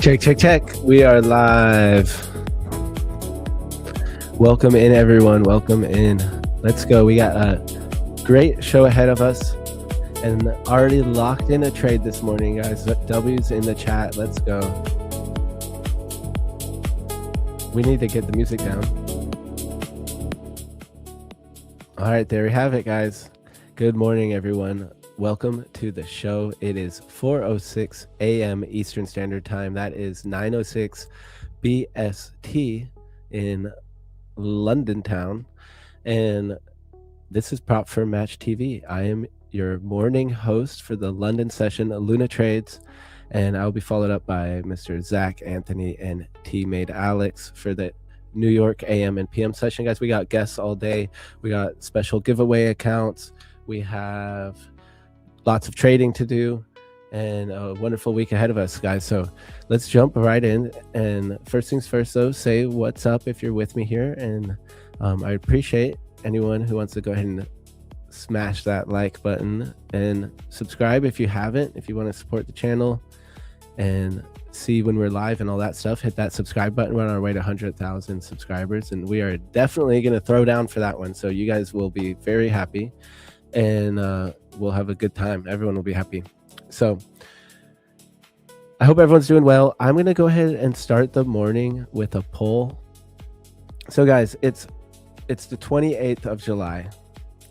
Check, check, check. We are live. Welcome in, everyone. Welcome in. Let's go. We got a great show ahead of us and already locked in a trade this morning, guys. W's in the chat. Let's go. We need to get the music down. All right, there we have it, guys. Good morning, everyone. Welcome to the show. It is 4:06 a.m. Eastern Standard Time. That is 9:06 BST in London town. And this is Prop Firm Match TV. I am your morning host for the London session, Luna Trades. And I'll be followed up by Mr. Zach, Anthony, and Tmade Alex for the New York AM and PM session. Guys, we got guests all day. We got special giveaway accounts. We have lots of trading to do and a wonderful week ahead of us, guys. So let's jump right in. And first things first, though, say what's up if you're with me here. And I appreciate anyone who wants to go ahead and smash that like button and subscribe if you haven't. If you want to support the channel and see when we're live and all that stuff, hit that subscribe button. We're on our way to 100,000 subscribers, and we are definitely going to throw down for that one. So you guys will be very happy, and we'll have a good time. Everyone will be happy. So I hope everyone's doing well. I'm going to go ahead and start the morning with a poll. So guys, it's the 28th of July.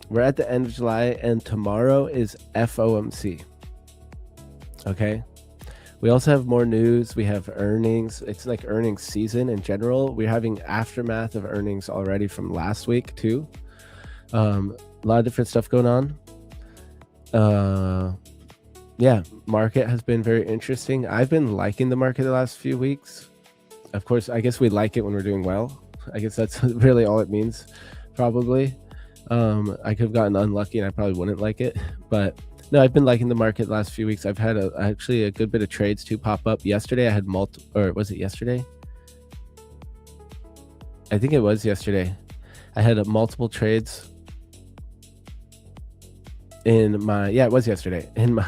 We're at the end of July, and tomorrow is FOMC. Okay. We also have more news. We have earnings. It's like earnings season in general. We're having aftermath of earnings already from last week too. A lot of different stuff going on. Yeah, market has been very interesting. I've been liking the market the last few weeks. Of course, I guess we like it when we're doing well. I guess that's really all it means, probably. I could have gotten unlucky and I probably wouldn't like it, but no, I've been liking the market the last few weeks. I've had actually a good bit of trades to pop up. Yesterday I had or was it yesterday? I think it was yesterday. I had multiple trades in my, it was yesterday, in my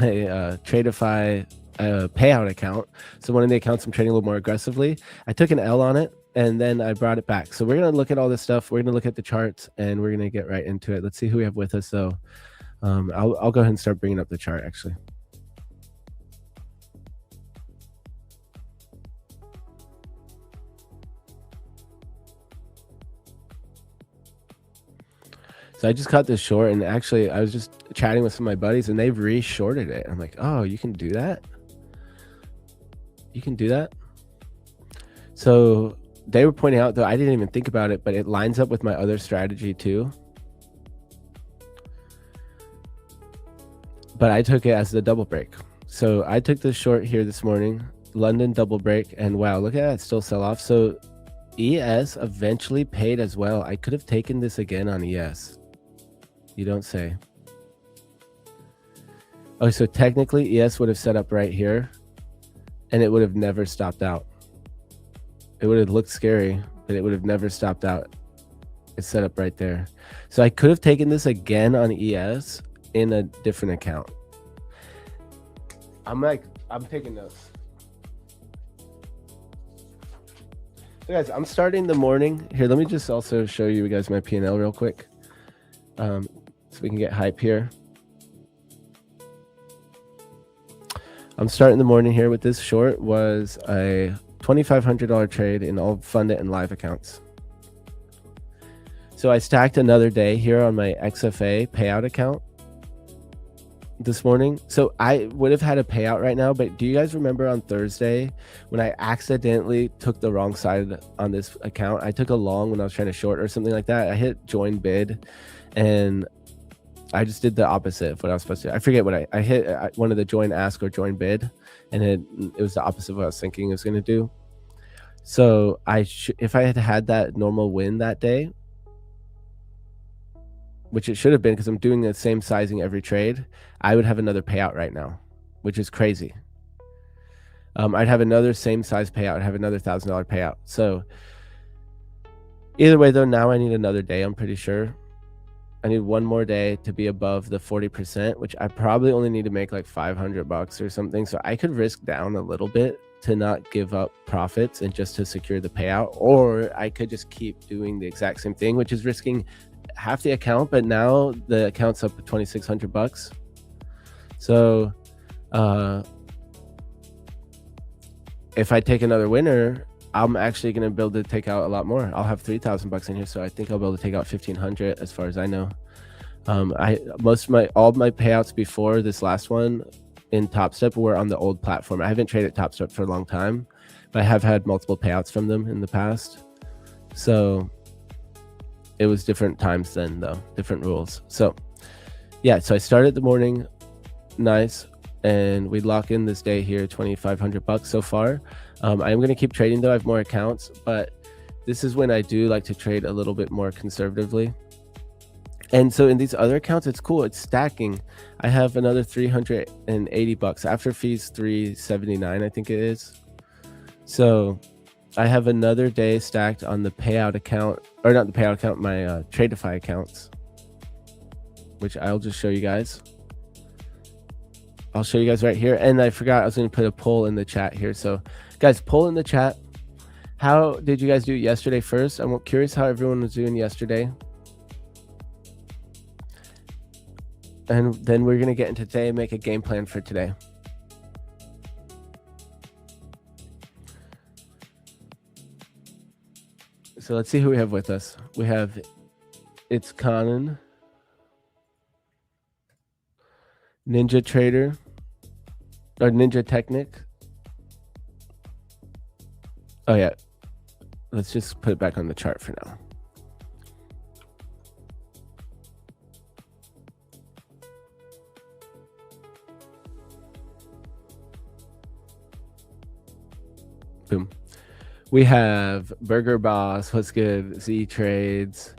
Tradeify payout account. So one of the accounts I'm trading a little more aggressively. I took an L on it and then I brought it back. So we're going to look at all this stuff. We're going to look at the charts and we're going to get right into it. Let's see who we have with us. So I'll go ahead and start bringing up the chart actually. So I just caught this short, and actually I was just chatting with some of my buddies and they've re-shorted it. I'm like, oh, you can do that? You can do that? So they were pointing out, though, I didn't even think about it, but it lines up with my other strategy too. But I took it as the double break. So I took this short here this morning, London double break, and wow, look at that, still sell off. So ES eventually paid as well. I could have taken this again on ES. You don't say. Oh, so technically ES would have set up right here and it would have never stopped out. It would have looked scary, but it would have never stopped out. It's set up right there. So I could have taken this again on ES in a different account. I'm taking notes. So guys, I'm starting the morning here. Let me just also show you guys my P&L real quick, so we can get hype here. I'm starting the morning here with this short. Was a $2,500 trade in all funded and live accounts. So I stacked another day here on my XFA payout account this morning. So I would have had a payout right now, but do you guys remember on Thursday when I accidentally took the wrong side on this account? I took a long when I was trying to short or something like that. I hit join bid and I just did the opposite of what I was supposed to. I forget what I hit one of the join ask or join bid, and it was the opposite of what I was thinking it was going to do. So if I had had that normal win that day, which it should have been because I'm doing the same sizing every trade, I would have another payout right now, which is crazy. I'd have another same size payout. I'd have another $1,000 payout. So either way, though, now I need another day, I'm pretty sure. I need one more day to be above the 40%, which I probably only need to make like $500 or something. So I could risk down a little bit to not give up profits and just to secure the payout, or I could just keep doing the exact same thing, which is risking half the account, but now the account's up at $2,600. So if I take another winner, I'm actually going to be able to take out a lot more. I'll have $3,000 in here, so I think I'll be able to take out 1,500 as far as I know. All my payouts before this last one in Top Step were on the old platform. I haven't traded Top Step for a long time, but I have had multiple payouts from them in the past. So it was different times then, though, different rules. So yeah, so I started the morning nice, and we lock in this day here, $2,500 so far. I'm going to keep trading though. I have more accounts, but this is when I do like to trade a little bit more conservatively. And so in these other accounts, it's cool. It's stacking. I have another $380 after fees, $379, I think it is. So I have another day stacked on the payout account, or not the payout account, my Tradeify accounts, which I'll just show you guys. I'll show you guys right here. And I forgot I was going to put a poll in the chat here. So guys, poll in the chat. How did you guys do yesterday first? I'm curious how everyone was doing yesterday. And then we're going to get into today and make a game plan for today. So let's see who we have with us. We have, it's Conan, Ninja Trader, or Ninja Technic. Oh yeah, let's just put it back on the chart for now. Boom. We have Burger Boss, what's good? Z Trades,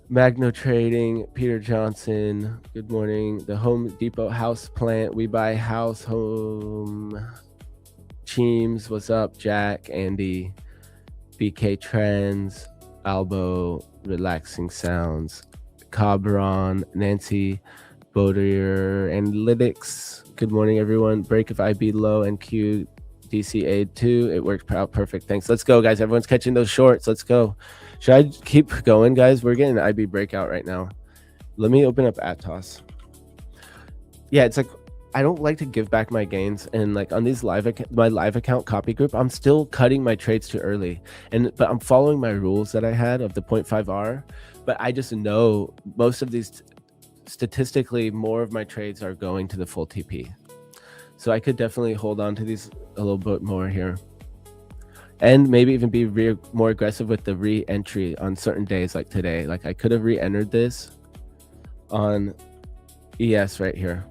Magno Trading, Peter Johnson, good morning. The Home Depot House Plant, We Buy House Home, Cheems, what's up? Jack, Andy, BK Trends, Albo, Relaxing Sounds, Cabron, Nancy, Bodier, Analytics, good morning everyone. Break of IB low, NQ, DCA 2, it worked out perfect. Thanks. Let's go, guys. Everyone's catching those shorts. Let's go. Should I keep going, guys? We're getting an IB breakout right now. Let me open up Atos. Yeah, it's like I don't like to give back my gains, and like on these my live account copy group, I'm still cutting my trades too early, but I'm following my rules that I had of the 0.5R. But I just know most of these, statistically, more of my trades are going to the full TP. So I could definitely hold on to these a little bit more here, and maybe even be more aggressive with the re-entry on certain days like today. Like I could have re-entered this on ES right here.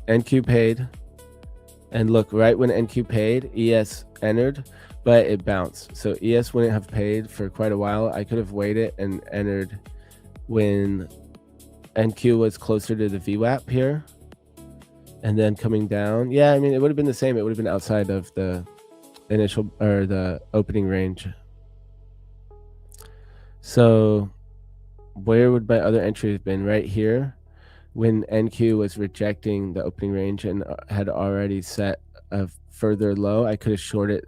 NQ paid, and look, right when NQ paid, ES entered, but it bounced. So ES wouldn't have paid for quite a while. I could have waited and entered when NQ was closer to the VWAP here. And then coming down, yeah, I mean, it would have been the same. It would have been outside of the initial or the opening range. So where would my other entry have been? Right here, when NQ was rejecting the opening range and had already set a further low, I could have shorted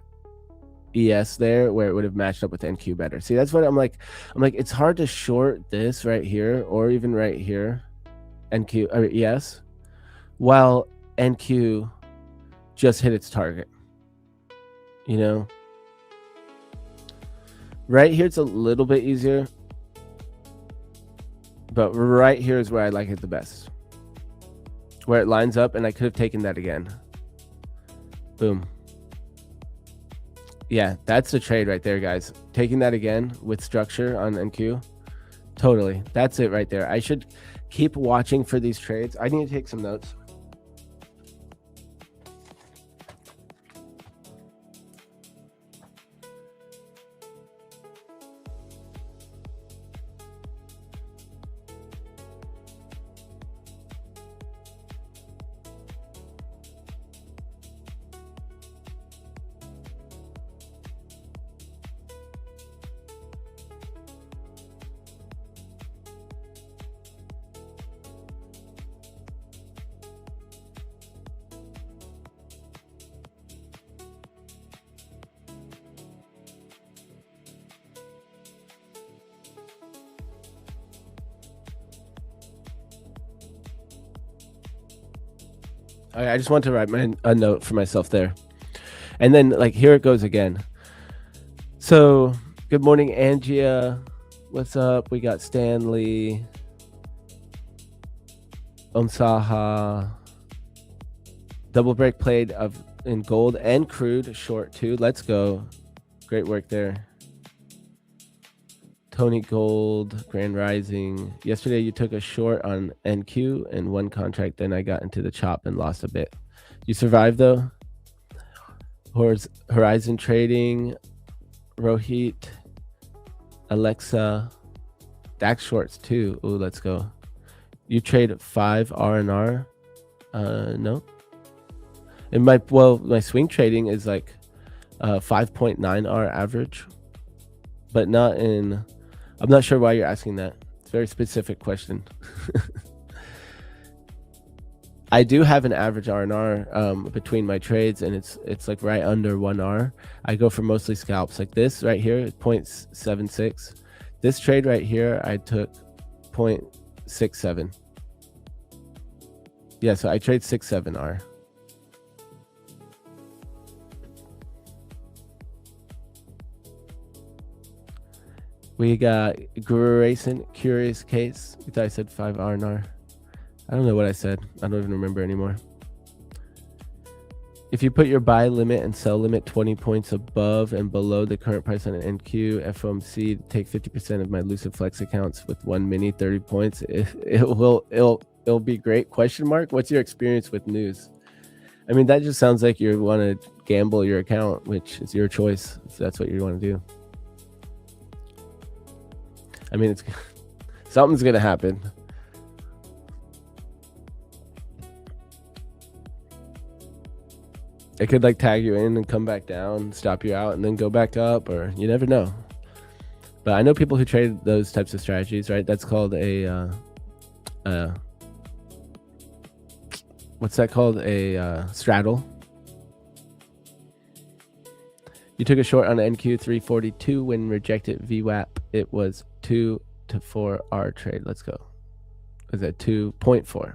ES there, where it would have matched up with NQ better. See, that's what I'm like, it's hard to short this right here, or even right here, NQ or ES, while NQ just hit its target. You know, right here it's a little bit easier, but right here is where I like it the best, where it lines up, and I could have taken that again. Boom. Yeah, that's the trade right there, guys. Taking that again with structure on NQ. Totally. That's it right there. I should keep watching for these trades. I need to take some notes. I just want to write a note for myself there. And then, like, here it goes again. So, good morning, Angia. What's up? We got Stanley, Omsaha. Double break played in gold and crude, short too. Let's go. Great work there. Tony Gold, Grand Rising. Yesterday you took a short on NQ and one contract. Then I got into the chop and lost a bit. You survived though. Horizon Trading, Rohit, Alexa, DAX shorts too. Ooh, let's go. You trade 5 R&R? No. And my swing trading is like 5.9 R average, but not in. I'm not sure why you're asking that. It's a very specific question. I do have an average R&R between my trades, and it's like right under 1 R. I go for mostly scalps. Like this right here, 0.76. This trade right here, I took 0.67. Yeah, so I trade 6.7 R. We got Grayson, Curious Case. I thought I said 5 R&R. I don't know what I said. I don't even remember anymore. If you put your buy limit and sell limit 20 points above and below the current price on an NQ, FOMC, take 50% of my Lucid Flex accounts with one mini 30 points. It'll be great. Question mark. What's your experience with news? I mean, that just sounds like you want to gamble your account, which is your choice if that's what you want to do. I mean, something's gonna happen. It could like tag you in and come back down, stop you out, and then go back up, or you never know. But I know people who trade those types of strategies, right? That's called a what's that called? A straddle. You took a short on NQ 342 when rejected VWAP. It was 2 to 4 R trade. Let's go. Was that 2.4?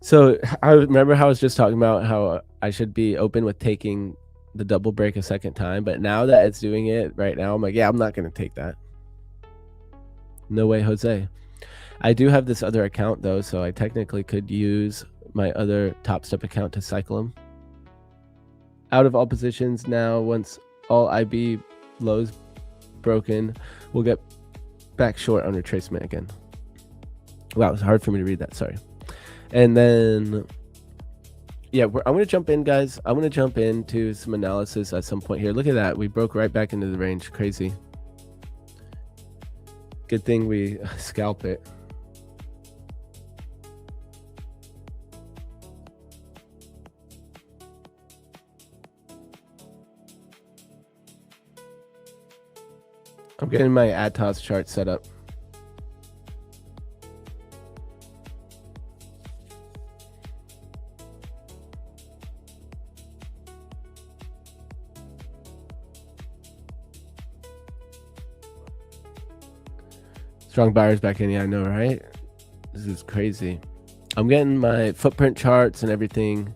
So I remember how I was just talking about how I should be open with taking the double break a second time, but now that it's doing it right now, I'm like, yeah, I'm not going to take that. No way, Jose. I do have this other account though, so I technically could use my other Top Step account to cycle them. Out of all positions now, once all IB lows broken, we'll get back short on retracement again. Wow, it's hard for me to read that, sorry. And then, yeah, I'm going to jump in, guys. I'm going to jump into some analysis at some point here. Look at that. We broke right back into the range. Crazy. Good thing we scalp it. I'm getting my ATOS chart set up. Strong buyers back in. Yeah, I know, right? This is crazy. I'm getting my footprint charts and everything.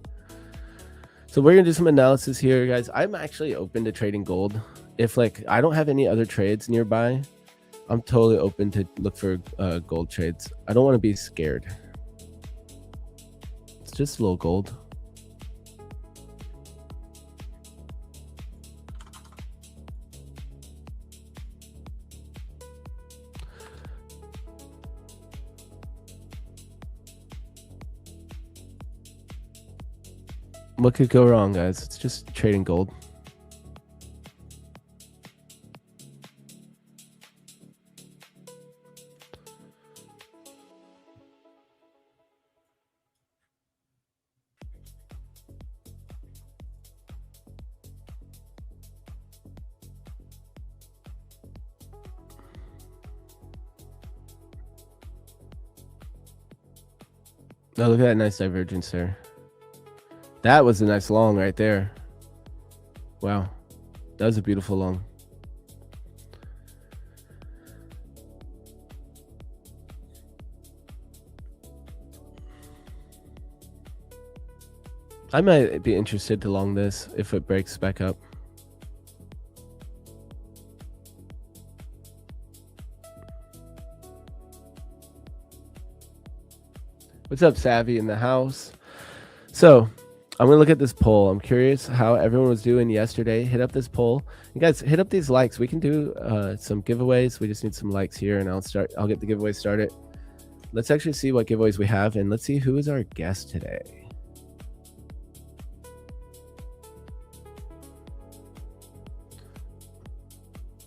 So we're going to do some analysis here, guys. I'm actually open to trading gold. If like I don't have any other trades nearby, I'm totally open to look for gold trades. I don't want to be scared. It's just a little gold. What could go wrong, guys? It's just trading gold. Oh, look at that nice divergence there. That was a nice long right there. Wow. That was a beautiful long. I might be interested to long this if it breaks back up. What's up, Savvy in the house? So I'm gonna look at this poll. I'm curious how everyone was doing yesterday. Hit up this poll. You guys hit up these likes. We can do some giveaways. We just need some likes here, and I'll get the giveaway started. Let's actually see what giveaways we have, and let's see who is our guest today.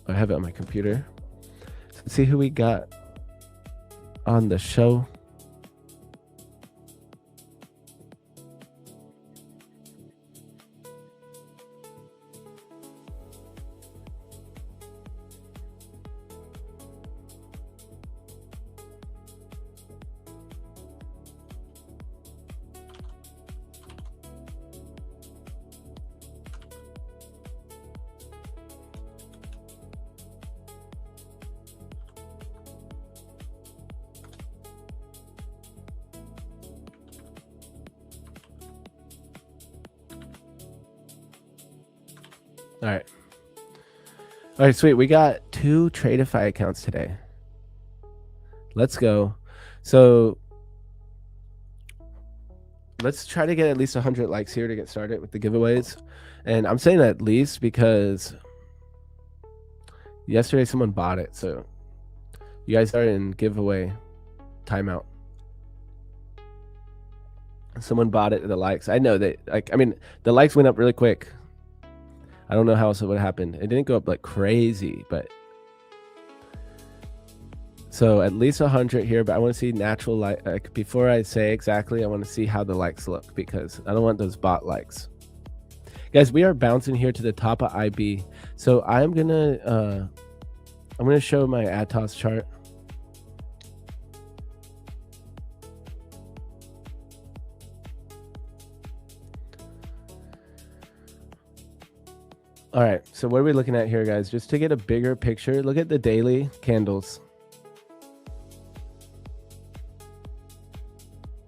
I have it on my computer. So let's see who we got on the show. All right, sweet. We got 2 Tradeify accounts today. Let's go. So let's try to get at least 100 likes here to get started with the giveaways. And I'm saying at least because yesterday someone bought it. So you guys are in giveaway timeout. Someone bought it to the likes. I know that, the likes went up really quick. I don't know how else it would have happened. It didn't go up like crazy, but so at least 100 here. But I want to see natural like before I say exactly. I want to see how the likes look because I don't want those bot likes. Guys, we are bouncing here to the top of IB. So I'm gonna show my Atos chart. All right, so what are we looking at here, guys? Just to get a bigger picture, look at the daily candles.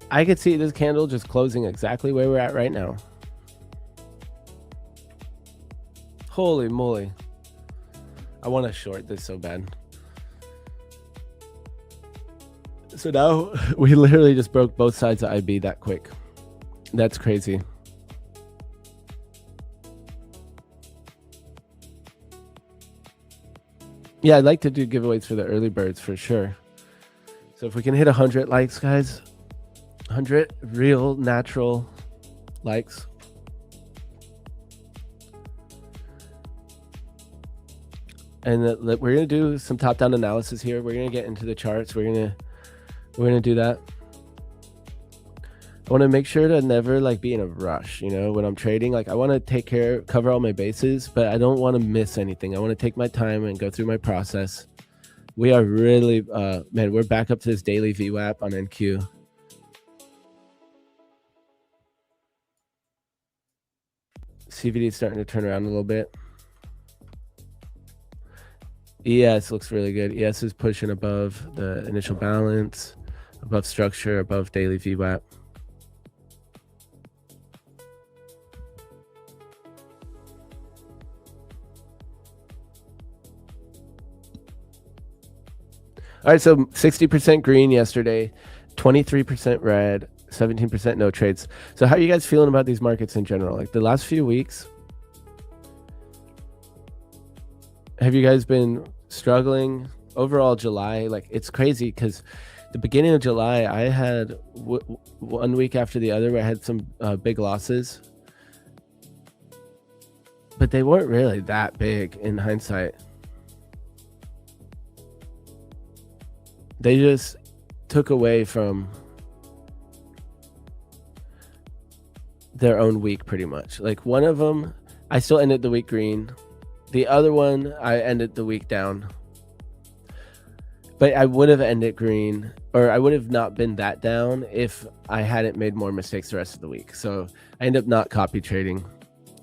I could see this candle just closing exactly where we're at right now. Holy moly. I want to short this so bad. So now we literally just broke both sides of IB that quick. That's crazy. Yeah, I'd like to do giveaways for the early birds for sure. So if we can hit 100 likes, guys, 100 real natural likes. And we're gonna do some top-down analysis here. We're gonna get into the charts. We're gonna do that. I want to make sure to never like be in a rush, you know, when I'm trading. Like I want to cover all my bases, but I don't want to miss anything. I want to take my time and go through my process. We are really, man, we're back up to this daily VWAP on NQ. CVD is starting to turn around a little bit. ES looks really good. ES is pushing above the initial balance, above structure, above daily VWAP. All right, so 60% green yesterday, 23% red, 17% no trades. So how are you guys feeling about these markets in general? Like the last few weeks, have you guys been struggling? Overall July, like it's crazy because the beginning of July, I had 1 week after the other where I had some big losses. But they weren't really that big in hindsight. They just took away from their own week pretty much. Like one of them, I still ended the week green. The other one, I ended the week down. But I would have ended green, or I would have not been that down if I hadn't made more mistakes the rest of the week. So I ended up not copy trading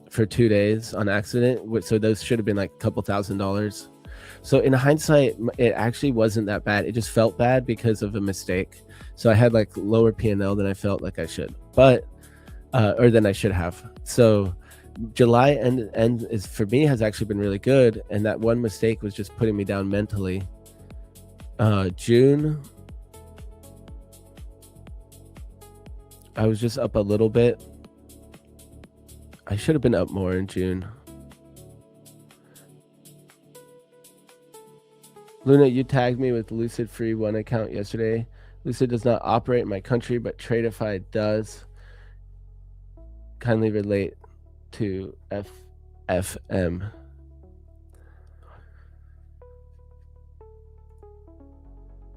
for 2 days on accident. So those should have been like a couple $1,000s. So in hindsight, it actually wasn't that bad. It just felt bad because of a mistake. So I had like lower P&L than I felt like I should. But or than I should have. So July end is for me has actually been really good, and that one mistake was just putting me down mentally. June, I was just up a little bit. I should have been up more in June. Luna, you tagged me with Lucid Free One account yesterday. Lucid does not operate in my country, but Tradeify does. Kindly relate to PFM.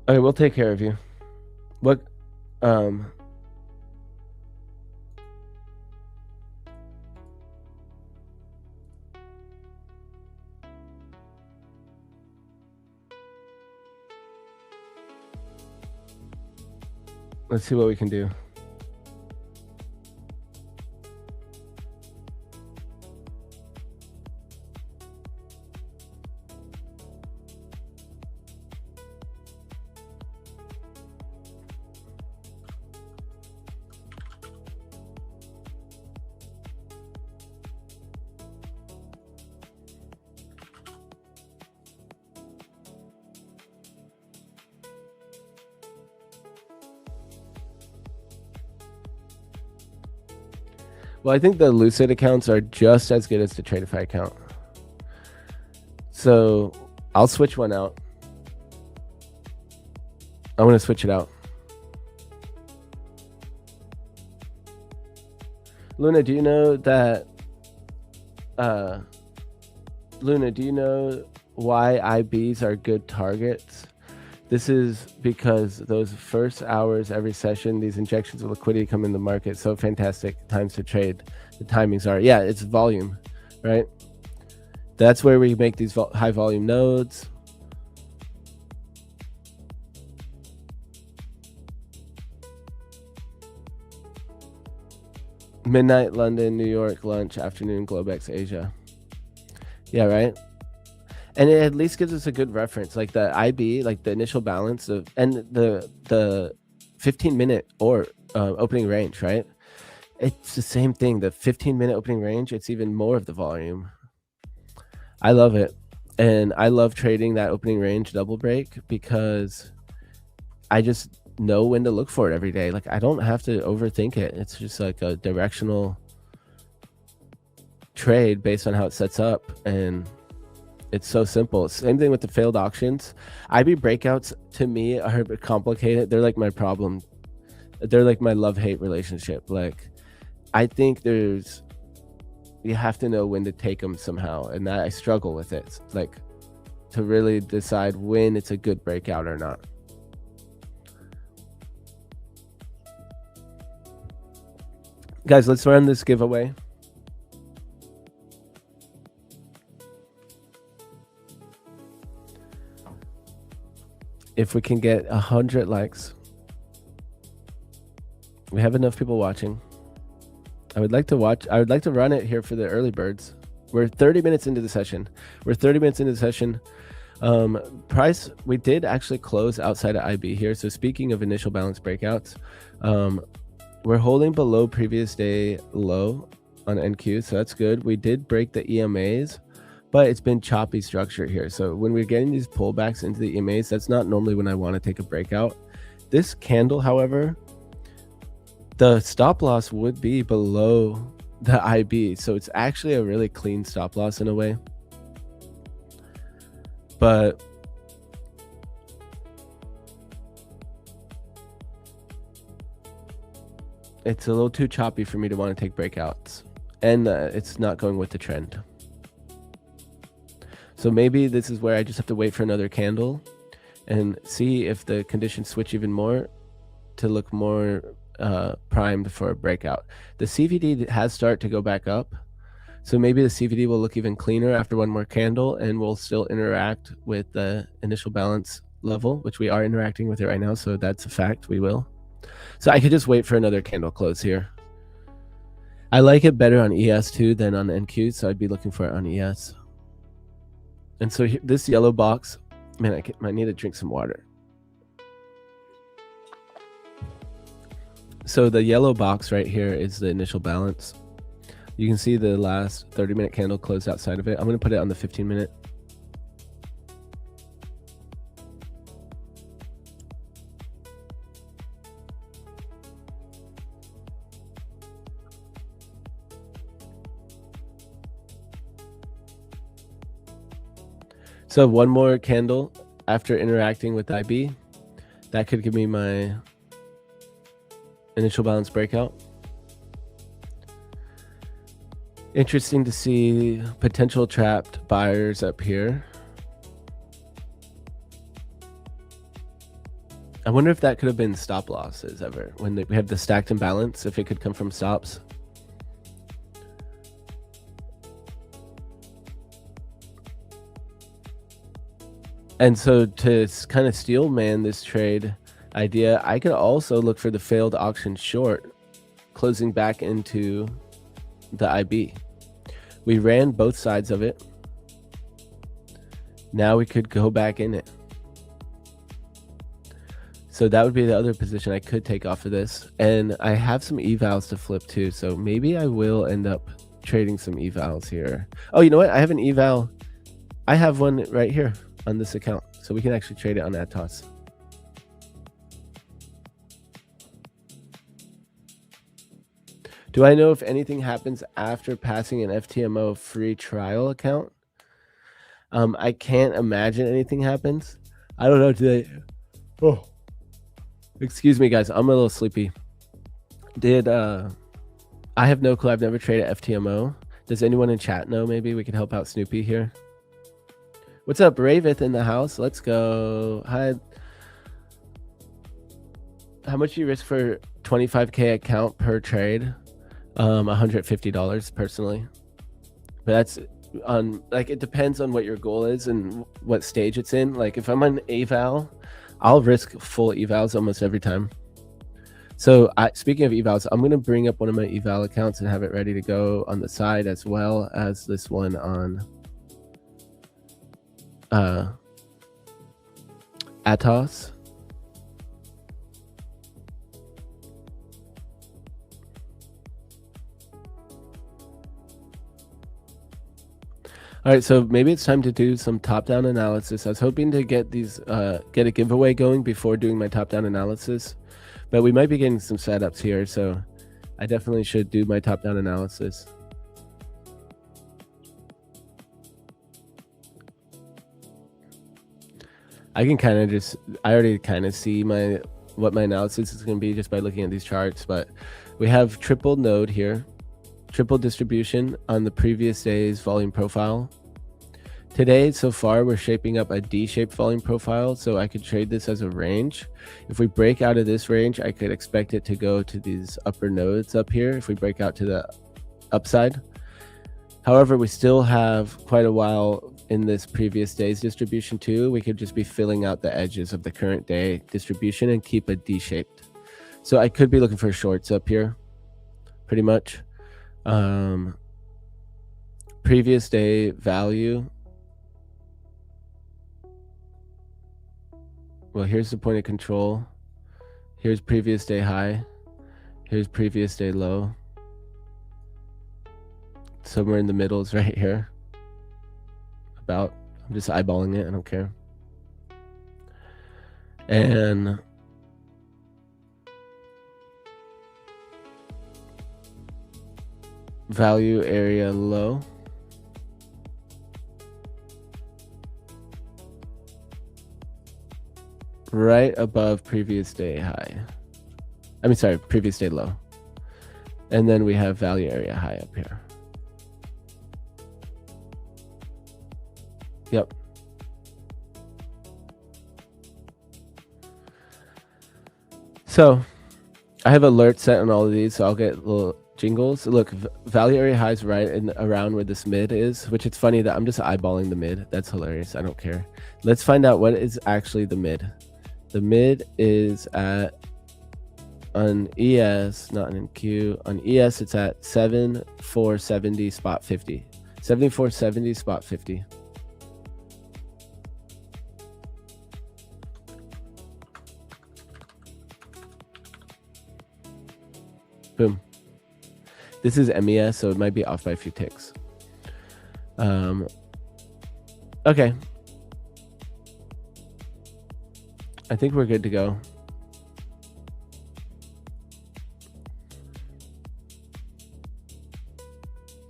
Okay, we'll take care of you. What? Let's see what we can do. Well, I think the Lucid accounts are just as good as the Tradeify account. So I'll switch one out. I'm going to switch it out. Luna, do you know that... Luna, do you know why IBs are good targets? This is because those first hours every session, these injections of liquidity come in the market. So fantastic times to trade. The timings are, yeah, it's volume, right? That's where we make these high volume nodes. Midnight, London, New York, lunch, afternoon, Globex, Asia. Yeah, right? And it at least gives us a good reference, like the IB, like the initial balance of, and the 15-minute or opening range, right? It's the same thing. The 15-minute opening range, it's even more of the volume. I love it. And I love trading that opening range double break because I just know when to look for it every day. Like I don't have to overthink it. It's just like a directional trade based on how it sets up, and it's so simple. Same thing with the failed auctions. IB breakouts to me are complicated. They're like my problem. They're like my love-hate relationship. Like I think you have to know when to take them somehow, and that I struggle with it. Like to really decide when it's a good breakout or not. Guys, let's run this giveaway. If we can get 100 likes, we have enough people watching. I would like to run it here for the early birds. We're 30 minutes into the session. Price, we did actually close outside of IB here. So speaking of initial balance breakouts, we're holding below previous day low on NQ. So that's good. We did break the EMAs, but it's been choppy structure here. So when we're getting these pullbacks into the EMAs, that's not normally when I want to take a breakout. This candle, however, the stop loss would be below the IB. So it's actually a really clean stop loss in a way. But it's a little too choppy for me to want to take breakouts. And it's not going with the trend. So maybe this is where I just have to wait for another candle and see if the conditions switch even more to look more primed for a breakout. The CVD has started to go back up. So maybe the CVD will look even cleaner after one more candle, and we'll still interact with the initial balance level, which we are interacting with it right now. So that's a fact, we will. So I could just wait for another candle close here. I like it better on ES too than on NQ. So I'd be looking for it on ES. And so this yellow box, man, I need to drink some water. So the yellow box right here is the initial balance. You can see the last 30-minute candle closed outside of it. I'm going to put it on the 15-minute. So one more candle after interacting with IB, that could give me my initial balance breakout. Interesting to see potential trapped buyers up here. I wonder if that could have been stop losses ever when we have the stacked imbalance, if it could come from stops. And so to kind of steel man this trade idea, I could also look for the failed auction short closing back into the IB. We ran both sides of it. Now we could go back in it. So that would be the other position I could take off of this. And I have some evals to flip too. So maybe I will end up trading some evals here. Oh, you know what? I have an eval. I have one right here on this account. So we can actually trade it on Atos. Do I know if anything happens after passing an FTMO free trial account? I can't imagine anything happens. I don't know today. Oh, excuse me, guys. I'm a little sleepy. I have no clue. I've never traded FTMO. Does anyone in chat know? Maybe we could help out Snoopy here. What's up, Ravith in the house? Let's go. Hi. How much do you risk for 25K account per trade? $150 personally. But that's on, like, it depends on what your goal is and what stage it's in. Like if I'm on eval, I'll risk full evals almost every time. So speaking of evals, I'm going to bring up one of my eval accounts and have it ready to go on the side, as well as this one on Atos. All right, so maybe it's time to do some top-down analysis. I was hoping to get these get a giveaway going before doing my top-down analysis, but we might be getting some setups here, so I definitely should do my top-down analysis. I can kind of just, I already kind of see what my analysis is going to be just by looking at these charts, but we have triple node here, triple distribution on the previous day's volume profile. Today, so far, we're shaping up a D-shaped volume profile, so I could trade this as a range. If we break out of this range, I could expect it to go to these upper nodes up here if we break out to the upside. However, we still have quite a while in this previous day's distribution too. We could just be filling out the edges of the current day distribution and keep it D-shaped. So I could be looking for shorts up here, pretty much. Previous day value. Well, here's the point of control. Here's previous day high. Here's previous day low. Somewhere in the middle is right here. I'm just eyeballing it. I don't care. And value area low. Right above previous day high. I mean, sorry, previous day low. And then we have value area high up here. Yep. So I have alerts set on all of these, so I'll get little jingles. Look, value area high is right in around where this mid is, which it's funny that I'm just eyeballing the mid. That's hilarious. I don't care. Let's find out what is actually the mid. The mid is at, on ES, not in Q, on ES it's at 7470 spot 50. 7470 spot 50. Boom. This is MES, so it might be off by a few ticks. Okay. I think we're good to go.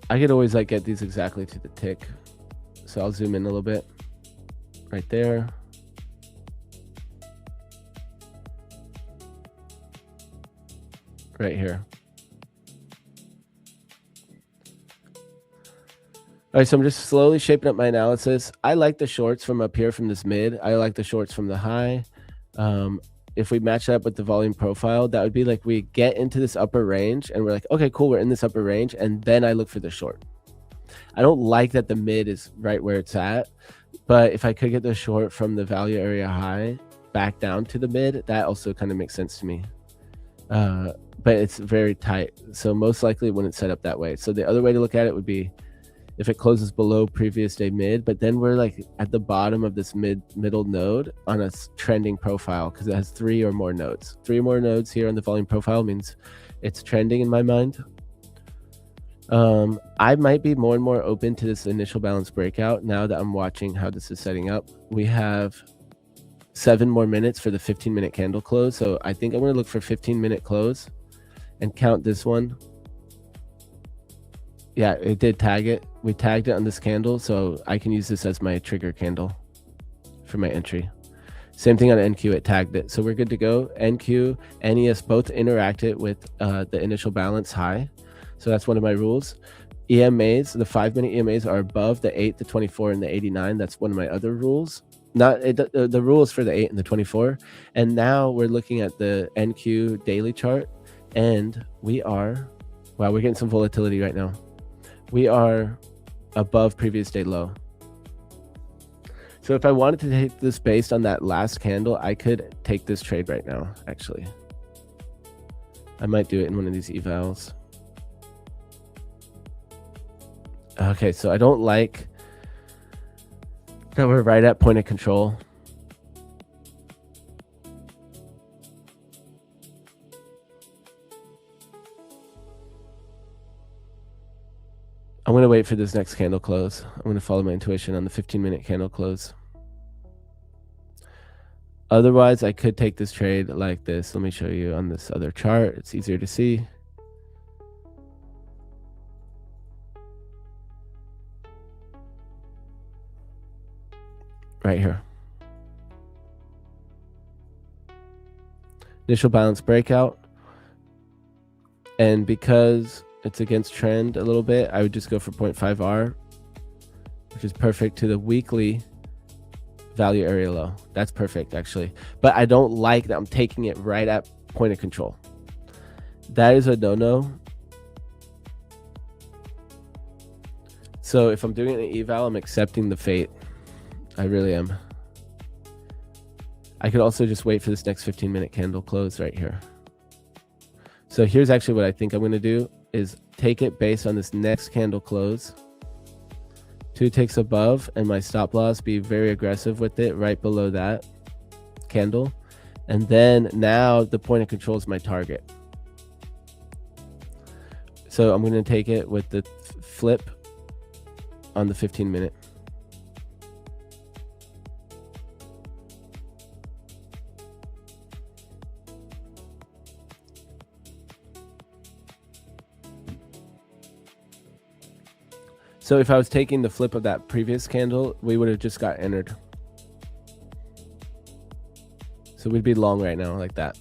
I could always like get these exactly to the tick. So I'll zoom in a little bit. Right there. Right here. All right, so I'm just slowly shaping up my analysis. I like the shorts from up here from this mid. I like the shorts from the high. If we match that up with the volume profile, that would be like we get into this upper range and we're like, okay, cool, we're in this upper range. And then I look for the short. I don't like that the mid is right where it's at, but if I could get the short from the value area high back down to the mid, that also kind of makes sense to me. But it's very tight. So most likely it wouldn't set up that way. So the other way to look at it would be if it closes below previous day mid, but then we're like at the bottom of this middle node on a trending profile because it has 3 or more nodes. 3 or more nodes here on the volume profile means it's trending in my mind. I might be more and more open to this initial balance breakout now that I'm watching how this is setting up. We have 7 more minutes for the 15-minute candle close. So I think I'm going to look for 15-minute close and count this one. Yeah, it did tag it. We tagged it on this candle, so I can use this as my trigger candle for my entry. Same thing on NQ, it tagged it. So we're good to go. NQ, NES both interacted with the initial balance high. So that's one of my rules. EMAs, the 5-minute EMAs are above the 8, the 24, and the 89. That's one of my other rules. The rules for the 8 and the 24. And now we're looking at the NQ daily chart, and we are, wow, we're getting some volatility right now. We are above previous day low. So if I wanted to take this based on that last candle, I could take this trade right now, actually. I might do it in one of these evals. Okay, so I don't like that we're right at point of control. I'm going to wait for this next candle close. I'm going to follow my intuition on the 15-minute candle close. Otherwise, I could take this trade like this. Let me show you on this other chart. It's easier to see. Right here. Initial balance breakout. And because it's against trend a little bit, I would just go for 0.5R, which is perfect to the weekly value area low. That's perfect, actually. But I don't like that I'm taking it right at point of control. That is a no-no. So if I'm doing an eval, I'm accepting the fate. I really am. I could also just wait for this next 15-minute candle close right here. So here's actually what I think I'm going to do is take it based on this next candle close. 2 ticks above, and my stop loss, be very aggressive with it right below that candle. And then now the point of control is my target. So I'm going to take it with the flip on the 15-minute. So if I was taking the flip of that previous candle, we would have just got entered. So we'd be long right now like that.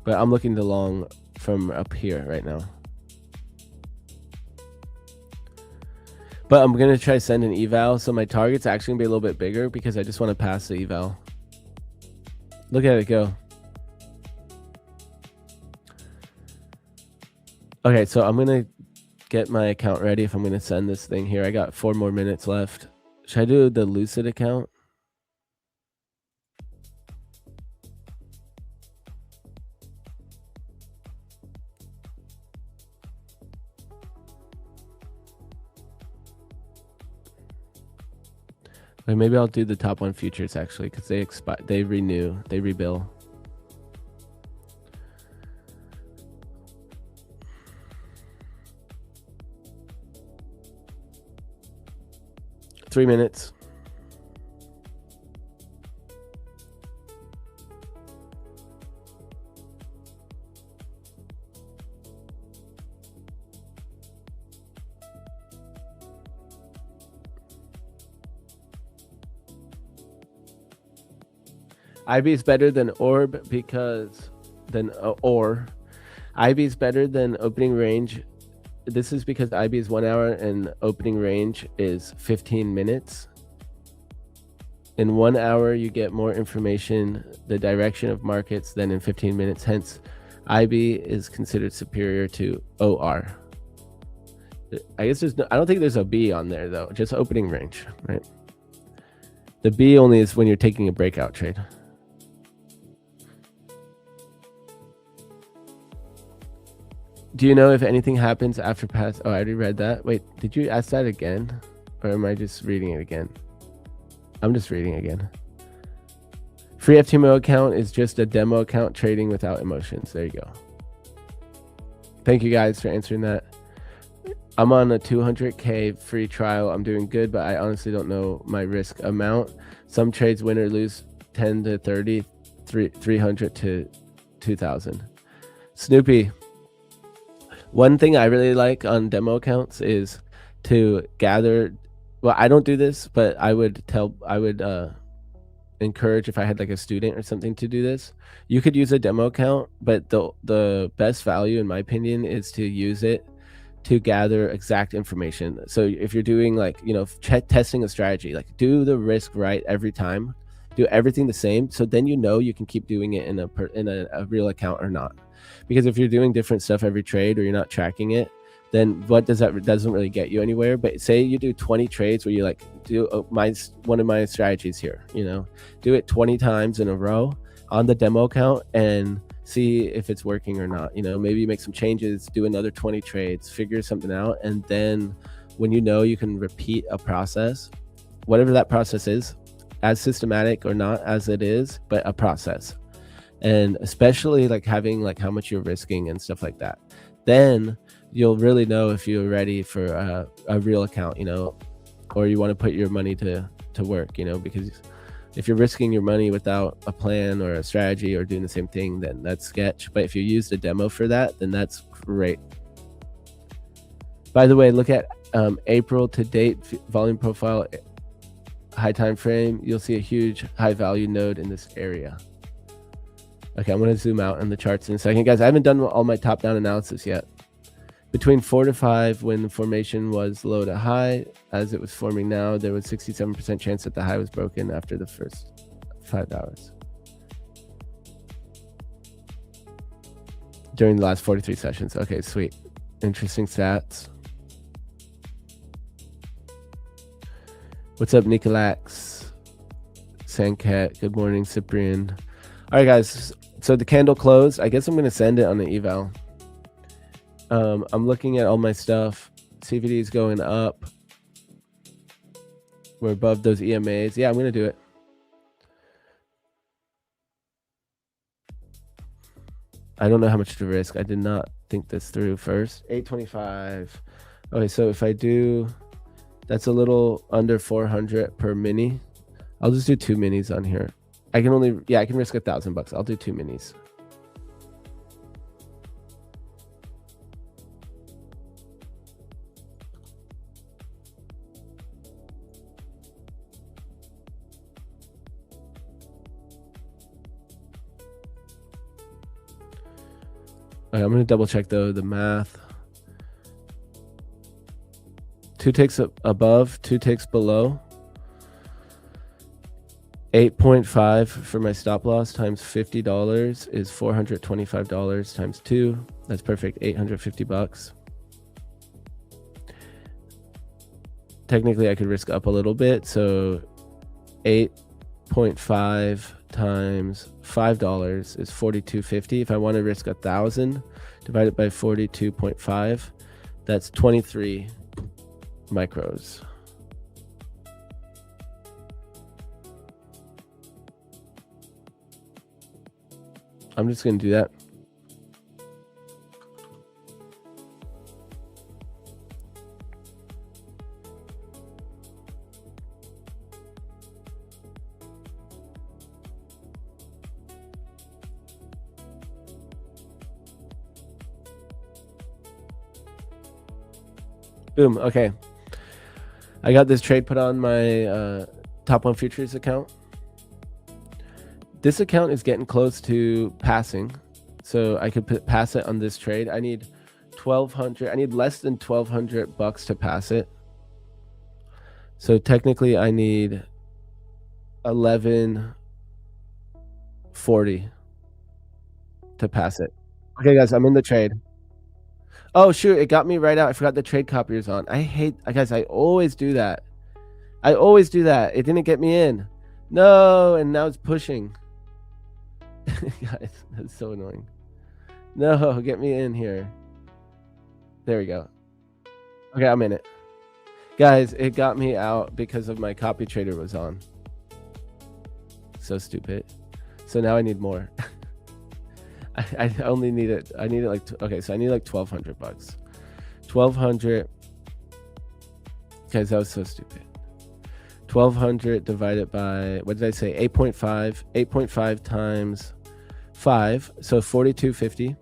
But I'm looking to long from up here right now. But I'm going to try to send an eval. So my target's actually going to be a little bit bigger because I just want to pass the eval. Look at it go. Okay, so I'm going to get my account ready if I'm going to send this thing here. I got 4 more minutes left. Should I do the Lucid account? Or maybe I'll do the top 1 futures actually, because they renew, they rebill. 3 minutes. IB is better than orb because IB is better than opening range. This is because IB is 1 hour and opening range is 15 minutes. In 1 hour, you get more information, the direction of markets, than in 15 minutes. Hence, IB is considered superior to OR. I guess I don't think there's a B on there though, just opening range, right? The B only is when you're taking a breakout trade. Do you know if anything happens after pass? Oh, I already read that. Wait, did you ask that again? Or am I just reading it again? I'm just reading again. Free FTMO account is just a demo account trading without emotions. There you go. Thank you guys for answering that. I'm on a 200K free trial. I'm doing good, but I honestly don't know my risk amount. Some trades win or lose 10 to 30, 300 to 2,000. Snoopy. One thing I really like on demo accounts is to gather. Well, I don't do this, but I would encourage if I had like a student or something to do this. You could use a demo account, but the best value, in my opinion, is to use it to gather exact information. So if you're doing like, testing a strategy, like do the risk right every time, do everything the same. So then you can keep doing it in a real account or not. Because if you're doing different stuff every trade or you're not tracking it, then doesn't really get you anywhere. But say you do 20 trades where you like do one of my strategies here, do it 20 times in a row on the demo account and see if it's working or not. Maybe make some changes, do another 20 trades, figure something out. And then when you can repeat a process, whatever that process is, as systematic or not as it is, but a process. And especially like having like how much you're risking and stuff like that, then you'll really know if you're ready for a real account, or you want to put your money to work, because if you're risking your money without a plan or a strategy or doing the same thing, then that's sketch. But if you use the demo for that, then that's great. By the way, look at April to date volume profile, high time frame. You'll see a huge high value node in this area. Okay, I'm going to zoom out on the charts in a second. Guys, I haven't done all my top-down analysis yet. Between 4 to 5, when the formation was low to high, as it was forming now, there was 67% chance that the high was broken after the first 5 hours. During the last 43 sessions. Okay, sweet. Interesting stats. What's up, Nicolax? Sandcat, good morning, Cyprian. All right, guys. So the candle closed. I guess I'm going to send it on the eval. I'm looking at all my stuff. CVD is going up. We're above those EMAs. Yeah, I'm going to do it. I don't know how much to risk. I did not think this through first. 825. Okay, so if I do, that's a little under 400 per mini. I'll just do 2 minis on here. I can risk $1,000. I'll do 2 minis. All right, I'm going to double check though the math. 2 ticks above, 2 ticks below. 8.5 for my stop loss times $50 is $425 times 2. That's perfect. $850. Technically, I could risk up a little bit. So 8.5 times $5 is $42.50. If I want to risk 1,000, divide it by 42.5, that's 23 micros. I'm just going to do that. Boom. Okay. I got this trade put on my Top 1 Futures account. This account is getting close to passing, so I could pass it on this trade. I need 1,200. I need less than $1,200 to pass it. So technically, I need 1140 to pass it. Okay, guys, I'm in the trade. Oh shoot, it got me right out. I forgot the trade copiers on. I hate, guys, I always do that. I always do that. It didn't get me in. No, and now it's pushing. Guys, that's so annoying. No, get me in here. There we go. Okay, I'm in it. Guys, it got me out because of my copy trader was on. So stupid. So now I need more. I only need it. I need it like, okay, so I need like $1,200. 1,200. Guys, that was so stupid. 1,200 divided by, what did I say? 8.5. 8.5 times 5. So 4,250.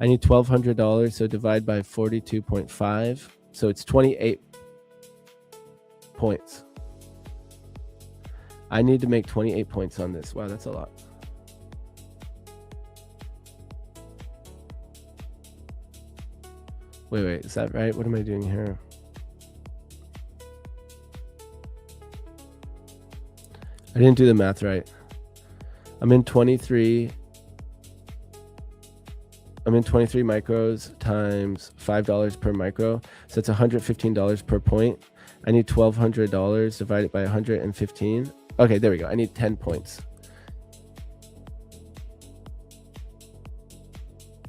I need $1,200. So divide by 42.5. So it's 28 points. I need to make 28 points on this. Wow, that's a lot. Wait, is that right? What am I doing here? I didn't do the math right. I'm in 23 micros times $5 per micro. So it's $115 per point. I need $1,200 divided by 115. Okay, there we go. I need 10 points.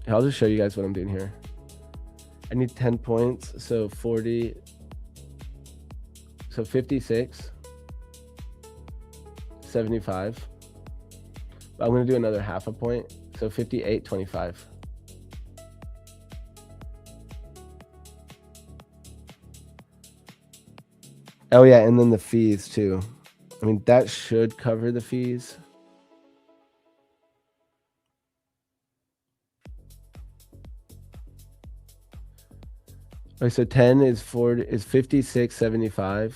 I'll just show you guys what I'm doing here. I need 10 points. So 40. So 56. 75. I'm going to do another half a point. So 58.25. Oh yeah, and then the fees too. I mean, that should cover the fees. Okay, so 10 is 56.75.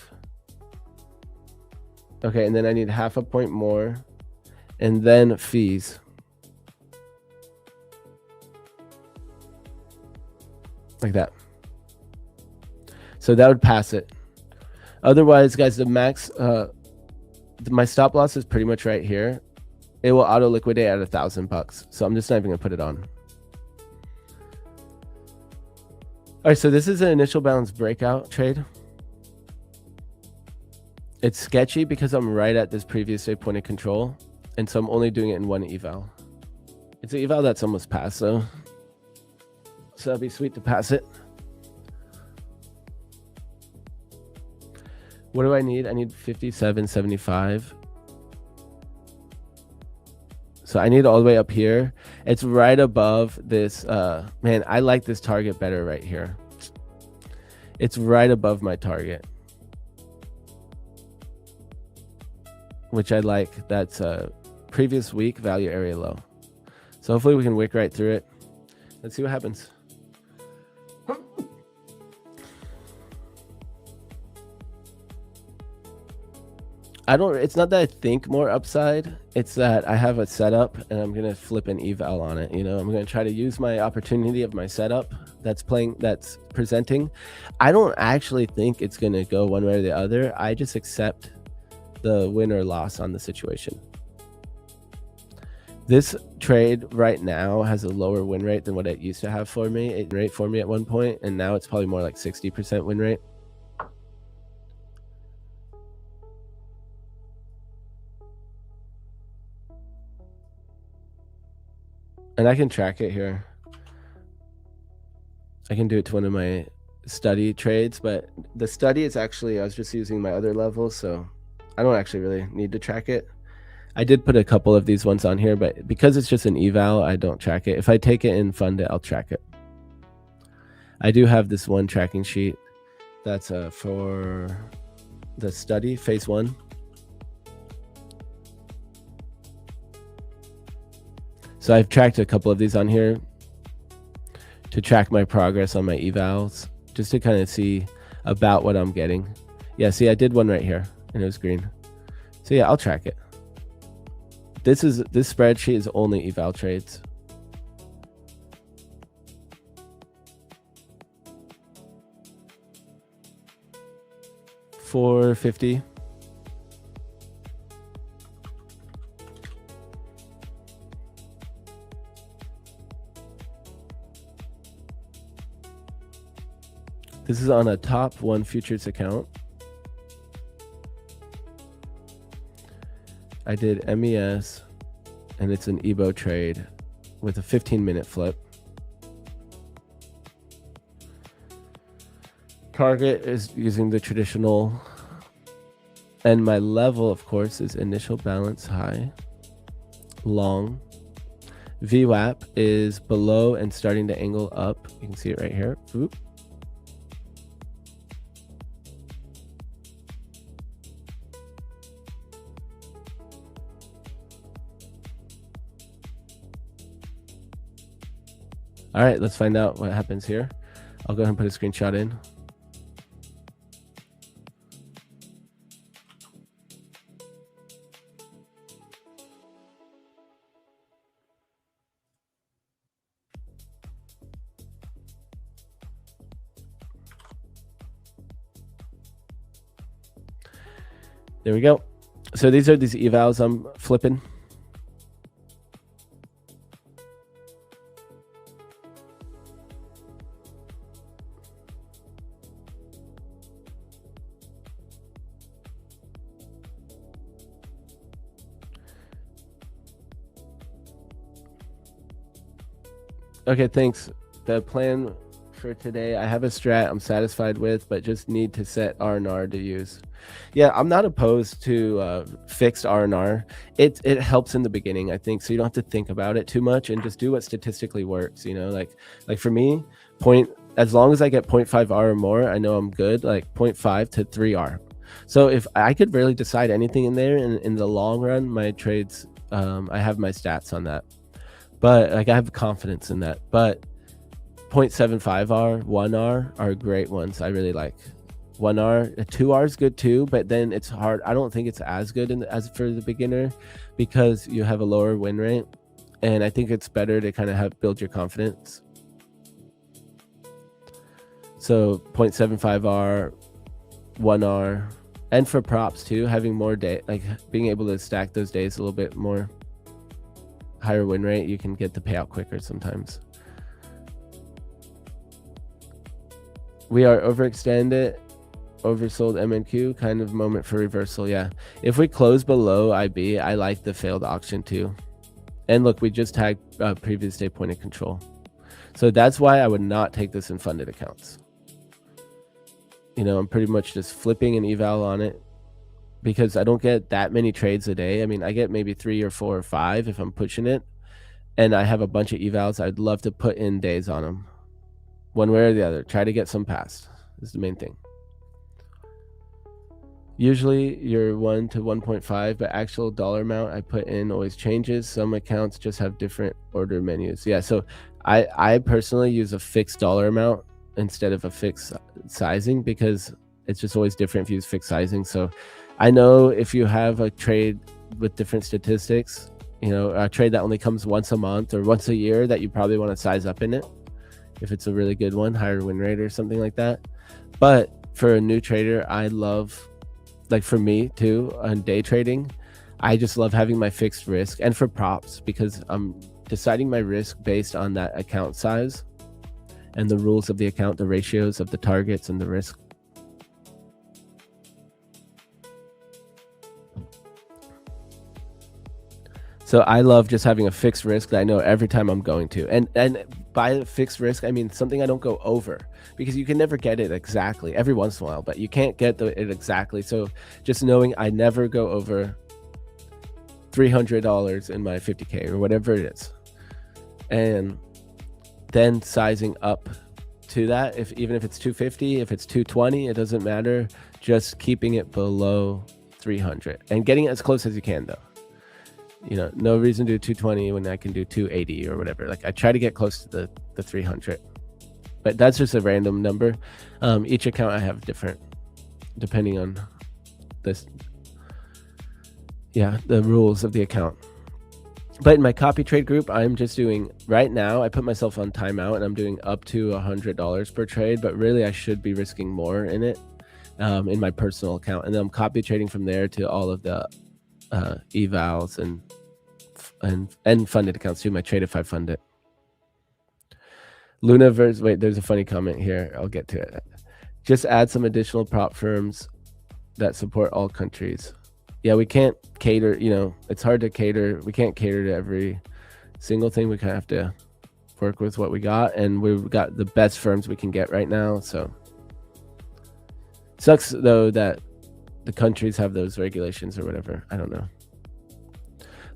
Okay, and then I need half a point more, and then fees. Like that. So that would pass it. Otherwise, guys, the max, my stop loss is pretty much right here. It will auto liquidate at $1,000. So I'm just not even gonna put it on. All right, so this is an initial balance breakout trade. It's sketchy because I'm right at this previous day point of control, and so I'm only doing it in one eval. It's an eval that's almost passed though, so that'd be sweet to pass it. What do I need? I need 57.75. So I need all the way up here. It's right above this. Man, I like this target better right here. It's right above my target, which I like. That's a previous week value area low. So hopefully we can wick right through it. Let's see what happens. It's not that I think more upside. It's that I have a setup and I'm going to flip an eval on it. You know, I'm going to try to use my opportunity of my setup that's presenting. I don't actually think it's going to go one way or the other. I just accept the win or loss on the situation. This trade right now has a lower win rate than what it used to have for me. It rate for me at one point, and now it's probably more like 60% win rate. And I can track it here. I can do it to one of my study trades, but the study is actually, I was just using my other levels, so I don't actually really need to track it. I did put a couple of these ones on here, but because it's just an eval, I don't track it. If I take it and fund it, I'll track it. I do have this one tracking sheet that's for the study, phase 1. So I've tracked a couple of these on here to track my progress on my evals, just to kind of see about what I'm getting. Yeah, see, I did one right here and it was green. So yeah, I'll track it. This spreadsheet is only eval trades. $4.50. This is on a top 1 futures account. I did MES, and it's an EBO trade with a 15-minute flip. Target is using the traditional, and my level, of course, is initial balance high, long. VWAP is below and starting to angle up. You can see it right here. Oop. All right, let's find out what happens here. I'll go ahead and put a screenshot in. There we go. So these are these evals I'm flipping. Okay, thanks. The plan for today, I have a strat I'm satisfied with, but just need to set R&R to use. Yeah, I'm not opposed to fixed R&R. It helps in the beginning, I think, so you don't have to think about it too much and just do what statistically works, you know? Like for me, as long as I get 0.5 R or more, I know I'm good, like 0.5 to 3 R. So if I could really decide anything in there, in the long run, my trades, I have my stats on that. But like I have confidence in that. But 0.75 R, 1 R are great ones. I really like 1 R. 2 R is good too, but then it's hard. I don't think it's as good as for the beginner because you have a lower win rate, and I think it's better to kind of build your confidence. So 0.75 R, 1 R, and for props too, having more day, like being able to stack those days a little bit more. Higher win rate, you can get the payout quicker sometimes. We are overextended, oversold MNQ, kind of moment for reversal. Yeah, if we close below IB, I like the failed auction too. And look, we just tagged previous day point of control, so that's why I would not take this in funded accounts. You know, I'm pretty much just flipping an eval on it because I don't get that many trades a day. I mean, I get maybe 3 or 4 or 5 if I'm pushing it, and I have a bunch of evals. I'd love to put in days on them, one way or the other. Try to get some passed is the main thing. Usually you're 1 to 1.5, but actual dollar amount I put in always changes. Some accounts just have different order menus. Yeah, so I personally use a fixed dollar amount instead of a fixed sizing because it's just always different if you use fixed sizing. So I know if you have a trade with different statistics, you know, a trade that only comes once a month or once a year, that you probably want to size up in it if it's a really good one, higher win rate or something like that. But for a new trader, I love, like for me too, on day trading, I just love having my fixed risk, and for props because I'm deciding my risk based on that account size and the rules of the account, the ratios of the targets and the risk. So I love just having a fixed risk that I know every time I'm going to. And by fixed risk, I mean something I don't go over, because you can never get it exactly, every once in a while, but you can't get it exactly. So just knowing I never go over $300 in my 50K or whatever it is. And then sizing up to that, even if it's 250, if it's 220, it doesn't matter. Just keeping it below 300 and getting it as close as you can though. You know, no reason to do 220 when I can do 280 or whatever. Like I try to get close to the 300. but that's just a random number. Each account I have different depending on this, the rules of the account. But in my copy trade group, I'm just doing right now, I put myself on timeout and I'm doing up to $100 per trade, but really I should be risking more in it, in my personal account. And then I'm copy trading from there to all of the evals and funded accounts too. My Tradeify funded. Luna versus, wait, there's a funny comment here. I'll get to it. Just add some additional prop firms that support all countries. Yeah, we can't cater, it's hard to cater. We can't cater to every single thing. We kind of have to work with what we got, and we've got the best firms we can get right now. So sucks though that the countries have those regulations or whatever. I don't know.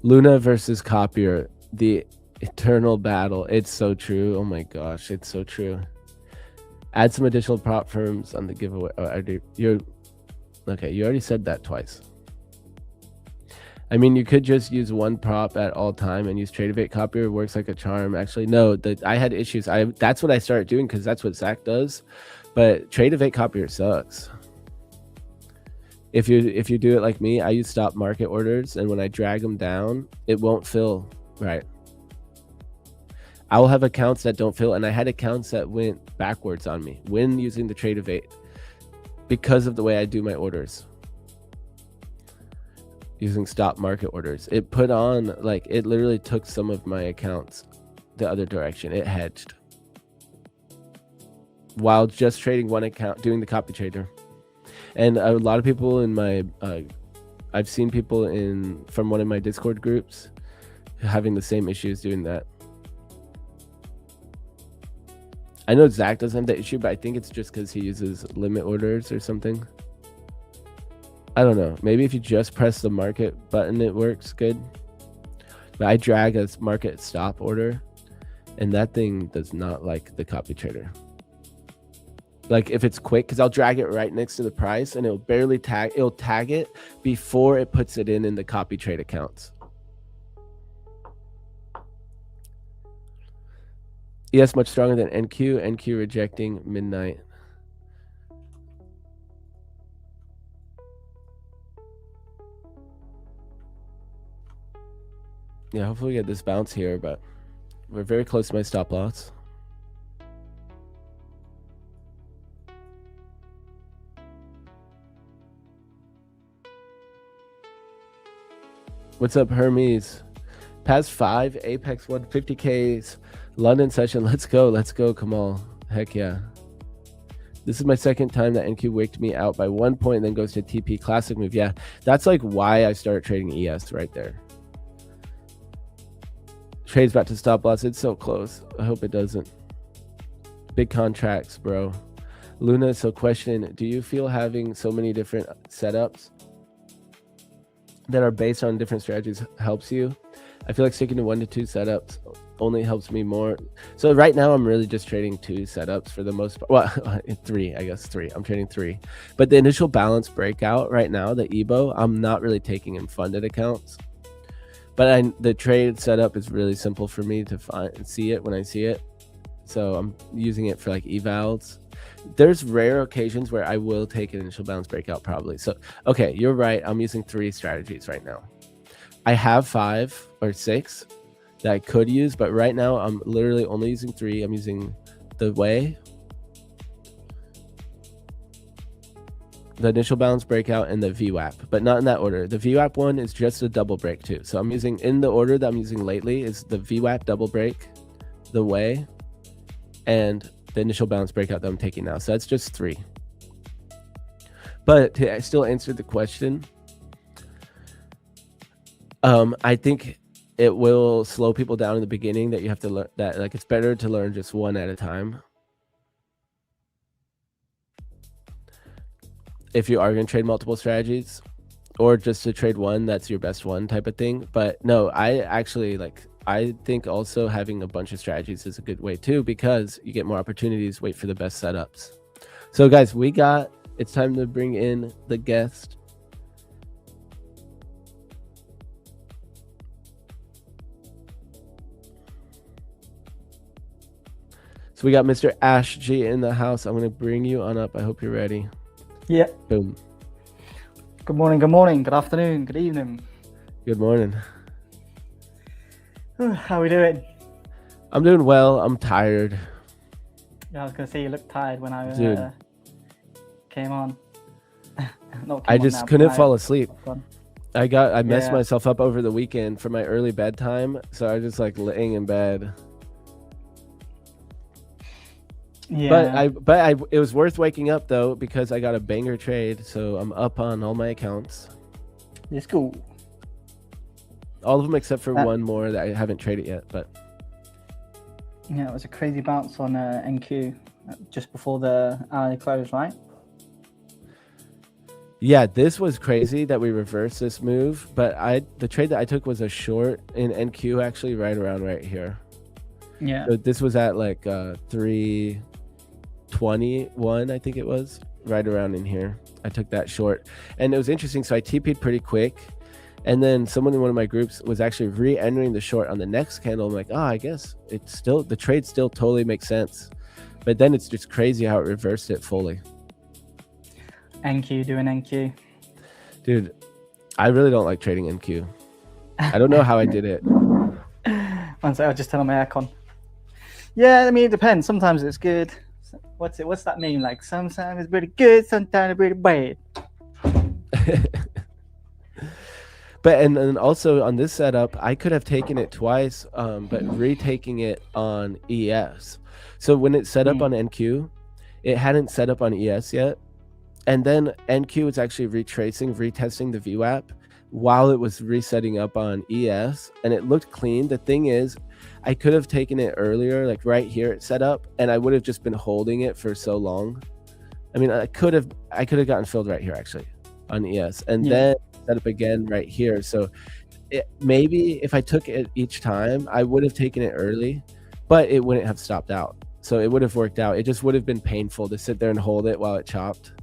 Luna versus Copier, the eternal battle. It's so true. Oh my gosh, it's so true. Add some additional prop firms on the giveaway. You're okay. You already said that twice. I mean, you could just use one prop at all time and use Tradeivate Copier. It works like a charm. Actually, no, I had issues. That's what I started doing because that's what Zach does. But Tradeivate Copier sucks. If you do it like me, I use stop market orders, and when I drag them down, it won't fill right. I will have accounts that don't fill, and I had accounts that went backwards on me when using the Tradeivate because of the way I do my orders. Using stop market orders, it put on, like, it literally took some of my accounts the other direction. It hedged while just trading one account, doing the copy trader. And a lot of people in my I've seen people from one of my Discord groups having the same issues doing that. I know Zach doesn't have that issue, but I think it's just because he uses limit orders or something. I don't know. Maybe if you just press the market button, it works good. But I drag a market stop order, and that thing does not like the copy trader. Like if it's quick, because I'll drag it right next to the price, and it'll barely tag. It'll tag it before it puts it in the copy trade accounts. ES much stronger than NQ. NQ rejecting midnight. Yeah, hopefully we get this bounce here, but we're very close to my stop loss. What's up, Hermes? Past 5, Apex 150Ks, London session. Let's go, Kamal. Heck yeah. This is my second time that NQ waked me out by 1 point and then goes to TP. Classic move. Yeah, that's like why I started trading ES right there. Trade's about to stop loss. It's so close. I hope it doesn't. Big contracts, bro. Luna, so question, do you feel having so many different setups that are based on different strategies helps you? I feel like sticking to 1 to 2 setups only helps me more. So right now I'm really just trading 2 setups for the most part. Well, 3, I guess 3. I'm trading 3. But the initial balance breakout right now, the EBO, I'm not really taking in funded accounts. But the trade setup is really simple for me to see it when I see it. So I'm using it for like evals. There's rare occasions where I will take an initial balance breakout probably. So, okay, you're right. I'm using 3 strategies right now. I have 5 or 6 that I could use, but right now I'm literally only using 3. I'm using the way, the initial balance breakout, and the VWAP, but not in that order. The VWAP one is just a double break too. So I'm using, in the order that I'm using lately, is the VWAP double break, the way, and the initial balance breakout that I'm taking now. So that's just 3. But to still answer the question, I think it will slow people down in the beginning, that you have to learn that, like, it's better to learn just 1 at a time. If you are going to trade multiple strategies, or just to trade 1, that's your best one type of thing. But no, I think also having a bunch of strategies is a good way too, because you get more opportunities, wait for the best setups. So guys, it's time to bring in the guest. So we got Mr. Ash G in the house. I'm going to bring you on up. I hope you're ready. Yeah. Boom. Good morning, good afternoon, good evening. Good morning. How are we doing? I'm doing well. I'm tired. Yeah, I was going to say you looked tired when I came on. I just couldn't fall asleep. I messed Yeah. myself up over the weekend for my early bedtime. So I was just like laying in bed. Yeah. But it was worth waking up though, because I got a banger trade. So I'm up on all my accounts. It's cool. All of them except for one more that I haven't traded yet. But yeah, it was a crazy bounce on NQ just before the hourly close, right? yeah, this was crazy that we reversed this move. But the trade that I took was a short in NQ, actually right here. Yeah. So this was at like 321, I think it was, right around in here. I took that short, and it was interesting. So I TP'd pretty quick, and then someone in one of my groups was actually re-entering the short on the next candle. I'm like, oh, I guess it's still, the trade still totally makes sense. But then it's just crazy how it reversed it fully. NQ doing NQ. Dude, I really don't like trading NQ. I don't know how I did it. One second, I'll just turn on my aircon. Yeah, I mean, it depends. Sometimes it's good. What's that mean? Like sometimes it's really good, sometimes it's really bad. But and also on this setup, I could have taken it twice, but retaking it on ES. So when it set up on NQ, it hadn't set up on ES yet. And then NQ was actually retesting the VWAP while it was resetting up on ES, and it looked clean. The thing is, I could have taken it earlier, like right here it set up, and I would have just been holding it for so long. I mean, I could have gotten filled right here actually on ES, and then set up again right here. So maybe if I took it each time, I would have taken it early, but it wouldn't have stopped out. So it would have worked out. It just would have been painful to sit there and hold it while it chopped.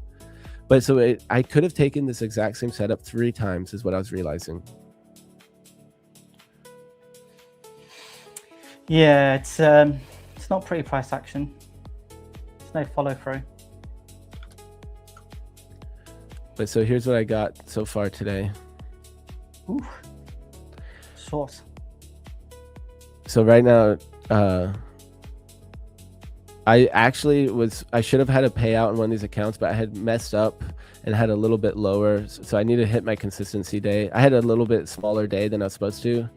But so I could have taken this exact same setup 3 times is what I was realizing. Yeah, it's not pretty price action. There's no follow through. But so here's what I got so far today. Ooh. Sauce. So right now, I should have had a payout on one of these accounts, but I had messed up and had a little bit lower. So I need to hit my consistency day. I had a little bit smaller day than I was supposed to.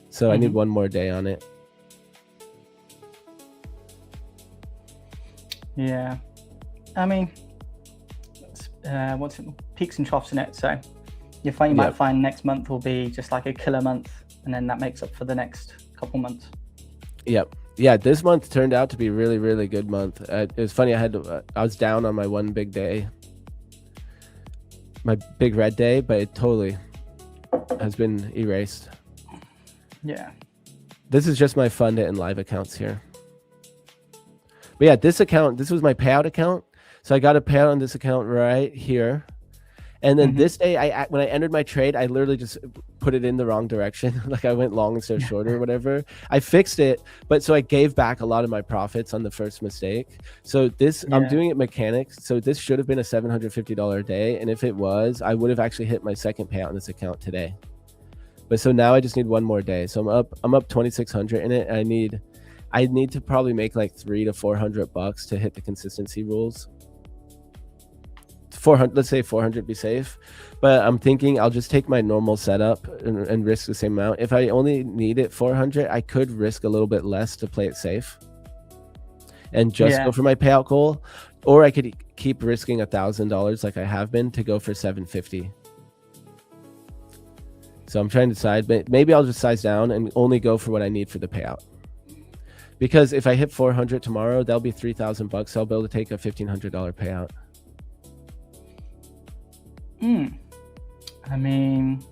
So I need one more day on it. Yeah. I mean, peaks and troughs in it. So you might find next month will be just like a killer month, and then that makes up for the next couple months. Yep. Yeah, this month turned out to be really, really good month. It was funny. I was down on my one big day, my big red day, but it totally has been erased. Yeah. This is just my fund it and live accounts here. But yeah, this was my payout account. So I got a payout on this account right here. And then this day, when I entered my trade, I literally just put it in the wrong direction. Like I went long instead of short or whatever. I fixed it, but so I gave back a lot of my profits on the first mistake. So this, I'm doing it mechanics. So this should have been a $750 day. And if it was, I would have actually hit my second payout on this account today. But so now I just need one more day. So I'm up 2,600 in it. And I need to probably make like $300 to $400 to hit the consistency rules. 400, let's say 400 be safe, but I'm thinking I'll just take my normal setup and risk the same amount. If I only need it 400, I could risk a little bit less to play it safe and just go for my payout goal, or I could keep risking $1,000 like I have been to go for 750. So I'm trying to decide, but maybe I'll just size down and only go for what I need for the payout. Because if I hit 400 tomorrow, that'll be $3,000. So I'll be able to take a $1,500 payout. I mean,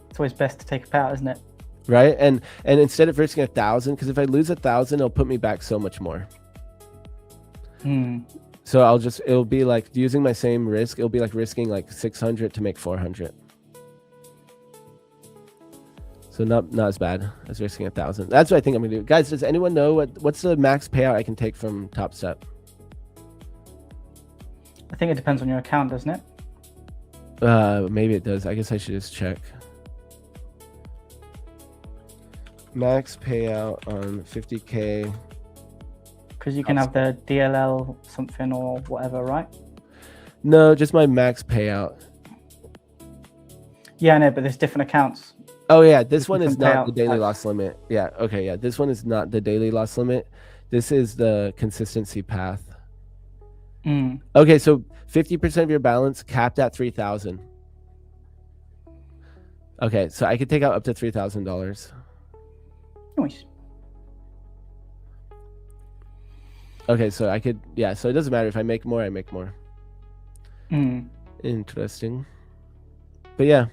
it's always best to take a payout, isn't it? Right. And instead of risking 1,000, because if I lose 1,000, it'll put me back so much more. So it'll be like using my same risk. It'll be like risking like 600 to make 400. So not as bad as risking 1,000. That's what I think I'm gonna do. Guys, does anyone know what's the max payout I can take from Top Step? I think it depends on your account, doesn't it? Maybe it does. I guess I should just check. Max payout on 50K. Because you can have the DLL something or whatever, right? No, just my max payout. Yeah, I know, but there's different accounts. Oh yeah, this one is not the payout daily types. loss limit. Yeah, okay, yeah, this one is not the daily loss limit. This is the consistency path. Okay, so 50% of your balance capped at 3,000. Okay, so I could take out up to $3,000. Nice. Okay, so I could, yeah, so it doesn't matter. If I make more, I make more. Interesting. But yeah,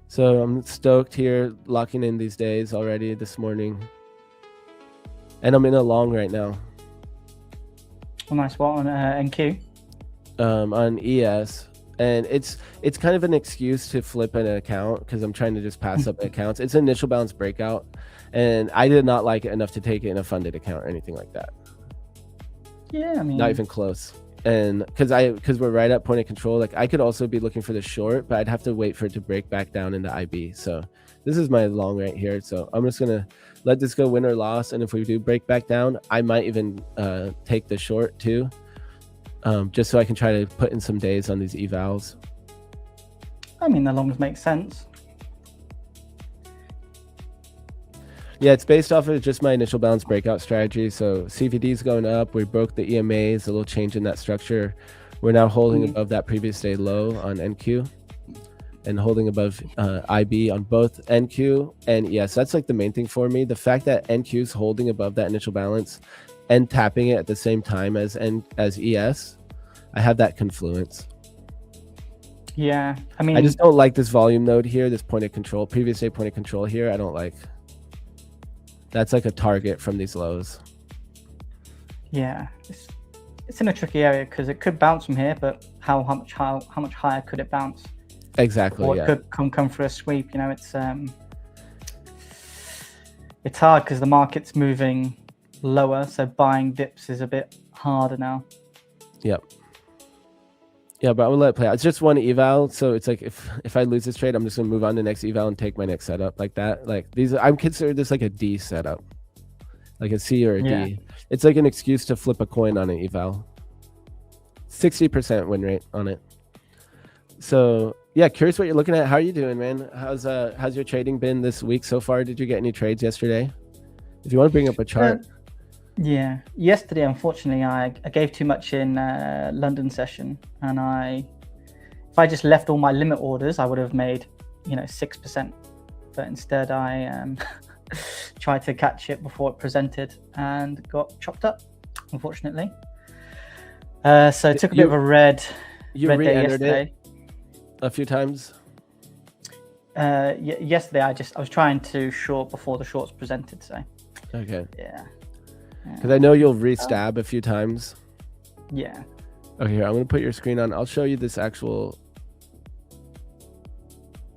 so I'm stoked here, locking in these days already this morning. And I'm in a long right now. Well, nice. What on NQ? On ES. And it's kind of an excuse to flip an account because I'm trying to just pass up accounts. It's an initial balance breakout. And I did not like it enough to take it in a funded account or anything like that. Yeah, I mean, not even close. And because we're right at point of control, like I could also be looking for the short, but I'd have to wait for it to break back down into IB. So this is my long right here. So I'm just gonna let this go win or loss. And if we do break back down, I might even take the short too, just so I can try to put in some days on these evals. I mean, the longs make sense. Yeah, it's based off of just my initial balance breakout strategy. So CVD is going up. We broke the EMAs, a little change in that structure. We're now holding above that previous day low on NQ and holding above IB on both NQ and ES. That's like the main thing for me. The fact that NQ is holding above that initial balance and tapping it at the same time as ES, I have that confluence. Yeah, I mean, I just don't like this volume node here, this point of control, previous day point of control here. I don't like. That's like a target from these lows. Yeah, it's in a tricky area because it could bounce from here, but how much higher could it bounce? Exactly. Or it could come for a sweep. You know, it's hard because the market's moving lower, so buying dips is a bit harder now. Yep. Yeah, but I'm gonna let it play out. It's just one eval, so it's like if I lose this trade, I'm just gonna move on to the next eval and take my next setup like that. Like these, I'm considered this like a D setup, like a C or a D. It's like an excuse to flip a coin on an eval. 60% win rate on it. So yeah, curious what you're looking at. How are you doing, man? How's your trading been this week so far? Did you get any trades yesterday? If you want to bring up a chart. Yeah, yesterday, unfortunately, I gave too much in London session, and if I just left all my limit orders, I would have made 6%. But instead, I tried to catch it before it presented and got chopped up, unfortunately. So it took a bit of a red day yesterday. A few times. Yesterday, I was trying to short before the shorts presented. So okay. Yeah. Because I know you'll re-stab a few times. Yeah. Okay, here, I'm going to put your screen on. I'll show you this actual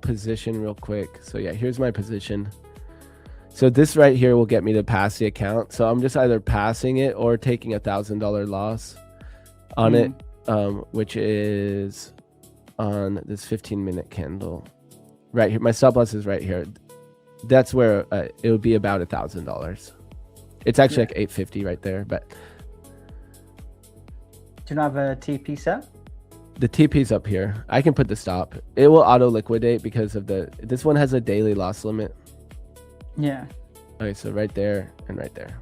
position real quick. So yeah, here's my position. So this right here will get me to pass the account. So I'm just either passing it or taking $1,000 loss on it, which is on this 15-minute candle. Right here. My stop loss is right here. That's where it would be about $1,000. It's actually like 850 right there, but do you not have a TP set? The TP's up here. I can put the stop. It will auto liquidate because of this one has a daily loss limit. Yeah. Okay, so right there and right there.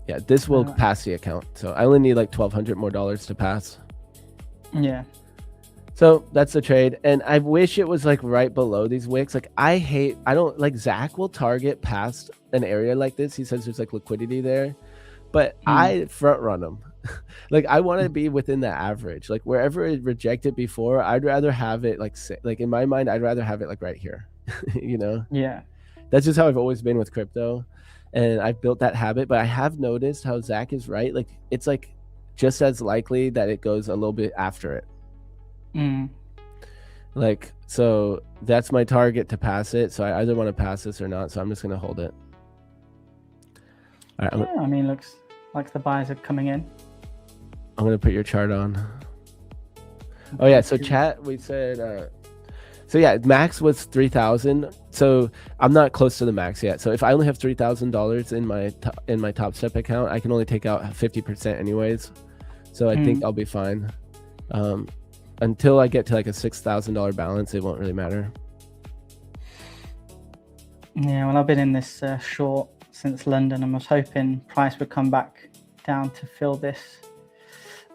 Yeah, this will pass the account. So I only need like $1,200 more to pass. Yeah. So that's the trade. And I wish it was like right below these wicks. Like I don't like Zach will target past an area like this. He says there's like liquidity there, but I front run him. Like I want to be within the average, like wherever it rejected before, I'd rather have it like in my mind, I'd rather have it like right here, Yeah. That's just how I've always been with crypto. And I've built that habit, but I have noticed how Zach is right. Like it's like just as likely that it goes a little bit after it. Like, so that's my target to pass it. So I either want to pass this or not. So I'm just going to hold it. All right. Yeah, I mean, looks like the buyers are coming in. I'm going to put your chart on. Oh yeah. So chat, we said, so yeah, max was 3,000. So I'm not close to the max yet. So if I only have $3,000 in my Top Step account, I can only take out 50% anyways. So I think I'll be fine. Until I get to like a $6,000 balance, it won't really matter. Yeah, well, I've been in this short since London, and I was hoping price would come back down to fill this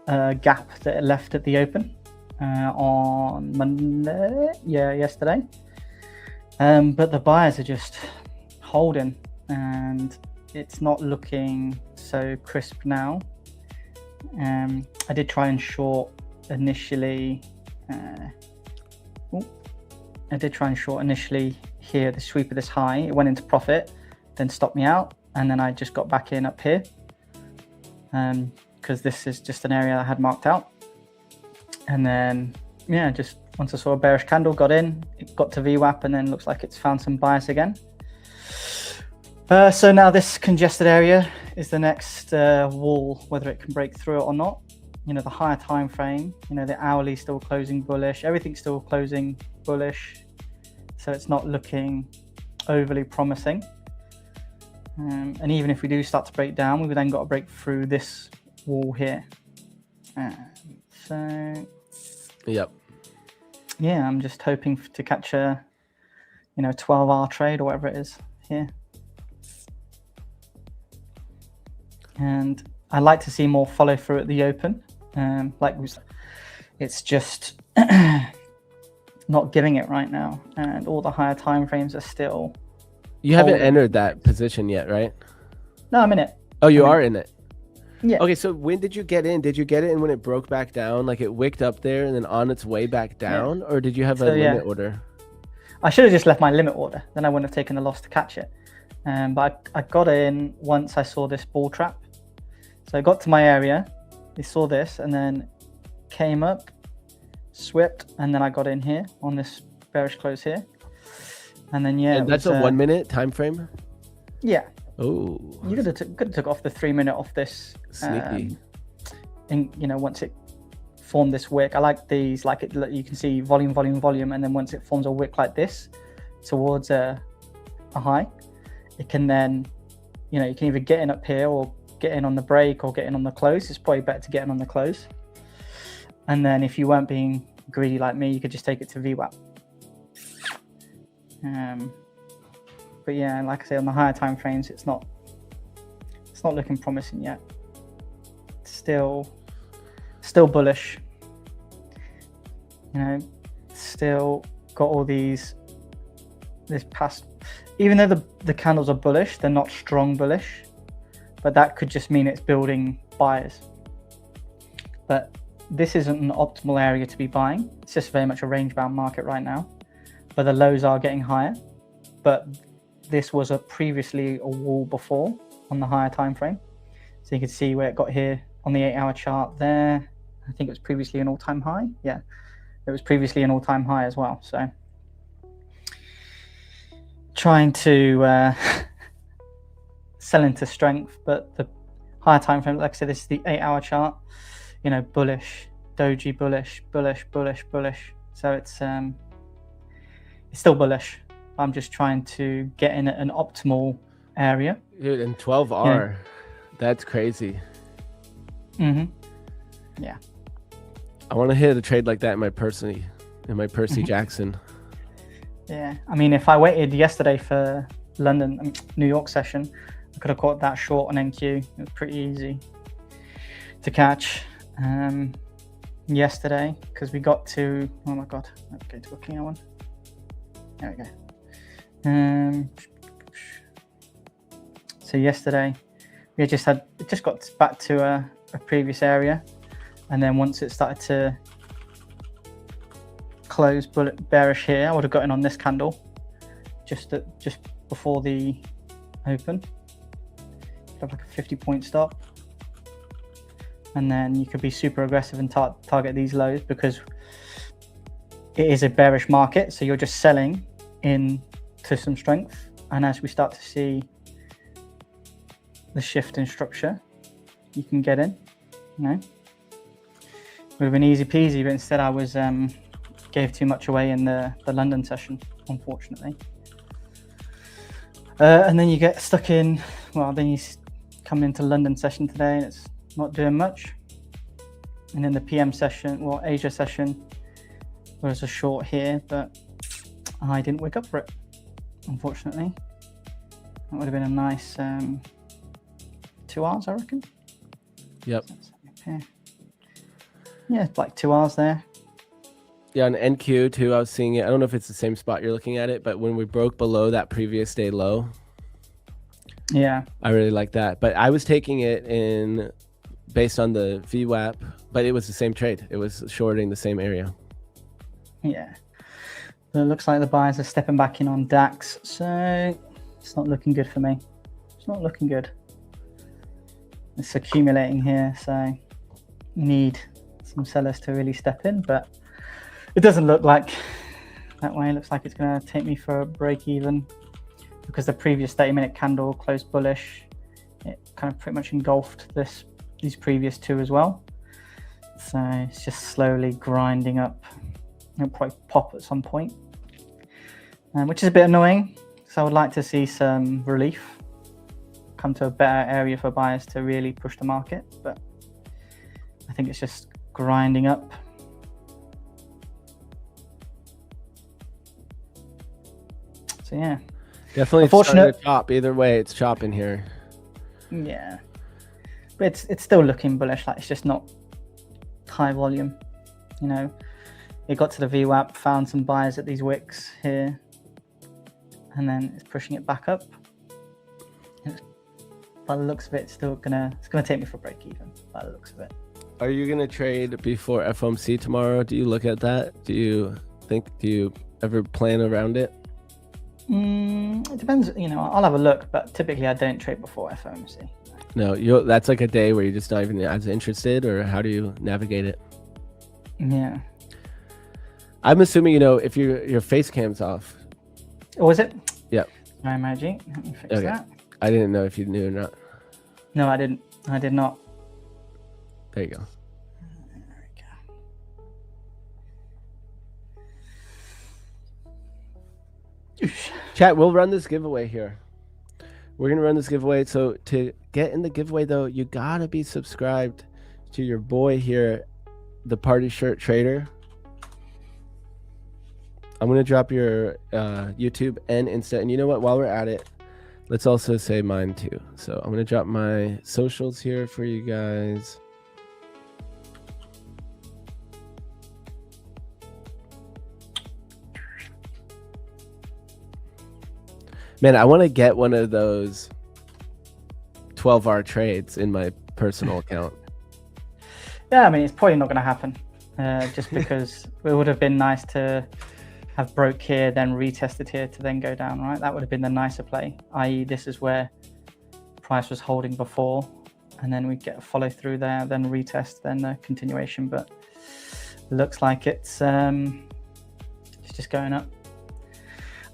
gap that it left at the open on Monday. Yeah, yesterday. But the buyers are just holding, and it's not looking so crisp now. I did try and short initially. Here, the sweep of this high. It went into profit, then stopped me out, and then I just got back in up here because this is just an area I had marked out. And then, yeah, just once I saw a bearish candle, got in, it got to VWAP, and then looks like it's found some bias again. So now this congested area is the next wall, whether it can break through it or not. You know, the higher time frame, you know, the hourly still closing bullish, everything's still closing bullish. So it's not looking overly promising. And even if we do start to break down, we've then got to break through this wall here. So, yep. Yeah, I'm just hoping to catch a, 12-hour trade or whatever it is here. And I like to see more follow through at the open. It's just not giving it right now, and all the higher time frames are still. You haven't entered that position yet, right? No, I'm in it. Oh, you are in it. Yeah. Okay, so when did you get in? Did you get it in when it broke back down, like it wicked up there and then on its way back down, or did you have a limit order? I should have just left my limit order. Then I wouldn't have taken the loss to catch it. But I got in once I saw this bull trap. So I got to my area, I saw this, and then came up, swept, and then I got in here on this bearish close here. And then and that's a 1 minute time frame. Yeah. Oh. You could have took off the 3 minute off this. Sneaky. And once it formed this wick, I like these. Like it, you can see volume, and then once it forms a wick like this towards a high, it can then, you can either get in up here or get in on the break or get in on the close. It's probably better to get in on the close. And then if you weren't being greedy like me, you could just take it to VWAP. But yeah, like I say, on the higher time frames, it's not looking promising yet. Still bullish. Still got all this past. Even though the candles are bullish, they're not strong bullish. But that could just mean it's building buyers. But this isn't an optimal area to be buying. It's just very much a range-bound market right now. But the lows are getting higher. But this was previously a wall before on the higher time frame. So you can see where it got here on the 8-hour chart there. I think it was previously an all-time high. Yeah, it was previously an all-time high as well. So trying to sell into strength, but the higher time frame, like I said, this is the 8-hour chart. Bullish, doji, bullish. So it's still bullish. I'm just trying to get in an optimal area. Dude, in 12R, that's crazy. Yeah. I want to hit a trade like that in my Percy Jackson. Yeah. I mean, if I waited yesterday for New York session, I could have caught that short on NQ. It was pretty easy to catch yesterday because we got to, oh my God, let's go to a cleaner one. There we go. So yesterday we just got back to a previous area, and then once it started to close bearish here, I would have got in on this candle just before the open. Have like a 50-point stop, and then you could be super aggressive and target these lows because it is a bearish market, so you're just selling into some strength. And as we start to see the shift in structure, you can get in. Would have been easy peasy, but instead I was gave too much away in the London session, unfortunately. And then you get stuck in, well, then you come into London session today and it's not doing much. And then the PM session, well, Asia session, was a short here, but I didn't wake up for it, unfortunately. That would have been a nice 2 hours, I reckon. Yep. Yeah, like 2 hours there. Yeah, on NQ too, I was seeing it. I don't know if it's the same spot you're looking at it, but when we broke below that previous day low, yeah, I really like that. But I was taking it in based on the VWAP, but it was the same trade. It was shorting the same area. Yeah. But it looks like the buyers are stepping back in on DAX, so it's not looking good for me. It's not looking good. It's accumulating here, so need some sellers to really step in, but it doesn't look like that way. It looks like it's going to take me for a break even because the previous 30-minute candle closed bullish. It kind of pretty much engulfed these previous two as well. So it's just slowly grinding up. It'll probably pop at some point, which is a bit annoying. So I would like to see some relief, come to a better area for buyers to really push the market. But I think it's just grinding up. So yeah, definitely unfortunate. Chop either way, it's chopping here. Yeah, but it's still looking bullish. Like it's just not high volume. It got to the VWAP, found some buyers at these wicks here, and then it's pushing it back up. By the looks of it, it's gonna take me for a break even. By the looks of it. Are you gonna trade before FOMC tomorrow? Do you look at that? Do you ever plan around it? It depends. I'll have a look, but typically I don't trade before FOMC. No, that's like a day where you're just not even as interested, or how do you navigate it? Yeah. I'm assuming if your face cam's off. Oh, is it? Yep. My magic. Let me fix that. I didn't know if you knew or not. No, I didn't. I did not. There you go. There we go. Chat, we'll run this giveaway here. We're going to run this giveaway. So to get in the giveaway, though, you got to be subscribed to your boy here, the Party Shirt Trader. I'm going to drop your YouTube and Insta. And you know what? While we're at it, let's also say mine too. So I'm going to drop my socials here for you guys. Man, I want to get one of those 12-hour trades in my personal account. Yeah, I mean, it's probably not going to happen just because it would have been nice to have broke here, then retested here to then go down, right? That would have been the nicer play, i.e. this is where price was holding before, and then we get a follow through there, then retest, then the continuation. But it looks like it's just going up.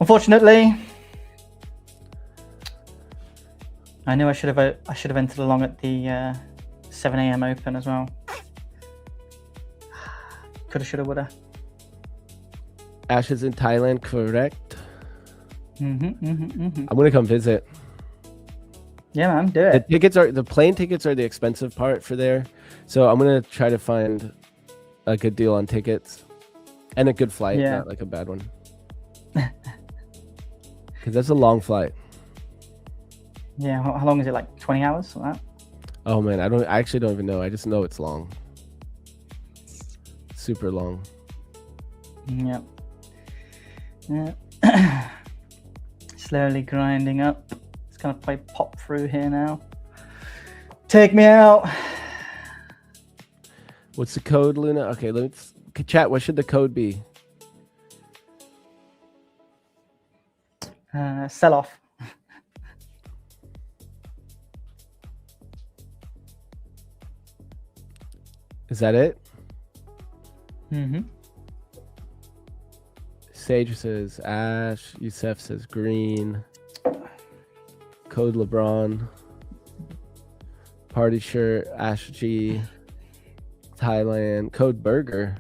Unfortunately, I knew I should have entered along at the 7 a.m. open as well. Coulda, shoulda, woulda. Ash is in Thailand, correct? I'm gonna come visit. Yeah, man, do it. The plane tickets are the expensive part for there, so I'm gonna try to find a good deal on tickets and a good flight, not like a bad one, because that's a long flight. Yeah, how long is it? Like 20 hours or that? Oh man, I actually don't even know. I just know it's long. Super long. Yep. Yeah. Slowly grinding up. It's gonna play pop through here now. Take me out. What's the code, Luna? Okay, let's chat. What should the code be? Sell off. Is that it? Sage says Ash. Youssef says green. Code LeBron. Party shirt. Ash G. Thailand. Code Burger.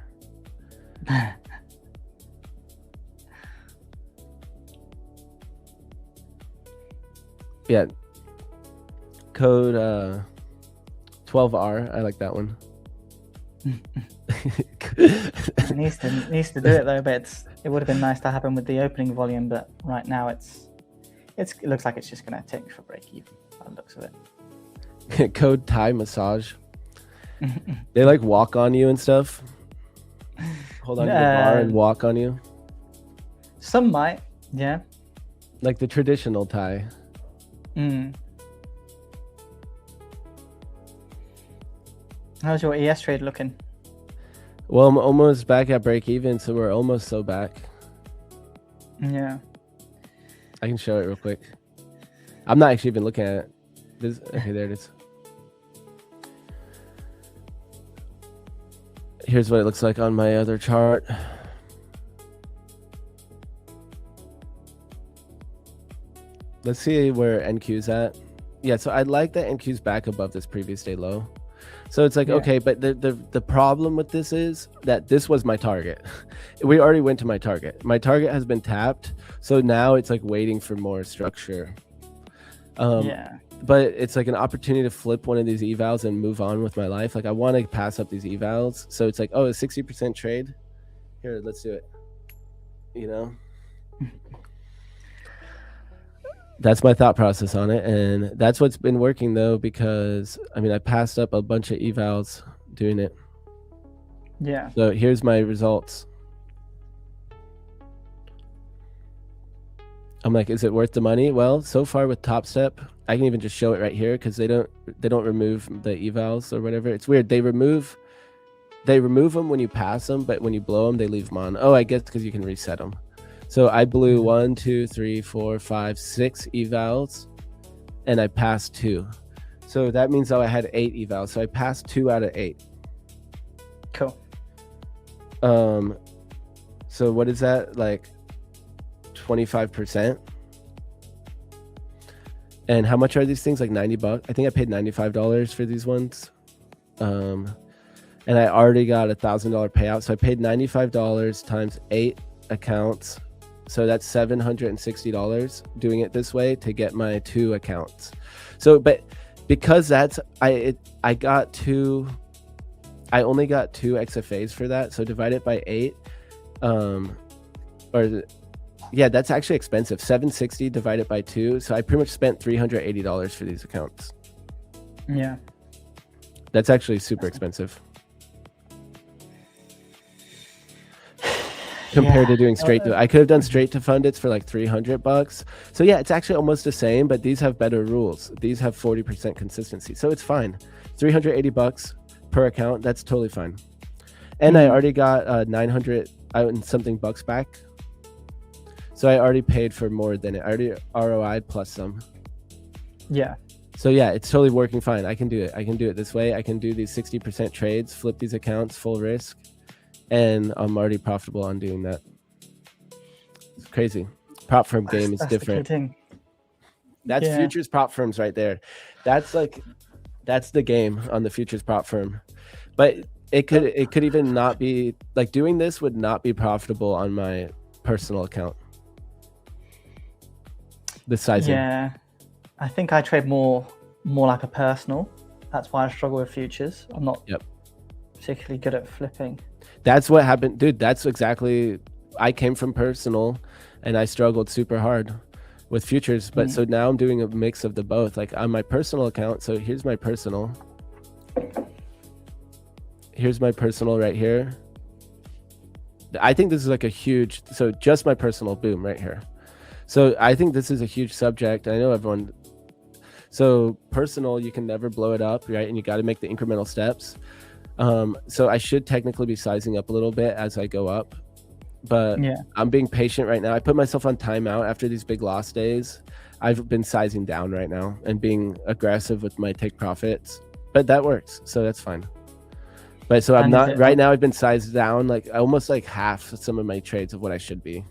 Yeah. Code 12R. I like that one. It needs to do it though, but it would have been nice to happen with the opening volume, but right now it looks like it's just going to take me for break even by the looks of it. Code Thai massage. They like walk on you and stuff. Hold on to the bar and walk on you. Some might, yeah. Like the traditional Thai. How's your ES trade looking? Well, I'm almost back at break even, so we're almost so back. Yeah. I can show it real quick. I'm not actually even looking at it. Okay, there it is. Here's what it looks like on my other chart. Let's see where NQ's at. Yeah, so I like that NQ's back above this previous day low. So it's like, okay, but the problem with this is that this was my target. We already went to my target. My target has been tapped. So now it's like waiting for more structure. But it's like an opportunity to flip one of these evals and move on with my life. Like I want to pass up these evals. So it's like, oh, a 60% trade. Here, let's do it. You know? That's my thought process on it, and that's what's been working though, because I mean I passed up a bunch of evals doing it. Yeah. So here's my results. I'm like, is it worth the money? Well, so far with Top Step, I can even just show it right here because they don't remove the evals or whatever. It's weird. They remove them when you pass them, but when you blow them, they leave them on. Oh, I guess because you can reset them. So I blew 1, 2, 3, 4, 5, 6 evals, and I passed 2. So that means I had 8 evals. So I passed 2 out of 8. Cool. So what is that? Like 25%? And how much are these things? Like $90? I think I paid $95 for these ones. And I already got $1,000 payout. So I paid $95 times 8 accounts. So that's $760 doing it this way to get my 2 accounts. So, but because that's, I only got 2 XFAs for that. So divide it by 8, that's actually expensive. $760 divided by 2. So I pretty much spent $380 for these accounts. Yeah. That's actually super expensive. Compared to doing straight to, I could have done straight to fund it's for like $300. So yeah, it's actually almost the same, but these have better rules. These have 40% consistency. So it's fine. $380 per account. That's totally fine. And I already got 900 and something bucks back. So I already paid for more than it. I already ROI'd plus some. Yeah. So yeah, it's totally working fine. I can do it. I can do it this way. I can do these 60% trades, flip these accounts, full risk. And I'm already profitable on doing that. It's crazy. Prop firm game is different. That's futures prop firms right there. That's the game on the futures prop firm. But it could even not be, like, doing this would not be profitable on my personal account. The sizing. Yeah, I think I trade more like a personal. That's why I struggle with futures. I'm not particularly good at flipping. That's what happened, dude. That's exactly, I came from personal and I struggled super hard with futures. But so now I'm doing a mix of the both, like on my personal account. So here's my personal. Here's my personal right here. I think this is like a huge, so just my personal, boom, right here. So I think this is a huge subject. I know everyone, so personal, you can never blow it up, right? And you got to make the incremental steps. So I should technically be sizing up a little bit as I go up, but I'm being patient right now. I put myself on timeout after these big loss days. I've been sizing down right now and being aggressive with my take profits, but that works. So that's fine. But so I'm not right now. I've been sized down, like almost like half some of my trades of what I should be.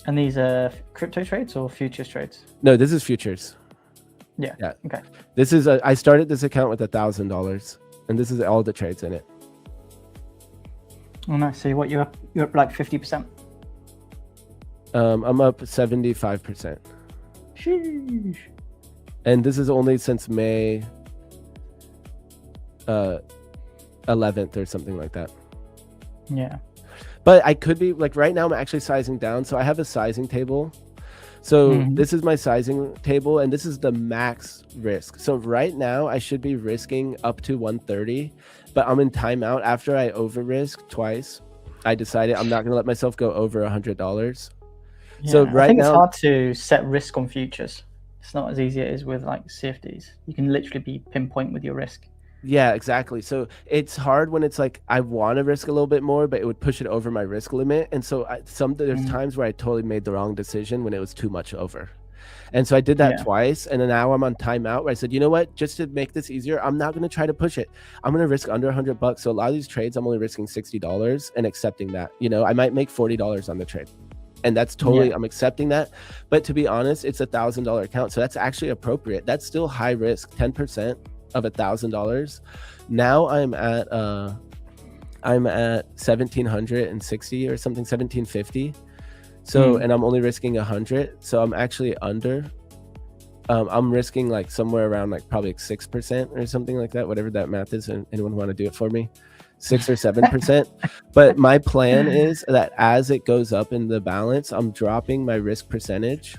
And these are crypto trades or futures trades? No, this is futures. Yeah. Yeah. Okay. This is I started this account with $1,000, and this is all the trades in it. Oh, nice. So you're up like 50%. I'm up 75%. Sheesh. And this is only since May 11th or something like that. Yeah. But I could be like right now I'm actually sizing down. So I have a sizing table. So this is my sizing table, and this is the max risk. So right now I should be risking up to 130, but I'm in timeout. After I over risk twice, I decided I'm not going to let myself go over $100. Yeah, So right I think now, it's hard to set risk on futures. It's not as easy as it is with like CFDs. You can literally be pinpoint with your risk. yeah, exactly. So it's hard when it's like I want to risk a little bit more, but it would push it over my risk limit. And so there's times where I totally made the wrong decision when it was too much over. And so I did that twice, and then now I'm on timeout where I said, you know what, just to make this easier, I'm not going to try to push it. I'm going to risk under $100. So a lot of these trades, I'm only risking $60 and accepting that. You know, I might make $40 on the trade. And that's totally, I'm accepting that. But to be honest, it's $1,000 account. So that's actually appropriate. That's still high risk, 10% of $1,000. Now I'm at 1,760 or something, 1,750. So, and I'm only risking 100. So I'm actually under, I'm risking like somewhere around like probably like 6% or something like that, whatever that math is. And anyone want to do it for me? 6 or 7%. But my plan is that as it goes up in the balance, I'm dropping my risk percentage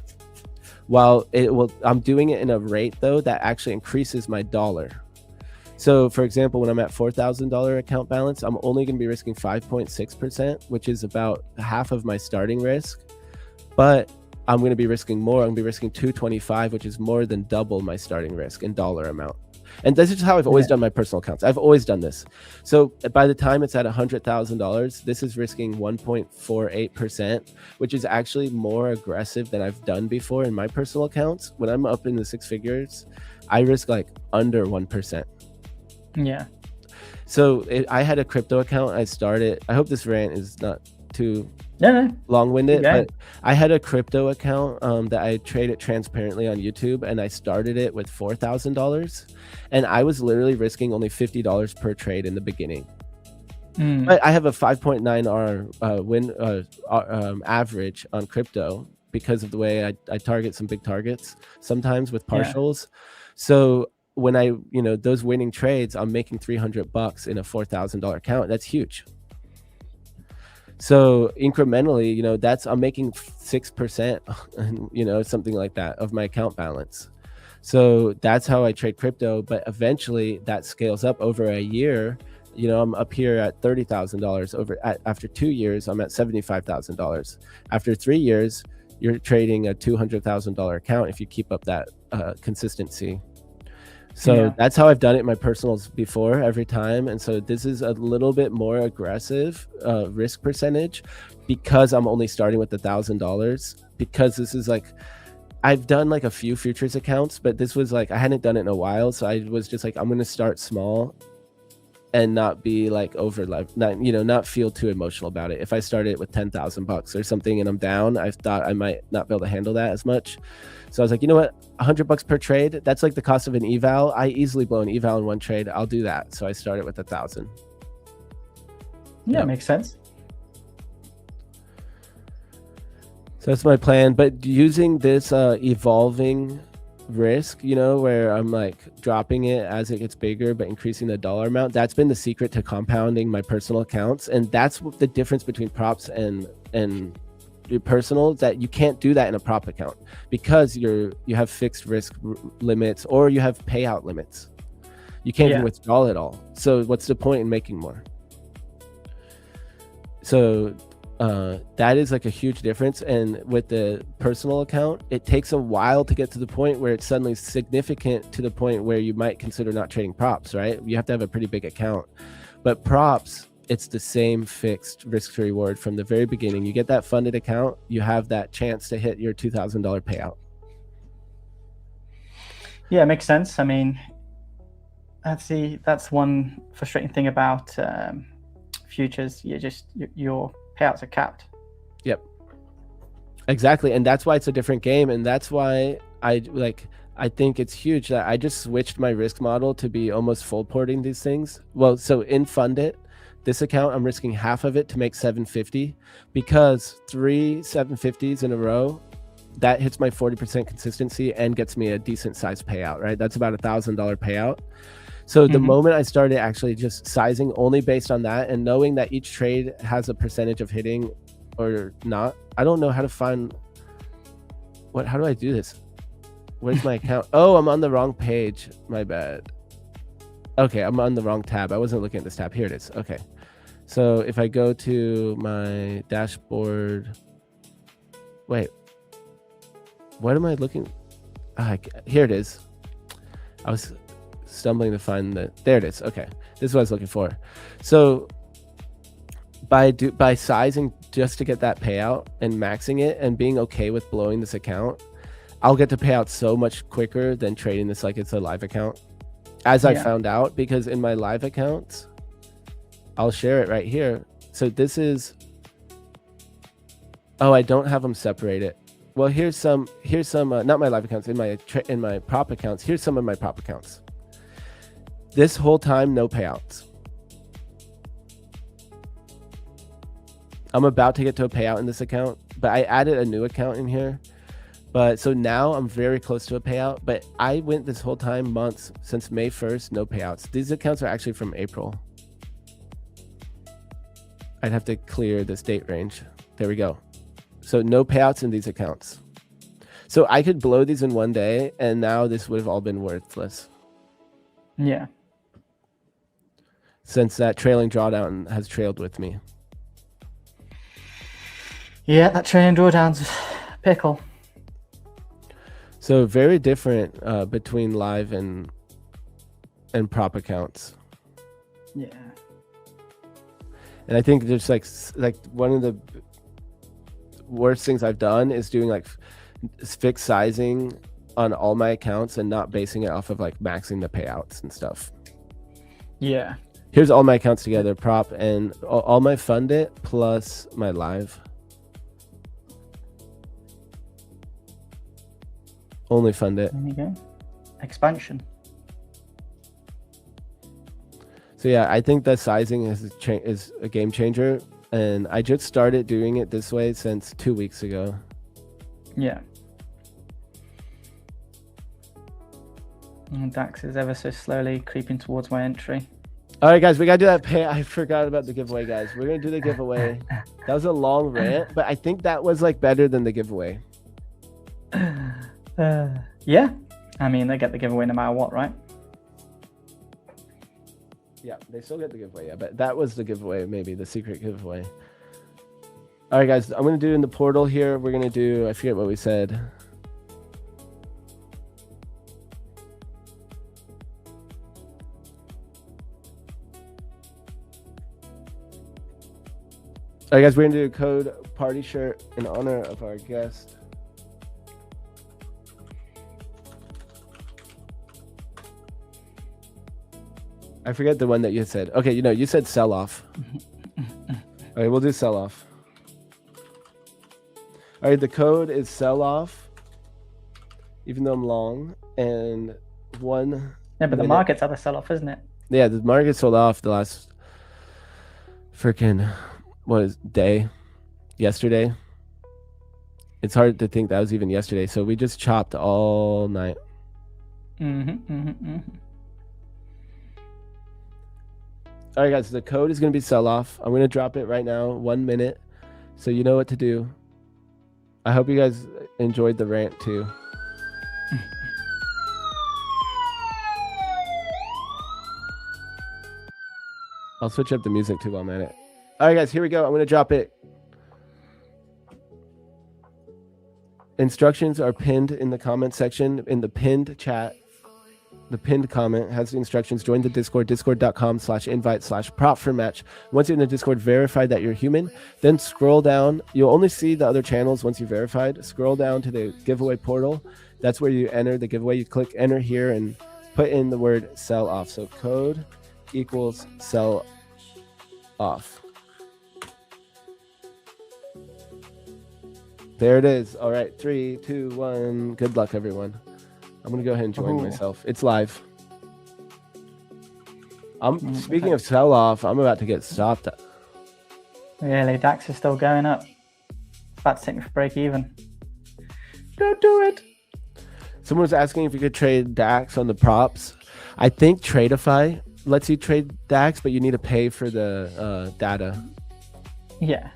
while I'm doing it in a rate though that actually increases my dollar. So for example, when I'm at $4,000 account balance, I'm only going to be risking 5.6%, which is about half of my starting risk. But I'm going to be risking more. I'm going to be risking 225, which is more than double my starting risk in dollar amount. And this is how I've always done my personal accounts. I've always done this. So by the time it's at $100,000, this is risking 1.48%, which is actually more aggressive than I've done before in my personal accounts. When I'm up in the six figures, I risk like under 1%. Yeah. So I had a crypto account. I started. I hope this rant is not too long-winded, but I had a crypto account that I traded transparently on YouTube, and I started it with $4,000, and I was literally risking only $50 per trade in the beginning. But I have a 5.9 win average on crypto because of the way I target some big targets sometimes with partials. So when I, those winning trades, I'm making $300 in a $4,000 account. That's huge. So incrementally, I'm making 6%, something like that of my account balance. So that's how I trade crypto. But eventually that scales up over a year. I'm up here at $30,000 after 2 years, I'm at $75,000. After 3 years, you're trading a $200,000 account if you keep up that consistency. So that's how I've done it in my personals before every time. And so this is a little bit more aggressive risk percentage because I'm only starting with $1,000, because this is like, I've done like a few futures accounts, but this was like, I hadn't done it in a while. So I was just like, I'm going to start small and not be like not feel too emotional about it. If I started with $10,000 or something and I'm down, I thought I might not be able to handle that as much. So I was like, you know what, $100 per trade, that's like the cost of an eval. I easily blow an eval in one trade. I'll do that. So I started with 1,000. Yeah, makes sense. So that's my plan. But using this evolving risk, where I'm like dropping it as it gets bigger but increasing the dollar amount, that's been the secret to compounding my personal accounts. And that's what the difference between props and your personal, that you can't do that in a prop account because you have fixed risk limits, or you have payout limits. You can't even withdraw it all. So what's the point in making more? So that is like a huge difference. And with the personal account, it takes a while to get to the point where it's suddenly significant to the point where you might consider not trading props, right? You have to have a pretty big account. But props, it's the same fixed risk to reward from the very beginning. You get that funded account, you have that chance to hit your $2,000 payout. Yeah, it makes sense. I mean, that's one frustrating thing about futures. Your payouts are capped. Yep. Exactly, and that's why it's a different game, and that's why I think it's huge that I just switched my risk model to be almost full porting these things. Well, so in Fundit, this account, I'm risking half of it to make 750, because 3 750s in a row, that hits my 40% consistency and gets me a decent size payout, right? That's about $1,000 payout. So the moment I started actually just sizing only based on that and knowing that each trade has a percentage of hitting or not, I don't know how to find how do I do this? Where's my account? Oh, I'm on the wrong page. My bad. Okay, I'm on the wrong tab. I wasn't looking at this tab. Here it is. Okay. So if I go to my dashboard, wait, what am I looking? Here it is. I was stumbling to find there it is. Okay, this is what I was looking for. So by sizing just to get that payout and maxing it and being okay with blowing this account, I'll get to pay out so much quicker than trading this like it's a live account, as I found out, because in my live accounts, I'll share it right here. So this is, oh, I don't have them separated. Well, here's some not my live accounts, in my prop accounts. Here's some of my prop accounts. This whole time, no payouts. I'm about to get to a payout in this account, but I added a new account in here. But so now I'm very close to a payout, but I went this whole time, months, since May 1st, no payouts. These accounts are actually from April. I'd have to clear this date range. There we go. So no payouts in these accounts. So I could blow these in one day, and now this would have all been worthless. Yeah. Since that trailing drawdown has trailed with me. Yeah, that trailing drawdown's pickle. So very different between live and prop accounts. Yeah. And I think there's like one of the worst things I've done is doing like fixed sizing on all my accounts and not basing it off of like maxing the payouts and stuff. Yeah. Here's all my accounts together, prop and all my Fundit plus my live. Only Fundit. There you go. Expansion. So yeah, I think that sizing is a game changer, and I just started doing it this way since 2 weeks ago. Yeah. And DAX is ever so slowly creeping towards my entry. All right, guys, we gotta do that pay. I forgot about the giveaway, guys. We're gonna do the giveaway. That was a long rant, but I think that was like better than the giveaway. Yeah. I mean, they get the giveaway no matter what, right? Yeah, they still get the giveaway, yeah, but that was the giveaway, maybe the secret giveaway. All right, guys, I'm gonna do in the portal here. We're gonna do, I forget what we said. All right, guys, we're gonna do a code party shirt in honor of our guest. I forget the one that you said. Okay, you said sell off. All right, we'll do sell off. All right, the code is sell off, even though I'm long, and 1 Yeah, but minute. the market's at a sell off, isn't it? Yeah, the market sold off the last freaking day? Yesterday. It's hard to think that was even yesterday. So we just chopped all night. All right, guys, the code is going to be sell off. I'm going to drop it right now, 1 minute, so you know what to do. I hope you guys enjoyed the rant too. I'll switch up the music too while I'm at it. All right, guys, here we go. I'm going to drop it. Instructions are pinned in the comment section, in the pinned chat. The pinned comment has the instructions. Join the Discord, discord.com/invite/prop for match. Once you're in the Discord, verify that you're human. Then scroll down. You'll only see the other channels once you're verified. Scroll down to the giveaway portal. That's where you enter the giveaway. You click enter here and put in the word sell off. So code equals sell off. There it is. All right, 3, 2, 1. Good luck, everyone. I'm gonna go ahead and join myself. It's live. Speaking of sell-off, I'm about to get stopped. Really, DAX is still going up. It's about to take me for break even. Don't do it. Someone was asking if you could trade DAX on the props. I think Tradeify lets you trade DAX, but you need to pay for the data. Yeah,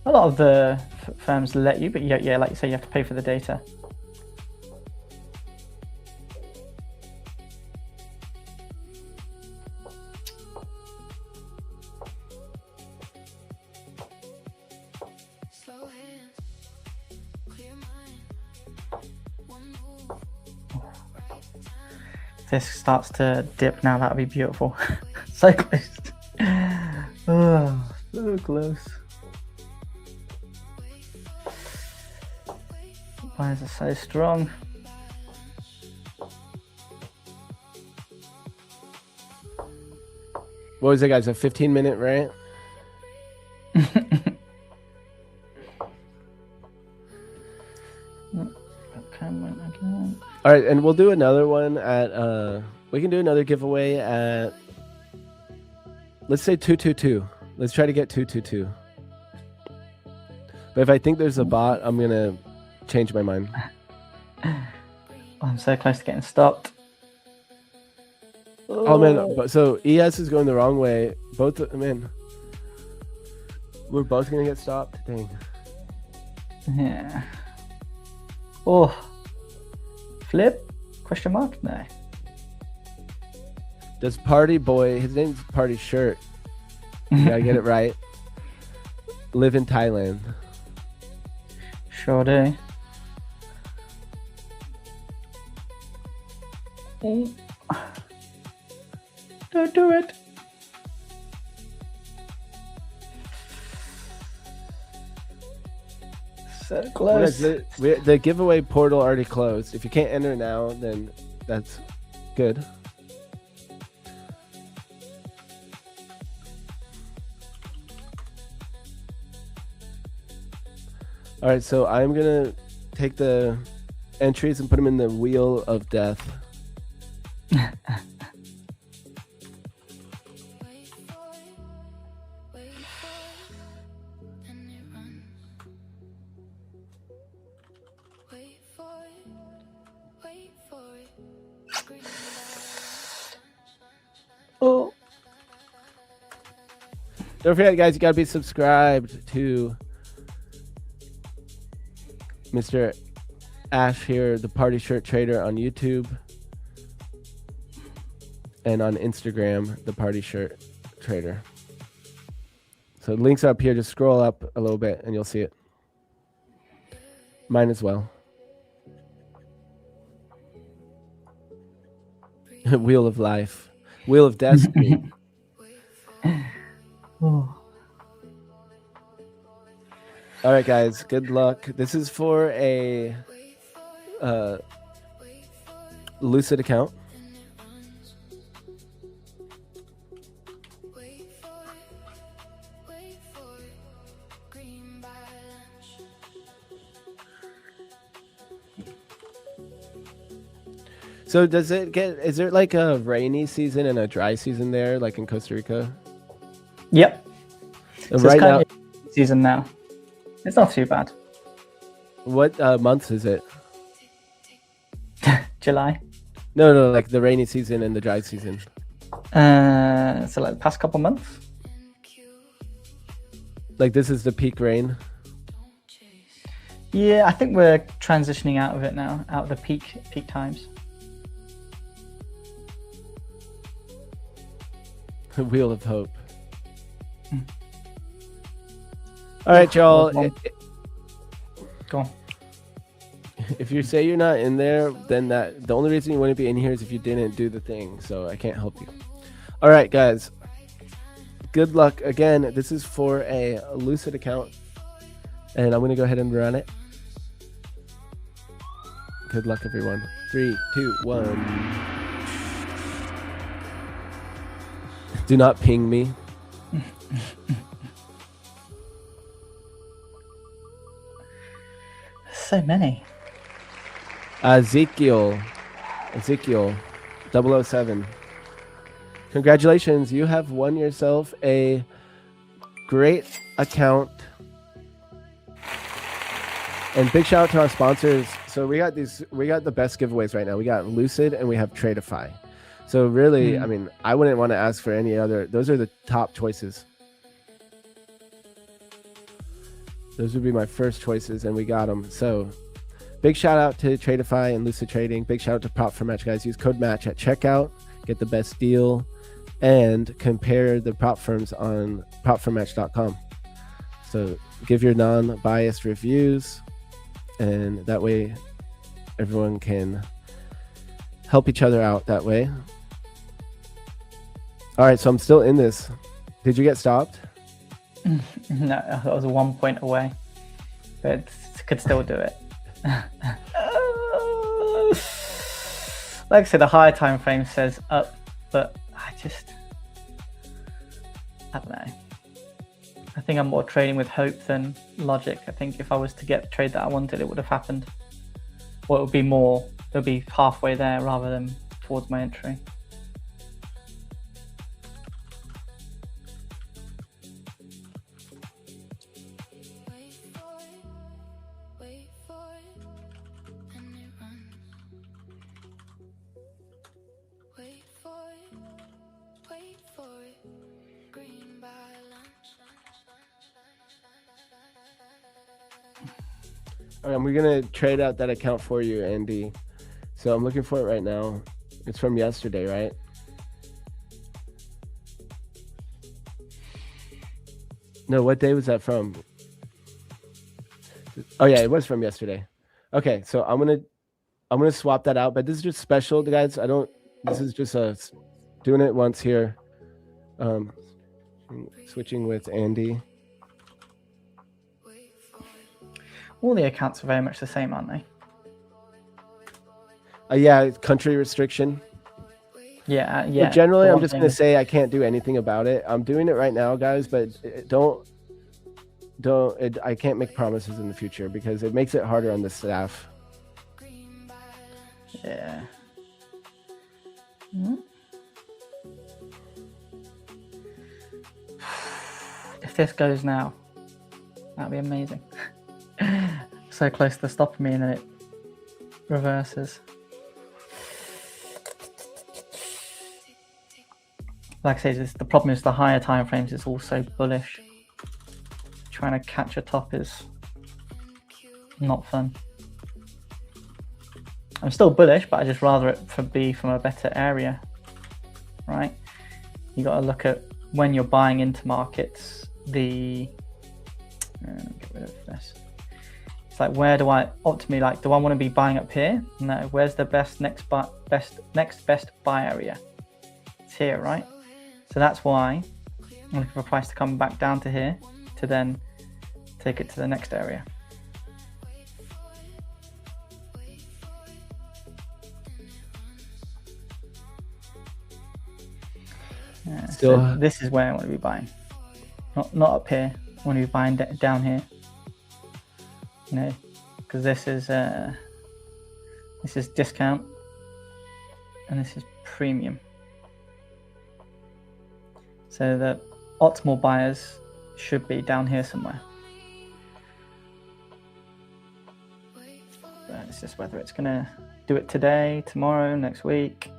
a lot of the firms let you, but yeah, like you say, you have to pay for the data. This starts to dip now. That'd be beautiful. So close. Oh, so close. Why is it so strong? What was it, guys? A 15-minute rant? All right, and we'll do another one at we can do another giveaway at, let's say 222. Let's try to get 222. But if I think there's a bot, I'm gonna change my mind. I'm so close to getting stopped. Oh man, so ES is going the wrong way. Man, we're both gonna get stopped. Dang. Yeah. Oh. Flip? Question mark? No. Does Party Boy, his name's Party Shirt. You gotta get it right. Live in Thailand. Sure do. Don't do it. So close. The giveaway portal already closed. If you can't enter now, then that's good. All right, so I'm gonna take the entries and put them in the wheel of death. Oh. Don't forget, guys, you gotta be subscribed to Mr. Ash here, the Party Shirt Trader on YouTube, and on Instagram, the Party Shirt Trader. So links are up here. Just scroll up a little bit and you'll see it. Mine as well. Wheel of Life. Wheel of Destiny. Oh. All right, guys. Good luck. This is for a Lucid account. So does it get, is there like a rainy season and a dry season there, like in Costa Rica? Yep. So right now, season now. It's not too bad. What months is it? July. No, like the rainy season and the dry season. So like the past couple months. Like this is the peak rain. Yeah, I think we're transitioning out of it now, out of the peak times. Wheel of Hope. All right, y'all. Go on. If you say you're not in there, then the only reason you wouldn't be in here is if you didn't do the thing. So I can't help you. All right, guys. Good luck. Again, this is for a Lucid account. And I'm going to go ahead and run it. Good luck, everyone. 3, 2, 1. Do not ping me. so many? Ezekiel 007. Congratulations, you have won yourself a great account. And big shout out to our sponsors. So we got the best giveaways right now. We got Lucid and we have Tradeify. So really, I mean, I wouldn't want to ask for any other. Those are the top choices. Those would be my first choices, and we got them. So big shout out to Tradeify and Lucid Trading. Big shout out to Prop for Match, guys. Use code MATCH at checkout. Get the best deal and compare the prop firms on propformatch.com. So give your non-biased reviews, and that way everyone can help each other out that way. All right, so I'm still in this. Did you get stopped? No, I was 1 point away, but could still do it. Like I said, the higher time frame says up, but I don't know. I think I'm more trading with hope than logic. I think if I was to get the trade that I wanted, it would have happened. Or it would be halfway there rather than towards my entry. All right, we're gonna trade out that account for you, Andy. So I'm looking for it right now. It's from yesterday, right? No, what day was that from? Oh yeah, it was from yesterday. Okay, so I'm gonna swap that out, but this is just special, guys. This is just us doing it once here. Switching with Andy. All the accounts are very much the same, aren't they? Yeah, country restriction. Yeah. But generally, I'm just going to say I can't do anything about it. I'm doing it right now, guys, but I can't make promises in the future because it makes it harder on the staff. Yeah. If this goes now, that'd be amazing. So close to stopping me, and then it reverses. Like I say, the problem is the higher time frames is also bullish. Trying to catch a top is not fun. I'm still bullish, but I just rather it be from a better area, right? You got to look at when you're buying into markets. Let me get rid of this. It's like, where do I optimally do I want to be buying up here? No. Where's the next best buy area? It's here, right? So that's why I'm looking for a price to come back down to here to then take it to the next area. Yeah, so this is where I want to be buying. Not up here. I want to be buying down here. You know, because this is discount and this is premium. So the optimal buyers should be down here somewhere. But it's just whether it's gonna do it today, tomorrow, next week.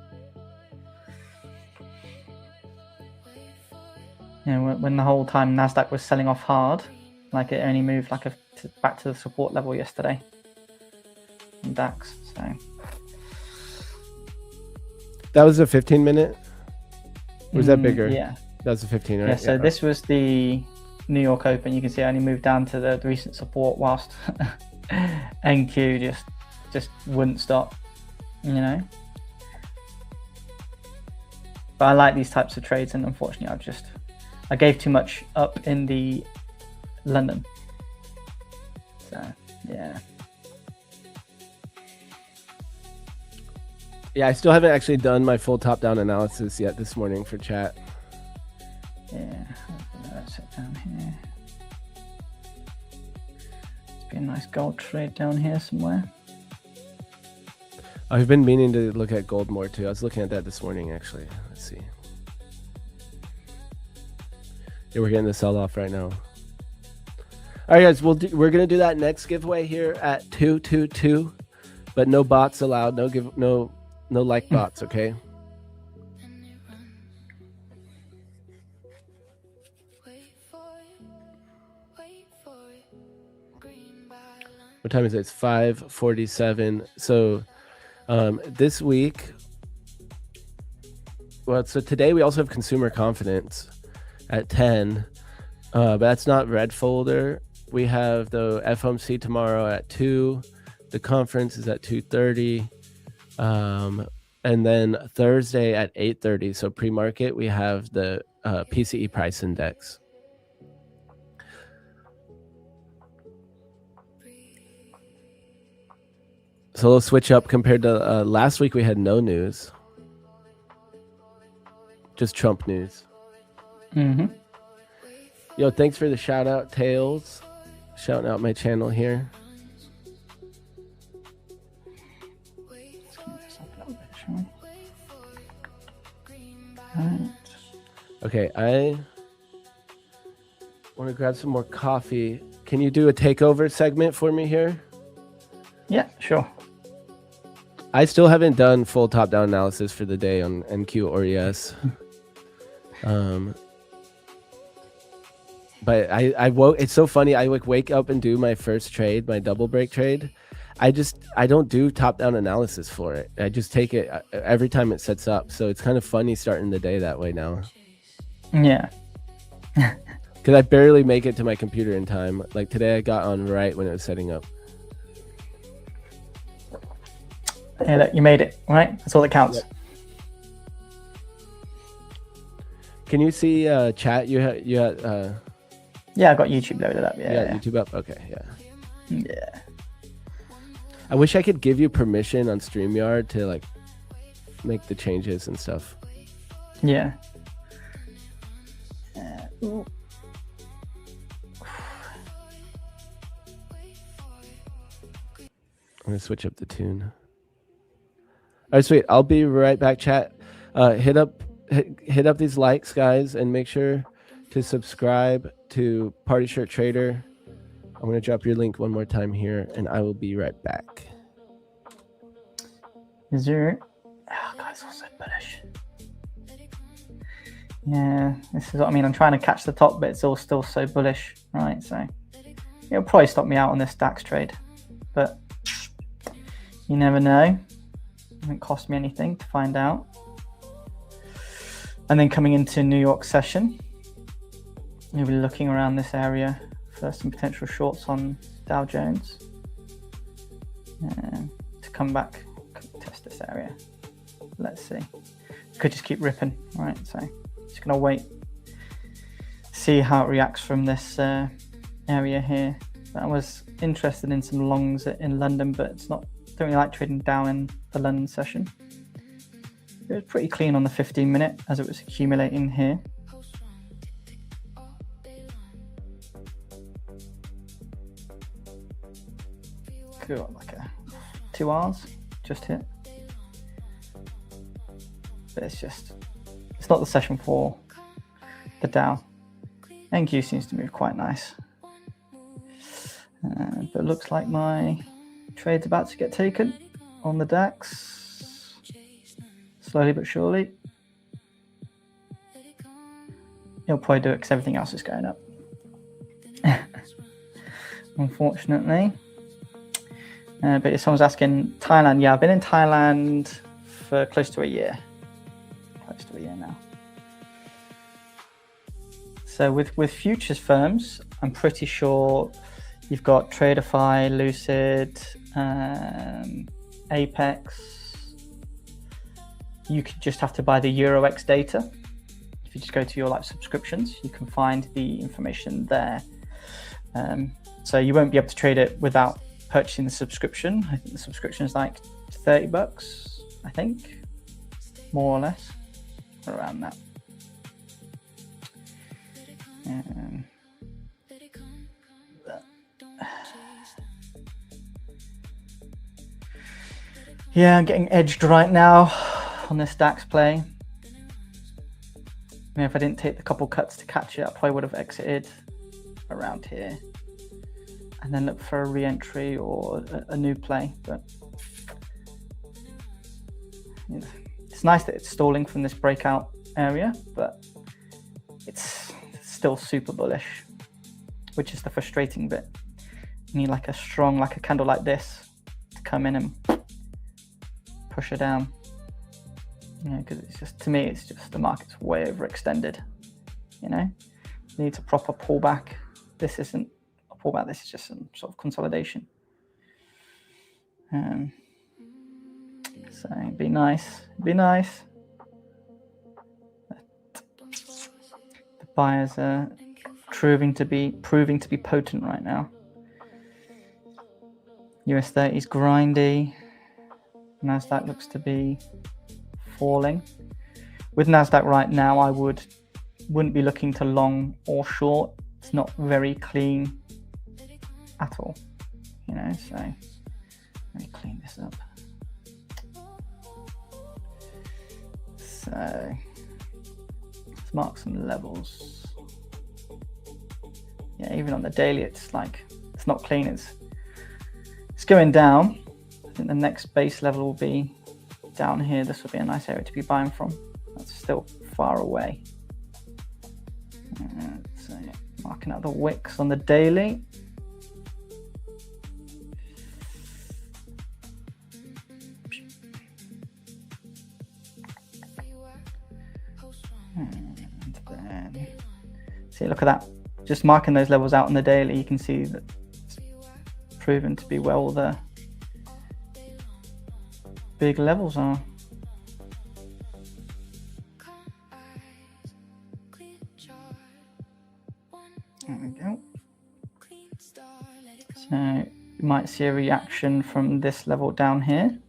You know, when the whole time Nasdaq was selling off hard, like it only moved back to the support level yesterday. And DAX, so. That was a 15-minute? Or was that bigger? Yeah. That was a 15, right? Yeah, so this was the New York Open. You can see I only moved down to the recent support whilst NQ just wouldn't stop, you know. But I like these types of trades, and unfortunately I gave too much up in the London. So yeah. Yeah, I still haven't actually done my full top-down analysis yet this morning for chat. Yeah, let's set down here. Be a nice gold trade down here somewhere. I've been meaning to look at gold more too. I was looking at that this morning, actually. Let's see. Yeah, we're getting the sell off right now. All right, guys, we're gonna do that next giveaway here at 222, but no bots allowed. No like bots, okay? What time is it? It's 5:47. So this week, well, so today we also have consumer confidence at 10, but that's not red folder. We have the FOMC tomorrow at 2. The conference is at 2:30, and then Thursday at 8:30. So pre-market, we have the PCE price index. So we'll switch up compared to last week. We had no news, just Trump news. Mm-hmm. Yo, thanks for the shout out, Tails. Shouting out my channel here. Okay, I want to grab some more coffee. Can you do a takeover segment for me here? Yeah, sure. I still haven't done full top-down analysis for the day on NQ or ES. But I woke. It's so funny. I wake up and do my first trade, my double break trade. I don't do top-down analysis for it. I just take it every time it sets up. So it's kind of funny starting the day that way now. Yeah. Because I barely make it to my computer in time. Like today, I got on right when it was setting up. Hey, look, you made it, right? That's all that counts. Yep. Can you see chat? You had Yeah, I got YouTube loaded up. Yeah. YouTube up. Okay, Yeah. I wish I could give you permission on StreamYard to like make the changes and stuff. Yeah. I'm gonna switch up the tune. All right, sweet. I'll be right back, chat. Hit up these likes, guys, and make sure to subscribe to Party Shirt Trader. I'm going to drop your link one more time here, and I will be right back. Is there... Oh, God, it's also bullish. Yeah, this is what I mean. I'm trying to catch the top, but it's all still so bullish, right? So it'll probably stop me out on this DAX trade, but you never know. It doesn't cost me anything to find out. And then coming into New York session, you'll be looking around this area for some potential shorts on Dow Jones to come back, test this area. Let's see. Could just keep ripping, right? So just gonna wait, see how it reacts from this area here. I was interested in some longs in London, but it's not. Don't really like trading down in the London session. It was pretty clean on the 15-minute as it was accumulating here. Cool, like a 2 hours just hit. But it's not the session for the Dow. NQ seems to move quite nice. But it looks like my trade's about to get taken on the DAX. Slowly but surely. He'll probably do it because everything else is going up. Unfortunately. But if someone's asking Thailand, yeah, I've been in Thailand for close to a year. Close to a year now. So with futures firms, I'm pretty sure you've got Traderify, Lucid, Apex. You could just have to buy the EuroX data. If you just go to your subscriptions, you can find the information there. So you won't be able to trade it without purchasing the subscription. I think the subscription is like $30, I think, more or less, around that. Yeah, I'm getting edged right now on this DAX play. I mean, if I didn't take the couple cuts to catch it, I probably would have exited around here and then look for a re-entry or a new play. But you know, it's nice that it's stalling from this breakout area, but it's still super bullish, which is the frustrating bit. You need like a strong, like a candle like this to come in and push it down. You know, because it's just, to me, it's just the market's way overextended. You know, it needs a proper pullback. This isn't a pullback. This is just some sort of consolidation. So it'd be nice. It'd be nice. But the buyers are proving to be potent right now. US 30 is grindy. Nasdaq looks to be falling. With Nasdaq right now, I wouldn't be looking to long or short. It's not very clean at all, you know. So let me clean this up. So let's mark some levels. Yeah, even on the daily, it's like it's not clean. It's going down. I think the next base level will be down here. This will be a nice area to be buying from. That's still far away. So marking out the wicks on the daily. And then, see, look at that. Just marking those levels out on the daily, you can see that it's proven to be where all the big levels are. There we go. So you might see a reaction from this level down here.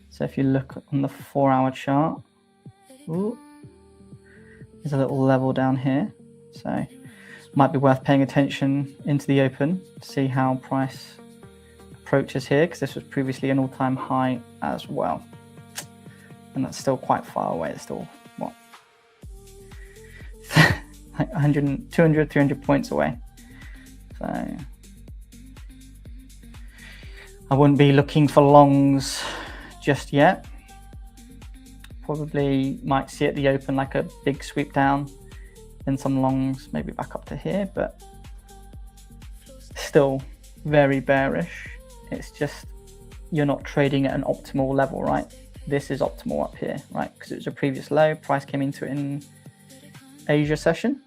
So if you look on the 4-hour chart, ooh, there's a little level down here. So it might be worth paying attention into the open to see how price approaches here, because this was previously an all-time high as well. And that's still quite far away. It's still, what? Like 100, 200, 300 points away. So I wouldn't be looking for longs just yet. Probably might see at the open like a big sweep down, then some longs maybe back up to here, but still very bearish. It's just you're not trading at an optimal level, right? This is optimal up here, right? Because it was a previous low. Price came into it in Asia session,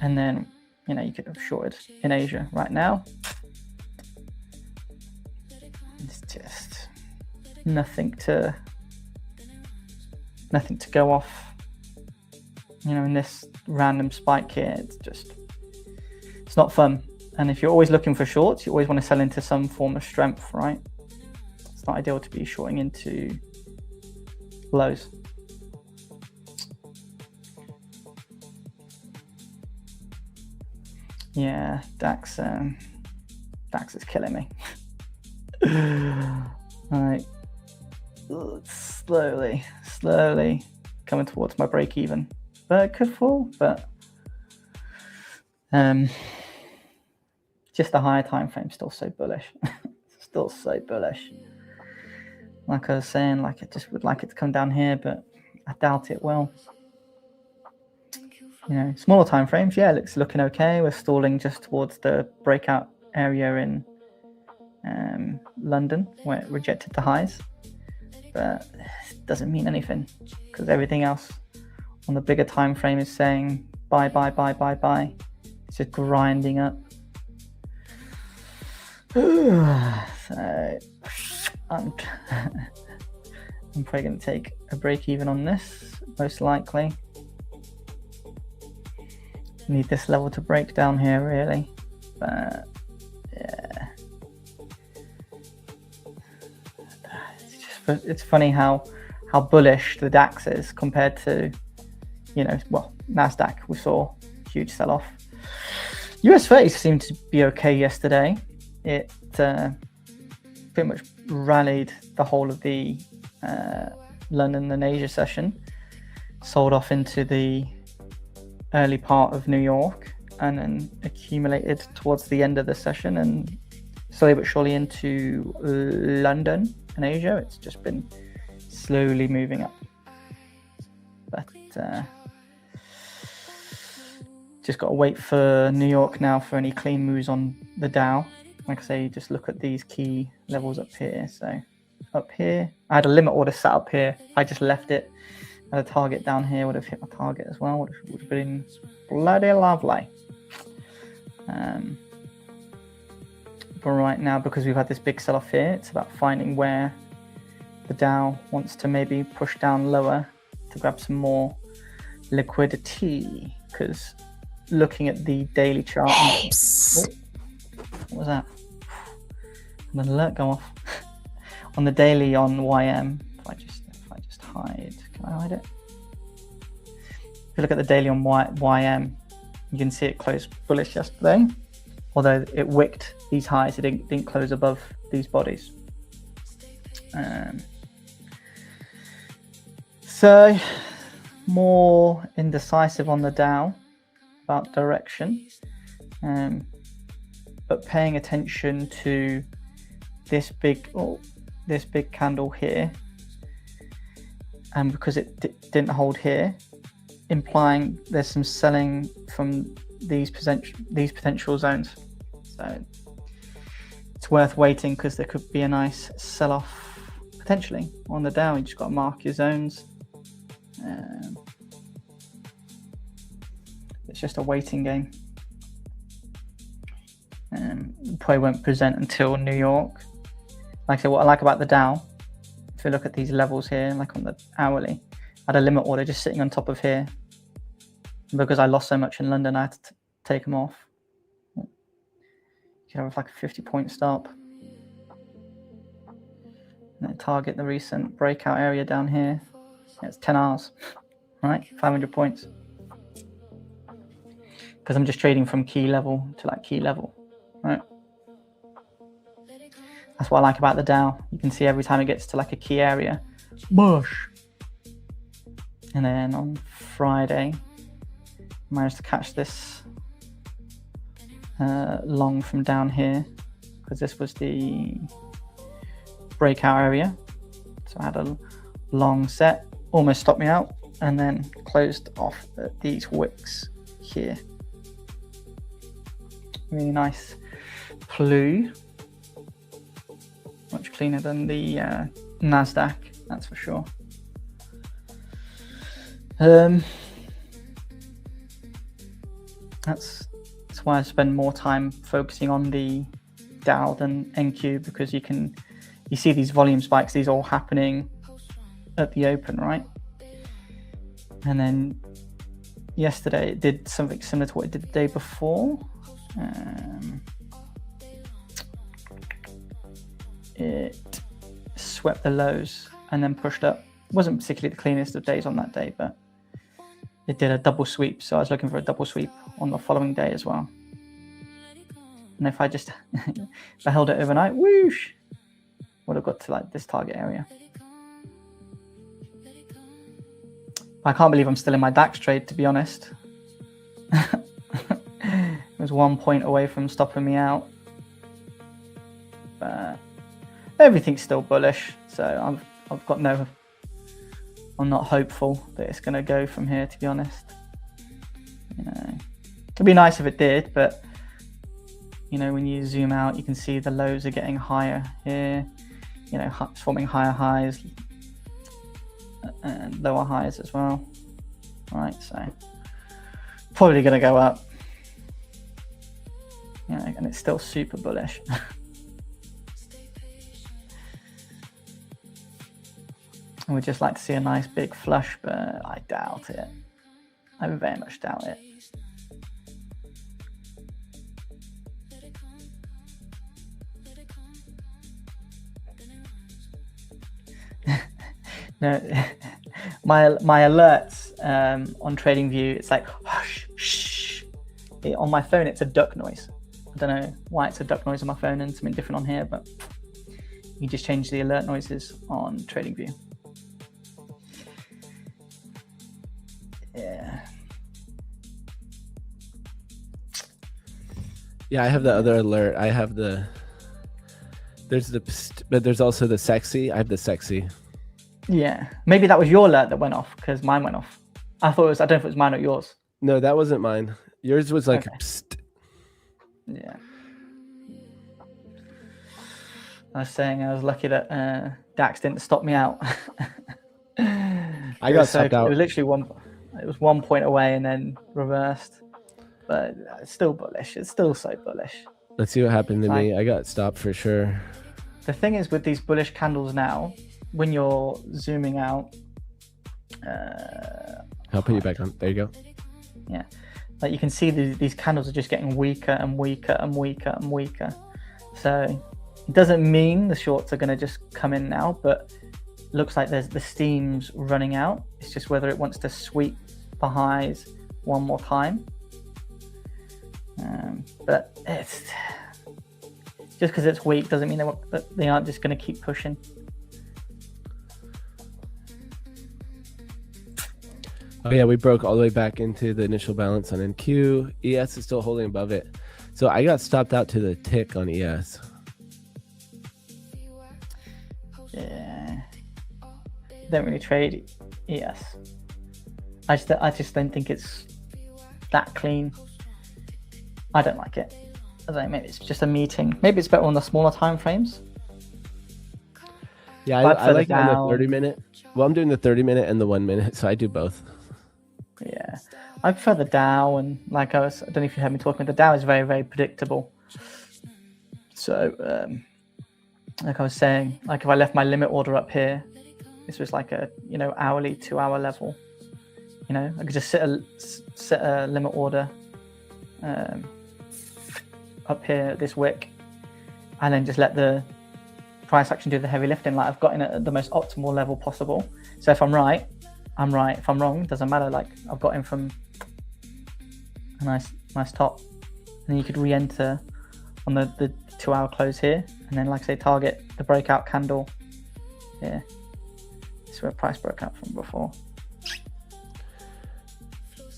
and then you know you could have shorted in Asia. Right now, it's just nothing to go off. You know, in this random spike here, it's not fun. And if you're always looking for shorts, you always want to sell into some form of strength, right? It's not ideal to be shorting into lows. Yeah, DAX is killing me. Alright, slowly coming towards my break even, but it could fall. But just the higher time frame still so bullish. Still so bullish. Like I was saying, like I just would like it to come down here, but I doubt it will. You know, smaller time frames, yeah, it's looking okay. We're stalling just towards the breakout area in London where it rejected the highs, but it doesn't mean anything because everything else on the bigger time frame is saying buy. It's just grinding up. So I'm probably going to take a break even on this, most likely. Need this level to break down here, really. But yeah, it's funny how bullish the DAX is compared to, you know, well, Nasdaq. We saw huge sell-off. US 30 seemed to be okay yesterday. It pretty much rallied the whole of the London and Asia session, sold off into the early part of New York, and then accumulated towards the end of the session, and slowly but surely into London and Asia. It's just been slowly moving up, but just got to wait for New York now for any clean moves on the Dow. Like I say, just look at these key levels up here. So up here, I had a limit order set up here. I just left it. And a target down here would have hit my target as well, which would have been bloody lovely. But right now, because we've had this big sell-off here, it's about finding where the Dow wants to maybe push down lower to grab some more liquidity. Because looking at the daily chart, what was that? An alert go off on the daily on YM. If I just hide, can I hide it? If you look at the daily on YM, you can see it closed bullish yesterday. Although it wicked these highs, it didn't close above these bodies. So more indecisive on the Dow about direction, but paying attention to this big candle here, and because it didn't hold here, implying there's some selling from these potential zones. So it's worth waiting, because there could be a nice sell-off potentially on the Dow. You just got to mark your zones. It's just a waiting game. Probably won't present until New York. Like I said, what I like about the Dow, if you look at these levels here, like on the hourly, I had a limit order just sitting on top of here. Because I lost so much in London, I had to take them off. You can have like a 50-point stop. And then target the recent breakout area down here. Yeah, it's 10 hours, right? 500 points. Because I'm just trading from key level to like key level, right? That's what I like about the Dow. You can see every time it gets to like a key area, bush. And then on Friday, managed to catch this long from down here, because this was the breakout area. So I had a long set, almost stopped me out, and then closed off at these wicks here. Really nice blue, much cleaner than the NASDAQ, that's for sure. That's why I spend more time focusing on the Dow than NQ, because you see these volume spikes. These are all happening at the open, right? And then yesterday it did something similar to what it did the day before. It swept the lows and then pushed up. It wasn't particularly the cleanest of days on that day, but it did a double sweep. So I was looking for a double sweep on the following day as well. And if I just if I held it overnight, whoosh, would have got to like this target area. I can't believe I'm still in my DAX trade, to be honest. It was 1 point away from stopping me out. But everything's still bullish, so I'm not hopeful that it's going to go from here, to be honest. You know, it'd be nice if it did, but you know, when you zoom out, you can see the lows are getting higher here. You know, forming higher highs and lower highs as well. Right, so probably going to go up. You know, and it's still super bullish. I would just like to see a nice big flush, but I doubt it. I very much doubt it. No, my alerts on TradingView, it's like hush, shh. On my phone, it's a duck noise. I don't know why it's a duck noise on my phone and something different on here, but you just change the alert noises on TradingView. Yeah. Yeah, I have the other alert. I have there's the psst, but there's also the sexy. I have the sexy. Yeah, maybe that was your alert that went off because mine went off. I don't know if it was mine or yours. No, that wasn't mine. Yours was like Okay. psst. Yeah. I was saying I was lucky that Dax didn't stop me out. I got stopped out. It was literally it was 1 point away and then reversed. But it's still bullish. It's still so bullish. Let's see what happened to me. I got stopped for sure. The thing is with these bullish candles now, when you're zooming out, I'll put you back on. There you go. Yeah, like you can see these candles are just getting weaker and weaker and weaker and weaker. So it doesn't mean the shorts are going to just come in now, but it looks like the steam's running out. It's just whether it wants to sweep the highs one more time. But it's just because it's weak doesn't mean that they aren't just going to keep pushing. Oh yeah, we broke all the way back into the initial balance on NQ. ES is still holding above it. So I got stopped out to the tick on ES. Yeah, don't really trade ES. I just don't think it's that clean. I don't like it. I don't know, maybe it's just a meeting. Maybe it's better on the smaller time frames. Yeah, I like it on the 30-minute. Well, I'm doing the 30-minute and the 1 minute, so I do both. Yeah, I prefer the Dow, and I don't know if you heard me talking, the Dow is very, very predictable. So, like I was saying, like if I left my limit order up here, this was like a hourly 2-hour level. I could just set a limit order up here at this wick, and then just let the price action do the heavy lifting. Like I've got in at the most optimal level possible. So if I'm right, I'm right. If I'm wrong, doesn't matter. Like I've got in from a nice top, and then you could re-enter on the 2-hour close here, and then like I say, target the breakout candle here. This is where price broke out from before.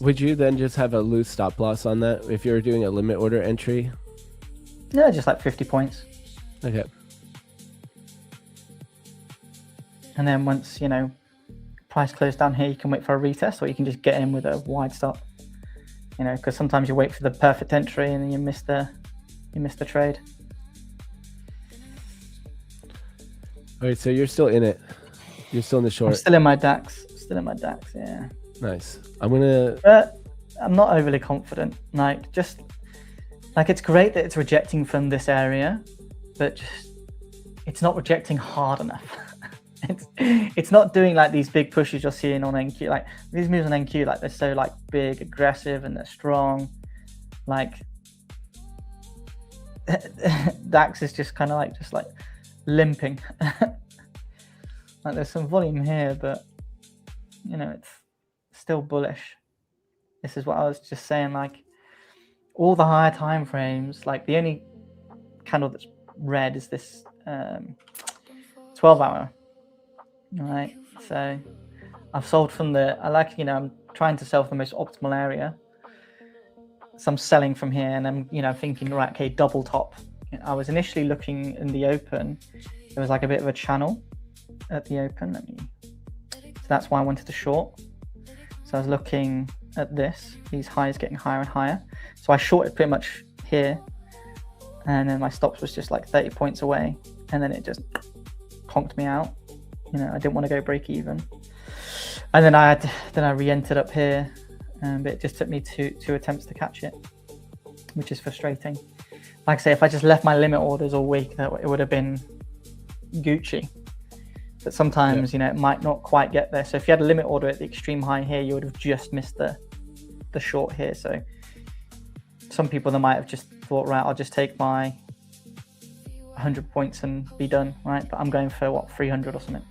Would you then just have a loose stop loss on that if you're doing a limit order entry? Yeah, just like 50 points. Okay. And then once, price closed down here, you can wait for a retest, or you can just get in with a wide stop. Because sometimes you wait for the perfect entry and then you miss the trade. All right, so you're still in it. You're still in the short. I'm still in my DAX. Yeah. Nice. But I'm not overly confident. It's great that it's rejecting from this area, but it's not rejecting hard enough. It's not doing like these big pushes you're seeing on NQ. Like these moves on NQ, like they're so like big, aggressive, and they're strong. Like DAX is just kind of like limping. Like there's some volume here, but it's still bullish. This is what I was just saying. Like all the higher time frames, like the only candle that's red is this 12-hour. Right, so I've sold from I'm trying to sell from the most optimal area. So I'm selling from here, and I'm thinking, right, okay, double top. I was initially looking in the open. There was like a bit of a channel at the open. So that's why I wanted to short. So I was looking at these highs getting higher and higher. So I shorted pretty much here, and then my stops was just like 30 points away, and then it just conked me out. I didn't want to go break even, and then I re-entered up here, but it just took me two attempts to catch it, which is frustrating. Like I say, if I just left my limit orders all week, it would have been Gucci. But sometimes, it might not quite get there. So if you had a limit order at the extreme high here, you would have just missed the short here. So some people, they might have just thought, right, I'll just take my 100 points and be done, right? But I'm going for what, 300 or something.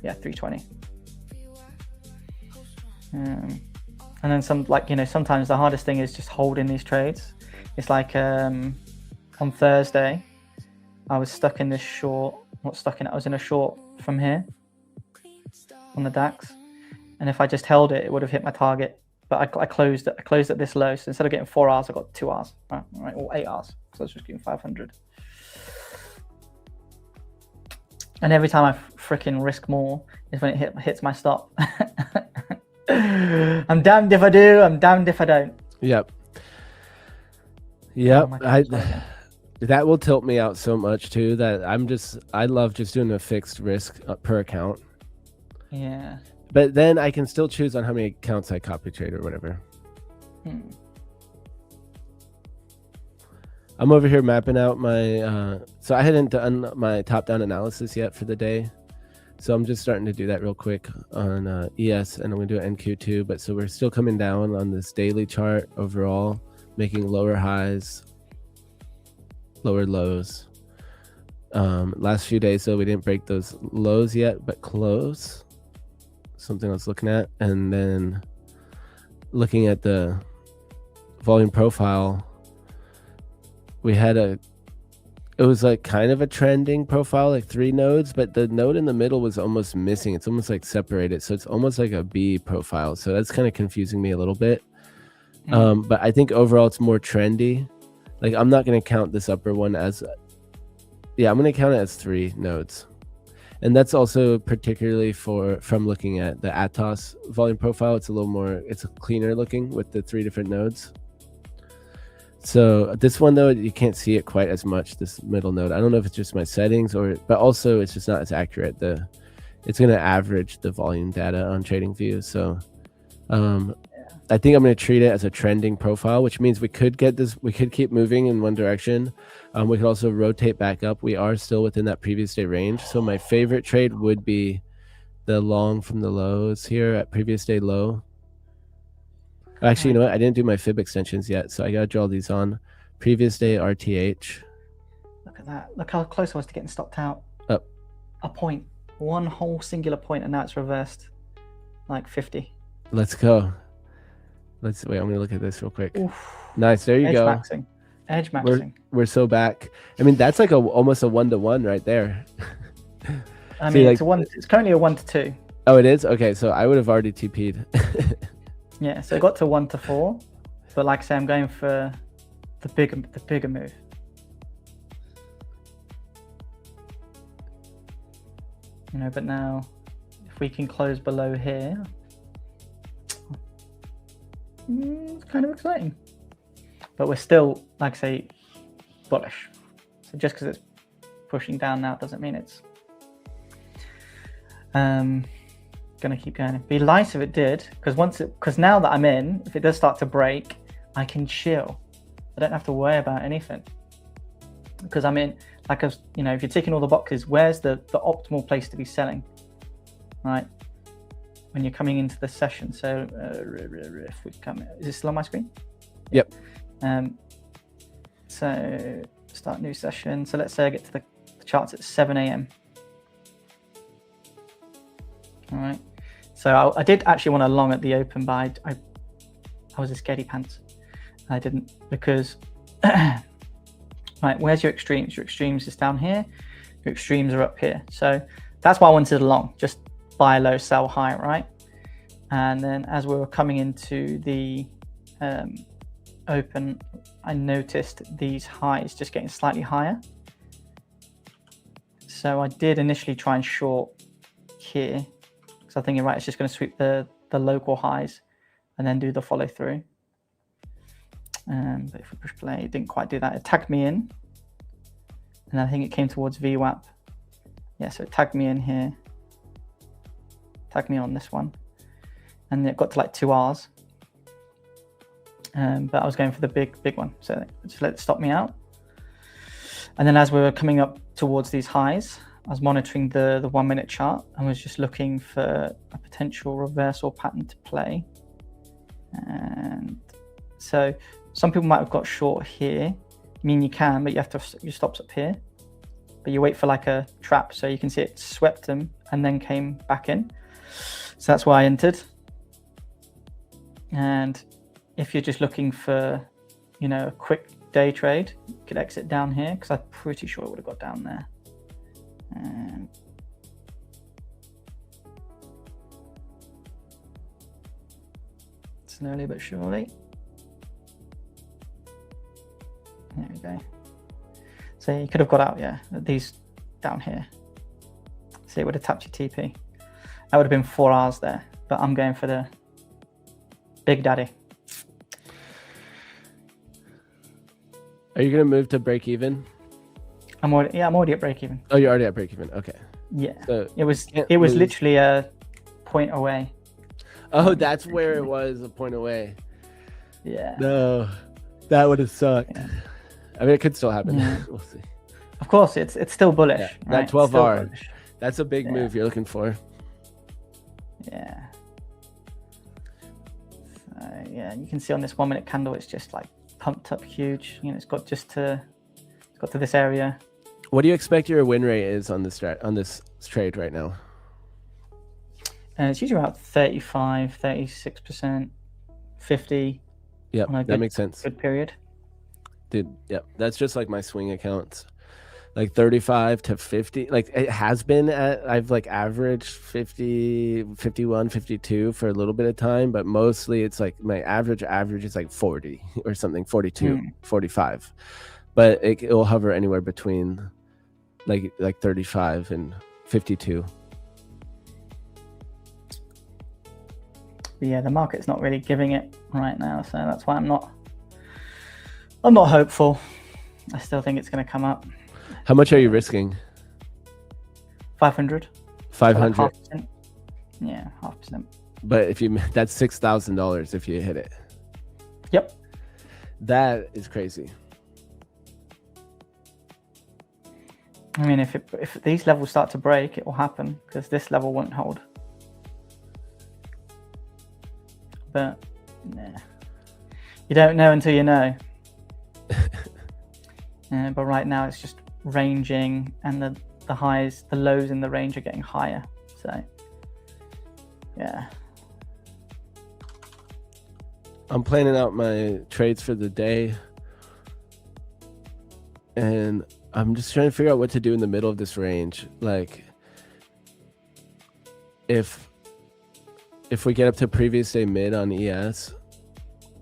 Yeah, 320. And then sometimes the hardest thing is just holding these trades. It's like on Thursday, I was stuck in this short. Not stuck in it. I was in a short from here on the DAX, and if I just held it, it would have hit my target. But I closed it. I closed at this low. So instead of getting 4 hours, I got 2 hours, right, or 8 hours. So I was just getting 500. And every time I freaking risk more is when it hits my stop. I'm damned if I do. I'm damned if I don't. Yep. That will tilt me out so much too that I love just doing a fixed risk per account. Yeah. But then I can still choose on how many accounts I copy trade or whatever. I'm over here mapping out my, so I hadn't done my top-down analysis yet for the day. So I'm just starting to do that real quick on ES, and I'm going to do an NQ2. But so we're still coming down on this daily chart overall, making lower highs, lower lows. Last few days, though, we didn't break those lows yet, but close. Something I was looking at. And then looking at the volume profile, we had it was like kind of a trending profile, like 3 nodes, but the node in the middle was almost missing. It's almost like separated. So it's almost like a B profile. So that's kind of confusing me a little bit. But I think overall it's more trendy. Like I'm not going to count this upper one as, I'm going to count it as 3 nodes. And that's also particularly from looking at the Atos volume profile. It's a little more, it's cleaner looking with the 3 different nodes. So this one though, you can't see it quite as much, this middle node. I don't know if it's just my settings but also it's just not as accurate. It's going to average the volume data on TradingView. So I think I'm going to treat it as a trending profile, which means we could keep moving in one direction. We could also rotate back up. We are still within that previous day range. So my favorite trade would be the long from the lows here at previous day low. Actually, you know what? I didn't do my fib extensions yet, so I got to draw these on. Previous day RTH. Look at that. Look how close I was to getting stopped out. Up. A point. One whole singular point, and now it's reversed. Like 50. Let's go. Wait, I'm going to look at this real quick. Oof. Nice. There you go. Edge maxing. We're so back. I mean, that's like almost a 1-to-1 right there. I mean, it's currently a 1-to-2. Oh, it is? Okay, so I would have already TP'd. Yeah, so it got to 1-to-4, but like I say, I'm going for the bigger move. You know, but now if we can close below here, it's kind of exciting. But we're still, like I say, bullish. So just because it's pushing down now doesn't mean it's gonna keep going. It'd be nice if it did, because now that I'm in, if it does start to break, I can chill. I don't have to worry about anything because I'm in. Like, if you're ticking all the boxes, where's the optimal place to be selling, right? When you're coming into the session. So if we come, is it still on my screen? Yep. So start new session. So let's say I get to the charts at 7 a.m. All right. So I did actually want to long at the open, but I was a scaredy pants. I didn't, because right, where's your extremes? Your extremes is down here. Your extremes are up here. So that's why I wanted a long, just buy low, sell high, right? And then as we were coming into the open, I noticed these highs just getting slightly higher. So I did initially try and short here, because I think you're right, it's just going to sweep the local highs and then do the follow through. But if we push play, it didn't quite do that. It tagged me in, and I think it came towards VWAP. Yeah, so it tagged me in here, tagged me on this one, and it got to like 2 Rs. But I was going for the big one, so just let it stop me out. And then as we were coming up towards these highs, I was monitoring the 1 minute chart and was just looking for a potential reversal pattern to play. And so some people might have got short here. I mean, you can, but you have to, your stops up here. But you wait for like a trap, so you can see it swept them and then came back in. So that's why I entered. And if you're just looking for, a quick day trade, you could exit down here because I'm pretty sure it would have got down there. Slowly but surely. There we go. So you could have got out, yeah, these down here. So it would have tapped your TP. That would have been 4 hours there, but I'm going for the Big Daddy. Are you going to move to break even? I'm already at break even. Oh, you're already at break even. Okay. Yeah. So it was literally a point away. Oh, that's where it was, a point away. Yeah. No, that would have sucked. Yeah. I mean, it could still happen. Yeah. We'll see. Of course, it's still bullish. Yeah. Right? That 12 hour, that's a big move you're looking for. Yeah. So, yeah, you can see on this 1 minute candle, it's just like pumped up huge. You know, it's got to this area. What do you expect your win rate is on this trade right now? It's usually about 35, 36%, 50. Yeah, that makes sense. Good period. Dude, yeah, that's just like my swing accounts. Like 35 to 50. Like it has been I've like averaged 50, 51, 52 for a little bit of time, but mostly it's like my average is like 40 or something, 42, 45. But it will hover anywhere between like 35 and 52. But yeah, the market's not really giving it right now, so that's why I'm not hopeful. I still think it's going to come up. How much are you risking? 500. 500. Like 0.5%. Yeah, 0.5%. But that's $6,000 if you hit it. Yep. That is crazy. I mean, if these levels start to break, it will happen because this level won't hold. But yeah, you don't know until you know. But right now it's just ranging, and the lows in the range are getting higher. So yeah, I'm planning out my trades for the day, and I'm just trying to figure out what to do in the middle of this range. Like if we get up to previous day mid on ES,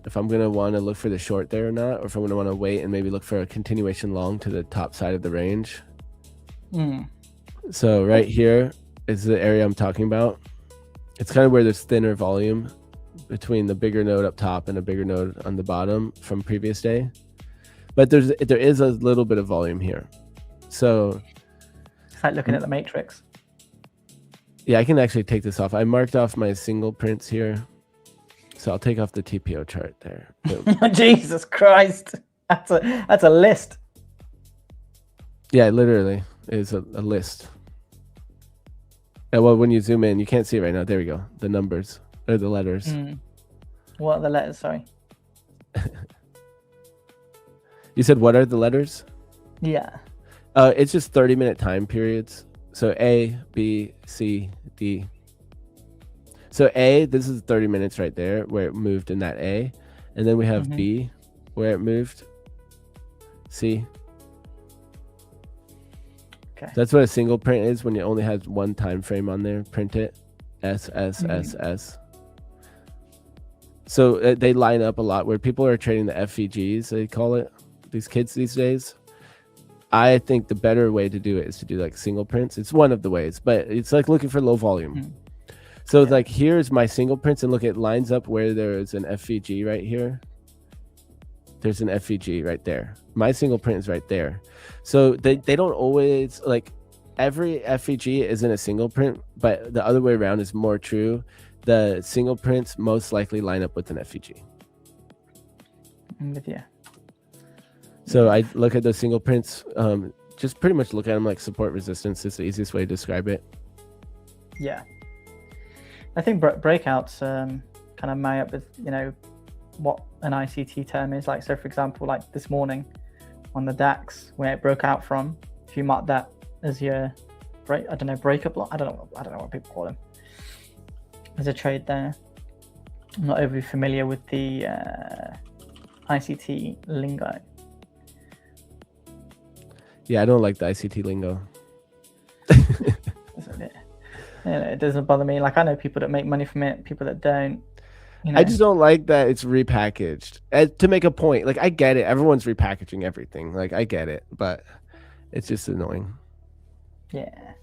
if I'm going to want to look for the short there or not, or if I'm going to want to wait and maybe look for a continuation long to the top side of the range. So right here is the area I'm talking about. It's kind of where there's thinner volume between the bigger node up top and a bigger node on the bottom from previous day. But there is a little bit of volume here. So it's like looking at the matrix. Yeah, I can actually take this off. I marked off my single prints here. So I'll take off the TPO chart there. Jesus Christ. That's a list. Yeah, literally is a list. Yeah, well, when you zoom in, you can't see it right now. There we go. The numbers or the letters. What are the letters? Sorry. You said what are the letters? Yeah. It's just 30-minute time periods. So A, B, C, D. So A, this is 30 minutes right there where it moved in that A. And then we have B where it moved. C. Okay. That's what a single print is when it only has one time frame on there. Print it. S, S, S, S. So they line up a lot where people are trading the FVGs, they call it, these kids these days. I think the better way to do it is to do like single prints. It's one of the ways, but it's like looking for low volume. So like here's my single prints, and look, it lines up where there's an FVG right here. There's an FVG right there. My single print is right there. So they don't always, like every FVG isn't a single print, but the other way around is more true. The single prints most likely line up with an FVG. I'm with you. So I look at those single prints, just pretty much look at them like support resistance is the easiest way to describe it. Yeah. I think breakouts kind of marry up with, you know, what an ICT term is. Like, so for example, like this morning on the DAX, where it broke out from, if you mark that as your breakup block, I don't know what people call them. There's a trade there. I'm not overly familiar with the ICT lingo. Yeah, I don't like the ICT lingo. It doesn't bother me. Like, I know people that make money from it, people that don't. I just don't like that it's repackaged to make a point. Like, I get it. Everyone's repackaging everything. Like, I get it, but it's just annoying. Yeah.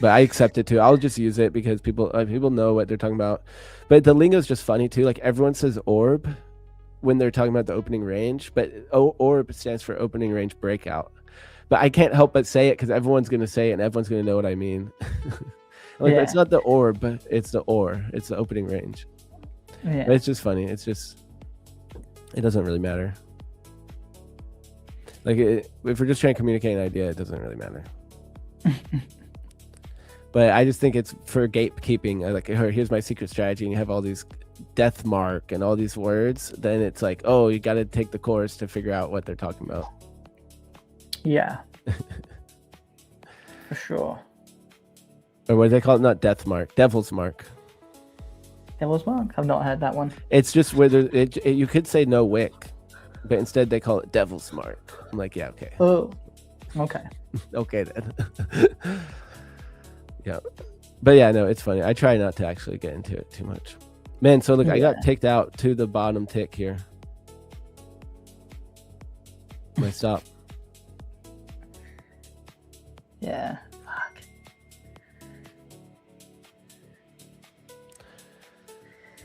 But I accept it too. I'll just use it because people know what they're talking about. But the lingo is just funny too. Like, everyone says orb when they're talking about the opening range, but orb stands for opening range breakout. But I can't help but say it because everyone's going to say it and everyone's going to know what I mean. Like, it's not the orb, it's the or. It's the opening range. Yeah. But it's just funny. It doesn't really matter. Like, if we're just trying to communicate an idea, it doesn't really matter. But I just think it's for gatekeeping. Like, here's my secret strategy, and you have all these death mark and all these words. Then it's like, oh, you got to take the course to figure out what they're talking about. Yeah. For sure. Or what do they call it? Not death mark, devil's mark. Devil's mark? I've not heard that one. It's just where you could say no wick, but instead they call it devil's mark. I'm like, yeah, okay. Oh, okay. Okay then. Yeah. But yeah, no, it's funny. I try not to actually get into it too much. Man, so look, I got ticked out to the bottom tick here. My stop. Yeah. Fuck.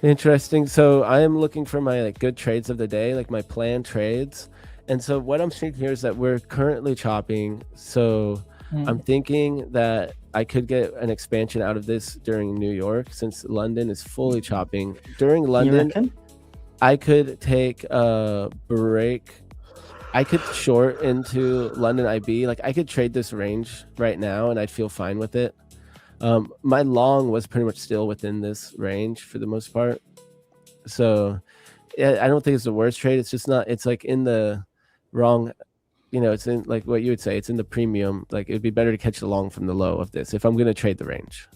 Interesting. So I am looking for my good trades of the day, like my planned trades. And so what I'm seeing here is that we're currently chopping. So I'm thinking that I could get an expansion out of this during New York, since London is fully chopping. During London, I could take a break. I could short into London IB. Like, I could trade this range right now and I'd feel fine with it. My long was pretty much still within this range for the most part. So yeah, I don't think it's the worst trade. It's just not, it's like in the wrong, it's in like what you would say, it's in the premium. Like, it'd be better to catch the long from the low of this if I'm going to trade the range.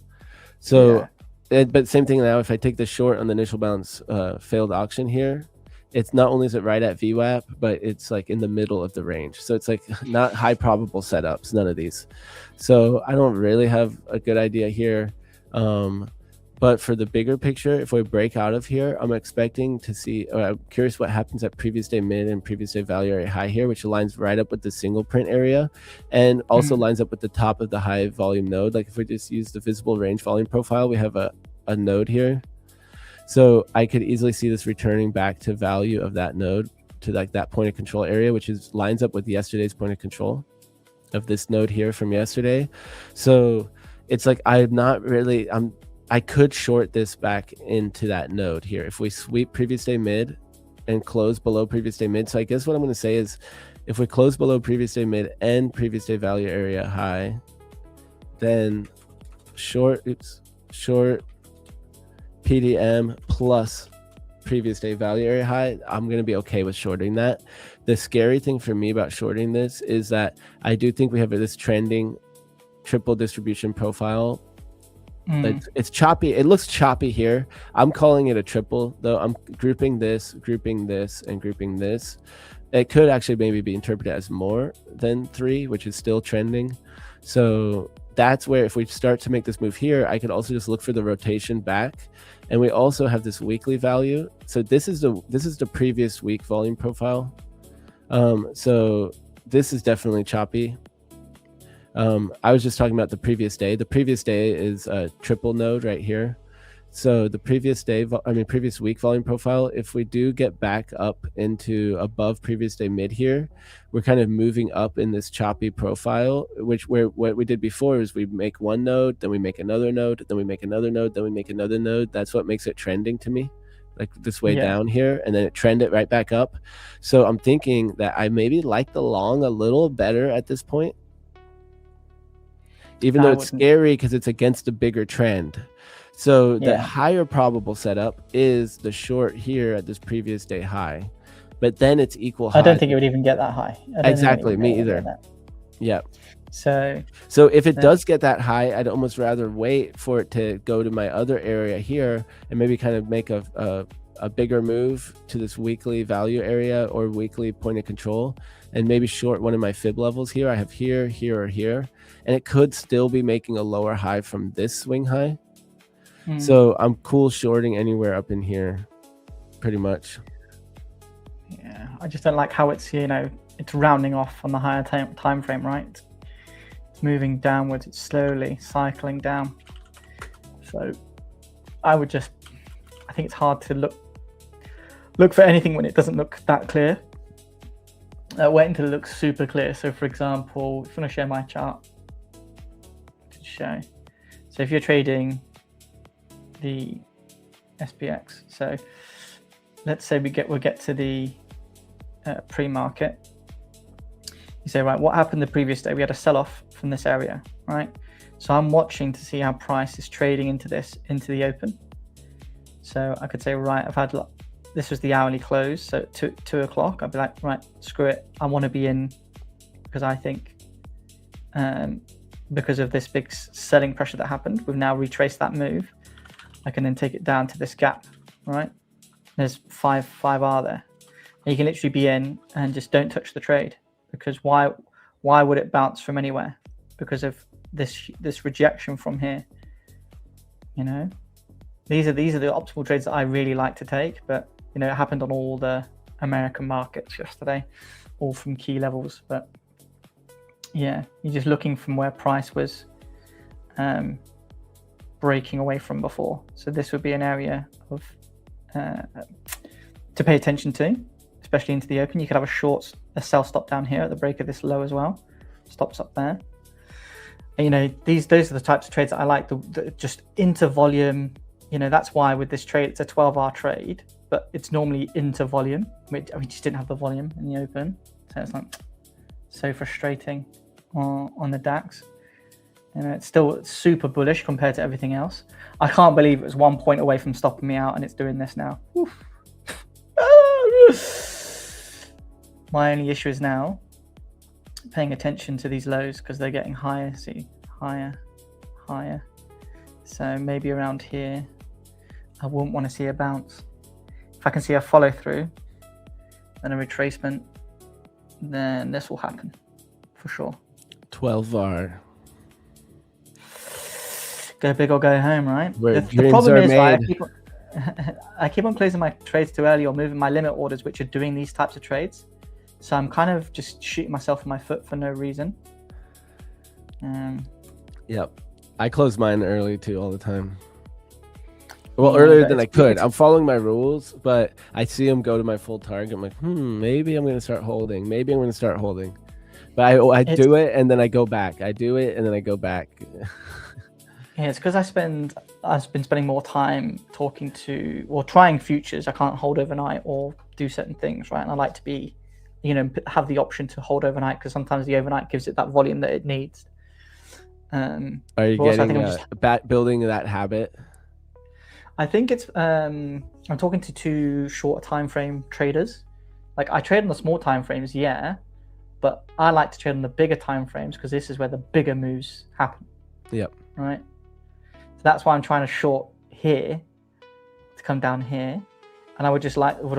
So, but same thing now, if I take the short on the initial balance failed auction here, it's not only is it right at VWAP, but it's like in the middle of the range. So it's like not high probable setups, none of these. So I don't really have a good idea here. But for the bigger picture, if we break out of here, I'm expecting to see, I'm curious what happens at previous day mid and previous day value area high here, which aligns right up with the single print area and also lines up with the top of the high volume node. Like, if we just use the visible range volume profile, we have a node here. So I could easily see this returning back to value of that node, to like that point of control area, which lines up with yesterday's point of control of this node here from yesterday. So it's like, I could short this back into that node here if we sweep previous day mid and close below previous day mid. So I guess what I'm going to say is, if we close below previous day mid and previous day value area high, then short PDM plus previous day value area high, I'm going to be okay with shorting that. The scary thing for me about shorting this is that I do think we have this trending triple distribution profile. It's choppy. It looks choppy here. I'm calling it a triple, though. I'm grouping this, and grouping this. It could actually maybe be interpreted as more than 3, which is still trending. So that's where, if we start to make this move here, I could also just look for the rotation back. And we also have this weekly value. So this is the previous week volume profile. So this is definitely choppy. I was just talking about the previous day. The previous day is a triple node right here. So the previous week volume profile, if we do get back up into above previous day mid here, we're kind of moving up in this choppy profile, what we did before is we make one node, then we make another node, then we make another node, then we make another node. That's what makes it trending to me, like this way down here, and then it trend it right back up. So I'm thinking that I maybe like the long a little better at this point, even though it's scary because it's against a bigger trend. So the higher probable setup is the short here at this previous day high, but then it's equal high. I don't think it would even get that high. Exactly, me either. Yeah. So if it does get that high, I'd almost rather wait for it to go to my other area here and maybe kind of make a bigger move to this weekly value area or weekly point of control, and maybe short one of my fib levels here. I have here, here, or here, and it could still be making a lower high from this swing high. So I'm cool shorting anywhere up in here, pretty much. Yeah, I just don't like how it's, you know, it's rounding off on the higher time frame, right? It's moving downwards, it's slowly cycling down. So I think it's hard to look for anything when it doesn't look that clear. Wait until it looks super clear. So for example, if I want to share my chart to show. So if you're trading the SPX, so let's say we'll get to the pre-market. You say, right, what happened the previous day? We had a sell-off from this area, right? So I'm watching to see how price is trading into the open. So I could say, right, this was the hourly close, so 2 o'clock. I'd be like, right, screw it. I want to be in because I think because of this big selling pressure that happened, we've now retraced that move. I can then take it down to this gap, right? There's 5R there. And you can literally be in and just don't touch the trade, because why would it bounce from anywhere? Because of this rejection from here. You know, these are the optimal trades that I really like to take, but you know, it happened on all the American markets yesterday, all from key levels. But yeah, you're just looking from where price was breaking away from before. So this would be an area of to pay attention to, especially into the open. You could have a sell stop down here at the break of this low as well. Stops up there. And, you know, those are the types of trades that I like. The just into volume. You know, that's why with this trade it's a 12-hour trade, but it's normally into volume. We just didn't have the volume in the open, so it's like so frustrating on the DAX. You know, it's still super bullish compared to everything else. I can't believe it was 1 point away from stopping me out, and it's doing this now. My only issue is now paying attention to these lows because they're getting higher. See, higher. So maybe around here, I wouldn't want to see a bounce. If I can see a follow through and a retracement, then this will happen for sure. 12R. Go big or go home, right? The problem is, right, I keep on closing my trades too early or moving my limit orders, which are doing these types of trades. So I'm kind of just shooting myself in my foot for no reason. Yep. I close mine early too all the time. Well, earlier than I could. I'm following my rules, but I see them go to my full target. I'm like, maybe I'm going to start holding. Maybe I'm going to start holding. But I do it and then I go back. I do it and then I go back. Yeah, it's because I've been spending more time talking to or trying futures. I can't hold overnight or do certain things, right? And I like to be, you know, have the option to hold overnight because sometimes the overnight gives it that volume that it needs. Are you getting building that habit? I think it's I'm talking to 2 short time frame traders. Like I trade on the small time frames, yeah, but I like to trade on the bigger time frames because this is where the bigger moves happen. Yep. Right. So that's why I'm trying to short here to come down here, and I would have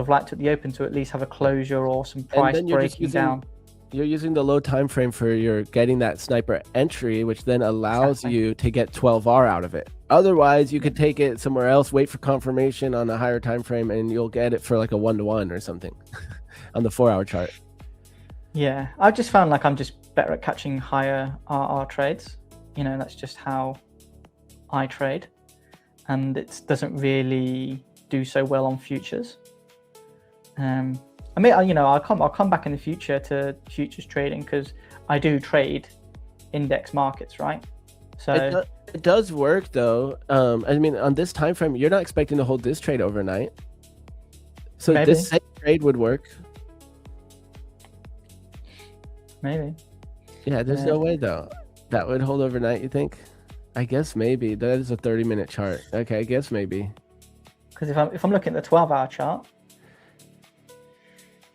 liked at the open to at least have a closure or some price breaking down. You're using the low time frame for your getting that sniper entry, which then allows you to get 12R out of it. Otherwise, you could take it somewhere else, wait for confirmation on a higher time frame, and you'll get it for like a 1-to-1 or something on the 4-hour chart. Yeah, I've just found like I'm just better at catching higher RR trades. You know, that's just how I trade, and it doesn't really do so well on futures. I mean, you know, I'll come back in the future to futures trading because I do trade index markets, right? So it does work though. I mean, on this time frame, you're not expecting to hold this trade overnight, so maybe this same trade would work. Maybe. Yeah, there's no way though that would hold overnight. You think? I guess maybe that is a 30-minute chart. Okay, I guess maybe. Because if I'm looking at the 12-hour chart.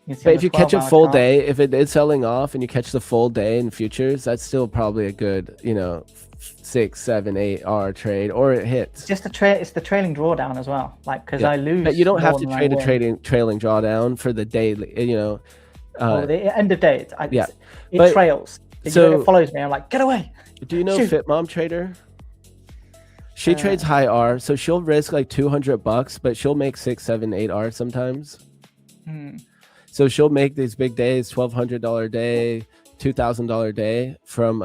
But if you catch a full day, if it is selling off and you catch the full day in futures, that's still probably a good, you know, 6, 7, 8R trade, or it hits. It's just it's the trailing drawdown as well. Like, because I lose. But you don't have to trade a trailing drawdown for the daily, you know. The end of day, Yeah, it trails. So it follows me. I'm like, get away. Do you know Shoot. Fit Mom Trader? She trades high R, so she'll risk like $200, but she'll make 6, 7, 8 R sometimes. So she'll make these big days, $1,200 day, $2,000 day from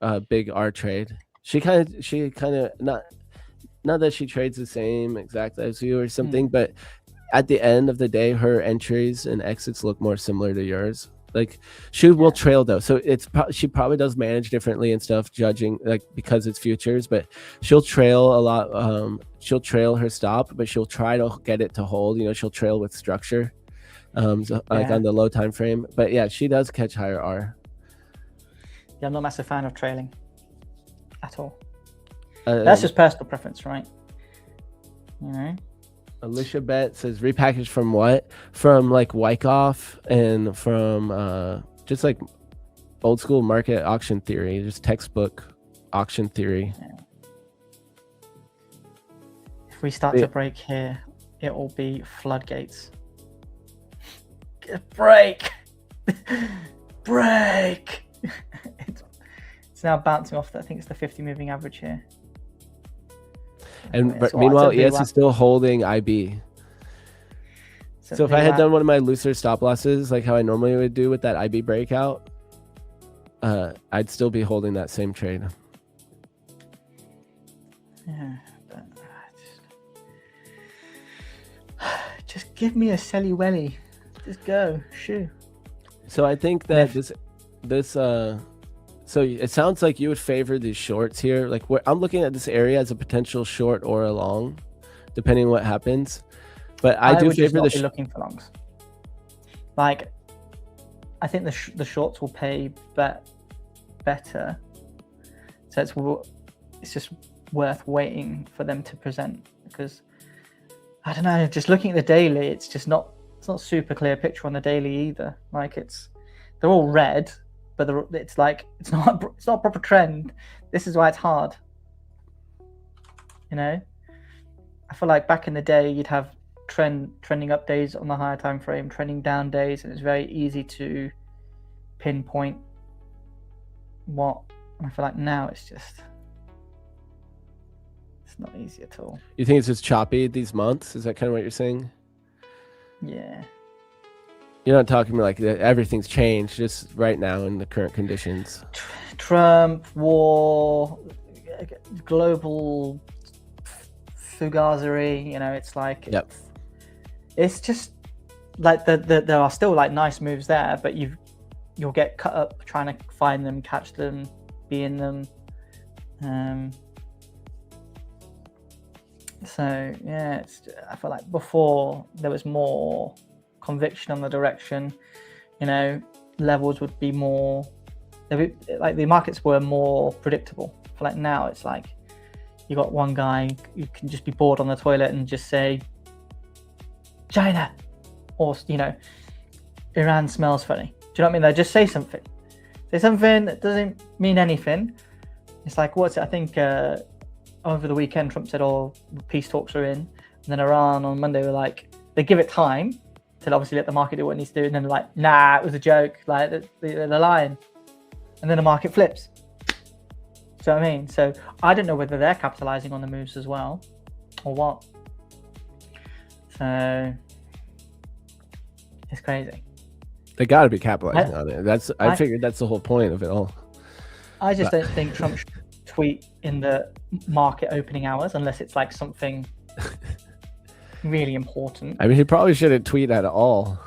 a big R trade. She kind of not that she trades the same exactly as you or something, but at the end of the day, her entries and exits look more similar to yours. Like she will trail though, so she probably does manage differently and stuff, judging like because it's futures, but she'll trail a lot. She'll trail her stop, but she'll try to get it to hold. She'll trail with structure, like on the low time frame. But yeah, she does catch higher R. Yeah, I'm not a massive fan of trailing at all. That's just personal preference, right? Alicia Bet says repackaged from what? From like Wyckoff and from just like old school market auction theory, just textbook auction theory. If we start to break here, it will be floodgates. Break! Break! It's now bouncing off, I think it's the 50 moving average here. And meanwhile, ES is still holding IB. So if I had done one of my looser stop losses, like how I normally would do with that IB breakout, I'd still be holding that same trade. Yeah, but just give me a selly welly. Just go, shoo. So I think that so it sounds like you would favor these shorts here. Like I'm looking at this area as a potential short or a long, depending on what happens. But I do favor the looking for longs. Like, I think the shorts will pay better. So it's just worth waiting for them to present, because I don't know. Just looking at the daily, it's not super clear picture on the daily either. Like they're all red. But it's not a proper trend. This is why it's hard. I feel like back in the day, you'd have trending up days on the higher time frame, trending down days, and it's very easy to pinpoint what. And I feel like now it's not easy at all. You think it's just choppy these months? Is that kind of what you're saying? Yeah. You're not talking like everything's changed, just right now in the current conditions. Trump, war, global fugazery, it's like, it's just like there are still like nice moves there, but you'll get cut up trying to find them, catch them, be in them. So yeah, I feel like before there was more conviction on the direction, levels would be more, like the markets were more predictable. For like now, it's like you got one guy, you can just be bored on the toilet and just say China, or Iran smells funny. Do you know what I mean? They just say something that doesn't mean anything. It's like, what's it? I think over the weekend Trump said, peace talks are in, and then Iran on Monday were like, they give it time to obviously let the market do what it needs to do, and then they're like, nah, it was a joke, like they're lying, and then the market flips. So I mean, so I don't know whether they're capitalizing on the moves as well, or what. So it's crazy. They got to be capitalizing on it. I figured that's the whole point of it all. I just don't think Trump should tweet in the market opening hours unless it's like something really important. I mean, he probably shouldn't tweet at all.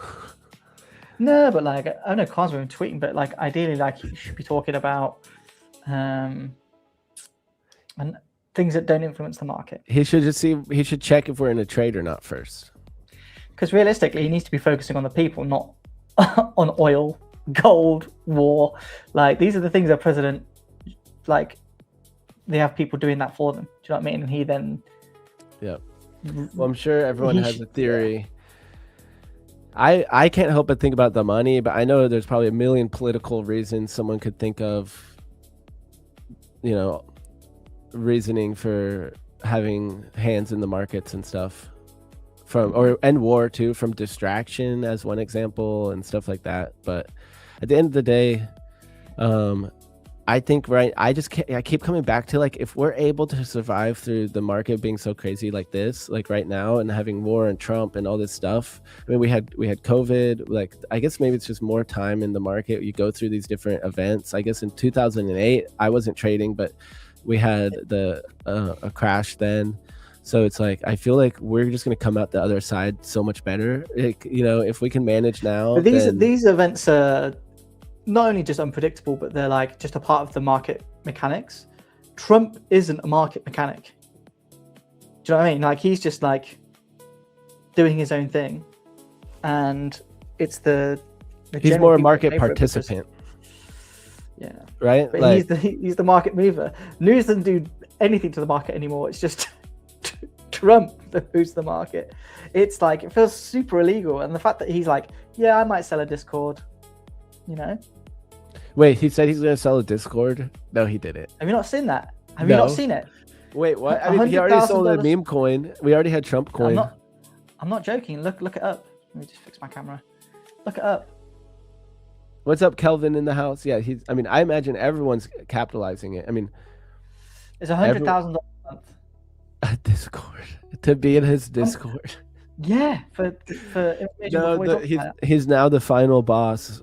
No, but like, I know cars were tweeting, but like ideally, like you should be talking about and things that don't influence the market. He should check if we're in a trade or not first. Because realistically, he needs to be focusing on the people, not on oil, gold, war. Like these are the things that president, like they have people doing that for them. Do you know what I mean? And he then. Yeah. Well, I'm sure everyone has a theory. Yeah. I can't help but think about the money, but I know there's probably a million political reasons someone could think of, reasoning for having hands in the markets and stuff and war too, from distraction as one example and stuff like that. But at the end of the day, I think, right, I keep coming back to, like, if we're able to survive through the market being so crazy like this, like right now, and having war and Trump and all this stuff. I mean, we had COVID, like, I guess maybe it's just more time in the market. You go through these different events. I guess in 2008, I wasn't trading, but we had a crash then. So it's like, I feel like we're just going to come out the other side so much better. Like, you know, if we can manage now. But these events are not only just unpredictable, but they're like just a part of the market mechanics. Trump isn't a market mechanic. Do you know what I mean? Like, he's just like doing his own thing, and it's the he's more a market participant. Yeah, right. But like, he's the market mover. News doesn't do anything to the market anymore. It's just Trump that moves the market. It's like, it feels super illegal, and the fact that he's like, yeah, I might sell a Discord. You know. Wait, he said he's going to sell a Discord? No, he didn't. Have you not seen that? Have you not seen it? Wait, what? I mean, he already sold a meme coin. We already had Trump coin. I'm not joking. Look it up. Let me just fix my camera. Look it up. What's up, Kelvin in the house? Yeah, I mean, I imagine everyone's capitalizing it. I mean, it's $100,000 a month. A Discord. To be in his Discord. Yeah, for no, he's now the final boss,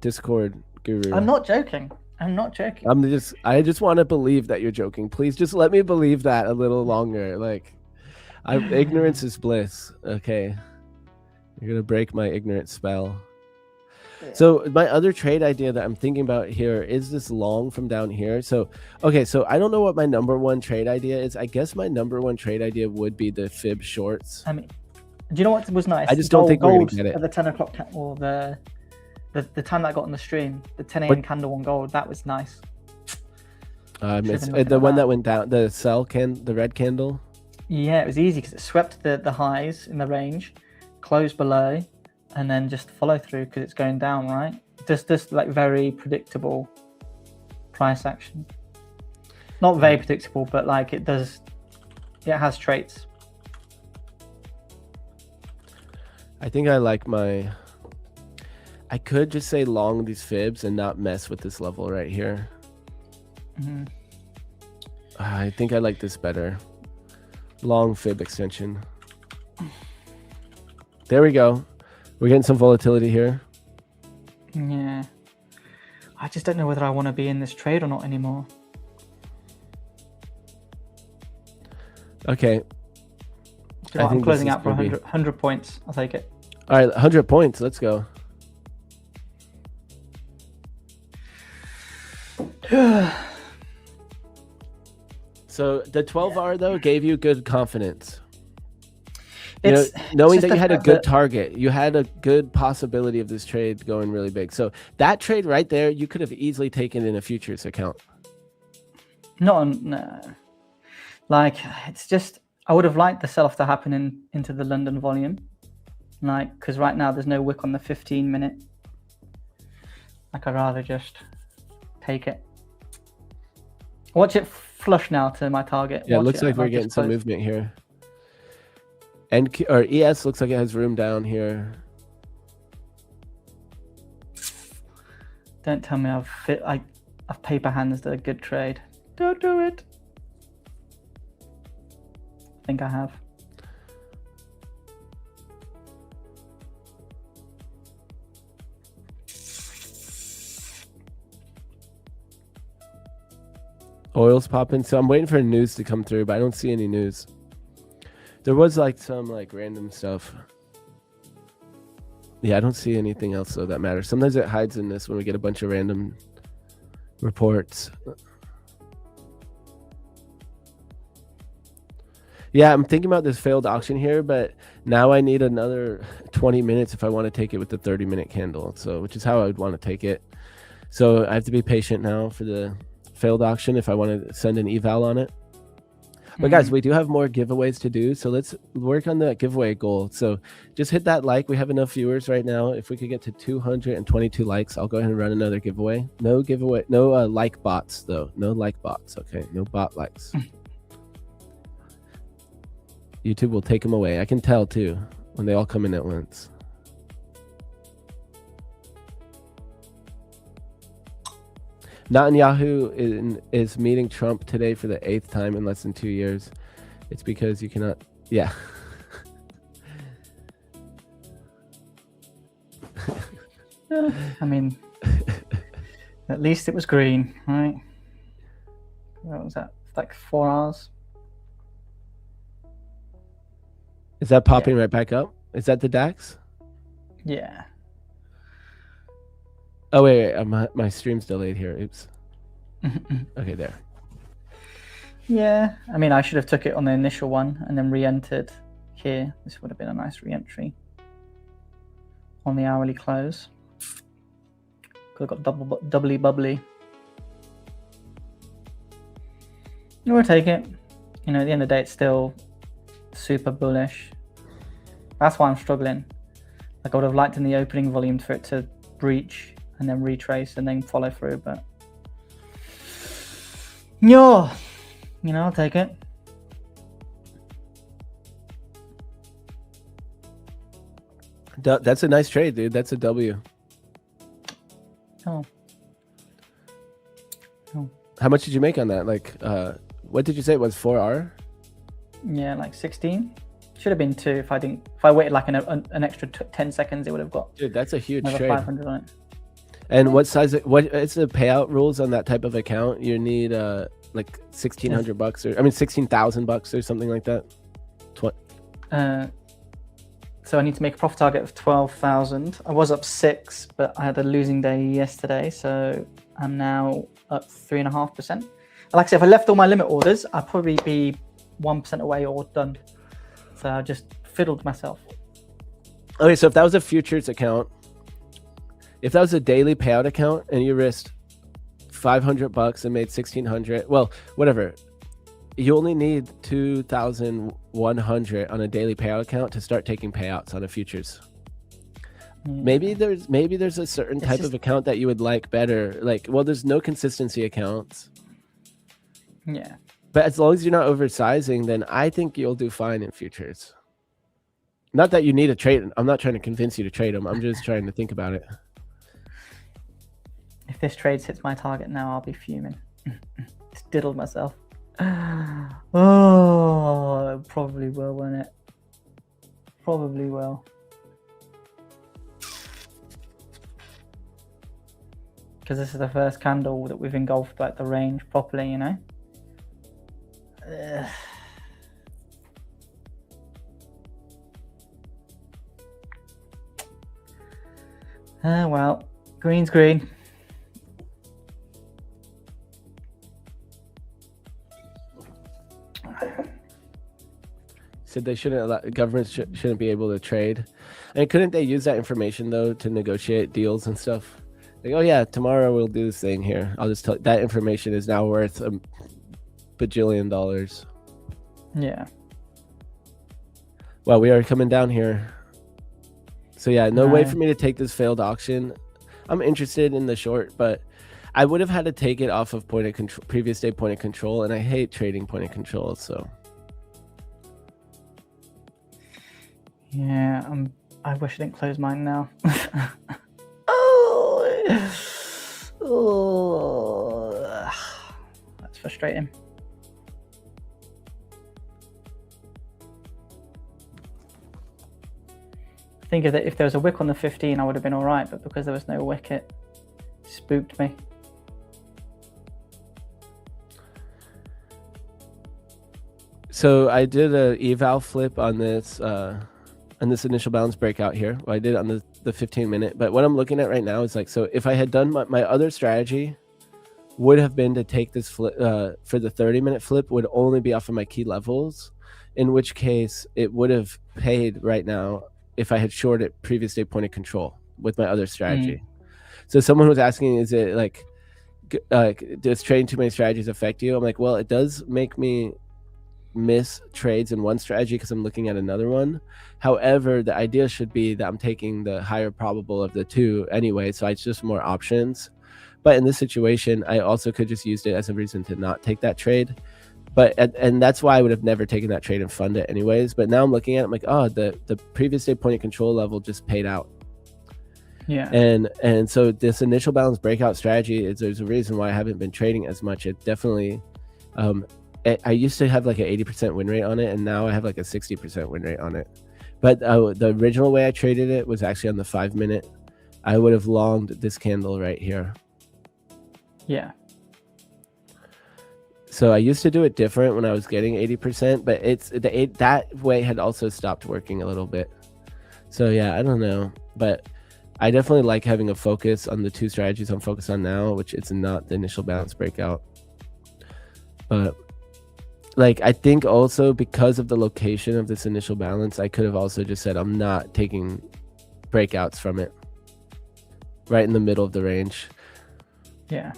Discord guru. I'm not joking. I just want to believe that you're joking. Please just let me believe that a little longer. Like, ignorance is bliss. Okay, you're gonna break my ignorant spell. Yeah. So my other trade idea that I'm thinking about here is this long from down here. So okay, so I don't know what my number one trade idea is. I guess my number one trade idea would be the fib shorts. I mean, do you know what was nice? I just don't think we're gonna get it at the 10 o'clock or the time that I got on the stream, the 10 a.m. candle on gold. That was nice. It's the one that went down, the red candle. Yeah, it was easy because it swept the highs in the range, closed below, and then just follow through because it's going down, right? Just like very predictable price action. Not very predictable, but like it has traits. I think I like I could just say long these fibs and not mess with this level right here. Mm-hmm. I think I like this better. Long fib extension. There we go. We're getting some volatility here. Yeah. I just don't know whether I want to be in this trade or not anymore. Okay. I'm closing out for 100 points. I'll take it. All right, 100 points. Let's go. So the 12R though gave you good confidence. Knowing that you had a good target, you had a good possibility of this trade going really big. So that trade right there, you could have easily taken in a futures account. No. Like, it's just, I would have liked the sell-off to happen into the London volume. Like, because right now there's no wick on the 15-minute. Like, I'd rather just take it. Watch it flush now to my target. Yeah, it looks like we're getting some movement here. Or ES looks like it has room down here. Don't tell me I've paper hands a good trade. Don't do it. I think I have. Oil's popping, so I'm waiting for news to come through, but I don't see any news. There was like some like random stuff. Yeah, I don't see anything else though that matters. Sometimes it hides in this when we get a bunch of random reports. Yeah, I'm thinking about this failed auction here, but now I need another 20 minutes if I want to take it with the 30-minute candle. So, which is how I would want to take it. So I have to be patient now for the failed auction if I want to send an eval on it. But guys, we do have more giveaways to do, so let's work on the giveaway goal. So just hit that like. We have enough viewers right now. If we could get to 222 likes, I'll go ahead and run another giveaway. No like bots though. No like bots. Okay, no bot likes. YouTube will take them away. I can tell too when they all come in at once. Netanyahu is meeting Trump today for the 8th time in less than 2 years. It's because you cannot. Yeah. I mean, at least it was green, right? What was that? Like 4 hours. Is that popping right back up? Is that the DAX? Yeah. Oh wait, my stream's delayed here. Oops. Okay, there. Yeah, I mean, I should have took it on the initial one and then re-entered here. This would have been a nice re-entry on the hourly close. Could have got doubly bubbly. We'll take it. You know, at the end of the day, it's still super bullish. That's why I'm struggling. Like, I would have liked in the opening volume for it to breach and then retrace and then follow through, but yeah, you know, I'll take it. That's a nice trade, dude. That's a W. Oh. How much did you make on that? Like, what did you say it was? 4R? Yeah, like 16. Should have been 2 if I waited like an extra 10 seconds, it would have got. Dude, that's a huge another trade. 500 on it. And what size? What is the payout rules on that type of account? You need like $1,600 or $16,000 or something like that. So I need to make a profit target of 12,000. I was up 6, but I had a losing day yesterday, so I'm now up 3.5%. Like I said, if I left all my limit orders, I'd probably be 1% away or done. So I just fiddled myself. Okay, so if that was a futures account, if that was a daily payout account and you risked $500 and made 1,600, well, whatever, you only need 2,100 on a daily payout account to start taking payouts on a futures. Maybe there's a certain type of account that you would like better. Like, well, there's no consistency accounts. Yeah. But as long as you're not oversizing, then I think you'll do fine in futures. Not that you need to trade. I'm not trying to convince you to trade them. I'm just trying to think about it. If this trade hits my target now, I'll be fuming. Just diddled myself. Oh, it probably will, won't it? Probably will. Because this is the first candle that we've engulfed like the range properly, you know? Well, green's green. Said they shouldn't allow, governments shouldn't be able to trade. And couldn't they use that information though to negotiate deals and stuff? Like, oh yeah, tomorrow we'll do this thing here. I'll just tell that information is now worth $1 bajillion. Yeah. Well, we are coming down here. So yeah, no way for me to take this failed auction. I'm interested in the short, but I would have had to take it off of point of control, previous day point of control, and I hate trading point of control, so. Yeah, I wish I didn't close mine now. Oh, that's frustrating. I think if there was a wick on the 15, I would have been all right, but because there was no wick, it spooked me. So I did a eval flip on this initial balance breakout here. Well, I did it on the 15-minute, but what I'm looking at right now is like, so if I had done my other strategy would have been to take this flip for the 30-minute flip would only be off of my key levels, in which case it would have paid right now if I had shorted previous day point of control with my other strategy. So someone was asking, is it like, does trading too many strategies affect you? I'm like, well, it does make me miss trades in one strategy because I'm looking at another one. However, the idea should be that I'm taking the higher probable of the two anyway, so it's just more options. But in this situation, I also could just use it as a reason to not take that trade. But and that's why I would have never taken that trade and fund it anyways. But now I'm looking at it, I'm like, oh, the previous day point of control level just paid out. Yeah. And so this initial balance breakout strategy is, there's a reason why I haven't been trading as much. It definitely, I used to have like an 80% win rate on it, and now I have like a 60% win rate on it. But the original way I traded it was actually on the 5 minute. I would have longed this candle right here. Yeah. So I used to do it different when I was getting 80%, but that way had also stopped working a little bit. So yeah, I don't know, but I definitely like having a focus on the two strategies I'm focused on now, which it's not the initial balance breakout. But like, I think also because of the location of this initial balance, I could have also just said I'm not taking breakouts from it right in the middle of the range. Yeah.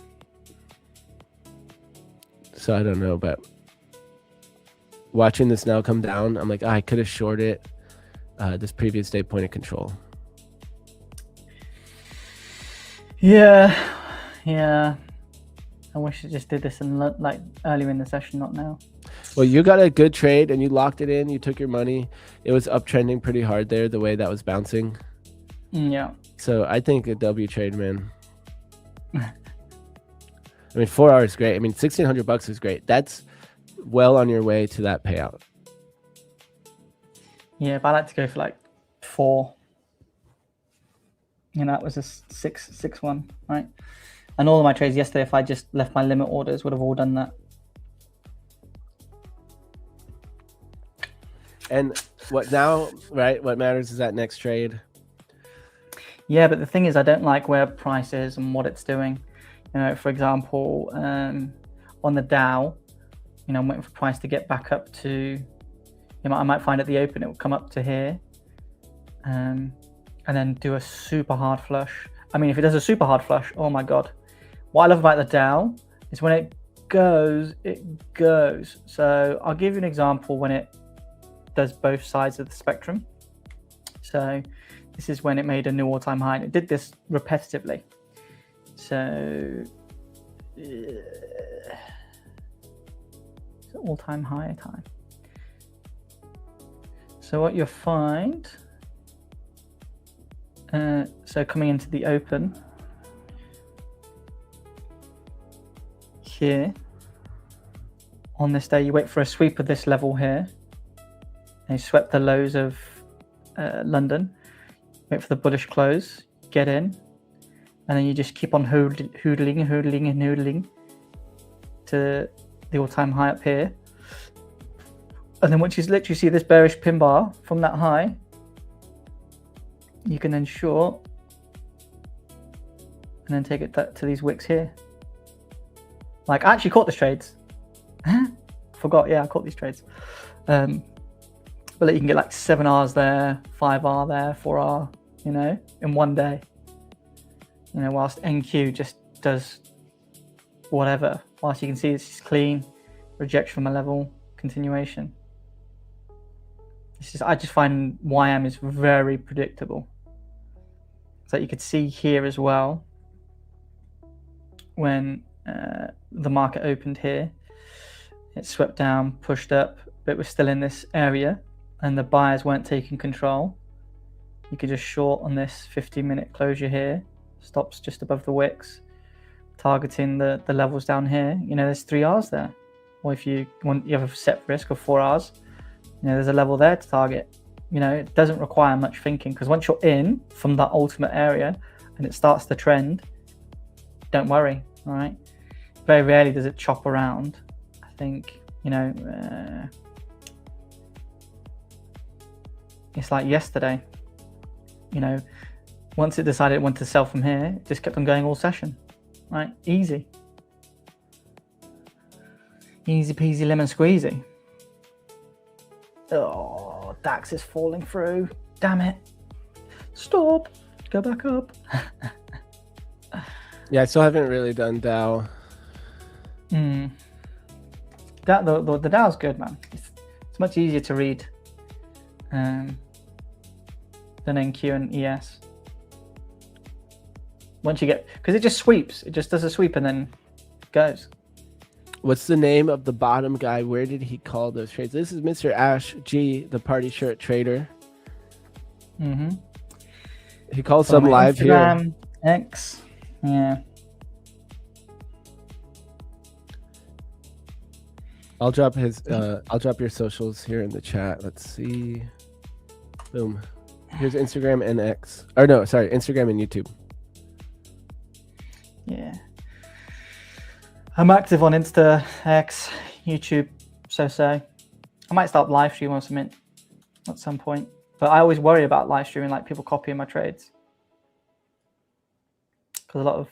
So I don't know, but watching this now come down, I'm like, I could have shorted this previous day point of control. Yeah. I wish I just did this in like earlier in the session, not now. Well, you got a good trade and you locked it in. You took your money. It was uptrending pretty hard there, the way that was bouncing. Yeah. So I think a W trade, man. I mean, 4 hours is great. I mean, $1,600 is great. That's well on your way to that payout. Yeah, but I like to go for like 4. You know, that was a 6-1, right? And all of my trades yesterday, if I just left my limit orders, would have all done that. And what now, right? What matters is that next trade. Yeah, but the thing is, I don't like where price is and what it's doing. You know, for example, on the Dow, you know, I'm waiting for price to get back up to, you know, I might find at the open it will come up to here, and then do a super hard flush. I mean, if it does a super hard flush, oh my God. What I love about the Dow is when it goes. So I'll give you an example when it does both sides of the spectrum. So this is when it made a new all-time high, and it did this repetitively. So all-time high time. So what you'll find, so coming into the open here on this day, you wait for a sweep of this level here, and you swept the lows of London, wait for the bullish close, get in, and then you just keep on hoodling to the all-time high up here. And then once you literally see this bearish pin bar from that high, you can then short and then take it to these wicks here. Like, I actually caught these trades. Forgot, yeah, I caught these trades. But you can get like 7 Rs there, 5 R there, 4 R, you know, in one day. You know, whilst NQ just does whatever. Whilst you can see it's just clean, rejection from a level, continuation. It's just, I just find YM is very predictable. So you could see here as well, when the market opened here, it swept down, pushed up, but we're still in this area, and the buyers weren't taking control. You could just short on this 15-minute closure here, stops just above the wicks, targeting the levels down here. You know, there's 3 Rs there. Or if you want, you have a set risk of 4 Rs, you know, there's a level there to target. You know, it doesn't require much thinking, because once you're in from that ultimate area and it starts to trend, don't worry, all right? Very rarely does it chop around. I think, you know, it's like yesterday, you know, once it decided it wanted to sell from here, it just kept on going all session, right? Easy. Easy peasy lemon squeezy. Oh, DAX is falling through. Damn it. Stop. Go back up. Yeah, I still haven't really done Dow. The Dow's good, man. It's much easier to read than NQ and ES. Once you get, because it just sweeps. It just does a sweep and then goes. What's the name of the bottom guy? Where did he call those trades? This is Mr. Ash G, the party shirt trader. Mm-hmm. He calls some live Instagram, here. X. Yeah. I'll drop his. I'll drop your socials here in the chat. Let's see. Boom. Here's Instagram and X. Or no, sorry, Instagram and YouTube. Yeah. I'm active on Insta, X, YouTube, so. I might start live stream or something at some point. But I always worry about live streaming, like people copying my trades. Because a lot of,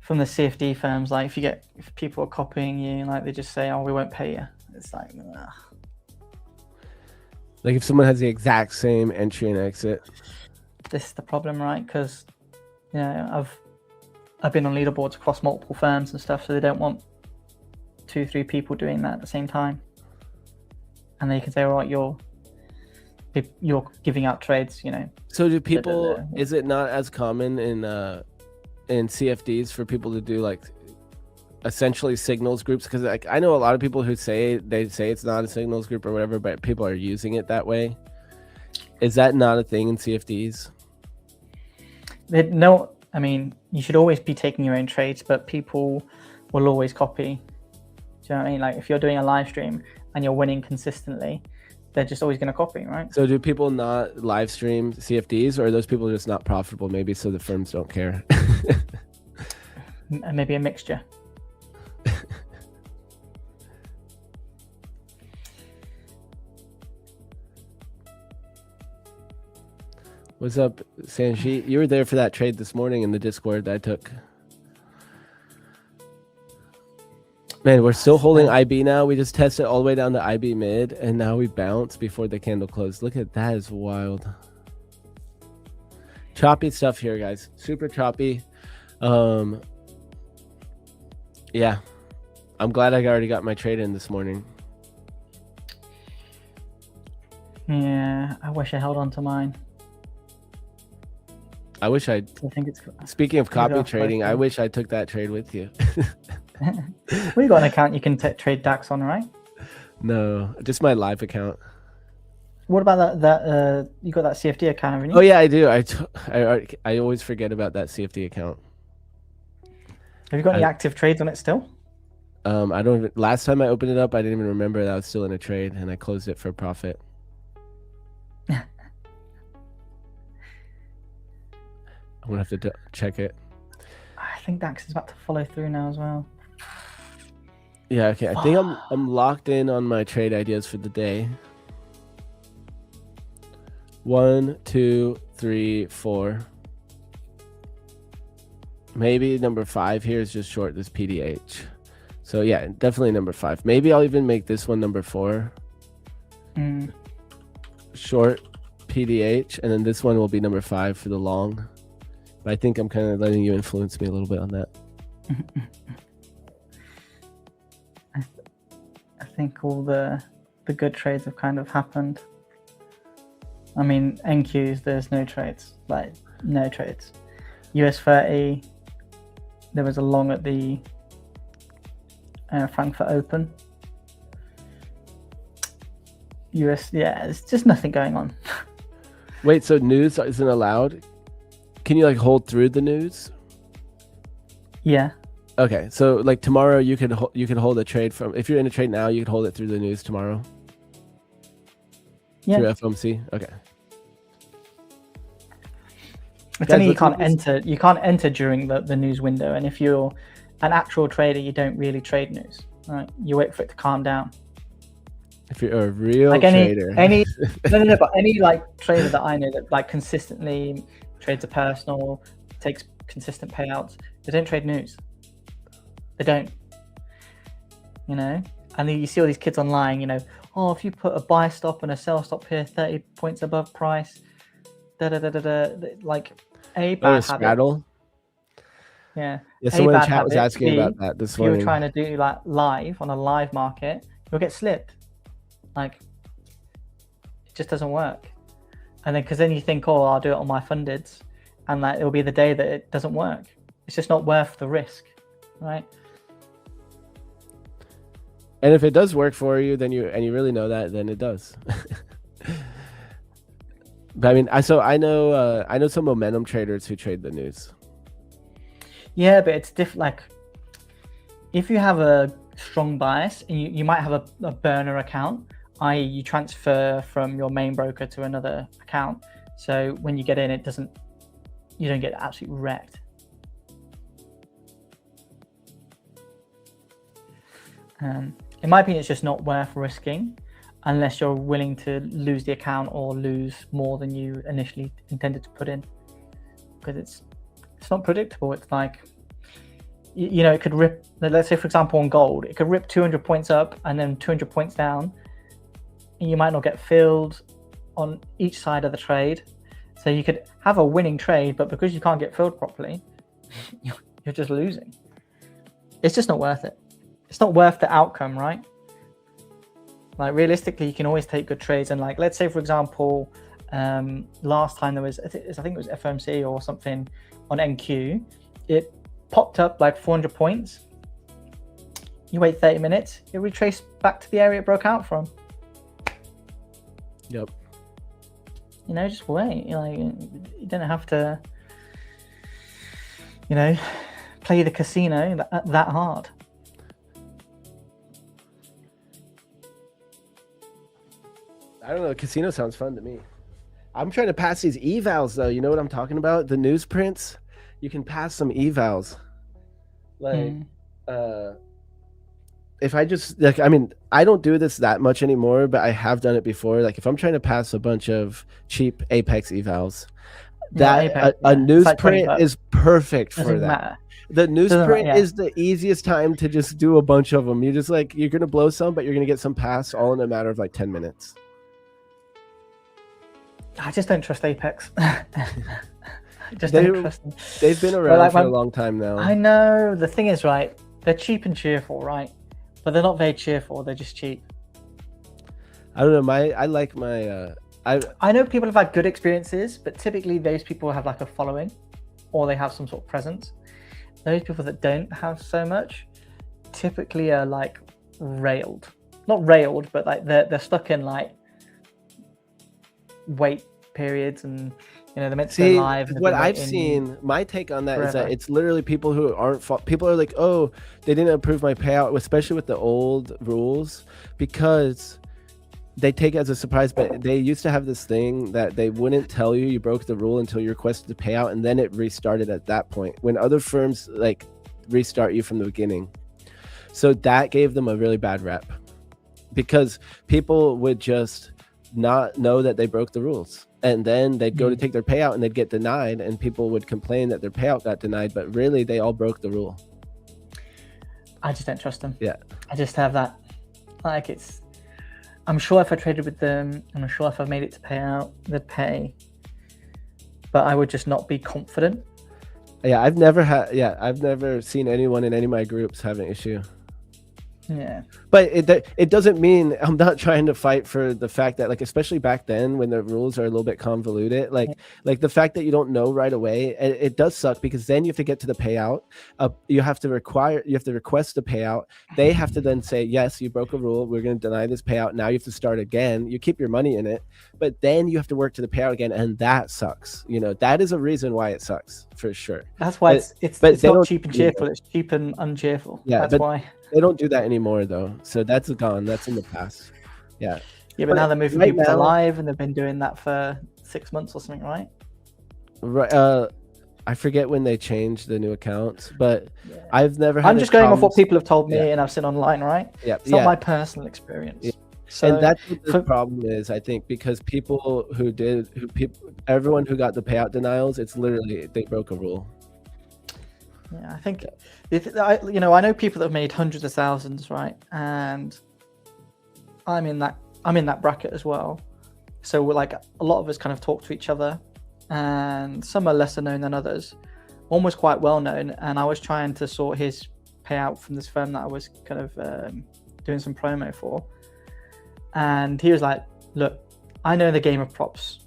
from the CFD firms, like if people are copying you, like they just say, oh, we won't pay you. It's like, ugh. Like if someone has the exact same entry and exit. This is the problem, right? Because, you know, I've been on leaderboards across multiple firms and stuff, so they don't want 2-3 people doing that at the same time. And they can say, all right, you're giving out trades, you know. So do people, is it not as common in CFDs for people to do like essentially signals groups? Because like I know a lot of people who say it's not a signals group or whatever, but people are using it that way. Is that not a thing in CFDs? No, I mean, you should always be taking your own trades, but people will always copy. Do you know what I mean? Like if you're doing a live stream and you're winning consistently, they're just always going to copy, right? So do people not live stream CFDs, or are those people just not profitable maybe so the firms don't care? Maybe a mixture. What's up, Sanjit? You were there for that trade this morning in the Discord that I took. Man, we're still holding IB now. We just tested all the way down to IB mid, and now we bounce before the candle closed. Look at that, is wild. Choppy stuff here, guys. Super choppy. Yeah, I'm glad I already got my trade in this morning. Yeah, I wish I held on to mine. I wish I think it's. Speaking of copy trading, I wish I took that trade with you. Well, you got an account you can trade DAX on, right? No, just my live account. What about that? You got that CFD account, haven't you? Oh yeah, I do. I always forget about that CFD account. Have you got any active trades on it still? I don't even, last time I opened it up, I didn't even remember that I was still in a trade, and I closed it for a profit. I'm gonna have to check it. I think DAX is about to follow through now as well. Yeah, okay. I think I'm locked in on my trade ideas for the day. 1, 2, 3, 4. Maybe number 5 here is just short this PDH. So yeah, definitely number 5. Maybe I'll even make this one number 4. Short PDH, and then this one will be number 5 for the long. But I think I'm kind of letting you influence me a little bit on that. I think all the good trades have kind of happened. I mean, NQs, there's no trades, like no trades. US 30, there was a long at the Frankfurt Open. US, yeah, there's just nothing going on. Wait, so news isn't allowed? Can you like hold through the news? Yeah. Okay, so like tomorrow you could hold a trade from, if you're in a trade now, you could hold it through the news tomorrow. Yeah. Through FOMC. Okay. It's only you can't enter. You can't enter during the news window, and if you're an actual trader, you don't really trade news. Right? You wait for it to calm down. If you're a real like trader. No, but any like trader that I know that like consistently trades a personal, takes consistent payouts, they don't trade news. They don't. You know, and then you see all these kids online. You know, oh, if you put a buy stop and a sell stop here, 30 points above price. Like a bad straddle. Yeah. Yeah, someone in chat was asking about that this morning. If you were trying to do like live on a live market, you'll get slipped. Like it just doesn't work. And then because then you think, oh, I'll do it on my fundeds, and like it'll be the day that it doesn't work. It's just not worth the risk, right? And if it does work for you, then you really know that, then it does. But I mean, I know some momentum traders who trade the news. Yeah, but it's different. Like, if you have a strong bias, and you might have a burner account, i.e., you transfer from your main broker to another account. So when you get in, you don't get absolutely wrecked. In my opinion, it's just not worth risking unless you're willing to lose the account or lose more than you initially intended to put in, because it's not predictable. It's like, you know, it could rip, let's say for example on gold, it could rip 200 points up and then 200 points down, and you might not get filled on each side of the trade. So you could have a winning trade, but because you can't get filled properly, you're just losing. It's just not worth it. It's not worth the outcome, right? Like, realistically, you can always take good trades. And like, let's say for example, last time there was, I think it was FOMC or something on NQ, it popped up like 400 points. You wait 30 minutes, it retraced back to the area it broke out from. Yep. You know, just wait. You don't have to, you know, play the casino that hard. I don't know. Casino sounds fun to me. I'm trying to pass these evals though. You know what I'm talking about? The newsprints. You can pass some evals. Like, if I just like, I mean, I don't do this that much anymore, but I have done it before. Like, if I'm trying to pass a bunch of cheap Apex evals, a newsprint like is perfect for that. Matter. The newsprint is the easiest time to just do a bunch of them. You just like, you're gonna blow some, but you're gonna get some pass all in a matter of like 10 minutes. I just don't trust Apex. They've been around for a long time now. I know. The thing is, right, they're cheap and cheerful, right? But they're not very cheerful. They're just cheap. I don't know. I like my. I know people have had good experiences, but typically those people have like a following, or they have some sort of presence. Those people that don't have so much, typically are like railed. Not railed, but like they're stuck in like wait periods, and you know, they're meant to go live. What I've seen, my take on that is that it's literally people who aren't, people are like, oh, they didn't approve my payout, especially with the old rules, because they take it as a surprise. But they used to have this thing that they wouldn't tell you broke the rule until you requested the payout, and then it restarted at that point when other firms like restart you from the beginning. So that gave them a really bad rep, because people would just not know that they broke the rules, and then they'd go to take their payout and they'd get denied, and people would complain that their payout got denied, but really they all broke the rule. I just don't trust them. Yeah, I just have that, like, I'm sure if I traded with them, I'm sure if I made it to payout, they'd pay, but I would just not be confident. Yeah, I've never seen anyone in any of my groups have an issue. Yeah, but it doesn't mean I'm not trying to fight for the fact that, like, especially back then when the rules are a little bit convoluted, like the fact that you don't know right away, it does suck, because then you have to get to the payout. You have to request the payout. They have to then say, yes, you broke a rule, we're going to deny this payout. Now you have to start again. You keep your money in it, but then you have to work to the payout again, and that sucks. You know, that is a reason why it sucks, for sure. That's why it's not cheap and cheerful. It's cheap and uncheerful. Yeah, that's why. They don't do that anymore, though. So that's gone. That's in the past. Yeah. Yeah, but now they're moving people to live, and they've been doing that for 6 months or something, right? Right. I forget when they changed the new accounts, but I've never had. I'm just going off what people have told me and I've seen online, right? Yeah. It's not my personal experience. Yeah. So, and that's what the problem is, I think, because everyone who got the payout denials, it's literally they broke a rule. Yeah, I think, I know people that have made hundreds of thousands, right? And I'm in that bracket as well. So we're like, a lot of us kind of talk to each other, and some are lesser known than others. One was quite well known, and I was trying to sort his payout from this firm that I was kind of doing some promo for. And he was like, look, I know the game of props.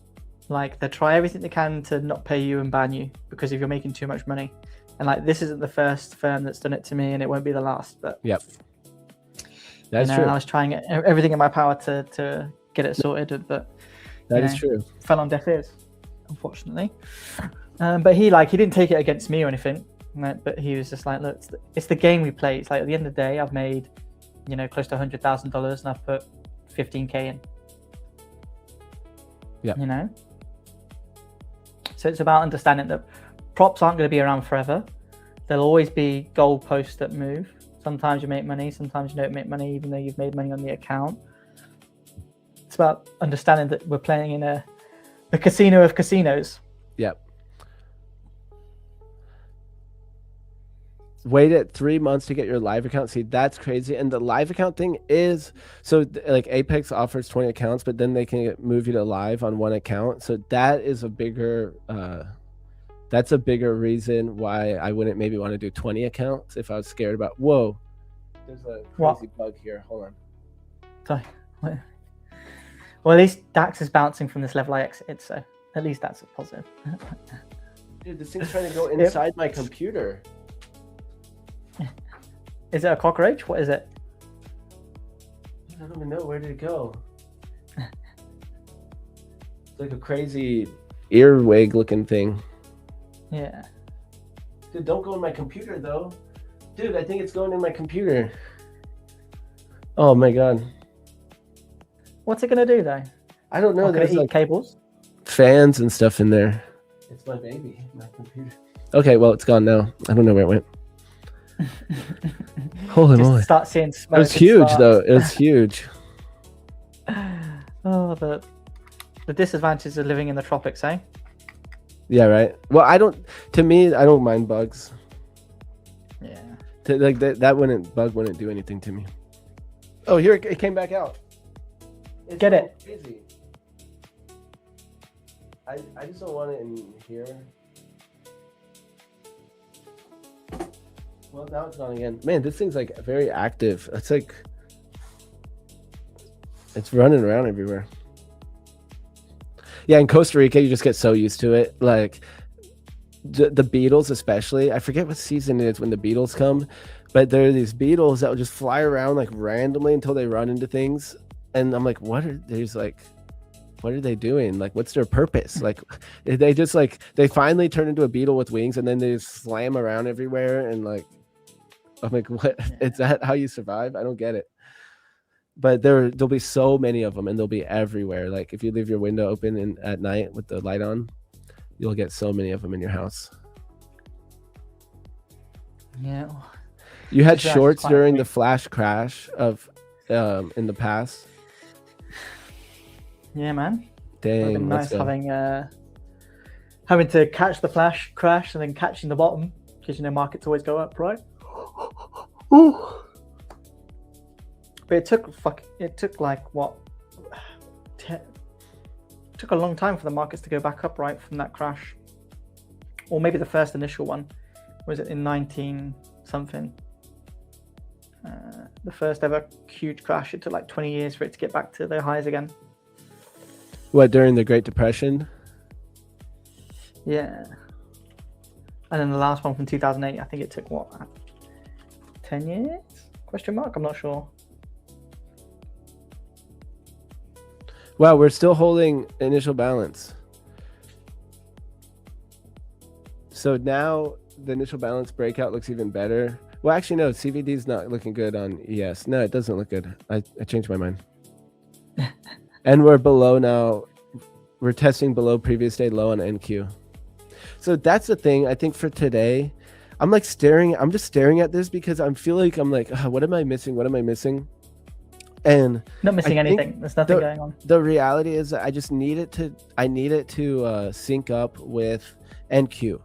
Like, they try everything they can to not pay you and ban you because if you're making too much money. And like, this isn't the first firm that's done it to me, and it won't be the last. But yep. That's And true. I was trying everything in my power to get it sorted, but That is true. fell on deaf ears, unfortunately. But he didn't take it against me or anything. But he was just like, look, it's the game we play. It's like at the end of the day, I've made, close to $100,000, and I've put 15K in. Yeah. So it's about understanding that props aren't going to be around forever. There'll always be goalposts that move. Sometimes you make money, sometimes you don't make money, even though you've made money on the account. It's about understanding that we're playing in the casino of casinos. Yep. Waited 3 months to get your live account. See, that's crazy. And the live account thing is, so like Apex offers 20 accounts, but then they can move you to live on one account. So that is a bigger, that's a bigger reason why I wouldn't maybe want to do 20 accounts if I was scared about, whoa, there's a crazy bug here. Hold on. Sorry. Well, at least Dax is bouncing from this level I exited, so at least that's a positive. Dude, this thing's trying to go inside my computer. Is it a cockroach? What is it? I don't even know. Where did it go? It's like a crazy earwig looking thing. Yeah. Dude, don't go in my computer though. Dude, I think it's going in my computer. Oh my god. What's it gonna do though? I don't know. There's like cables, fans and stuff in there. It's my baby, my computer. Okay, well it's gone now. I don't know where it went. Holy moly! Start seeing smoke. It was huge though. It was huge. Oh, the disadvantages of living in the tropics, eh? Yeah, right. Well, to me, I don't mind bugs. Yeah. Like that bug wouldn't do anything to me. Oh, here it came back out. It's Get it. Crazy. I just don't want it in here. Well, now it's gone again. Man, this thing's like very active. It's like it's running around everywhere. Yeah, in Costa Rica, you just get so used to it. Like the beetles, especially. I forget what season it is when the beetles come, but there are these beetles that will just fly around like randomly until they run into things. And I'm like, what are they doing? Like, what's their purpose? Like, they just like, they finally turn into a beetle with wings and then they just slam around everywhere. And like, I'm like, what? Is that how you survive? I don't get it. But there'll be so many of them and they'll be everywhere. Like if you leave your window open at night with the light on, you'll get so many of them in your house. Yeah. You had shorts during the flash crash of in the past. Yeah, man. Dang, it would have been nice having to catch the flash crash and then catching the bottom because markets always go up, right? But it took like what? It took a long time for the markets to go back up, right, from that crash, or maybe the first initial one. Was it in 19 something? The first ever huge crash. It took like 20 years for it to get back to their highs again. What, during the Great Depression? Yeah. And then the last one from 2008, I think it took what? 10 years? Question mark? I'm not sure. Wow, we're still holding initial balance. So now the initial balance breakout looks even better. Well, actually, no, CVD is not looking good on ES. No, it doesn't look good. I changed my mind. And we're below now. We're testing below previous day low on NQ. So that's the thing. I think for today, I'm just staring at this because I feel like I'm like, what am I missing? What am I missing? And not missing anything. There's nothing going on. The reality is that I need it to sync up with NQ.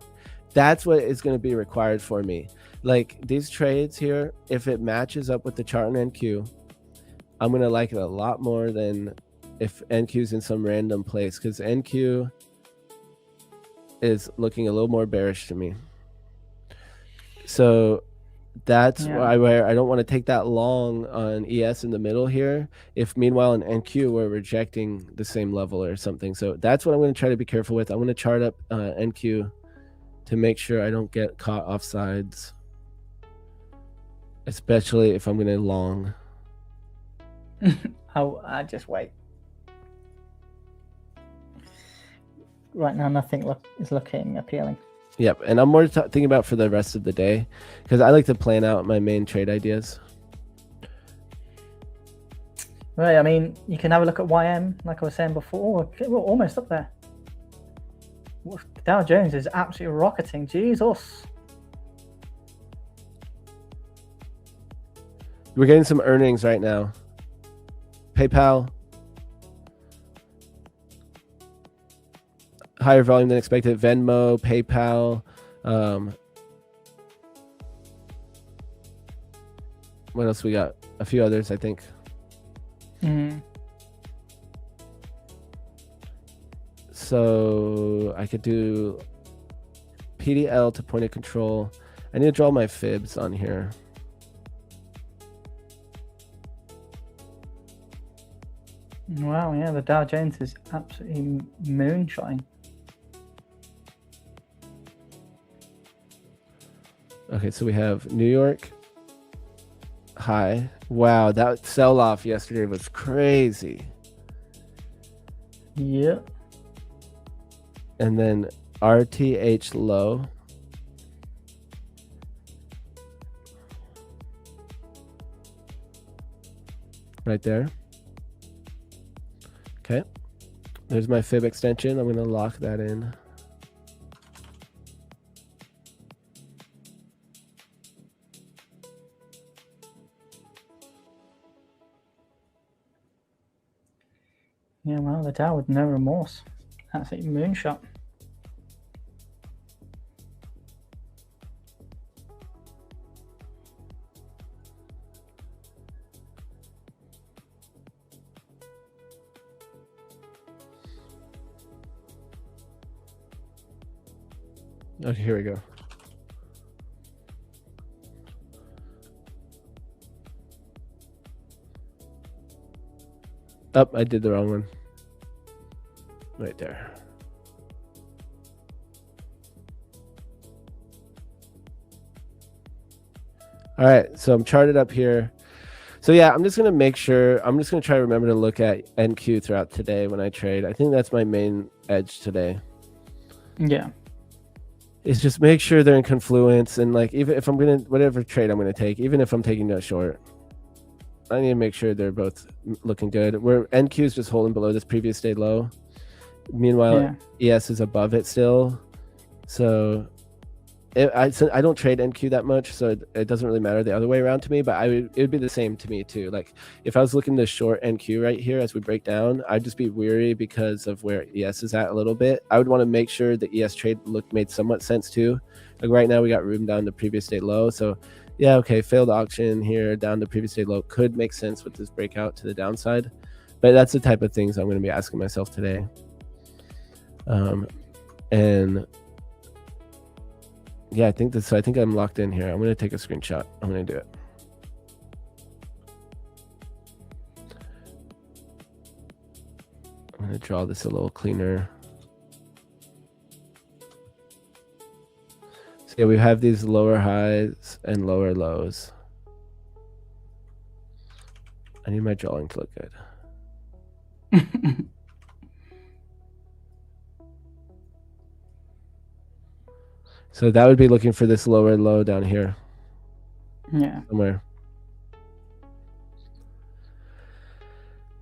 That's what is going to be required for me. Like these trades here, if it matches up with the chart on NQ, I'm going to like it a lot more than if NQ's in some random place, because NQ is looking a little more bearish to me. So that's why I don't want to take that long on ES in the middle here. If meanwhile in NQ we're rejecting the same level or something. So that's what I'm going to try to be careful with. I'm going to chart up NQ to make sure I don't get caught off sides, especially if I'm going to long. I just wait. Right now, nothing is looking appealing. Yep, and I'm more thinking about for the rest of the day because I like to plan out my main trade ideas. Right, I mean, you can have a look at YM, like I was saying before. We're almost up there. Dow Jones is absolutely rocketing. Jesus. We're getting some earnings right now. PayPal. Higher volume than expected. Venmo, PayPal. What else we got? A few others, I think. So I could do PDL to point of control. I need to draw my fibs on here. Wow, yeah, the Dow Jones is absolutely moonshine. Okay, so we have New York high. Wow, that sell-off yesterday was crazy. Yeah. And then RTH low. Right there. Okay. There's my fib extension. I'm going to lock that in. Yeah, well, the Dow with no remorse. That's a moonshot. Okay, here we go. Oh, I did the wrong one. Right there. All right, so I'm charted up here. So yeah, I'm just going to make sure, I'm just going to try to remember to look at NQ throughout today when I trade. I think that's my main edge today. Yeah. Is just make sure they're in confluence, and like even if I'm going to, whatever trade I'm going to take, even if I'm taking no short, I need to make sure they're both looking good. Where NQ is just holding below this previous day low. Meanwhile, ES is above it still. So I don't trade NQ that much, so it doesn't really matter the other way around to me, but it would be the same to me too. Like if I was looking to short NQ right here as we break down, I'd just be weary because of where ES is at a little bit. I would want to make sure the ES trade made somewhat sense too. Like right now we got room down to previous day low. So yeah, okay, failed auction here down to previous day low could make sense with this breakout to the downside. But that's the type of things I'm going to be asking myself today. And yeah, I think I'm locked in here. I'm going to take a screenshot. I'm going to do it. I'm going to draw this a little cleaner. So yeah, we have these lower highs and lower lows. I need my drawing to look good. So that would be looking for this lower low down here. Yeah. Somewhere.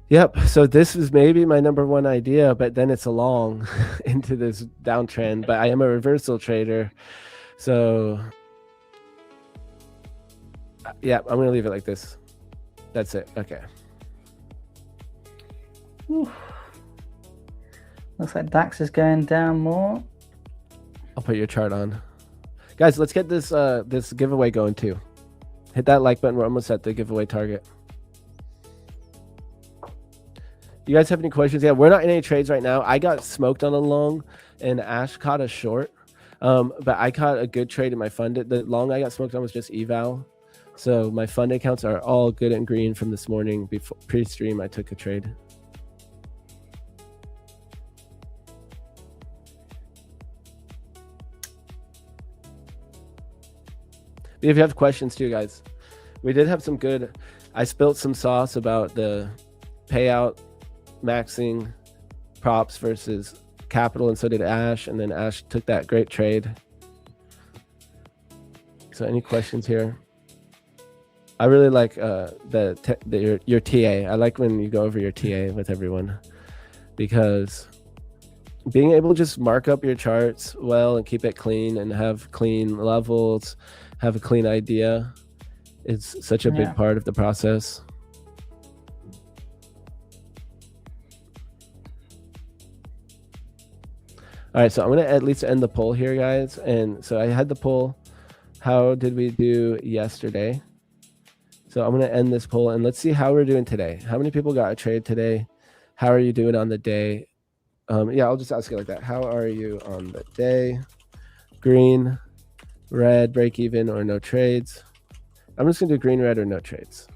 Yep. So this is maybe my number one idea, but then it's a long into this downtrend. But I am a reversal trader. So yeah, I'm going to leave it like this. That's it. Okay. Oof. Looks like DAX is going down more. I'll put your chart on. Guys, let's get this this giveaway going too. Hit that like button. We're almost at the giveaway target. You guys have any questions? Yeah, we're not in any trades right now. I got smoked on a long and Ash caught a short. But I caught a good trade in my fund. The long I got smoked on was just eval. So my fund accounts are all good and green from this morning. Before pre-stream, I took a trade. If you have questions too, guys, we did have some good I spilled some sauce about the payout maxing props versus capital, and so did Ash, and then Ash took that great trade. So any questions here? I really like your TA. I like when you go over your TA with everyone, because being able to just mark up your charts well and keep it clean and have clean levels, have a clean idea, is such a big part of the process. All right, so I'm going to at least end the poll here, guys. And so I had the poll, how did we do yesterday? So I'm going to end this poll, and let's see how we're doing today. How many people got a trade today? How are you doing on the day? Yeah, I'll just ask you like that. How are you on the day? Green, red, break even, or no trades? I'm just going to do green, red, or no trades.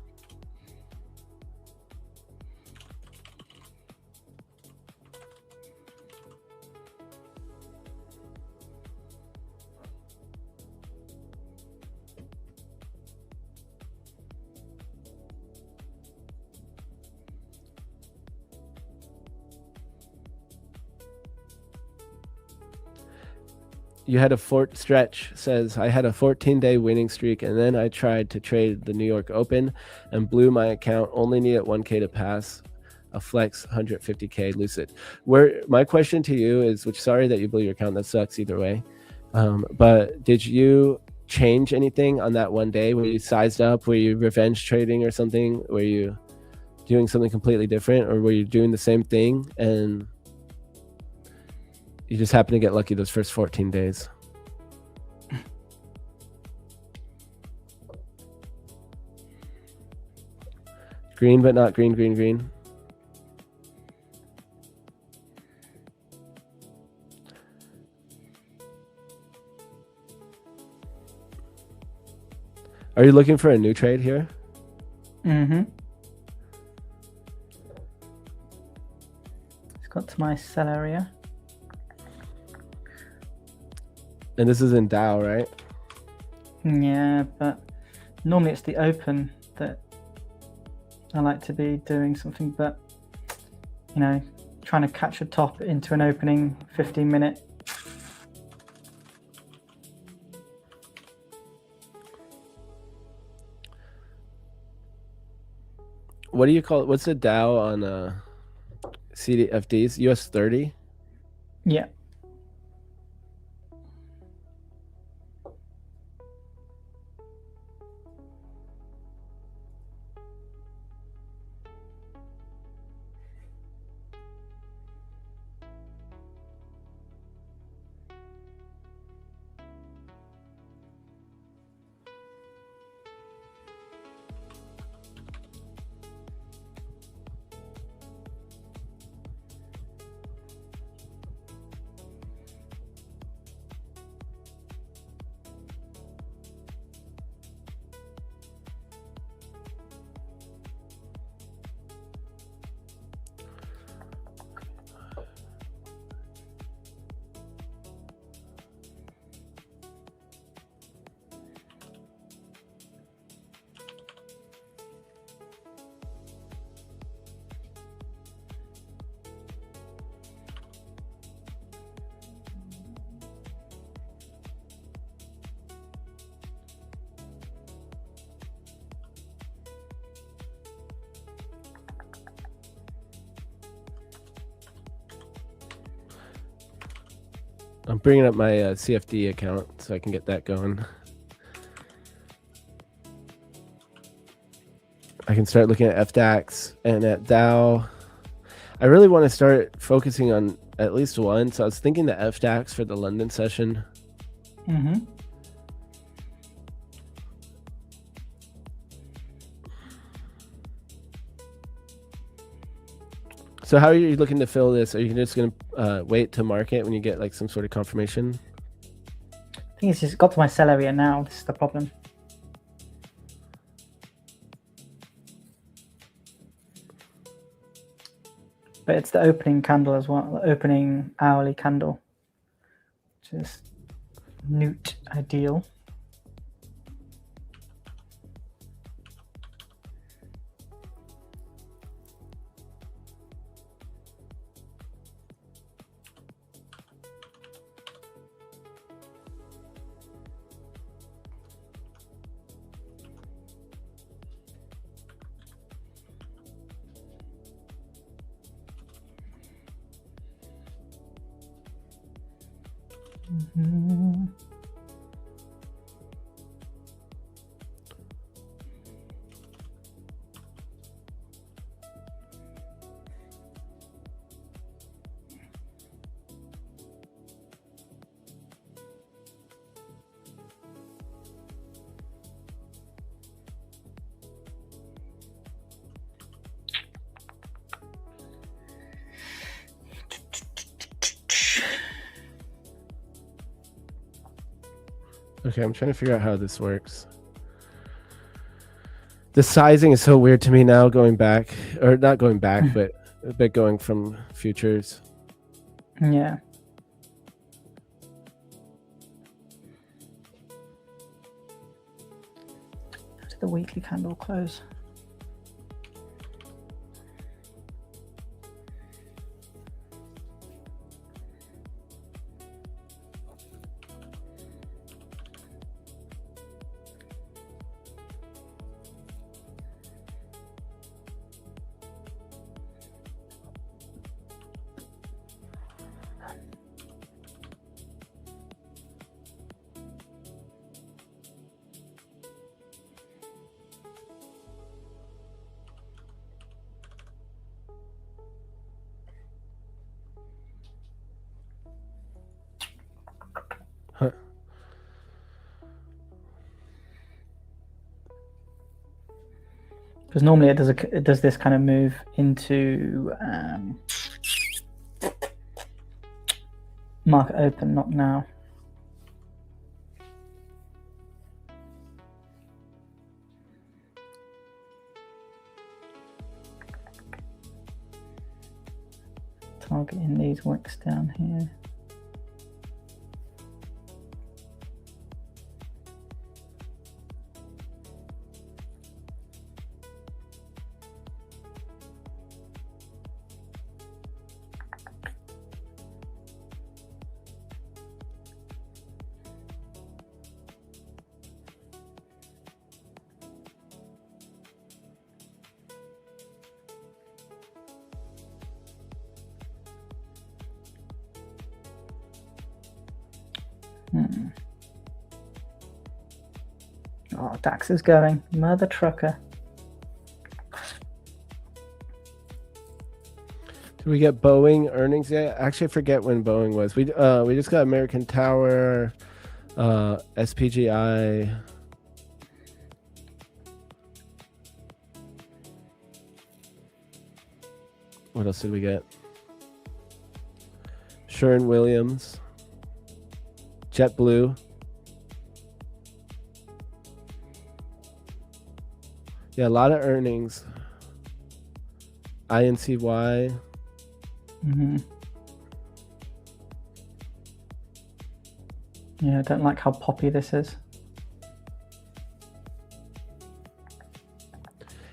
You had a stretch says, I had a 14-day winning streak, and then I tried to trade the New York Open and blew my account. Only needed 1K to pass a flex 150K lucid. My question to you is, which sorry that you blew your account, that sucks either way. But did you change anything on that one day? Were you sized up? Were you revenge trading or something? Were you doing something completely different, or were you doing the same thing and you just happen to get lucky those first 14 days? Green, but not green, green, green. Are you looking for a new trade here? Mm-hmm. It's got to my sell area. And this is in Dow, right? Yeah, but normally it's the open that I like to be doing something, but you know, trying to catch a top into an opening 15-minute. What do you call it? What's the Dow on CDFDs? US 30? Yeah. I'm bringing up my CFD account so I can get that going. I can start looking at FDAX and at Dow. I really want to start focusing on at least one. So I was thinking the FDAX for the London session. Mm-hmm. So how are you looking to fill this? Are you just going to wait to market when you get like some sort of confirmation? I think it's just got to my sell area now. This is the problem. But it's the opening candle as well, the opening hourly candle, which is newt ideal. Mm-hmm. Okay, I'm trying to figure out how this works. The sizing is so weird to me now, going back, or not going back, but going from futures. Yeah. How did the weekly candle close? Huh. Because normally it does this kind of move into market open, not now. Targeting these wicks down here. Oh, DAX is going. Mother trucker. Did we get Boeing earnings yet? Actually, I forget when Boeing was. We just got American Tower, SPGI. What else did we get? Sherwin-Williams, JetBlue. Yeah, a lot of earnings. INCY. Mm-hmm. Yeah, I don't like how poppy this is.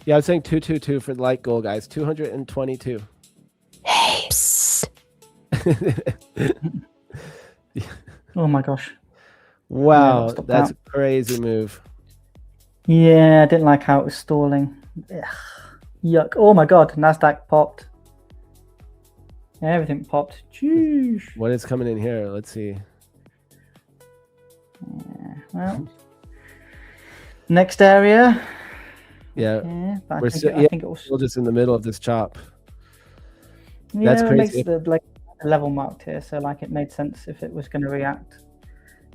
Yeah, I was saying 222 for the light gold, guys. 222. Hey, psst. Oh my gosh. Wow, Yeah, that's a crazy move. Yeah, I didn't like how it was stalling. Ugh, yuck. Oh my god, NASDAQ popped. Everything popped. Jeez. What is coming in here? Let's see. Yeah, well, next area. Yeah, But we're I think it was still just in the middle of this chop. yeah, That's it makes crazy. the level marked here, so like it made sense if it was going to react.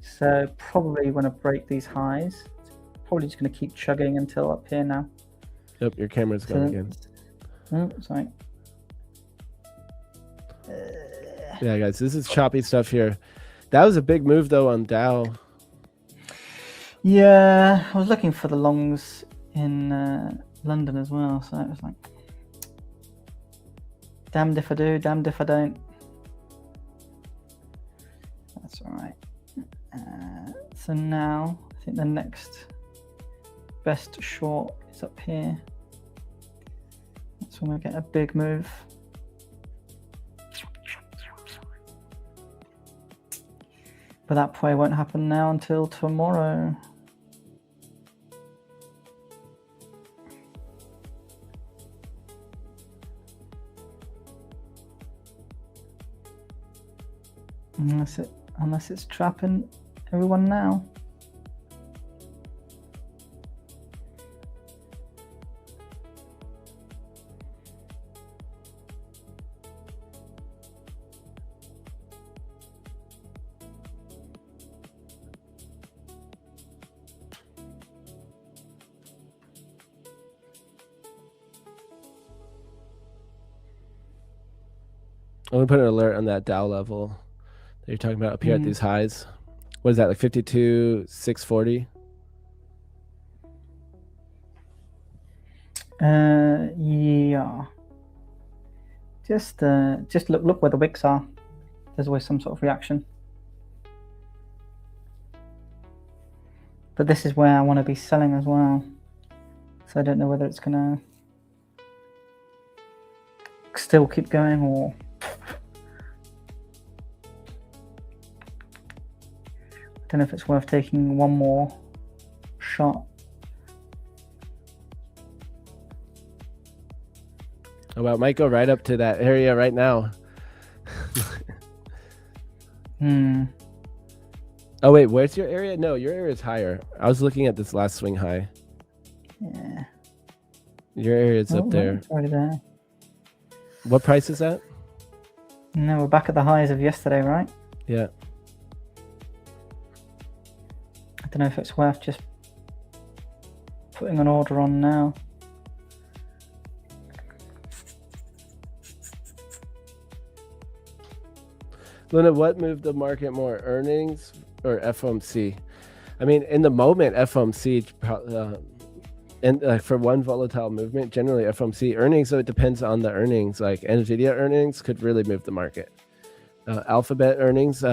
So probably want to break these highs. It's probably just going to keep chugging until up here now. Yep, your camera's going again. Oh, sorry. Yeah, guys, this is choppy stuff here. That was a big move though on Dow. Yeah, I was looking for the longs in London as well, so it was like, damned if I do, damned if I don't. That's all right. So now I think the next best short is up here. That's when we get a big move. But that probably won't happen now until tomorrow. And that's it. Unless it's trapping everyone now. I'm gonna put an alert on that Dow level that you're talking about up here at these highs. What is that, like 52,640? Yeah. Just look where the wicks are. There's always some sort of reaction. But this is where I want to be selling as well. So I don't know whether it's gonna still keep going or I don't know if it's worth taking one more shot. Oh wow, might go right up to that area right now. Oh wait, where's your area? No, your area is higher. I was looking at this last swing high. Yeah. Your area is up there. It's already there. What price is that? No, we're back at the highs of yesterday, right? Yeah. I don't know if it's worth just putting an order on now. Luna, what moved the market more, earnings or FOMC? I mean, in the moment, FOMC, and for one volatile movement, generally FOMC earnings, so it depends on the earnings. Like NVIDIA earnings could really move the market. Alphabet earnings,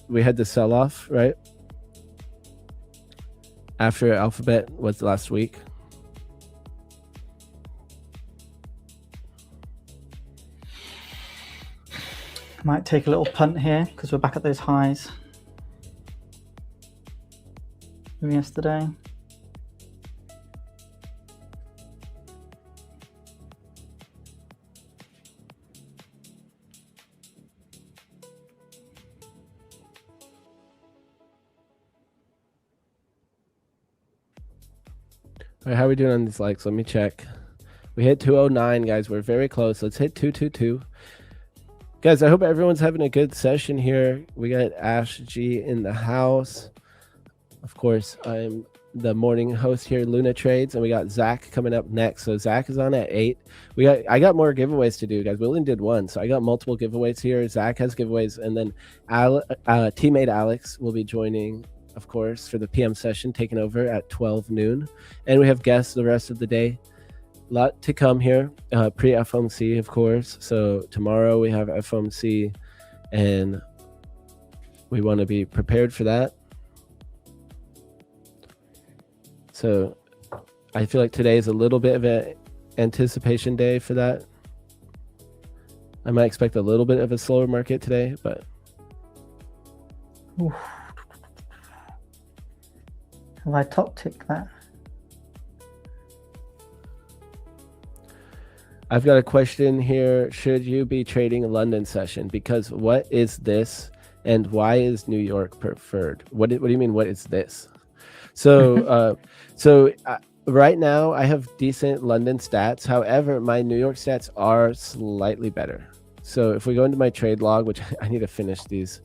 we had the sell-off, right? After Alphabet was last week. Might take a little punt here because we're back at those highs from yesterday. All right, how are we doing on these likes? Let me check. We hit 209, guys. We're very close. Let's hit 222. Guys, I hope everyone's having a good session here. We got Ash G in the house. Of course, I'm the morning host here, Luna Trades, and we got Zach coming up next. So Zach is on at 8. I got more giveaways to do, guys. We only did one, so I got multiple giveaways here. Zach has giveaways, and then Tmade Alex will be joining, of course, for the PM session, taking over at 12 noon. And we have guests the rest of the day. Lot to come here, pre-FOMC, of course. So tomorrow we have FOMC, and we want to be prepared for that. So I feel like today is a little bit of an anticipation day for that. I might expect a little bit of a slower market today, but Oof. Have I top ticked that? I've got a question here. Should you be trading a London session? Because what is this, and why is New York preferred? What do you mean, what is this? So, right now I have decent London stats. However, my New York stats are slightly better. So if we go into my trade log, which I need to finish these.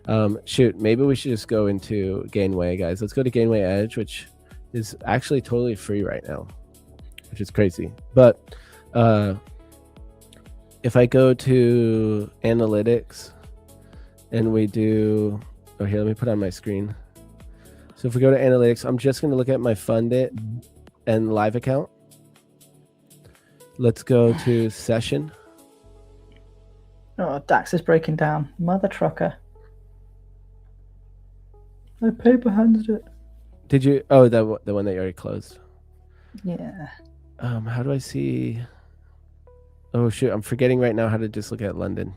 Maybe we should just go into Gainway, guys. Let's go to Gainway Edge, which is actually totally free right now, which is crazy. But if I go to analytics and we do, oh, here, let me put on my screen. So if we go to analytics, I'm just going to look at my Fundit and live account. Let's go to session. Oh, DAX is breaking down. Mother trucker. I paper handed it. Did you? Oh, the one that you already closed. Yeah. How do I see? Oh shoot, I'm forgetting right now how to just look at London.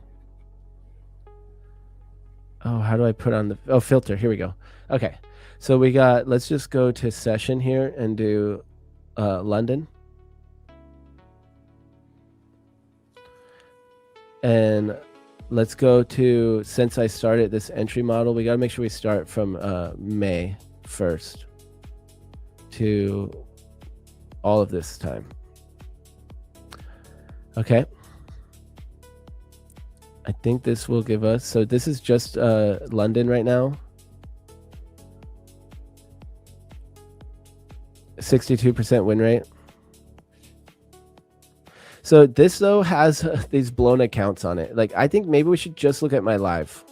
Oh, how do I put on the filter? Here we go. Okay, so we got. Let's just go to session here and do London. And let's go to, since I started this entry model, we got to make sure we start from May 1st to all of this time. Okay. I think this will give us, so this is just London right now. 62% win rate. So this though has these blown accounts on it. Like I think maybe we should just look at my live.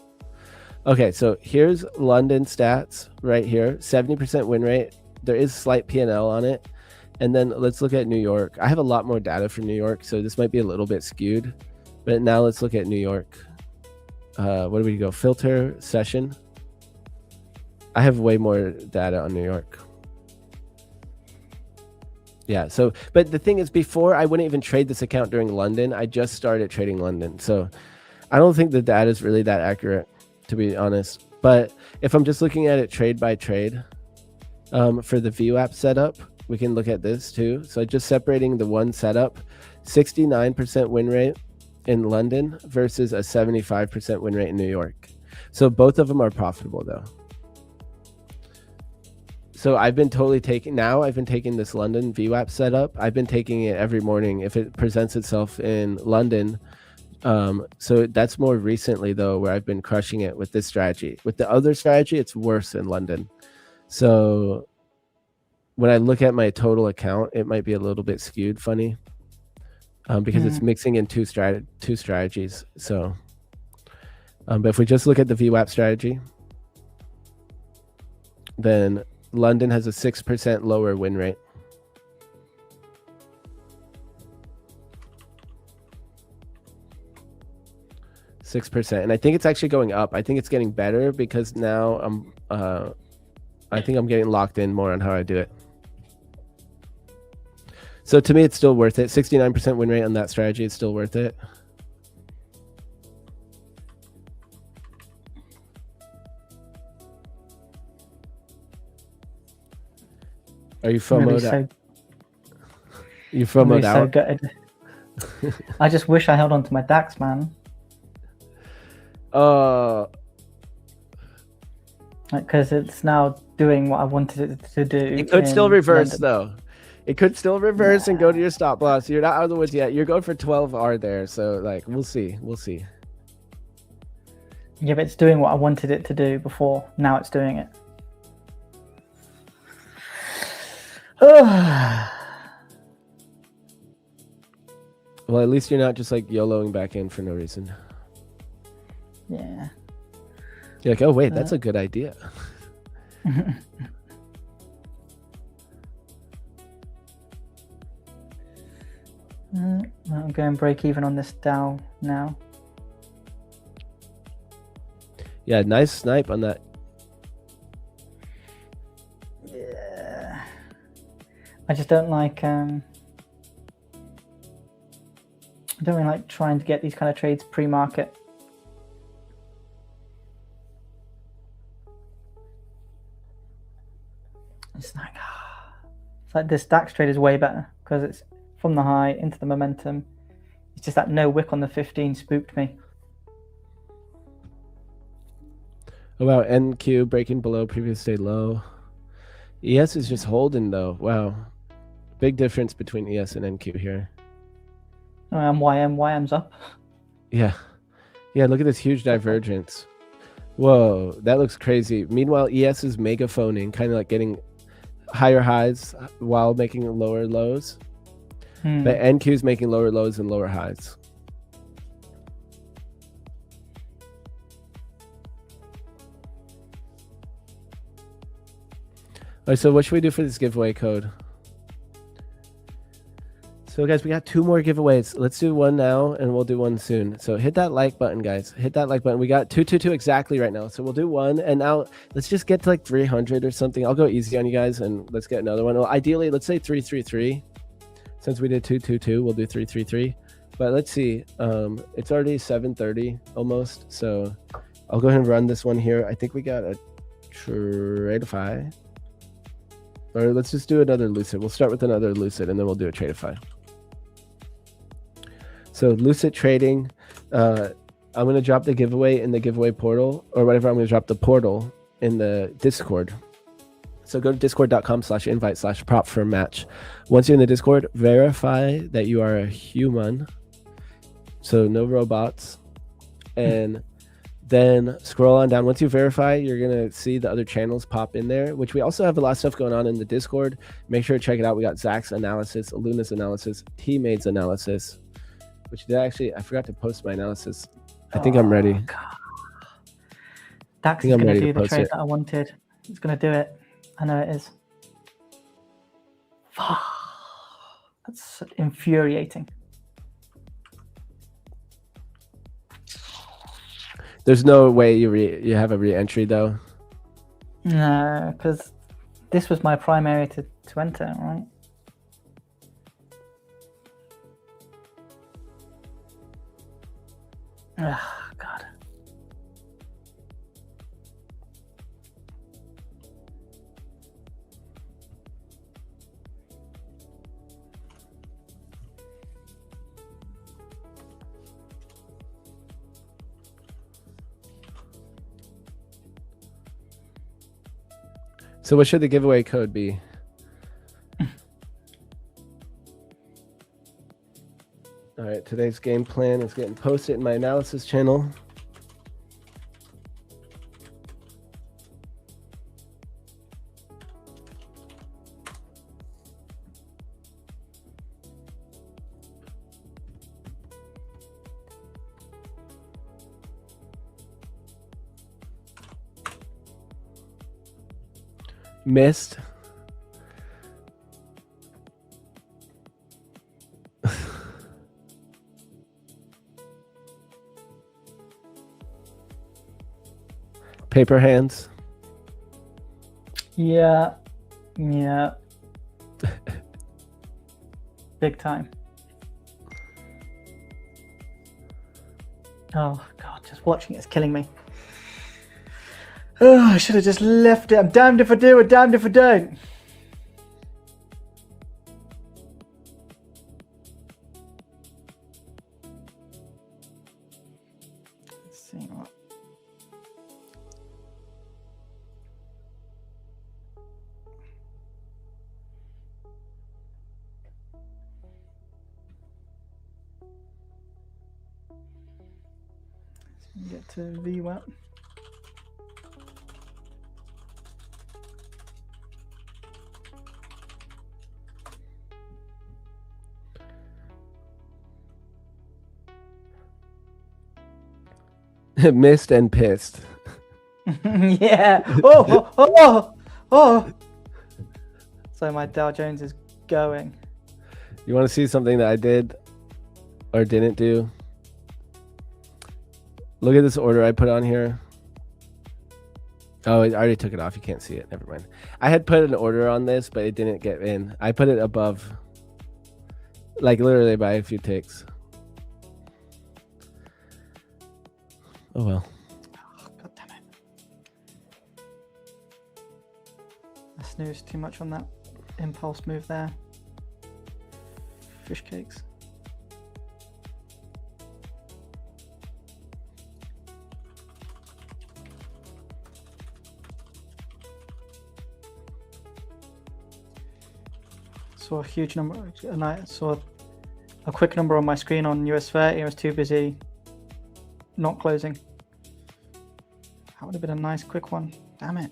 Okay, so here's London stats right here, 70% win rate. There is slight P&L on it. And then let's look at New York. I have a lot more data for New York, so this might be a little bit skewed. But now let's look at New York. Where do we go? Filter, session. I have way more data on New York. Yeah, so, but the thing is, before I wouldn't even trade this account during London. I just started trading London. So I don't think the data is really that accurate, to be honest. But if I'm just looking at it trade by trade, for the VWAP setup, we can look at this too. So just separating the one setup, 69% win rate in London versus a 75% win rate in New York. So both of them are profitable though. So I've been totally taking, now I've been taking this London VWAP setup. I've been taking it every morning if it presents itself in London. So that's more recently though, where I've been crushing it with this strategy. With the other strategy, it's worse in London. So when I look at my total account, it might be a little bit skewed funny because it's mixing in two strategies. So, but if we just look at the VWAP strategy, then London has a 6% lower win rate. And I think it's actually going up. I think it's getting better because now I think I'm getting locked in more on how I do it. So to me, it's still worth it. 69% win rate on that strategy. It's still worth it. Are you FOMO'd out? You FOMO'd out? So good. I just wish I held on to my DAX, man. Because it's now doing what I wanted it to do. It could still reverse though. It could still reverse and go to your stop loss. You're not out of the woods yet. You're going for 12R there. So like, we'll see. We'll see. Yeah, but it's doing what I wanted it to do before. Now it's doing it. Well, at least you're not just like YOLOing back in for no reason. Yeah. You're like, oh wait, that's a good idea. I'm going break even on this Dow now. Yeah, nice snipe on that. Yeah. I just don't like I don't really like trying to get these kind of trades pre-market. It's like this DAX trade is way better because it's from the high into the momentum. It's just that no wick on the 15 spooked me. Wow, NQ breaking below previous day low. ES is just holding though. Wow. Big difference between ES and NQ here. YM's up. Yeah. Yeah, look at this huge divergence. Whoa, that looks crazy. Meanwhile, ES is megaphoning, kind of like getting higher highs while making lower lows. But NQ is making lower lows and lower highs. All right, so what should we do for this giveaway code? So guys, we got 2 more giveaways. Let's do one now and we'll do one soon. So hit that like button, guys. Hit that like button. We got 222 exactly right now. So we'll do one and now let's just get to like 300 or something. I'll go easy on you guys and let's get another one. Well, ideally, let's say 333. Since we did 222, we'll do 333. But let's see. It's already 7:30 almost. So I'll go ahead and run this one here. I think we got a Tradeify. Or let's just do another Lucid. We'll start with another Lucid and then we'll do a Tradeify. So Lucid trading, I'm going to drop the giveaway in the giveaway portal or whatever. I'm going to drop the portal in the Discord. So go to discord.com/invite/prop for match. Once you're in the Discord, verify that you are a human. So no robots. And then scroll on down. Once you verify, you're going to see the other channels pop in there, which we also have a lot of stuff going on in the Discord. Make sure to check it out. We got Zach's analysis, Luna's analysis, Tmade's analysis, which did actually, I forgot to post my analysis. I think I'm ready. God. Dax is going to do the trade that I wanted. He's going to do it. I know it is. That's infuriating. There's no way you have a re-entry though. No, because this was my primary to enter, right? Oh, God. So what should the giveaway code be? All right, today's game plan is getting posted in my analysis channel. Missed. Paper hands. Yeah. Big time. Oh, God, just watching it is killing me. Oh, I should have just left it. I'm damned if I do or damned if I don't. Let's see what. Let's get to VWAP. Missed and pissed. Yeah. Oh. So my Dow Jones is going. You want to see something that I did or didn't do? Look at this order I put on here. Oh, I already took it off. You can't see it. Never mind. I had put an order on this, but it didn't get in. I put it above, like literally by a few ticks. Oh well. Oh, God damn it. I snoozed too much on that impulse move there. Fish cakes. Saw a huge number, and I saw a quick number on my screen on US 30. I was too busy not closing. That would have been a nice quick one. Damn it.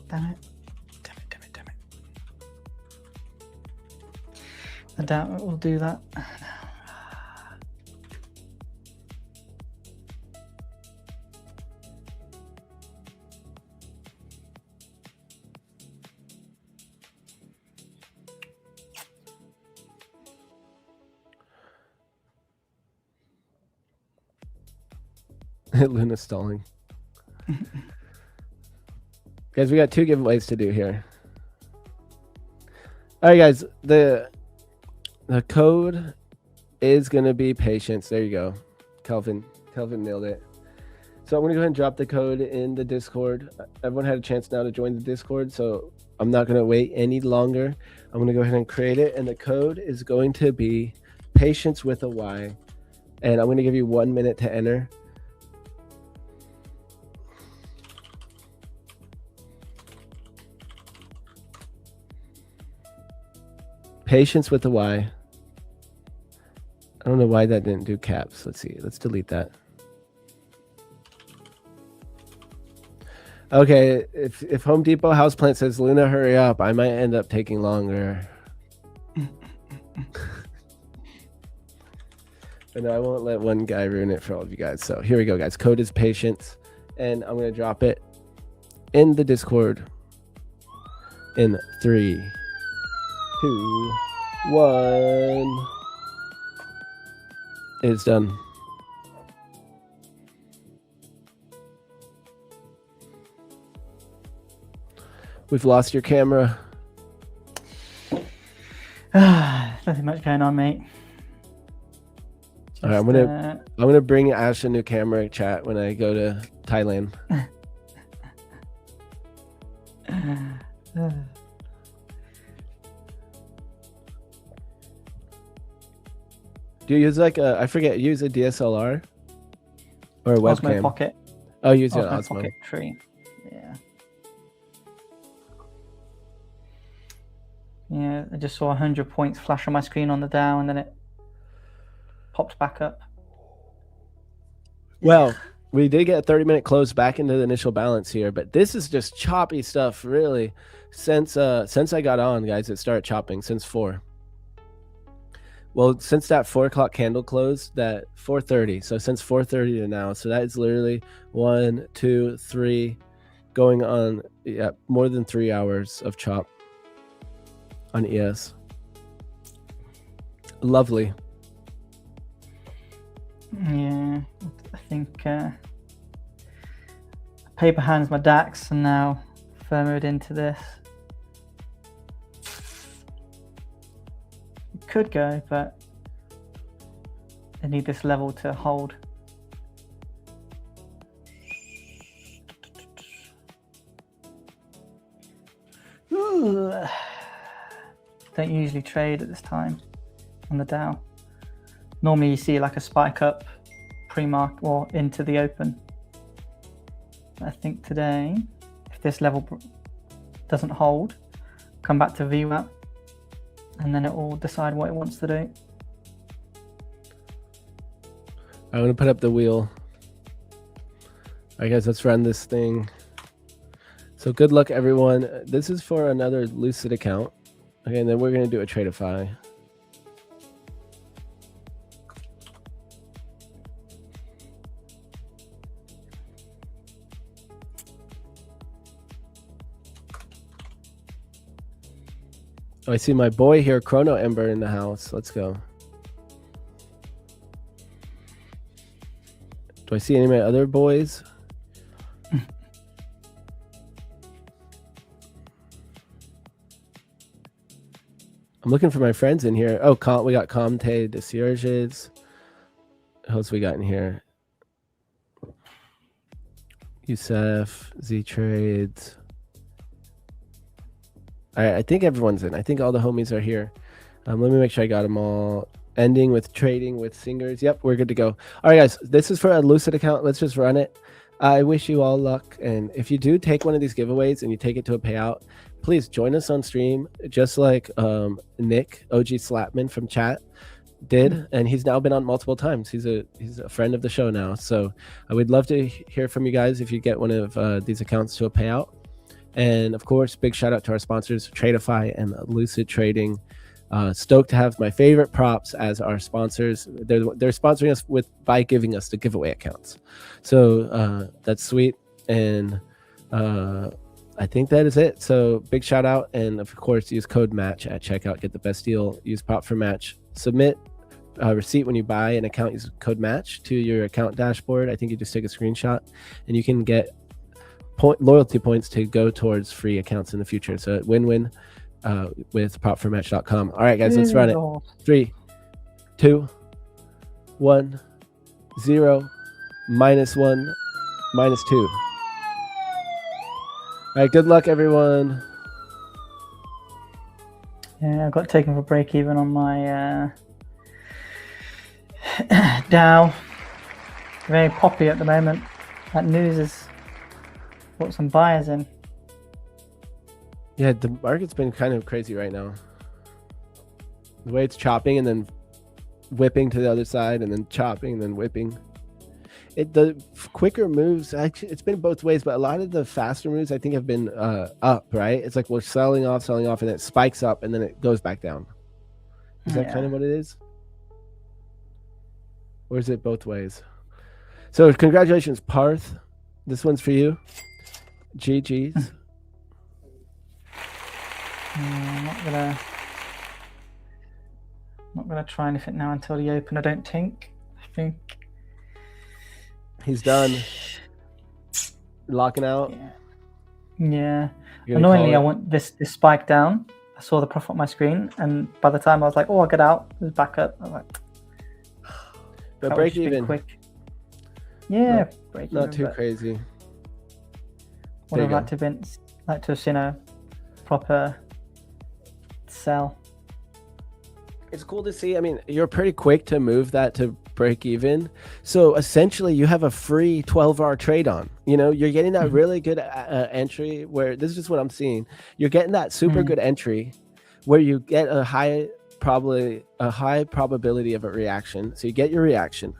Damn it. I doubt it will do that. Luna stalling. Guys, we got 2 giveaways to do here. All right, guys. The code is going to be patience. There you go. Kelvin nailed it. So I'm going to go ahead and drop the code in the Discord. Everyone had a chance now to join the Discord, so I'm not going to wait any longer. I'm going to go ahead and create it, and the code is going to be patience with a Y, and I'm going to give you 1 minute to enter. Patience with a Y. I don't know why that didn't do caps. Let's see. Let's delete that. Okay, if Home Depot houseplant says, Luna, hurry up, I might end up taking longer. But no, I won't let one guy ruin it for all of you guys. So here we go, guys. Code is patience, and I'm going to drop it in the Discord in 3, 2, 1. It's done. We've lost your camera. Nothing much going on, mate. All right, I'm gonna bring Ash a new camera chat when I go to Thailand. Do you use like I forget, use a DSLR or a webcam? Osmo Pocket. Oh, use an Osmo Osmo. Pocket 3. Yeah. Yeah, I just saw 100 points flash on my screen on the Dow, and then it popped back up. Well, we did get a 30-minute close back into the initial balance here, but this is just choppy stuff, really. Since I got on, guys, it started chopping since 4. Well, since that 4 o'clock candle closed, that 4:30. So since 4:30 to now, so that is literally 1, 2, 3, going on more than 3 hours of chop on ES. Lovely. Yeah, I think paper hands my DAX and now firmed into this. It could go, but I need this level to hold. Ooh. Don't usually trade at this time on the Dow. Normally you see like a spike up pre-market or into the open. I think today, if this level doesn't hold, come back to VWAP and then it will decide what it wants to do. I'm going to put up the wheel. All right, guys, let's run this thing. So good luck, everyone. This is for another Lucid account. Okay, and then we're going to do a Tradeify. Oh, I see my boy here, Chrono Ember, in the house. Let's go. Do I see any of my other boys? I'm looking for my friends in here. Oh, we got Comte de Cierges. Who else we got in here? Youssef, Z Trades. All right, I think everyone's in. I think all the homies are here. Let me make sure I got them all. Ending with trading with singers. Yep, we're good to go. All right, guys, this is for a Lucid account. Let's just run it. I wish you all luck. And if you do take one of these giveaways and you take it to a payout, please join us on stream, just like Nick, OG Slapman from chat did. And he's now been on multiple times. He's a friend of the show now. So I would love to hear from you guys if you get one of these accounts to a payout. And of course, big shout out to our sponsors, Tradeify and Lucid Trading. Stoked to have my favorite props as our sponsors. They're sponsoring us by giving us the giveaway accounts. So that's sweet. And I think that is it. So big shout out. And of course, use code MATCH at checkout. Get the best deal. Use prop for match. Submit a receipt when you buy an account. Use code MATCH to your account dashboard. I think you just take a screenshot and you can get loyalty points to go towards free accounts in the future. So win-win with prop4match.com. All right, guys, let's run it. 3, 2, 1, 0, -1, -2. All right, good luck, everyone. Yeah, I got taken for break even on my Dow. Very poppy at the moment. That news has brought some buyers in. Yeah, the market's been kind of crazy right now. The way it's chopping and then whipping to the other side and then chopping and then whipping. The quicker moves, actually, it's been both ways, but a lot of the faster moves I think have been up, right? It's like we're selling off, and it spikes up and then it goes back down. Is that kind of what it is? Or is it both ways? So congratulations, Parth. This one's for you. GG's. I'm not gonna try anything now until the open, I don't think. I think he's done. Locking out. Yeah. Annoyingly, I want this spike down. I saw the profit on my screen, and by the time I was like, "Oh, I'll get out," it was back up. I was like, but break even. Quick. Yeah, break even. Not too crazy. Would have liked to have seen a proper sell. It's cool to see. I mean, you're pretty quick to move that to break even. So essentially you have a free 12-hour trade on. You know, you're getting that really good entry where this is just what I'm seeing. You're getting that super good entry where you get a high probability of a reaction. So you get your reaction.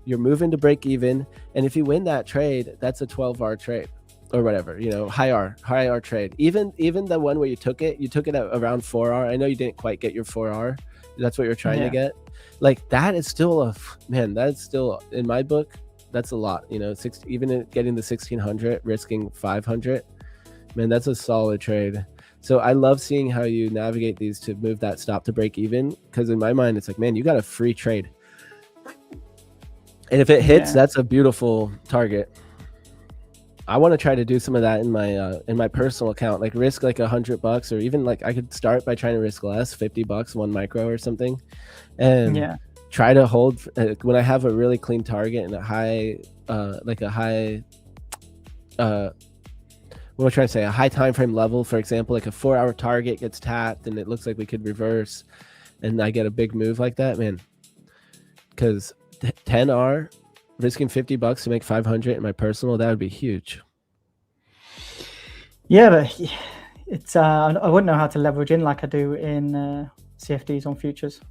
You're moving to break even. And if you win that trade, that's a 12-hour trade. Or whatever, you know, high R trade. Even the one where you took it at around 4R. I know you didn't quite get your 4R. That's what you're trying to get. Like that is still that's still in my book. That's a lot, you know. Even getting the 1600, risking 500, man, that's a solid trade. So I love seeing how you navigate these to move that stop to break even. Because in my mind, it's like, man, you got a free trade, and if it hits, that's a beautiful target. I want to try to do some of that in my personal account, like risk like $100, or even like I could start by trying to risk less, $50, 1 micro or something, and try to hold when I have a really clean target and a high, what am I trying to say? A high time frame level, for example, like a 4-hour target gets tapped and it looks like we could reverse, and I get a big move like that, man. Because 10R. Risking $50 to make 500 in my personal, that would be huge. Yeah, but it's I wouldn't know how to leverage in like I do in CFDs on futures.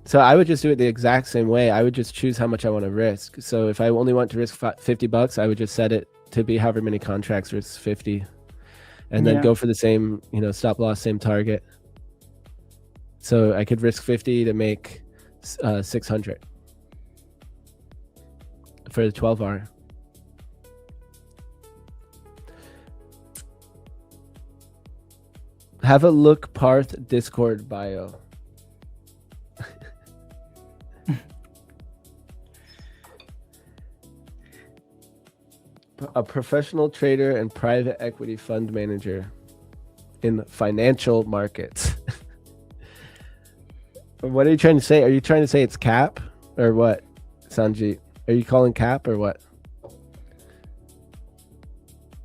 So I would just do it the exact same way. I would just choose how much I want to risk. So if I only want to risk $50, I would just set it to be however many contracts risk 50, and then go for the same, you know, stop loss, same target. So I could risk 50 to make 600. For the 12-hour. Have a look, Parth Discord bio. A professional trader and private equity fund manager in financial markets. What are you trying to say? Are you trying to say it's cap or what, Sanjit? Are you calling cap or what?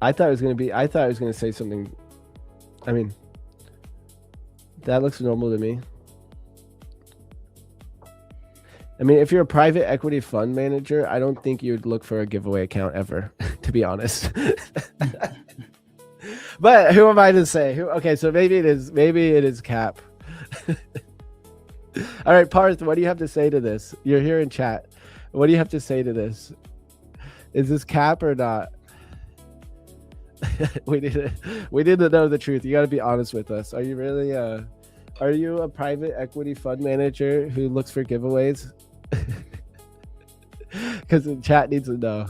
I thought it was going to say something. I mean, that looks normal to me. I mean, if you're a private equity fund manager, I don't think you'd look for a giveaway account ever, to be honest. But who am I to say? Okay, so maybe it is cap. All right, Parth, what do you have to say to this? You're here in chat. What do you have to say to this? Is this cap or not? we need to know the truth. You got to be honest with us. Are you really are you a private equity fund manager who looks for giveaways? Because the chat needs to know.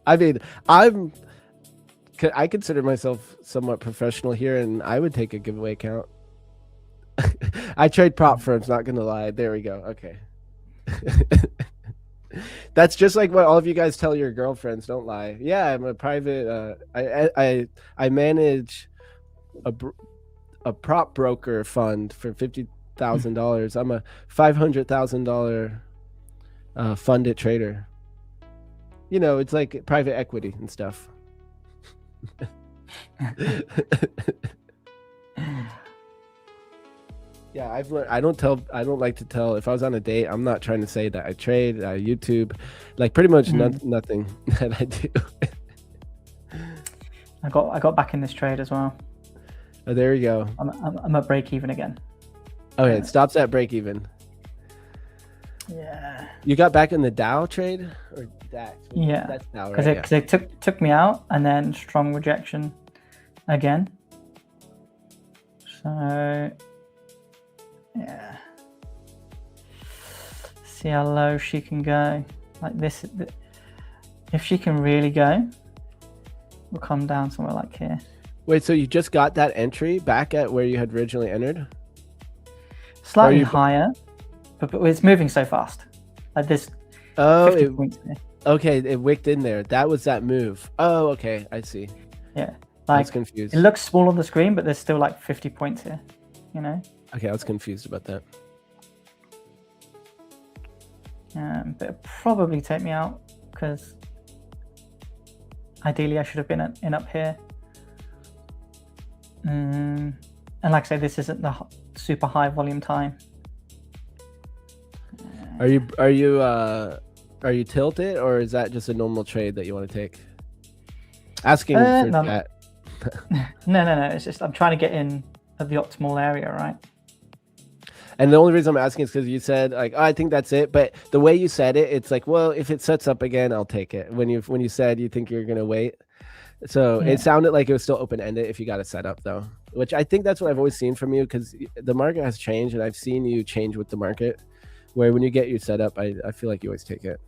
I mean, I consider myself somewhat professional here, and I would take a giveaway account. I trade prop firms, not gonna lie. There we go. Okay. That's just like what all of you guys tell your girlfriends. Don't lie. Yeah, I'm a private. I manage a prop broker fund for $50,000. I'm a $500,000 funded trader. You know, it's like private equity and stuff. Yeah, I've learned. I don't like to tell. If I was on a date, I'm not trying to say that I trade, YouTube, like pretty much nothing that I do. I got back in this trade as well. Oh, there you go. I'm at break even again. Okay, it stops at break even. Yeah. You got back in the Dow trade or DAX? Yeah. That's Dow, right? Because it took me out and then strong rejection again. So yeah. See how low she can go. Like this. If she can really go, we'll come down somewhere like here. Wait, so you just got that entry back at where you had originally entered? Slightly higher, but it's moving so fast. Like this. Oh, 50 points here. Okay, it wicked in there. That was that move. Oh, okay, I see. Yeah, I was confused. It looks small on the screen, but there's still like 50 points here. You know. Okay, I was confused about that. But it'll probably take me out because ideally I should have been in up here. And like I say, this isn't the super high volume time. Are you tilted, or is that just a normal trade that you want to take? Asking for that. No. It's just I'm trying to get in at the optimal area, right? And the only reason I'm asking is because you said like, oh, I think that's it. But the way you said it, it's like, well, if it sets up again, I'll take it. When you said you think you're gonna wait, so it sounded like it was still open ended if you got a setup though, which I think that's what I've always seen from you, because the market has changed and I've seen you change with the market. Where when you get your setup, I feel like you always take it.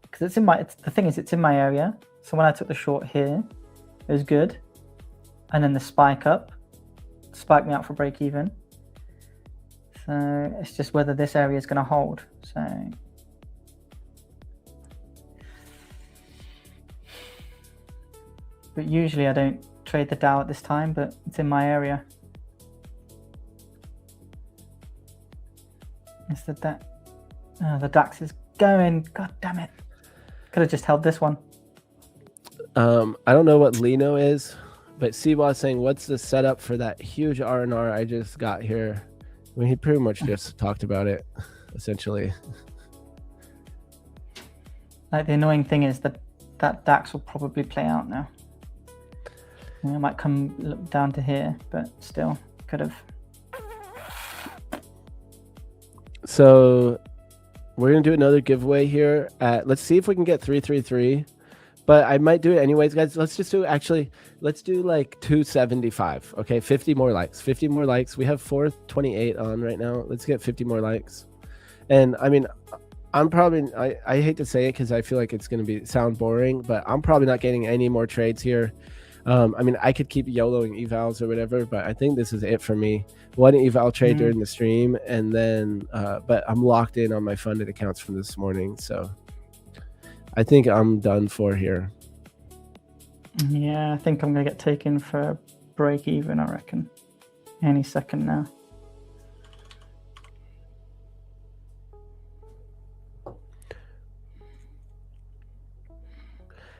Because the thing is, it's in my area. So when I took the short here, it was good, and then the spike up spiked me out for break even. So it's just whether this area is going to hold. So but usually I don't trade the Dow at this time, but it's in my area. It's the DAX is going. God damn it! Could have just held this one. I don't know what Lino is, but Siwa is saying, what's the setup for that huge R&R I just got here? I mean, he pretty much just talked about it, essentially. Like the annoying thing is that DAX will probably play out now. And it might come down to here, but still could have. So we're gonna do another giveaway here. Let's see if we can get 333, but I might do it anyways, guys. Let's do like 275. Okay, 50 more likes. We have 428 on right now. Let's get 50 more likes. And I mean, I'm probably, I hate to say it because I feel like it's gonna sound boring, but I'm probably not getting any more trades here. I mean, I could keep YOLOing evals or whatever, but I think this is it for me. One eval trade during the stream, and then but I'm locked in on my funded accounts from this morning, so I think I'm done for here. Yeah, I think I'm gonna get taken for break even, I reckon, any second now.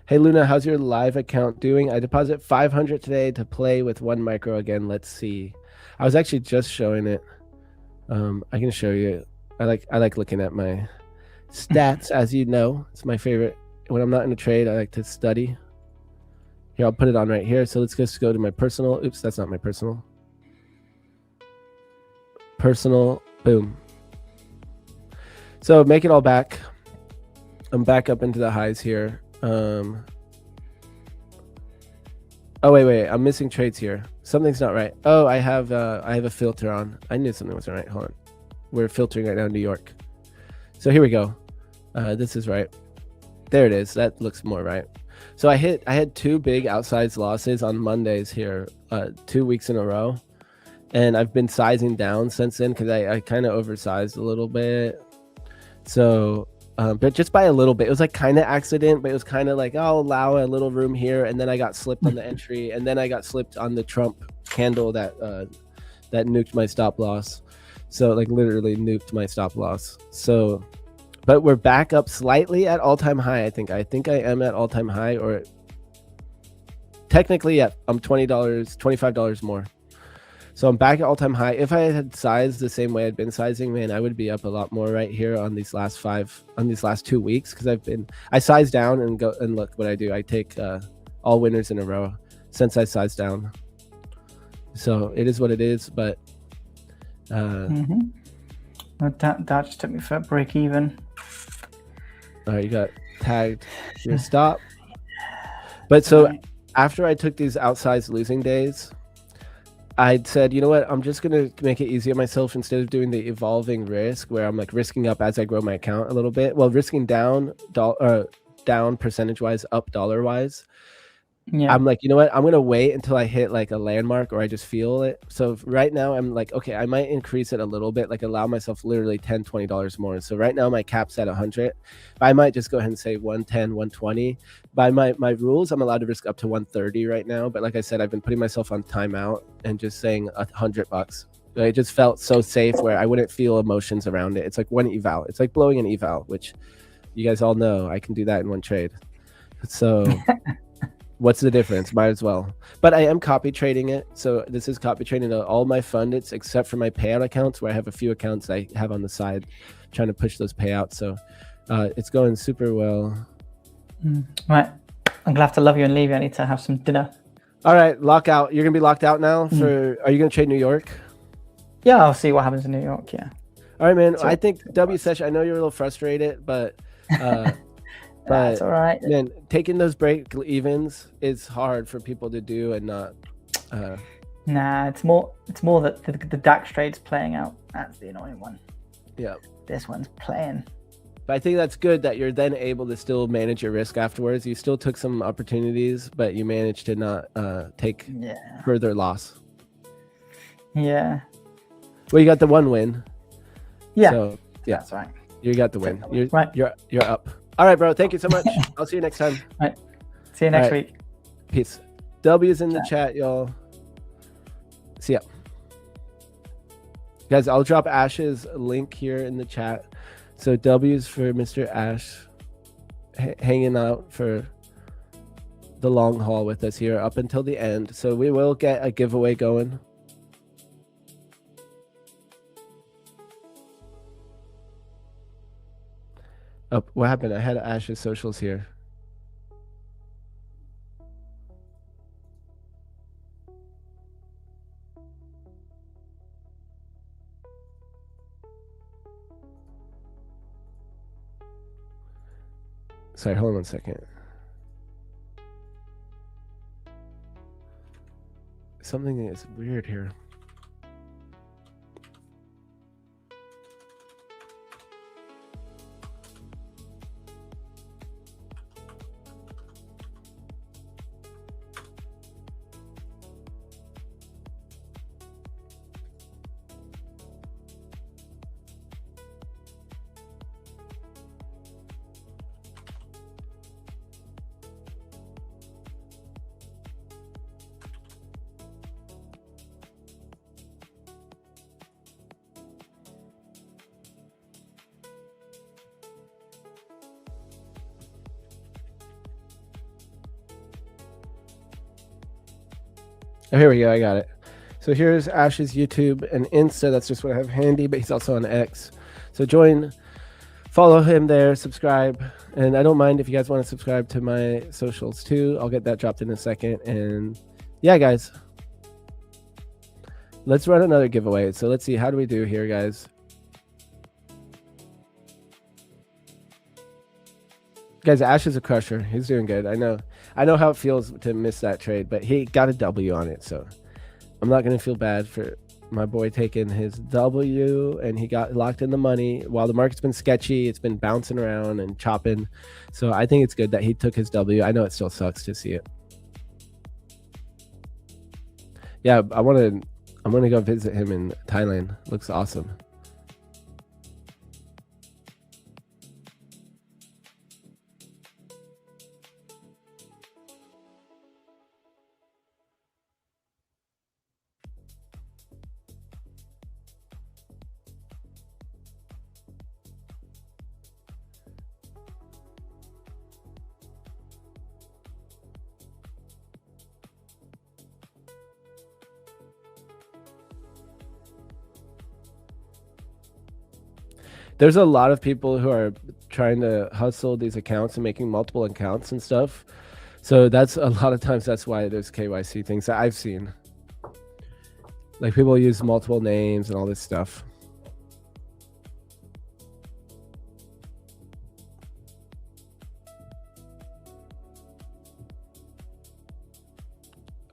Hey Luna, how's your live account doing? I deposit 500 today to play with 1 micro again. Let's see. I was actually just showing it. I can show you. I like looking at my stats, as you know. It's my favorite. When I'm not in a trade, I like to study. Here, I'll put it on right here. So let's just go to my personal. Oops, that's not my personal. Personal, boom. So make it all back. I'm back up into the highs here. Oh wait, I'm missing trades here. Something's not right. Oh, I have a filter on. I knew something wasn't right. Hold on. We're filtering right now in New York. So here we go. This is right. There it is. That looks more right. So I had 2 big outsized losses on Mondays here, 2 weeks in a row. And I've been sizing down since then because I kind of oversized a little bit. So but just by a little bit. It was like kind of accident, but it was kind of like, oh, I'll allow a little room here, and then I got slipped on the entry, and then I got slipped on the Trump candle that nuked my stop loss. So like literally nuked my stop loss. So but we're back up slightly at all-time high. I think I am at all-time high, or technically, yeah, I'm $20, $25 more. So I'm back at all-time high. If I had sized the same way I'd been sizing, man, I would be up a lot more right here on these last 2 weeks, because I size down and go and look what I do. I take all winners in a row since I sized down. So it is what it is, but that just took me for a break even. All right, you got tagged your stop. But so after I took these outsized losing days, I said, you know what, I'm just going to make it easy on myself instead of doing the evolving risk where I'm like risking up as I grow my account a little bit. Well, risking down percentage wise, up dollar wise. Yeah. I'm like, you know what, I'm going to wait until I hit like a landmark or I just feel it. So right now I'm like, okay, I might increase it a little bit, like allow myself literally $10, $20 more. So right now my cap's at 100. I might just go ahead and say 110, 120. By my rules, I'm allowed to risk up to 130 right now. But like I said, I've been putting myself on timeout and just saying $100. It just felt so safe where I wouldn't feel emotions around it. It's like one eval. It's like blowing an eval, which you guys all know I can do that in one trade. So what's the difference? Might as well. But I am copy trading it. So this is copy trading all my fundeds except for my payout accounts, where I have a few accounts I have on the side trying to push those payouts. So it's going super well. Right. I'm gonna have to love you and leave you. I need to have some dinner. All right, lock out. You're gonna be locked out now for are you gonna trade New York? Yeah, I'll see what happens in New York. Yeah. All right, man. So, I think W session, I know you're a little frustrated, but that's all right. Man, taking those break evens is hard for people to do and not. Nah, it's more that the DAX trade's playing out. That's the annoying one. Yeah. This one's playing. But I think that's good that you're then able to still manage your risk afterwards. You still took some opportunities, but you managed to not take further loss. Yeah. Well, you got the one win. Yeah. So, yeah, that's right. You got the win. You're up. All right, bro. Thank you so much. I'll see you next time. All right. See you next week. Peace. W's in the chat, y'all. See ya. Guys, I'll drop Ash's link here in the chat. So W's for Mr. Ash hanging out for the long haul with us here up until the end. So we will get a giveaway going. Oh, what happened? I had Ash's socials here. Sorry, hold on 1 second. Something is weird here. Oh, here we go. I got it. So here's Ash's YouTube and Insta. That's just what I have handy, but he's also on X. So join, follow him there, subscribe. And I don't mind if you guys want to subscribe to my socials too. I'll get that dropped in a second. And yeah, guys, let's run another giveaway. So let's see. How do we do here, guys? Guys, Ash is a crusher. He's doing good. I know how it feels to miss that trade, but he got a W on it. So I'm not going to feel bad for my boy taking his W, and he got locked in the money. While the market's been sketchy, it's been bouncing around and chopping. So I think it's good that he took his W. I know it still sucks to see it. Yeah, I'm going to go visit him in Thailand. Looks awesome. there's a lot of people who are trying to hustle these accounts and making multiple accounts and stuff. So that's a lot of times that's why there's KYC things that I've seen. Like people use multiple names and all this stuff.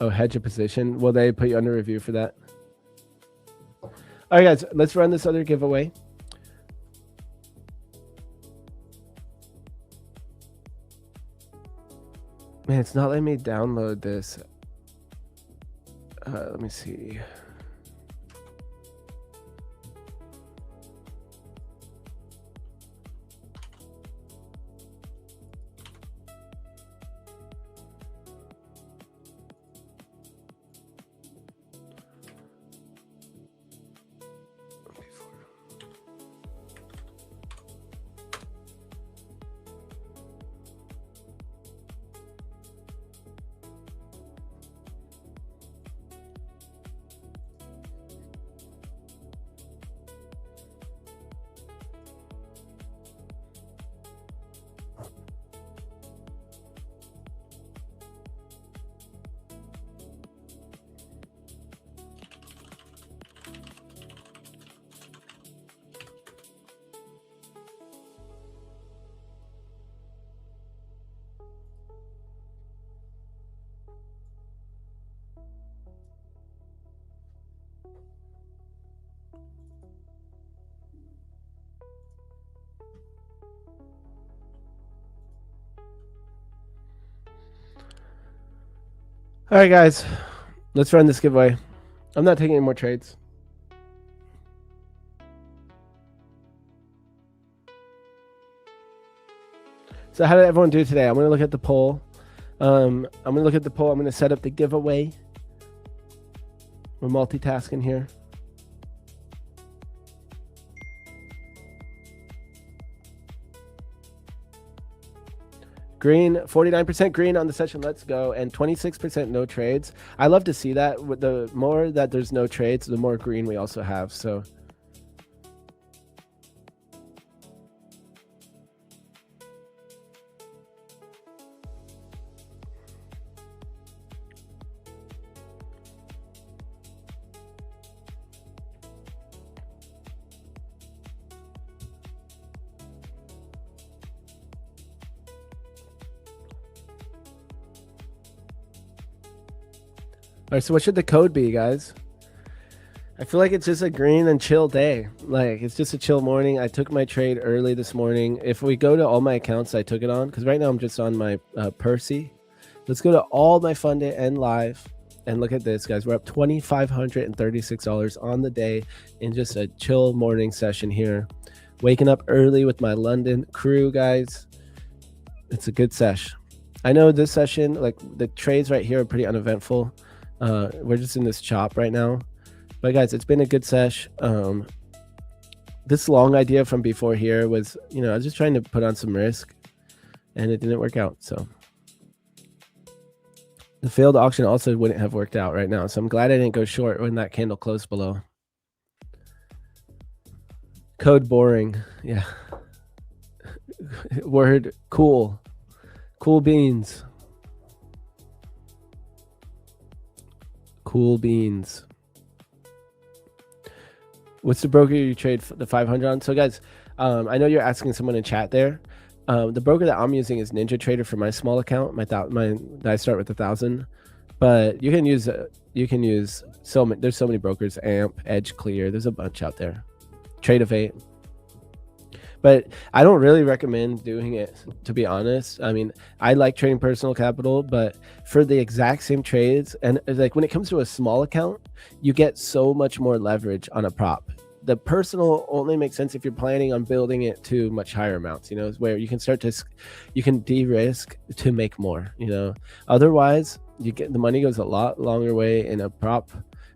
Oh, hedge a position. Will they put you under review for that? All right, guys, let's run this other giveaway. Man, it's not letting me download this. Let me see. All right, guys, let's run this giveaway. I'm not taking any more trades. So how did everyone do today? I'm going to look at the poll. I'm going to look at the poll. I'm going to set up the giveaway. We're multitasking here. Green, 49% green on the session. Let's go. And 26% no trades. I love to see that. The more that there's no trades, the more green we also have. So all right, so what should the code be, guys? I feel like it's just a green and chill day. Like, it's just a chill morning. I took my trade early this morning. If we go to all my accounts I took it on, because right now I'm just on my Percy. Let's go to all my funded and live. And look at this, guys. We're up $2,536 on the day in just a chill morning session here. Waking up early with my London crew, guys. It's a good sesh. I know this session, like the trades right here are pretty uneventful. We're just in this chop right now, but guys, it's been a good sesh. This long idea from before here was, I was just trying to put on some risk and it didn't work out. So the failed auction also wouldn't have worked out right now. So I'm glad I didn't go short when that candle closed below. Code boring. Yeah. Word cool. Cool beans. Cool beans. What's the broker you trade the 500 on? So guys, I know you're asking someone in chat there. The broker that I'm using is Ninja Trader for my small account. I start with 1,000, but you can use so many. There's so many brokers. Amp, Edge Clear. There's a bunch out there. Trade of 8. But I don't really recommend doing it, to be honest. I mean, I like trading personal capital, but for the exact same trades, and like when it comes to a small account, you get so much more leverage on a prop. The personal only makes sense if you're planning on building it to much higher amounts, where you can de-risk to make more, Otherwise, the money goes a lot longer way in a prop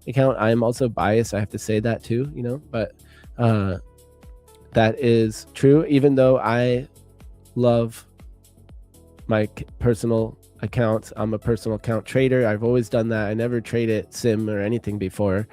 account. I'm also biased. I have to say that too, but that is true, even though I love my personal accounts. I'm a personal account trader. I've always done that. I never traded sim or anything before.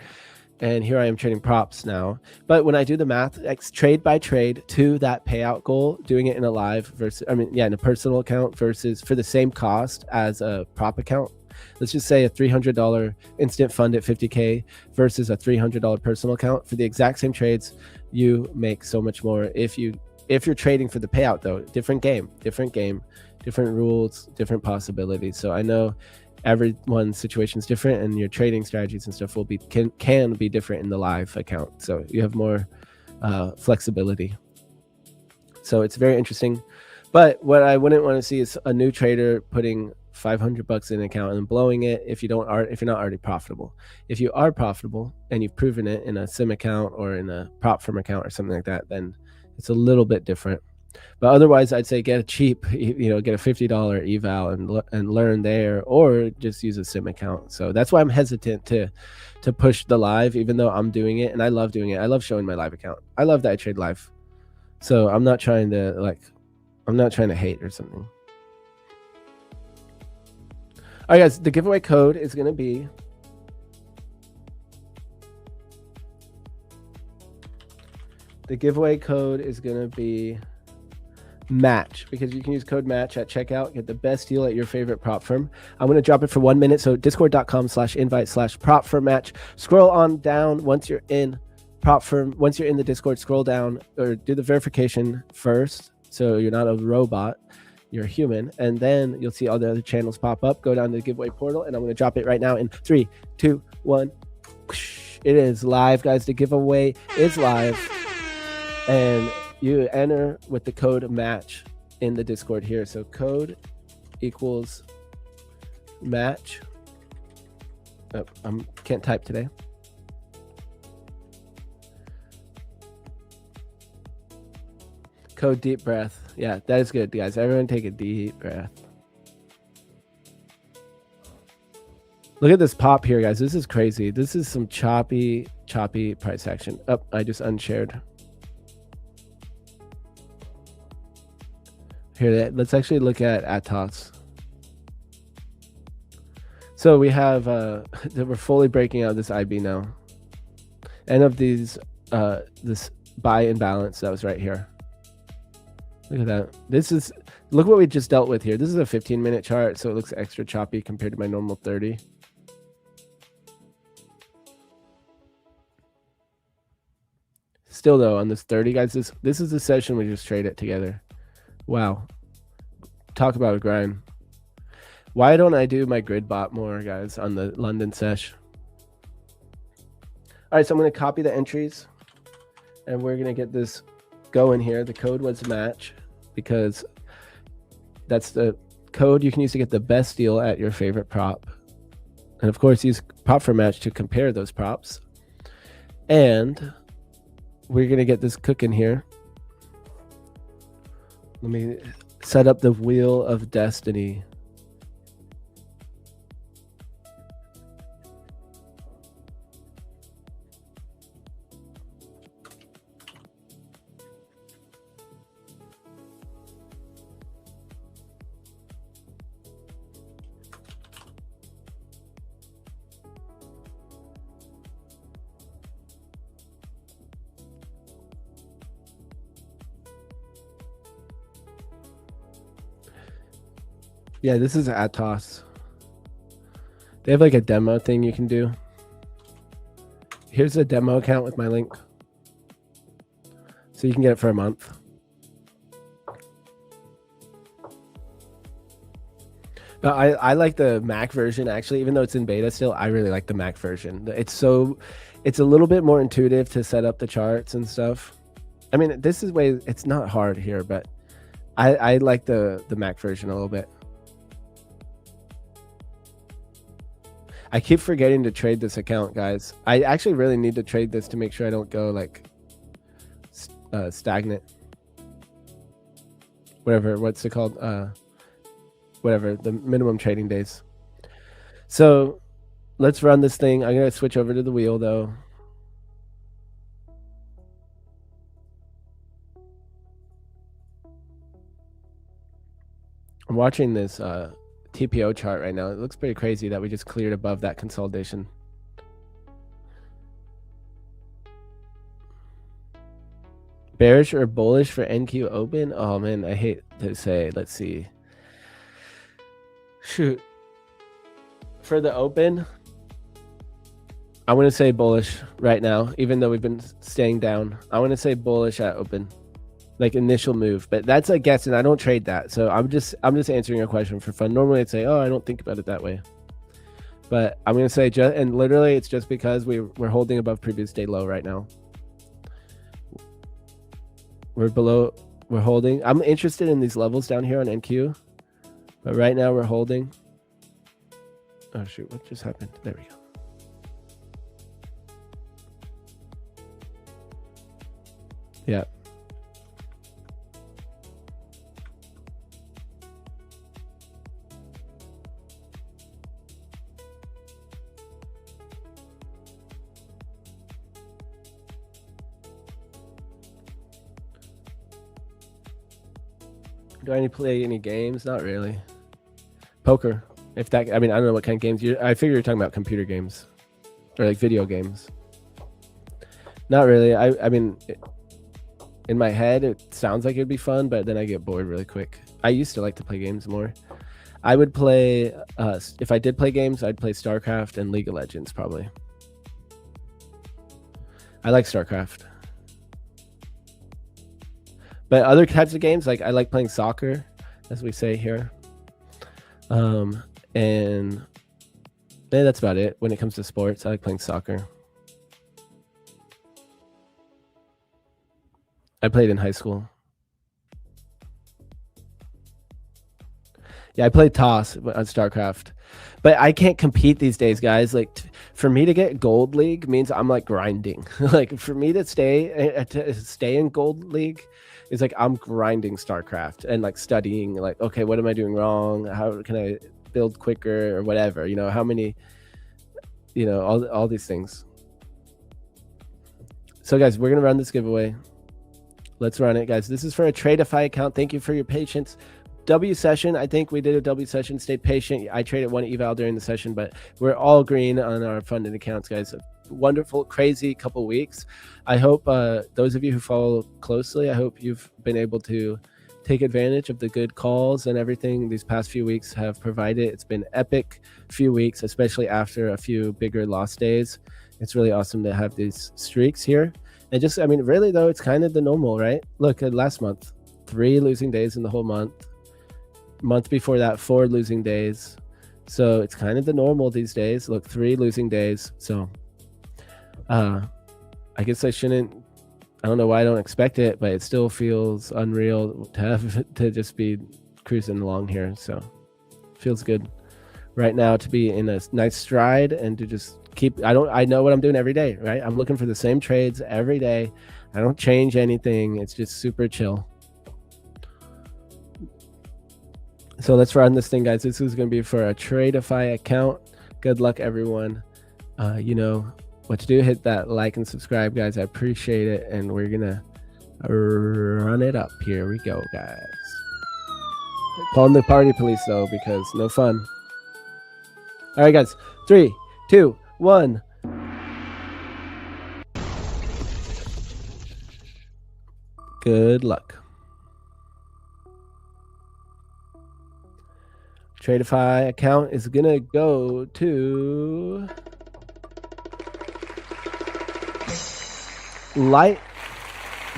and here I am trading props now. But when I do the math, trade by trade to that payout goal, doing it in a live versus, in a personal account versus for the same cost as a prop account. Let's just say a $300 instant fund at 50K versus a $300 personal account. For the exact same trades, you make so much more. If you're trading for the payout though, different game, different rules, different possibilities. So I know everyone's situation is different, and your trading strategies and stuff will be can be different in the live account. So you have more flexibility. So it's very interesting. But what I wouldn't want to see is a new trader putting $500 in an account and blowing it if you're not already profitable. If you are profitable and you've proven it in a sim account or in a prop firm account or something like that, then it's a little bit different. But otherwise, I'd say get a cheap, get a $50 eval and learn there, or just use a sim account. So that's why I'm hesitant to push the live, even though I'm doing it and I love doing it. I love showing my live account. I love that I trade live. So I'm not trying to hate or something. All right, guys, the giveaway code is going to be match, because you can use code match at checkout, get the best deal at your favorite prop firm. I'm going to drop it for 1 minute. So discord.com/invite/prop firm match. Scroll on down. Once you're in the Discord, scroll down or do the verification first. So you're not a robot, you're a human. And then you'll see all the other channels pop up. Go down to the giveaway portal, and I'm going to drop it right now in 3, 2, 1. It is live, guys. The giveaway is live. And you enter with the code match in the Discord here. So code equals match. Oh, I can't type today. Code deep breath. Yeah, that is good, guys. Everyone take a deep breath. Look at this pop here, guys. This is crazy. This is some choppy price action. Oh, I just unshared. Here, let's actually look at Atos. So we have we're fully breaking out this IB now. And of these, this buy and balance that was right here. Look at that. Look what we just dealt with here. This is a 15-minute chart, so it looks extra choppy compared to my normal 30. Still though, on this 30, guys, this is the session we just traded together. Wow. Talk about a grind. Why don't I do my grid bot more, guys, on the London sesh? All right, so I'm going to copy the entries, and we're going to get this going here. The code was match, because that's the code you can use to get the best deal at your favorite prop. And of course, use prop for match to compare those props. And we're going to get this cooking here. Let me set up the wheel of destiny. Yeah, this is Atos. They have like a demo thing you can do. Here's a demo account with my link. So you can get it for a month. But I like the Mac version, actually, even though it's in beta still. I really like the Mac version. It's a little bit more intuitive to set up the charts and stuff. I mean, it's not hard here, but I like the Mac version a little bit. I keep forgetting to trade this account, guys. I actually really need to trade this to make sure I don't go like stagnant. What's it called? Whatever, the minimum trading days. So let's run this thing. I'm going to switch over to the wheel though. I'm watching this TPO chart right now. It looks pretty crazy that we just cleared above that consolidation. Bearish or bullish for NQ open? Oh man, I hate to say. Let's see. Shoot. For the open, I want to say bullish right now, even though we've been staying down. I want to say bullish at open, like initial move, but that's a guess, and I don't trade that. So I'm just answering your question for fun. Normally I'd say, oh, I don't think about it that way, but I'm gonna say just, and literally it's just because we're holding above previous day low right now. We're holding. I'm interested in these levels down here on NQ, but right now we're holding. Oh shoot, what just happened? There we go. Yeah. Do I need to play any games? Not really. Poker. If that, I mean, I don't know what kind of games I figure you're talking about computer games or like video games. Not really. I mean, in my head, it sounds like it'd be fun, but then I get bored really quick. I used to like to play games more. I would play, if I did play games, I'd play StarCraft and League of Legends probably. I like StarCraft. But other types of games, like I like playing soccer, as we say here. And that's about it. When it comes to sports, I like playing soccer. I played in high school. Yeah, I played TOS on StarCraft. But I can't compete these days, guys. Like, for me to get Gold League means I'm like grinding. Like, for me to stay in Gold League is like I'm grinding StarCraft and like studying. Like, okay, what am I doing wrong? How can I build quicker or whatever? You know, how many? You know, all these things. So, guys, we're gonna run this giveaway. Let's run it, guys. This is for a Tradeify account. Thank you for your patience. W session, I think we did a W session. Stay patient. I traded one eval during the session, but we're all green on our funded accounts, guys. A wonderful, crazy couple weeks. I hope those of you who follow closely, I hope you've been able to take advantage of the good calls and everything these past few weeks have provided. It's been epic few weeks, especially after a few bigger loss days. It's really awesome to have these streaks here. And just, I mean, really though, it's kind of the normal, right? Look at last month, 3 losing days in the whole month. Month before that, 4 losing days. So it's kind of the normal these days. Look, 3 losing days. So I guess I don't know why I don't expect it, but it still feels unreal to have to just be cruising along here. So feels good right now to be in a nice stride and to just keep, I know what I'm doing every day, right? I'm looking for the same trades every day. I don't change anything. It's just super chill. So let's run this thing, guys. This is going to be for a Tradeify account. Good luck, everyone. You know what to do. Hit that like and subscribe, guys. I appreciate it. And we're going to run it up. Here we go, guys. Calling the party police, though, because no fun. All right, guys. 3, 2, 1. Good luck. Tradeify account is gonna go to Light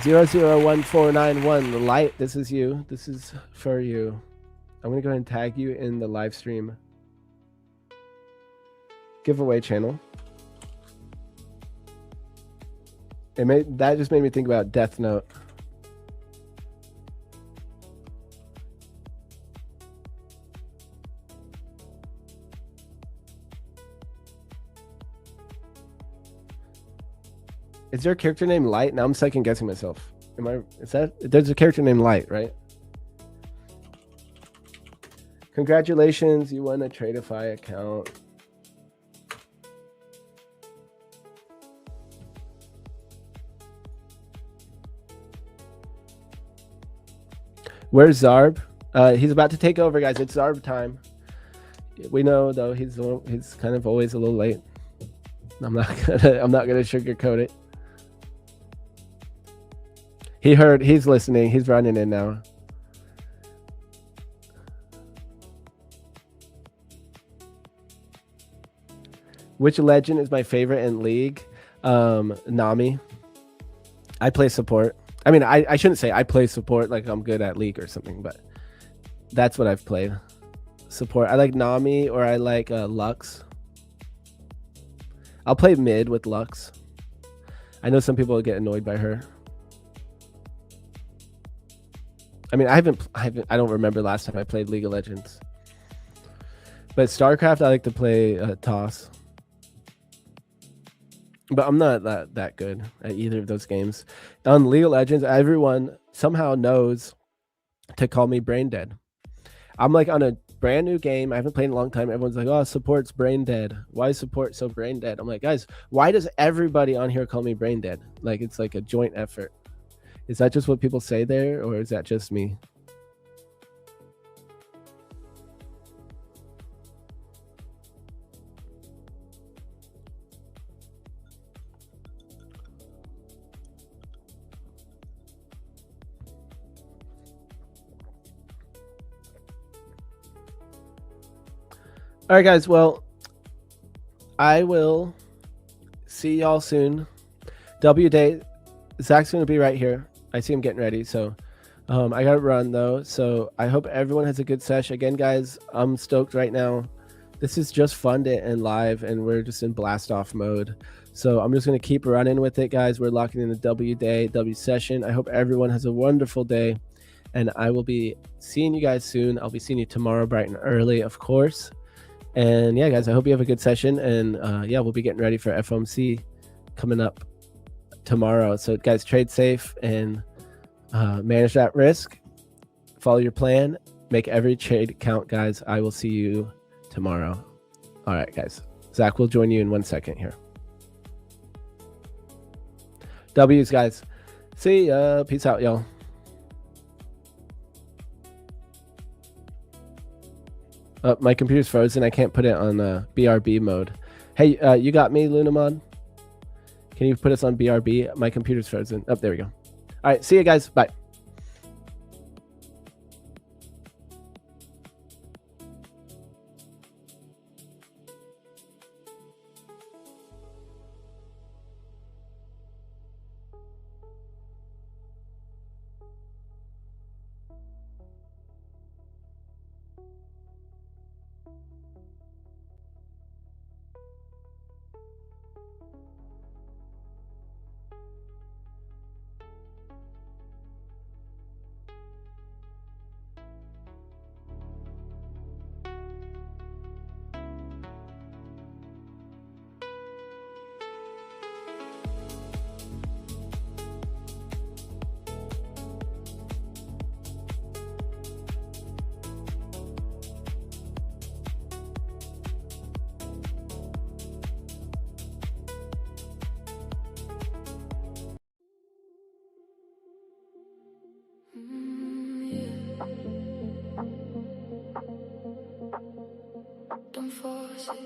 001491. Light, this is you. This is for you. I'm gonna go ahead and tag you in the live stream giveaway channel. That just made me think about Death Note. Is there a character named Light? Now I'm second guessing myself. There's a character named Light, right? Congratulations, you won a Tradeify account. Where's Zarb? He's about to take over, guys. It's Zarb time. We know though he's kind of always a little late. I'm not gonna sugarcoat it. He heard. He's listening. He's running in now. Which legend is my favorite in League? Nami. I play support. I mean, I shouldn't say I play support like I'm good at League or something, but that's what I've played. Support. I like Nami or I like Lux. I'll play mid with Lux. I know some people will get annoyed by her. I mean, I don't remember last time I played League of Legends. But StarCraft, I like to play Toss. But I'm not that good at either of those games. On League of Legends, everyone somehow knows to call me brain dead. I'm like on a brand new game. I haven't played in a long time. Everyone's like, oh, support's brain dead. Why is support so brain dead? I'm like, guys, why does everybody on here call me brain dead? Like, it's like a joint effort. Is that just what people say there, or is that just me? All right, guys. Well, I will see y'all soon. W Day. Zach's going to be right here. I see him getting ready. So I got to run, though. So I hope everyone has a good sesh. Again, guys, I'm stoked right now. This is just fun and live, and we're just in blast off mode. So I'm just going to keep running with it, guys. We're locking in the W Day, W session. I hope everyone has a wonderful day. And I will be seeing you guys soon. I'll be seeing you tomorrow bright and early, of course. And yeah, guys, I hope you have a good session. And yeah, we'll be getting ready for FOMC coming up tomorrow. So guys, trade safe and manage that risk. Follow your plan. Make every trade count, guys. I will see you tomorrow. All right, guys. Zach will join you in 1 second here. W's, guys. See ya. Peace out, y'all. My computer's frozen. I can't put it on BRB mode. Hey, you got me, Lunamod? Can you put us on BRB? My computer's frozen. Oh, there we go. All right, see you guys. Bye. Don't force it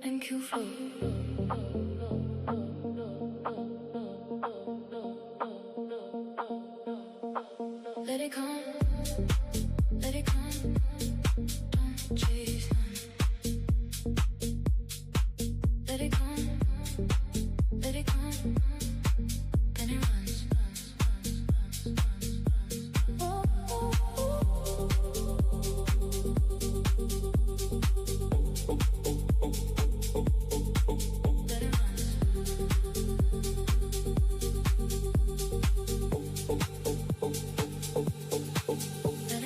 and Q flow. Let it come, let it come. Don't chase none. Let it come, let it come. Then it runs. Let it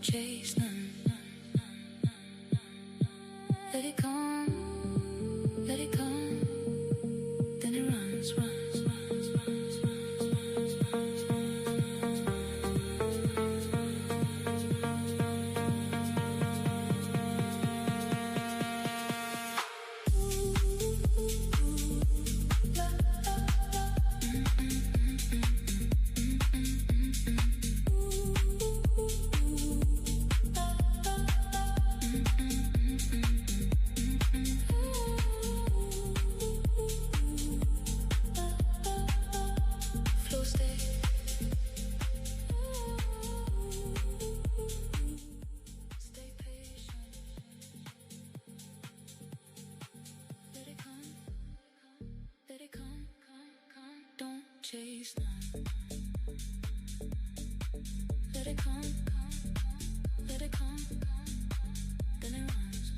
chase none. Let it come, let it come. Then it runs, runs, runs, runs, runs, runs, flow stay. Stay patient. Let it come, let it come, come, come. Don't chase none. Let it come, let it come. Then it runs.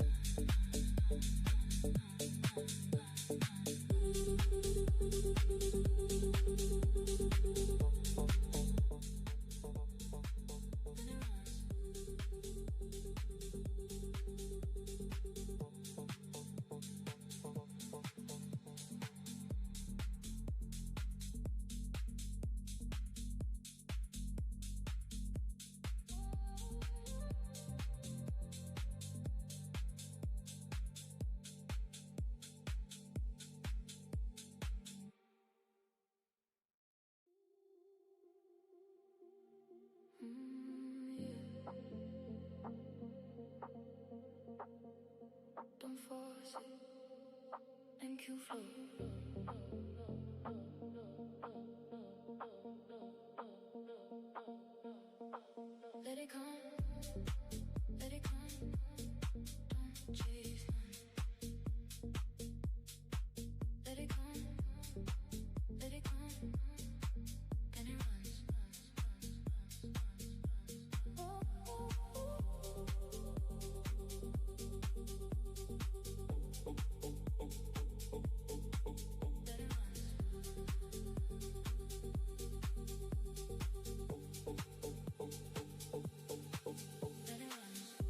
Then it runs. Don't force it and kill flow. Let it come, let it come. Don't chase none. Let it come, let it come. Then it runs. Let it runs. Let it runs.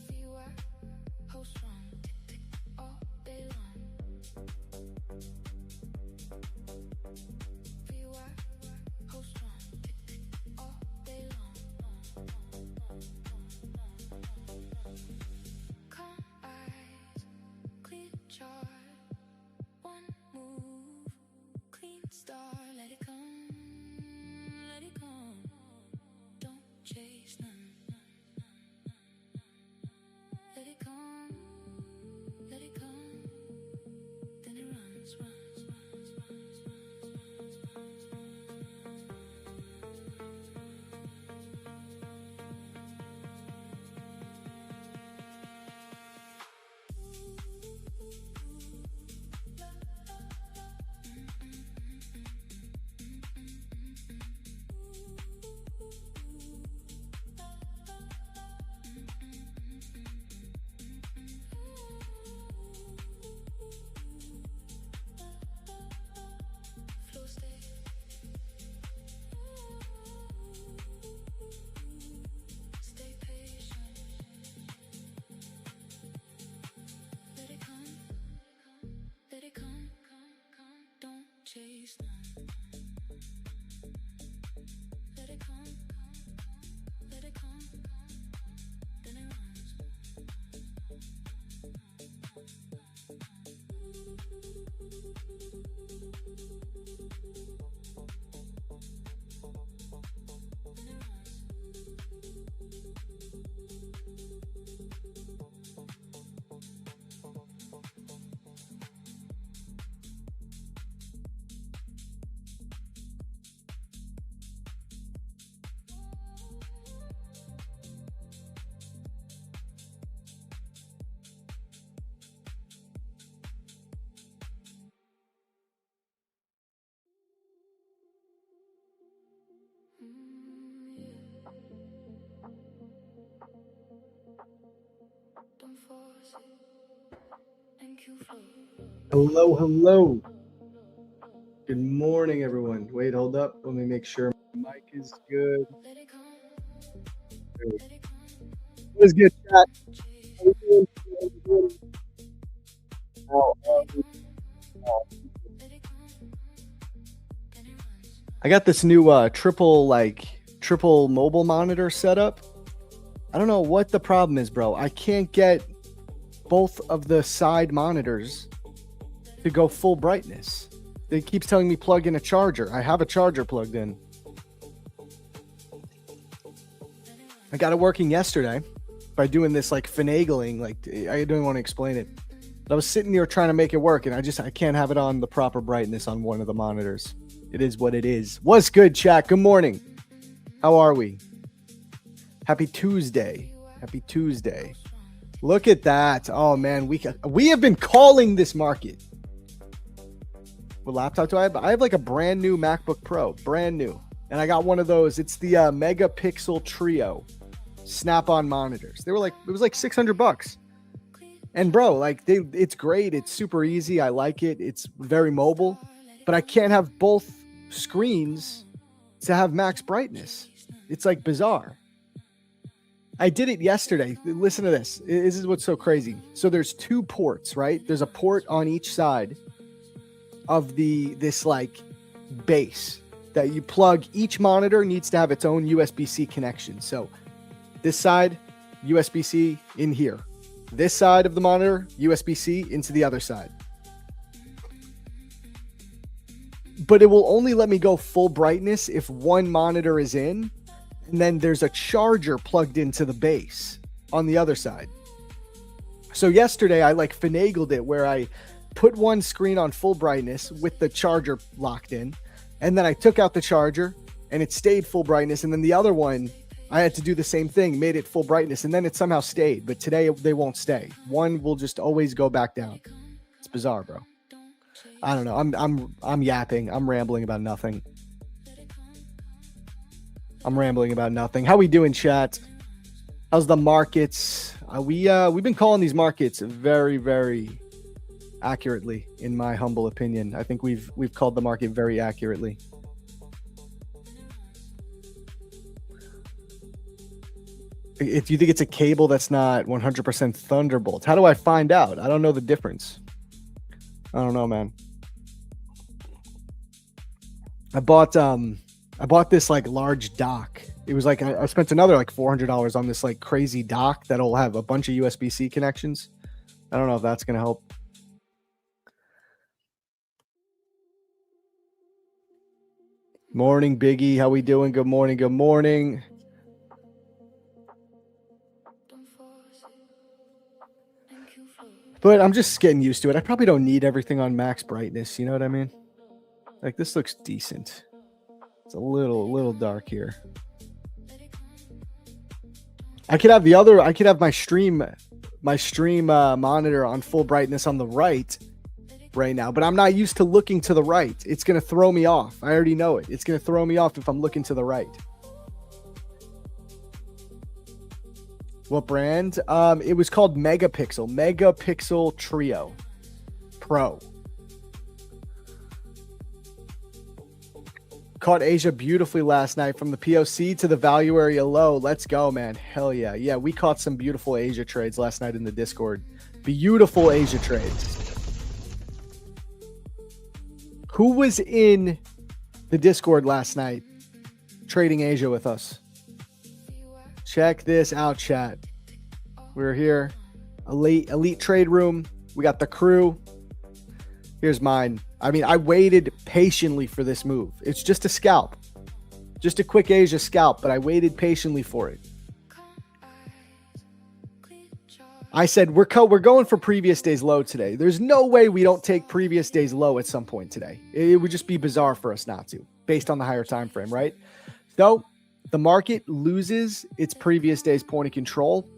Feel I hold strong, tick tick all day long. Feel I hold strong, tick tick all day long. Calm eyes, clear chart, one move, clean start. Let it come, let it come. Don't chase none. Let it come, let it come. Then it runs, runs, runs, runs, runs, runs, runs. Flow stay. Stay patient. Let it come, let it come, come, come. Don't chase none. Let it come, let it come. Then it runs. Then it runs. Hello. Good morning, everyone. Wait, hold up. Let me make sure my mic is good. What is good, chat? How you doing? I got this new triple mobile monitor setup. I don't know what the problem is, bro. I can't get both of the side monitors to go full brightness. It keeps telling me plug in a charger. I have a charger plugged in. I got it working yesterday by doing this like finagling. Like, I don't want to explain it. But I was sitting there trying to make it work, and I can't have it on the proper brightness on one of the monitors. It is what it is. What's good, chat? Good morning. How are we? Happy Tuesday. Happy Tuesday. Look at that. Oh, man. We have been calling this market. What laptop do I have? I have like a brand new MacBook Pro. Brand new. And I got one of those. It's the Megapixel Trio snap-on monitors. It was like $600. And bro, like it's great. It's super easy. I like it. It's very mobile. But I can't have both screens to have max brightness. It's like bizarre. I did it yesterday. Listen to this. This is what's so crazy. So there's two ports, right? There's a port on each side of this like base that you plug. Each monitor needs to have its own USB-C connection. So this side, USB-C in here. This side of the monitor, USB-C into the other side. But it will only let me go full brightness if one monitor is in, and then there's a charger plugged into the base on the other side. So yesterday I like finagled it where I put one screen on full brightness with the charger locked in, and then I took out the charger and it stayed full brightness, and then the other one I had to do the same thing, made it full brightness, and then it somehow stayed. But today they won't stay. One will just always go back down. It's bizarre, bro. I don't know. I'm yapping. I'm rambling about nothing. How we doing, chat? How's the markets? We've been calling these markets very, very accurately, in my humble opinion. I think we've called the market very accurately. If you think it's a cable that's not 100% Thunderbolt, how do I find out? I don't know the difference. I don't know, man. I bought this like large dock. It was like I spent another like $400 on this like crazy dock that'll have a bunch of USB-C connections. I don't know if that's gonna help. Morning, Biggie. How we doing? Good morning. Good morning. But I'm just getting used to it. I probably don't need everything on max brightness. You know what I mean? Like, this looks decent. It's a little dark here. I could have my stream monitor on full brightness on the right now, but I'm not used to looking to the right. It's going to throw me off. I already know it. It's going to throw me off if I'm looking to the right. What brand? It was called Megapixel Trio Pro. Caught Asia beautifully last night from the POC to the value area low. Let's go, man. Hell yeah. Yeah, we caught some beautiful Asia trades last night in the Discord. Beautiful Asia trades. Who was in the Discord last night trading Asia with us? Check this out, chat. We're here. Elite trade room. We got the crew. Here's mine. I mean, I waited patiently for this move. It's just a scalp. Just a quick Asia scalp, but I waited patiently for it. I said, we're going for previous day's low today. There's no way we don't take previous day's low at some point today. It would just be bizarre for us not to, based on the higher time frame, right? So the market loses its previous day's point of control.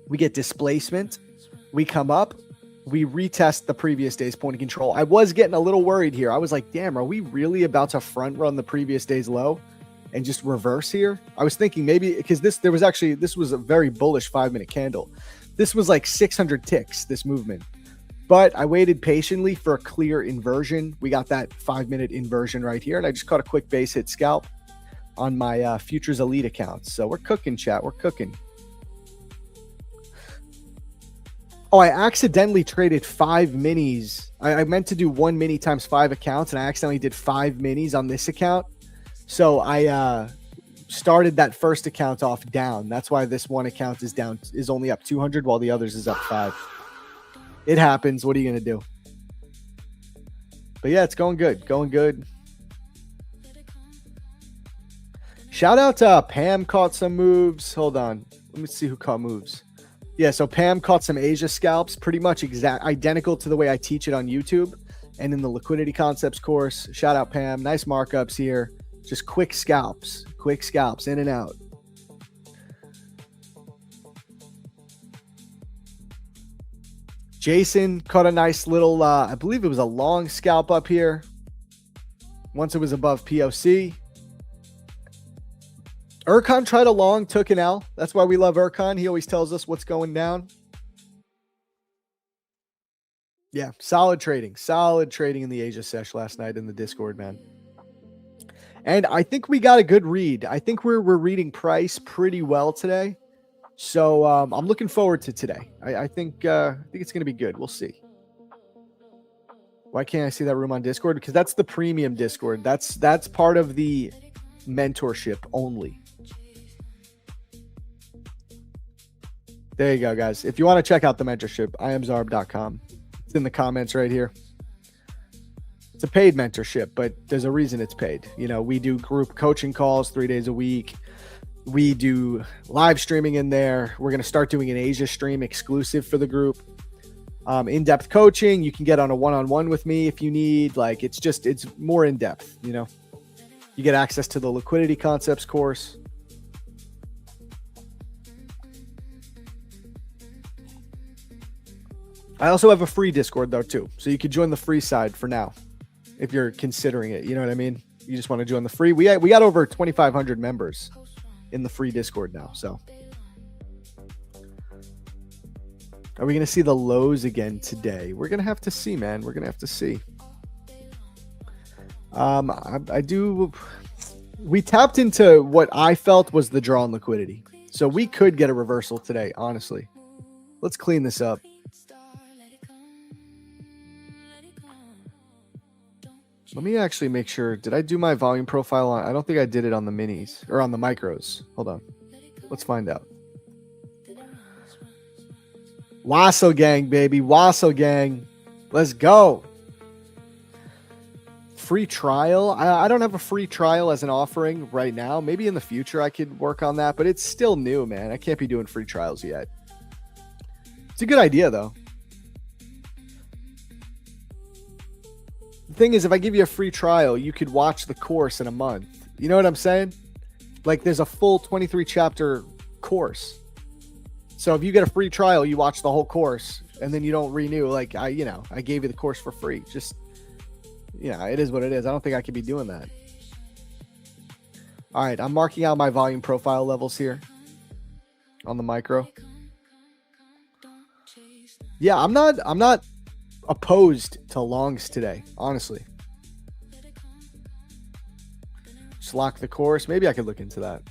We get displacement. We come up. We retest the previous day's point of control. I was getting a little worried here. I was like, damn, are we really about to front run the previous day's low and just reverse here? I was thinking maybe because this was a very bullish 5-minute candle. This was like 600 ticks, this movement. But I waited patiently for a clear inversion. We got that 5-minute inversion right here, and I just caught a quick base hit scalp on my Futures Elite account. So we're cooking, chat. We're cooking. Oh, I accidentally traded 5 minis. I meant to do 1 mini times 5 accounts, and I accidentally did 5 minis on this account. So I started that first account off down. That's why this one account is only up 200 while the others is up 5. It happens. What are you going to do? But yeah, it's going good. Going good. Shout out to Pam, caught some moves. Hold on. Let me see who caught moves. Yeah, so Pam caught some Asia scalps, pretty much identical to the way I teach it on YouTube and in the liquidity concepts course. Shout out Pam. Nice markups here. Just quick scalps, in and out. Jason caught a nice little, I believe it was a long scalp up here. Once it was above POC. Erkan tried a long, took an L. That's why we love Erkan. He always tells us what's going down. Yeah, solid trading in the Asia sesh last night in the Discord, man. And I think we got a good read. I think we're reading price pretty well today. So I'm looking forward to today. I think it's going to be good. We'll see. Why can't I see that room on Discord? Because that's the premium Discord. That's part of the mentorship only. There you go, guys. If you want to check out the mentorship, iamzarb.com. It's in the comments right here. It's a paid mentorship, but there's a reason it's paid. You know, we do group coaching calls 3 days a week. We do live streaming in there. We're going to start doing an Asia stream exclusive for the group. In-depth coaching. You can get on a one-on-one with me if you need. Like, it's more in-depth, you know. You get access to the liquidity concepts course. I also have a free Discord though too. So you could join the free side for now if you're considering it. You know what I mean? You just want to join the free. We got over 2,500 members in the free Discord now. So are we going to see the lows again today? We're going to have to see, man. We're going to have to see. We tapped into what I felt was the draw on liquidity. So we could get a reversal today, honestly. Let's clean this up. Let me actually make sure. Did I do my volume profile on? I don't think I did it on the minis or on the micros. Hold on. Let's find out. Wassel gang, baby. Wassel gang. Let's go. Free trial. I don't have a free trial as an offering right now. Maybe in the future I could work on that, but it's still new, man. I can't be doing free trials yet. It's a good idea, though. The thing is, if I give you a free trial, you could watch the course in a month. You know what I'm saying? Like, there's a full 23 chapter course. So if you get a free trial, you watch the whole course and then you don't renew. Like, I gave you the course for free. Just, it is what it is. I don't think I could be doing that. All right. I'm marking out my volume profile levels here on the micro. Yeah, I'm not opposed to longs today, honestly. Just lock the course. Maybe I could look into that.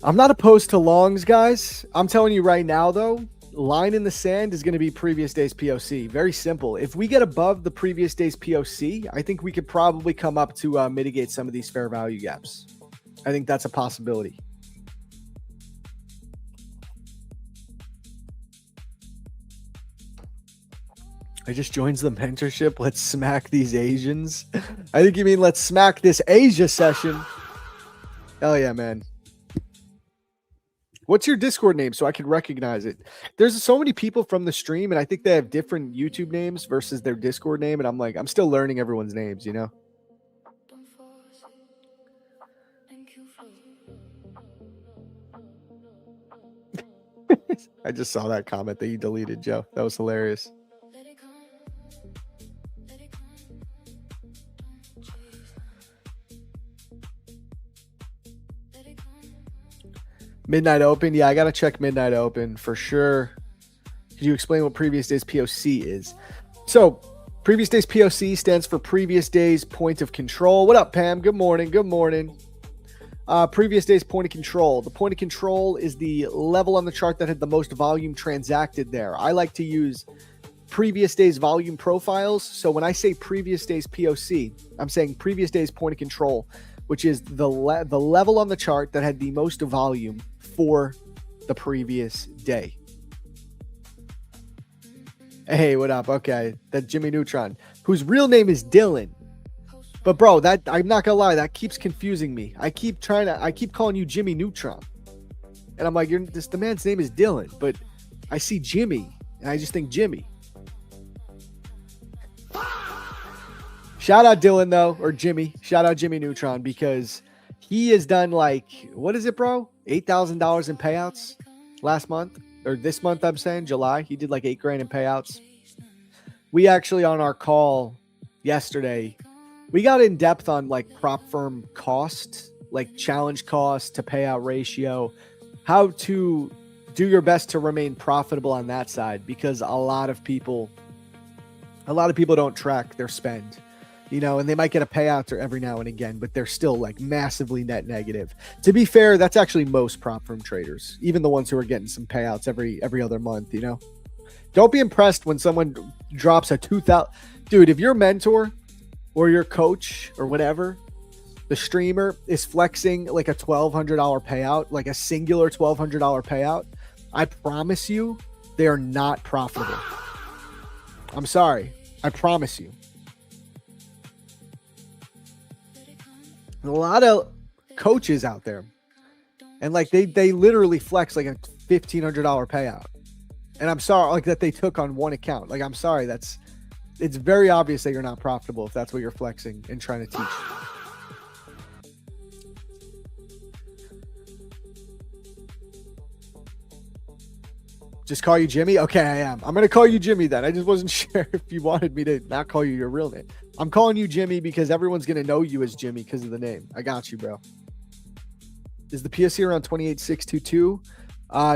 I'm not opposed to longs, guys. I'm telling you right now, though, line in the sand is going to be previous day's POC. Very simple. If we get above the previous day's POC, I think we could probably come up to mitigate some of these fair value gaps. I think that's a possibility. I just joins the mentorship. Let's smack these Asians. I think you mean let's smack this Asia session. Hell yeah, man. What's your Discord name so I can recognize it? There's so many people from the stream, and I think they have different YouTube names versus their Discord name. And I'm still learning everyone's names, you know? I just saw that comment that you deleted, Joe. That was hilarious. Midnight Open. Yeah, I got to check Midnight Open for sure. Could you explain what previous days POC is? So previous days POC stands for previous days point of control. What up, Pam? Good morning. Good morning. Previous days point of control. The point of control is the level on the chart that had the most volume transacted there. I like to use previous days volume profiles. So when I say previous days POC, I'm saying previous days point of control, which is the level on the chart that had the most volume for the previous day. Hey, what up? Okay, that Jimmy Neutron, whose real name is Dylan. But bro, that I'm not gonna lie, that keeps confusing me. I keep calling you Jimmy Neutron, and I'm like, the man's name is Dylan, but I see Jimmy, and I just think Jimmy. Shout out Dylan though, or Jimmy. Shout out Jimmy Neutron, because he has done like, what is it, bro? $8,000 in payouts last month, or this month. I'm saying July. He did like $8,000 in payouts. We actually on our call yesterday, we got in depth on like prop firm cost, like challenge cost to payout ratio, how to do your best to remain profitable on that side, because a lot of people don't track their spend, you know, and they might get a payout every now and again, but they're still like massively net negative. To be fair, that's actually most prop firm traders, even the ones who are getting some payouts every other month, you know. Don't be impressed when someone drops a 2,000. Dude, if your mentor or your coach or whatever, the streamer is flexing like a $1,200 payout, like a singular $1,200 payout, I promise you they are not profitable. I'm sorry. I promise you. A lot of coaches out there, and like they literally flex like a $1,500 payout. And I'm sorry, like that they took on one account. Like, I'm sorry, it's very obvious that you're not profitable if that's what you're flexing and trying to teach. Just call you Jimmy? Okay, I am. I'm going to call you Jimmy then. I just wasn't sure if you wanted me to not call you your real name. I'm calling you Jimmy because everyone's going to know you as Jimmy because of the name. I got you, bro. Is the POC around 28,622?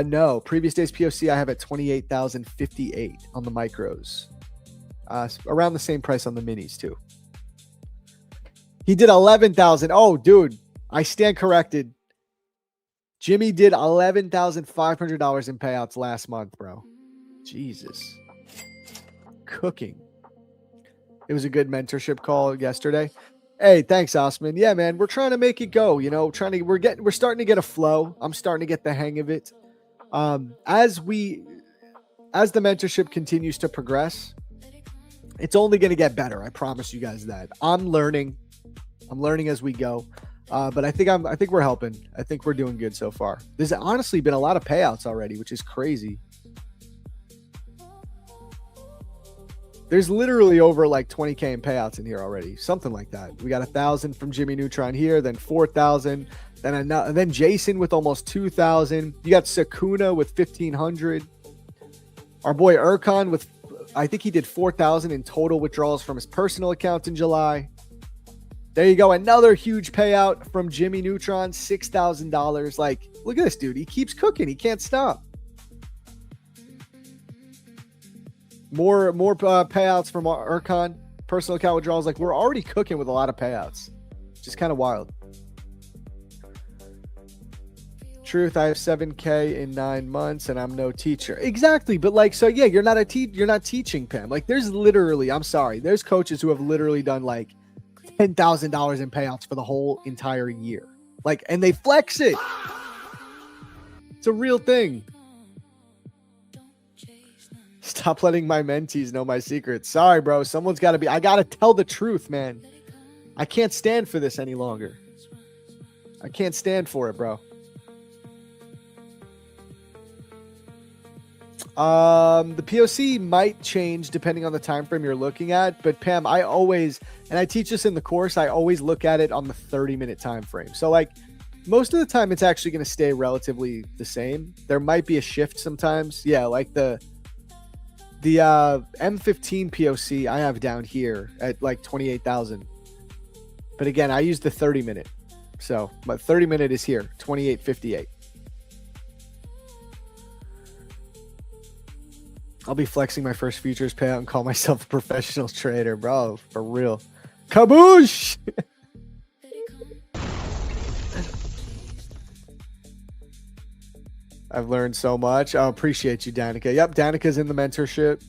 No. Previous days POC I have at 28,058 on the micros. Around the same price on the minis too. He did 11,000. Oh, dude, I stand corrected. Jimmy did $11,500 in payouts last month, bro. Jesus. Cooking. It was a good mentorship call yesterday. Hey, thanks, Osman. Yeah, man, we're trying to make it go, you know, we're starting to get a flow. I'm starting to get the hang of it. As the mentorship continues to progress, it's only going to get better. I promise you guys that. I'm learning as we go. But I think we're helping. I think we're doing good so far. There's honestly been a lot of payouts already, which is crazy. There's literally over like 20K in payouts in here already. Something like that. We got 1,000 from Jimmy Neutron here, then 4,000, then Jason with almost 2,000. You got Sakuna with 1,500. Our boy Erkan with, I think he did 4,000 in total withdrawals from his personal account in July. There you go. Another huge payout from Jimmy Neutron, $6,000. Like, look at this dude. He keeps cooking. He can't stop. More payouts from Erkan. Personal account withdrawals. Like, we're already cooking with a lot of payouts. Just kind of wild. Truth, I have 7K in 9 months and I'm no teacher. Exactly. But like, so yeah, you're not teaching, Pam. Like, there's literally, I'm sorry, there's coaches who have literally done like $10,000 in payouts for the whole entire year. Like, and they flex it. It's a real thing. Stop letting my mentees know my secrets. Sorry, bro. Someone's got to be. I got to tell the truth, man. I can't stand for this any longer. I can't stand for it, bro. The POC might change depending on the time frame you're looking at. But Pam, I always, and I teach this in the course, I always look at it on the 30-minute time frame. So like most of the time, it's actually going to stay relatively the same. There might be a shift sometimes. Yeah, like the M15 POC I have down here at like 28,000. But again, I use the 30-minute. So my 30-minute is here, 28.58. I'll be flexing my first futures payout and call myself a professional trader, bro. For real. Kaboosh! I've learned so much. I appreciate you, Danica. Yep, Danica's in the mentorship.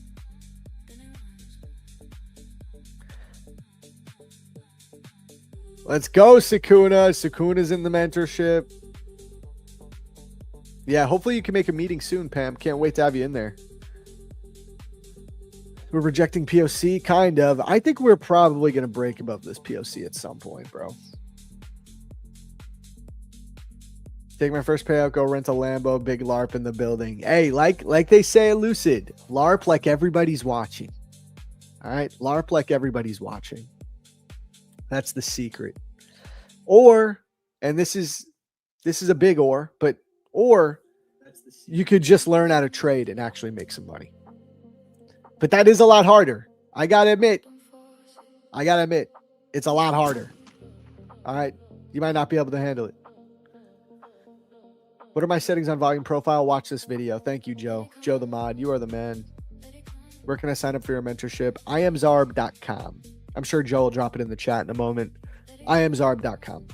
Let's go, Sakuna. Sakuna's in the mentorship. Yeah, hopefully you can make a meeting soon, Pam. Can't wait to have you in there. We're rejecting POC, kind of. I think we're probably going to break above this POC at some point, bro. Take my first payout, go rent a Lambo, big LARP in the building. Hey, like they say at Lucid, LARP like everybody's watching. All right, LARP like everybody's watching. That's the secret. Or, and this is a big or you could just learn how to trade and actually make some money. But that is a lot harder. I gotta admit, it's a lot harder. All right, you might not be able to handle it. What are my settings on volume profile? Watch this video. Thank you, Joe. Joe the mod, you are the man. Where can I sign up for your mentorship? iamzarb.com. I'm sure Joe will drop it in the chat in a moment. iamzarb.com.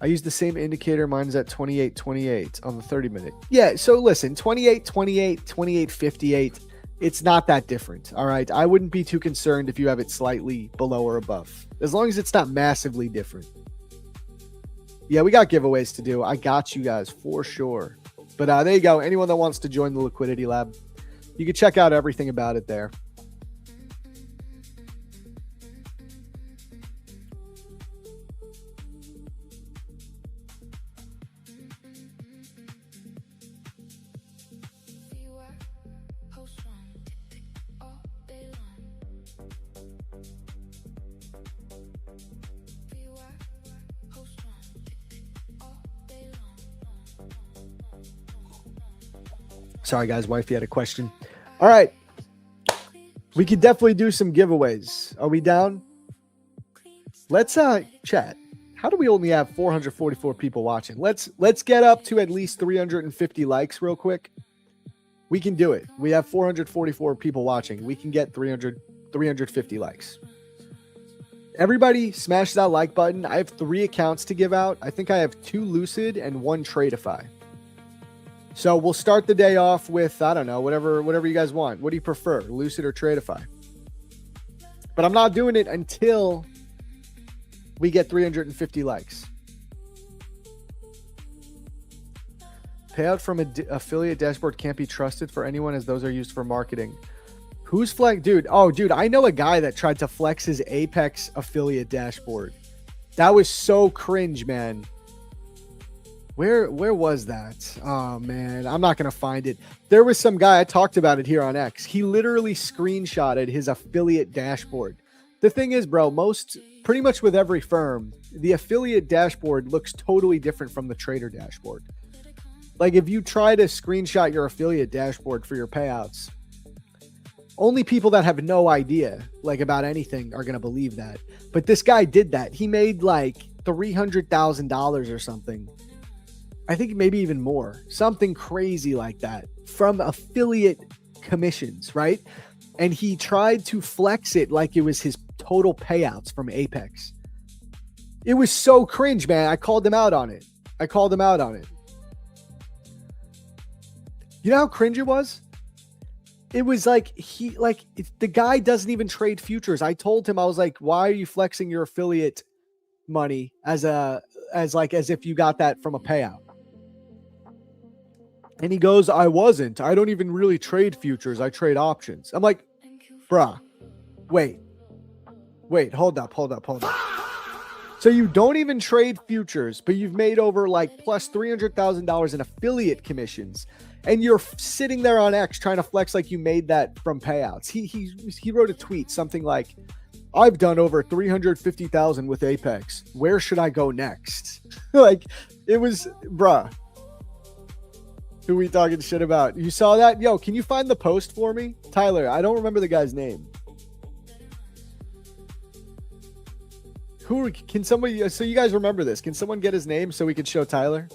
I use the same indicator. Mine's at 28.28 on the 30-minute. Yeah, so listen, 28.28, 28.58, it's not that different, all right? I wouldn't be too concerned if you have it slightly below or above, as long as it's not massively different. Yeah, we got giveaways to do. I got you guys for sure. But there you go. Anyone that wants to join the Liquidity Lab, you can check out everything about it there. Sorry, guys. Wifey had a question. All right. We could definitely do some giveaways. Are we down? Let's chat. How do we only have 444 people watching? Let's get up to at least 350 likes real quick. We can do it. We have 444 people watching. We can get 350 likes. Everybody smash that like button. I have 3 accounts to give out. I think I have 2 Lucid and 1 Tradeify. So we'll start the day off with, I don't know, whatever you guys want. What do you prefer, Lucid or Tradeify? But I'm not doing it until we get 350 likes. Payout from an affiliate dashboard can't be trusted for anyone as those are used for marketing. Who's flex? Dude, I know a guy that tried to flex his Apex affiliate dashboard. That was so cringe, man. Where was that? Oh, man. I'm not going to find it. There was some guy, I talked about it here on X. He literally screenshotted his affiliate dashboard. The thing is, bro, pretty much with every firm, the affiliate dashboard looks totally different from the trader dashboard. Like if you try to screenshot your affiliate dashboard for your payouts, only people that have no idea like about anything are going to believe that. But this guy did that. He made like $300,000 or something. I think maybe even more, something crazy like that from affiliate commissions, right? And he tried to flex it like it was his total payouts from Apex. It was so cringe, man. I called him out on it. You know how cringe it was? It was like the guy doesn't even trade futures. I told him, I was like, why are you flexing your affiliate money as if you got that from a payout? And he goes, I wasn't. I don't even really trade futures. I trade options. I'm like, bruh, wait, hold up. So you don't even trade futures, but you've made over like plus $300,000 in affiliate commissions. And you're sitting there on X trying to flex like you made that from payouts. He wrote a tweet, something like, I've done over 350,000 with Apex. Where should I go next? Like it was, bruh. Who we talking shit about? You saw that? Yo, can you find the post for me? Tyler, I don't remember the guy's name. Can somebody, so you guys remember this? Can someone get his name so we can show Tyler?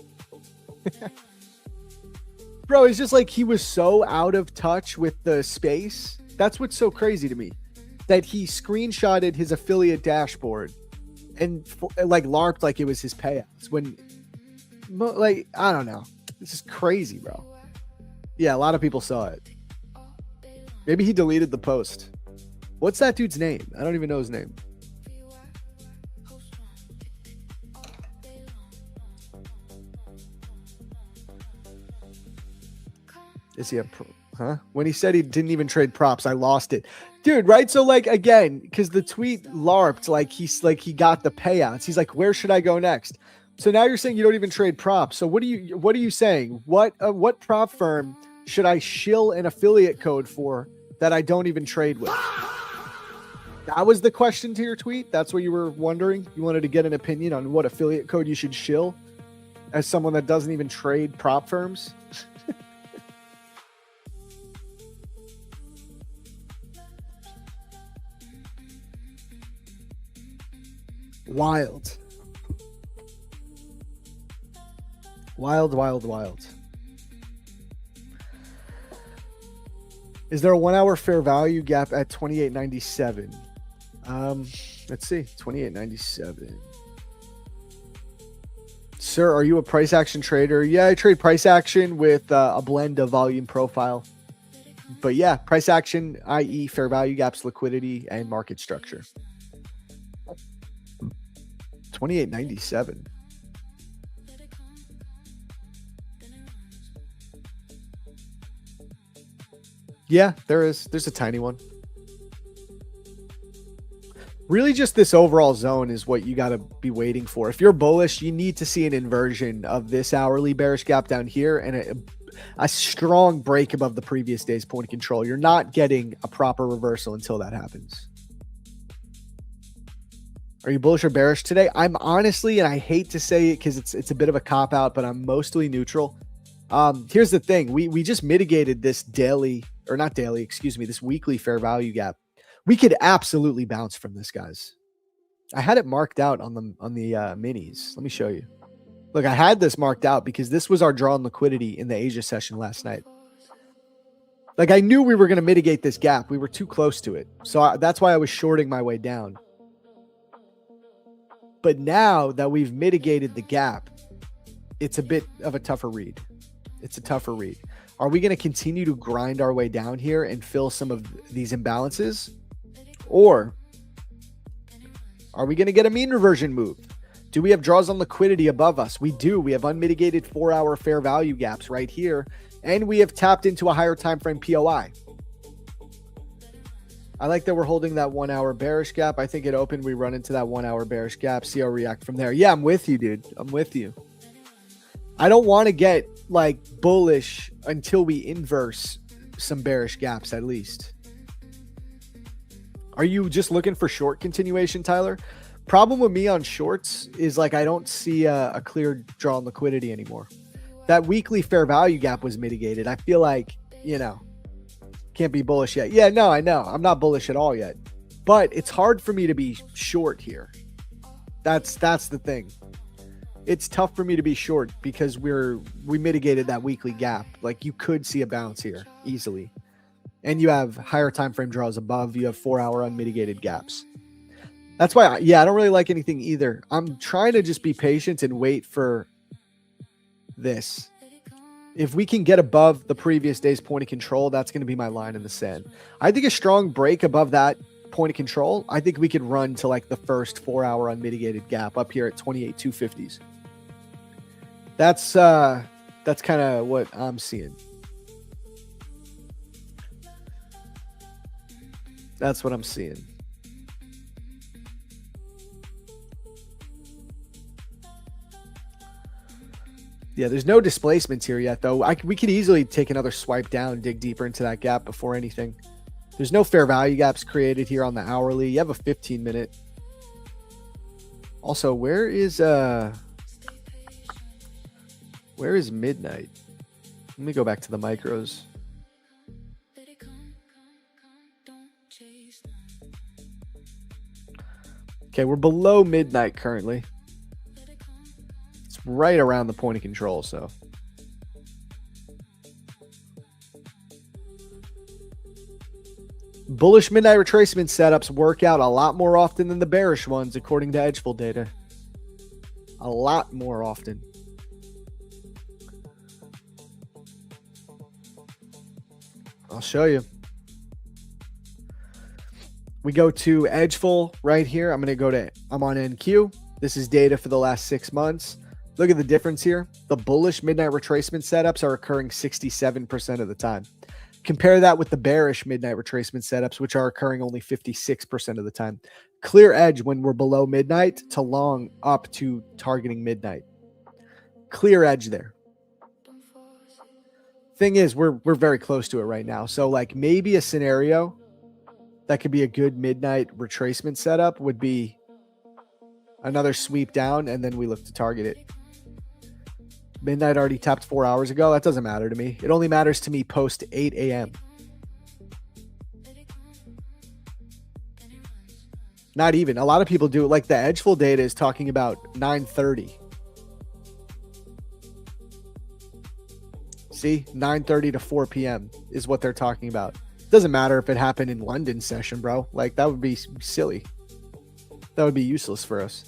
Bro, it's just like he was so out of touch with the space. That's what's so crazy to me. That he screenshotted his affiliate dashboard and like LARPed like it was his payouts when, like, I don't know. This is crazy, bro. Yeah, a lot of people saw it. Maybe he deleted the post. What's that dude's name? I don't even know his name. Is he a pro? Huh? When he said he didn't even trade props, I lost it. Dude, right? So like again, because the tweet LARPed like he got the payouts. He's like, where should I go next? So now you're saying you don't even trade props. So what are you saying? What prop firm should I shill an affiliate code for that I don't even trade with? That was the question to your tweet. That's what you were wondering. You wanted to get an opinion on what affiliate code you should shill as someone that doesn't even trade prop firms. Wild. Is there a 1 hour fair value gap at 28.97? Let's see. 28.97. Sir, are you a price action trader? Yeah, I trade price action with a blend of volume profile. But yeah, price action, i.e. fair value gaps, liquidity, and market structure. 28.97. Yeah, there's a tiny one. Really just this overall zone is what you got to be waiting for. If you're bullish, you need to see an inversion of this hourly bearish gap down here and a strong break above the previous day's point of control. You're not getting a proper reversal until that happens. Are you bullish or bearish today? I'm honestly, and I hate to say it because it's a bit of a cop-out, but I'm mostly neutral. Here's the thing. We just mitigated this this weekly fair value gap. We could absolutely bounce from this, guys. I had it marked out on the minis. Let me show you. Look, I had this marked out because this was our draw on liquidity in the Asia session last night. Like, I knew we were going to mitigate this gap. We were too close to it. So that's why I was shorting my way down. But now that we've mitigated the gap, it's a bit of a tougher read. It's a tougher read. Are we going to continue to grind our way down here and fill some of these imbalances? Or are we going to get a mean reversion move? Do we have draws on liquidity above us? We do. We have unmitigated 4 hour fair value gaps right here. And we have tapped into a higher time frame POI. I like that we're holding that 1 hour bearish gap. I think it opened. We run into that 1 hour bearish gap. See how we react from there. Yeah, I'm with you, dude. I'm with you. I don't want to get like bullish until we inverse some bearish gaps at least. Are you just looking for short continuation, Tyler? Problem with me on shorts is like I don't see a clear draw on liquidity anymore. That weekly fair value gap was mitigated. I feel like, can't be bullish yet. Yeah, no, I know. I'm not bullish at all yet. But it's hard for me to be short here. That's the thing. It's tough for me to be short because we mitigated that weekly gap. Like you could see a bounce here easily. And you have higher time frame draws above. You have 4 hour unmitigated gaps. That's why, I don't really like anything either. I'm trying to just be patient and wait for this. If we can get above the previous day's point of control, that's going to be my line in the sand. I think a strong break above that point of control, I think we could run to like the first 4 hour unmitigated gap up here at 28,250s. That's kind of what I'm seeing. That's what I'm seeing. Yeah, there's no displacements here yet, though. We could easily take another swipe down, dig deeper into that gap before anything. There's no fair value gaps created here on the hourly. You have a 15-minute. Also, where is midnight? Let me go back to the micros. Okay, we're below midnight currently. It's right around the point of control, so. Bullish midnight retracement setups work out a lot more often than the bearish ones, according to Edgeful data. A lot more often. I'll show you. We go to Edgeful right here. I'm on NQ. This is data for the last 6 months. Look at the difference here. The bullish midnight retracement setups are occurring 67% of the time. Compare that with the bearish midnight retracement setups, which are occurring only 56% of the time. Clear edge when we're below midnight to long up to targeting midnight. Clear edge there. Thing is, we're very close to it right now. So like maybe a scenario that could be a good midnight retracement setup would be another sweep down, and then we look to target it. Midnight already tapped 4 hours ago. That doesn't matter to me. It only matters to me post 8 a.m. Not even. A lot of people do it. Like the Edgeful data is talking about 9:30. See, 9:30 to 4 p.m. is what they're talking about. Doesn't matter if it happened in London session, bro. Like that would be silly. That would be useless for us.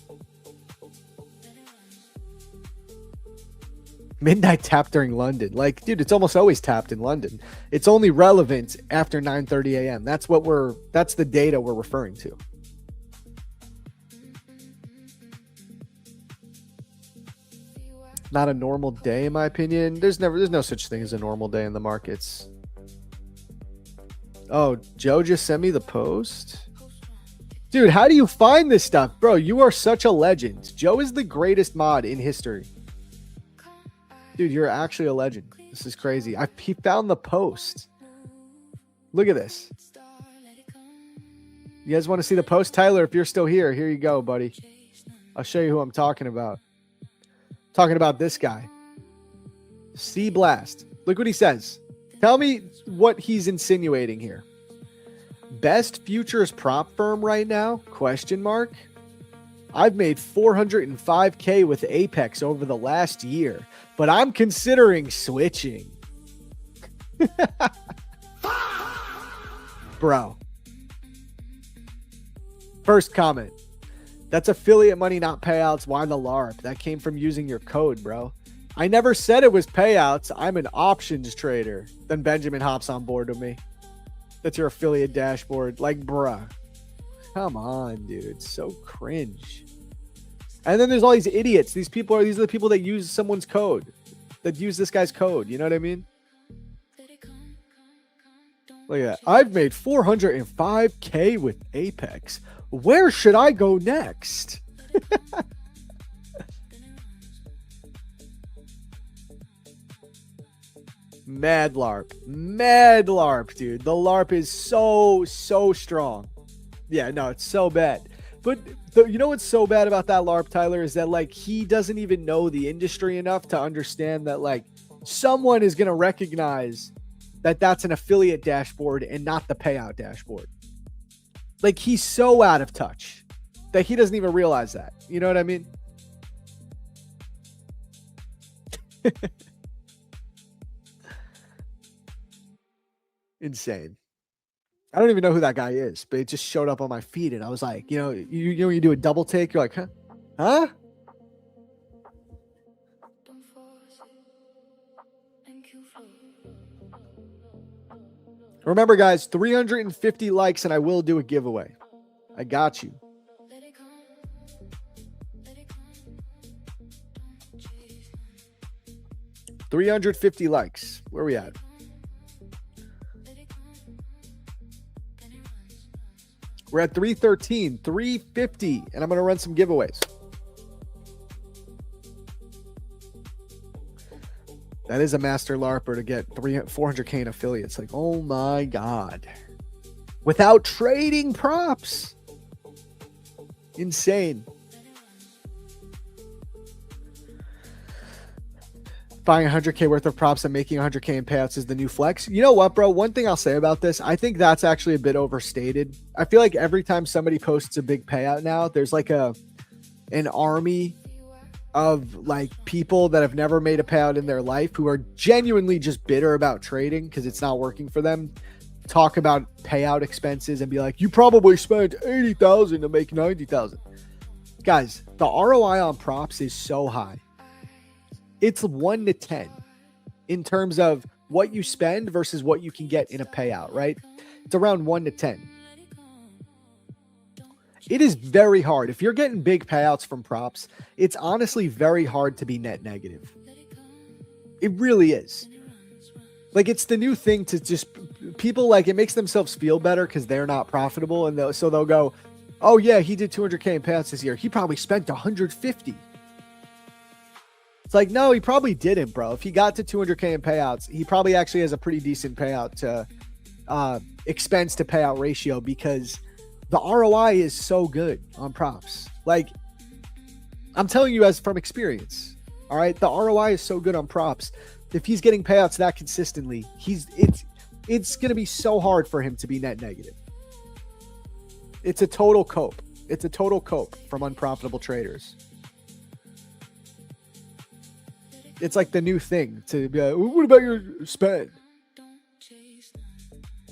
Midnight tap during London. Like, dude, it's almost always tapped in London. It's only relevant after 9:30 a.m. That's the data we're referring to. Not a normal day, in my opinion. There's no such thing as a normal day in the markets. Oh, Joe just sent me the post. Dude, how do you find this stuff? Bro, you are such a legend. Joe is the greatest mod in history. Dude, you're actually a legend. This is crazy. He found the post. Look at this. You guys want to see the post? Tyler, if you're still here, here you go, buddy. I'll show you who I'm talking about. Talking about this guy. C Blast. Look what he says. Tell me what he's insinuating here. Best futures prop firm right now? Question mark. I've made $405K with Apex over the last year, but I'm considering switching. Bro. First comment. That's affiliate money, not payouts. Why the LARP? That came from using your code, bro. I never said it was payouts. I'm an options trader. Then Benjamin hops on board with me. That's your affiliate dashboard. Like, bruh. Come on, dude. So cringe. And then there's all these idiots. These are the people that use someone's code. That use this guy's code. You know what I mean? Look at that. I've made $405K with Apex. Where should I go next? Mad LARP. Mad LARP, dude. The LARP is so strong. Yeah, no, it's so bad. But you know what's so bad about that LARP, Tyler, is that like he doesn't even know the industry enough to understand that like someone is going to recognize that that's an affiliate dashboard and not the payout dashboard. Like he's so out of touch that he doesn't even realize that. You know what I mean? Insane. I don't even know who that guy is, but it just showed up on my feed and I was like, you know when you do a double take, you're like, huh? Remember, guys, 350 likes and I will do a giveaway. I got you. $350 likes. Where are we at? We're at 313, 350, and I'm going to run some giveaways. That is a master LARPer to get 400K in affiliates. Like, oh my God. Without trading props. Insane. Buying 100K worth of props and making 100K in payouts is the new flex. You know what, bro? One thing I'll say about this, I think that's actually a bit overstated. I feel like every time somebody posts a big payout now, there's like an army of like people that have never made a payout in their life who are genuinely just bitter about trading because it's not working for them. talk about payout expenses and be like, you probably spent 80,000 to make 90,000. Guys, the ROI on props is so high. It's 1 to 10 in terms of what you spend versus what you can get in a payout, right? It's around 1 to 10. It is very hard. If you're getting big payouts from props, it's honestly very hard to be net negative. It really is. Like, it's the new thing to just, people like, it makes themselves feel better because they're not profitable. And so they'll go, oh yeah, he did 200K in payouts this year. He probably spent 150. It's like, no, he probably didn't, bro. If he got to 200K in payouts, he probably actually has a pretty decent payout to expense to payout ratio, because the ROI is so good on props. Like, I'm telling you as from experience. All right. The ROI is so good on props. If he's getting payouts that consistently, it's going to be so hard for him to be net negative. It's a total cope. It's a total cope from unprofitable traders. It's like the new thing to be like, what about your spend?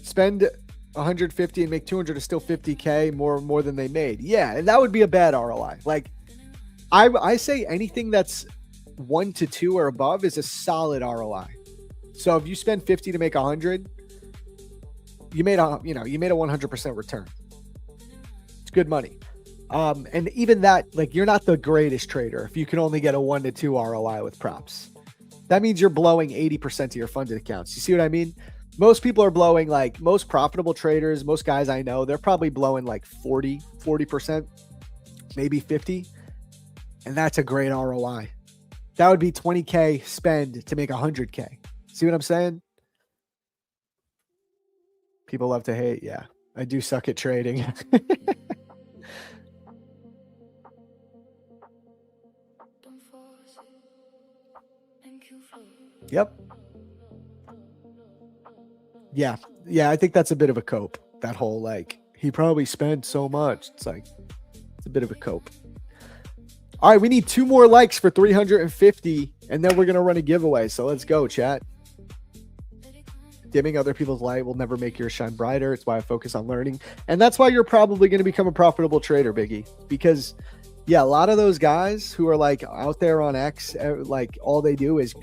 Spend 150 and make 200 is still 50K more than they made. Yeah, and that would be a bad ROI. Like, I say anything that's 1 to 2 or above is a solid ROI. So if you spend 50 to make 100, you made a 100% return. It's good money. And even that, like, you're not the greatest trader if you can only get a 1 to 2 ROI with props. That means you're blowing 80% of your funded accounts. You see what I mean? Most people are blowing, like, most profitable traders, most guys I know, they're probably blowing like 40%, maybe 50. And that's a great ROI. That would be 20K spend to make 100K. See what I'm saying? People love to hate. Yeah, I do suck at trading. Yep. Yeah. I think that's a bit of a cope. That whole, like, he probably spent so much. It's like, it's a bit of a cope. All right, we need 2 more likes for 350, and then we're going to run a giveaway. So let's go, chat. Dimming other people's light will never make yours shine brighter. It's why I focus on learning. And that's why you're probably going to become a profitable trader, Biggie. Because, yeah, a lot of those guys who are, like, out there on X, like, all they do is,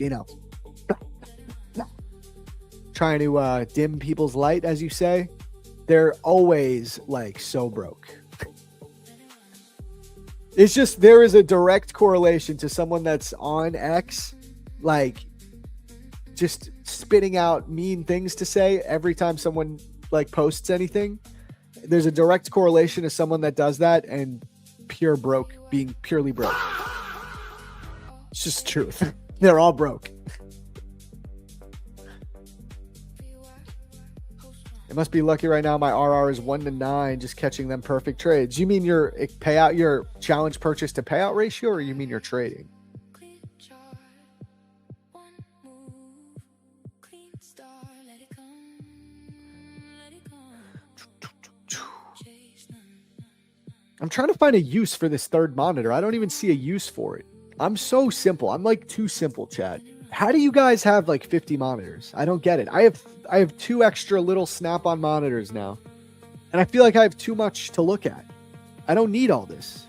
trying to dim people's light, as you say, they're always, like, so broke. It's just, there is a direct correlation to someone that's on X, like, just spitting out mean things to say every time someone, like, posts anything. There's a direct correlation to someone that does that and being purely broke. It's just truth. They're all broke. It must be lucky right now. My RR is 1 to 9, just catching them perfect trades. You mean your payout, your challenge purchase to payout ratio, or you mean your trading? I'm trying to find a use for this third monitor. I don't even see a use for it. I'm so simple. I'm like too simple, chat. How do you guys have like 50 monitors? I don't get it. I have 2 extra little snap-on monitors now. And I feel like I have too much to look at. I don't need all this.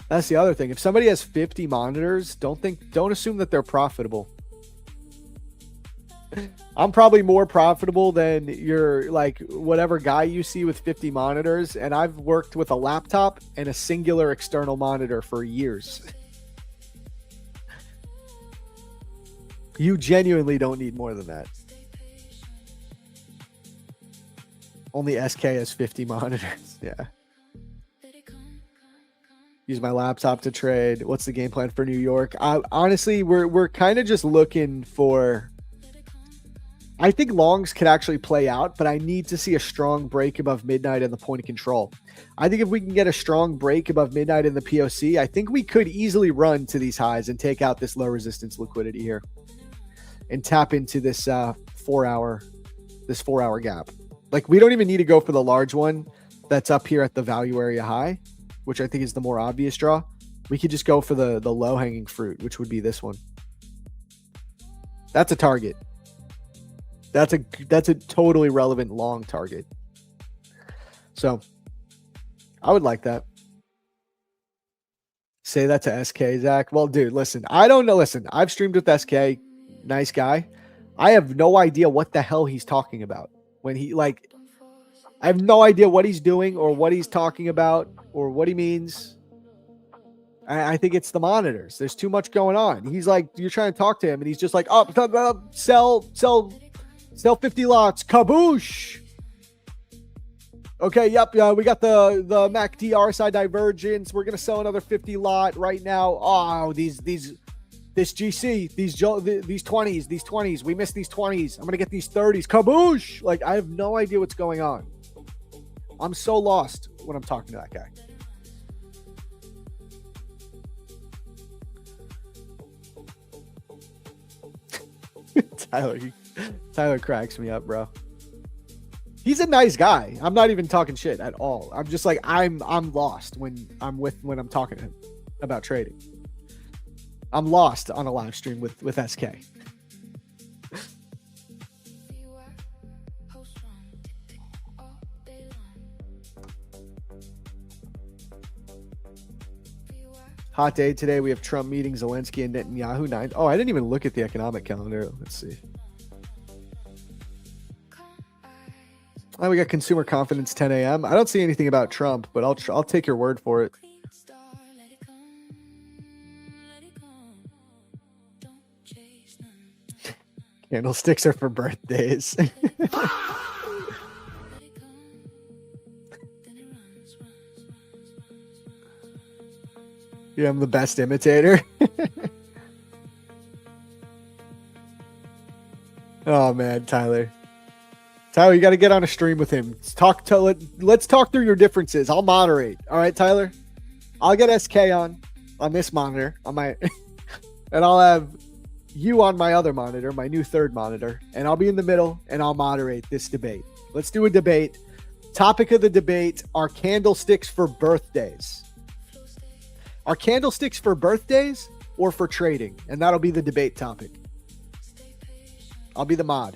That's the other thing. If somebody has 50 monitors, don't assume that they're profitable. I'm probably more profitable than your, like, whatever guy you see with 50 monitors, and I've worked with a laptop and a singular external monitor for years. You genuinely don't need more than that. Only SK has 50 monitors. Yeah. Use my laptop to trade. What's the game plan for New York? Honestly, we're kind of just looking for, I think longs could actually play out, but I need to see a strong break above midnight in the point of control. I think if we can get a strong break above midnight in the POC, I think we could easily run to these highs and take out this low resistance liquidity here and tap into this 4 hour gap. Like, we don't even need to go for the large one that's up here at the value area high, which I think is the more obvious draw. We could just go for the low hanging fruit, which would be this one. That's a target. That's a totally relevant long target. So I would like that. Say that to SK, Zach. Well, dude, listen, I don't know. Listen, I've streamed with SK. Nice guy. I have no idea what the hell he's talking about when he like, I have no idea what he's doing or what he's talking about or what he means. I think it's the monitors. There's too much going on. He's like, you're trying to talk to him and he's just like, oh, sell 50 lots. Kaboosh. Okay, yep. We got the MACD RSI divergence. We're gonna sell another 50 lot right now. Oh, this GC, these 20s. We missed these 20s. I'm gonna get these 30s. Kaboosh! Like, I have no idea what's going on. I'm so lost when I'm talking to that guy. Tyler cracks me up, bro. He's a nice guy. I'm not even talking shit at all. I'm just like, I'm lost when I'm talking to him about trading. I'm lost on a live stream with SK. Hot day today. We have Trump meeting Zelensky and Netanyahu 9. Oh, I didn't even look at the economic calendar. Let's see. Oh, we got consumer confidence 10 a.m. I don't see anything about Trump, but I'll take your word for it. Candlesticks are for birthdays. Yeah, I'm the best imitator. Oh man, Tyler, you got to get on a stream with him. Let's talk through your differences. I'll moderate. All right, Tyler. I'll get SK on this monitor on my, and I'll have you on my other monitor, my new third monitor, and I'll be in the middle and I'll moderate this debate. Let's do a debate. Topic of the debate are candlesticks for birthdays. Are candlesticks for birthdays or for trading? And that'll be the debate topic. I'll be the mod.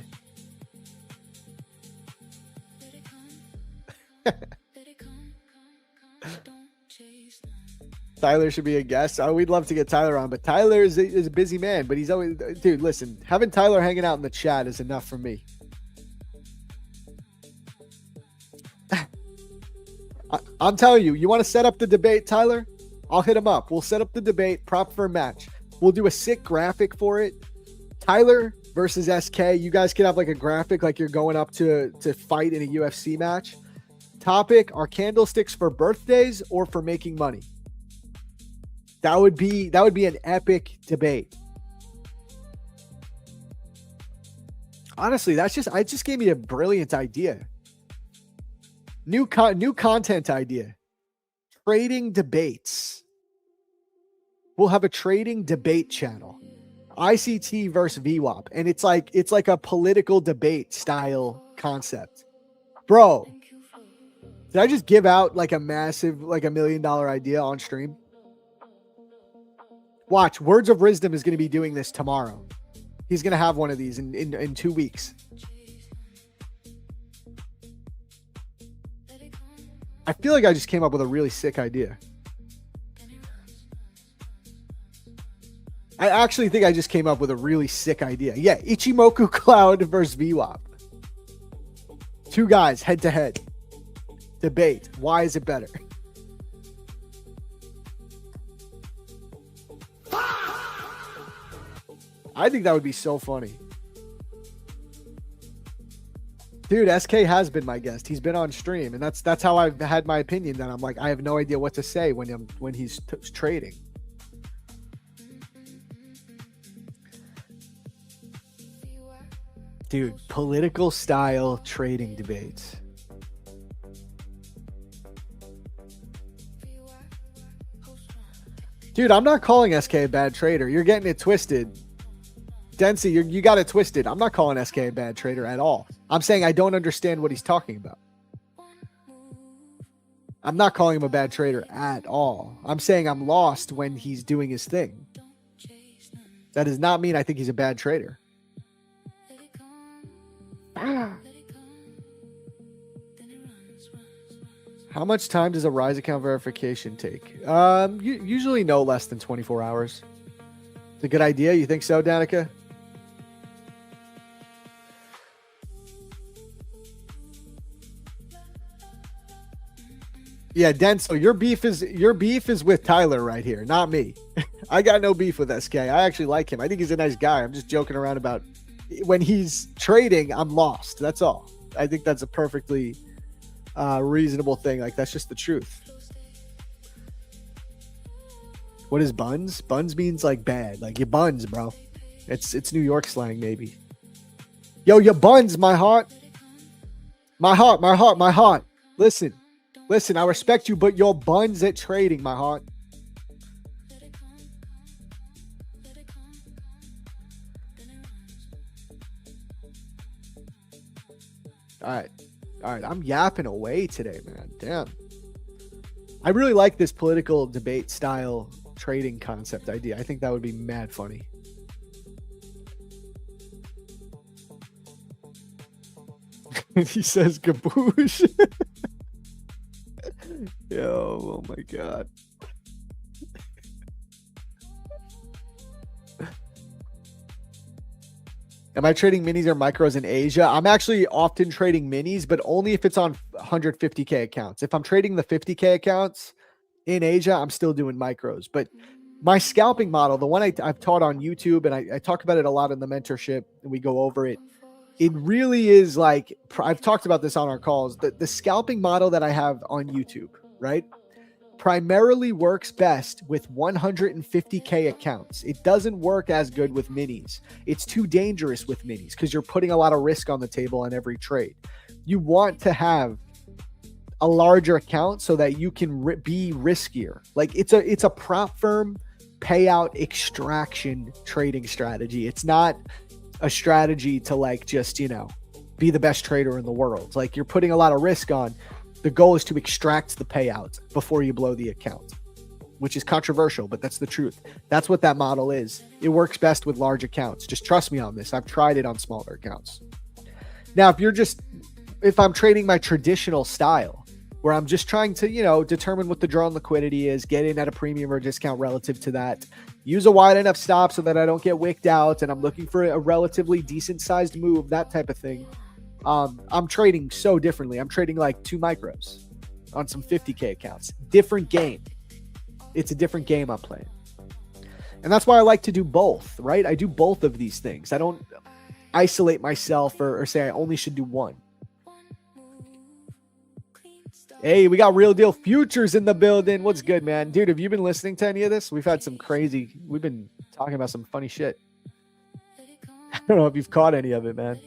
Tyler should be a guest. Oh, we'd love to get Tyler on, but Tyler is a busy man. But he's always, dude, listen, having Tyler hanging out in the chat is enough for me. I'm telling you, you want to set up the debate, Tyler? I'll hit him up. We'll set up the debate, prop for a match. We'll do a sick graphic for it. Tyler versus SK. You guys can have like a graphic like you're going up to fight in a UFC match. Topic, are candlesticks for birthdays or for making money? That would be an epic debate. Honestly, I just gave me a brilliant idea. New content idea. Trading debates. We'll have a trading debate channel. ICT versus VWAP. And it's like a political debate style concept. Bro, did I just give out like a massive, like $1 million idea on stream? Watch, Words of Wisdom is going to be doing this tomorrow. He's going to have one of these in 2 weeks. I feel like I just came up with a really sick idea. I actually think I just came up with a really sick idea. Yeah, Ichimoku Cloud versus VWAP. 2 guys head to head. Debate. Why is it better? I think that would be so funny. Dude, SK has been my guest. He's been on stream, and that's how I've had my opinion. That I'm like, I have no idea what to say when he's trading. Dude, political style trading debates. Dude, I'm not calling SK a bad trader. You're getting it twisted. Dempsey, you got it twisted. I'm not calling SK a bad trader at all. I'm saying I don't understand what he's talking about. I'm not calling him a bad trader at all. I'm saying I'm lost when he's doing his thing. That does not mean I think he's a bad trader. How much time does a Rise account verification take? Usually no less than 24 hours. It's a good idea. You think so, Danica? Yeah, Denso, your beef is with Tyler right here, not me. I got no beef with SK. I actually like him. I think he's a nice guy. I'm just joking around about when he's trading, I'm lost. That's all. I think that's a perfectly reasonable thing. Like, that's just the truth. What is buns? Buns means like bad. Like, you buns, bro. It's New York slang, maybe. Yo, you buns, my heart. My heart, my heart, my heart. Listen, I respect you, but your buns at trading, my heart. All right. I'm yapping away today, man. Damn. I really like this political debate style trading concept idea. I think that would be mad funny. He says kaboosh. Yo, oh my God. Am I trading minis or micros in Asia? I'm actually often trading minis, but only if it's on 150K accounts. If I'm trading the 50K accounts in Asia, I'm still doing micros. But my scalping model, the one I've taught on YouTube, and I talk about it a lot in the mentorship, and we go over it. It really is like, I've talked about this on our calls, the scalping model that I have on YouTube, right? Primarily works best with 150K accounts. It doesn't work as good with minis. It's too dangerous with minis because you're putting a lot of risk on the table on every trade. You want to have a larger account so that you can be riskier. Like, it's a prop firm payout extraction trading strategy. It's not a strategy to like just, be the best trader in the world. Like, you're putting a lot of risk on. The goal is to extract the payout before you blow the account, which is controversial, but that's the truth. That's what that model is. It works best with large accounts. Just trust me on this. I've tried it on smaller accounts. Now, if I'm trading my traditional style, where I'm just trying to, determine what the draw on liquidity is, get in at a premium or discount relative to that, use a wide enough stop so that I don't get wicked out, and I'm looking for a relatively decent sized move, that type of thing. I'm trading so differently. I'm trading like 2 micros on some 50K accounts. Different game. It's a different game I'm playing. And that's why I like to do both, right? I do both of these things. I don't isolate myself or say I only should do one. Hey, we got Real Deal Futures in the building. What's good, man? Dude, have you been listening to any of this? We've been talking about some funny shit. I don't know if you've caught any of it, man.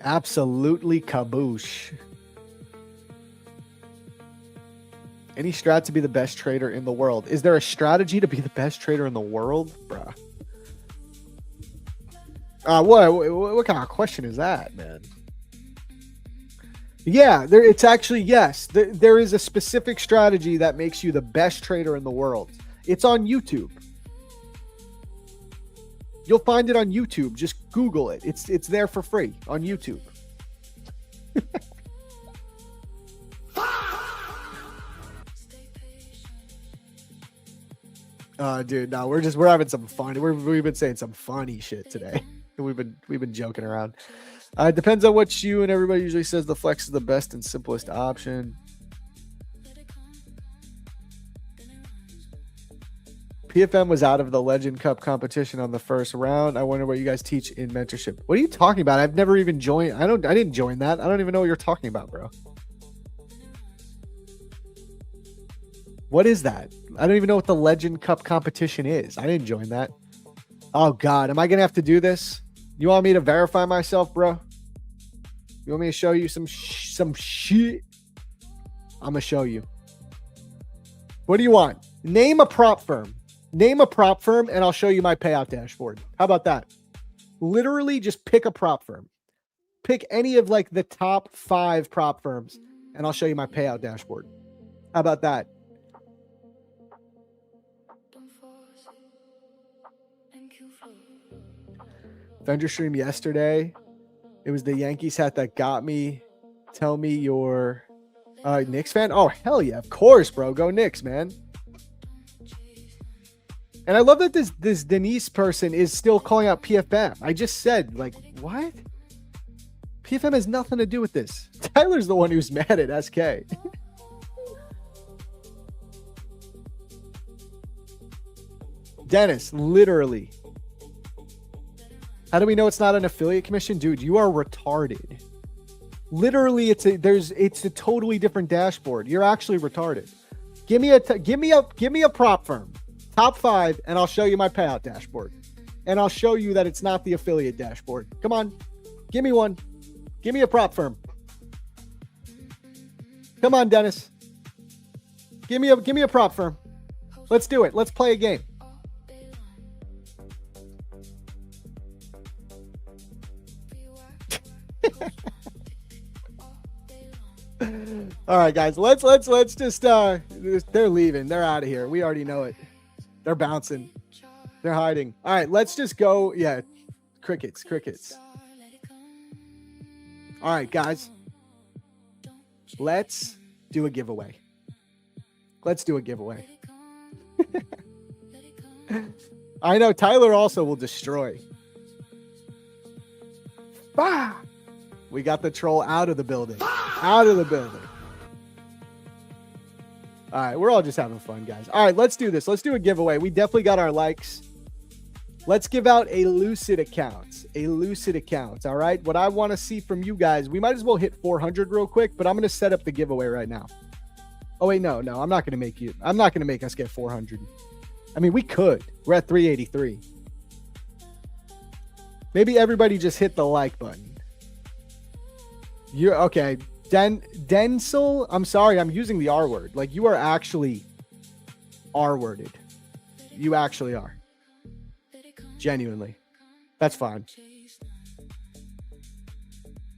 Absolutely kaboosh. Any strat to be the best trader in the world? Is there a strategy to be the best trader in the world? Bruh. What kind of question is that, man? Yeah, it's actually, yes. There is a specific strategy that makes you the best trader in the world. It's on YouTube. You'll find it on YouTube. Just Google it. It's there for free on YouTube. Dude, no, we're having some fun. We've been saying some funny shit today. We've been joking around. It depends on what you and everybody usually says. The flex is the best and simplest option. PFM was out of the Legend Cup competition on the first round. I wonder what you guys teach in mentorship. What are you talking about? I've never even joined. I didn't join that. I don't even know what you're talking about, bro. What is that? I don't even know what the Legend Cup competition is. I didn't join that. Oh God, am I gonna have to do this? You want me to verify myself, bro? You want me to show you some shit? I'm gonna show you. What do you want? Name a prop firm. Name a prop firm, and I'll show you my payout dashboard. How about that? Literally, just pick a prop firm. pick any of like the top 5 prop firms, and I'll show you my payout dashboard. How about that? Vendor stream yesterday. It was the Yankees hat that got me. Tell me you're a Knicks fan. Oh, hell yeah. Of course, bro. Go Knicks, man. And I love that this Denise person is still calling out PFM. I just said, like, what? PFM has nothing to do with this. Tyler's the one who's mad at SK. Dennis, literally. How do we know it's not an affiliate commission? Dude, you are retarded. Literally, it's a totally different dashboard. You're actually retarded. Give me a prop firm. Top 5, and I'll show you my payout dashboard. And I'll show you that it's not the affiliate dashboard. Come on. Give me one. Give me a prop firm. Come on, Dennis. Give me a prop firm. Let's do it. Let's play a game. All right, guys. Let's just they're leaving. They're out of here. We already know it. They're bouncing. They're hiding. All right, let's just go. Yeah. Crickets. All right, guys. Let's do a giveaway. I know Tyler also will destroy. Bah! We got the troll out of the building. All right, we're all just having fun, guys. All right, let's do this. Let's do a giveaway. We definitely got our likes. Let's give out a Lucid account. All right, what I want to see from you guys, we might as well hit 400 real quick, but I'm going to set up the giveaway right now. Oh, wait, no, I'm not going to make us get 400. I mean, we could. We're at 383. Maybe everybody just hit the like button. You're okay. Denzel, I'm sorry, I'm using the R word. Like, you are actually R-worded. You actually are. Genuinely. That's fine.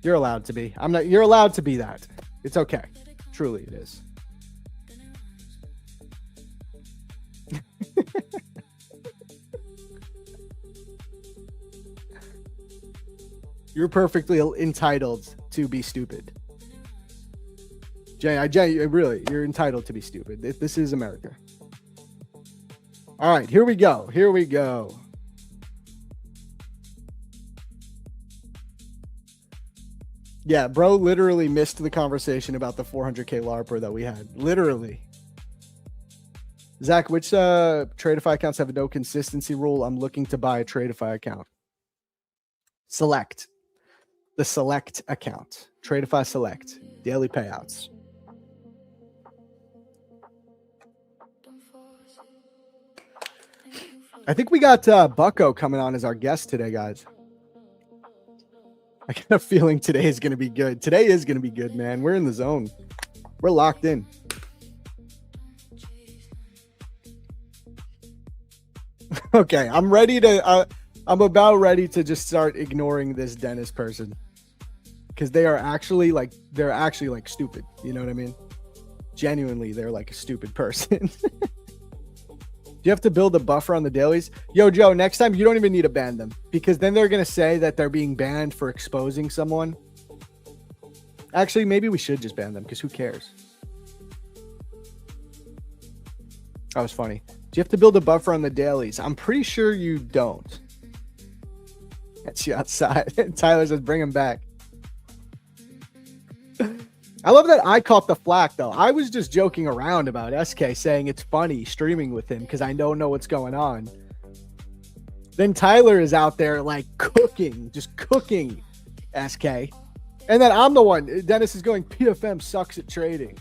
You're allowed to be. You're allowed to be that. It's okay. Truly, it is. You're perfectly entitled to be stupid. Really, you're entitled to be stupid. This is America. All right, here we go. Yeah, bro literally missed the conversation about the 400K LARPer that we had. Literally. Zach, which Tradeify accounts have no consistency rule? I'm looking to buy a Tradeify account. Select. The Select account. Tradeify Select. Daily payouts. I think we got Bucko coming on as our guest today, guys. I got a feeling today is going to be good. Today is going to be good, man. We're in the zone. We're locked in. Okay, I'm about ready to just start ignoring this Dennis person. Because they're actually like stupid. You know what I mean? Genuinely, they're like a stupid person. Do you have to build a buffer on the dailies? Yo, Joe, next time you don't even need to ban them, because then they're going to say that they're being banned for exposing someone. Actually, maybe we should just ban them, because who cares? That was funny. Do you have to build a buffer on the dailies? I'm pretty sure you don't. That's you outside. Tyler says, bring him back. I love that I caught the flack, though. I was just joking around about SK, saying it's funny streaming with him because I don't know what's going on. Then Tyler is out there like cooking, just cooking SK. And then I'm the one. Dennis is going, PFM sucks at trading.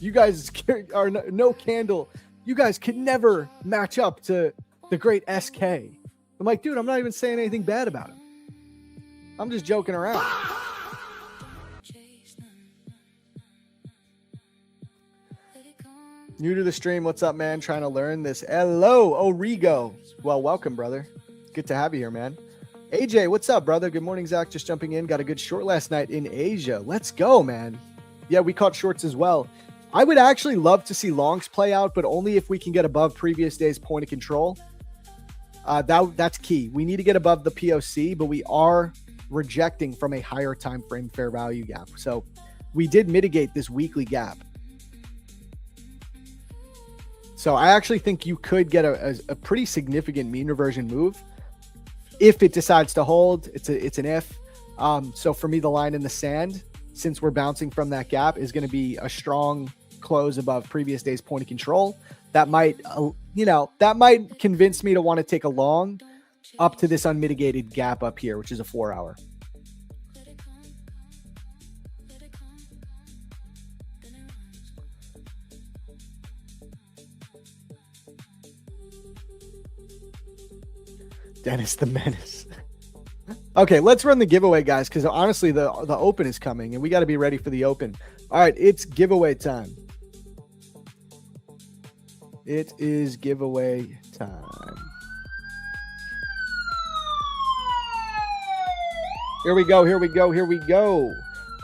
You guys are no candle. You guys can never match up to the great SK. I'm like, dude, I'm not even saying anything bad about him. I'm just joking around. New to the stream. What's up, man? Trying to learn this. Hello, Origo. Well, welcome, brother. Good to have you here, man. AJ, what's up, brother? Good morning, Zach. Just jumping in. Got a good short last night in Asia. Let's go, man. Yeah, we caught shorts as well. I would actually love to see longs play out, but only if we can get above previous day's point of control. That's key. We need to get above the POC, but we are rejecting from a higher time frame fair value gap. So we did mitigate this weekly gap. So I actually think you could get a pretty significant mean reversion move if it decides to hold. It's an if. So for me, the line in the sand, since we're bouncing from that gap, is going to be a strong close above previous day's point of control. That might, that might convince me to want to take a long up to this unmitigated gap up here, which is a 4 hour. Dennis the Menace. Okay, let's run the giveaway, guys, because honestly, the open is coming, and we got to be ready for the open. All right, it's giveaway time. It is giveaway time. Here we go, here we go, here we go.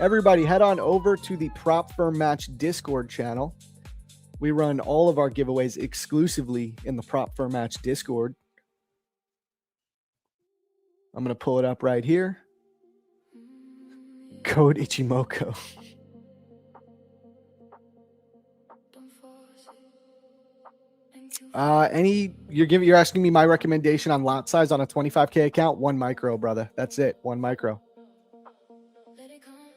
Everybody, head on over to the Prop Firm Match Discord channel. We run all of our giveaways exclusively in the Prop Firm Match Discord. I'm going to pull it up right here. Code Ichimoku. You're asking me my recommendation on lot size on a 25K account? 1 micro, brother. That's it. 1 micro.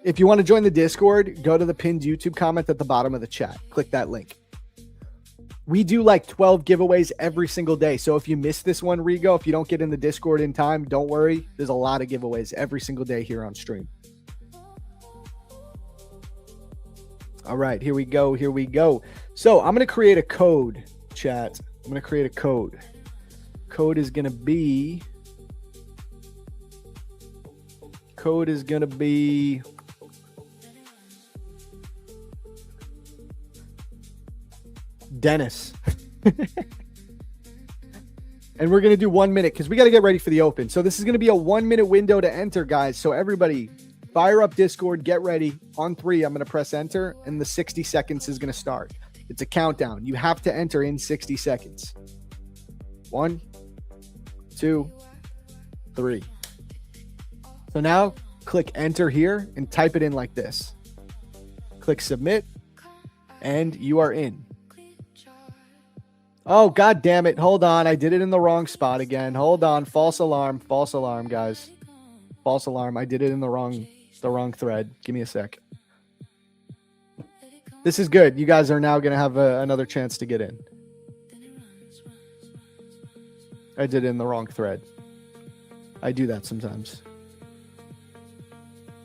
If you want to join the Discord, go to the pinned YouTube comment at the bottom of the chat. Click that link. We do like 12 giveaways every single day. So if you miss this one, Rigo, if you don't get in the Discord in time, don't worry. There's a lot of giveaways every single day here on stream. All right, here we go. Here we go. So I'm going to create a code, chat. I'm going to create a code. Code is going to be Dennis. And we're going to do 1 minute because we got to get ready for the open. So this is going to be a 1 minute window to enter, guys. So everybody fire up Discord, get ready. On 3, I'm going to press enter and the 60 seconds is going to start. It's a countdown. You have to enter in 60 seconds. 1, 2, 3. So now click enter here and type it in like this. Click submit and you are in. Oh, God damn it. Hold on. I did it in the wrong spot again. Hold on. False alarm. False alarm, guys. False alarm. I did it in the wrong thread. Give me a sec. This is good. You guys are now going to have another chance to get in. I did it in the wrong thread. I do that sometimes.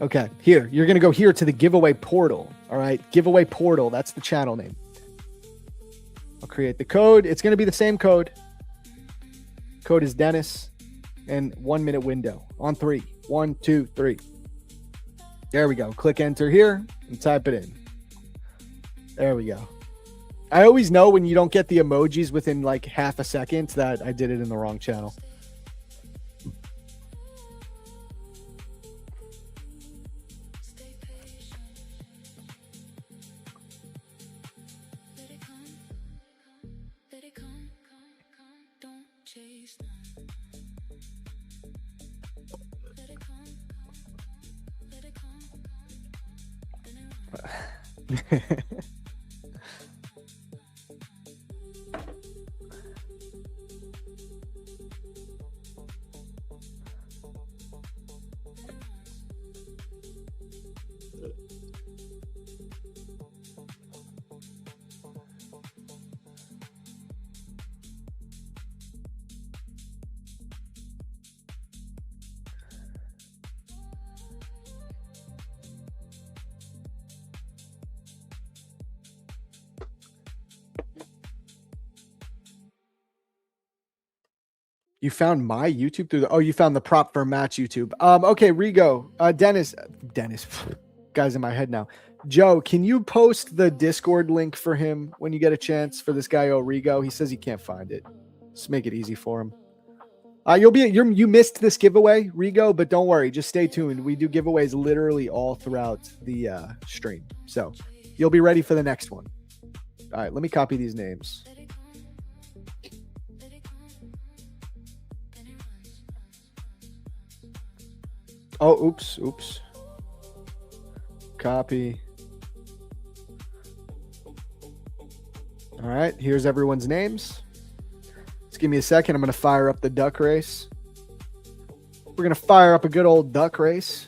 Okay. Here. You're going to go here to the giveaway portal. All right. Giveaway portal. That's the channel name. I'll create the code. It's going to be the same code. Code is Dennis and 1 minute window on 3. 1, 2, 3. There we go. Click enter here and type it in. There we go. I always know when you don't get the emojis within like half a second that I did it in the wrong channel. You found my YouTube through you found the Prop Firm Match YouTube. Okay, Rigo, Dennis, guys in my head now. Joe, can you post the Discord link for him when you get a chance for this guy, Rigo? He says he can't find it. Just make it easy for him. You missed this giveaway, Rigo, but don't worry, just stay tuned. We do giveaways literally all throughout the stream, so you'll be ready for the next one. All right, let me copy these names. Oh, oops. Copy. All right, here's everyone's names. Just give me a second. I'm going to fire up the duck race. We're going to fire up a good old duck race.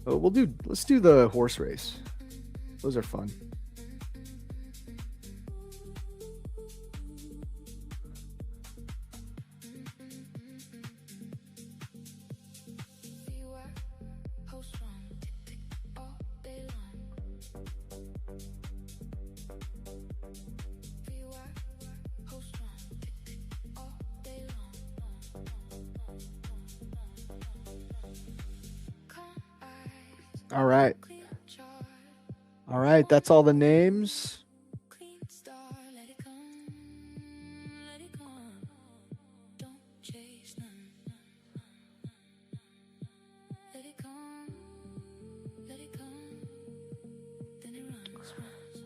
Oh, let's do the horse race. Those are fun. All right, that's all the names.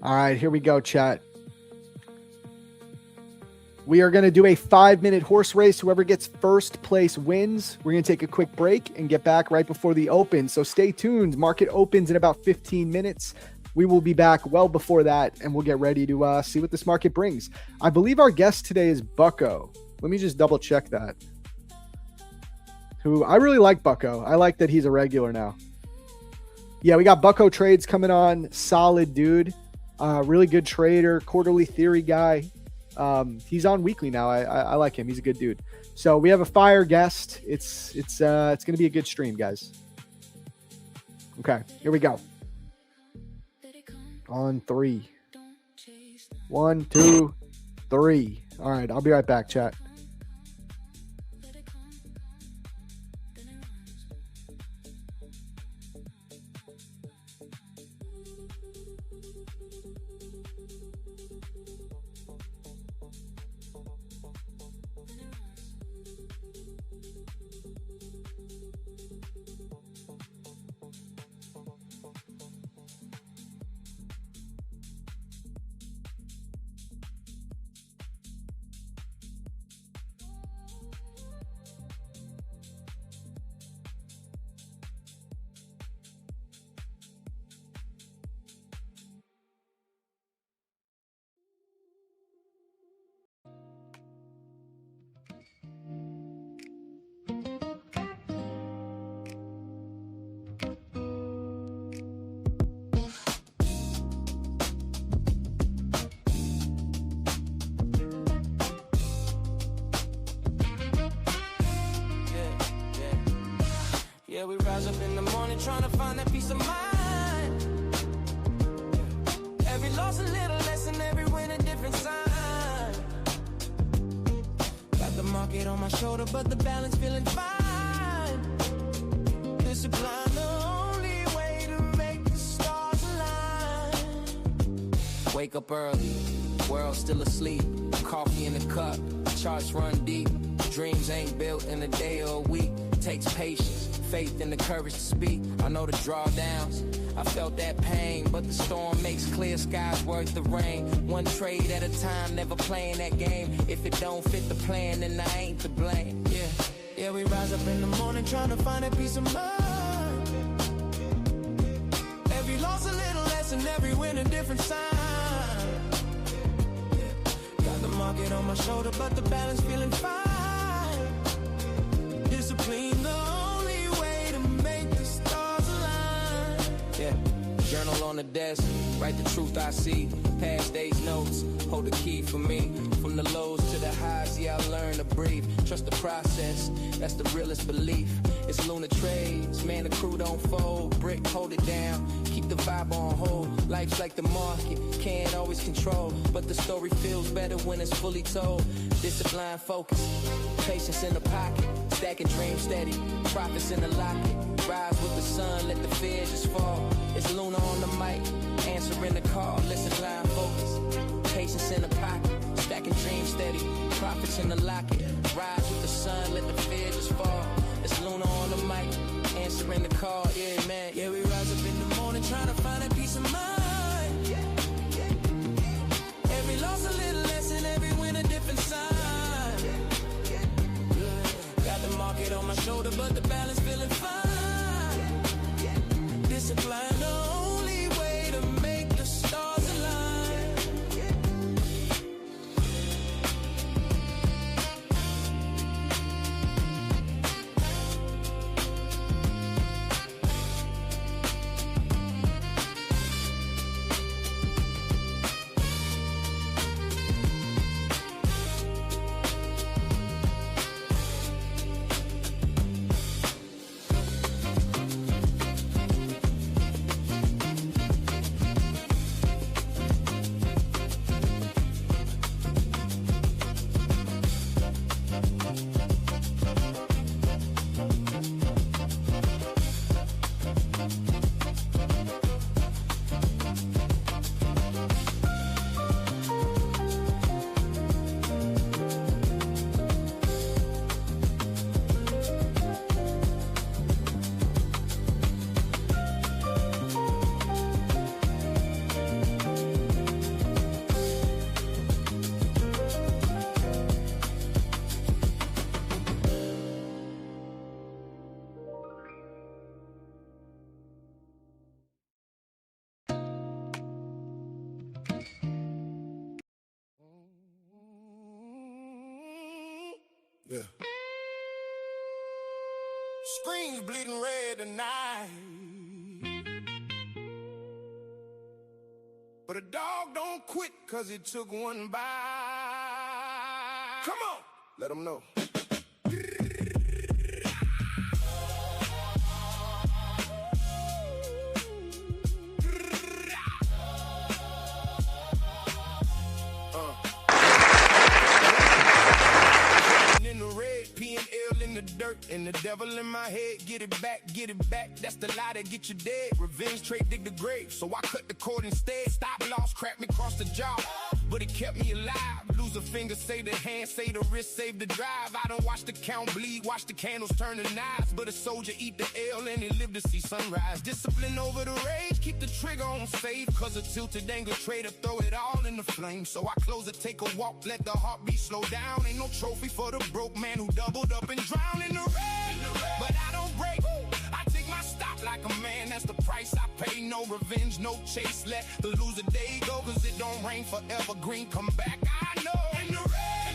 All right, here we go, chat. We are going to do a 5-minute horse race. Whoever gets first place wins. We're going to take a quick break and get back right before the open. So stay tuned. Market opens in about 15 minutes. We will be back well before that, and we'll get ready to see what this market brings. I believe our guest today is Bucko. Let me just double check that. I really like Bucko. I like that he's a regular now. Yeah, we got Bucko Trades coming on. Solid dude. Really good trader, quarterly theory guy. He's on weekly now. I like him. He's a good dude. So we have a fire guest. It's going to be a good stream, guys. Okay, here we go. On 3. 1, 2, 3. All right, I'll be right back, chat. Yeah, we rise up in the morning trying to find that peace of mind. Every loss a little lesson, every win a different sign. Got the market on my shoulder, but the balance feeling fine. Discipline, the only way to make the stars align. Wake up early, world still asleep. Coffee in the cup, charts run deep. Dreams ain't built in a day or a week. Takes patience, faith, and the courage to speak. I know the drawdowns, I felt that pain, but the storm makes clear skies worth the rain. One trade at a time, never playing that game. If it don't fit the plan, then I ain't to blame. Yeah, we rise up in the morning trying to find a peace of mind. Every loss a little lesson, every win a different sign. Got the market on my shoulder, but the balance feeling fine. Discipline, the only way to make the stars align. Yeah, journal on the desk, write the truth I see. Past days notes, hold the key for me. From the lows to the highs, yeah, I learn to breathe. Trust the process, that's the realest belief. It's lunar trades, man, the crew don't fold. Brick, hold it down, keep the vibe on hold. Life's like the market, can't always control, but the story feels better when it's fully told. Discipline, focus, patience in the pocket. Stacking dreams steady, profits in the locket. Rise with the sun, let the fear just fall. It's Luna on the mic, answering the call. Listen, line focus. patience in the pocket. Stacking dreams steady, profits in the locket. Rise with the sun, let the fear just fall. It's Luna on the mic, answering the call. Yeah, man. Yeah, we rise up in the morning trying to find a peace of mind. Every loss a little lesson, every win a different sign. Got the market on my shoulder, but the balance feeling fine. Discipline, the only way to make the stars align. Yeah. Screens bleeding red tonight. But a dog don't quit 'cause it took one bite. Come on, let them know. In the red, P and L in the dirt, and the devil in my head. Get it back. That's the lie that get you dead. Revenge trade, dig the grave, so I cut the cord instead. Stop loss, crack me across the jaw, but it kept me alive. Lose a finger, save the hand, save the wrist, save the drive. I don't watch the count bleed, watch the candles turn to knives. But a soldier eat the L and he live to see sunrise. Discipline over the rage, keep the trigger on safe. 'Cause a tilted angle trader throw it all in the flame. So I close it, take a walk, let the heartbeat slow down. Ain't no trophy for the broke man who doubled up and drowned in the red. But I don't break, I take my stop like a man. That's the price I pay. No revenge, no chase, let the loser day go. 'Cause it don't rain forever, green come back, I know. In the red,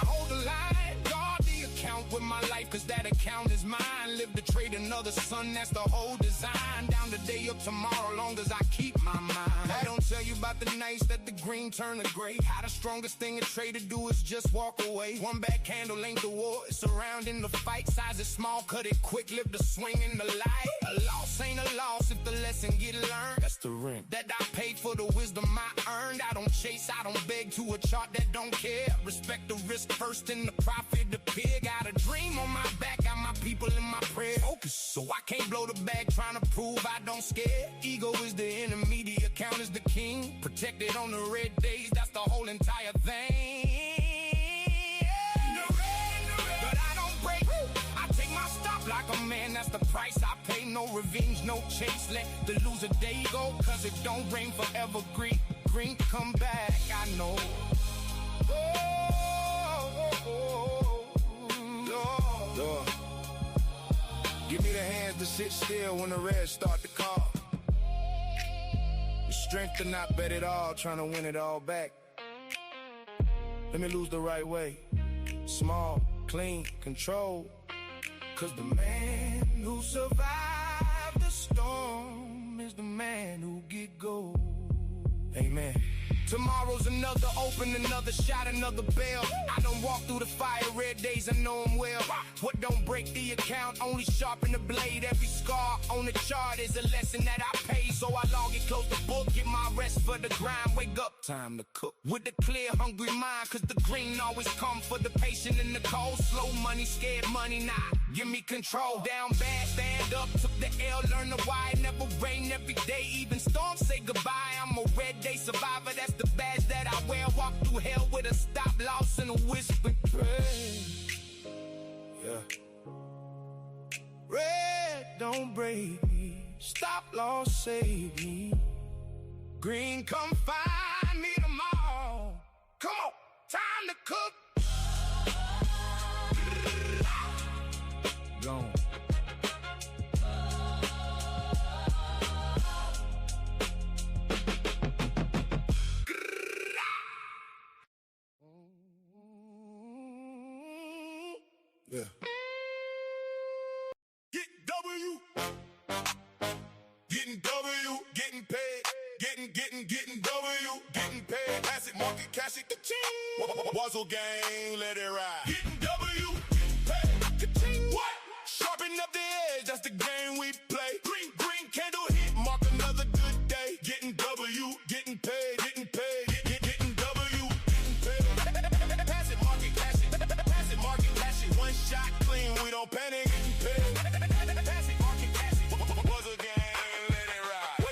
I hold the line, guard the account with my life, 'cause that account is mine. Live to trade another sun, that's the whole design. Down the day of tomorrow, long as I keep my mind. I don't tell you about the nights that the green turn to gray. How the strongest thing a trader do is just walk away. One back handle ain't the war, it's around in the fight. Size is small, cut it quick, live the swing in the light. A loss ain't a loss if the lesson get learned. That's the rent that I paid for, the wisdom I earned. I don't chase, I don't beg to a chart that don't care. Respect the risk first and the profit appear. Got a dream on my back, got my people in my prayer. Focus, so I can't blow the bag trying to prove I don't scare. Ego is the enemy, the account is the king. Protected on the red days, that's the whole entire thing. But I don't break, I take my stop like a man, that's the price I pay. No revenge, no chase, let the loser day go. 'Cause it don't rain forever, green come back, I know. Give me the hands to sit still when the reds start to call. The strength to not bet it all, trying to win it all back. Let me lose the right way. Small, clean, control. 'Cause the man who survived the storm is the man who get gold. Amen. Tomorrow's another open, another shot, another bell. I done walk through the fire, red days, I know them well. What don't break the account, only sharpen the blade. Every scar on the chart is a lesson that I pay. So I log it, close the book, get my rest for the grind. Wake up, time to cook. With the clear, hungry mind, 'cause the green always come for the patient and the cold. Slow money, scared money, nah, give me control. Down bad, stand up, took the L, learn the why. Never rain every day, even storms say goodbye. I'm a red day survivor, that's the badge that I wear. Walk through hell with a stop loss and a whisper prayer. Yeah. Red don't break me, stop loss save me. Green come find me tomorrow. Come on, time to cook. Gone. Yeah. Get W. Getting W, getting paid. Getting W, getting paid. Pass it, market, cash it, ka-ching. Wuzzle gang, let it ride. Getting W, getting paid, ka-ching. What? Sharpen up the edge, that's the game we play. Green candle hit, mark another good day. Getting W, getting paid, getting W, getting paid. Pass it, market, cash it. Pass it, market, cash it. One shot clean, we don't panic. Getting paid. Pass it, market, cash it. Wuzzle gang, let it ride.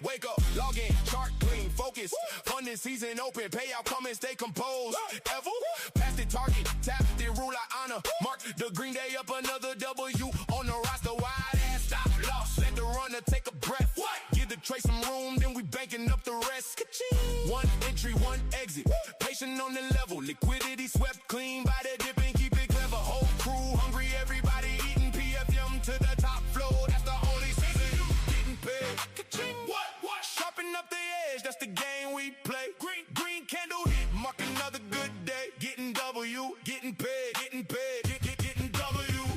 Wake up, log in, chart clean, focus. Funding season open, payout coming, stay composed. Ever? Past the target, tap the rule I honor. Mark the green day up another W on the roster. Wide ass stop loss, let the runner take a breath. What? Give the trade some room, then we banking up the rest. Ka-ching. One entry, one exit. Patient on the level, liquidity swept clean by the dip and keep it clever. Whole crew hungry, everybody eating PFM to the top floor. That's the only season getting paid. Ka-ching. What? Sharpen up the edge, that's the game we play. Green candle hit, mark another good day. Getting W, getting paid, getting W,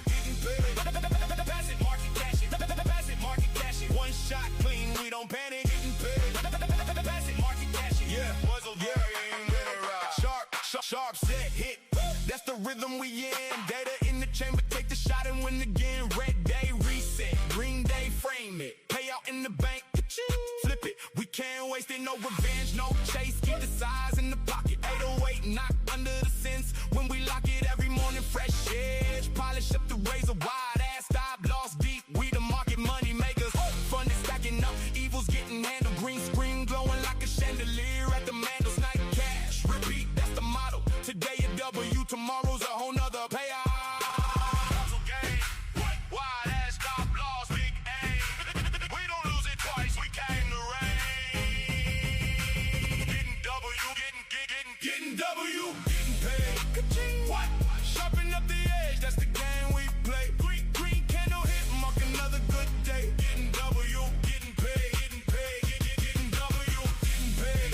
getting paid. Pass it, market cash it. Pass it, market cash it. One shot clean, we don't panic. Getting paid. Pass it, market cash it. Yeah, muzzle game, let it ride. Sharp set hit. That's the rhythm we in. Data in the chamber, take the shot and win again. Red day reset, green day frame it. Payout in the bank. Flip it, we can't waste it, no revenge, no chase. Keep the size in the pocket, 808 knock under the sense. When we lock it every morning, fresh edge. Polish up the razor, wide ass stop, lost deep. We the market money makers. Fun is stacking up, evil's getting handled. Green screen glowing like a chandelier at the Mandels. Night cash, repeat, that's the motto. Today a W, tomorrow's a whole nother payout. Getting W, getting paid. Ka-ching. What? Sharpen up the edge, that's the game we play. Green candle hit, mark another good day. Getting W, getting paid, getting W, getting paid.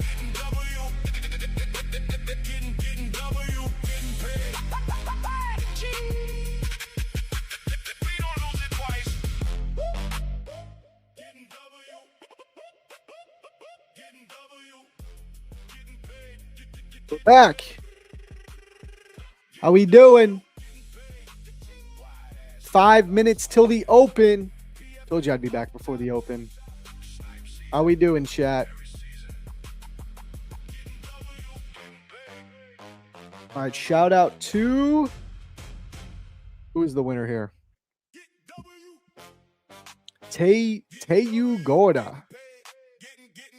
Getting W, getting W, getting paid. Ka-ching. We don't lose it twice. Getting W, getting W. We're back. How we doing? 5 minutes till the open. Told you I'd be back before the open. How we doing, chat? All right, shout out to... Who is the winner here? Teju Gorda.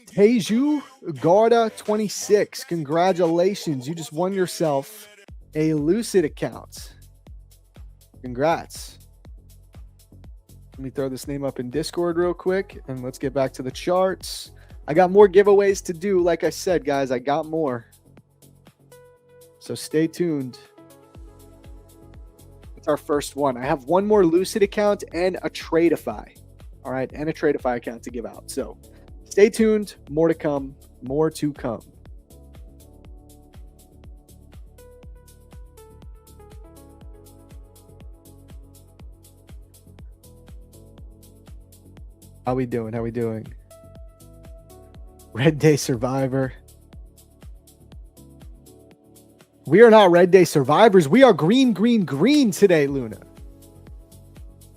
Teju Gorda 26. Congratulations. You just won yourself a Lucid account. Congrats. Let me throw this name up in Discord real quick and let's get back to the charts. I got more giveaways to do. Like I said, guys, I got more. So stay tuned. It's our first one. I have one more Lucid account and a Tradeify. All right, and a Tradeify account to give out. So stay tuned. More to come. More to come. How we doing? How we doing? Red Day Survivor. We are not Red Day Survivors. We are green, green, green today, Luna.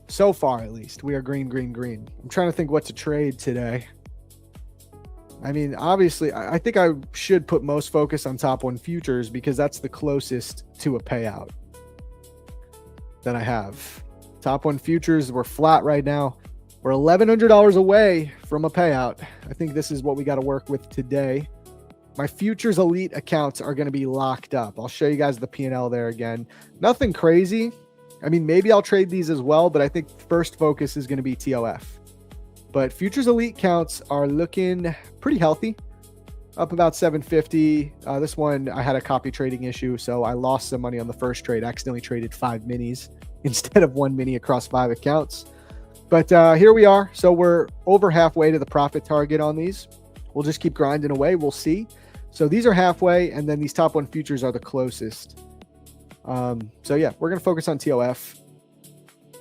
So far, at least. We are green, green, green. I'm trying to think what to trade today. I mean, obviously, I think I should put most focus on top one futures because that's the closest to a payout that I have. Top one futures, we're flat right now. We're $1,100 away from a payout. I think this is what we got to work with today. My futures elite accounts are going to be locked up. I'll show you guys the P&L there again. Nothing crazy. I mean, maybe I'll trade these as well, but I think first focus is going to be TOF. But futures elite counts are looking pretty healthy. Up about 750. This one, I had a copy trading issue, so I lost some money on the first trade. I accidentally traded 5 minis instead of 1 mini across 5 accounts. But here we are. So we're over halfway to the profit target on these. We'll just keep grinding away. We'll see. So these are halfway, and then these top one futures are the closest. So yeah, we're going to focus on TOF.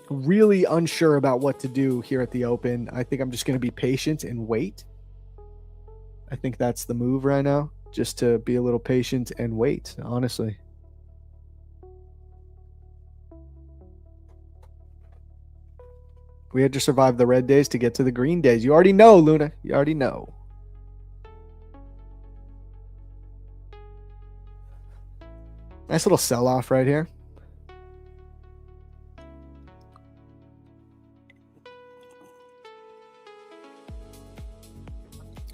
Really unsure about what to do here at the open. I think I'm just going to be patient and wait. I think that's the move right now, just to be a little patient and wait, honestly. We had to survive the red days to get to the green days. You already know, Luna. You already know. Nice little sell-off right here.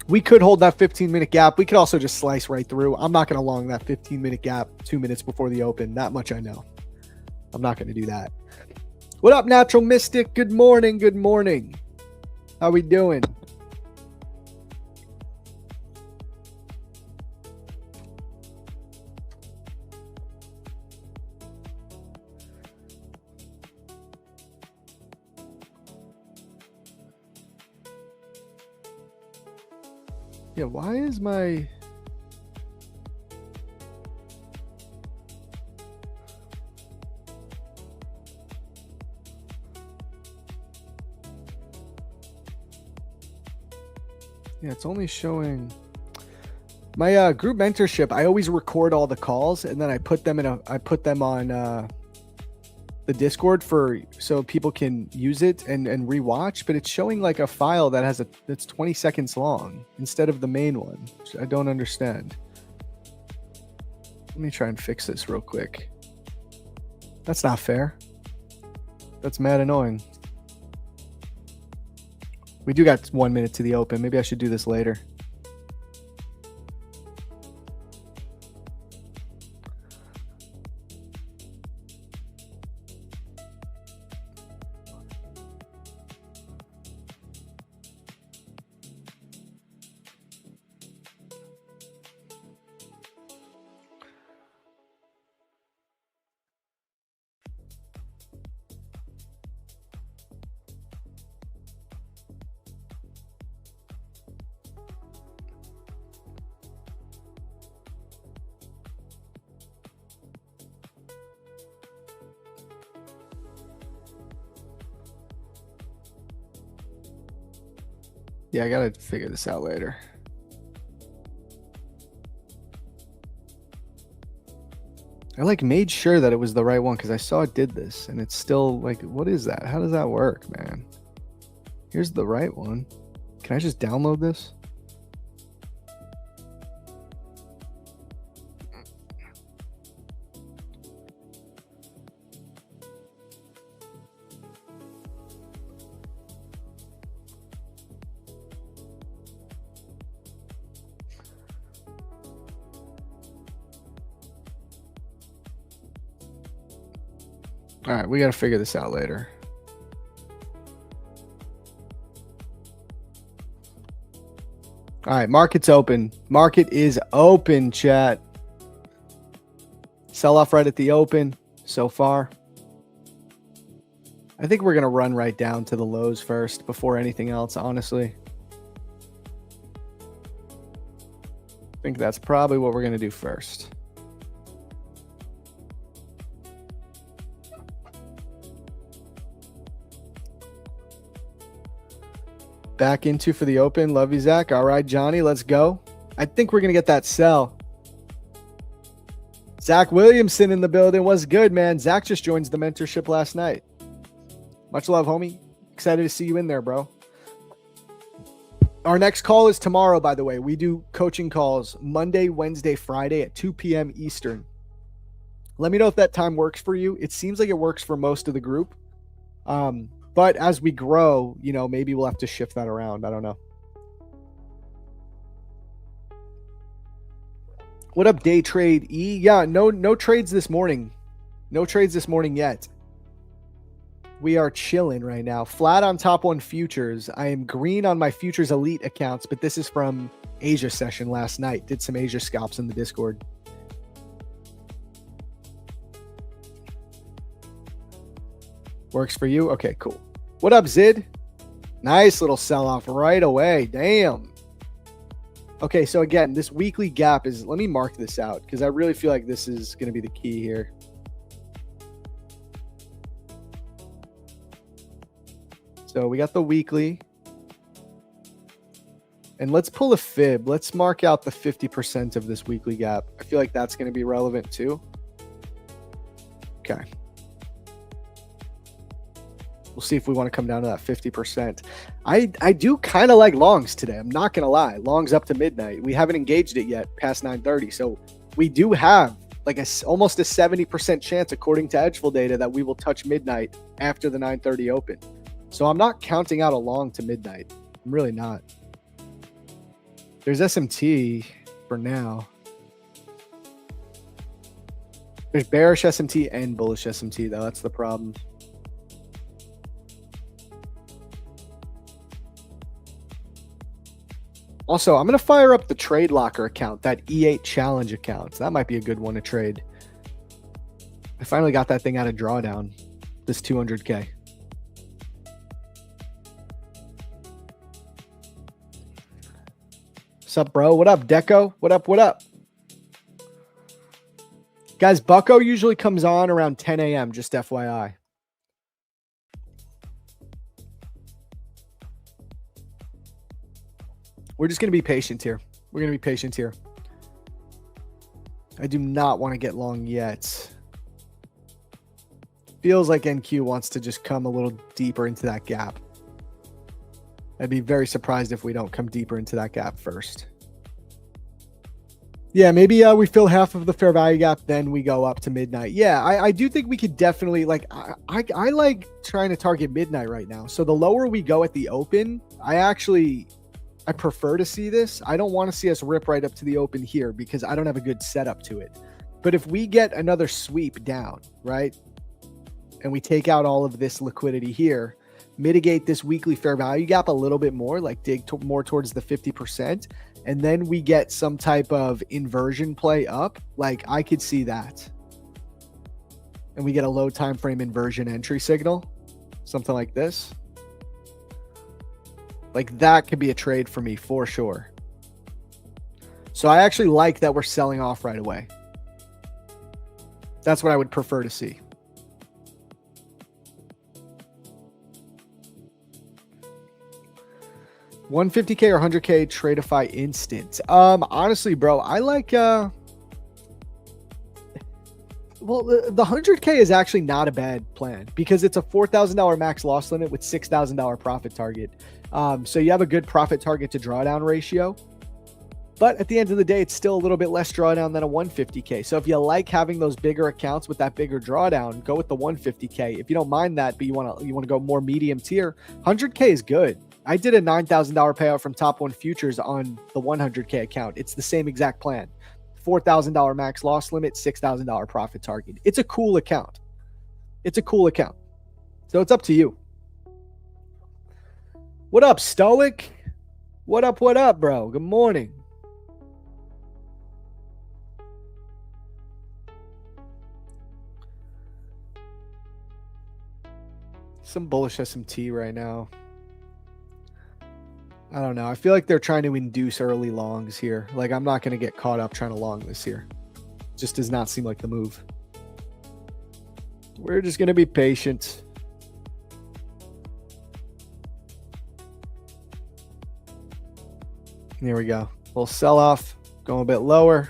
We could hold that 15-minute gap. We could also just slice right through. I'm not going to long that 15-minute gap 2 minutes before the open. That much I know. I'm not going to do that. What up, Natural Mystic? Good morning. Good morning. How we doing? Yeah, why is my... Yeah, it's only showing my group mentorship. I always record all the calls and then I put them on the Discord so people can use it and rewatch, but it's showing like a file that's 20 seconds long instead of the main one. Which I don't understand. Let me try and fix this real quick. That's not fair. That's mad annoying. We do got 1 minute to the open. Maybe I should do this later. Yeah, I gotta figure this out later. I made sure that it was the right one because I saw it did this and it's still what is that? How does that work, man? Here's the right one. Can I just download this? All right, we got to figure this out later. All right, market's open. Market is open, chat. Sell off right at the open so far. I think we're going to run right down to the lows first before anything else, honestly. I think that's probably what we're going to do first. Back into for the open. Love you, Zach. All right, Johnny, let's go. I think we're going to get that sell. Zach Williamson in the building. What's good, man? Zach just joined the mentorship last night. Much love, homie. Excited to see you in there, bro. Our next call is tomorrow, by the way. We do coaching calls Monday, Wednesday, Friday at 2 p.m. Eastern. Let me know if that time works for you. It seems like it works for most of the group. But as we grow, maybe we'll have to shift that around. I don't know. What up, day trade E? Yeah, no trades this morning. No trades this morning yet. We are chilling right now. Flat on top one futures. I am green on my futures elite accounts, but this is from Asia session last night. Did some Asia scalps in the Discord. Works for you? Okay, cool. What up, Zid? Nice little sell-off right away. Damn. Okay, so again, this weekly gap is, let me mark this out because I really feel like this is going to be the key here. So we got the weekly. And let's pull a fib. Let's mark out the 50% of this weekly gap. I feel like that's going to be relevant too. Okay. We'll see if we want to come down to that 50%. I do kind of like longs today. I'm not going to lie. Longs up to midnight. We haven't engaged it yet past 9:30. So we do have like almost a 70% chance, according to Edgeful data, that we will touch midnight after the 9:30 open. So I'm not counting out a long to midnight. I'm really not. There's SMT for now. There's bearish SMT and bullish SMT, though. That's the problem. Also, I'm going to fire up the Trade Locker account, that E8 Challenge account. That might be a good one to trade. I finally got that thing out of drawdown, this 200K. What's up, bro? What up, Deco? What up, what up? Guys, Bucko usually comes on around 10 a.m., just FYI. We're just going to be patient here. We're going to be patient here. I do not want to get long yet. Feels like NQ wants to just come a little deeper into that gap. I'd be very surprised if we don't come deeper into that gap first. Yeah, maybe we fill half of the fair value gap, then we go up to midnight. Yeah, I do think we could definitely, like, I like trying to target midnight right now. So the lower we go at the open, I prefer to see this. I don't want to see us rip right up to the open here because I don't have a good setup to it. But if we get another sweep down, right, and we take out all of this liquidity here, mitigate this weekly fair value gap a little bit more, like dig more towards the 50%, and then we get some type of inversion play up, like I could see that. And we get a low time frame inversion entry signal, something like this. Like that could be a trade for me for sure. So I actually like that we're selling off right away. That's what I would prefer to see. $150K or $100K Tradeify instant. Honestly, bro, I like well, the $100K is actually not a bad plan because it's a $4,000 max loss limit with $6,000 profit target. So you have a good profit target to drawdown ratio. But at the end of the day, it's still a little bit less drawdown than a 150K. So if you like having those bigger accounts with that bigger drawdown, go with the 150K. If you don't mind that, but you want to go more medium tier, 100K is good. I did a $9,000 payout from Top One Futures on the 100K account. It's the same exact plan. $4,000 max loss limit, $6,000 profit target. It's a cool account. It's a cool account. So it's up to you. What up, Stoic? What up, bro? Good morning. Some bullish SMT right now. I don't know. I feel like they're trying to induce early longs here. Like, I'm not going to get caught up trying to long this here. Just does not seem like the move. We're just going to be patient. Here we go. We'll sell off. Going a bit lower.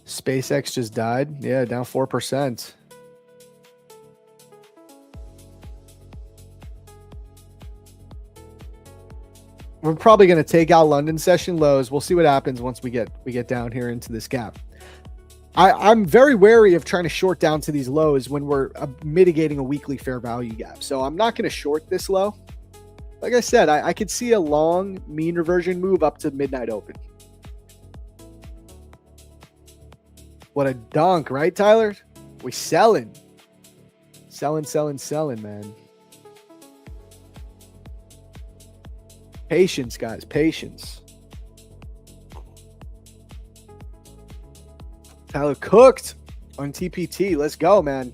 SpaceX just died. Yeah, down 4%. we're probably going to take out London session lows. We'll see what happens once we get down here into this gap. I'm very wary of trying to short down to these lows when we're mitigating a weekly fair value gap. So I'm not going to short this low. Like I said, I could see a long mean reversion move up to midnight open. What a dunk, right, Tyler? We selling, man. Patience, guys, patience. Tyler cooked on TPT. Let's go, man.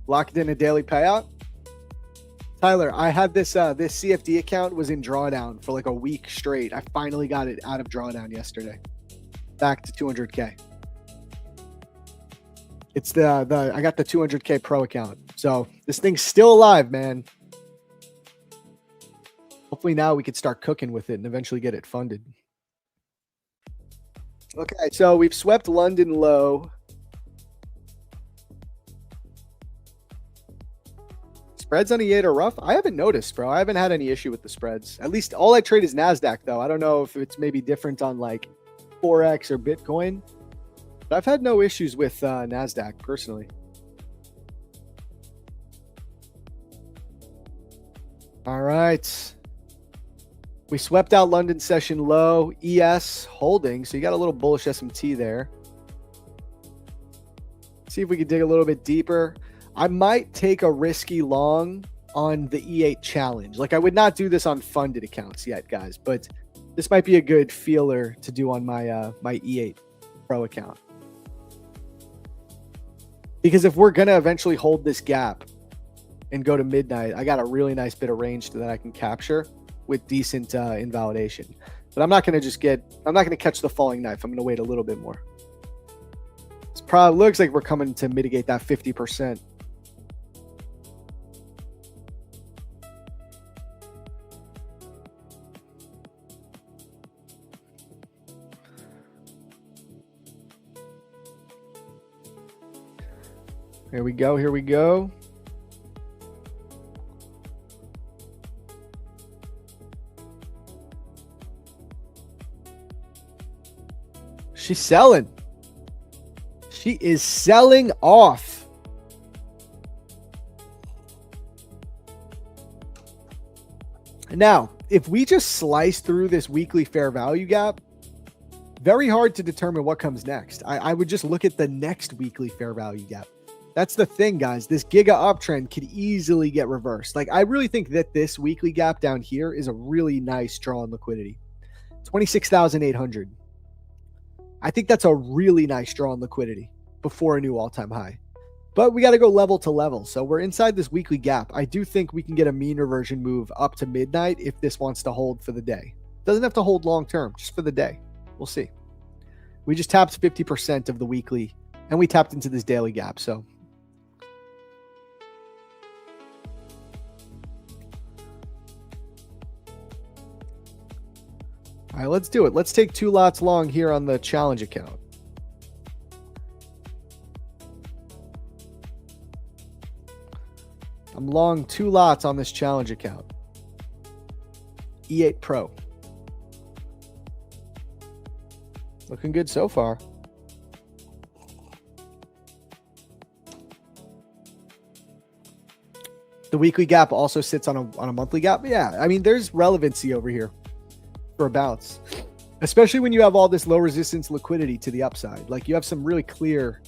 Locked in a daily payout. Tyler, I had this CFD account was in drawdown for like a week straight. I finally got it out of drawdown yesterday. Back to 200K. It's I got the 200K pro account. So this thing's still alive, man. Hopefully now we could start cooking with it and eventually get it funded. Okay, so we've swept London low. Spreads on E8 are rough. I haven't noticed, bro. I haven't had any issue with the spreads. At least all I trade is NASDAQ, though. I don't know if it's maybe different on like Forex or Bitcoin. But I've had no issues with NASDAQ personally. All right. We swept out London session low, ES holding. So you got a little bullish SMT there. See if we can dig a little bit deeper. I might take a risky long on the E8 challenge. Like I would not do this on funded accounts yet, guys, but this might be a good feeler to do on my my E8 Pro account. Because if we're going to eventually hold this gap and go to midnight, I got a really nice bit of range that I can capture with decent invalidation. But I'm not going to catch the falling knife. I'm going to wait a little bit more. It probably looks like we're coming to mitigate that 50%. Here we go. Here we go. She's selling. She is selling off. Now, if we just slice through this weekly fair value gap, very hard to determine what comes next. I would just look at the next weekly fair value gap. That's the thing, guys. This giga uptrend could easily get reversed. Like, I really think that this weekly gap down here is a really nice draw in liquidity. 26,800. I think that's a really nice draw in liquidity before a new all-time high. But we got to go level to level. So we're inside this weekly gap. I do think we can get a mean reversion move up to midnight if this wants to hold for the day. Doesn't have to hold long term, just for the day. We'll see. We just tapped 50% of the weekly, and we tapped into this daily gap. So all right, let's do it. Let's take 2 lots long here on the challenge account. I'm long 2 lots on this challenge account. E8 Pro. Looking good so far. The weekly gap also sits on a monthly gap. Yeah, I mean, there's relevancy over here for a bounce, especially when you have all this low resistance liquidity to the upside. Like, you have some really clear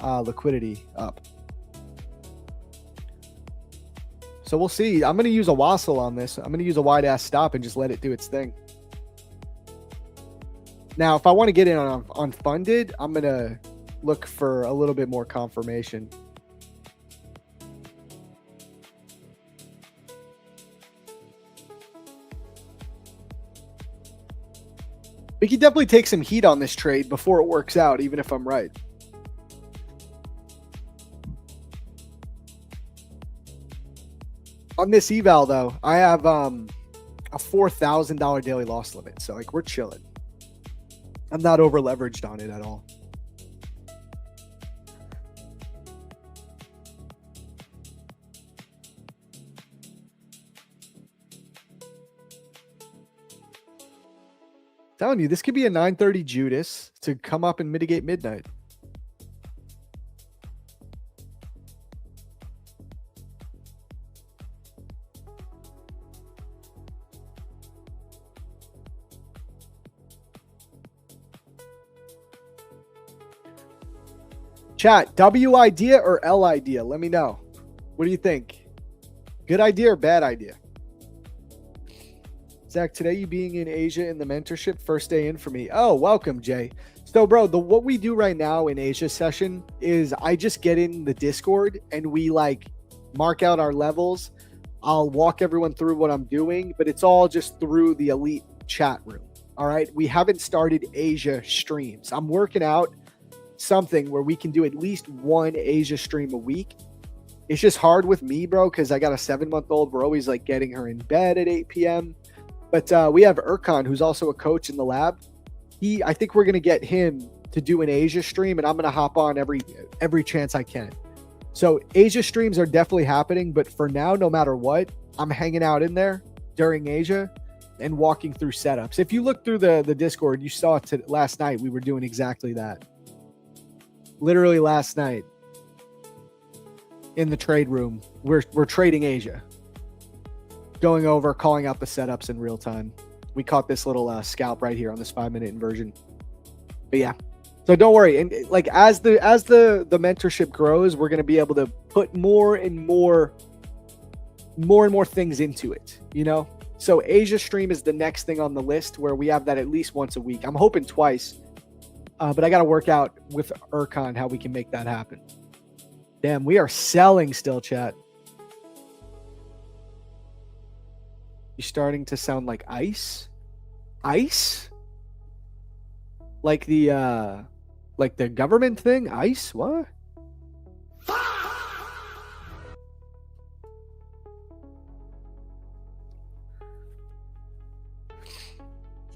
liquidity up. So we'll see. I'm going to use a wassail on this. I'm going to use a wide ass stop and just let it do its thing. Now, if I want to get in on funded, I'm going to look for a little bit more confirmation. We could definitely take some heat on this trade before it works out, even if I'm right. On this eval, though, I have a $4,000 daily loss limit. So, like, we're chilling. I'm not over leveraged on it at all. Telling you, this could be a 9:30 Judas to come up and mitigate midnight. Chat, W idea or L idea? Let me know. What do you think? Good idea or bad idea? Zach, today you being in Asia in the mentorship, first day in for me. Oh, welcome, Jay. So, bro, what we do right now in Asia session is I just get in the Discord and we like mark out our levels. I'll walk everyone through what I'm doing, but it's all just through the elite chat room. All right. We haven't started Asia streams. I'm working out something where we can do at least one Asia stream a week. It's just hard with me, bro, because I got a 7-month-old. We're always like getting her in bed at 8 p.m. But we have Erkan, who's also a coach in the lab. I think we're gonna get him to do an Asia stream, and I'm gonna hop on every chance I can. So Asia streams are definitely happening, but for now, no matter what, I'm hanging out in there during Asia and walking through setups. If you look through the Discord, you saw it last night. We were doing exactly that. Literally last night in the trade room, we're trading Asia, going over, calling out the setups in real time. We caught this little scalp right here on this 5-minute inversion. But yeah, so don't worry. And like as the mentorship grows, we're going to be able to put more and more things into it, you know? So Asia stream is the next thing on the list where we have that at least once a week. I'm hoping twice. But I got to work out with Erkan how we can make that happen. Damn, we are selling still, chat. You're starting to sound like ice? Ice? Like the government thing? Ice? What?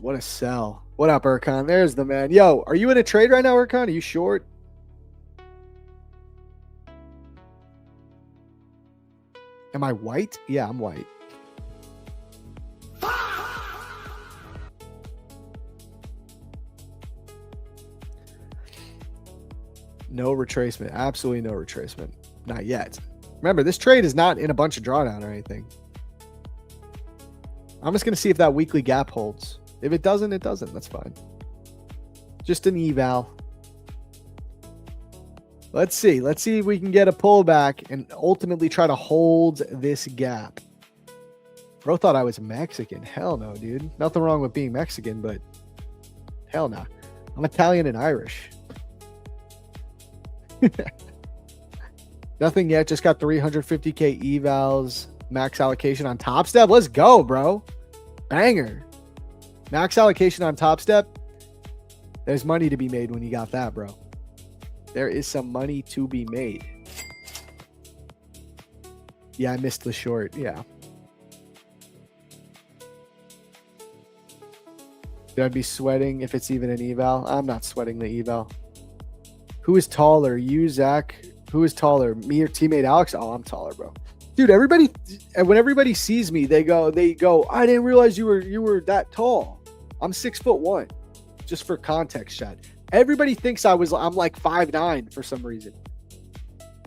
What a sell. What up, Erkan? There's the man. Yo, are you in a trade right now, Erkan? Are you short? Am I white? Yeah, I'm white. No retracement. Absolutely no retracement. Not yet. Remember, this trade is not in a bunch of drawdown or anything. I'm just going to see if that weekly gap holds. If it doesn't, it doesn't. That's fine. Just an eval. Let's see. Let's see if we can get a pullback and ultimately try to hold this gap. Bro thought I was Mexican. Hell no, dude. Nothing wrong with being Mexican, but hell no. I'm Italian and Irish. Nothing yet. Just got 350K evals. Max allocation on Top Step. Let's go, bro. Banger. Max allocation on Top Step. There's money to be made when you got that, bro. There is some money to be made. Yeah, I missed the short. Yeah. Should I be sweating if it's even an eval? I'm not sweating the eval. Who is taller? You, Zach? Who is taller? Me or Tmade Alex? Oh, I'm taller, bro. Dude, everybody, when everybody sees me, they go, I didn't realize you were that tall. I'm 6'1", just for context, chat. Everybody thinks I'm like 5'9" for some reason.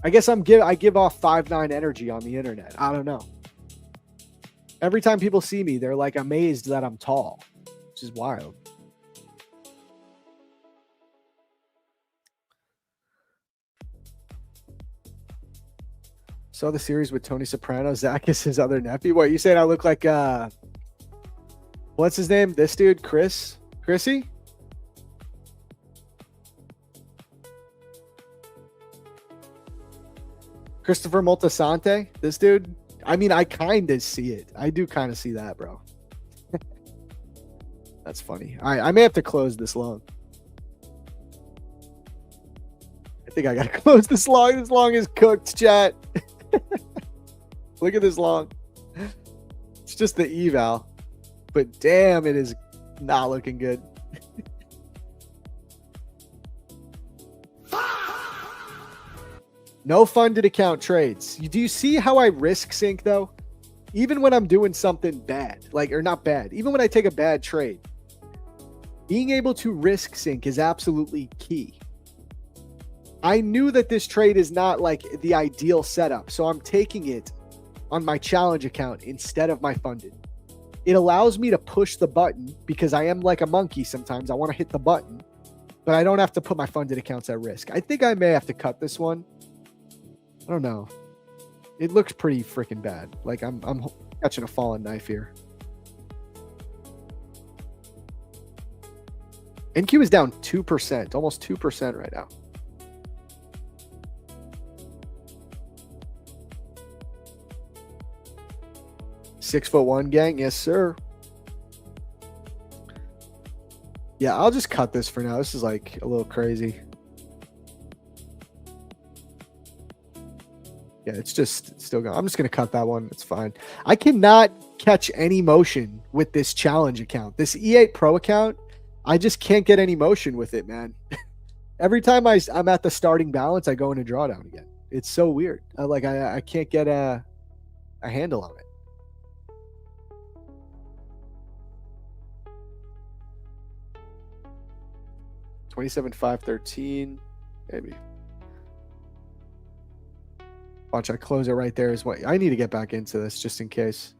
I guess I give off 5'9" energy on the internet. I don't know. Every time people see me, they're like amazed that I'm tall, which is wild. Saw the series with Tony Soprano. Zach is his other nephew. What, you saying I look like what's his name? This dude, Chrissy? Christopher Moltisanti? This dude? I mean, I kind of see it. I do kind of see that, bro. That's funny. All right, I may have to close this long. I think I got to close this long. This long is cooked, chat. Look at this long. It's just the eval. But damn, it is not looking good. No funded account trades. Do you see how I risk sync though? Even when I'm doing something bad, or not bad, even when I take a bad trade, being able to risk sync is absolutely key. I knew that this trade is not like the ideal setup, so I'm taking it on my challenge account instead of my funded. It allows me to push the button because I am like a monkey sometimes. I want to hit the button, but I don't have to put my funded accounts at risk. I think I may have to cut this one. I don't know. It looks pretty freaking bad. Like I'm catching a fallen knife here. NQ is down 2%, almost 2% right now. "6'1" gang, yes sir. Yeah, I'll just cut this for now. This is like a little crazy. Yeah, it's just still going. I'm just gonna cut that one. It's fine. I cannot catch any motion with this challenge account. This E8 Pro account, I just can't get any motion with it, man. Every time I'm at the starting balance, I go into drawdown again. It's so weird. I can't get a handle on it. $27,513, maybe. Watch, I close it right there is what I need to get back into this just in case.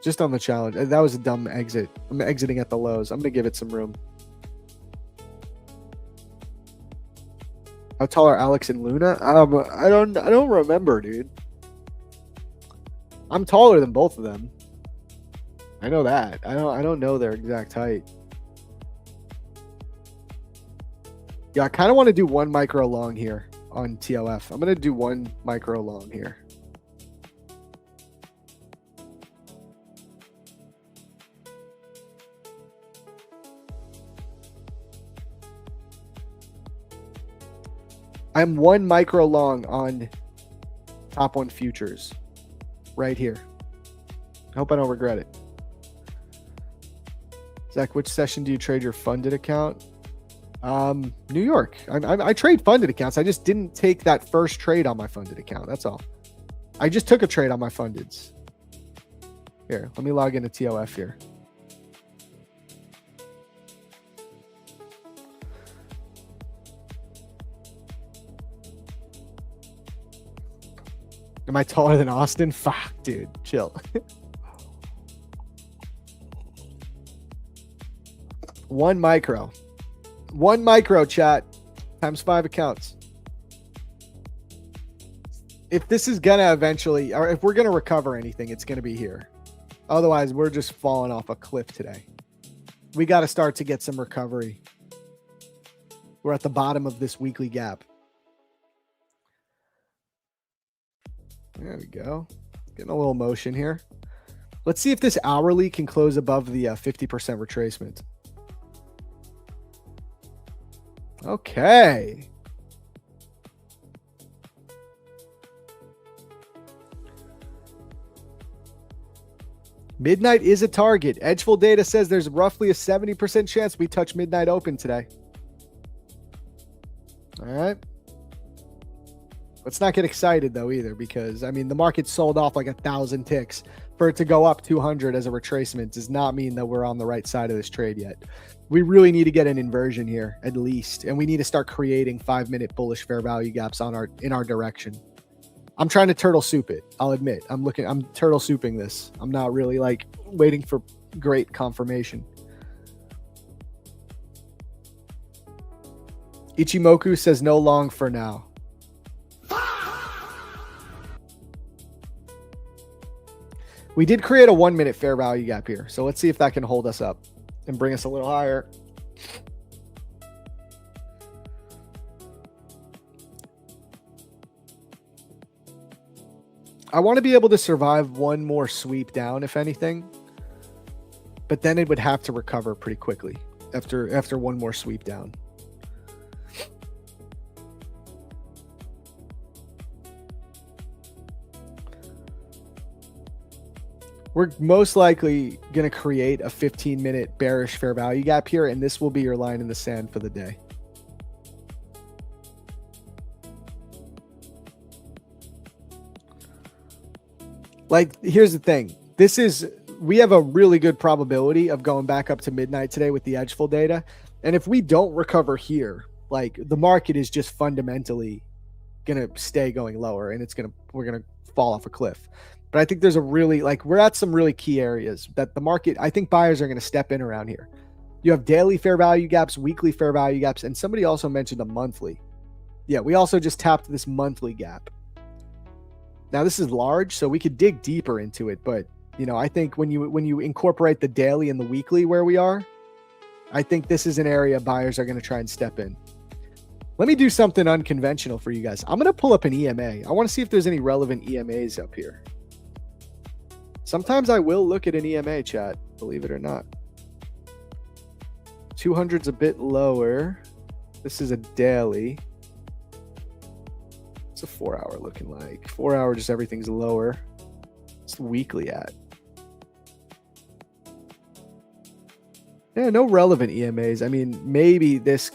Just on the challenge. That was a dumb exit. I'm exiting at the lows. I'm gonna give it some room. How tall are Alex and Luna? I don't remember, dude. I'm taller than both of them. I know that. I don't know their exact height. Yeah, I kind of want to do one micro long here on TOF. I'm going to do one micro long here. I'm one micro long on top one futures right here. I hope I don't regret it. Zach, which session do you trade your funded account? New York. I trade funded accounts. I just didn't take that first trade on my funded account. That's all. I just took a trade on my fundeds. Here, let me log into TOF here. Am I taller than Austin? Fuck, dude. Chill. One micro. One micro, chat. Times 5 accounts. If this is going to eventually, or if we're going to recover anything, it's going to be here. Otherwise, we're just falling off a cliff today. We got to start to get some recovery. We're at the bottom of this weekly gap. There we go. Getting a little motion here. Let's see if this hourly can close above the 50% retracement. Okay. Midnight is a target. Edgeful data says there's roughly a 70% chance we touch midnight open today. All right. Let's not get excited though either, because I mean the market sold off like 1,000 ticks. For it to go up 200 as a retracement does not mean that we're on the right side of this trade yet. We really need to get an inversion here at least, and we need to start creating 5-minute bullish fair value gaps in our direction. I'm trying to turtle soup it. I'll admit I'm turtle souping this. I'm not really like waiting for great confirmation. Ichimoku says no long for now. We did create a 1-minute fair value gap here. So let's see if that can hold us up and bring us a little higher. I want to be able to survive one more sweep down, if anything, but then it would have to recover pretty quickly after one more sweep down. We're most likely going to create a 15-minute bearish fair value gap here, and this will be your line in the sand for the day. Like, here's the thing. We have a really good probability of going back up to midnight today with the Edgeful data. And if we don't recover here, like the market is just fundamentally gonna stay going lower, and we're gonna fall off a cliff. But I think there's a really, like, we're at some really key areas that the market, I think buyers are gonna step in around here. You have daily fair value gaps, weekly fair value gaps, and somebody also mentioned a monthly. Yeah, we also just tapped this monthly gap. Now this is large, so we could dig deeper into it, but you know, I think when you incorporate the daily and the weekly where we are, I think this is an area buyers are going to try and step in. Let me do something unconventional for you guys. I'm going to pull up an EMA. I want to see if there's any relevant EMAs up here. Sometimes I will look at an EMA, chat, believe it or not. 200's a bit lower. This is a daily. What's a 4 hour looking like? 4 hour, just everything's lower. What's the weekly at? Yeah, no relevant EMAs. I mean, maybe this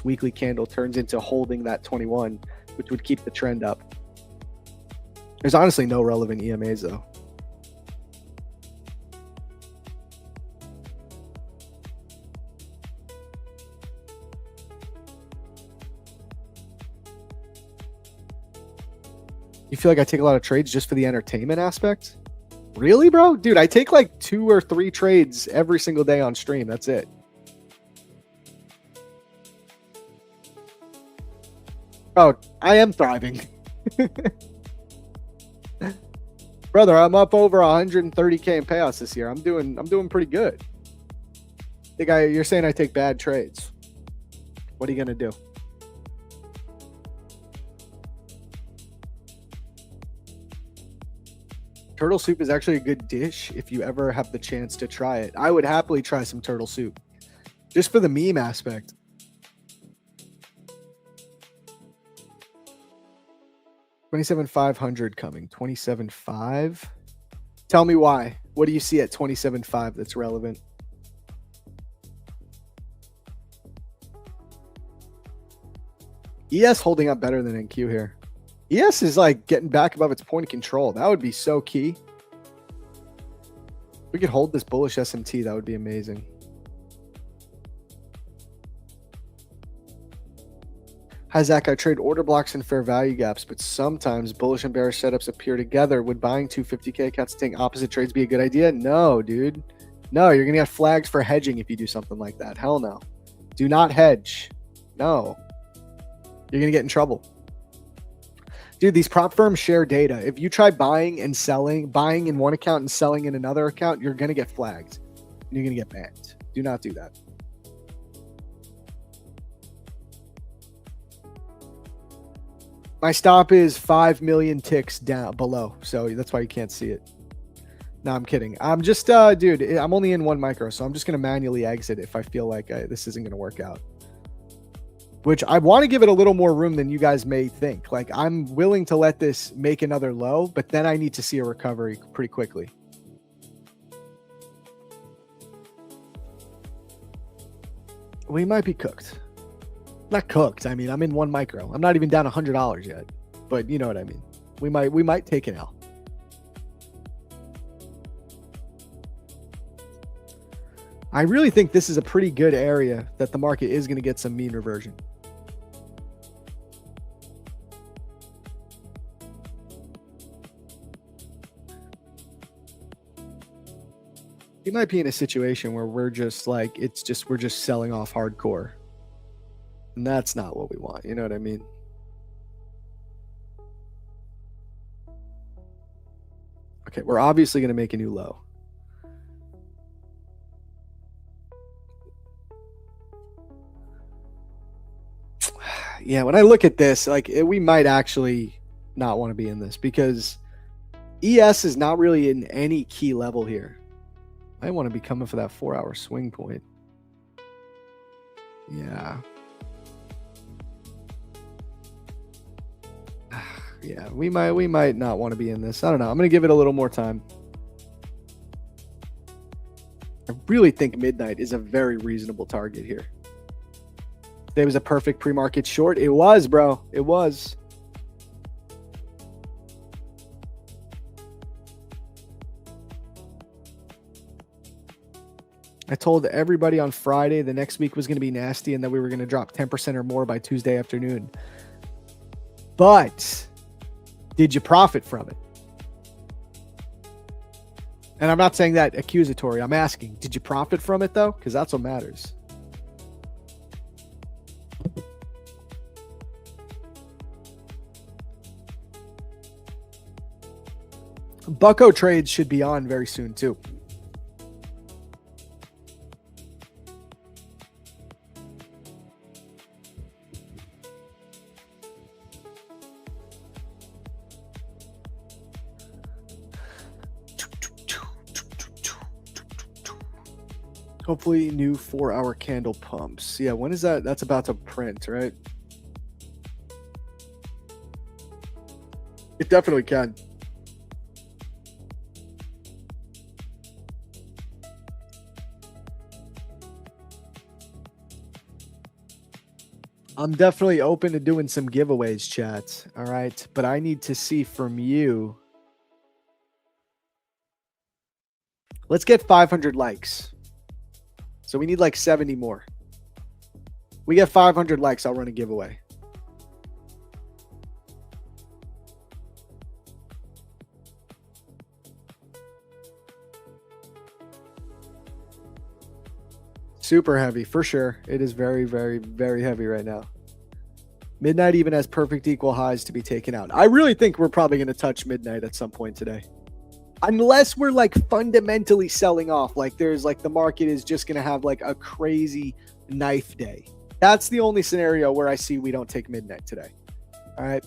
weekly candle turns into holding that 21, which would keep the trend up. There's honestly no relevant EMAs though. You feel like I take a lot of trades just for the entertainment aspect? Really, bro? Dude, I take like 2 or 3 trades every single day on stream. That's it. Bro, I am thriving. Brother, I'm up over 130K in payouts this year. I'm doing pretty good. You're saying I take bad trades. What are you going to do? Turtle soup is actually a good dish if you ever have the chance to try it. I would happily try some turtle soup just for the meme aspect. $27,500 coming. 27.5. Tell me why. What do you see at 27.5 that's relevant? ES holding up better than NQ here. ES is like getting back above its point of control. That would be so key. If we could hold this bullish SMT, that would be amazing. Hi, Zach. I trade order blocks and fair value gaps, but sometimes bullish and bearish setups appear together. Would buying 250K accounts and taking opposite trades be a good idea? No, dude. No, you're going to get flagged for hedging if you do something like that. Hell no. Do not hedge. No. You're going to get in trouble. Dude, these prop firms share data. If you try buying in one account and selling in another account, you're going to get flagged. You're going to get banned. Do not do that. My stop is 5 million ticks down below, so that's why you can't see it. No, I'm kidding. I'm just, dude, I'm only in 1 micro, so I'm just going to manually exit if I feel like this isn't going to work out. Which I want to give it a little more room than you guys may think. Like, I'm willing to let this make another low, but then I need to see a recovery pretty quickly. We might be cooked. Not cooked. I mean, I'm in 1 micro. I'm not even down $100 yet, but you know what I mean. We might take an L. I really think this is a pretty good area that the market is going to get some mean reversion. You might be in a situation where we're just like, we're just selling off hardcore. And that's not what we want. You know what I mean? Okay, we're obviously going to make a new low. Yeah, when I look at this, like we might actually not want to be in this because ES is not really in any key level here. I want to be coming for that 4-hour swing point. Yeah. Yeah, we might not want to be in this. I don't know. I'm going to give it a little more time. I really think midnight is a very reasonable target here. Today was a perfect pre-market short. It was, bro. It was. I told everybody on Friday the next week was going to be nasty and that we were going to drop 10% or more by Tuesday afternoon. But did you profit from it? And I'm not saying that accusatory. I'm asking, did you profit from it though? Because that's what matters. Bucko trades should be on very soon too. Hopefully new 4-hour candle pumps. Yeah, when is that? That's about to print, right? It definitely can. I'm definitely open to doing some giveaways, chat. All right. But I need to see from you. Let's get 500 likes. So we need like 70 more. We get 500 likes, I'll run a giveaway. Super heavy, for sure. It is very, very, very heavy right now. Midnight even has perfect equal highs to be taken out. I really think we're probably going to touch midnight at some point today. Unless we're like fundamentally selling off. Like there's like the market is just going to have like a crazy knife day. That's the only scenario where I see we don't take midnight today. All right.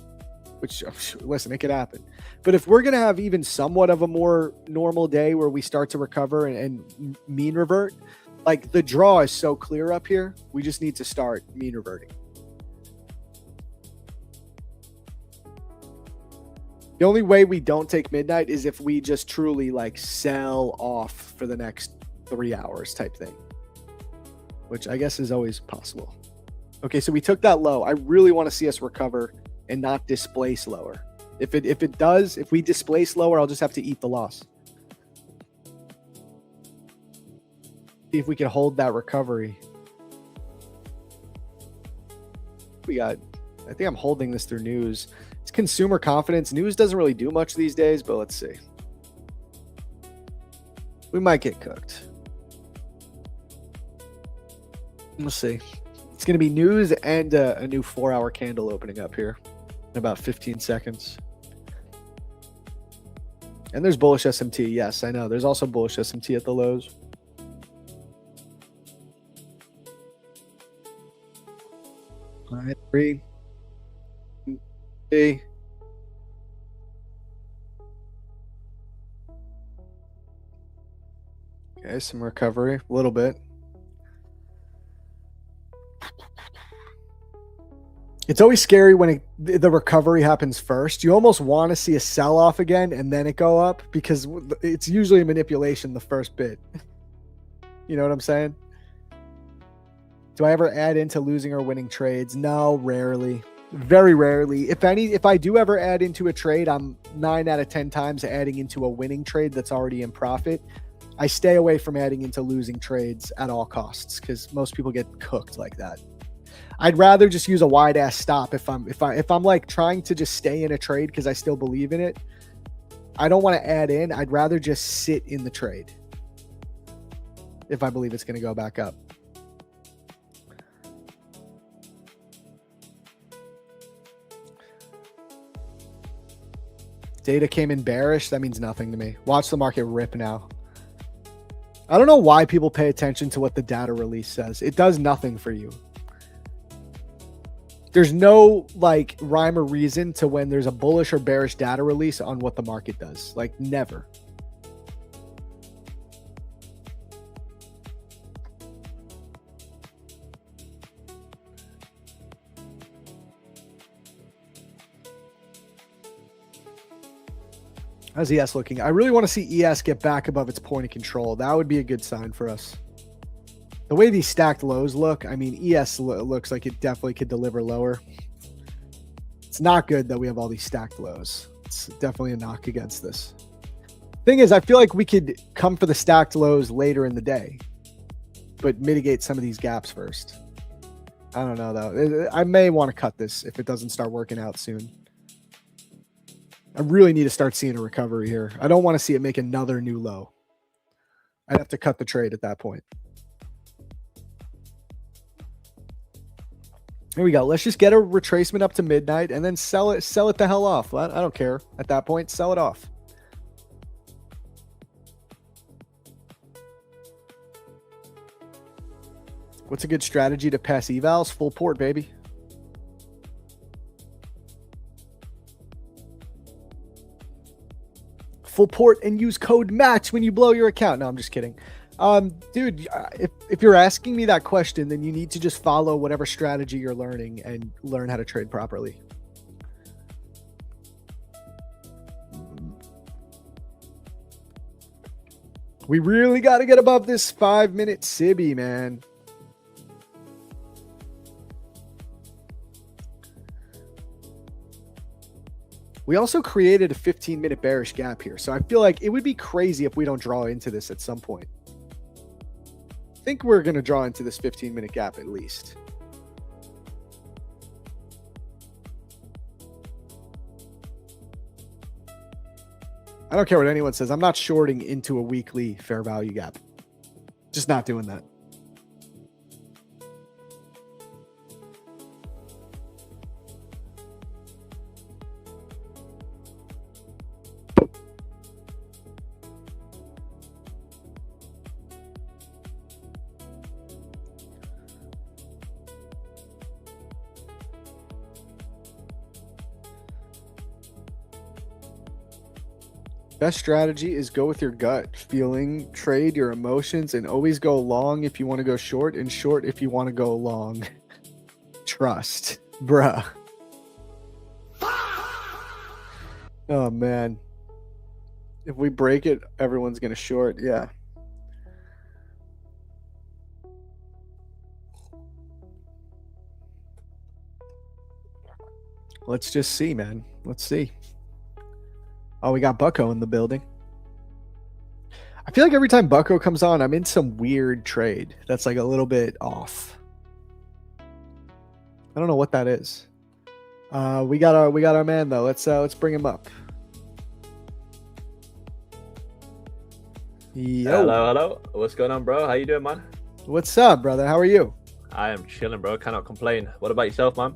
Which, listen, it could happen. But if we're going to have even somewhat of a more normal day where we start to recover and mean revert, like the draw is so clear up here, we just need to start mean reverting. The only way we don't take midnight is if we just truly like sell off for the next 3 hours type thing, which I guess is always possible. Okay, so we took that low. I really want to see us recover and not displace lower. If we displace lower, I'll just have to eat the loss. See if we can hold that recovery. I think I'm holding this through news. It's consumer confidence. News doesn't really do much these days, but let's see. We might get cooked. We'll see. It's going to be news and a new 4-hour candle opening up here in about 15 seconds. And there's bullish SMT. Yes, I know. There's also bullish SMT at the lows. All right, 3, 2, okay, some recovery, a little bit. It's always scary when the recovery happens first. You almost want to see a sell-off again and then it go up because it's usually a manipulation the first bit. You know what I'm saying? Do I ever add into losing or winning trades? No, rarely. Very rarely. If I do ever add into a trade, I'm 9 out of 10 times adding into a winning trade that's already in profit. I stay away from adding into losing trades at all costs because most people get cooked like that. I'd rather just use a wide ass stop if I'm like trying to just stay in a trade because I still believe in it. I don't want to add in. I'd rather just sit in the trade if I believe it's going to go back up. Data came in bearish. That means nothing to me. Watch the market rip now. I don't know why people pay attention to what the data release says. It does nothing for you. There's no like rhyme or reason to when there's a bullish or bearish data release on what the market does. Like never. How's ES looking? I really want to see ES get back above its point of control. That would be a good sign for us. The way these stacked lows look, I mean, ES looks like it definitely could deliver lower. It's not good that we have all these stacked lows. It's definitely a knock against this. Thing is, I feel like we could come for the stacked lows later in the day. but mitigate some of these gaps first. I don't know though. I may want to cut this if it doesn't start working out soon. I really need to start seeing a recovery here. I don't want to see it make another new low. I'd have to cut the trade at that point. Here we go. Let's just get a retracement up to midnight and then sell it the hell off. I don't care at that point. Sell it off. What's a good strategy to pass evals? Full port, baby. Full port and use code MATCH when you blow your account. No, I'm just kidding. Dude, if you're asking me that question, then you need to just follow whatever strategy you're learning and learn how to trade properly. We really got to get above this 5-minute Sibby, man. We also created a 15-minute bearish gap here. So I feel like it would be crazy if we don't draw into this at some point. I think we're going to draw into this 15-minute gap at least. I don't care what anyone says. I'm not shorting into a weekly fair value gap. Just not doing that. Best strategy is go with your gut feeling, trade your emotions, and always go long if you want to go short and short if you want to go long. Trust, bruh. Oh, man. If we break it, everyone's going to short. Yeah. Let's just see, man. Let's see. Oh, we got Bucko in the building. I feel like every time Bucko comes on, I'm in some weird trade that's like a little bit off. I don't know what that is. We got our man though. Let's bring him up. Yo. Hello. What's going on, bro? How you doing, man? What's up, brother? How are you? I am chilling, bro. Cannot complain. What about yourself, man?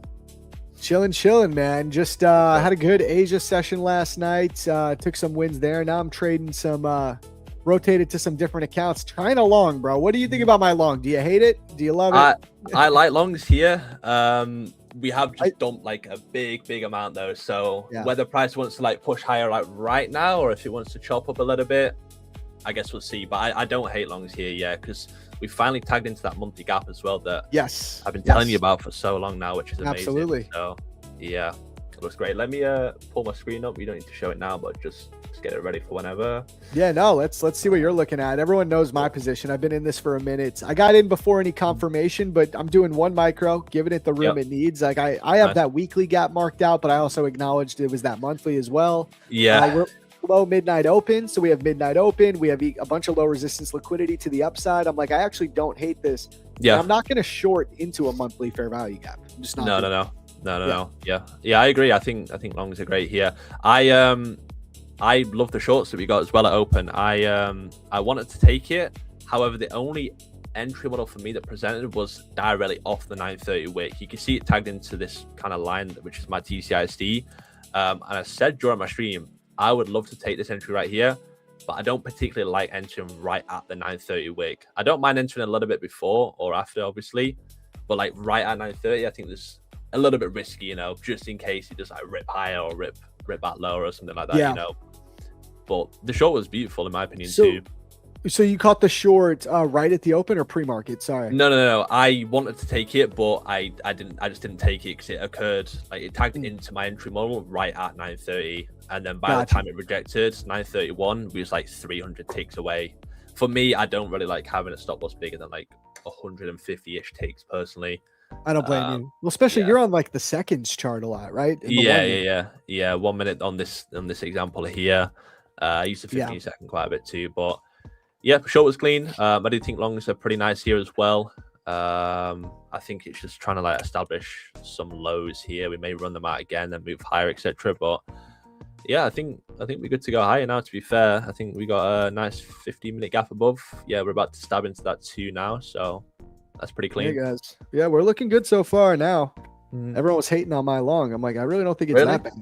Chilling, man. Just had a good Asia session last night. Took some wins there. Now I'm trading some, rotated to some different accounts. Trying a long, bro. What do you think about my long? Do you hate it? Do you love it? I like longs here. We have just dumped like a big amount though. So whether price wants to like push higher like right now, or if it wants to chop up a little bit, I guess we'll see. But I don't hate longs here, yeah, because we finally tagged into that monthly gap as well that I've been telling you about for so long now, which is amazing. Absolutely. So yeah, it looks great. Let me pull my screen up. We don't need to show it now, but just get it ready for whenever. Yeah, no, let's see what you're looking at. Everyone knows my position. I've been in this for a minute. I got in before any confirmation, but I'm doing one micro, giving it the room it needs. Like I have that weekly gap marked out, but I also acknowledged it was that monthly as well. Yeah. We're below midnight open, so we have midnight open. We have a bunch of low resistance liquidity to the upside. I'm like, I actually don't hate this. Yeah, I'm not going to short into a monthly fair value gap. I'm just not. No. Yeah, I agree. I think longs are great here. I love the shorts that we got as well at open. I wanted to take it. However, the only entry model for me that presented was directly off the 930 wick. You can see it tagged into this kind of line, which is my TCISD. And I said during my stream, I would love to take this entry right here, but I don't particularly like entering right at the 930 wick. I don't mind entering a little bit before or after, obviously, but like right at 930, I think this a little bit risky, you know, just in case it does like rip higher or rip back lower or something like that, you know. But the short was beautiful in my opinion too. So you caught the short right at the open or pre-market? Sorry. No. I wanted to take it, but I didn't. I just didn't take it because it occurred like it tagged into my entry model right at 930, and then by the time it rejected 931, we was like 300 ticks away. For me, I don't really like having a stop loss bigger than like 150-ish ticks personally. I don't blame you. Well, especially you're on like the seconds chart a lot, right? Yeah. 1 minute on this example here. I used the 15 second quite a bit too, but Yeah, short was clean. I do think longs are pretty nice here as well. I think it's just trying to like establish some lows here. We may run them out again and move higher, etc. But yeah, I think we're good to go higher now. To be fair, I think we got a nice 15-minute gap above. Yeah, we're about to stab into that 2 now, so that's pretty clean. Yeah, guys. Yeah, we're looking good so far now. Mhm. Everyone was hating on my long. I'm like, I really don't think it's Really? that bad.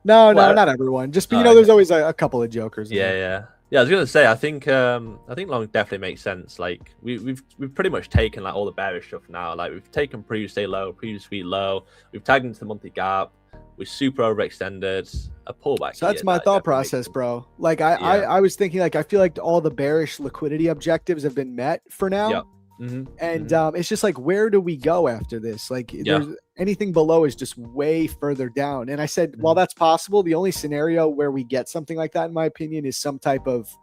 No, Well, not everyone. Just Oh, there's always a couple of jokers. in Yeah, there. yeah. I was gonna say, I think long definitely makes sense. Like we've pretty much taken like all the bearish stuff now. Like we've taken previous day low, previous week low. We've tagged into the monthly gap. We're super overextended. A pullback. So that's here, my that thought definitely makes process, sense. bro. Like Yeah. I was thinking, like I feel like all the bearish liquidity objectives have been met for now. Yep. Mm-hmm. And it's just like, where do we go after this? Like, Yeah. there's anything below is just way further down. And I said, while Mm-hmm. that's possible, the only scenario where we get something like that, in my opinion, is some type of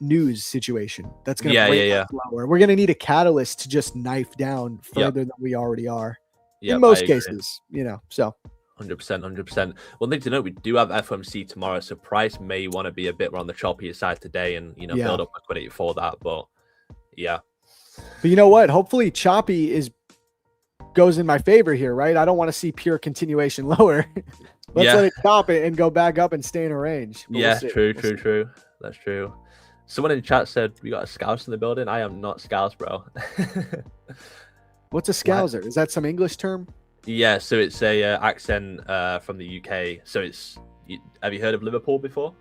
news situation that's going to break us lower. We're going to need a catalyst to just knife down further than we already are. Yep, in most I agree. cases, so. 100%. One thing to note, we do have FOMC tomorrow, so price may want to be a bit more on the choppier side today and build up liquidity for that. But yeah. But you know what? Hopefully choppy goes in my favor here, right? I don't want to see pure continuation lower. Let's let it chop it and go back up and stay in a range. But Yeah, we'll true. That's true. Someone in the chat said we got a scouse in the building. I am not scouse, bro. What's a scouser? Is that some English term? Yeah, so it's a accent from the UK. So have you heard of Liverpool before?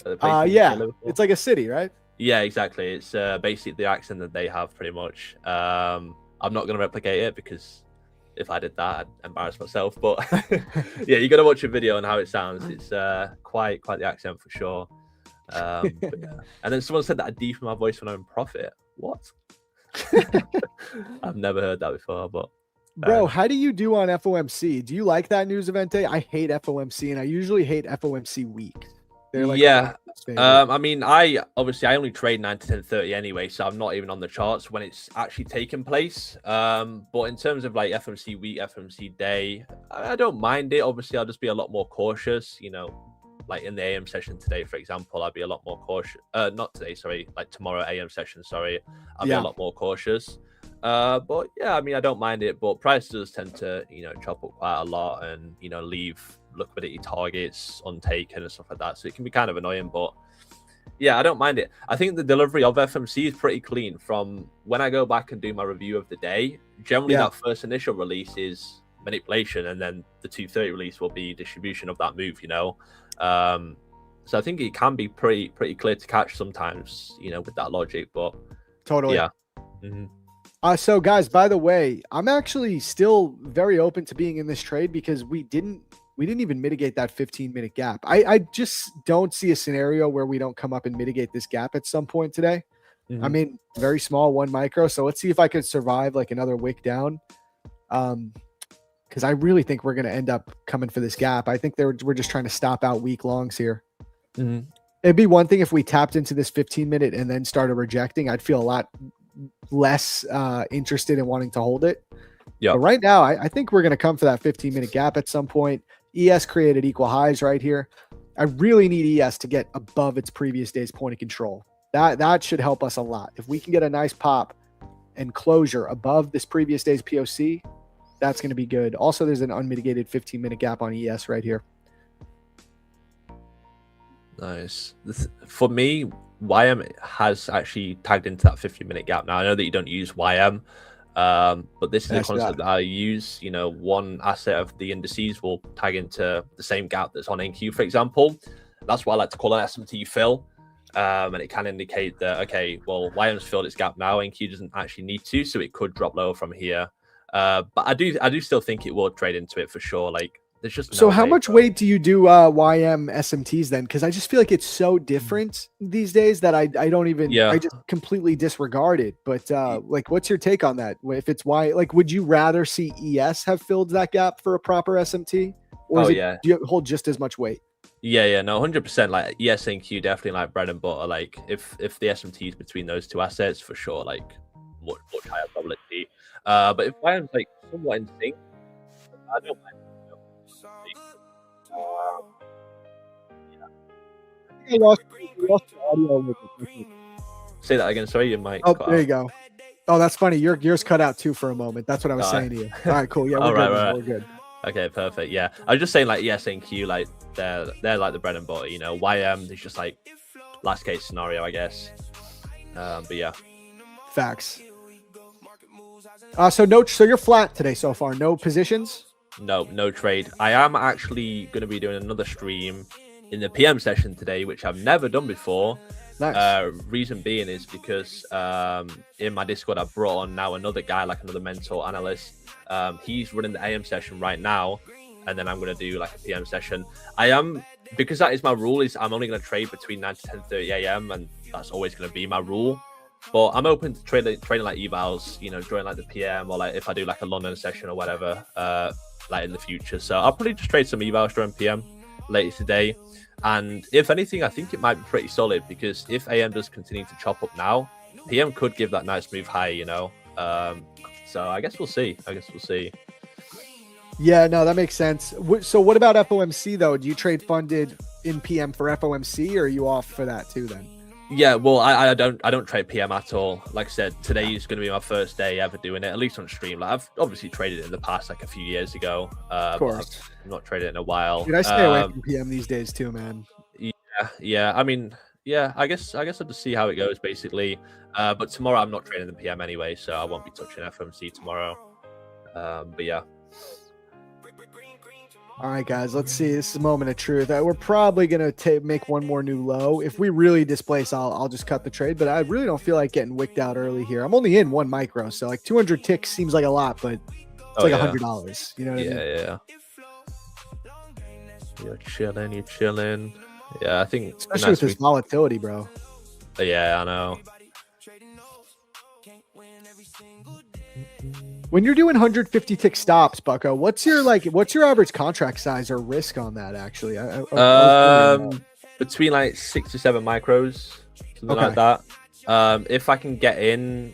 Yeah, Liverpool? it's like a city, right? Yeah, exactly. It's basically the accent that they have, pretty much. I'm not going to replicate it because if I did that, I'd embarrass myself. But yeah, you got to watch a video on how it sounds. It's quite the accent for sure. But yeah. And then someone said that I deepen my voice when I'm in profit. What? I've never heard that before, but. Bro, how do you do on FOMC? Do you like that news event day? I hate FOMC, and I usually hate FOMC week. They're like I mean, I only trade 9 to 10:30 anyway, so I'm not even on the charts when it's actually taking place. But in terms of like FOMC week, FOMC day, I don't mind it. Obviously, I'll just be a lot more cautious. Like in the AM session today, for example, I'll be a lot more cautious. Not today, sorry. Like tomorrow AM session, sorry. I'll be a lot more cautious. But yeah, I mean, I don't mind it, but price does tend to, chop up quite a lot and, leave liquidity targets untaken and stuff like that. So it can be kind of annoying, but yeah, I don't mind it. I think the delivery of FMC is pretty clean from when I go back and do my review of the day. Generally, that first initial release is manipulation, and then the 2:30 release will be distribution of that move, So I think it can be pretty clear to catch sometimes, with that logic, but totally. Yeah. So guys, by the way, I'm actually still very open to being in this trade because we didn't even mitigate that 15-minute gap. I just don't see a scenario where we don't come up and mitigate this gap at some point today. I mean, very small, 1 micro. So let's see if I could survive like another wick down. Because I really think we're going to end up coming for this gap. I think we're just trying to stop out weak longs here. It'd be one thing if we tapped into this 15-minute and then started rejecting. I'd feel a lot less interested in wanting to hold it. But right now, I think we're going to come for that 15-minute gap at some point. ES created equal highs right here. I really need ES to get above its previous day's point of control. That should help us a lot. If we can get a nice pop and closure above this previous day's POC, that's going to be good. Also, there's an unmitigated 15-minute gap on ES right here. Nice. For me, YM has actually tagged into that 15-minute gap. Now, I know that you don't use YM, but this is a concept that I use. One asset of the indices will tag into the same gap that's on NQ, for example. That's what I like to call an SMT fill. And it can indicate that, okay, well, YM's filled its gap now. NQ doesn't actually need to, so it could drop lower from here. But I do still think it will trade into it for sure. Like, there's just so how much weight do you do YM SMTs then? Because I just feel like it's so different these days that I don't even I just completely disregard it. But like, what's your take on that? If it's would you rather see ES have filled that gap for a proper SMT, or do you hold just as much weight? Yeah, no, 100%. Like ES and Q definitely like bread and butter. Like if the SMT is between those two assets, for sure, like much higher probability. But if YM's like somewhat in sync, I don't mind. I lost the audio with it. Say that again. Sorry, you might. Oh, there you go. Oh, that's funny. Yours cut out too for a moment. That's what I was Oh, saying to you. All right, cool. Yeah, we're All good. right, man. right. We're good. Okay, perfect. Yeah, I was just saying like Q, like they're like the bread and butter. YM is just like last case scenario, I guess. But yeah. Facts. So you're flat today so far. No positions. No trade. I am actually going to be doing another stream in the PM session today, which I've never done before. Nice. Reason being is because in my Discord, I've brought on now another guy, like another mentor analyst. He's running the AM session right now, and then I'm going to do like a PM session. Because that is my rule, is I'm only going to trade between 9 to 10:30 AM, and that's always going to be my rule. But I'm open to trading like evals, during like the PM, or like if I do like a London session or whatever, like in the future. So I'll probably just trade some evals during PM later today. And if anything, I think it might be pretty solid, because if AM does continue to chop up now, PM could give that nice move high, So I guess we'll see. Yeah, no, that makes sense. So what about FOMC though? Do you trade funded in PM for FOMC, or are you off for that too then? Yeah, well, I don't trade PM at all. Like I said, today is going to be my first day ever doing it, at least on stream. Like I've obviously traded it in the past, like a few years ago. Of course. I've not traded it in a while. Dude, I stay away from PM these days too, man. Yeah. I mean, yeah, I guess I'll just see how it goes basically. But tomorrow I'm not trading the PM anyway, so I won't be touching FOMC tomorrow. But yeah. All right, guys, let's see. This is a moment of truth. We're probably going to make one more new low. If we really displace, I'll just cut the trade, but I really don't feel like getting wicked out early here. I'm only in 1 micro, so like 200 ticks seems like a lot, but it's like $100. You know what I mean? Yeah. You're chilling. Yeah, I think especially with this volatility, bro. Yeah, I know. When you're doing 150 tick stops, Bucko, what's your average contract size or risk on that? Actually, between like 6 to 7 micros, something like that. If I can get in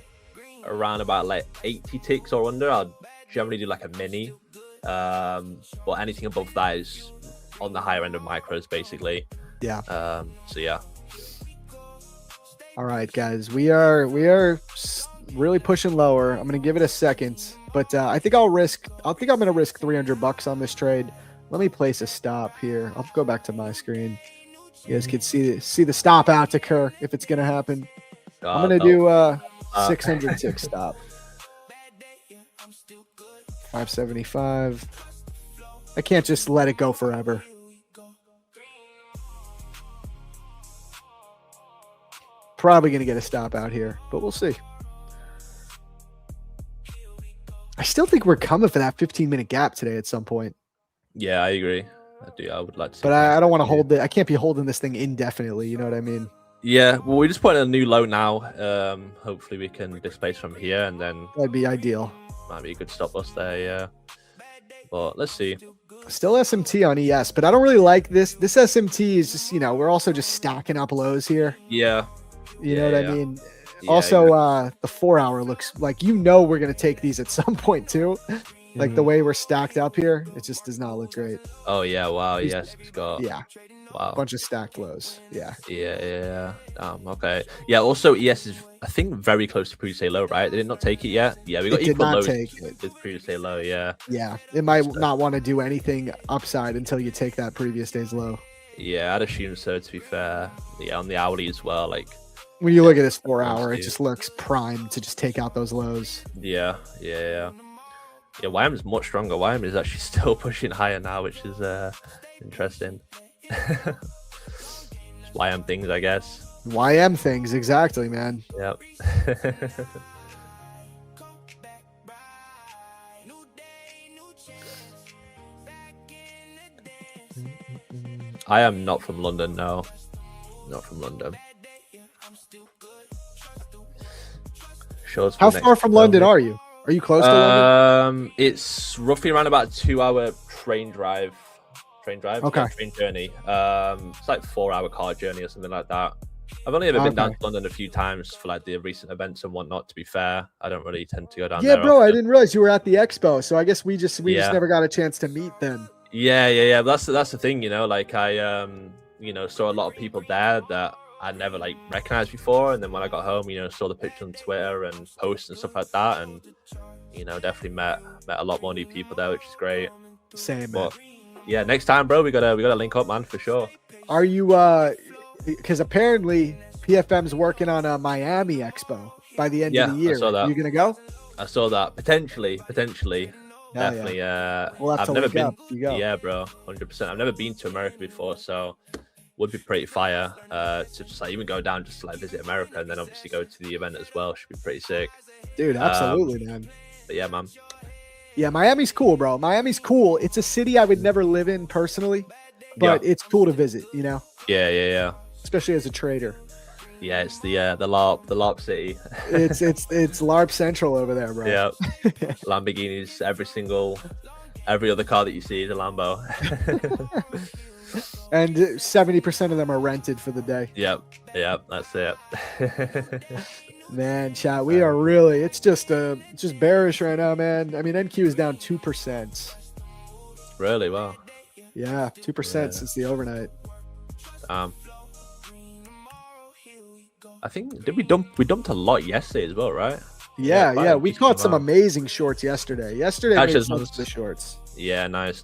around about like 80 ticks or under, I'll generally do like a mini. But anything above that is on the higher end of micros, basically. Yeah. So yeah. All right, guys, we are really pushing lower. I'm gonna give it a second, but I think I'm gonna risk $300 on this trade. Let me place a stop here. I'll go back to my screen. You guys can see the stop out occur if it's gonna happen. I'm gonna do 600 tick stop. 575. I can't just let it go forever. Probably gonna get a stop out here, but we'll see. I still think we're coming for that 15-minute gap today at some point. Yeah, I agree. I would like to. But I don't want to hold it. I can't be holding this thing indefinitely. You know what I mean? Yeah. Well, we just put in a new low now. Hopefully we can displace from here, and then that'd be ideal. Might be a good stop loss there. Yeah. But let's see. Still SMT on ES, but I don't really like this. This SMT is just, we're also just stacking up lows here. Yeah. You know what I mean? Also, the 4 hour looks like, we're going to take these at some point too. Like the way we're stacked up here, it just does not look great. Oh yeah, wow, yes, it's got a bunch of stacked lows. Yeah. Okay. Yeah. Also, ES is I think very close to previous day low, right? They did not take it yet. Yeah, we got equal lows. With previous day low. Yeah. Yeah, it might not want to do anything upside until you take that previous day's low. Yeah, I'd assume so. To be fair, yeah, on the hourly as well, like. When you look at this 4 hour, it just looks primed to just take out those lows. Yeah. YM is much stronger. YM is actually still pushing higher now, which is interesting. YM things, I guess. YM things, exactly, man. Yep. I am not from London, no. Not from London. How far from London are you? Are you close to London? It's roughly around about a 2 hour train drive. Okay. Train journey. It's like 4 hour car journey or something like that. I've only ever been down to London a few times for like the recent events and whatnot. To be fair, I don't really tend to go down there. Yeah, bro, often. I didn't realize you were at the expo, so I guess we just never got a chance to meet then. Yeah. That's the thing, like I saw a lot of people there that I never like recognized before. And then when I got home, saw the picture on Twitter and posts and stuff like that, and definitely met a lot more new people there, which is great. Same, man. But yeah, next time, bro, we gotta link up, man, for sure. Are you because apparently PFM's working on a Miami Expo by the end of the year. I saw that. You gonna go? I saw that. Potentially. Hell Definitely. We'll have I've to never link been. up if you go. Yeah, bro, 100%. I've never been to America before, so would be pretty fire to just like even go down just to like visit America and then obviously go to the event as well. Should be pretty sick. Dude, absolutely, man. But yeah, man. Yeah, Miami's cool, bro. Miami's cool. It's a city I would never live in personally, but it's cool to visit, Yeah. especially as a trader. Yeah, it's the LARP city. It's LARP Central over there, bro. Yeah. Lamborghinis, every other car that you see is a Lambo. And 70% of them are rented for the day. Yep, that's it. Man, chat, we are really, it's just bearish right now, man. I mean, NQ is down 2%. Really? Wow. Yeah, 2% since the overnight. I think we dumped a lot yesterday as well, right? Yeah. We caught some amazing shorts yesterday. Yesterday made sense of the shorts. Yeah, nice.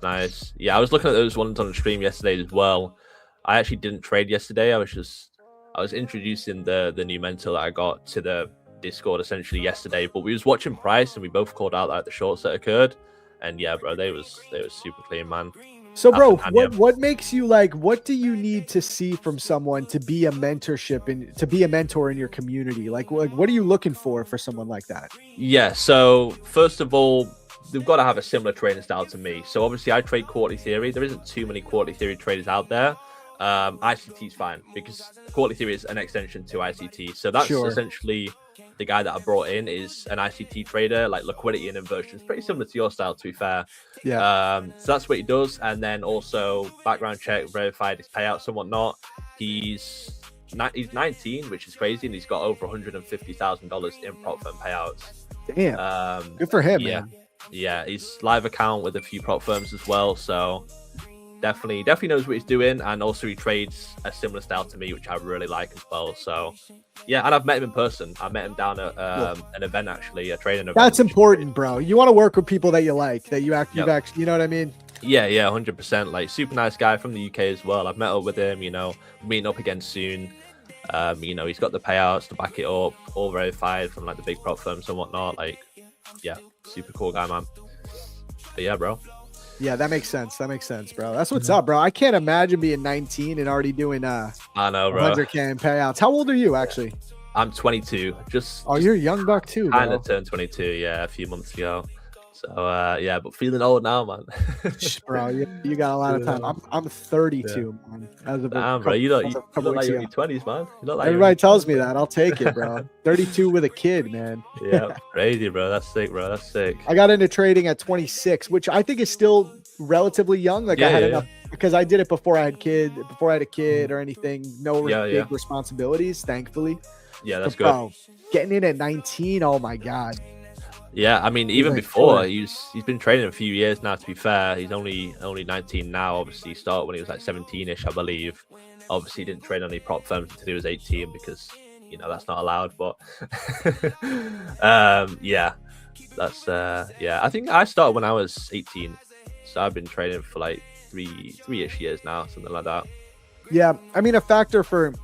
Yeah, I was looking at those ones on the stream yesterday as well. I actually didn't trade yesterday. I was introducing the new mentor that I got to the Discord essentially yesterday, but we was watching price and we both called out like the shorts that occurred. And yeah, bro, they was super clean, man. So, bro, what makes you like? What do you need to see from someone to be a mentorship and to be a mentor in your community? Like, what are you looking for someone like that? Yeah. So first of all, they've got to have a similar trading style to me. So obviously, I trade quarterly theory. There isn't too many quarterly theory traders out there. ICT is fine because quarterly theory is an extension to ICT. So that's essentially the guy that I brought in is an ICT trader, like liquidity and inversions, pretty similar to your style, to be fair. Yeah. So that's what he does, and then also background check, verified his payouts and whatnot. He's 19, which is crazy, and he's got over $150,000 in prop firm payouts. Damn. Good for him, man. Yeah, he's live account with a few prop firms as well, so definitely knows what he's doing, and also he trades a similar style to me, which I really like as well. So yeah, and I've met him in person. I met him down at an event, actually, a trading event. That's important, bro. You want to work with people that you like, that you've actually, you know what I mean? Yeah, 100%. Like, super nice guy from the UK as well. I've met up with him, meeting up again soon. He's got the payouts to back it up, all verified from like the big prop firms and whatnot. Like, yeah, super cool guy, man. But yeah, bro. Yeah, that makes sense, bro. That's what's up, bro. I can't imagine being 19 and already doing I know, bro. 100K in payouts. How old are you, actually? I'm 22. You're a young buck too, bro. Kind of turned 22, yeah, a few months ago. So yeah, but feeling old now, man. Bro, you got a lot of time. I'm 32, man. Damn, bro, you look like you're in your 20s, man. Everybody tells me that. I'll take it, bro. 32 with a kid, man. Yeah, crazy, bro. That's sick, bro. That's sick. I got into trading at 26, which I think is still relatively young. Like I had enough because I did it before I had a kid or anything. No big responsibilities, thankfully. Yeah, that's good. Bro, getting in at 19, oh my god. Yeah, I mean, even before he's been training a few years now. To be fair, he's only 19 now. Obviously, he started when he was like 17ish, I believe. Obviously, he didn't train on any prop firms until he was 18 because that's not allowed. But yeah, that's I think I started when I was 18, so I've been training for like three-ish years now, something like that. Yeah, I mean, a factor for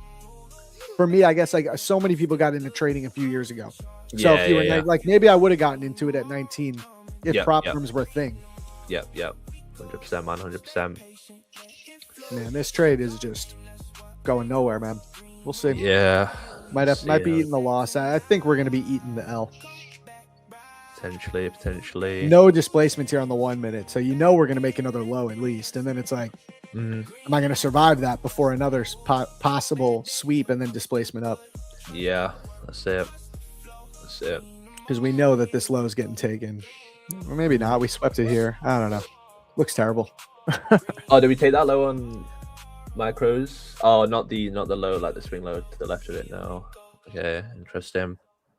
me, I guess, like so many people got into trading a few years ago. So if you were like, maybe I would have gotten into it at 19 if prop firms were a thing. Yep. 100%, man. 100%. Man, this trade is just going nowhere, man. We'll see. Yeah. Might be eating the loss. I think we're going to be eating the L. Potentially. No displacements here on the 1 minute. So we're going to make another low at least. And then it's like, am I going to survive that before another possible sweep and then displacement up? Yeah, that's it. Because we know that this low is getting taken. Or maybe not. We swept it here. I don't know. Looks terrible. Oh, did we take that low on micros? Oh, not the low, like the swing low to the left of it. No. Okay, interesting.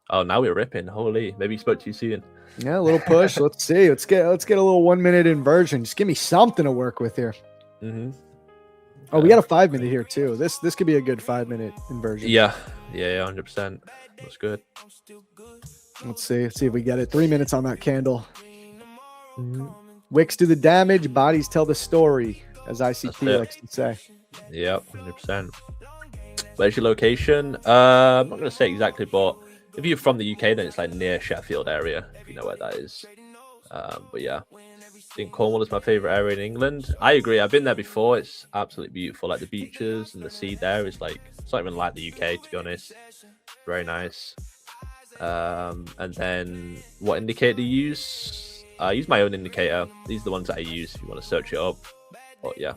Oh, now we're ripping. Holy, maybe he spoke too soon. Yeah, a little push. Let's see. Let's get a little 1 minute inversion. Just give me something to work with here. Oh, we got a 5 minute here too. This could be a good 5 minute inversion. Yeah, 100%. That's good. Let's see if we get it. 3 minutes on that candle. Wicks do the damage, bodies tell the story, as ICT likes to say. Yep, 100%. Where's your location? I'm not going to say exactly, but if you're from the UK, then it's like near Sheffield area, if you know where that is. But yeah, I think Cornwall is my favorite area in England. I agree. I've been there before. It's absolutely beautiful. Like the beaches and the sea there is like, it's not even like the UK, to be honest. Very nice. And then what indicator do you use? I use my own indicator. These are the ones that I use if you want to search it up. But yeah.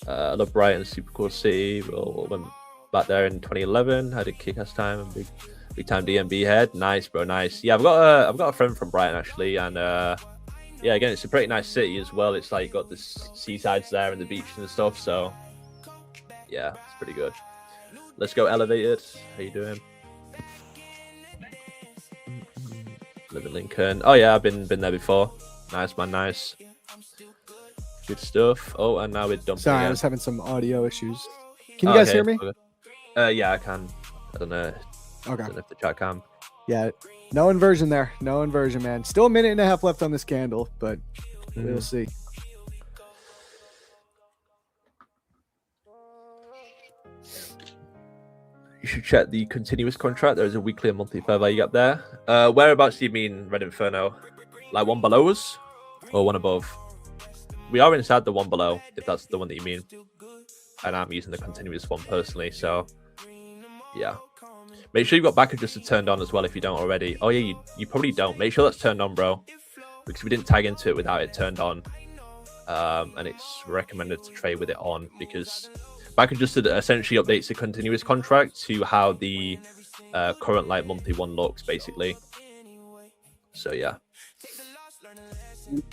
I love Brighton, super cool city. We went back there in 2011. Had a kick-ass time and big time DMB head. Nice, bro, nice. Yeah, I've got a friend from Brighton actually, and yeah, again, it's a pretty nice city as well. It's like got the seasides there and the beach and stuff. So yeah, it's pretty good. Let's go elevated. How you doing? Live in Lincoln. Oh yeah, I've been there before. Nice, man, nice. Good stuff. Oh, and now we're dumping. Sorry, again. I was having some audio issues. Can you guys hear me? Yeah, I can. I don't know. Okay. I don't know if the chat can. Yeah, no inversion there. No inversion, man. Still a minute and a half left on this candle, but we'll see. You should check the continuous contract. There is a weekly and monthly fair value gap there. Whereabouts do you mean, Red Inferno? Like one below us or one above? We are inside the one below, if that's the one that you mean. And I'm using the continuous one personally, so yeah. Make sure you've got back adjuster turned on as well if you don't already. Oh yeah, you probably don't. Make sure that's turned on, bro. Because we didn't tag into it without it turned on. And it's recommended to trade with it on because back adjusted essentially updates the continuous contract to how the current like monthly one looks, basically. So yeah.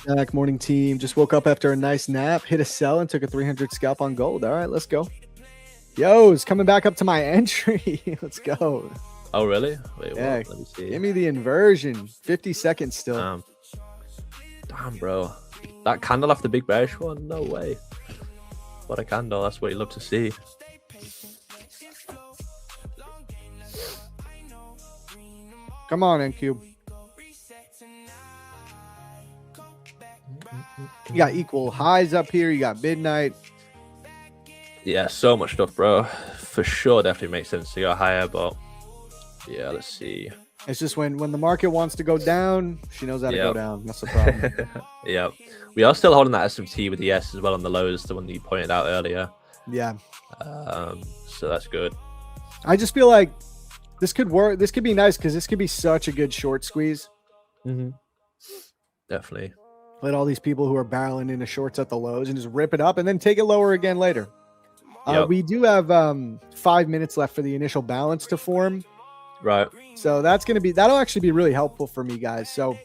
Back morning team. Just woke up after a nice nap, hit a sell, and took a 300 scalp on gold. All right, let's go. Yo, it's coming back up to my entry. Let's go. Oh, really? Wait, yeah. What? Let me see. Give me the inversion. 50 seconds still. Damn, bro. That candle after the big bearish one? No way. What a candle. That's what you love to see. Come on, N-Cube. You got equal highs up here. You got midnight. Yeah, so much stuff, bro. For sure, definitely makes sense to go higher, but yeah, let's see. It's just when the market wants to go down, she knows how to go down. That's the problem. Yeah. We are still holding that SMT with the S as well on the lows, the one that you pointed out earlier. Yeah. So that's good. I just feel like this could work. This could be nice because this could be such a good short squeeze. Definitely. Let all these people who are barreling into shorts at the lows and just rip it up and then take it lower again later. We do have 5 minutes left for the initial balance to form. Right. So that'll actually be really helpful for me, guys. So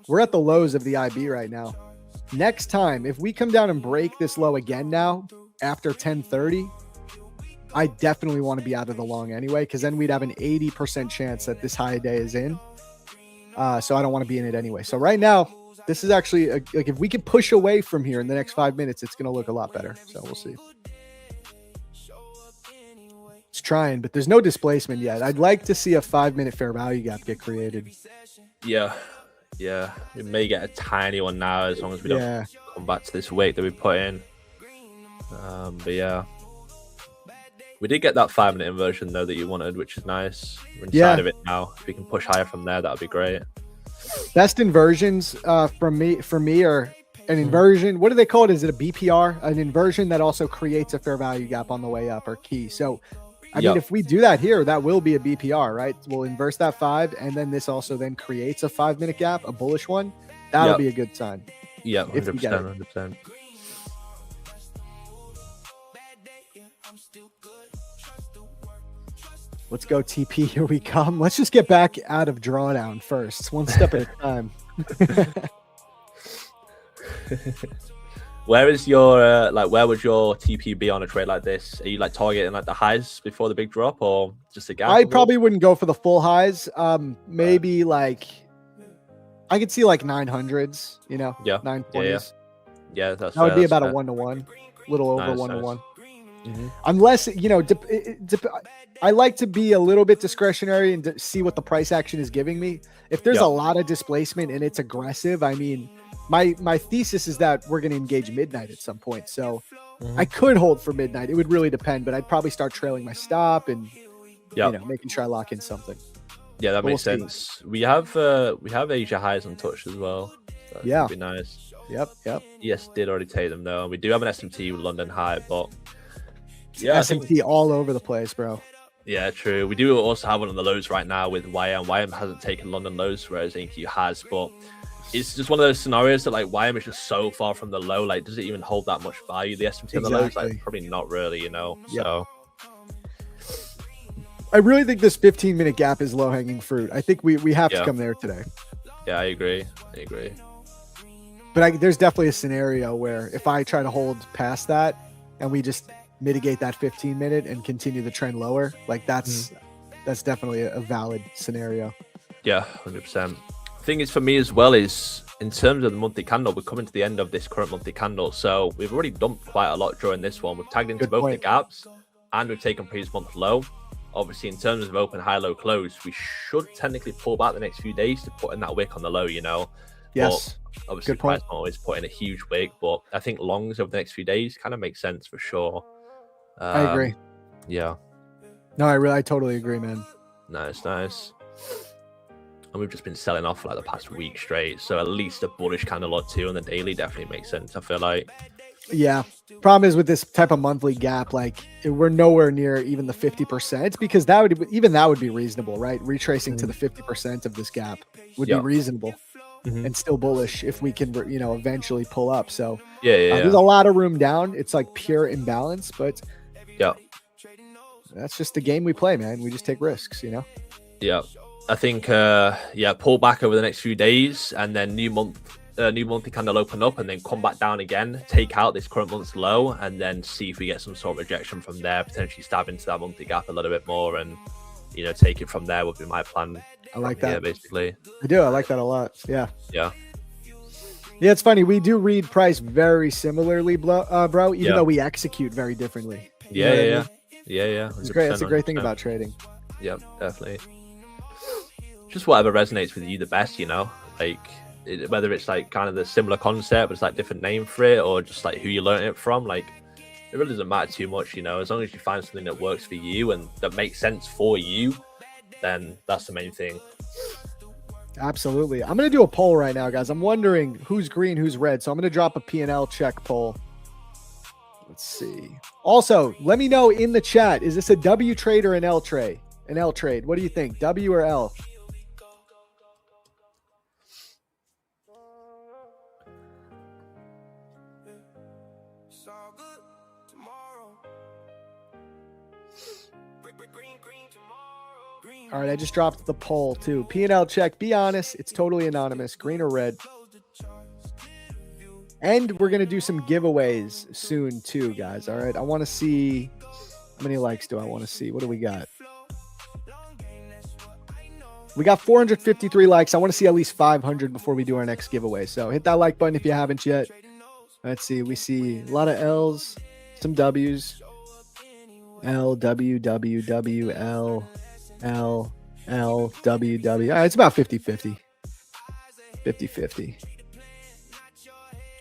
we're at the lows of the IB right now. Next time, if we come down and break this low again now after 10:30, I definitely want to be out of the long anyway, because then we'd have an 80% chance that this high day is in. So I don't want to be in it anyway. So right now, this is actually like if we can push away from here in the next 5 minutes, it's going to look a lot better. So we'll see. It's trying, but there's no displacement yet. I'd like to see a 5 minute fair value gap get created. Yeah. We may get a tiny one now as long as we don't come back to this weight that we put in. But yeah. We did get that 5 minute inversion though that you wanted, which is nice. We're inside of it now. If we can push higher from there, that would be great. Best inversions for me are an inversion. What do they call it? Is it a BPR? An inversion that also creates a fair value gap on the way up or key. So, I mean, if we do that here, that will be a BPR, right? We'll inverse that 5, and then this also then creates a 5 minute gap, a bullish one. That'll be a good sign. Yeah, 100%, 100%. Let's go, TP. Here we come. Let's just get back out of drawdown first, one step at a time. Where is your where would your TP be on a trade like this? Are you like targeting like the highs before the big drop, or just a gap? I probably wouldn't go for the full highs. Maybe like I could see like 900s, 920s. Yeah, that would be about a 1-to-1. little over Nice, 1 to nice. 1. Mhm. Unless, I like to be a little bit discretionary and see what the price action is giving me. If there's Yeah. a lot of displacement and it's aggressive, I mean, my thesis is that we're going to engage midnight at some point. So I could hold for midnight. It would really depend, but I'd probably start trailing my stop and Yeah. making sure I lock in something. Yeah, that But makes we'll see. sense. We have Asia highs untouched as well. So that Yeah. could be nice. Yep. Yes, did already take them though. And we do have an SMT with London high, but yeah, I think- SMT all over the place, bro. yeah, true. We do also have one on the lows right now with YM. YM hasn't taken London lows, whereas NQ has, but it's just one of those scenarios that like YM is just so far from the low. Like, does it even hold that much value? The SMT on the lows, Exactly. like, probably not really, you know. Yep. So I really think this 15-minute gap is low-hanging fruit. I think we have to Yeah. come there today. yeah, I agree. But there's definitely a scenario where if I try to hold past that and we just mitigate that 15-minute and continue the trend lower, like that's definitely a valid scenario. Yeah, 100%. Thing is, for me as well, is in terms of the monthly candle, we're coming to the end of this current monthly candle, so we've already dumped quite a lot during this one. We've tagged into Good both point. the gaps, and we've taken previous month low. Obviously, in terms of open, high, low, close, we should technically pull back the next few days to put in that wick on the low, you know. Yes. But obviously, Good point. price won't always put in a huge wick, but I think longs over the next few days kind of makes sense for sure. I agree. Yeah. No, I totally agree, man. Nice. And we've just been selling off for like the past week straight. So at least a bullish candle or two on the daily definitely makes sense, I feel like. Yeah. Problem is with this type of monthly gap, like we're nowhere near even the 50%, because that would be reasonable, right? Retracing to the 50% of this gap would be reasonable and still bullish if we can, eventually pull up. So there's a lot of room down. It's like pure imbalance, but that's just the game we play, man. We just take risks, Yeah. I think, pull back over the next few days and then new monthly candle open up and then come back down again, take out this current month's low and then see if we get some sort of rejection from there, potentially stab into that monthly gap a little bit more and, take it from there would be my plan. I like that. Yeah, basically. I do. I like that a lot. Yeah. Yeah. Yeah, it's funny. We do read price very similarly, bro, even though we execute very differently. You know what I mean? Yeah. It's great. That's a great thing 100%. about trading. Yep, definitely. Just whatever resonates with you the best, like whether it's like kind of the similar concept, but it's like different name for it, or just like who you learned it from. Like it really doesn't matter too much, as long as you find something that works for you and that makes sense for you, then that's the main thing. Absolutely. I'm going to do a poll right now, guys. I'm wondering who's green, who's red. So I'm going to drop a P&L check poll. Let's see. Also, let me know in the chat, is this a W trade or an L trade? An L trade. What do you think? W or L? All right, I just dropped the poll too. P&L check. Be honest. It's totally anonymous. Green or red. And we're going to do some giveaways soon too, guys. All right. I want to see how many likes do I want to see? What do we got? We got 453 likes. I want to see at least 500 before we do our next giveaway. So hit that like button if you haven't yet. Let's see. We see a lot of L's, some W's. L, W, W, W, L, L, L, W, W. All right, it's about 50-50. 50-50.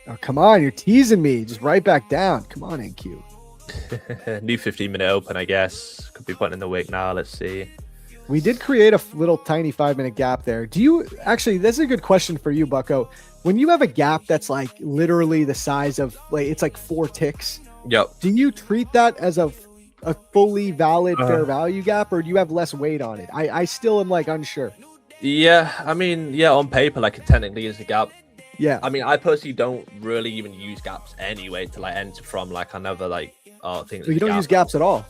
Oh, come on. You're teasing me. Just right back down. Come on, NQ. New 15-minute open, I guess. Could be putting in the wick now. Let's see. We did create a little tiny 5-minute gap there. Do you actually, that's a good question for you, Bucko. When you have a gap that's like literally the size of like, it's like 4 ticks. Yep. Do you treat that as a fully valid fair value gap, or do you have less weight on it? I still am like unsure. Yeah. I mean, yeah, on paper, like it technically is a gap. Yeah. I mean, I personally don't really even use gaps anyway to like enter from. Like I never like, think So you don't use gaps at all.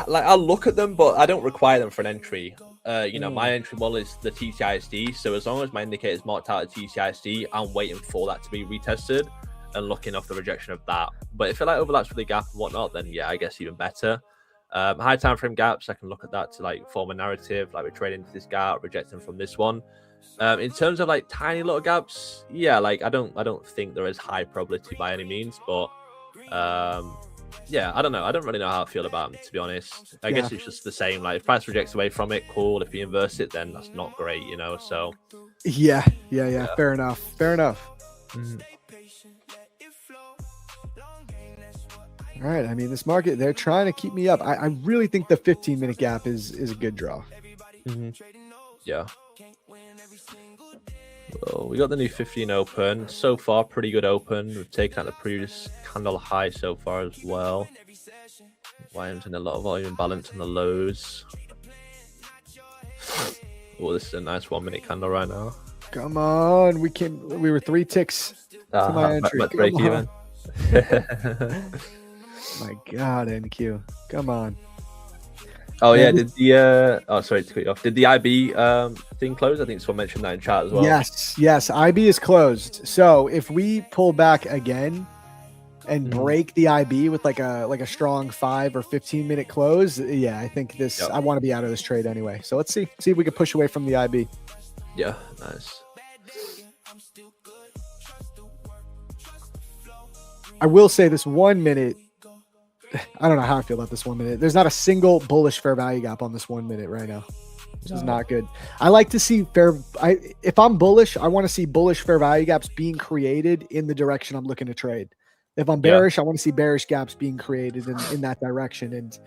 Like I'll look at them, but I don't require them for an entry. My entry model is the TCISD, so as long as my indicator is marked out at TCISD, I'm waiting for that to be retested and looking off the rejection of that. But if it like overlaps with the gap and whatnot, then yeah, I guess even better. High time frame gaps, I can look at that to like form a narrative, like we're trading into this gap, rejecting from this one. In terms of like tiny little gaps, yeah, like I don't think there is high probability by any means, but Yeah, I don't know. I don't really know how I feel about them, to be honest. I guess it's just the same. Like, if price rejects away from it, cool. If you inverse it, then that's not great, you know. So Yeah. Fair enough. mhm. All right. I mean, this market, they're trying to keep me up. I really think the 15-minute gap is a good draw. Yeah. Well, we got the new 15 open. So far, pretty good open. We've taken out the previous candle high so far as well. Volume's in a lot of volume balance on the lows. Oh, this is a nice 1 minute candle right now. Come on. We were 3 ticks to my entry. Let's break even. My God, NQ. Come on. Oh yeah, did the sorry to cut you off. Did the IB thing close? I think someone mentioned that in chat as well. Yes. IB is closed. So if we pull back again and break the IB with like a strong 5 or 15-minute close, yeah, I think this. I want to be out of this trade anyway. So let's see if we can push away from the IB. Yeah, nice. I will say this 1 minute. I don't know how I feel about this 1 minute. There's not a single bullish fair value gap on this 1 minute right now. This is not good. I like to see if I'm bullish, I want to see bullish fair value gaps being created in the direction I'm looking to trade. If I'm bearish, I want to see bearish gaps being created in that direction. And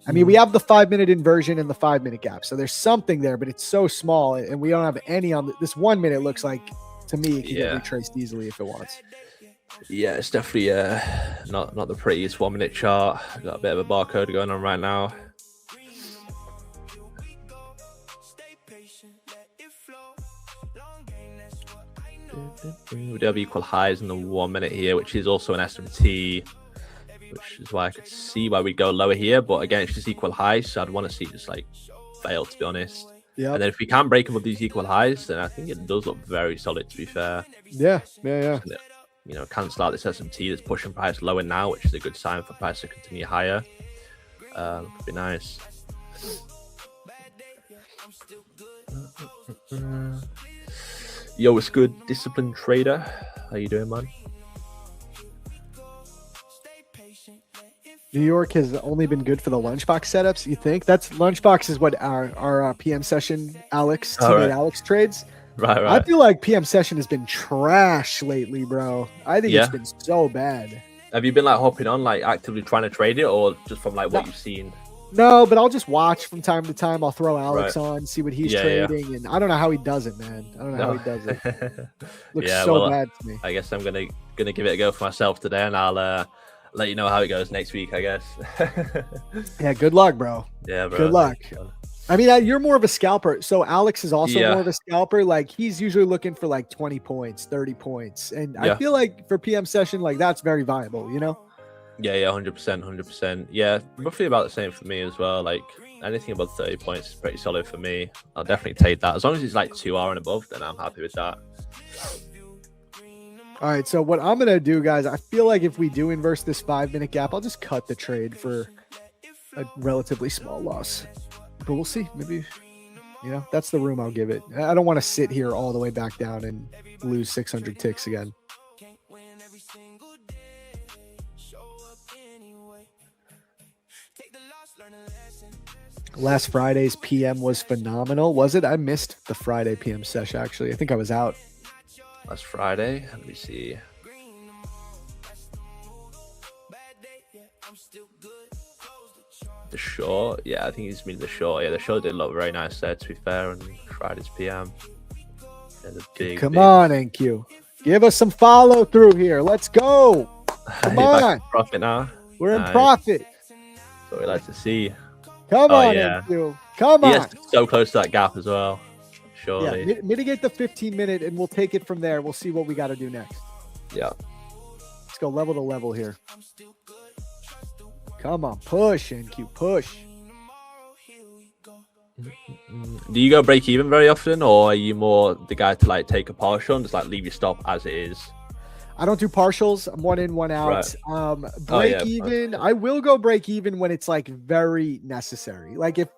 I mean, we have the 5-minute inversion and the 5-minute gap. So there's something there, but it's so small and we don't have any on this 1 minute. Looks like to me, it can get retraced easily if it wants. Yeah, it's definitely not the prettiest 1 minute chart. Got a bit of a barcode going on right now. We do have equal highs in the 1 minute here, which is also an SMT, which is why I could see why we go lower here. But again, it's just equal highs, so I'd want to see just like fail, to be honest. Yeah. And then if we can break above these equal highs, then I think it does look very solid, to be fair. Yeah. You know, cancel out this SMT that's pushing price lower now, which is a good sign for price to continue higher. Could be nice. Yo, what's good, disciplined trader? How you doing, man? New York has only been good for the lunchbox setups. You think that's lunchbox is what our PM session Alex, Tmade Alex trades. Right. I feel like PM session has been trash lately, bro. I think it's been so bad. Have you been like hopping on, like actively trying to trade it, or just from like what you've seen? No, but I'll just watch from time to time. I'll throw Alex on, see what he's trading, and I don't know how he does it, man. I don't know how he does it. Looks so bad to me. I guess I'm gonna give it a go for myself today, and I'll let you know how it goes next week, I guess. Yeah, good luck, bro. Yeah, bro. Good luck. I mean, you're more of a scalper. So Alex is also more of a scalper. Like he's usually looking for like 20 points, 30 points. And I feel like for PM session, like that's very viable, you know? Yeah, 100%. Yeah, roughly about the same for me as well. Like anything above 30 points is pretty solid for me. I'll definitely take that. As long as it's like 2R and above, then I'm happy with that. All right, so what I'm going to do, guys, I feel like if we do inverse this 5-minute gap, I'll just cut the trade for a relatively small loss. But we'll see. Maybe, that's the room I'll give it. I don't want to sit here all the way back down and lose 600 ticks again. Last Friday's PM was phenomenal. Was it? I missed the Friday PM session, actually. I think I was out. Last Friday. Let me see. The short. Yeah, I think he's mean the short. Yeah, the short did look very nice there, to be fair, on Friday's PM. Come on, NQ. Give us some follow through here. Let's go. Come on. Profit now. We're in profit. That's what we like to see. Come on, NQ. Come on. Yes, so close to that gap as well. Surely. Yeah, mitigate the 15-minute, and we'll take it from there. We'll see what we got to do next. Yeah. Let's go level to level here. Come on, push, NQ, push. Do you go break even very often, or are you more the guy to like take a partial and just like leave your stop as it is? I don't do partials. I'm 1 in, 1 out. Right. Break even. I will go break even when it's like very necessary. Like if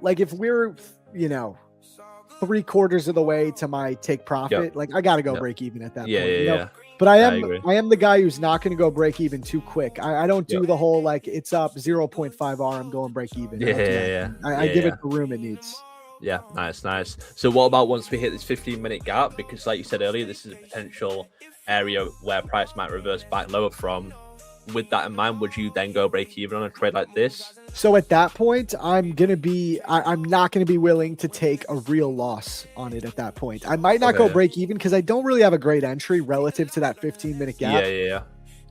we're, 3/4 of the way to my take profit, like I got to go break even at that point. But I agree. am the guy who's not going to go break even too quick. I don't do Yep. the whole like it's up 0.5 R, I'm going break even. I don't do that. I give it the room it needs. Yeah, nice. So what about once we hit this 15-minute gap? Because like you said earlier, this is a potential area where price might reverse back lower from. With that in mind, would you then go break even on a trade like this? So at that point, I'm not gonna be willing to take a real loss on it at that point. I might not go break even because I don't really have a great entry relative to that 15-minute gap. Yeah.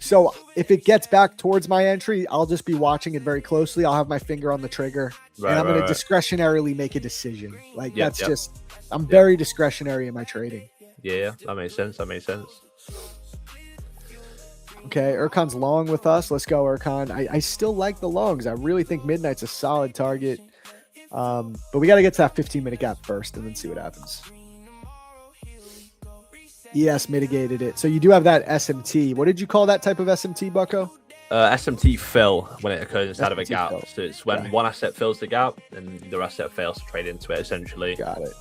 So if it gets back towards my entry, I'll just be watching it very closely. I'll have my finger on the trigger, and I'm going to discretionarily make a decision. Like I'm very discretionary in my trading. Yeah, that makes sense. Okay, Erkan's long with us. Let's go, Erkan. I still like the longs. I really think Midnight's a solid target. But we got to get to that 15-minute gap first and then see what happens. ES mitigated it. So you do have that SMT. What did you call that type of SMT, Bucko? SMT fill when it occurs inside of a SMT gap. fill. So it's when one asset fills the gap and the asset fails to trade into it, essentially. Got it.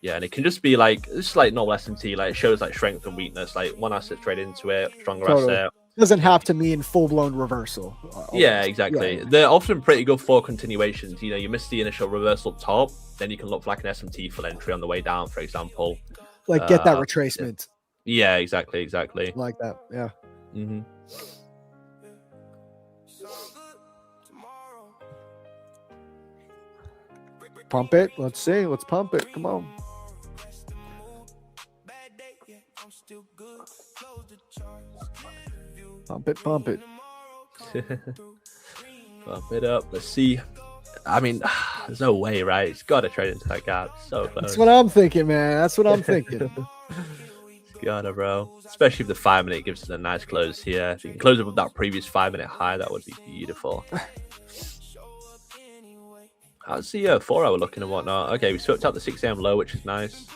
Yeah, and it can just be like it's like normal SMT, like it shows like strength and weakness, like one asset trade into it, stronger asset. Doesn't have to mean full-blown reversal. Yeah, exactly. Yeah. They're often pretty good for continuations. You know, you miss the initial reversal up top, then you can look for like an SMT full entry on the way down, for example. Like get that retracement. Yeah, exactly. Like that. Yeah. Mm-hmm. Pump it. Let's see. Let's pump it. Come on. Pump it. Pump it up. Let's see. I mean, there's no way, right? It's got to trade into that gap. So close. That's what I'm thinking, man. That's what I'm thinking. It's gotta, bro. Especially if the 5-minute gives us a nice close here. If you can close up with that previous 5-minute high, that would be beautiful. How's the 4-hour looking and whatnot? Okay, we swept out the 6 a.m. low, which is nice.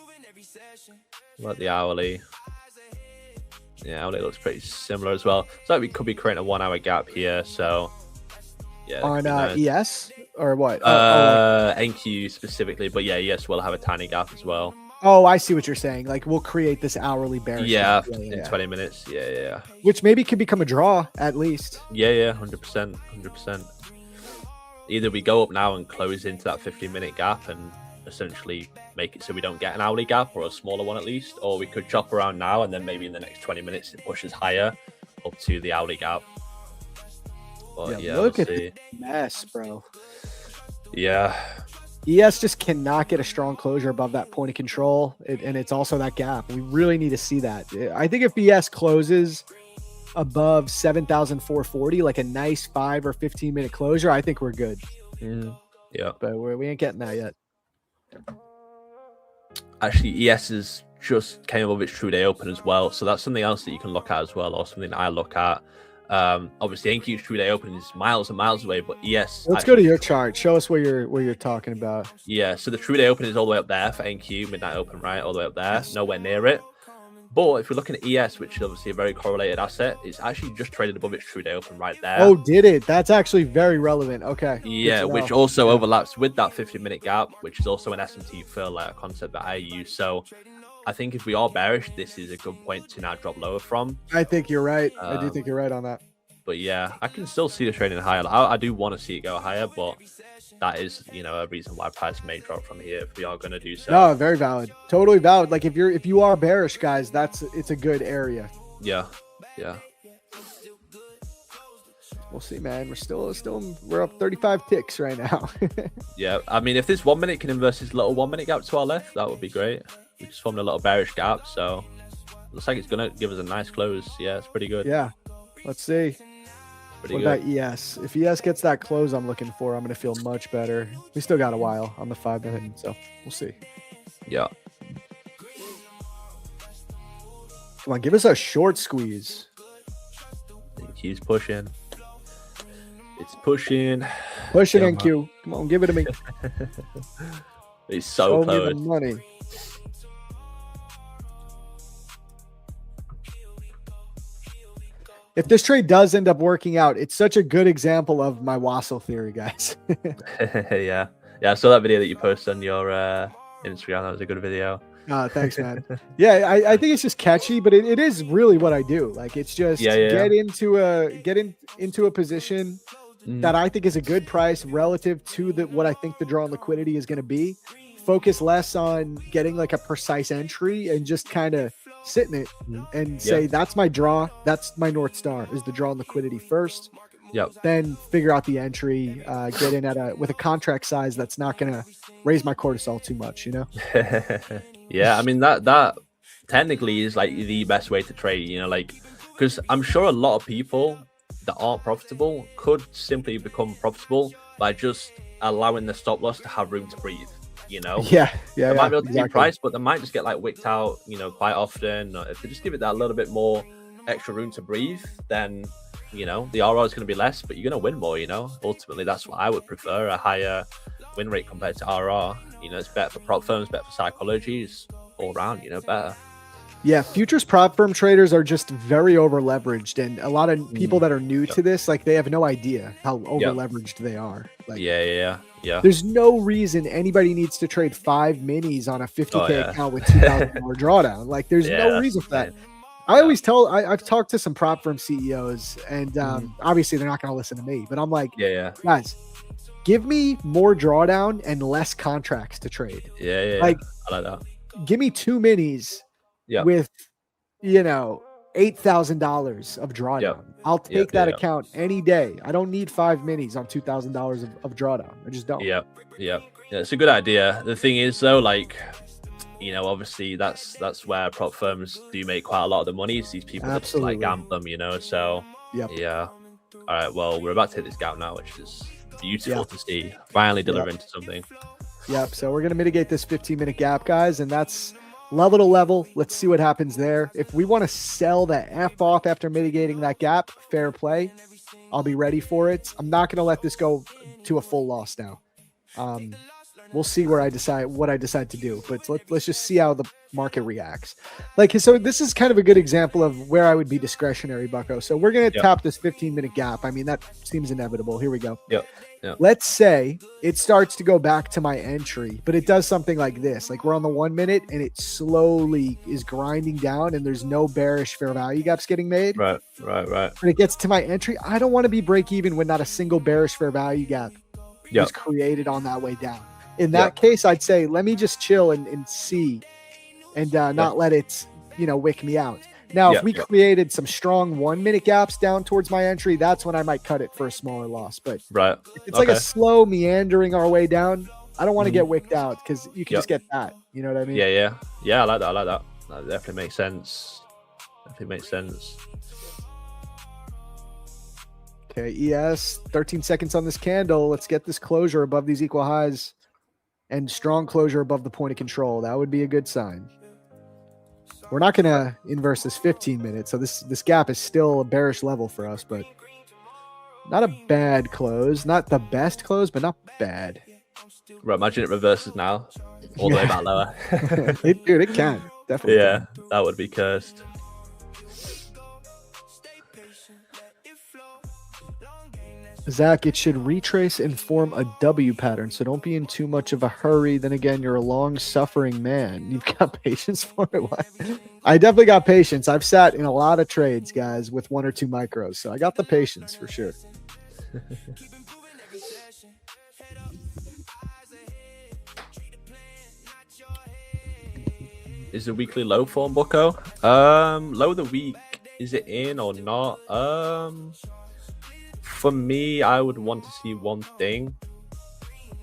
Like the hourly. Yeah, hourly looks pretty similar as well. So we could be creating a 1-hour gap here. So yeah. On ES or what? NQ specifically, but yeah, ES will have a tiny gap as well. Oh, I see what you're saying. Like we'll create this hourly bearish. Yeah, in 20 minutes. Yeah. Which maybe could become a draw at least. Yeah, 100%. Either we go up now and close into that 15-minute gap and essentially make it so we don't get an hourly gap or a smaller one at least, or we could chop around now and then maybe in the next 20 minutes it pushes higher up to the hourly gap. But yeah, look at the mess, bro. Yeah. ES just cannot get a strong closure above that point of control, and it's also that gap. We really need to see that. I think if ES closes above 7,440, like a nice 5 or 15-minute closure, I think we're good. Yeah, but we ain't getting that yet. Actually, ES is just came above its true day open as well, so that's something else that you can look at as well, or something I look at. Obviously NQ's true day open is miles and miles away, but ES. Let's go to your chart. Show us where you're talking about. Yeah, so the true day open is all the way up there for NQ, midnight open, right? All the way up there, yes. Nowhere near it. But if we're looking at ES, which is obviously a very correlated asset, it's actually just traded above its true day open right there. Oh, did it? That's actually very relevant. Okay. Yeah, which also overlaps with that 15-minute gap, which is also an SMT fill concept that I use. So I think if we are bearish, this is a good point to now drop lower from. I think you're right. I do think you're right on that. But yeah, I can still see the trading higher. I do want to see it go higher, but that is, a reason why price may drop from here if we are going to do so. No, very valid. Totally valid. Like if you are bearish, guys, it's a good area. Yeah. We'll see, man. We're up 35 ticks right now. Yeah, I mean, if this 1 minute can inverse this little 1 minute gap to our left, that would be great. We just formed a little bearish gap, so looks like it's gonna give us a nice close. Yeah, it's pretty good. Yeah, let's see. What about ES? If ES gets that close I'm looking for, I'm going to feel much better. We still got a while on the 5-minute, so we'll see. Yeah. Come on, give us a short squeeze. He's pushing. It's pushing. Pushing NQ. Come on, give it to me. He's so close. Me the money. If this trade does end up working out, it's such a good example of my Wassel theory, guys. Yeah. I saw that video that you posted on your Instagram. That was a good video. Thanks, man. Yeah, I think it's just catchy, but it is really what I do. Like, it's just get into a position that I think is a good price relative to what I think the draw and liquidity is going to be. Focus less on getting like a precise entry and just kind of sit in it and say, that's my draw. That's my North Star, is the draw and liquidity first. Yep. Then figure out the entry, get in with a contract size that's not going to raise my cortisol too much, you know? Yeah, I mean, that technically is like the best way to trade, you know, like, because I'm sure a lot of people that aren't profitable could simply become profitable by just allowing the stop loss to have room to breathe, you know? They might be able to be priced, but they might just get like wicked out, you know, quite often. If they just give it that little bit more extra room to breathe, then, you know, the RR is going to be less, but you're going to win more, you know? Ultimately, that's what I would prefer, a higher win rate compared to RR. You know, it's better for prop firms, better for psychology, it's all around, you know, better. Yeah, futures prop firm traders are just very over leveraged, and a lot of people that are new to this, like, they have no idea how over leveraged they are. Like, yeah. There's no reason anybody needs to trade 5 minis on a 50K account with $2,000 drawdown. Like, there's no reason for that. I always tell, I've talked to some prop firm CEOs, and obviously they're not going to listen to me, but I'm like, guys, give me more drawdown and less contracts to trade. Like, I like that. Give me 2 minis with, you know, $8,000 of drawdown. I'll take that account any day. I don't need 5 minis on $2,000 of drawdown. I just don't. Yeah, it's a good idea. The thing is, though, like, you know, obviously that's where prop firms do make quite a lot of the money. It's these people that just like gamble them, you know. So yeah. All right, well, we're about to hit this gap now, which is beautiful to see. Finally delivering to something. So we're gonna mitigate this 15-minute gap, guys, and that's level to level. Let's see what happens there. If we want to sell the F off after mitigating that gap, fair play. I'll be ready for it. I'm not gonna let this go to a full loss now. We'll see what I decide to do, but let's just see how the market reacts. Like, so this is kind of a good example of where I would be discretionary, Bucko. So we're going to tap this 15-minute gap. I mean, that seems inevitable. Here we go. Let's say it starts to go back to my entry, but it does something like this. Like, we're on the 1 minute and it slowly is grinding down and there's no bearish fair value gaps getting made. Right. When it gets to my entry, I don't want to be break even when not a single bearish fair value gap is created on that way down. In that case, I'd say, let me just chill and see and not let it, you know, wick me out. Now, if we created some strong 1 minute gaps down towards my entry, that's when I might cut it for a smaller loss. But if it's like a slow meandering our way down, I don't want to get wicked out because you can just get that. You know what I mean? Yeah. I like that. That definitely makes sense. Okay, ES, 13 seconds on this candle. Let's get this closure above these equal highs. And strong closure above the point of control. That would be a good sign. We're not going to inverse this 15 minutes. So this gap is still a bearish level for us, but not a bad close. Not the best close, but not bad. Right, imagine it reverses now. All the way back lower. Dude, it can. Definitely. Yeah, that would be cursed. Zach, it should retrace and form a W pattern, so don't be in too much of a hurry. Then again, you're a long-suffering man. You've got patience for it. What? I definitely got patience. I've sat in a lot of trades, guys, with 1 or 2 micros, so I got the patience for sure. Is the weekly low form, Bucko? Low of the week, is it in or not? For me, I would want to see one thing,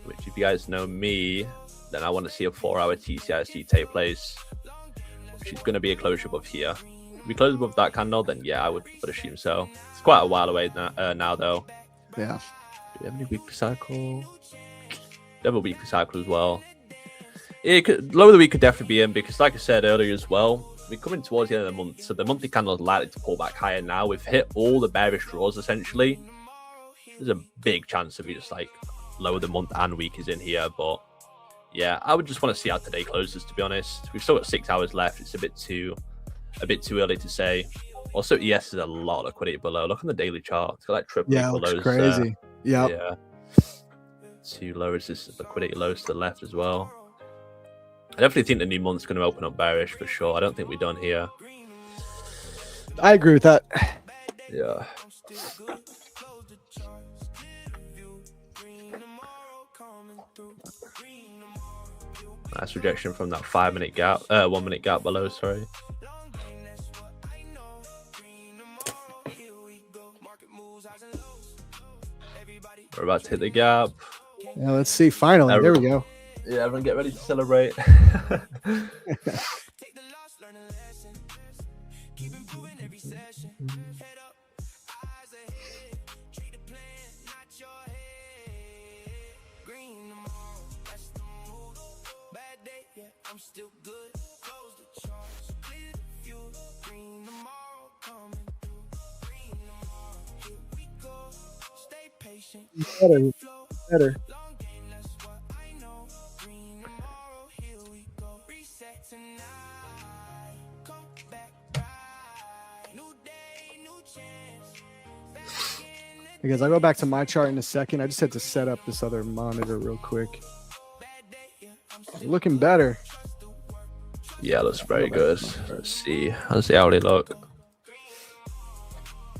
which, if you guys know me, then I want to see a 4-hour TCISG take place, which is going to be a closure above here. If we close above that candle, then yeah, I would assume so. It's quite a while away now, though. Yeah. Do we have any weekly cycle? We have a weekly cycle as well. Low of the week could definitely be in because, like I said earlier as well, we're coming towards the end of the month, so the monthly candle is likely to pull back higher now. We've hit all the bearish draws, essentially. There's a big chance that we just, like, lower the month and week is in here, but yeah, I would just want to see how today closes, to be honest. We've still got 6 hours left. It's a bit too early to say. Also, ES is a lot of liquidity below. Look on the daily chart. It's got like triple equal lows. Crazy. Yeah. 2 lows, this liquidity lows to the left as well. I definitely think the new month's going to open up bearish for sure. I don't think we're done here. I agree with that. Yeah. Nice rejection from that 1 minute gap below, sorry. We're about to hit the gap. Yeah, let's see. Finally, there we go. Yeah, everyone get ready to celebrate. I'm still good. Close the charts. Clear the fuel. Green tomorrow coming through. Green tomorrow. Here we go. Stay patient. Better. Long game, that's what I know. Green tomorrow. Here we go. Reset tonight. Come back right. New day, new chance. Back in the Because I'll go back to my chart in a second. I just had to set up this other monitor real quick. Looking better. Yeah, looks very good. Let's see how they look.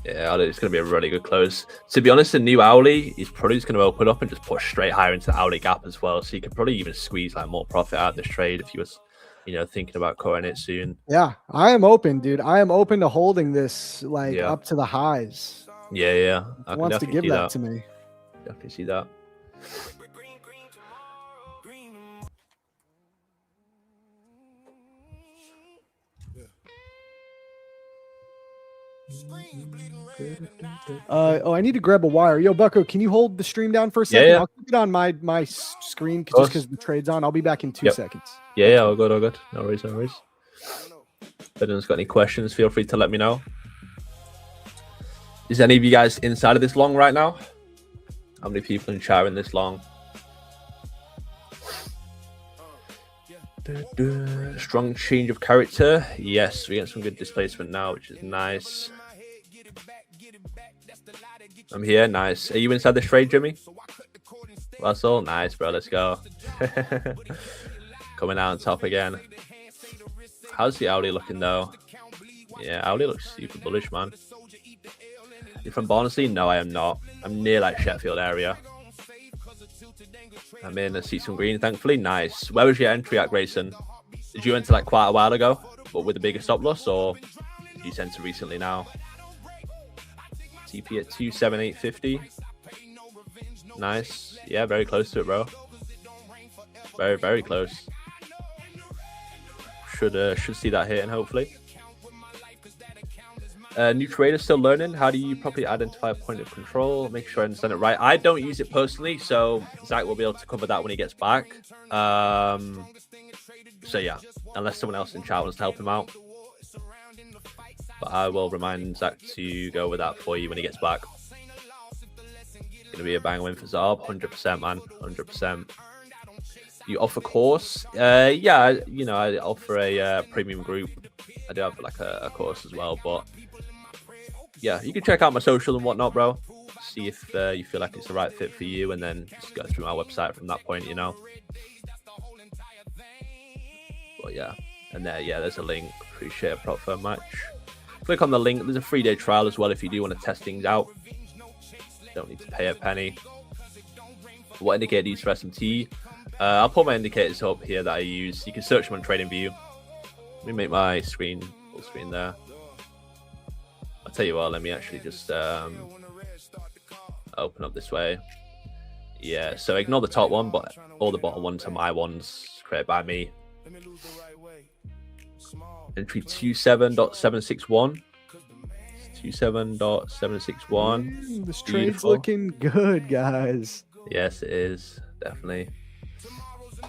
Yeah, it's going to be a really good close. To be honest, the new Owly is probably just going to open up and just push straight higher into the Owly gap as well. So you could probably even squeeze like more profit out of this trade if you was, thinking about cutting it soon. Yeah, I am open, dude. I am open to holding this up to the highs. Yeah. It wants to give that to me. Definitely see that. I need to grab a wire. Yo, Bucko, can you hold the stream down for a second? Yeah. I'll keep it on my screen just because the trade's on. I'll be back in 2 seconds. Yeah, all good. No worries. If anyone's got any questions, feel free to let me know. Is any of you guys inside of this long right now? How many people in chat are in this long? Strong change of character. Yes, we get some good displacement now, which is nice. I'm here. Nice. Are you inside the trade, Jimmy? Russell, nice, bro. Let's go. Coming out on top again. How's the Audi looking though? Yeah, Audi looks super bullish, man. You're from Barnsley? No, I am not. I'm near like Sheffield area. I'm in a Seats and Green, thankfully. Nice. Where was your entry at, Grayson? Did you enter like quite a while ago, but with a bigger stop loss, or did you enter recently now? TP at 27850. Nice. Yeah, very close to it, bro. Very, very close. Should see that hitting, hopefully. New trader still learning. How do you properly identify a point of control? Make sure I understand it right. I don't use it personally, so Zach will be able to cover that when he gets back. So yeah, unless someone else in chat wants to help him out. But I will remind Zach to go with that for you when he gets back. It's gonna be a bang win for Zarb, 100%, man, 100%. You offer course? Yeah, I offer a premium group. I do have like a course as well, but yeah, you can check out my social and whatnot, bro. See if you feel like it's the right fit for you, and then just go through my website from that point, But yeah, and there's a link. Appreciate a prop firm match. Click on the link. There's a 3-day trial as well if you do want to test things out. Don't need to pay a penny. What indicator do you use for SMT? I'll put my indicators up here that I use. You can search them on TradingView. Let me make my screen full screen there. I'll tell you what, let me actually just open up this way. Yeah, so ignore the top one, but all the bottom ones are my ones created by me. Entry 27.761. 27.761. This trade's looking good, guys. Yes, it is. Definitely.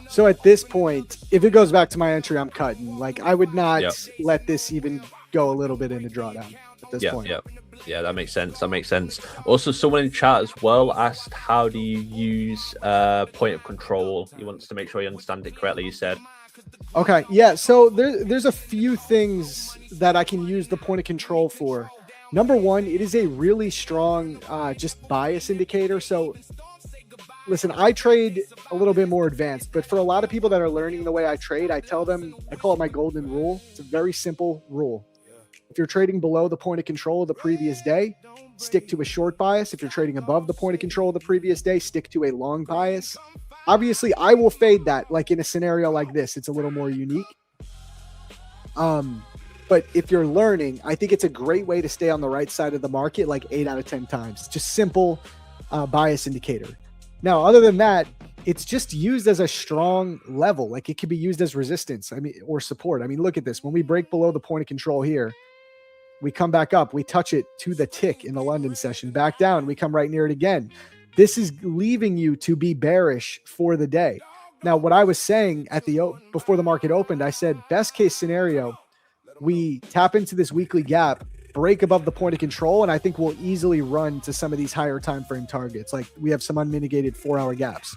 So at this point, if it goes back to my entry, I'm cutting. Like, I would not let this even go a little bit into drawdown at this point. Yeah, that makes sense. Also, someone in chat as well asked, how do you use point of control? He wants to make sure you understand it correctly, you said. Okay, yeah, so there's a few things that I can use the point of control for. Number one, it is a really strong just bias indicator. So listen, I trade a little bit more advanced, but for a lot of people that are learning the way I trade, I tell them, I call it my golden rule. It's a very simple rule. If you're trading below the point of control of the previous day, stick to a short bias. If you're trading above the point of control of the previous day, stick to a long bias. Obviously, I will fade that. Like in a scenario like this, it's a little more unique. But if you're learning, I think it's a great way to stay on the right side of the market like 8 out of 10 times. It's just simple bias indicator. Now, other than that, it's just used as a strong level. Like it could be used as resistance, or support. I mean, look at this. When we break below the point of control here, we come back up, we touch it to the tick in the London session, back down, we come right near it again. This is leaving you to be bearish for the day. Now, what I was saying before the market opened, I said best case scenario, we tap into this weekly gap, break above the point of control, and I think we'll easily run to some of these higher time frame targets. Like we have some unmitigated 4-hour gaps.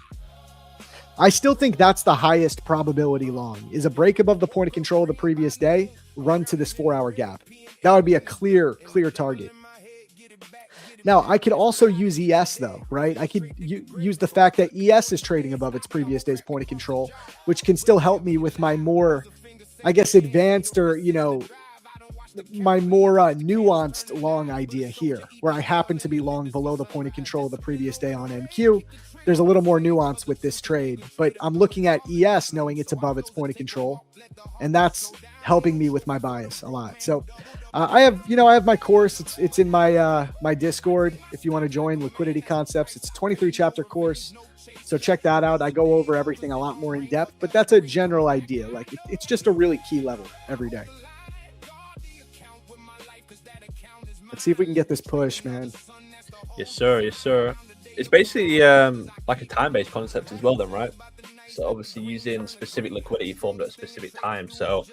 I still think that's the highest probability long, is a break above the point of control of the previous day, run to this 4-hour gap. That would be a clear target. Now, I could also use ES though, right? I could use the fact that ES is trading above its previous day's point of control, which can still help me with my more, I guess, advanced or, my more nuanced long idea here, where I happen to be long below the point of control of the previous day on NQ. There's a little more nuance with this trade, but I'm looking at ES knowing it's above its point of control, and that's helping me with my bias a lot. So I have my course. It's in my my Discord. If you want to join Liquidity Concepts, it's a 23 chapter course. So check that out. I go over everything a lot more in depth, but that's a general idea. Like it's just a really key level every day. Let's see if we can get this push, man. Yes, sir. Yes, sir. It's basically like a time-based concept as well, then, right? So obviously using specific liquidity formed at a specific time. So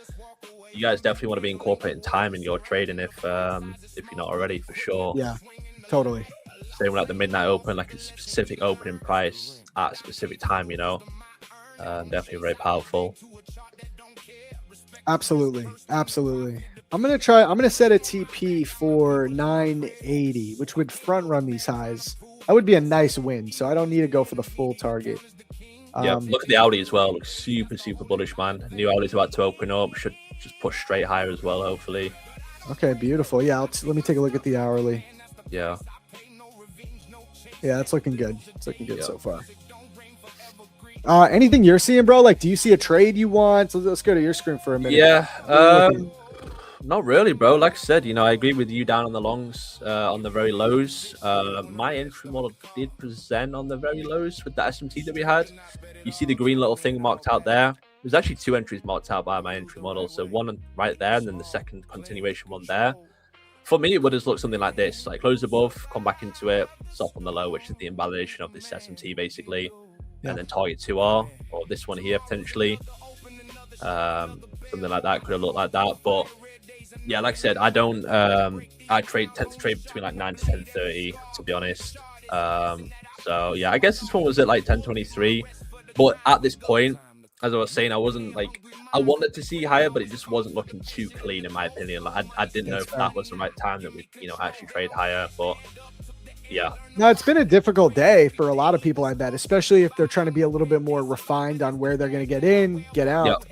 you guys definitely want to be incorporating time in your trading if you're not already, for sure. Yeah, totally. Same like the midnight open, like a specific opening price at a specific time. Definitely very powerful. Absolutely. I'm gonna set a TP for 980, which would front run these highs. That would be a nice win, so I don't need to go for the full target. Yeah, look at the Audi as well. Looks super bullish, man. New Audi's about to open up. Should just push straight higher as well, hopefully. Okay, beautiful. Yeah, let me take a look at the hourly. Yeah, it's looking good. It's looking good so far. Anything you're seeing, bro? Like, do you see a trade you want? Let's go to your screen for a minute. Yeah. Not really, bro. Like I said, I agree with you down on the longs, on the very lows. My entry model did present on the very lows with the SMT that we had. You see the green little thing marked out there. There's actually 2 entries marked out by my entry model. So one right there, and then the second continuation one there. For me, it would just look something like this. Like close above, come back into it, stop on the low, which is the invalidation of this SMT basically. Yeah. And then target 2R, or this one here potentially. Something like that could have looked like that. But yeah, like I said, I don't. I tend to trade between like 9 to 10:30, to be honest. So yeah, I guess this one was at like 10:23. But at this point, as I was saying, I wasn't like, I wanted to see higher, but it just wasn't looking too clean in my opinion. Like I didn't know if that was the right time that we, actually trade higher. But yeah, no, it's been a difficult day for a lot of people, I bet, especially if they're trying to be a little bit more refined on where they're going to get in, get out.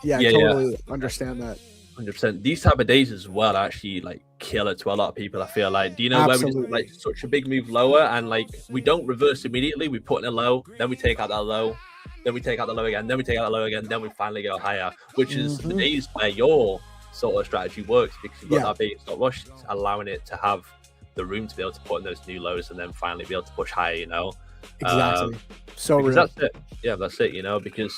Yep. Totally understand that. 100%. These type of days as well actually like killer to a lot of people. I feel like, do you know Absolutely. where we just like such a big move lower and like we don't reverse immediately, we put in a low, then we take out that low, then we take out the low again, then we take out the low again, then we finally go higher, which is the days where your sort of strategy works, because you've got that big stop rush, allowing it to have the room to be able to put in those new lows and then finally be able to push higher, Exactly. So real. That's it. Yeah, that's it, because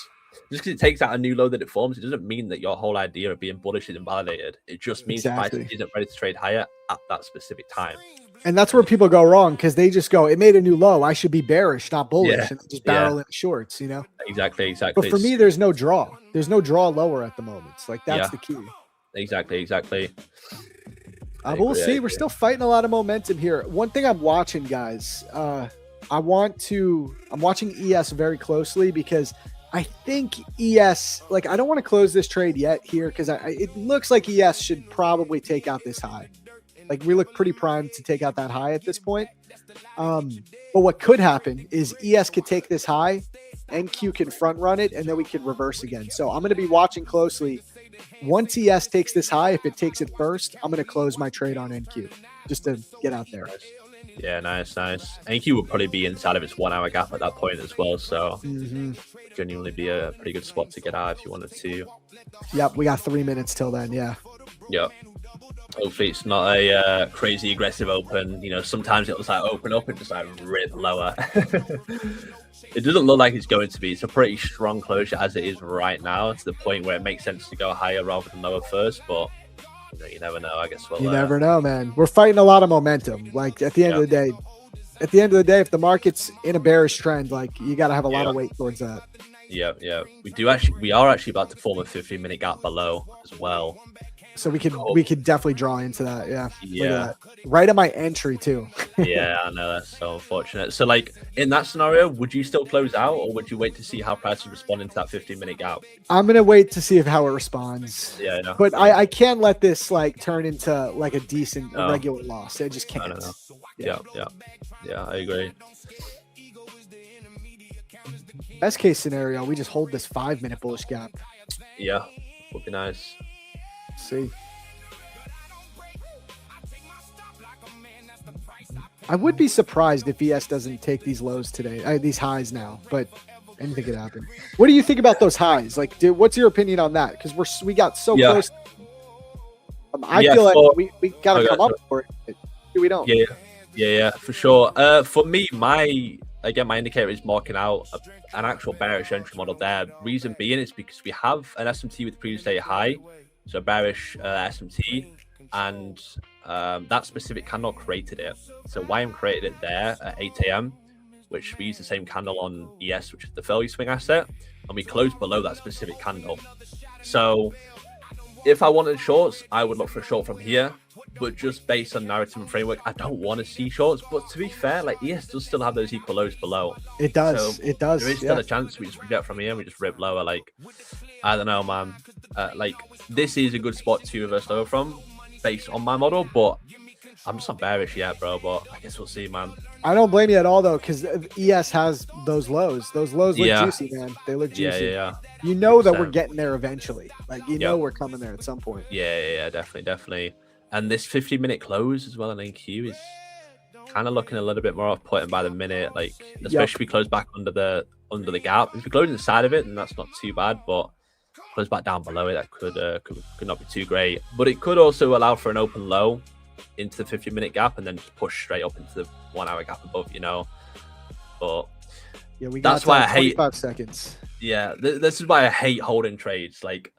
just because it takes out a new low that it forms, it doesn't mean that your whole idea of being bullish is invalidated. It just means the price isn't ready to trade higher at that specific time. And that's where people go wrong, because they just go, it made a new low, I should be bearish, not bullish, and just barrel in shorts, Exactly. But for me, there's no draw. There's no draw lower at the moment. It's like that's the key. Exactly. But we'll see. We're still fighting a lot of momentum here. One thing I'm watching, guys, I'm watching ES very closely, because I think ES, like, I don't want to close this trade yet here, because it looks like ES should probably take out this high. Like we look pretty primed to take out that high at this point. But what could happen is ES could take this high, NQ can front run it, and then we can reverse again. So I'm going to be watching closely. Once ES takes this high, if it takes it first, I'm going to close my trade on NQ just to get out there. Yeah, nice. NQ would probably be inside of its 1 hour gap at that point as well. So genuinely be a pretty good spot to get out if you wanted to. Yep, we got 3 minutes till then. Yeah. Yep. Hopefully it's not a crazy aggressive open. You know, sometimes it'll just like open up and just like rip lower. It doesn't look like it's going to be. It's a pretty strong closure as it is right now, to the point where it makes sense to go higher rather than lower first. But you never know. I guess you never know, man. We're fighting a lot of momentum. Like at the end of the day, if the market's in a bearish trend, like you got to have a lot of weight towards that. Yeah. We are actually about to form a 15-minute gap below as well. So we could definitely draw into that. Yeah. Look at that. Right at my entry too. Yeah, I know, that's so unfortunate. So like in that scenario, would you still close out, or would you wait to see how prices respond into that 15-minute gap? I'm gonna wait to see how it responds. Yeah, I know. But I can't let this like turn into like a decent regular loss. I just can't. I don't know. Yeah, I agree. Best case scenario, we just hold this 5-minute bullish gap. Yeah, would be nice. See, I would be surprised if ES doesn't take these lows today, these highs now, but anything could happen. What do you think about those highs? Like, dude, what's your opinion on that? Because we got so close. I feel like we got to come up for it. We don't. Yeah, for sure. For me, my indicator is marking out an actual bearish entry model there. Reason being is because we have an SMT with previous day high. So bearish SMT, and that specific candle created it. So YM created it there at 8 a.m., which we use the same candle on ES, which is the value swing asset, and we closed below that specific candle. So if I wanted shorts, I would look for a short from here, but just based on narrative and framework, I don't want to see shorts. But to be fair, like ES does still have those equal lows below. It does. So it does. There is still a chance we just reject from here and we just rip lower. Like, I don't know, man. Like, this is a good spot to reverse lower from based on my model, but I'm just not bearish yet, bro. But I guess we'll see, man. I don't blame you at all, though, because ES has those lows. Those lows look juicy, man. They look juicy. Yeah. You know that we're getting there eventually. Like, you know we're coming there at some point. Yeah, definitely. And this 15-minute close as well on NQ is kind of looking a little bit more off-putting by the minute. Like, especially if we close back under the gap. If we close inside of it, then that's not too bad. But close back down below it, that could not be too great. But it could also allow for an open low into the 15-minute gap and then just push straight up into the 1 hour gap above, you know. But yeah, that's why I hate 5 seconds. Yeah, this is why I hate holding trades. Like,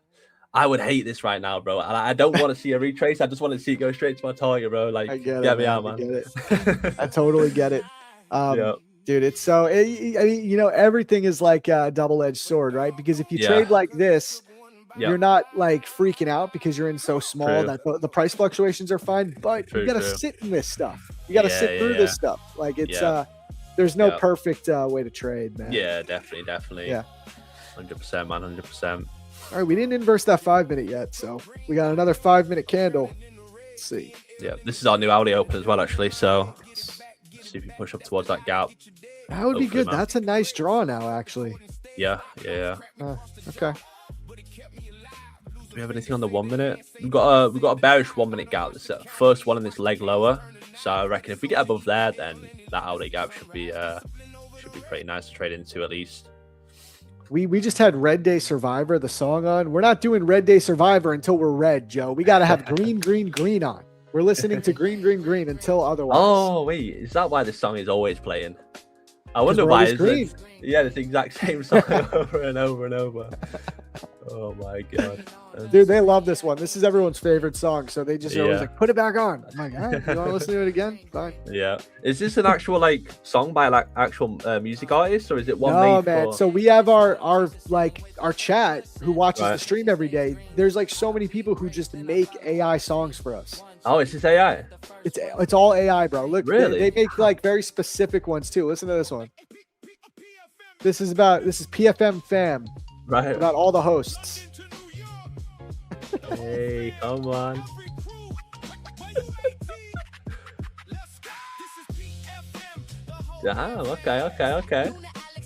I would hate this right now, bro. I don't want to see a retrace. I just want to see it go straight to my target, bro. Like, get me out, man. I get it. I totally get it. Dude, it's so, I mean, you know, everything is like a double-edged sword, right? Because if you trade like this, you're not like freaking out because you're in so small that the price fluctuations are fine, but you got to sit in this stuff. You got to sit through this stuff. Like, it's, there's no perfect way to trade, man. Yeah, definitely. Yeah. 100%, man, 100%. All right, we didn't inverse that 5-minute yet, so we got another 5-minute candle. Let's see. Yeah, this is our new hourly open as well, actually. So let's see if we push up towards that gap. That would be good. Man. That's a nice draw now, actually. Yeah. Okay. Do we have anything on the 1 minute? We've got a bearish 1 minute gap. It's the first one in this leg lower. So I reckon if we get above there, then that hourly gap should be pretty nice to trade into at least. We just had Red Day Survivor, the song on. We're not doing Red Day Survivor until we're red, Joe. We got to have green on. We're listening to green until otherwise. Oh, wait. Is that why this song is always playing? I wonder why. It's the exact same song over and over and over. Oh, my God. Dude, they love this one. This is everyone's favorite song. So they just always like, put it back on. I'm like, all right, you want to listen to it again? Fine. Yeah. Is this an actual like song by like actual music artist, or is it one made man. So we have our chat who watches the stream every day. There's like so many people who just make AI songs for us. Oh, it's just AI. It's all AI, bro. Look, really? They make like very specific ones too. Listen to this one. This is PFM Fam. Right. About all the hosts. Hey, come on. Damn, okay.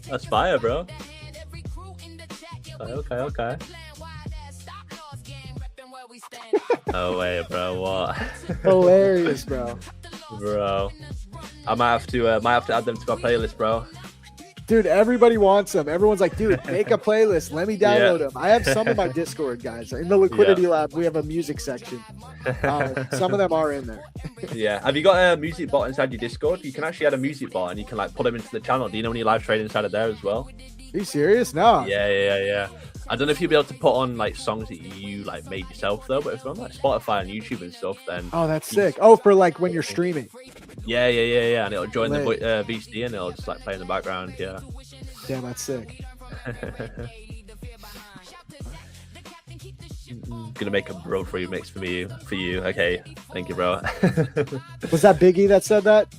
That's fire, bro. Okay. No way, bro. What? Hilarious, bro. Bro, I might have to add them to my playlist, bro. Dude, everybody wants them. Everyone's like, dude, make a playlist. Let me download them. I have some in my Discord, guys. In the Liquidity Lab, we have a music section. Some of them are in there. Yeah. Have you got a music bot inside your Discord? You can actually add a music bot and you can like put them into the channel. Do you know when you live trade inside of there as well? Are you serious? No. Yeah. I don't know if you'll be able to put on like songs that you like made yourself though, but if you're on like Spotify and YouTube and stuff, then oh, that's sick. Oh, for like when you're streaming. Yeah. And it'll join the VCD and it'll just like play in the background. Yeah. Damn, that's sick. Gonna make a bro free mix for you. Okay, thank you, bro. Was that Biggie that said that?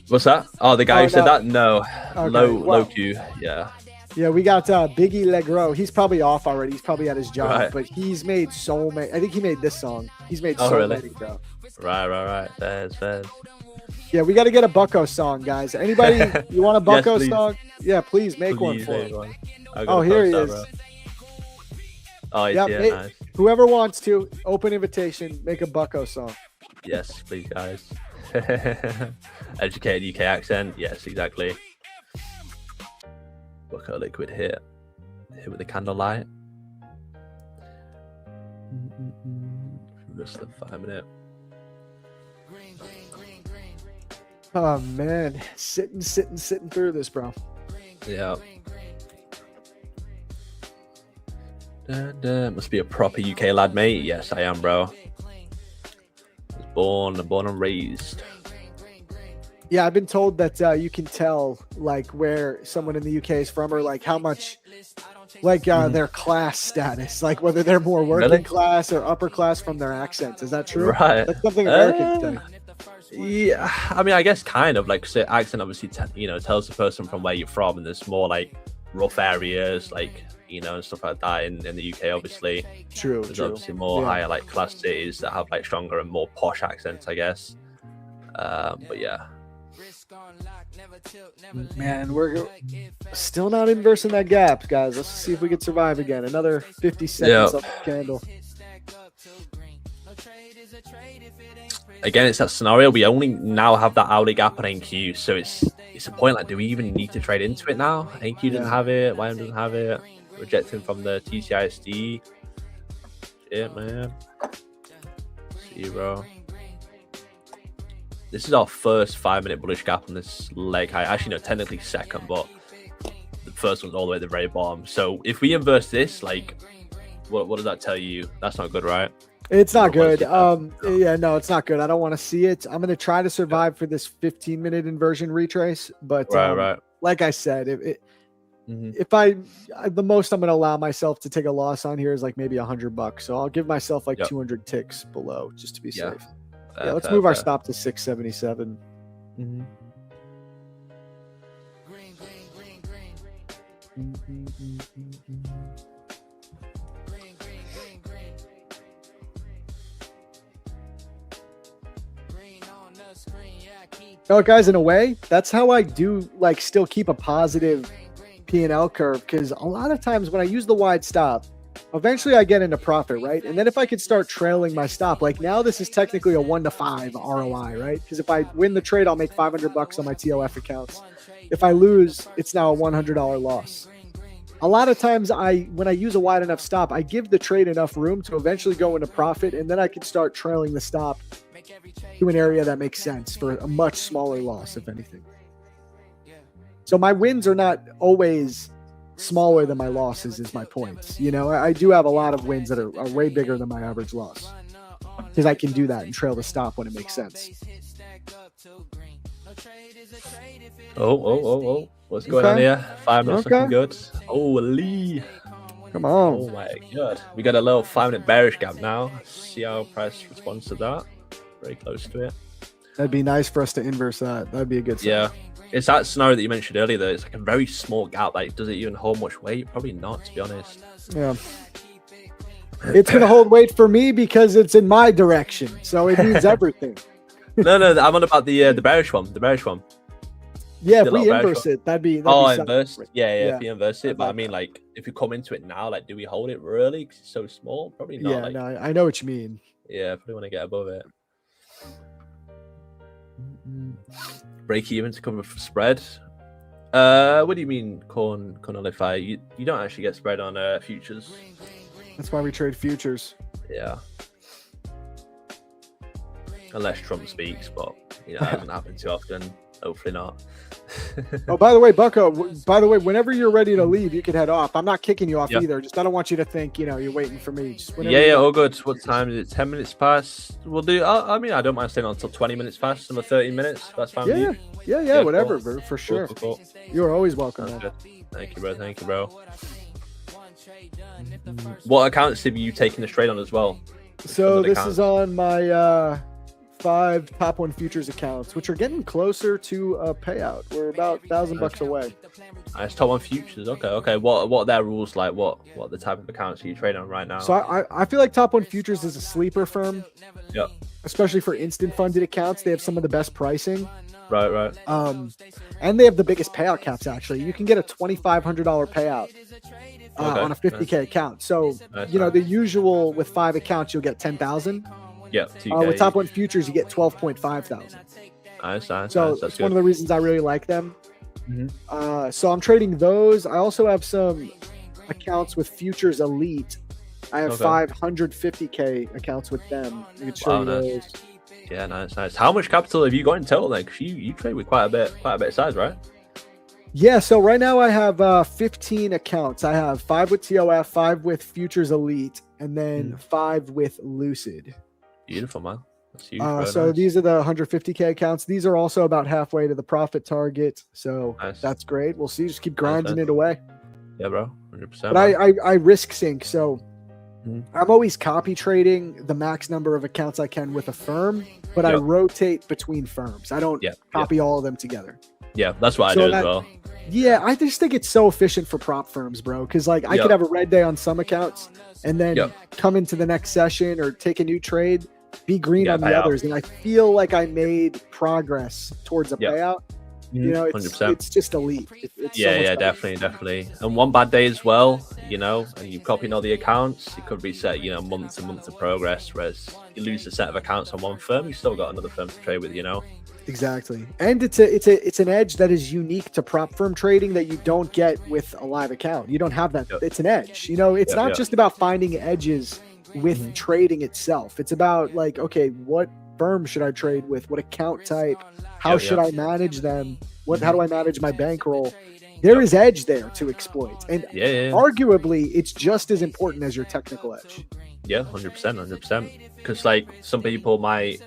What's that? Oh, the guy who said that? No. Okay, Low Q. Yeah. Yeah, we got Biggie Legros. He's probably off already. He's probably at his job, Right. but he's made so many. I think he made this song. He's made Oh, so really? many, bro. Right. Fairs. Yeah, we got to get a Bucko song, guys. Anybody, you want a Bucko please. song? Yeah, please make one for him. Oh, here he is. Oh, he's Yep, here. Nice. Whoever wants to, open invitation, make a Bucko song. Yes, please, guys. Educated UK accent. Yes, exactly. Look at liquid here. Here with the candlelight. Just the 5 minute. Oh man, sitting through this, bro. Yeah. Must be a proper UK lad, mate. Yes, I am, bro. Born and raised. Yeah, I've been told that you can tell like where someone in the UK is from, or like how much, like their class status, like whether they're more working class or upper class from their accents. Is that true? Right. That's something Americans say. Yeah, I mean, I guess kind of like so accent obviously tells the person from where you're from, and there's more like rough areas, like and stuff like that in the UK. Obviously, True. there's obviously more higher like class cities that have like stronger and more posh accents, I guess. But yeah. Man, we're still not inversing that gap, guys. Let's see if we can survive again. Another 50 seconds of the candle. Again, it's that scenario. We only now have that hourly gap on NQ, so it's a point like, do we even need to trade into it now? NQ doesn't have it. YM doesn't have it. Rejecting from the TCISD. Shit, man. See you, bro. This is our first 5 minute bullish gap on this leg high. Actually, no, technically second, but the first one's all the way at the very bottom. So if we inverse this, like, what does that tell you? That's not good, right? It's not good. Yeah, no, it's not good. I don't want to see it. I'm going to try to survive for this 15-minute inversion retrace, but right. Like I said, if the most I'm going to allow myself to take a loss on here is like maybe $100. So I'll give myself like 200 ticks below just to be safe. Yeah, let's move our stop to 677. Oh, guys, in a way, that's how I do like still keep a positive P&L curve, because a lot of times when I use the wide stop, eventually I get into profit, right? And then if I could start trailing my stop, like now this is technically a 1 to 5 ROI, right? Because if I win the trade, I'll make $500 on my TOF accounts. If I lose, it's now a $100 loss. A lot of times when I use a wide enough stop, I give the trade enough room to eventually go into profit, and then I can start trailing the stop to an area that makes sense for a much smaller loss, if anything. So my wins are not always smaller than my losses, is my point. I do have a lot of wins that are way bigger than my average loss, because I can do that and trail the stop when it makes sense. Oh. What's going on here? 5 minutes looking good. Holy. Come on. Oh my god. We got a little 5 minute bearish gap now. See how price responds to that. Very close to it. That'd be nice for us to inverse that. That'd be a good sign. Yeah. It's that scenario that you mentioned earlier, though. It's like a very small gap. Like, does it even hold much weight? Probably not, to be honest. Yeah. It's going to hold weight for me because it's in my direction. So it means everything. No, I'm on about the bearish one. The bearish one. Yeah, if Still we not bearish inverse one. it, that'd be Oh, solid. inverse. Yeah, if you inverse it. I'd But I like mean, that. like, if you come into it now, like, do we hold it really? 'Cause it's so small. Probably not. Yeah, Like, no, I know what you mean. yeah, probably want to get above it. Break even to cover for spread. What do you mean, nullify? You don't actually get spread on futures. That's why we trade futures. Yeah. Unless Trump speaks, but that doesn't happen too often. Hopefully not. Oh, by the way, Bucko, whenever you're ready to leave, you can head off. I'm not kicking you off either. Just I don't want you to think, you're waiting for me. Just Yeah, all good. What time is it? 10 minutes past? We'll do. I mean, I don't mind staying on until 20 minutes past, another 30 minutes. That's fine. Yeah, with you? whatever, Cool. bro, for sure. Cool. You're always welcome, Sounds man. good. Thank you, bro. What accounts have you taken the trade on as well? So this account. is on my 5 top 1 futures accounts, which are getting closer to a payout. We're about $1,000 away. It's top 1 futures. Okay. What are their rules like? What the type of accounts are you trading on right now? So I feel like top 1 futures is a sleeper firm. Yep. Especially for instant funded accounts, they have some of the best pricing. Right. And they have the biggest payout caps. Actually, you can get a $2,500 payout on a 50K account. So the usual with 5 accounts, you'll get 10,000. Yeah. With top 1 futures, you get 12.5 thousand. Nice. So That's it's good. one of the reasons I really like them. So I'm trading those. I also have some accounts with Futures Elite. I have 550K accounts with them. You can show you those. Yeah, nice. How much capital have you got in total then? Because you trade with quite a bit of size, right? Yeah, so right now I have 15 accounts. I have 5 with TOF, 5 with Futures Elite, and then 5 with Lucid. Beautiful, man. That's huge. So these are the 150K accounts. These are also about halfway to the profit target. So that's great. We'll see. Just keep grinding it away. Yeah, bro. 100%. But I risk sync. So I'm always copy trading the max number of accounts I can with a firm, but I rotate between firms. I don't copy all of them together. Yeah, that's what I do as well. Yeah, I just think it's so efficient for prop firms, bro. Because I could have a red day on some accounts and then come into the next session or take a new trade, be green on the others. And I feel like I made progress towards a payout. It's just elite. It's so definitely. And one bad day as well, and you copying all the accounts, it could reset, months and months of progress. Whereas you lose a set of accounts on one firm, you still got another firm to trade with, Exactly. And it's an edge that is unique to prop firm trading that you don't get with a live account. You don't have that. It's an edge. It's not just about finding edges with trading itself. It's about what firm should I trade with? What account type? How should I manage them? How do I manage my bankroll? There is edge there to exploit. And arguably it's just as important as your technical edge. Yeah, 100%. Because some people might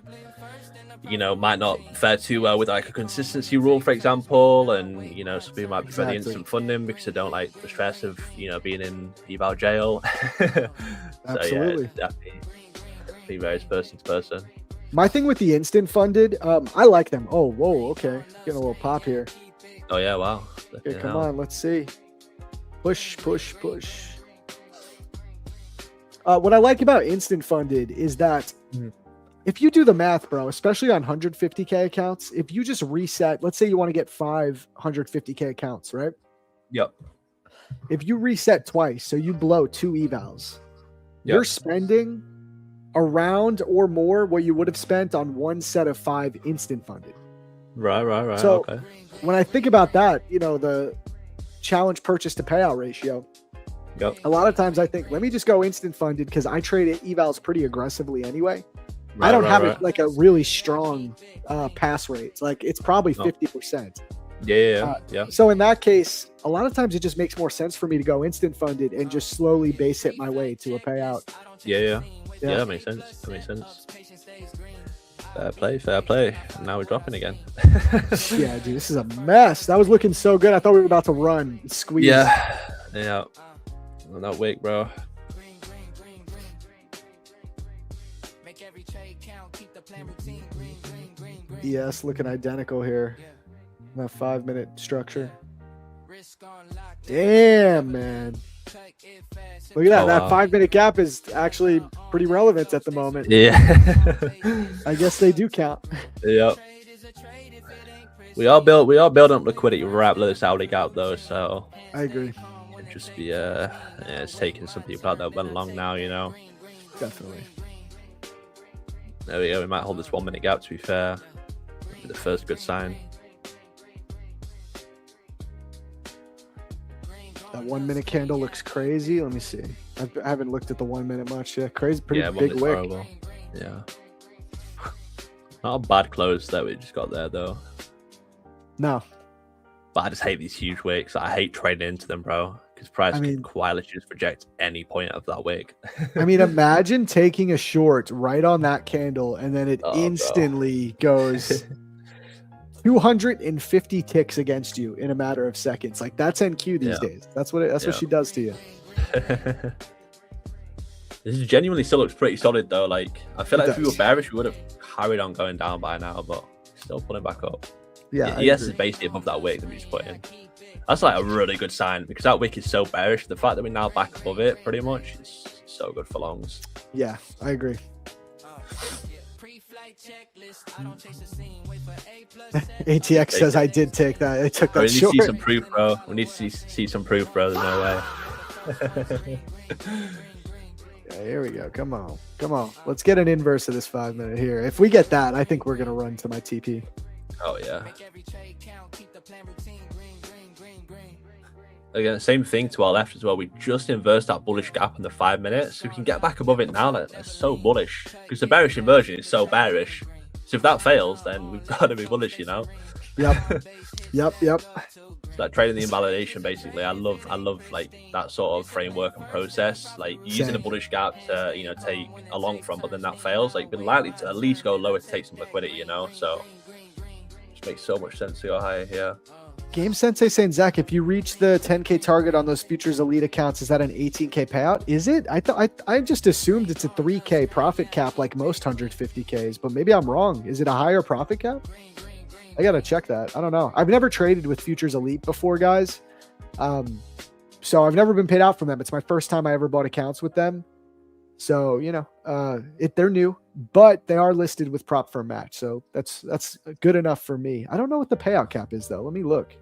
not fare too well with a consistency rule, for example, and some people might prefer the instant funding because they don't like the stress of being in eval jail. Absolutely. So definitely varies person to person. My thing with the instant funded, I like them. Oh, whoa, okay, getting a little pop here. Oh yeah, wow. Okay, come on, let's see. Push. What I like about instant funded is that if you do the math, bro, especially on 150K accounts, if you just reset, let's say you want to get 550K accounts, right? Yep. If you reset twice, so you blow 2 evals, you're spending around or more what you would have spent on one set of 5 instant funded. Right. So when I think about that, the challenge purchase to payout ratio, a lot of times I think, let me just go instant funded because I trade evals pretty aggressively anyway. I don't have it like a really strong pass rate. It's probably 50%. Yeah. So in that case, a lot of times it just makes more sense for me to go instant funded and just slowly base hit my way to a payout. Yeah, that makes sense. Fair play. Now we're dropping again. Yeah, dude, this is a mess. That was looking so good. I thought we were about to run, squeeze. Yeah. On that wick, bro. Yes, looking identical here. That 5-minute structure. Damn, man. Look at that. Oh, That wow. 5-minute gap is actually pretty relevant at the moment. Yeah. I guess they do count. Yep. We are building up liquidity right below this hourly gap though, so I agree. it'd just be yeah, it's taking some people out that went long now, you know. Definitely. There we go. We might hold this 1 minute gap. To be fair, that'd be the first good sign. That 1 minute candle looks crazy. Let me see. I haven't looked at the 1 minute much yet. Crazy, pretty Yeah, 1 big minute's wick. horrible. Yeah. Not a bad close that we just got there though. No, But I just hate these huge wicks. I hate trading into them, bro. Because price I mean- can quietly just reject any point of that wick. I mean, imagine taking a short right on that candle and then it Oh, bro. instantly goes 250 ticks against you in a matter of seconds. Like that's NQ these Yeah. days. That's what Yeah. she does to you. This genuinely still looks pretty solid though. Like I feel It like if we were does. bearish, we would have carried on going down by now, but still pulling back up. Yeah. I ES is agree. basically above that wick that we just put in. That's like a really good sign because that wick is so bearish. The fact that we're now back above it pretty much is so good for longs. Yeah, I agree. ATX says I did take that. I took We that need to short. see some proof, bro. We need to see some proof, bro. There's no way. Yeah, here we go. Come on. Come on. Let's get an inverse of this 5 minute here. If we get that, I think we're going to run to my TP. Oh yeah. Again, same thing to our left as well. We just inversed that bullish gap in the 5 minutes, so we can get back above it now. That's so bullish because the bearish inversion is so bearish. So if that fails, then we've got to be bullish, you know. Yep. Yep. It's like trading the invalidation, basically. I love like that sort of framework and process. Like using a Same. bullish gap to take a long from, but then that fails. Like we're likely to at least go lower to take some liquidity, you know. So it just makes so much sense to go higher here. Game Sensei saying, Zach, if you reach the 10K target on those futures elite accounts, is that an 18K payout? Is it? I just assumed it's a 3K profit cap like most 150Ks, but maybe I'm wrong. Is it a higher profit cap? I gotta check that. I don't know. I've never traded with futures elite before, guys. So I've never been paid out from them. It's my first time I ever bought accounts with them. So, they're new, but they are listed with prop firm match. So that's good enough for me. I don't know what the payout cap is though. Let me look.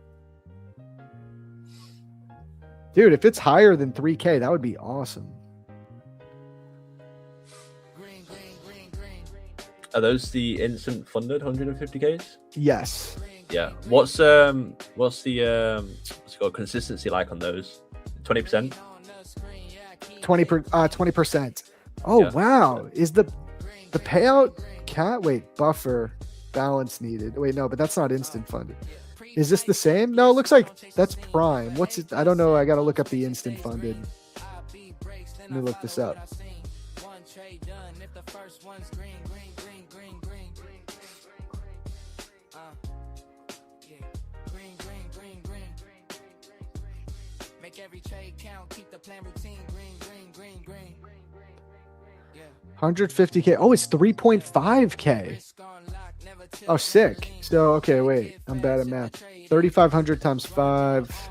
Dude, if it's higher than 3K, that would be awesome. Are those the instant funded 150Ks? Yes. Yeah. What's the what's it called, consistency like on those? 20%? 20%. Oh, Yeah. wow. Is the payout cap? Wait, buffer balance needed. Wait, no, but that's not instant funded. Is this the same? No, it looks like that's prime. What's it? I don't know. I got to look up the instant funded. Let me look this up. Make every trade count, keep the plan routine, green. 150K. Oh, it's 3.5K. Oh, sick. So, okay, wait. I'm bad at math. 3,500 times 5.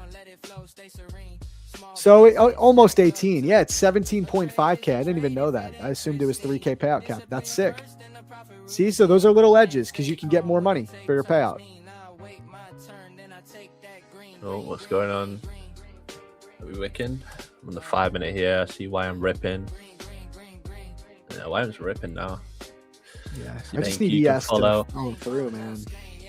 So, almost 18. Yeah, it's 17.5K. I didn't even know that. I assumed it was 3K payout cap. That's sick. See, so those are little edges because you can get more money for your payout. Oh, what's going on? Are we wicking? I'm on the 5 minute here. I see why I'm ripping. Yeah, why I'm ripping now. Yeah, You I just think need you can ES to follow? follow through, man.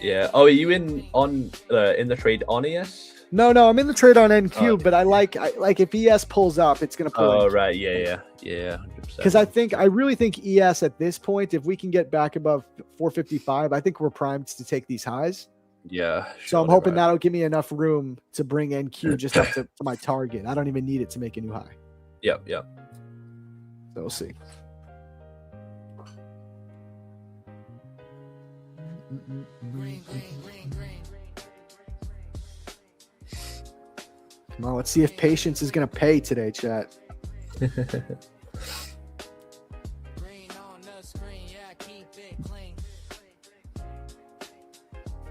Yeah. Oh, are you in the trade on ES? No, I'm in the trade on NQ, Oh, but I like if ES pulls up, it's gonna pull. Oh, right. Yeah. 100%. Because I really think ES at this point, if we can get back above 455, I think we're primed to take these highs. Yeah. So I'm surely, hoping right. that'll give me enough room to bring NQ just up to my target. I don't even need it to make a new high. Yep. So we'll see. Come on, let's see if patience is gonna pay today, chat. Green on the screen, yeah, keep it clean.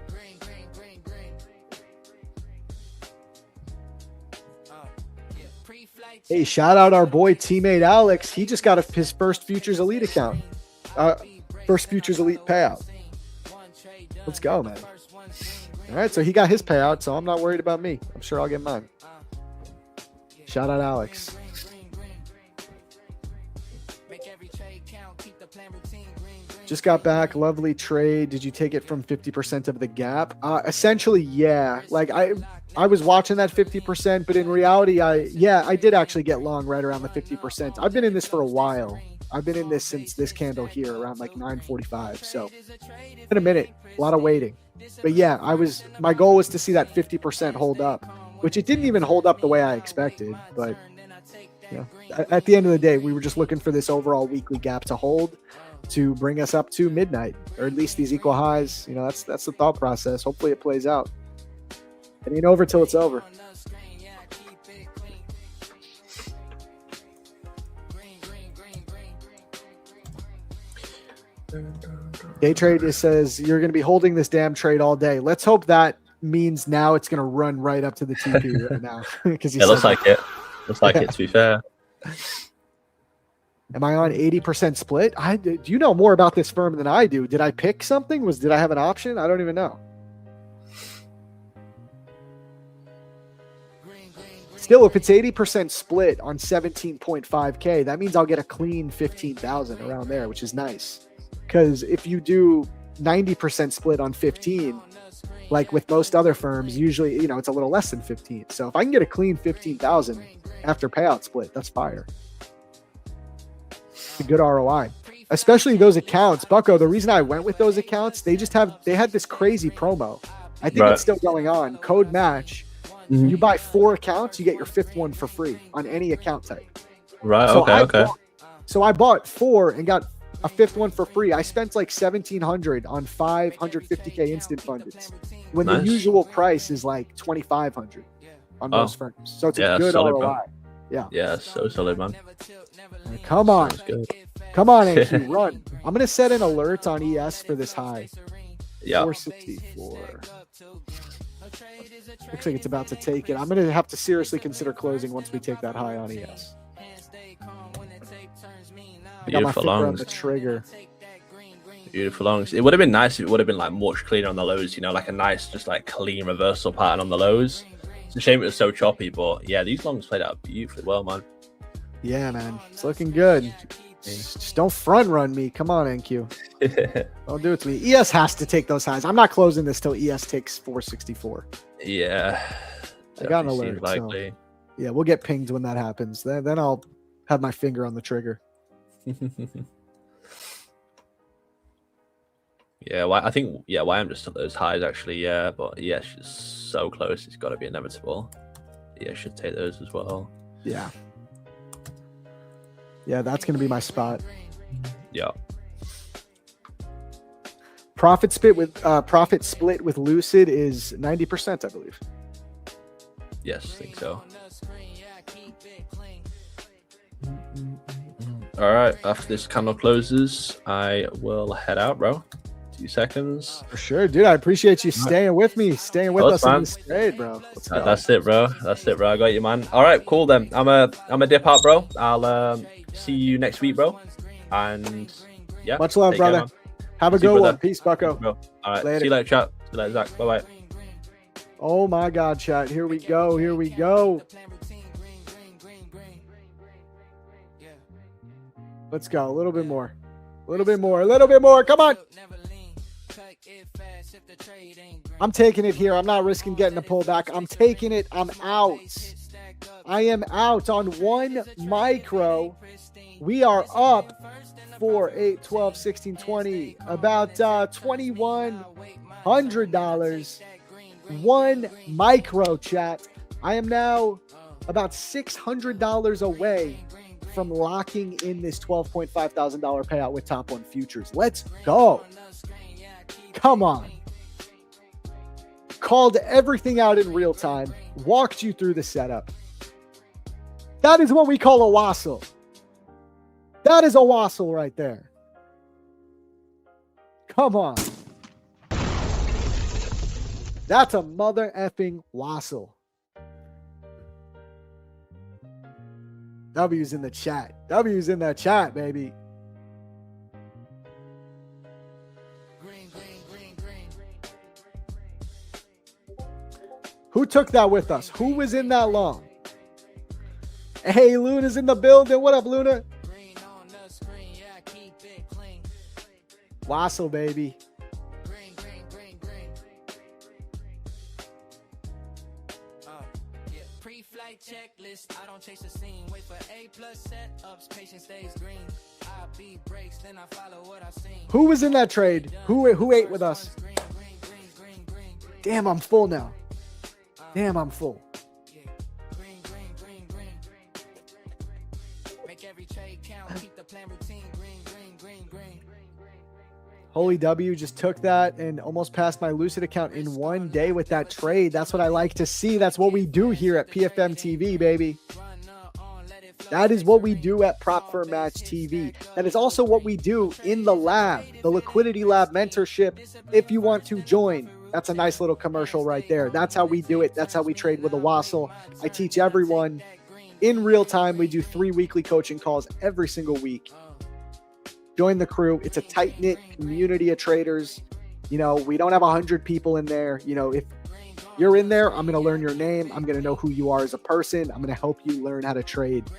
Green. Pre-flight Hey, shout out our boy Tmade Alex. He just got his first Futures Elite account. First Futures Elite payout. Let's go, man. All right, so he got his payout, so I'm not worried about me. I'm sure I'll get mine. Shout out Alex. Just got back. Lovely trade. Did you take it from 50% of the gap? Essentially, yeah. Like I was watching that 50%, but in reality, I did actually get long right around the 50%. I've been in this for a while. I've been in this since this candle here around like 9:45. So in a minute, a lot of waiting. But yeah, my goal was to see that 50% hold up, which it didn't even hold up the way I expected. But yeah, at the end of the day, we were just looking for this overall weekly gap to hold to bring us up to midnight, or at least these equal highs. You know, that's the thought process. Hopefully it plays out. It ain't over till it's over. Day trade, it says you're going to be holding this damn trade all day. Let's hope that means now it's going to run right up to the TP right now. Because it looks like it. Looks like it, to be fair. Am I on 80% split? Do you know more about this firm than I do? Did I pick something? Did I have an option? I don't even know. Still, if it's 80% split on 17.5K, that means I'll get a clean 15,000 around there, which is nice. Because if you do 90% split on 15, like with most other firms, usually, it's a little less than 15. So if I can get a clean 15,000 after payout split, that's fire. It's a good ROI, especially those accounts. Bucko, the reason I went with those accounts, they had this crazy promo. I think it's still going on. Code match. Mm-hmm. You buy 4 accounts, you get your 5th one for free on any account type. Right. So okay. So I bought 4 and got a 5th one for free. I spent like $1,700 on 550K instant funded when the usual price is like $2,500 on most firms. So it's a good solid, ROI. Bro. Yeah, so solid, man. Come on. Come on, NQ, run. I'm going to set an alert on ES for this high. Yeah. 464. Looks like it's about to take it. I'm going to have to seriously consider closing once we take that high on ES. I got my finger on the trigger. Beautiful longs. It would have been nice if it would have been like much cleaner on the lows, like a nice, just like clean reversal pattern on the lows. It's a shame it was so choppy, but yeah, these longs played out beautifully well, man. Yeah, man. It's looking good. Just don't front run me. Come on, NQ. Don't do it to me. ES has to take those highs. I'm not closing this till ES takes 464. Yeah. I got an alert. So, yeah, we'll get pinged when that happens. Then I'll have my finger on the trigger. Yeah, I think YM just took those highs actually. Yeah, but ES is so close. It's got to be inevitable. ES should take those as well. Yeah. Yeah, that's going to be my spot. Yeah. Profit split with Lucid is 90%, I believe. Yes, I think so. All right, after this candle closes, I will head out, bro. 2 seconds. For sure, dude. I appreciate you staying with me, staying with us in this trade, bro. That's it, bro. I got you, man. All right, cool then. I'm a dip out, bro. I'll see you next week, bro. And yeah, much love, brother. Have a good one. Peace, Bucko. Bro. All right, see you later, chat. See you later, Zach. Bye bye. Oh my God, chat. Here we go. Here we go. Let's go. A little bit more. A little bit more. A little bit more. Come on. I'm taking it here. I'm not risking getting a pullback. I'm taking it. I'm out. I am out on 1 micro. We are up 4, 8, 12, 16, 20. About $2,100. 1 micro, chat. I am now about $600 away from locking in this $12,500 payout with Top 1 Futures. Let's go. Come on. Called everything out in real time. Walked you through the setup. That is what we call a wassle. That is a wassle right there. Come on. That's a mother effing wassle. W's in the chat. W's in the chat, baby. Who took that with us? Who was in that long? Hey, Luna's in the building. What up, Luna? Wassel, baby. Pre-flight checklist. I don't chase the scene. Wait for A+ setups. Patience stays green. I beat breaks, then I follow what I've seen. Who was in that trade? Who ate with us? Damn, I'm full now. Damn, I'm full. Make every trade count. Keep the plan routine. Green. Holy W just took that and almost passed my Lucid account in one day with that trade. That's what I like to see. That's what we do here at PFM TV, baby. That is what we do at Prop Firm Match TV. That is also what we do in the lab, the Liquidity Lab mentorship. If you want to join, that's a nice little commercial right there. That's how we do it. That's how we trade with a Wassel. I teach everyone in real time. We do 3 weekly coaching calls every single week. Join the crew. It's a tight-knit community of traders. You know, we don't have 100 people in there. You know, if you're in there, I'm going to learn your name. I'm going to know who you are as a person. I'm going to help you learn how to trade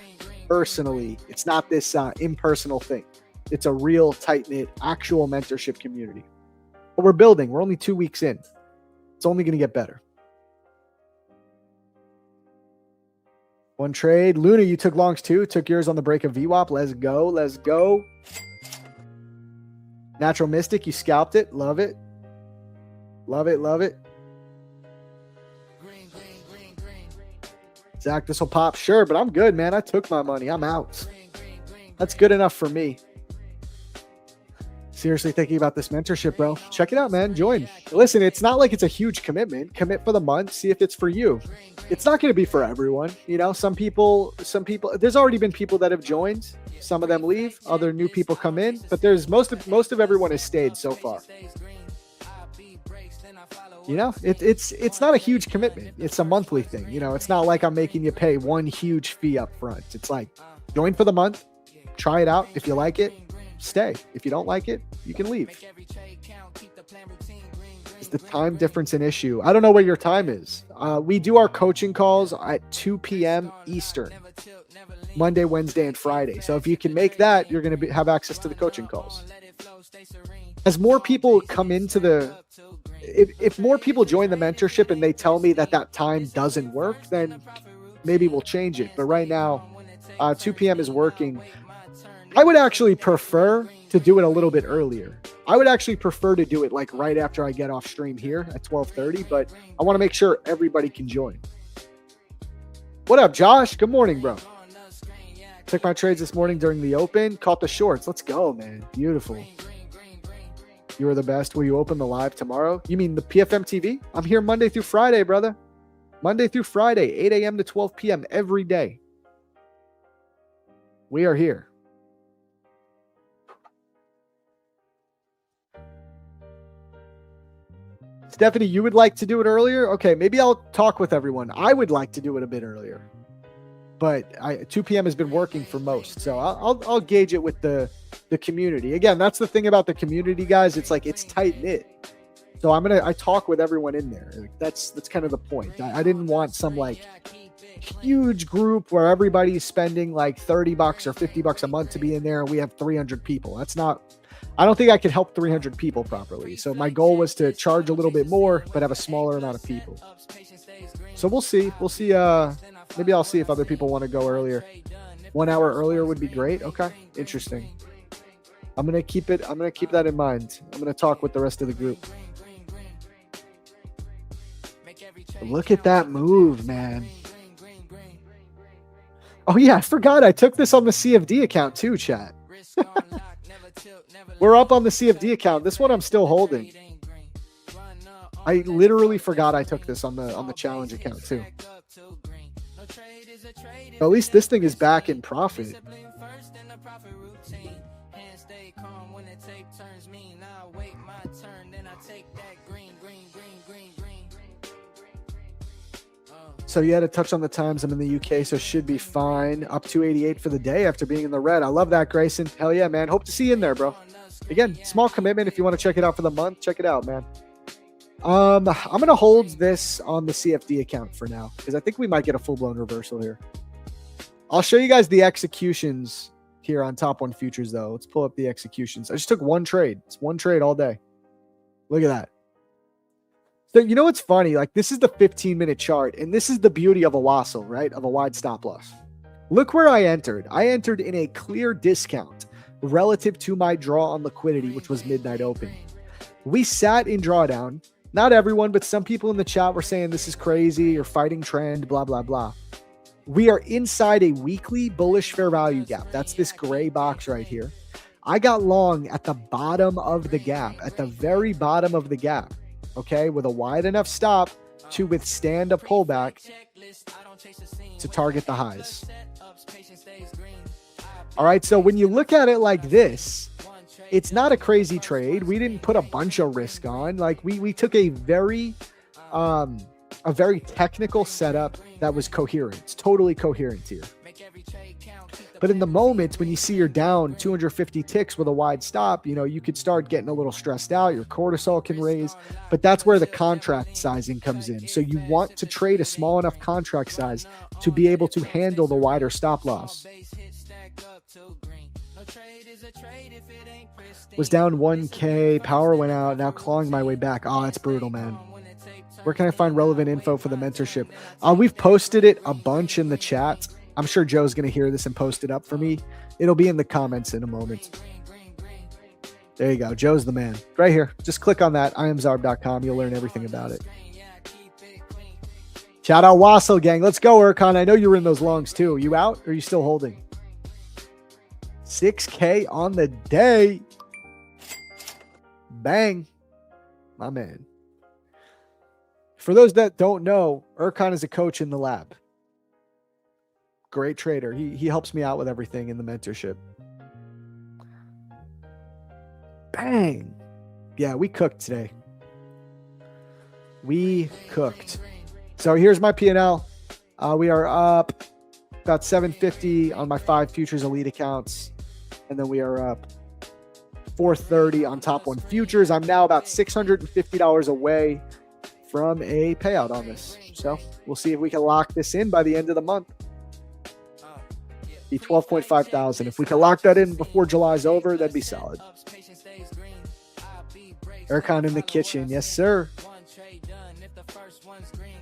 personally. It's not this impersonal thing. It's a real tight-knit, actual mentorship community. But we're building. We're only 2 weeks in. It's only going to get better. One trade. Luna, you took longs too. Took yours on the break of VWAP. Let's go. Let's go. Natural Mystic, you scalped it. Love it. Love it. Love it. Zach, this will pop. Sure, but I'm good, man. I took my money. I'm out. That's good enough for me. Seriously thinking about this mentorship, bro. Check it out, man. Join. Listen, it's not like it's a huge commitment. Commit for the month. See if it's for you. It's not going to be for everyone. You know, some people, there's already been people that have joined. Some of them leave. Other new people come in. But there's most of everyone has stayed so far. You know, it's not a huge commitment. It's a monthly thing. You know, it's not like I'm making you pay one huge fee up front. It's like join for the month. Try it out. If you like it, stay. If you don't like it, you can leave. Is the time difference an issue? I don't know what your time is. We do our coaching calls at 2 p.m. Eastern, Monday, Wednesday, and Friday. So if you can make that, you're going to have access to the coaching calls. As more people come into if more people join the mentorship and they tell me that time doesn't work, then maybe we'll change it. But right now, 2 p.m. is working. I would actually prefer to do it a little bit earlier. I would actually prefer to do it like right after I get off stream here at 12:30, but I want to make sure everybody can join. What up, Josh? Good morning, bro. Took my trades this morning during the open. Caught the shorts. Let's go, man. Beautiful. You are the best. Will you open the live tomorrow? You mean the PFM TV? I'm here Monday through Friday, brother. Monday through Friday, 8 a.m. to 12 p.m. every day. We are here. Stephanie, you would like to do it earlier? Okay, maybe I'll talk with everyone. I would like to do it a bit earlier. But 2 p.m. has been working for most. So I'll gauge it with the community. Again, that's the thing about the community, guys. It's like it's tight-knit. So I talk with everyone in there. That's kind of the point. I didn't want some like huge group where everybody's spending like $30 or $50 a month to be in there and we have 300 people. I don't think I could help 300 people properly. So my goal was to charge a little bit more, but have a smaller amount of people. So we'll see. We'll see. Maybe I'll see if other people want to go earlier. 1 hour earlier would be great. Okay. Interesting. I'm going to keep that in mind. I'm going to talk with the rest of the group. Look at that move, man. Oh yeah, I forgot. I took this on the CFD account too, chat. We're up on the CFD account. This one I'm still holding. I literally forgot I took this on the challenge account too. At least this thing is back in profit. So you had to touch on the times. I'm in the UK, so should be fine. Up 288 for the day after being in the red. I love that, Grayson. Hell yeah, man. Hope to see you in there, bro. Again, small commitment. If you want to check it out for the month, check it out, man. I'm going to hold this on the CFD account for now because I think we might get a full-blown reversal here. I'll show you guys the executions here on Top 1 Futures, though. Let's pull up the executions. I just took one trade. It's one trade all day. Look at that. So you know what's funny? Like, this is the 15-minute chart, and this is the beauty of a wassel, right? Of a wide stop loss. Look where I entered. I entered in a clear discount relative to my draw on liquidity, which was midnight open. We sat in drawdown. Not everyone, but some people in the chat were saying this is crazy or fighting trend, blah, blah, blah. We are inside a weekly bullish fair value gap. That's this gray box right here. I got long at the bottom of the gap, at the very bottom of the gap, okay, with a wide enough stop to withstand a pullback to target the highs. All right, so when you look at it like this, it's not a crazy trade. We didn't put a bunch of risk on. Like we took a very technical setup that was coherent. It's totally coherent here. But in the moment when you see you're down 250 ticks with a wide stop, you know, you could start getting a little stressed out. Your cortisol can raise, but that's where the contract sizing comes in. So you want to trade a small enough contract size to be able to handle the wider stop loss. Was down 1K, power went out, now clawing my way back. Oh, that's brutal, man. Where can I find relevant info for the mentorship? We've posted it a bunch in the chat. I'm sure Joe's going to hear this and post it up for me. It'll be in the comments in a moment. There you go. Joe's the man. Right here. Just click on that. IamZarb.com. You'll learn everything about it. Shout out Wassel gang. Let's go, Erkan. I know you were in those longs too. You out or are you still holding? 6K on the day. Bang. My man. For those that don't know, Erkan is a coach in the lab. Great trader. He helps me out with everything in the mentorship. Bang. Yeah, we cooked today. We cooked. So here's my P&L. We are up about 750 on my 5 futures elite accounts. And then we are up 430 on Top 1 Futures. I'm now about $650 away from a payout on this. So we'll see if we can lock this in by the end of the month. Be 12.5 thousand. If we can lock that in before July's over, that'd be solid. Erkan in the kitchen. Yes, sir.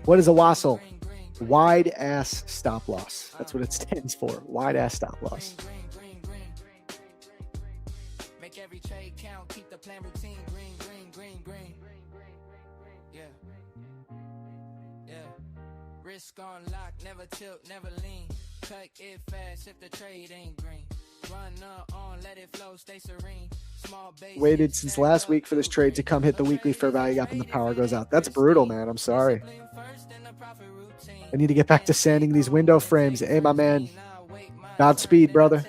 What is a wassel? Wide ass stop loss. That's what it stands for. Wide ass stop loss. Make every trade count. Keep the plan routine. Green. Yeah. Risk on lock. Never tilt. Never lean. Cut it fast if the trade ain't green. Run on, let it flow, stay serene. Small base. Waited since last week for this trade to come hit the weekly fair value gap and the power goes out. That's brutal, man. I'm sorry. I need to get back to sanding these window frames. Hey, my man. Godspeed, brother.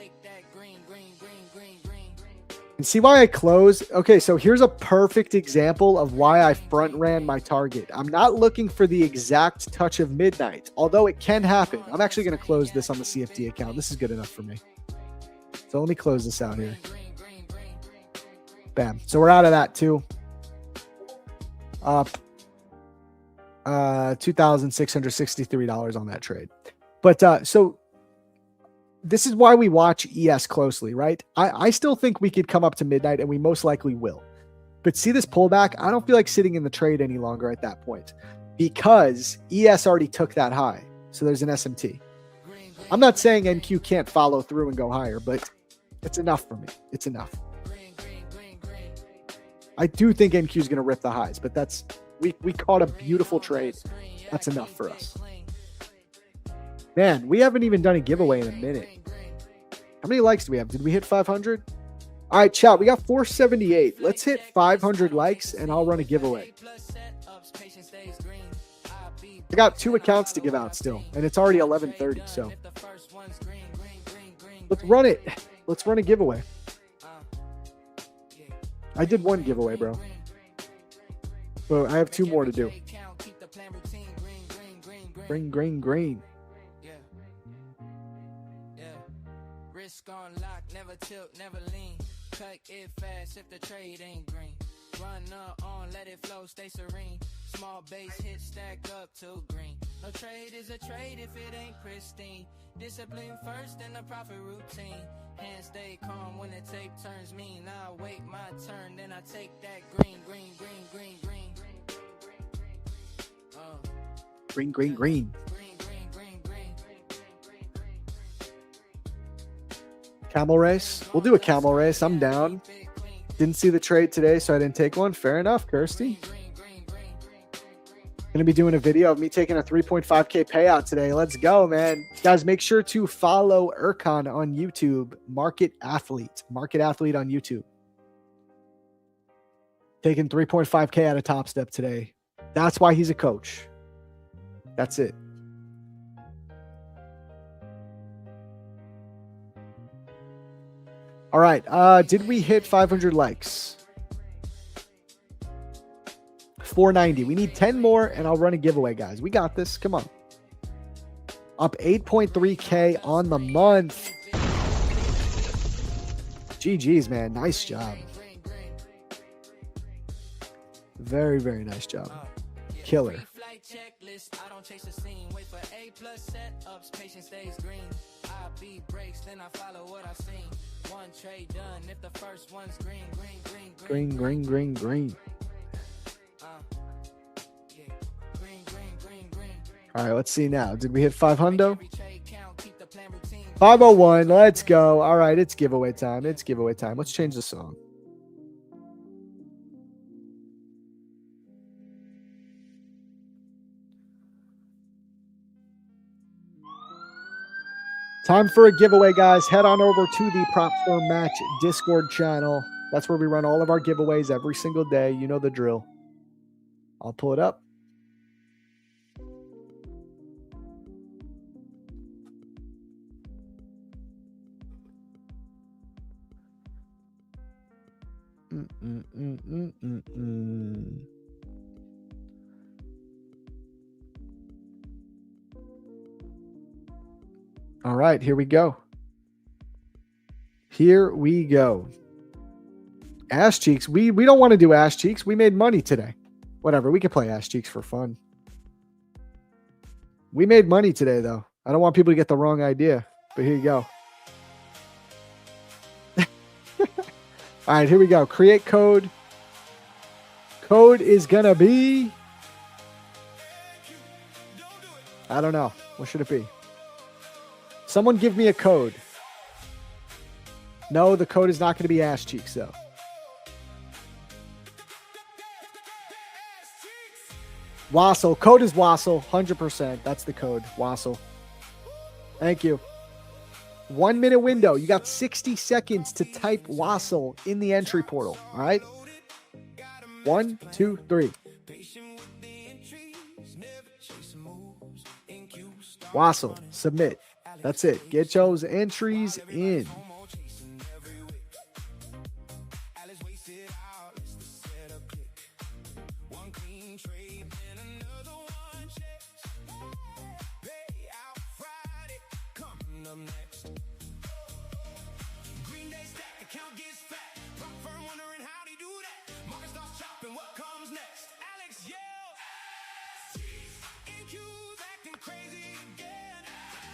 And see why I close? Okay, so here's a perfect example of why I front ran my target. I'm not looking for the exact touch of midnight, although it can happen. I'm actually going to close this on the CFD account. This is good enough for me. So let me close this out here. Bam. So we're out of that too. Up $2,663 on that trade. But so this is why we watch ES closely, right? I still think we could come up to midnight, and we most likely will. But see this pullback? I don't feel like sitting in the trade any longer at that point because ES already took that high. So there's an SMT. I'm not saying NQ can't follow through and go higher, but it's enough for me. It's enough. I do think NQ is going to rip the highs, but that's we caught a beautiful trade. That's enough for us. Man, we haven't even done a giveaway in a minute. How many likes do we have? Did we hit 500? All right, chat, we got 478. Let's hit 500 likes and I'll run a giveaway. I got 2 accounts to give out still, and it's already 11:30, so let's run it. Let's run a giveaway. I did 1 giveaway, bro. But I have 2 more to do. Green. Yeah. Yeah. Risk on lock, never tilt, never lean. Cut it fast if the trade ain't green. Run on, let it flow, stay serene. Small base hit, stack up to green. No trade is a trade if it ain't pristine. Discipline first and the profit routine. Hands stay calm when the tape turns mean. I wait my turn, then I take that green. Green. Camel race. We'll do a camel race. I'm down. Didn't see the trade today, so I didn't take one. Fair enough, Kirsty. Going to be doing a video of me taking a 3.5K payout today. Let's go, man. Guys, make sure to follow Erkan on YouTube. Market Athlete on YouTube. Taking 3.5K out of Top Step today. That's why he's a coach. That's it. All right. Did we hit 500 likes? 490. We need 10 more and I'll run a giveaway, guys. We got this. Come on. Up 8.3K on the month. GG's, man. Nice job. Very, very nice job. Killer. I don't chase a scene. Wait for A+ setups. Patience stays green. I beat breaks, then I follow what I've seen. One trade done. If the first one's green. All right, let's see now. Did we hit 500? 501. Let's go. All right, it's giveaway time. Let's change the song. Time for a giveaway, guys. Head on over to the Prop Firm Match Discord channel. That's where we run all of our giveaways every single day. You know the drill. I'll pull it up. All right, here we go. Ass cheeks. We don't want to do ass cheeks. We made money today. Whatever. We can play ass cheeks for fun. We made money today, though. I don't want people to get the wrong idea. But here you go. All right, here we go. Create code. Code is going to be... I don't know. What should it be? Someone give me a code. No, the code is not going to be ass cheeks, though. Wassel. Code is Wassel. 100%. That's the code. Wassel. Thank you. 1 minute window. You got 60 seconds to type Wassel in the entry portal. All right. 1, 2, 3. Wassel. Submit. That's it. Get those entries in.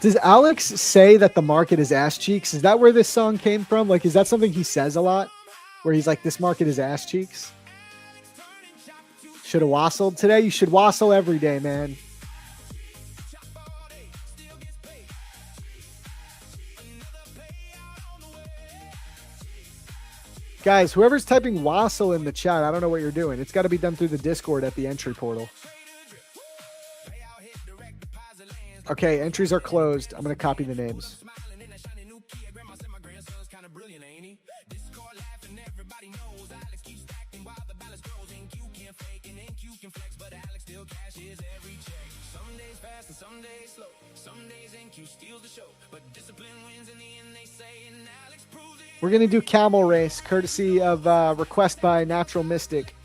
Does Alex say that the market is ass cheeks? Is that where this song came from? Like, is that something he says a lot? Where he's like, this market is ass cheeks? Should have wassled today? You should wassle every day, man. Guys, whoever's typing wassle in the chat, I don't know what you're doing. It's got to be done through the Discord at the entry portal. Okay, entries are closed. I'm going to copy the names. We're going to do camel race, courtesy of request by Natural Mystic.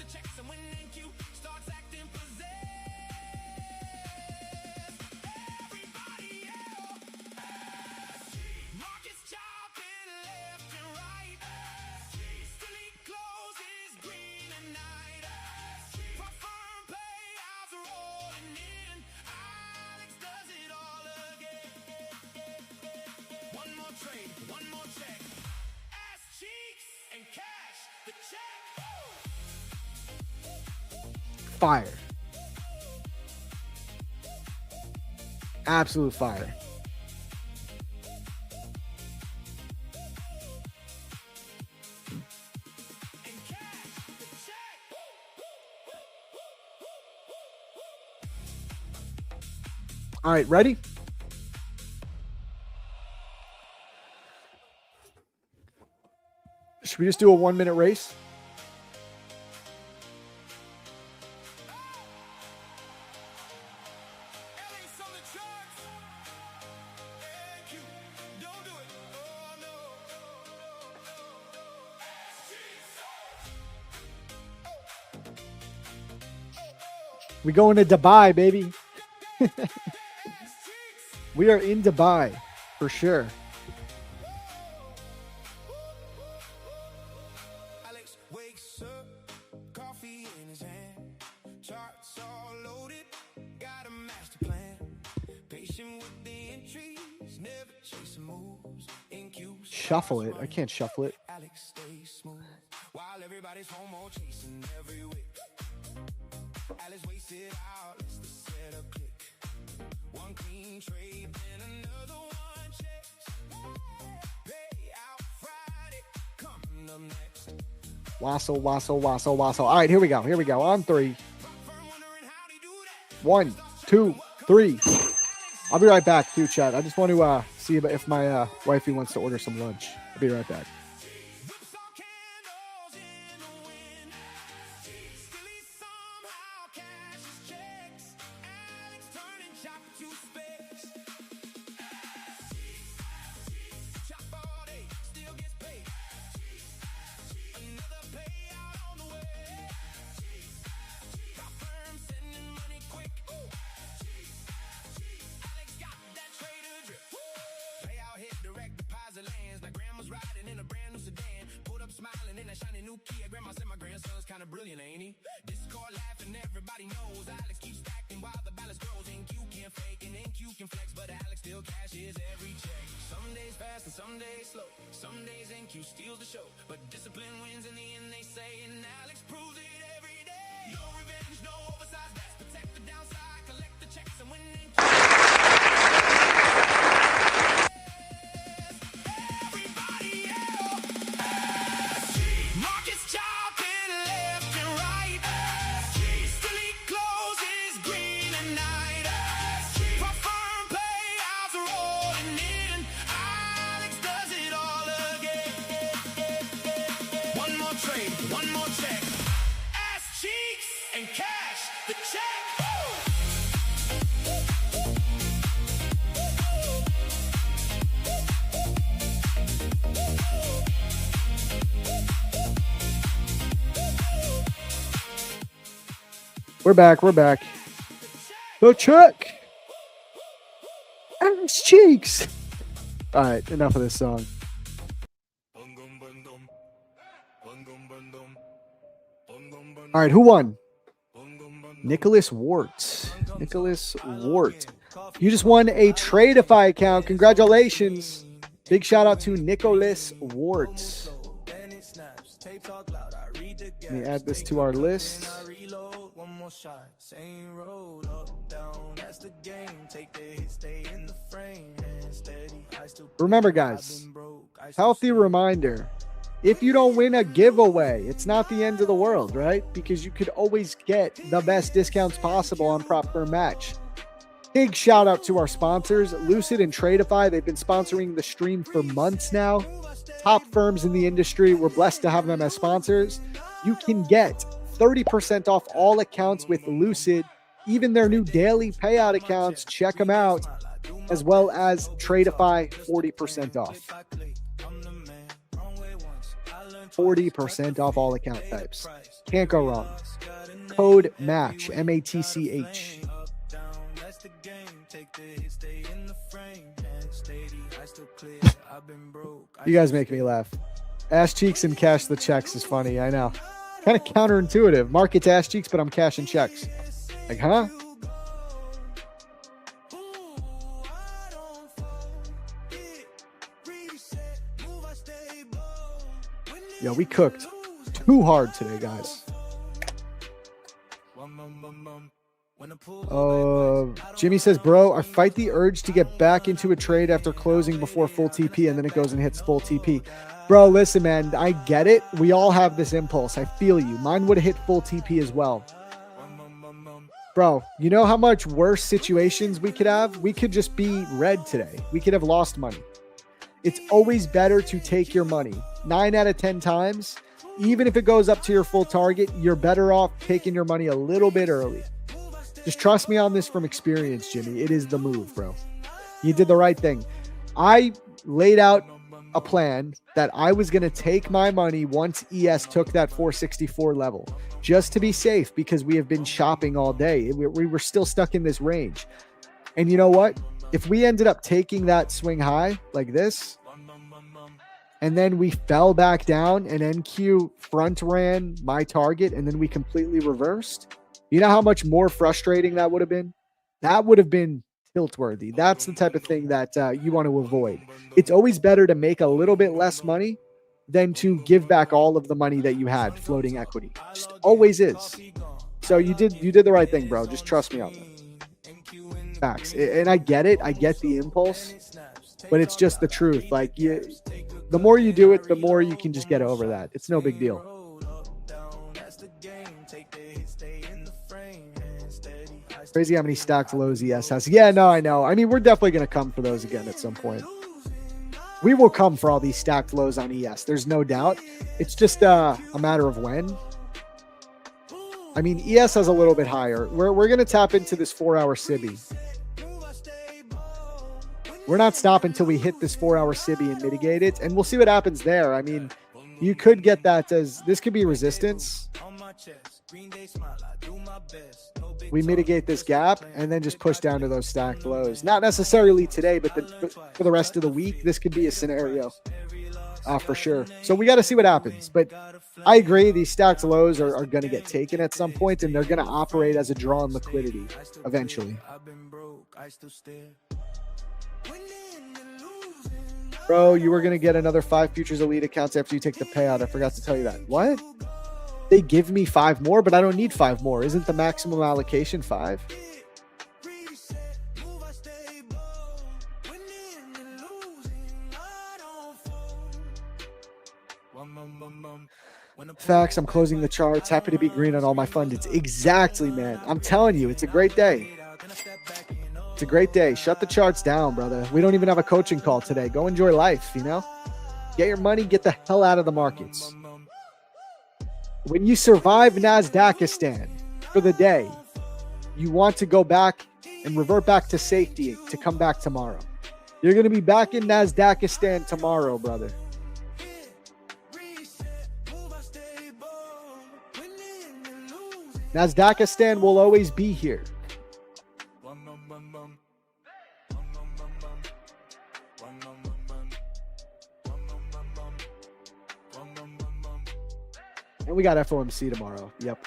fire. Absolute fire. All right, ready? Should we just do a 1 minute race? Alex on the charts. Thank you. Don't do it. Oh no. We going to Dubai, baby. We are in Dubai for sure. Alex wakes up, coffee in his hand, charts all loaded, got a master plan. Patient with the entries, never chasing moves. In queue, Shuffle it. I can't shuffle it. Alex stays smooth while everybody's home all chasing every week. Alex waits it out, lets the setup click. One clean trade, then another one checks. Payout Friday, coming up next. Wassle, wassle, wassle, wassle. All right, here we go. Here we go. On 3. 1, 2, 3. I'll be right back, Q chat. I just want to see if my wifey wants to order some lunch. I'll be right back. Brilliant, ain't he? Discord laughing, everybody knows Alex keeps stacking while the balance grows. NQ can't fake and NQ can flex, but Alex still cashes every check. Some days fast and some days slow. Some days NQ steals the show, but discipline wins in the end, they say, and Alex proves it every day. No revenge, no oversized bets, protect the downside, collect the checks, and win NQ. Everybody yell, SG. Markets chopping left and right. SG. Still he closes green at night. SG. Firm payouts rolling in. Alex does it all again. One more trade, one more check. Ass cheeks and cash the check. We're back. We're back. The check. Ass cheeks. All right, enough of this song. All right, who won? Nicholas Wart. Nicholas Wart. You just won a Tradeify account. Congratulations. Big shout out to Nicholas Wart. Let me add this to our list. Remember, guys, healthy reminder. If you don't win a giveaway, it's not the end of the world, right? Because you could always get the best discounts possible on prop per match. Big shout out to our sponsors, Lucid and Tradeify. They've been sponsoring the stream for months now. Top firms in the industry. We're blessed to have them as sponsors. You can get 30% off all accounts with Lucid, even their new daily payout accounts. Check them out, as well as Tradeify, 40% off. 40% off all account types. Can't go wrong. Code MATCH, M-A-T-C-H. You guys make me laugh. Ass cheeks and cash the checks is funny, I know. Kind of counterintuitive. Market's ass cheeks, but I'm cashing checks. Like, huh? Yo, we cooked too hard today, guys. Jimmy says, bro, I fight the urge to get back into a trade after closing before full TP, and then it goes and hits full TP. Bro, listen, man, I get it. We all have this impulse. I feel you. Mine would have hit full TP as well. Bro, you know how much worse situations we could have? We could just be red today. We could have lost money. It's always better to take your money. 9 out of 10 times, even if it goes up to your full target, you're better off taking your money a little bit early. Just trust me on this from experience, Jimmy. It is the move, bro. You did the right thing. I laid out a plan that I was going to take my money once ES took that 464 level, just to be safe, because we have been shopping all day. We were still stuck in this range. And you know what? If we ended up taking that swing high like this, and then we fell back down and NQ front ran my target, and then we completely reversed, you know how much more frustrating that would have been? That would have been tilt-worthy. That's the type of thing that you want to avoid. It's always better to make a little bit less money than to give back all of the money that you had floating equity. Just always is. So you did the right thing, bro. Just trust me on that. Facts. And I get it. I get the impulse, but it's just the truth. Like, the more you do it, the more you can just get over that. It's no big deal. Crazy how many stacked lows ES has. Yeah, no, I know. I mean, we're definitely going to come for those again at some point. We will come for all these stacked lows on ES. There's no doubt. It's just a matter of when. I mean, ES has a little bit higher. We're going to tap into this 4-hour Sibby. We're not stopping until we hit this 4-hour Sibby and mitigate it. And we'll see what happens there. I mean, you could get that as this could be resistance. We mitigate this gap and then just push down to those stacked lows. Not necessarily today, but for the rest of the week, this could be a scenario for sure. So we got to see what happens. But I agree, these stacked lows are going to get taken at some point, and they're going to operate as a draw on liquidity eventually. Bro, you were going to get another 5 futures elite accounts after you take the payout. I forgot to tell you that. What? They give me 5 more, but I don't need 5 more. Isn't the maximum allocation 5? Facts, I'm closing the charts. Happy to be green on all my fundeds. Exactly, man. I'm telling you, it's a great day. It's a great day. Shut the charts down, brother. We don't even have a coaching call today. Go enjoy life, you know? Get your money, get the hell out of the markets. When you survive Nasdaqistan for the day, you want to go back and revert back to safety to come back tomorrow. You're going to be back in Nasdaqistan tomorrow, brother. Nasdaqistan will always be here. And we got FOMC tomorrow. Yep.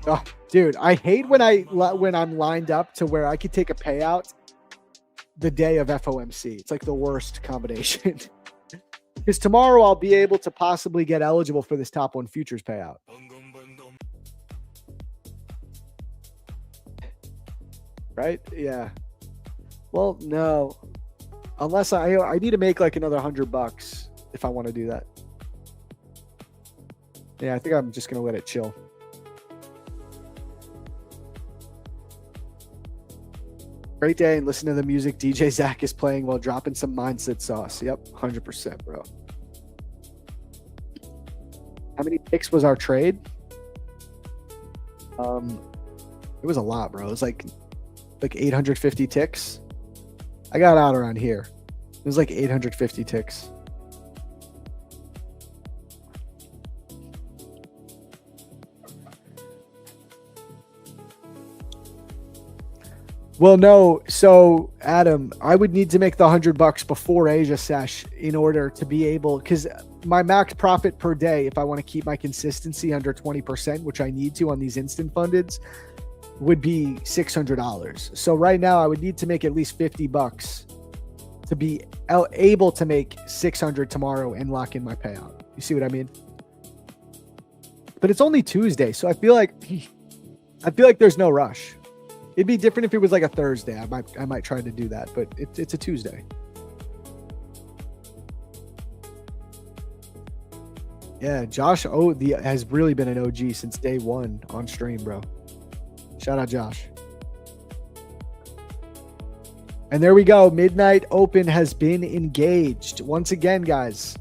Oh, dude, I hate when I'm lined up to where I could take a payout the day of FOMC. It's like the worst combination. Because tomorrow I'll be able to possibly get eligible for this top 1 futures payout. Right? Yeah. Well, no. Unless I need to make like another $100 if I want to do that. Yeah, I think I'm just going to let it chill. Great day and listen to the music DJ Zach is playing while dropping some mindset sauce. Yep, 100%, bro. How many picks was our trade? It was a lot, bro. It was like 850 ticks. I got out around here. It was like 850 ticks. Well, no. So, Adam, I would need to make the $100 before Asia Sesh in order to be able, because my max profit per day, if I want to keep my consistency under 20%, which I need to on these instant fundeds, would be $600. So right now I would need to make at least $50 to be able to make 600 tomorrow and lock in my payout. You see what I mean? But it's only Tuesday, so I feel like I feel like there's no rush. It'd be different if it was like a Thursday. I might try to do that, but it's a Tuesday. Yeah, Josh has really been an OG since day one on stream, bro. Shout out Josh. And there we go. Midnight Open has been engaged. Once again, guys,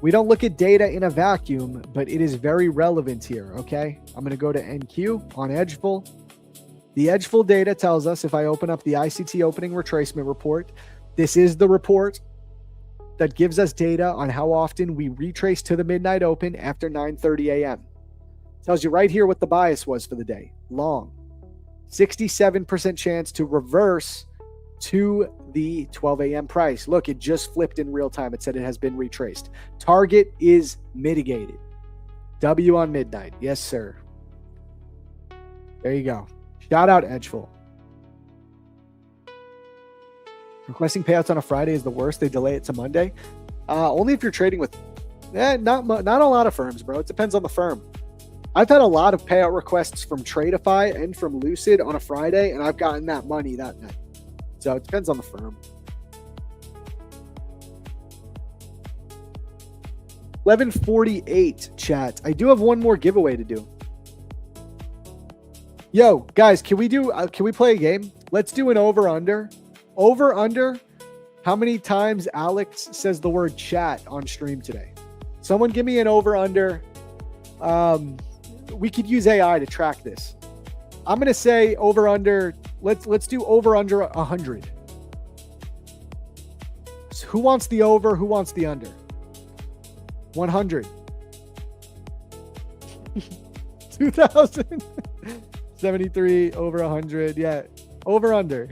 we don't look at data in a vacuum, but it is very relevant here, okay? I'm going to go to NQ on Edgeful. The Edgeful data tells us if I open up the ICT opening retracement report, this is the report that gives us data on how often we retrace to the Midnight Open after 9:30 a.m. Tells you right here what the bias was for the day. Long. 67% chance to reverse to the 12 a.m. price. Look, it just flipped in real time. It said it has been retraced. Target is mitigated. W on midnight. Yes, sir. There you go. Shout out Edgeful. Requesting payouts on a Friday is the worst. They delay it to Monday. Only if you're trading with not a lot of firms, bro. It depends on the firm. I've had a lot of payout requests from Tradeify and from Lucid on a Friday, and I've gotten that money that night. So it depends on the firm. 11:48 chat. I do have one more giveaway to do. Yo, guys, can we play a game? Let's do an over-under. Over-under, how many times Alex says the word chat on stream today? Someone give me an over-under. We could use AI to track this. I'm going to say over-under. Let's do over-under 100. So who wants the over? Who wants the under? 100. 2,000. 73 over 100. Yeah. Over-under.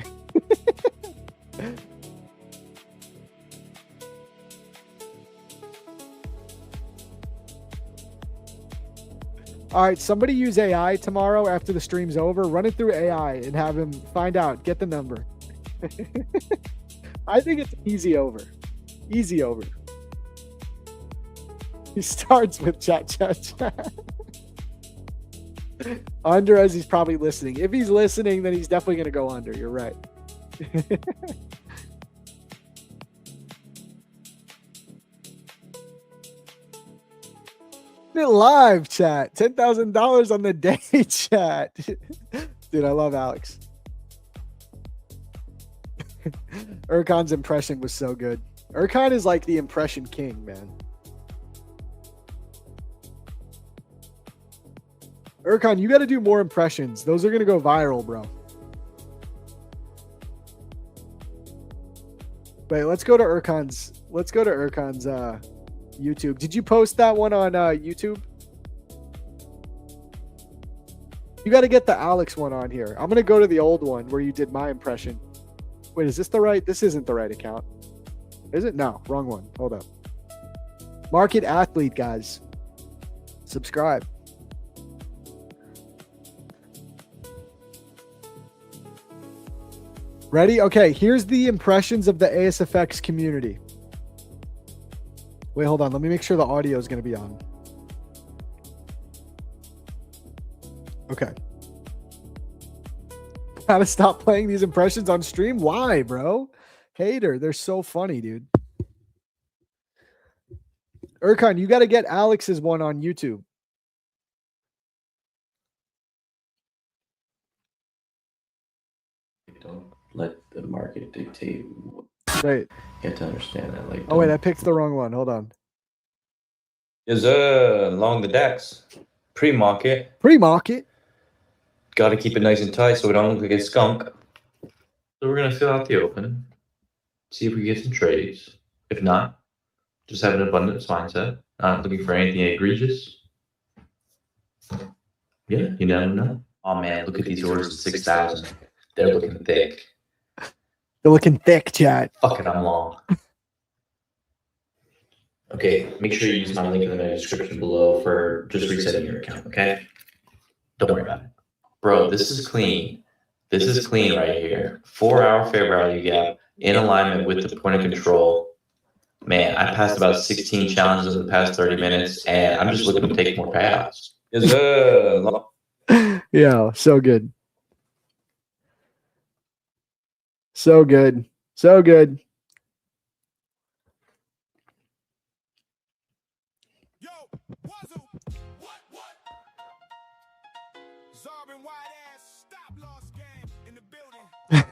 All right, somebody use AI tomorrow after the stream's over. Run it through AI and have him find out. Get the number. I think it's easy over. Easy over. He starts with chat. Under, as he's probably listening. If he's listening, then he's definitely going to go under. You're right. Live chat. $10,000 on the day chat. Dude, I love Alex. Urkon's impression was so good. Urkon is like the impression king, man. Urkon, you got to do more impressions. Those are going to go viral, bro. Wait, let's go to Urkon's YouTube. Did you post that one on YouTube? You got to get the Alex one on here. I'm going to go to the old one where you did my impression. Wait, is this the right? This isn't the right account. Is it? No, wrong one. Hold up. Market Athlete, guys. Subscribe. Ready? Okay, here's the impressions of the ASFX community. Wait, hold on. Let me make sure the audio is going to be on. Okay. Gotta stop playing these impressions on stream. Why, bro? Hater. They're so funny, dude. Urkon, you got to get Alex's one on YouTube. Don't let the market dictate. Wait. You have to understand that. Like, oh, wait, I picked the wrong one. Hold on. Is along the decks. Pre-market. Pre-market. Got to keep it nice and tight so we don't look like a skunk. So we're gonna fill out the open, see if we get some trades. If not, just have an abundance mindset. Not looking for anything egregious. Yeah, you never know. Oh man, look at these orders at 6,000. They're looking thick. They're looking thick, chat. Fuck it, I'm long. Okay, make sure you use my link in the description below for just resetting your account, okay? Don't worry about it. Bro, this is clean. This is clean right here. 4-hour fair value gap in alignment with the point of control. Man, I passed about 16 challenges in the past 30 minutes, and I'm just looking to take more payouts. Yeah, Yeah, so good. So good. So good. Yo, Wazoo. What? Zarbin wide ass stop loss game in the building. Let's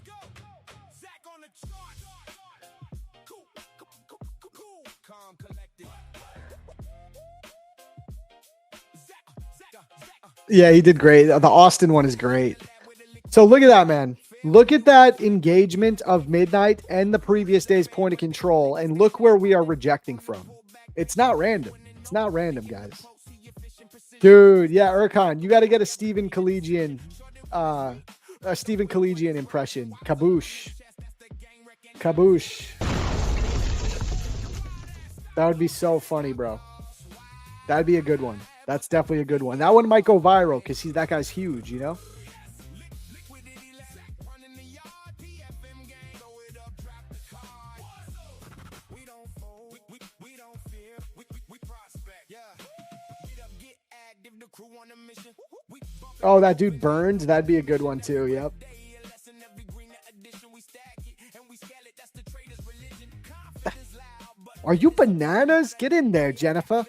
go. Zach on the chart. Cool. Calm, collected. Yeah, he did great. The Austin one is great. So look at that, man. Look at that engagement of Midnight and the previous day's point of control, and look where we are rejecting from. It's not random. It's not random, guys. Dude, yeah, Erkan, you got to get a Stephen Collegian impression. Kaboosh. That would be so funny, bro. That'd be a good one. That's definitely a good one. That one might go viral because that guy's huge, you know? Oh, that dude Burns. That'd be a good one too. Yep. Are you bananas? Get in there, Jennifer.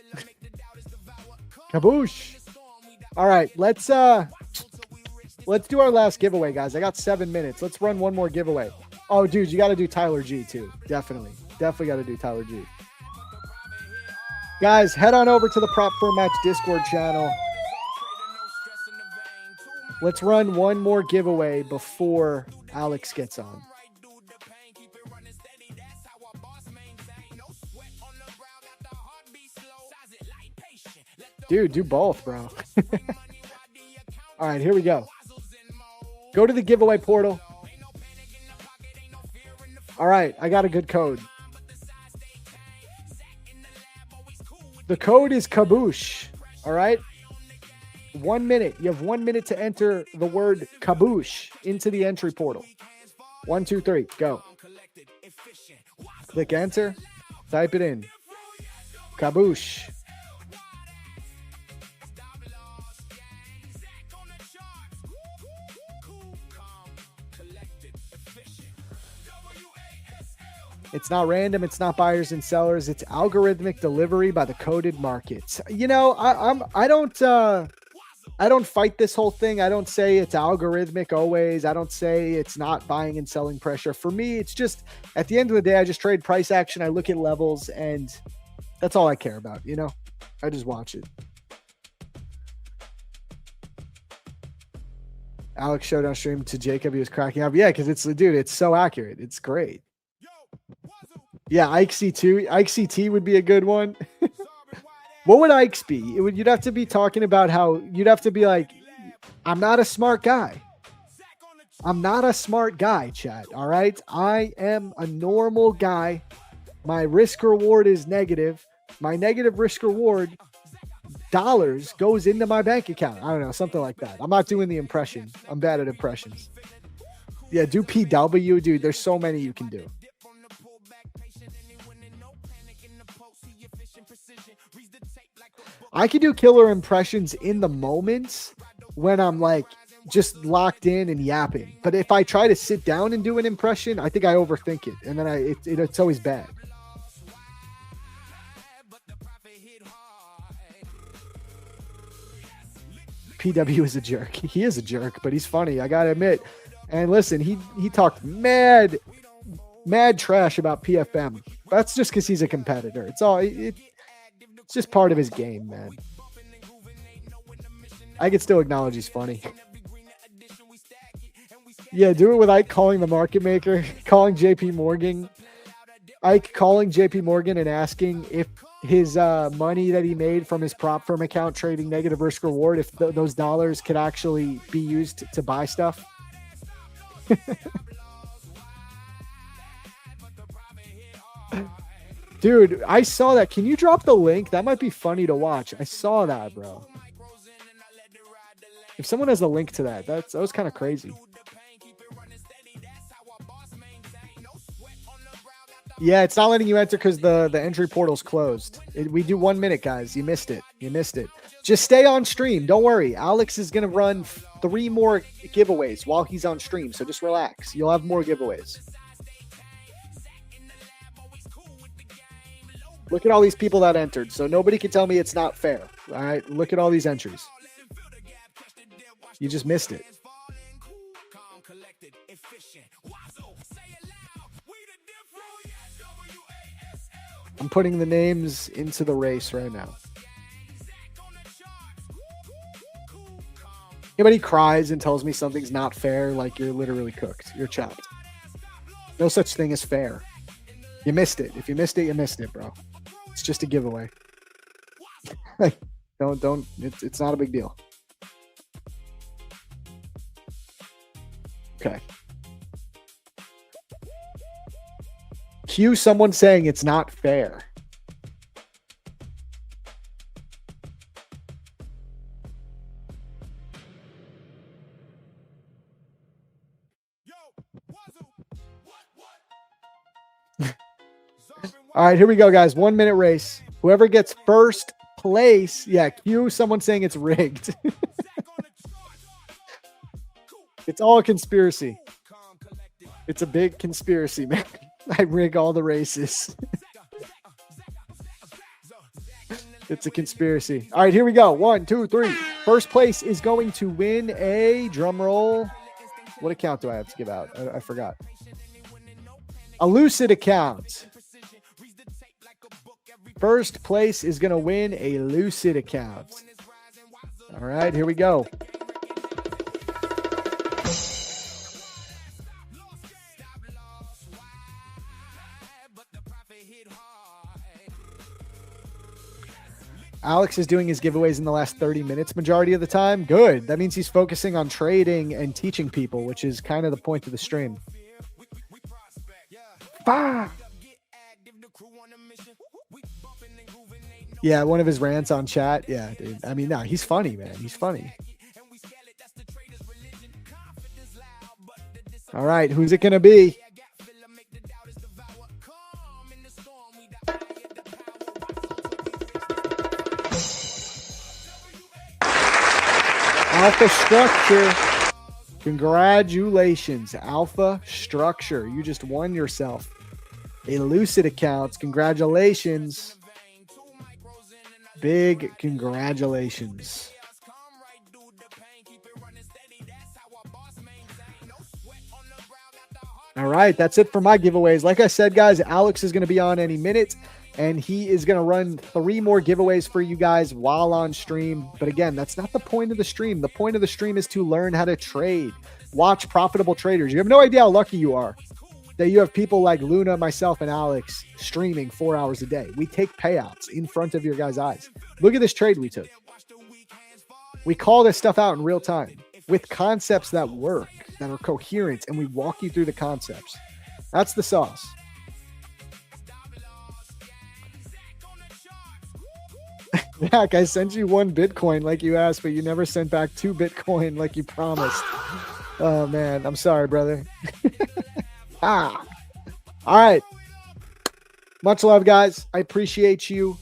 Kaboosh. All right, let's do our last giveaway, guys. I got 7 minutes. Let's run one more giveaway. Oh, dude, you got to do Tyler G too. Definitely got to do Tyler G. Guys, head on over to the Prop for Match Discord channel. Let's run one more giveaway before Alex gets on. Dude, do both, bro. All right, here we go. Go to the giveaway portal. All right, I got a good code. The code is Kaboosh. All right. 1 minute. You have 1 minute to enter the word Kaboosh into the entry portal. 1, 2, 3, go. Click enter. Type it in. Kaboosh. It's not random. It's not buyers and sellers. It's algorithmic delivery by the coded markets. You know, I don't fight this whole thing. I don't say it's algorithmic always. I don't say it's not buying and selling pressure. For me, it's just at the end of the day, I just trade price action. I look at levels, and that's all I care about. You know, I just watch it. Alex showed on stream to Jacob. He was cracking up. Yeah, because it's so accurate. It's great. Yeah, Ike C2. Ike CT would be a good one. What would Ike's be? You'd have to be talking about how you'd have to be like, I'm not a smart guy. I'm not a smart guy, chat. All right. I am a normal guy. My risk reward is negative. My negative risk reward dollars goes into my bank account. I don't know, something like that. I'm not doing the impression. I'm bad at impressions. Yeah, do PW, dude. There's so many you can do. I can do killer impressions in the moments when I'm like just locked in and yapping. But if I try to sit down and do an impression, I think I overthink it. And then it's always bad. PW is a jerk. He is a jerk, but he's funny. I got to admit. And listen, he talked mad trash about PFM. That's just because he's a competitor. It's just part of his game, man. I can still acknowledge he's funny. Yeah, do it with Ike calling the market maker, calling JP Morgan. Ike calling JP Morgan and asking if his money that he made from his prop firm account trading negative risk reward, if those dollars could actually be used to buy stuff. Dude, I saw that. Can you drop the link? That might be funny to watch. I saw that, bro. If someone has a link to that, that was kind of crazy. Yeah, it's not letting you enter because the entry portal's closed. We do 1 minute, guys. You missed it. Just stay on stream. Don't worry. Alex is going to run 3 more giveaways while he's on stream. So just relax. You'll have more giveaways. Look at all these people that entered. So nobody can tell me it's not fair. All right. Look at all these entries. You just missed it. I'm putting the names into the race right now. Anybody cries and tells me something's not fair, like you're literally cooked. You're chopped. No such thing as fair. You missed it. If you missed it, you missed it, bro. It's just a giveaway. don't. It's not a big deal. Okay. Cue someone saying it's not fair. All right, here we go, guys. 1 minute race. Whoever gets first place, cue someone saying it's rigged. It's all a conspiracy. It's a big conspiracy, man. I rig all the races. It's a conspiracy. All right, here we go. 1, 2, 3. First place is going to win a drum roll. What account do I have to give out? I forgot. A Lucid account. First place is going to win a Lucid account. All right, here we go. Alex is doing his giveaways in the last 30 minutes majority of the time. Good. That means he's focusing on trading and teaching people, which is kind of the point of the stream. Bah! Yeah, one of his rants on chat. Yeah, dude. I mean, no, he's funny, man. He's funny. All right, who's it going to be? Alpha Structure. Congratulations, Alpha Structure. You just won yourself a Lucid account. Congratulations. Big congratulations. All right, that's it for my giveaways. Like I said, guys, Alex is going to be on any minute, and he is going to run 3 more giveaways for you guys while on stream. But again, that's not the point of the stream. The point of the stream is to learn how to trade. Watch profitable traders. You have no idea how lucky you are that you have people like Luna, myself, and Alex streaming 4 hours a day. We take payouts in front of your guys' eyes. Look at this trade we took. We call this stuff out in real time with concepts that work, that are coherent, and we walk you through the concepts. That's the sauce. Jack, I sent you 1 Bitcoin like you asked, but you never sent back 2 Bitcoin like you promised. Oh, man. I'm sorry, brother. All right. Much love, guys. I appreciate you.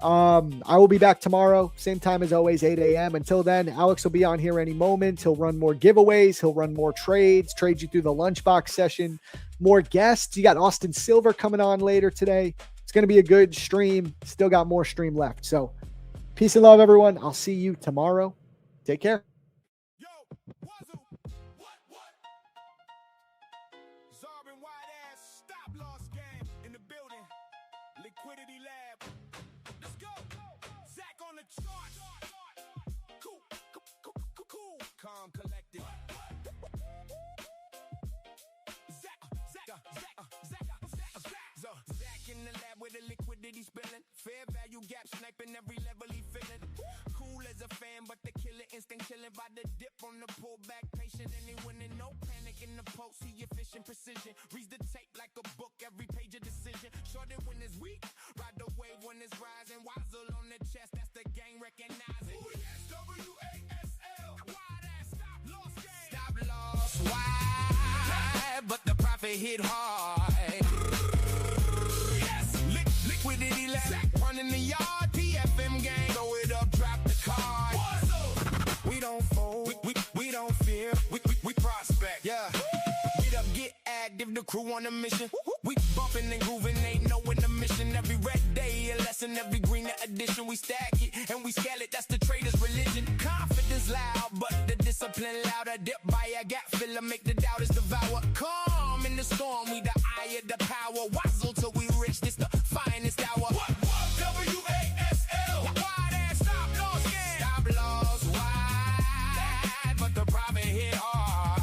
I will be back tomorrow, same time as always, 8 a.m. Until then, Alex will be on here any moment. He'll run more giveaways. He'll run more trades, trade you through the lunchbox session, more guests. You got Austin Silver coming on later today. It's going to be a good stream. Still got more stream left. So peace and love, everyone. I'll see you tomorrow. Take care. Spilling, fair value gap sniping every level he feeling. Cool as a fan, but the killer instinct chilling by the dip on the pullback. Patient and he winning, no panic in the post. He efficient precision, reads the tape like a book, every page a decision. Short it when it's weak, ride the wave when it's rising. Wazzle on the chest, that's the gang recognizing. W-A-S-L, why that stop loss game? Stop loss, why? But the profit hit hard. Liquidity left, running the yard, PFM gang, throw it up, drop the the crew on a mission. We bumping and grooving, ain't no intermission. Every red day a lesson, every green addition. We stack it and we scale it, that's the trader's religion. Confidence loud, but the discipline louder. Dip by a gap filler, make the doubters devour. Calm in the storm, we the eye of the power. Wazzle till we rich, this the finest hour. What? W-A-S-L. Wide ass stop loss game. Stop loss wide, but the profit hit hard.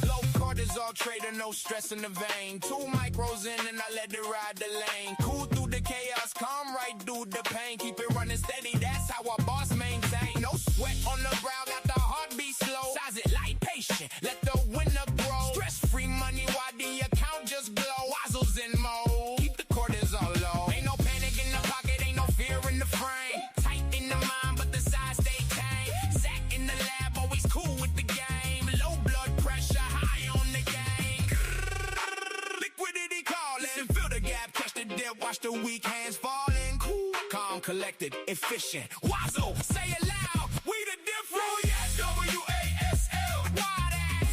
Low cortisol trader, no stress in the vein. 2 micros in and I let it ride the lane. Cool through the chaos, calm right through the pain. Keep it running steady, that's how our boss maintain. No sweat on the brow, got the heartbeat slow. Size it light, patient, let the winner grow. Stress-free money while the account just glow. Wazzles in mode, keep the cortisol low. Ain't no panic in the pocket, ain't no fear in the frame. Tight in the mind, but the size stay tame. Zach in the lab, always cool with the game. Low blood pressure, high on the game. Liquidity calling, fill the gap, catch the dip, watch the weak hands falling. Cool, calm, collected, efficient. Wazzle, say it loud, we the different. Yes, W-A-S-L. Wide ass,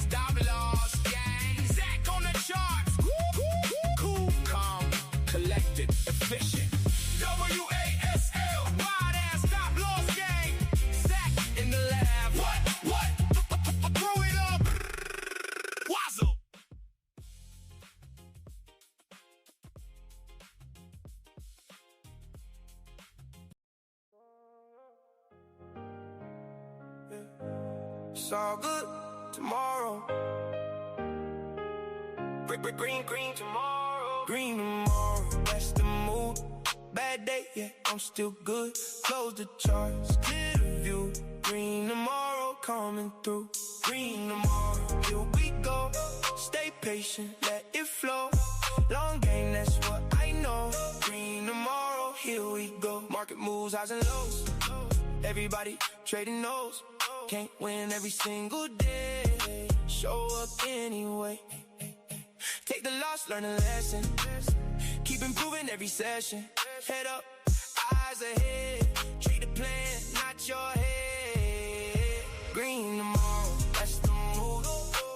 stop loss gang. Zach on the charts, cool, calm, collected, efficient. W-A-S-L. Wide ass, stop loss gang. Zach in the lab. What? Throw it up. Wazzle. It's all good tomorrow. Green tomorrow. Green tomorrow, that's the mood. Bad day, yeah, I'm still good. Close the charts, clear the view. Green tomorrow, coming through. Green tomorrow, here we go. Stay patient, let it flow. Long game, that's what I know. Green tomorrow, here we go. Market moves, highs and lows. Everybody trading those. Can't win every single day. Show up anyway. Take the loss, learn a lesson. Keep improving every session. Head up, eyes ahead. Treat the plan, not your head. Green tomorrow, that's the mood.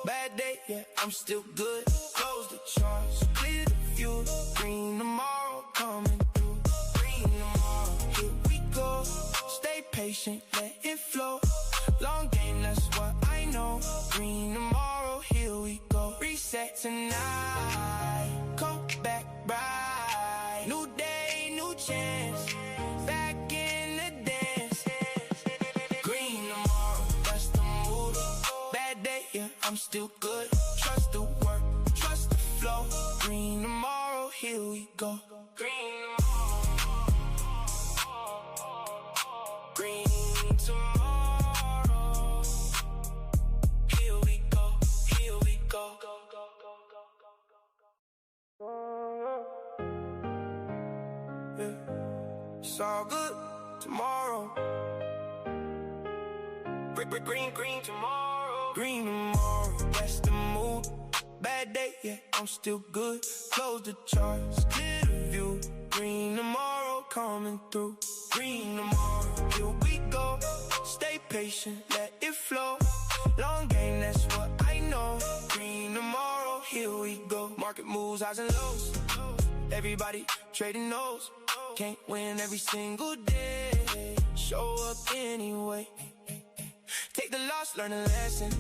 Bad day, yeah, I'm still good. Close the charts, clear the view. Green tomorrow, coming through. Green tomorrow, here we go. Stay patient, let it flow. Long game, that's what I know. Green tomorrow, here we go. Reset tonight, come back bright. New day, new chance, back in the dance. Green tomorrow, that's the mood. Bad day, yeah, I'm still good. Trust the work, trust the flow. Green tomorrow, here we go. Green tomorrow, green tomorrow. It's all good tomorrow. Green tomorrow. Green tomorrow, that's the mood. Bad day, yeah, I'm still good. Close the charts, clear the view. Green tomorrow, coming through. Green tomorrow, here we go. Stay patient, let it flow. Long game, that's what I know. Green tomorrow, here we go. Market moves, highs and lows. Everybody trading those. Can't win every single day. Show up anyway. Take the loss, learn a lesson.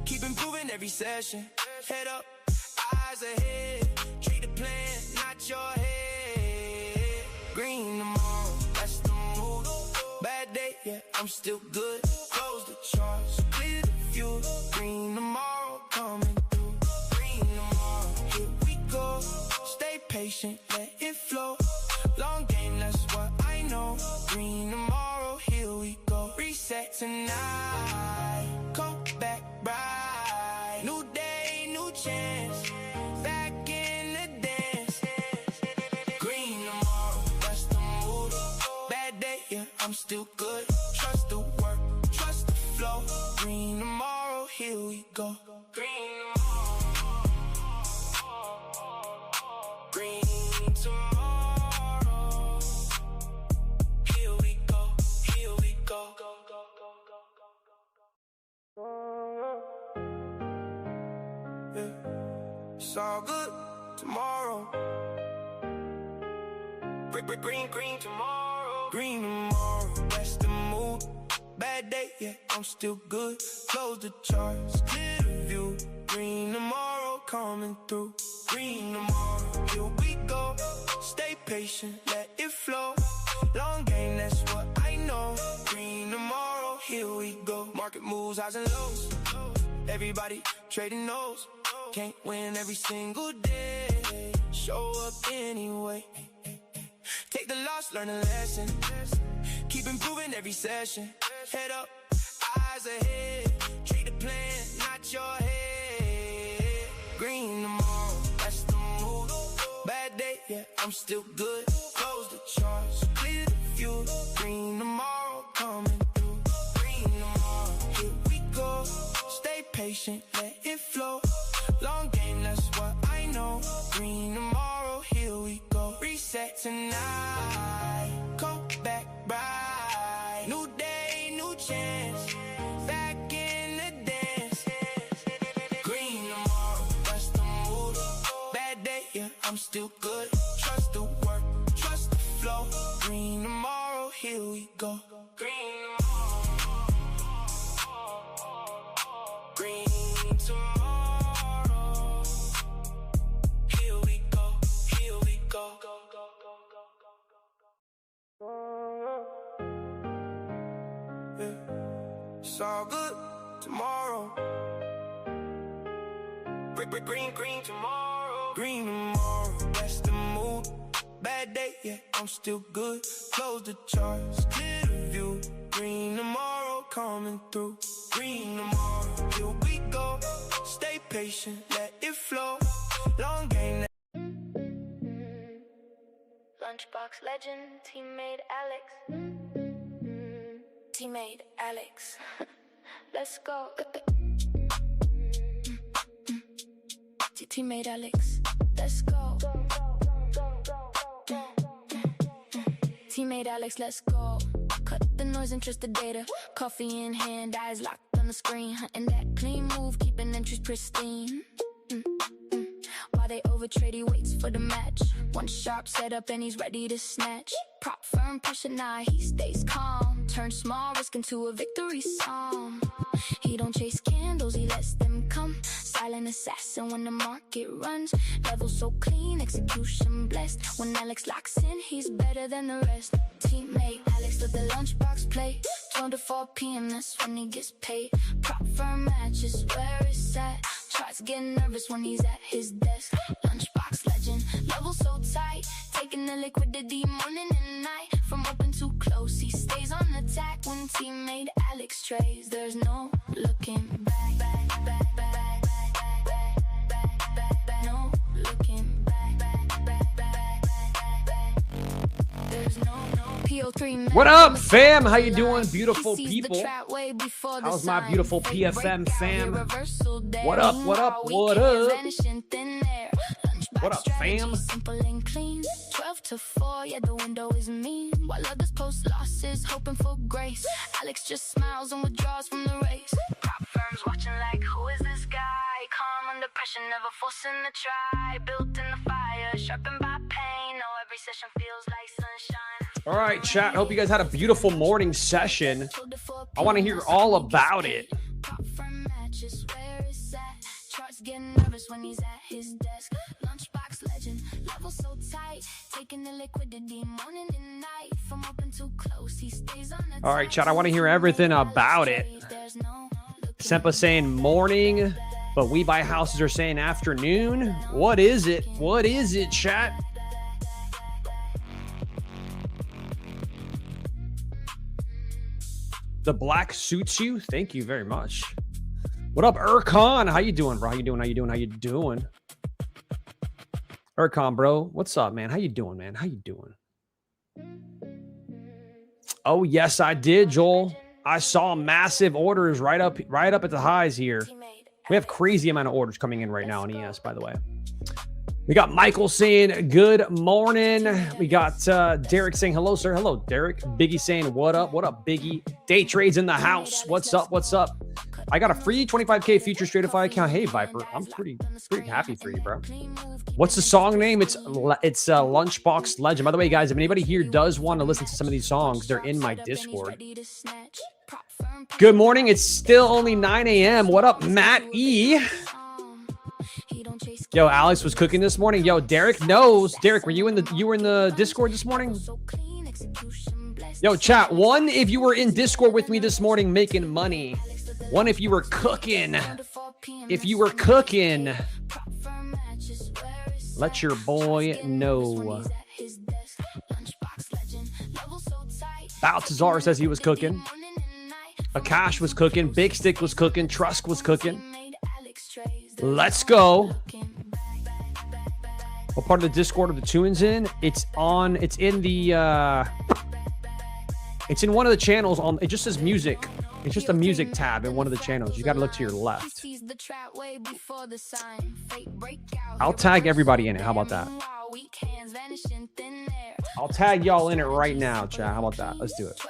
Keep improving every session. Head up, eyes ahead. Treat the plan, not your head. Green tomorrow, that's the mood. Bad day, yeah, I'm still good. Close the charts, clear the view. Green tomorrow, coming through. Green tomorrow, here we go. Stay patient, let it flow. Long game, that's what I know. Green tomorrow, here we go. Reset tonight, come back bright. New day, new chance, back in the dance. Green tomorrow, that's the mood. Bad day, yeah, I'm still good. Trust the work, trust the flow. Green tomorrow, here we go. Green tomorrow, green tomorrow. It's all good tomorrow. Green tomorrow. Green tomorrow, that's the mood. Bad day, yeah, I'm still good. Close the charts, clear the view. Green tomorrow, coming through. Green tomorrow, here we go. Stay patient, let it flow. Long game, that's what I know. Green tomorrow, here we go. Market moves, highs and lows. Everybody trading notes. Can't win every single day. Show up anyway. Take the loss, learn a lesson. Keep improving every session. Head up, eyes ahead. Trade the plan, not your head. Green tomorrow, that's the mood. Bad day, yeah, I'm still good. Close the charts, clear the view. Green tomorrow, coming through. Green tomorrow, here we go. Stay patient, let it flow. Long game, that's what I know. Green tomorrow, here we go. Reset tonight, come back bright. New day, new chance. Back in the dance. Green tomorrow, that's the mood. Bad day, yeah, I'm still good. Trust the work, trust the flow. Green tomorrow, here we go. Green tomorrow. Green tomorrow. Here we go, here we go. Yeah. It's all good tomorrow. Green tomorrow. Green tomorrow, that's the mood. Bad day, yeah, I'm still good. Close the charts, clear the view. Green tomorrow, coming through. Green tomorrow, here we go. Stay patient, let it flow. Long game. Lunchbox legend, Tmade Alex. Tmade Alex. Let's go. Tmade Alex. Let's go. Tmade Alex, let's go. Cut the noise and trust the data. Coffee in hand, eyes locked on the screen. Hunting that clean move, keeping entries pristine. While they overtrade, he waits for the match. One sharp setup and he's ready to snatch. Prop firm, pressure nah, he stays calm. Turn small risk into a victory song. He don't chase candles, he lets them come. Silent assassin when the market runs. Level so clean, execution blessed. When Alex locks in, he's better than the rest. Teammate Alex let the lunchbox play. 12 to 4 p.m, that's when he gets paid. Prop firm matches where it's at. Tries to get nervous when he's at his desk. Lunchbox legend, level so tight. Taking the liquidity morning and night. From open to close, he stays on attack. When Tmade Alex trades, there's no looking back. No looking back. There's no PO3. What up, fam? How you doing, beautiful people? How's my beautiful PFM fam? What up, what up, what up? What up, fam? Simple and clean. 12 to 4, yeah, the window is mean. While others post losses, hoping for grace. Alex just smiles and withdraws from the race. Prop firms watching like, who is this guy? Calm under pressure, never forcing the try. Built in the fire, sharpened by pain. No, every session feels like sunshine. All right, chat. Hope you guys had a beautiful morning session. I want to hear all about it. Getting nervous when he's at his desk. Lunchbox legend, level so tight. Taking the liquidity morning and night. From open to close, he stays on the. All right, chat. I want to hear everything about it. Sempa saying morning, but We Buy Houses are saying afternoon. What is it? What is it, chat? The black suits you. Thank you very much. What up, Erkan? How you doing, bro? How you doing? How you doing? How you doing? Erkan, bro. What's up, man? How you doing, man? How you doing? Oh, yes, I did, Joel. I saw massive orders right up at the highs here. We have crazy amount of orders coming in right now on ES, by the way. We got Michael saying good morning. We got Derek saying hello, sir. Hello, Derek. Biggie saying what up? What up, Biggie? Day trades in the house. What's up? What's up? I got a free 25K future Stratify account. Hey, Viper, I'm pretty happy for you, bro. What's the song name? It's Lunchbox Legend. By the way, guys, if anybody here does want to listen to some of these songs, they're in my Discord. Good morning. It's still only 9 a.m. What up, Matt E? Yo, Alex was cooking this morning. Yo, Derek knows. Derek, you were in the Discord this morning? Yo, chat. 1 if you were in Discord with me this morning making money. 1 if you were cooking. If you were cooking, let your boy know. Baltazar says he was cooking. Akash was cooking. Big Stick was cooking. Trusk was cooking. Let's go. What part of the Discord are the tunes in? It's in one of the channels on, it just says music. It's just a music tab in one of the channels. You got to look to your left. I'll tag everybody in it. How about that? I'll tag y'all in it right now, chat. How about that? Let's do it.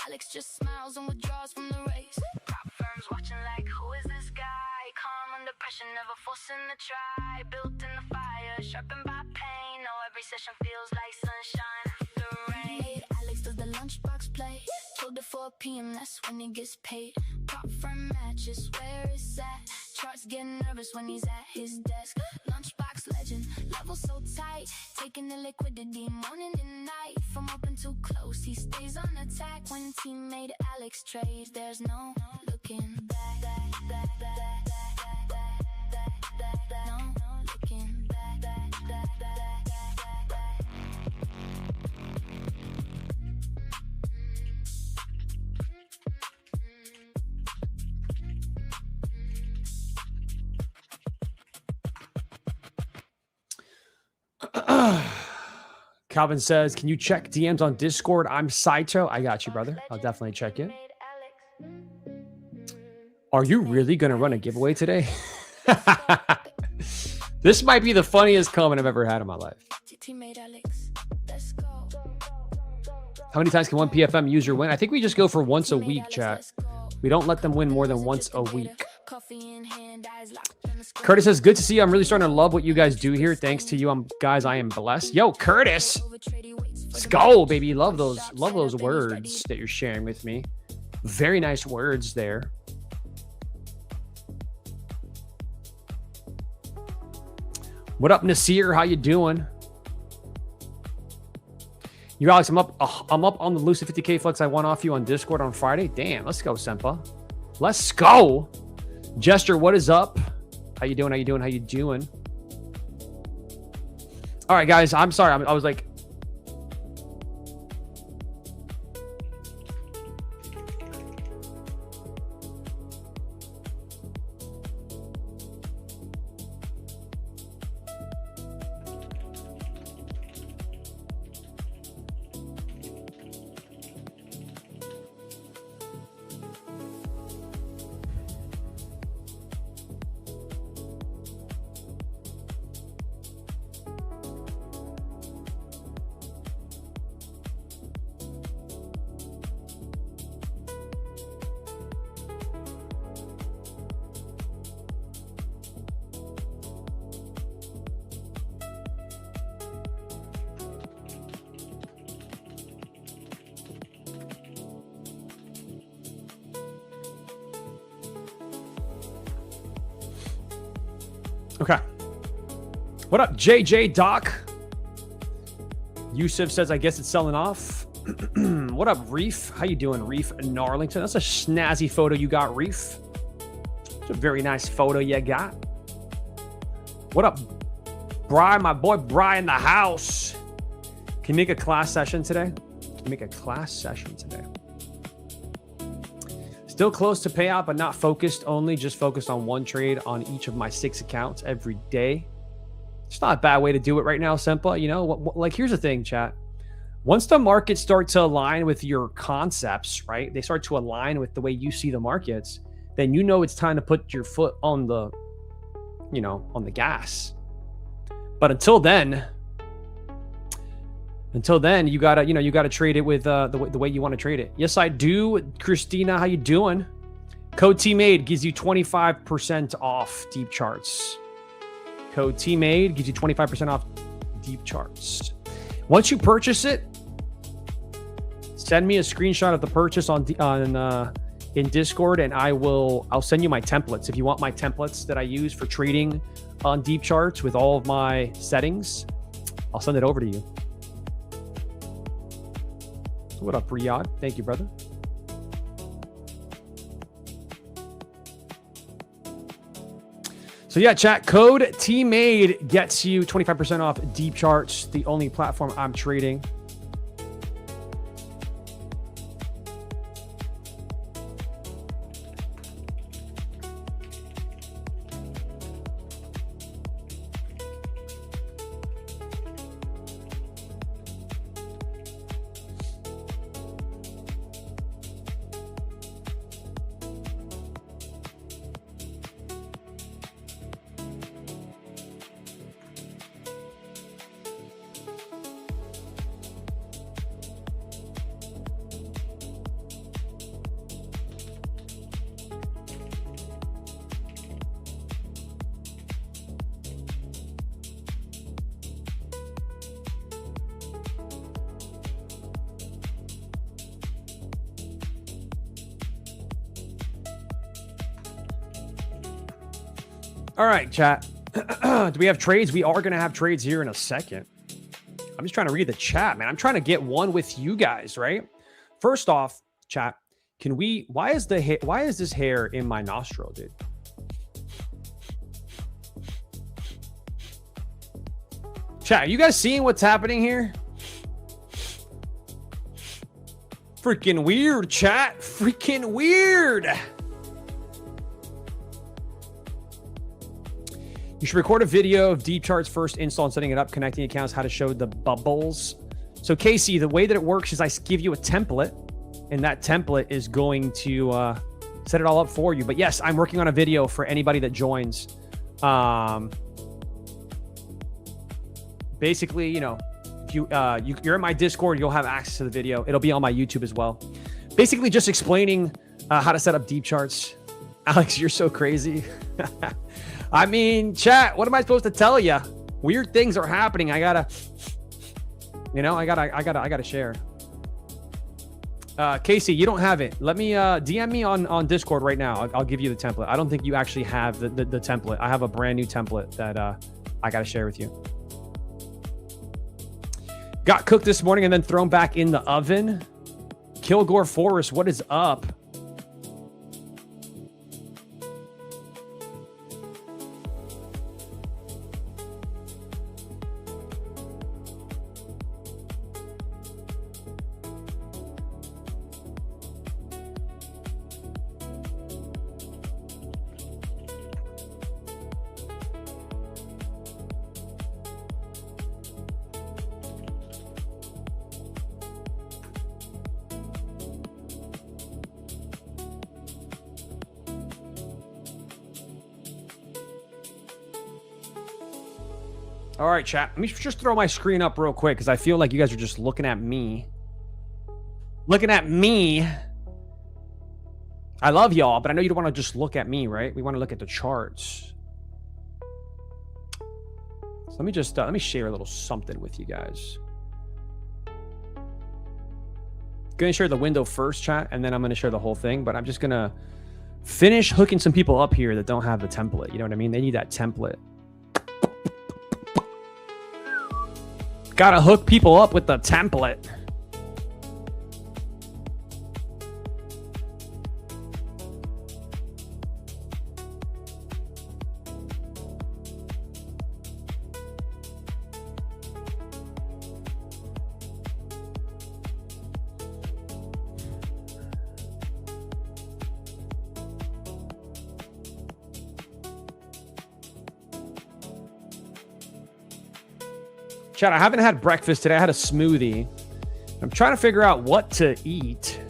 Alex just smiles and withdraws from the race. Prop firms watching like, who is this guy? Calm under pressure, never forcing the try. Built in the fire, sharpened by pain. No, every session feels like sunshine after rain. Alex does the lunchbox play. Till the 4 p.m., that's when he gets paid. Prop firm matches, where is that? Charts getting nervous when he's at his desk. Lunchbox legend, level so tight. Taking the liquidity morning and night. From open to close, he stays on attack. When Tmade Alex trades, there's no looking back. No looking back. Calvin says, can you check DMs on Discord? I'm Saito. I got you, brother. I'll definitely check it. Are you really going to run a giveaway today? This might be the funniest comment I've ever had in my life. How many times can one PFM user win? I think we just go for once a week, chat. We don't let them win more than once a week. Curtis says, good to see you. I'm really starting to love what you guys do here. Thanks to you, guys, I am blessed. Yo, Curtis. Let's go, baby. Love those words that you're sharing with me. Very nice words there. What up, Nasir? How you doing? You, Alex, I'm up on the Lucid 50K flex I won off you on Discord on Friday. Damn, let's go, Senpa. Let's go. Jester, what is up? How you doing? How you doing? How you doing? All right, guys. I'm sorry. I was like, okay. What up, JJ Doc? Yusuf says, I guess it's selling off. What up, Reef? How you doing, Reef Narlington? That's a snazzy photo you got, Reef. It's a very nice photo you got. What up, Brian? My boy Brian in the house. Can you make a class session today? Can you make a class session today? Still close to payout, but not focused only. Just focused on one trade on each of my 6 accounts every day. It's not a bad way to do it right now, Senpa. You know, like, here's the thing, chat. Once the markets start to align with your concepts, right? They start to align with the way you see the markets, then you know it's time to put your foot on the, on the gas. But until then, Until then, you gotta trade it with the way you want to trade it. Yes, I do. Christina, how you doing? Code Tmade gives you 25% off deep charts. Code Tmade gives you 25% off deep charts. Once you purchase it, send me a screenshot of the purchase in Discord, and I'll send you my templates. If you want my templates that I use for trading on deep charts with all of my settings, I'll send it over to you. What up, Riyadh? Thank you, brother. So yeah, chat, code Tmade gets you 25% off deep charts, the only platform I'm trading. All right, chat. Do we have trades? We are going to have trades here in a second. I'm just trying to read the chat, man. I'm trying to get one with you guys, right? First off, chat, why is this hair in my nostril, dude? Chat, are you guys seeing what's happening here? Freaking weird, chat. Freaking weird. You should record a video of deep charts first, install and setting it up, connecting accounts, how to show the bubbles. So Casey, the way that it works is I give you a template, and that template is going to set it all up for you. But yes, I'm working on a video for anybody that joins. Basically, you know, if you're in my Discord, you'll have access to the video. It'll be on my YouTube as well. Basically, just explaining how to set up deep charts. Alex, you're so crazy. I mean, chat, what am I supposed to tell you? Weird things are happening. I gotta share. Casey, you don't have it. Let me DM me on Discord right now. I'll give you the template. I don't think you actually have the template. I have a brand new template that I gotta share with you. Got cooked this morning and then thrown back in the oven. Kilgore Forest, what is up? All right, chat. Let me just throw my screen up real quick because I feel like you guys are just looking at me. Looking at me. I love y'all, but I know you don't want to just look at me, right? We want to look at the charts. So let me share a little something with you guys. Gonna share the window first, chat, and then I'm gonna share the whole thing, but I'm just gonna finish hooking some people up here that don't have the template. You know what I mean? They need that template. Gotta hook people up with the template. Chat, I haven't had breakfast today. I had a smoothie. I'm trying to figure out what to eat.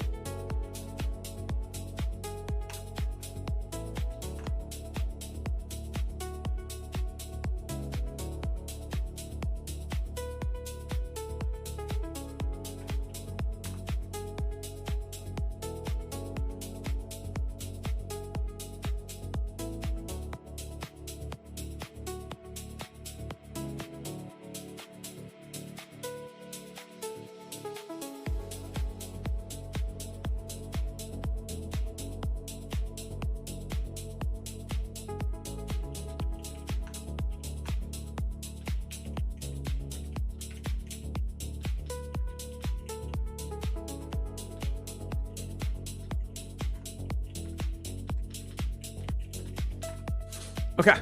Okay.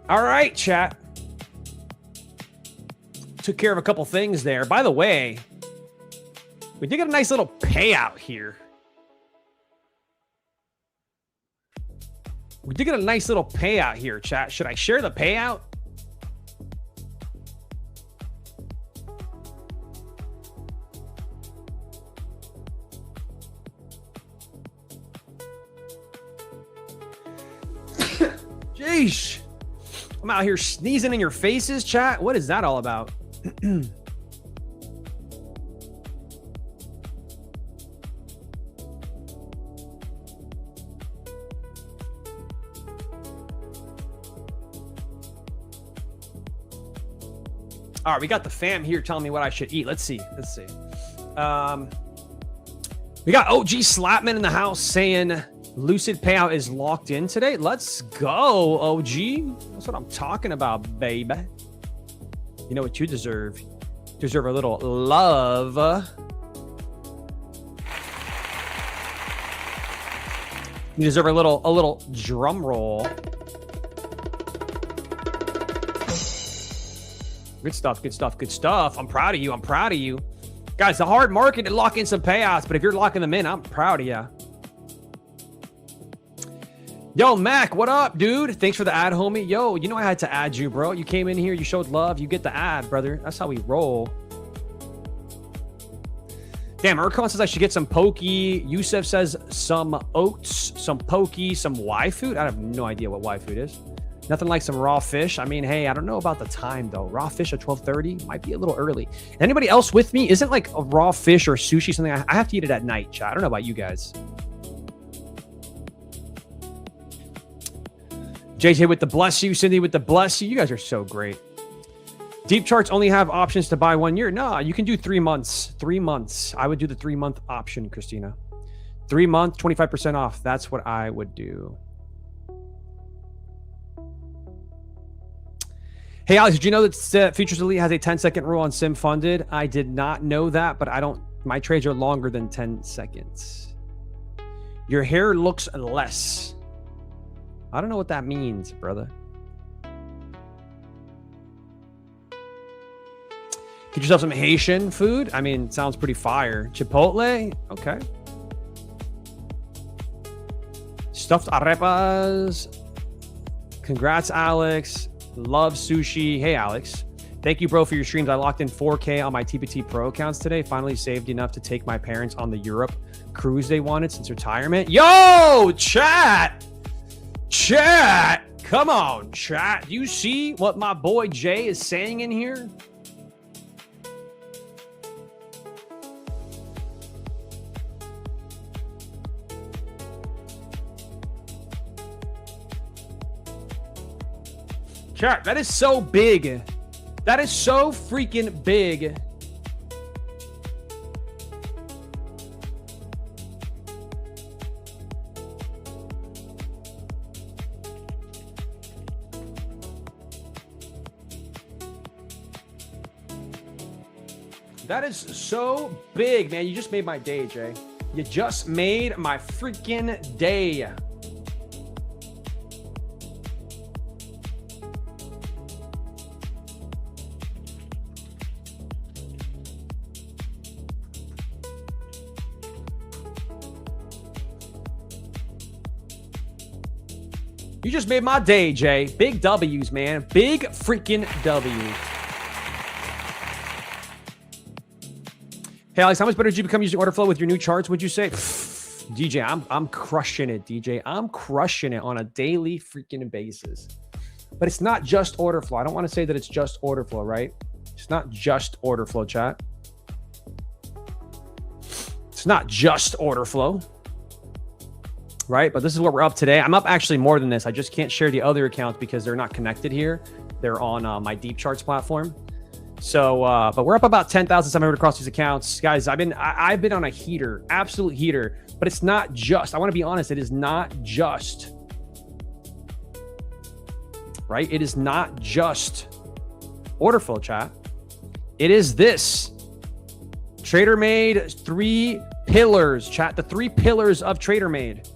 All right, chat. Took care of a couple things there. By the way, we did get a nice little payout here. We did get a nice little payout here, chat. Should I share the payout? Jeez. I'm out here sneezing in your faces, chat. What is that all about? All right, we got the fam here telling me what I should eat. Let's see. We got OG Slapman in the house saying Lucid payout is locked in today. Let's go, OG. That's what I'm talking about, baby. You know what you deserve. You deserve a little love. You deserve a little drum roll. Good stuff. I'm proud of you. Guys, the hard market to lock in some payouts, but if you're locking them in, I'm proud of you. Yo, Mac, what up, dude? Thanks for the ad, homie. Yo, you know I had to add you, bro. You came in here, you showed love, you get the ad, brother. That's how we roll. Damn, Urcon says I should get some pokey. Yusef says some oats, some pokey, some Y food. I have no idea what Y food is. Nothing like some raw fish. I mean, hey, I don't know about the time, though. Raw fish at 12:30 might be a little early. Anybody else with me? Isn't like a raw fish or sushi something? I have to eat it at night, chat. I don't know about you guys. JJ with the bless you. Cindy with the bless you. You guys are so great. Deep charts only have options to buy 1 year. No, you can do 3 months. 3 months. I would do the 3-month option, Christina. 3 month, 25% off. That's what I would do. Hey, Alex, did you know that Futures Elite has a 10-second rule on sim funded? I did not know that, but my trades are longer than 10 seconds. Your hair looks less. I don't know what that means, brother. Get yourself some Haitian food. I mean, sounds pretty fire. Chipotle? Okay. Stuffed arepas. Congrats, Alex. Love sushi. Hey, Alex. Thank you, bro, for your streams. I locked in 4K on my TPT Pro accounts today. Finally saved enough to take my parents on the Europe cruise they wanted since retirement. Yo, chat. Come on, chat. You see what my boy Jay is saying in here? Chat, that is so big. That is so freaking big. That is so big, man. You just made my day, Jay. You just made my freaking day. You just made my day, Jay. Big W's, man. Big freaking W's. Hey, Alex, how much better did you become using order flow with your new charts, would you say? DJ, I'm crushing it, DJ. I'm crushing it on a daily freaking basis. But it's not just order flow. I don't want to say that it's just order flow, right? It's not just order flow, chat. It's not just order flow. Right? But this is what we're up today. I'm up actually more than this. I just can't share the other accounts because they're not connected here. They're on my Deep Charts platform. So, but we're up about 10,700 across these accounts. Guys, I've been on a heater, absolute heater, but it's not just, I want to be honest, it is not just, right? It is not just order flow, chat. It is this. TraderMade 3 pillars, chat. The 3 pillars of TraderMade.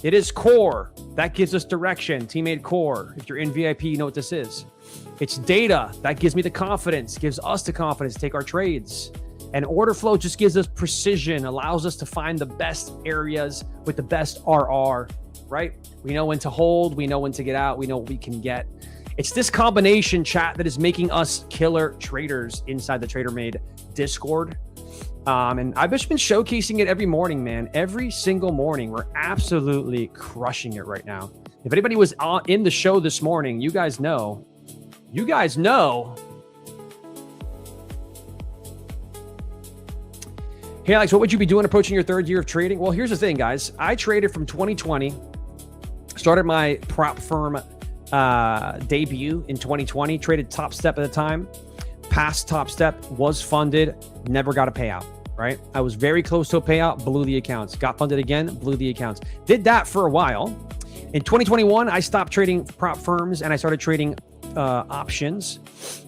It is core. That gives us direction. Tmade core. If you're in VIP, you know what this is. It's data. That gives me the confidence, gives us the confidence to take our trades. And order flow just gives us precision, allows us to find the best areas with the best RR, right? We know when to hold. We know when to get out. We know what we can get. It's this combination, chat, that is making us killer traders inside the TraderMade Discord. And I've just been showcasing it every morning, man. Every single morning, we're absolutely crushing it right now. If anybody was in the show this morning, you guys know. Hey, Alex, what would you be doing approaching your third year of trading? Well, here's the thing, guys. I traded from 2020, started my prop firm debut in 2020, traded Top Step at the time. Past Top Step, was funded, never got a payout, right? I was very close to a payout, blew the accounts. Got funded again, blew the accounts. Did that for a while. In 2021, I stopped trading prop firms and I started trading options.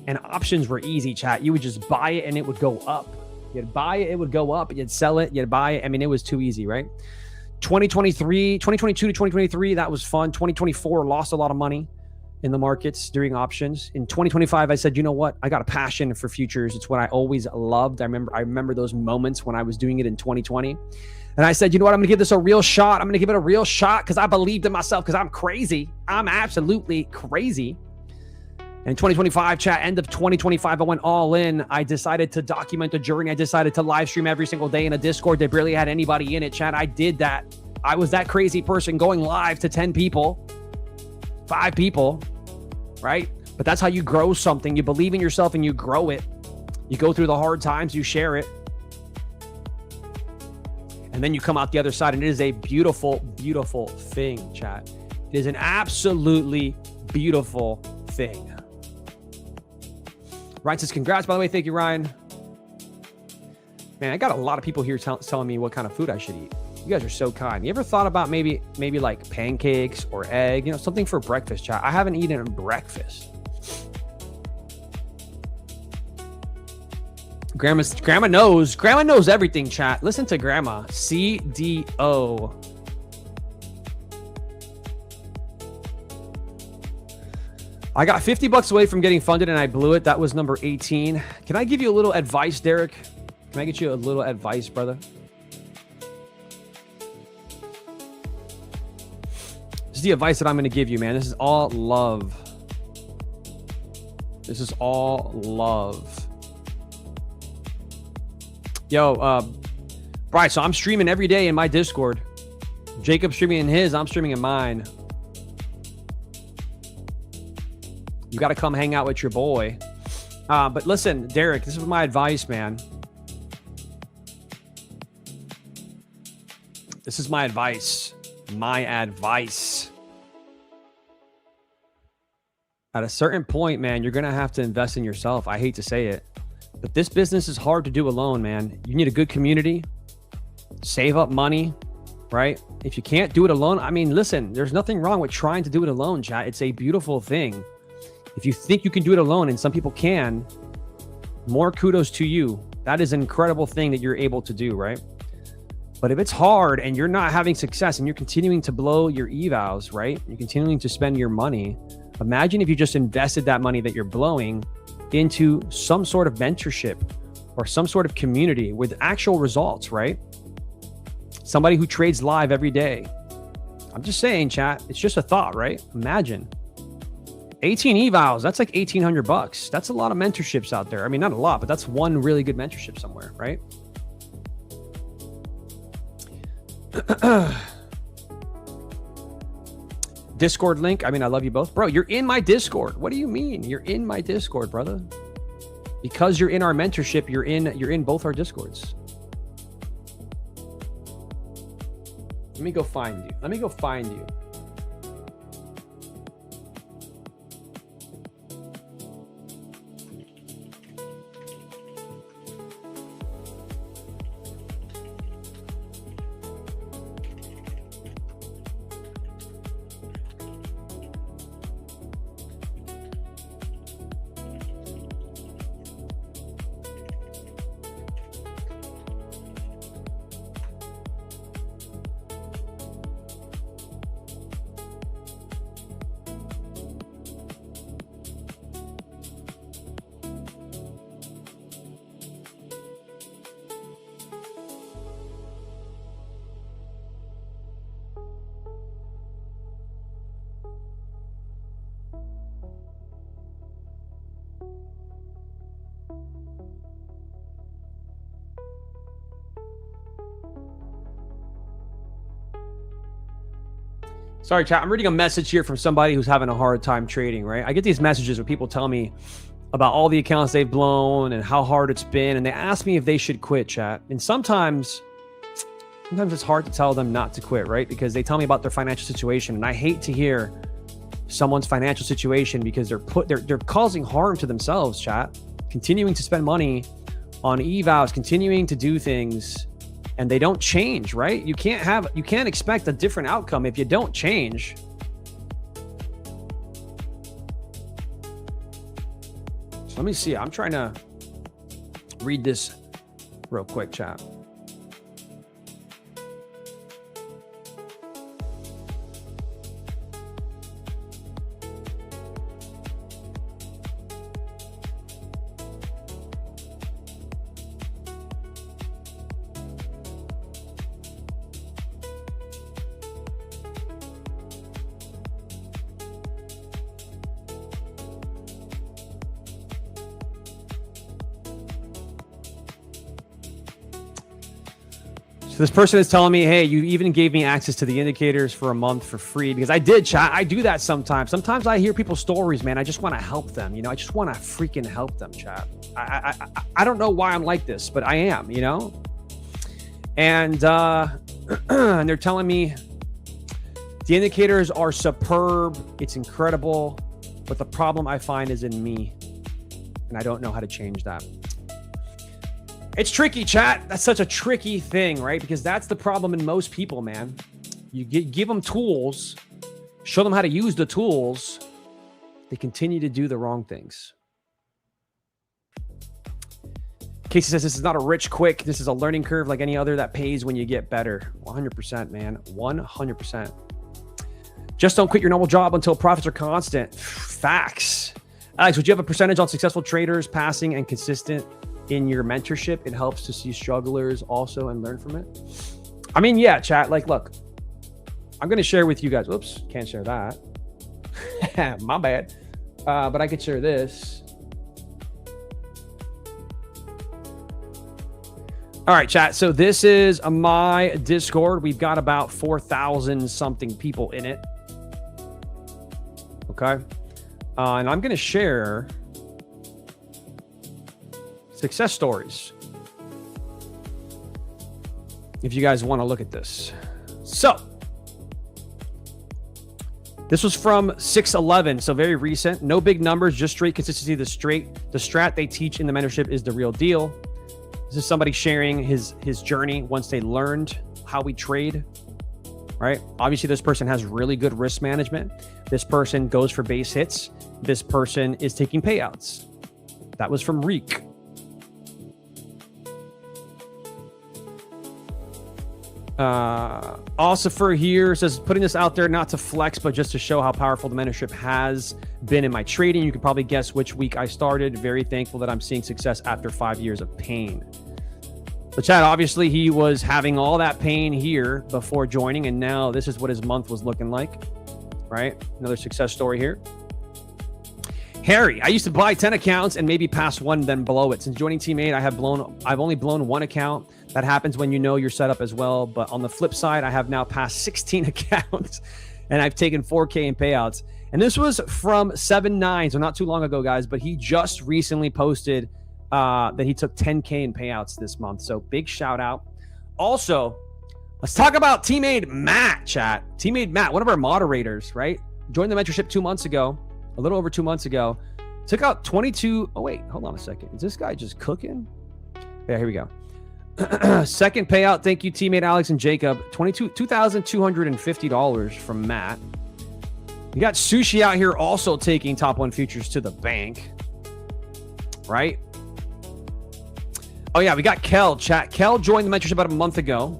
And options were easy, chat. You would just buy it and it would go up. You'd buy it, it would go up. You'd sell it, you'd buy it. I mean, it was too easy, right? 2022 to 2023, that was fun. 2024, lost a lot of money in the markets during options. In 2025, I said, you know what? I got a passion for futures. It's what I always loved. I remember those moments when I was doing it in 2020. And I said, you know what? I'm going to give this a real shot. I'm going to give it a real shot because I believed in myself because I'm crazy. I'm absolutely crazy. And in 2025, chat, end of 2025, I went all in. I decided to document the journey. I decided to live stream every single day in a Discord that barely had anybody in it, chat. I did that. I was that crazy person going live to 10 people. 5 people, right? But that's how you grow something. You believe in yourself and you grow it. You go through the hard times, you share it. And then you come out the other side and it is a beautiful, beautiful thing, chat. It is an absolutely beautiful thing. Ryan says, congrats, by the way. Thank you, Ryan. Man, I got a lot of people here telling me what kind of food I should eat. You guys are so kind. You ever thought about maybe like pancakes or egg, something for breakfast, chat? I haven't eaten breakfast. Grandma knows everything, chat. Listen to grandma. CDO. I got $50 away from getting funded and I blew it. That was number 18. Can I give you a little advice, Derek? Can I get you a little advice, brother? This is the advice that I'm going to give you, man. This is all love. This is all love. Yo, Bryce, so I'm streaming every day in my Discord. Jacob's streaming in his, I'm streaming in mine. You got to come hang out with your boy. But listen, Derek, this is my advice, man. This is my advice. My advice. At a certain point, man, you're going to have to invest in yourself. I hate to say it, but this business is hard to do alone, man. You need a good community, save up money, right? If you can't do it alone, I mean, listen, there's nothing wrong with trying to do it alone, chat. It's a beautiful thing. If you think you can do it alone, and some people can, more kudos to you. That is an incredible thing that you're able to do, right? But if it's hard and you're not having success and you're continuing to blow your evals, right? You're continuing to spend your money. Imagine if you just invested that money that you're blowing into some sort of mentorship or some sort of community with actual results, right? Somebody who trades live every day. I'm just saying, chat, it's just a thought, right? Imagine 18 evals. That's like $1,800. That's a lot of mentorships out there. I mean, not a lot, but that's one really good mentorship somewhere, right? Discord link. I mean, I love you both. Bro, you're in my Discord. What do you mean? You're in my Discord, brother. Because you're in our mentorship, you're in both our Discords. Let me go find you. Let me go find you. Sorry, chat. I'm reading a message here from somebody who's having a hard time trading, right? I get these messages where people tell me about all the accounts they've blown and how hard it's been. And they ask me if they should quit, chat. And sometimes it's hard to tell them not to quit, right? Because they tell me about their financial situation. And I hate to hear someone's financial situation because they're causing harm to themselves, chat. Continuing to spend money on evals, continuing to do things, and they don't change, right? You can't expect a different outcome if you don't change. So let me see. I'm trying to read this real quick, chat. So this person is telling me, hey, you even gave me access to the indicators for a month for free, because I did, chat. I do that sometimes. Sometimes I hear people's stories, man. I just want to help them. I just want to freaking help them, chat. I don't know why I'm like this, but I am, And and they're telling me the indicators are superb. It's incredible. But the problem I find is in me. And I don't know how to change that. It's tricky, chat. That's such a tricky thing, right? Because that's the problem in most people, man. You give them tools, show them how to use the tools. They continue to do the wrong things. Casey says, this is not a rich quick. This is a learning curve like any other that pays when you get better. 100%, man. 100%. Just don't quit your normal job until profits are constant. Facts. Alex, would you have a percentage on successful traders passing and consistent in your mentorship? It helps to see strugglers also and learn from it. I mean, yeah, chat. Like, look, I'm going to share with you guys. Oops, can't share that. My bad. But I could share this. All right, chat. So this is my Discord. We've got about 4,000 something people in it. Okay. And I'm going to share success stories if you guys want to look at this. So this was from 6/11, so very recent. No big numbers, just straight consistency. The strat they teach in the mentorship is the real deal. This is somebody sharing his journey once they learned how we trade, right? Obviously, this person has really good risk management. This person goes for base hits. This person is taking payouts. That was from Reek. Ossifer here says, putting this out there not to flex, but just to show how powerful the mentorship has been in my trading. You can probably guess which week I started. Very thankful that I'm seeing success after 5 years of pain. So chat, obviously he was having all that pain here before joining, and now this is what his month was looking like, right? Another success story here. Harry, I used to buy 10 accounts and maybe pass one, then blow it. Since joining Tmade, I've only blown one account. That happens when you know your setup as well. But on the flip side, I have now passed 16 accounts and I've taken 4K in payouts. And this was from 7/9, so not too long ago, guys. But he just recently posted that he took 10K in payouts this month. So big shout out. Also, let's talk about Tmade Matt, chat. Tmade Matt, one of our moderators, right? Joined the mentorship 2 months ago. A little over 2 months ago, took out 22. Oh, wait, hold on a second. Is this guy just cooking? Yeah, here we go. Second payout. Thank you, Tmade Alex and Jacob. $2,250 from Matt. You got Sushi out here also taking top 1 futures to the bank. Right? Oh, yeah, we got Kel, chat. Kel joined the mentorship about a month ago.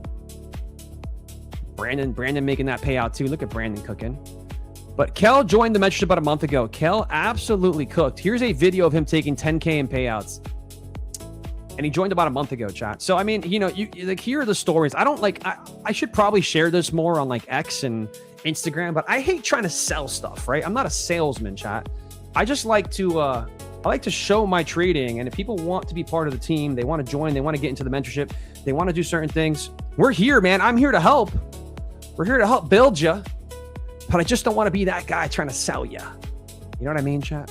Brandon making that payout too. Look at Brandon cooking. But Kel joined the mentorship about a month ago. Kel absolutely cooked. Here's a video of him taking 10K in payouts. And he joined about a month ago, chat. So, I mean, you like, here are the stories. I should probably share this more on like X and Instagram, but I hate trying to sell stuff, right? I'm not a salesman, chat. I just like to, I like to show my trading. And if people want to be part of the team, they want to join, they want to get into the mentorship, they want to do certain things. We're here, man. I'm here to help. We're here to help build you. But I just don't want to be that guy trying to sell you. You know what I mean, chat?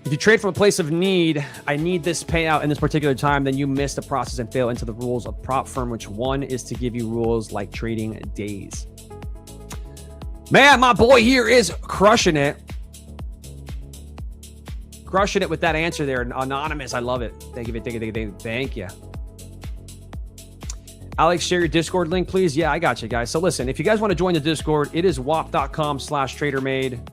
If you trade from a place of need, I need this payout in this particular time, then you miss the process and fail into the rules of prop firm, which one is to give you rules like trading days. Man, my boy here is crushing it. Crushing it with that answer there. Anonymous, I love it. Thank you. Thank you. Alex, share your Discord link, please. Yeah, I got you guys. So listen, if you guys want to join the Discord, it is wap.com/tradermade.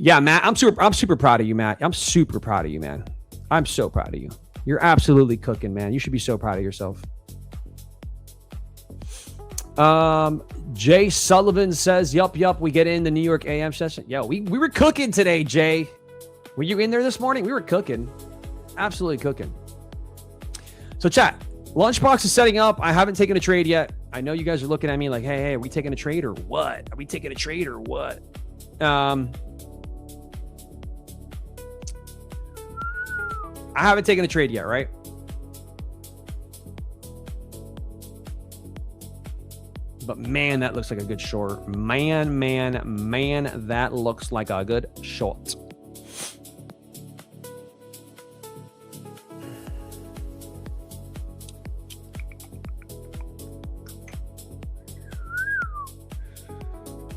Yeah, Matt, I'm super proud of you, Matt. I'm super proud of you, man. I'm so proud of you. You're absolutely cooking, man. You should be so proud of yourself. Jay Sullivan says, yup, we get in the New York AM session. Yo, we were cooking today, Jay. Were you in there this morning? We were cooking. Absolutely cooking. So chat, Lunchbox is setting up. I haven't taken a trade yet. I know you guys are looking at me like, hey, are we taking a trade or what? Are we taking a trade or what? I haven't taken a trade yet, right? But man, that looks like a good short. Man, that looks like a good short.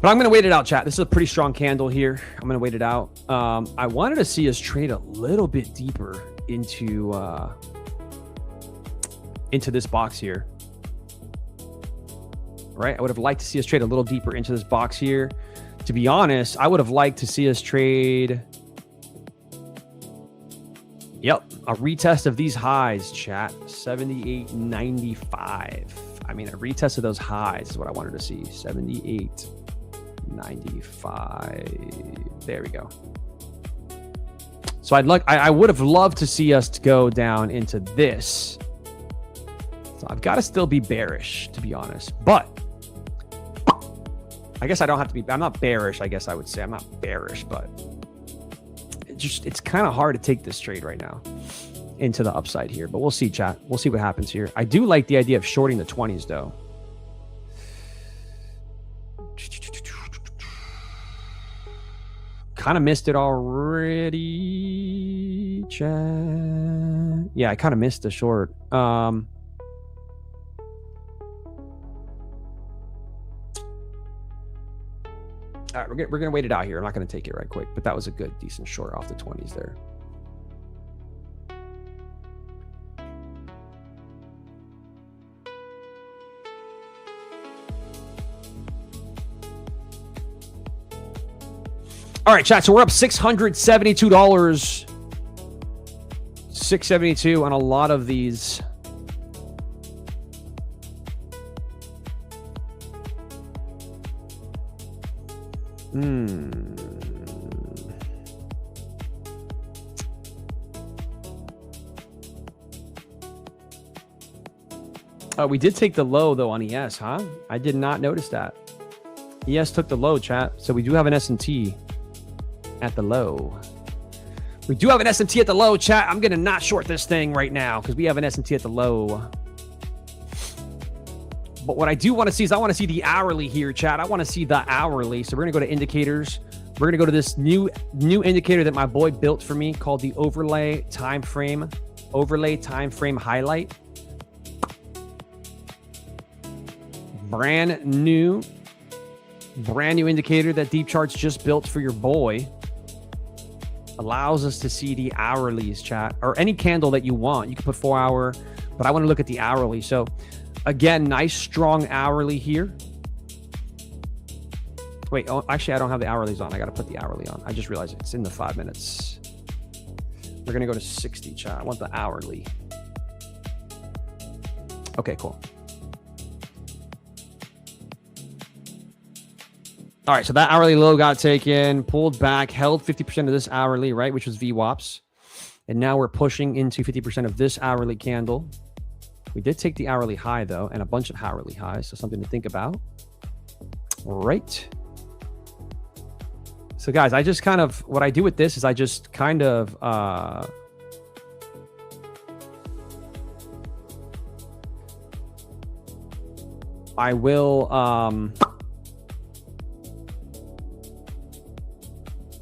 But I'm going to wait it out, chat. This is a pretty strong candle here. I'm going to wait it out. I wanted to see us trade a little bit deeper into this box here. Right? I would have liked to see us trade a little deeper into this box here. To be honest, I would have liked to see us trade. Yep, a retest of these highs, chat. 78.95. I mean, a retest of those highs is what I wanted to see. 78.95. There we go. So I would have loved to see us go down into this. So I've got to still be bearish, to be honest. But I guess I don't have to be. I'm not bearish, I guess I would say. I'm not bearish, but it's kind of hard to take this trade right now into the upside here. But we'll see, chat. We'll see what happens here. I do like the idea of shorting the 20s, though. Kind of missed it already, chat. Yeah, I kind of missed the short. All right, we're gonna wait it out here. I'm not gonna take it right quick, but that was a good, decent short off the 20s there. All right, chat. So we're up $672, $672 on a lot of these. Oh, we did take the low though on ES, huh? I did not notice that. ES took the low, chat. So we do have an S&T at the low. We do have an S&T at the low, chat. I'm gonna not short this thing right now because we have an S&T at the low. But what I do want to see is I want to see the hourly here, chat. I want to see the hourly. So we're gonna go to indicators. We're gonna go to this new indicator that my boy built for me called the overlay time frame highlight. Brand new indicator that Deep Charts just built for your boy. Allows us to see the hourlies, chat, or any candle that you want. You can put 4 hour, but I want to look at the hourly. So again, nice strong hourly here. Wait, oh, actually I don't have the hourlies on. I got to put the hourly on. I just realized it's in the 5 minutes. We're going to go to 60, chat. I want the hourly. Okay, cool. All right, so that hourly low got taken, pulled back, held 50% of this hourly, right, which was VWAPs. And now we're pushing into 50% of this hourly candle. We did take the hourly high though, and a bunch of hourly highs, so something to think about. Right. So guys, I just kind of, what I do with this is I just kind of, I will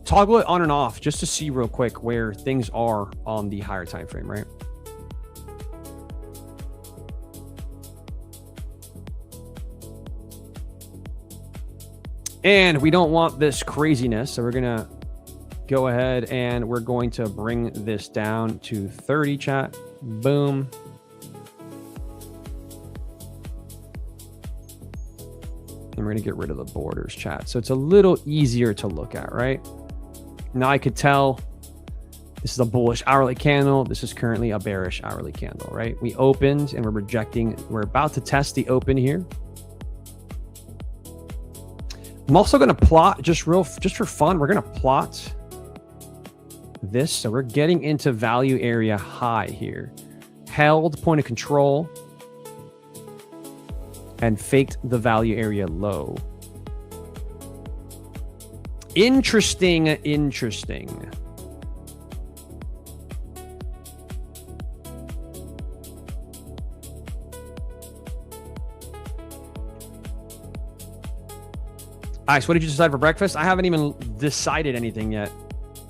toggle it on and off just to see real quick where things are on the higher time frame, right? And we don't want this craziness, so we're gonna go ahead and we're going to bring this down to 30, chat. Boom. And we're gonna get rid of the borders, chat. So it's a little easier to look at, right? Now I could tell this is a bullish hourly candle. This is currently a bearish hourly candle, right? We opened and we're rejecting. We're about to test the open here. I'm also going to plot just for fun. We're going to plot this. So we're getting into value area high here. Held point of control and faked the value area low. Interesting. Alex, what did you decide for breakfast? I haven't even decided anything yet.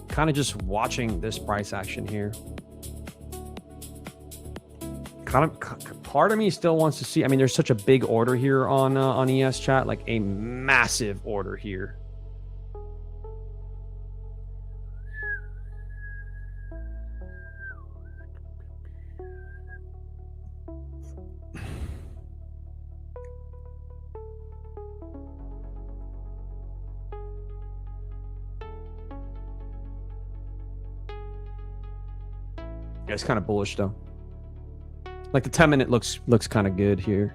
Kind of just watching this price action here. Part of me still wants to see. I mean, there's such a big order here on ES chat, like a massive order here. Yeah, it's kind of bullish though. Like the 10-minute looks kind of good here.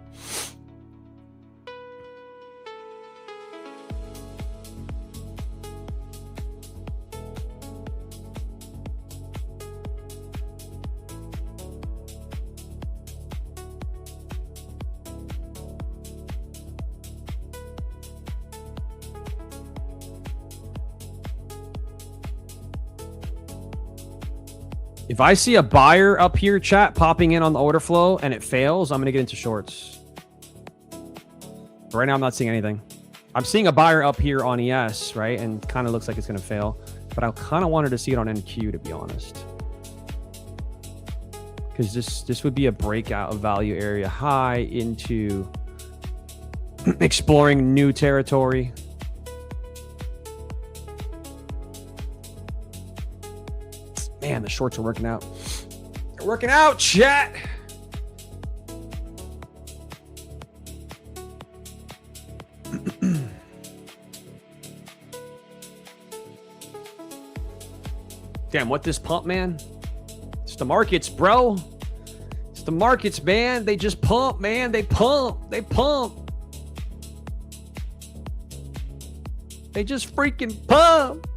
If I see a buyer up here, chat, popping in on the order flow and it fails, I'm going to get into shorts. But right now, I'm not seeing anything. I'm seeing a buyer up here on ES, right? And kind of looks like it's going to fail. But I kind of wanted to see it on NQ, to be honest. Because this would be a breakout of value area high into exploring new territory. Man, the shorts are working out. They're working out, chat. Damn, what this pump, man? It's the markets, bro. It's the markets, man. They just pump, man. They pump. They pump. They just freaking pump.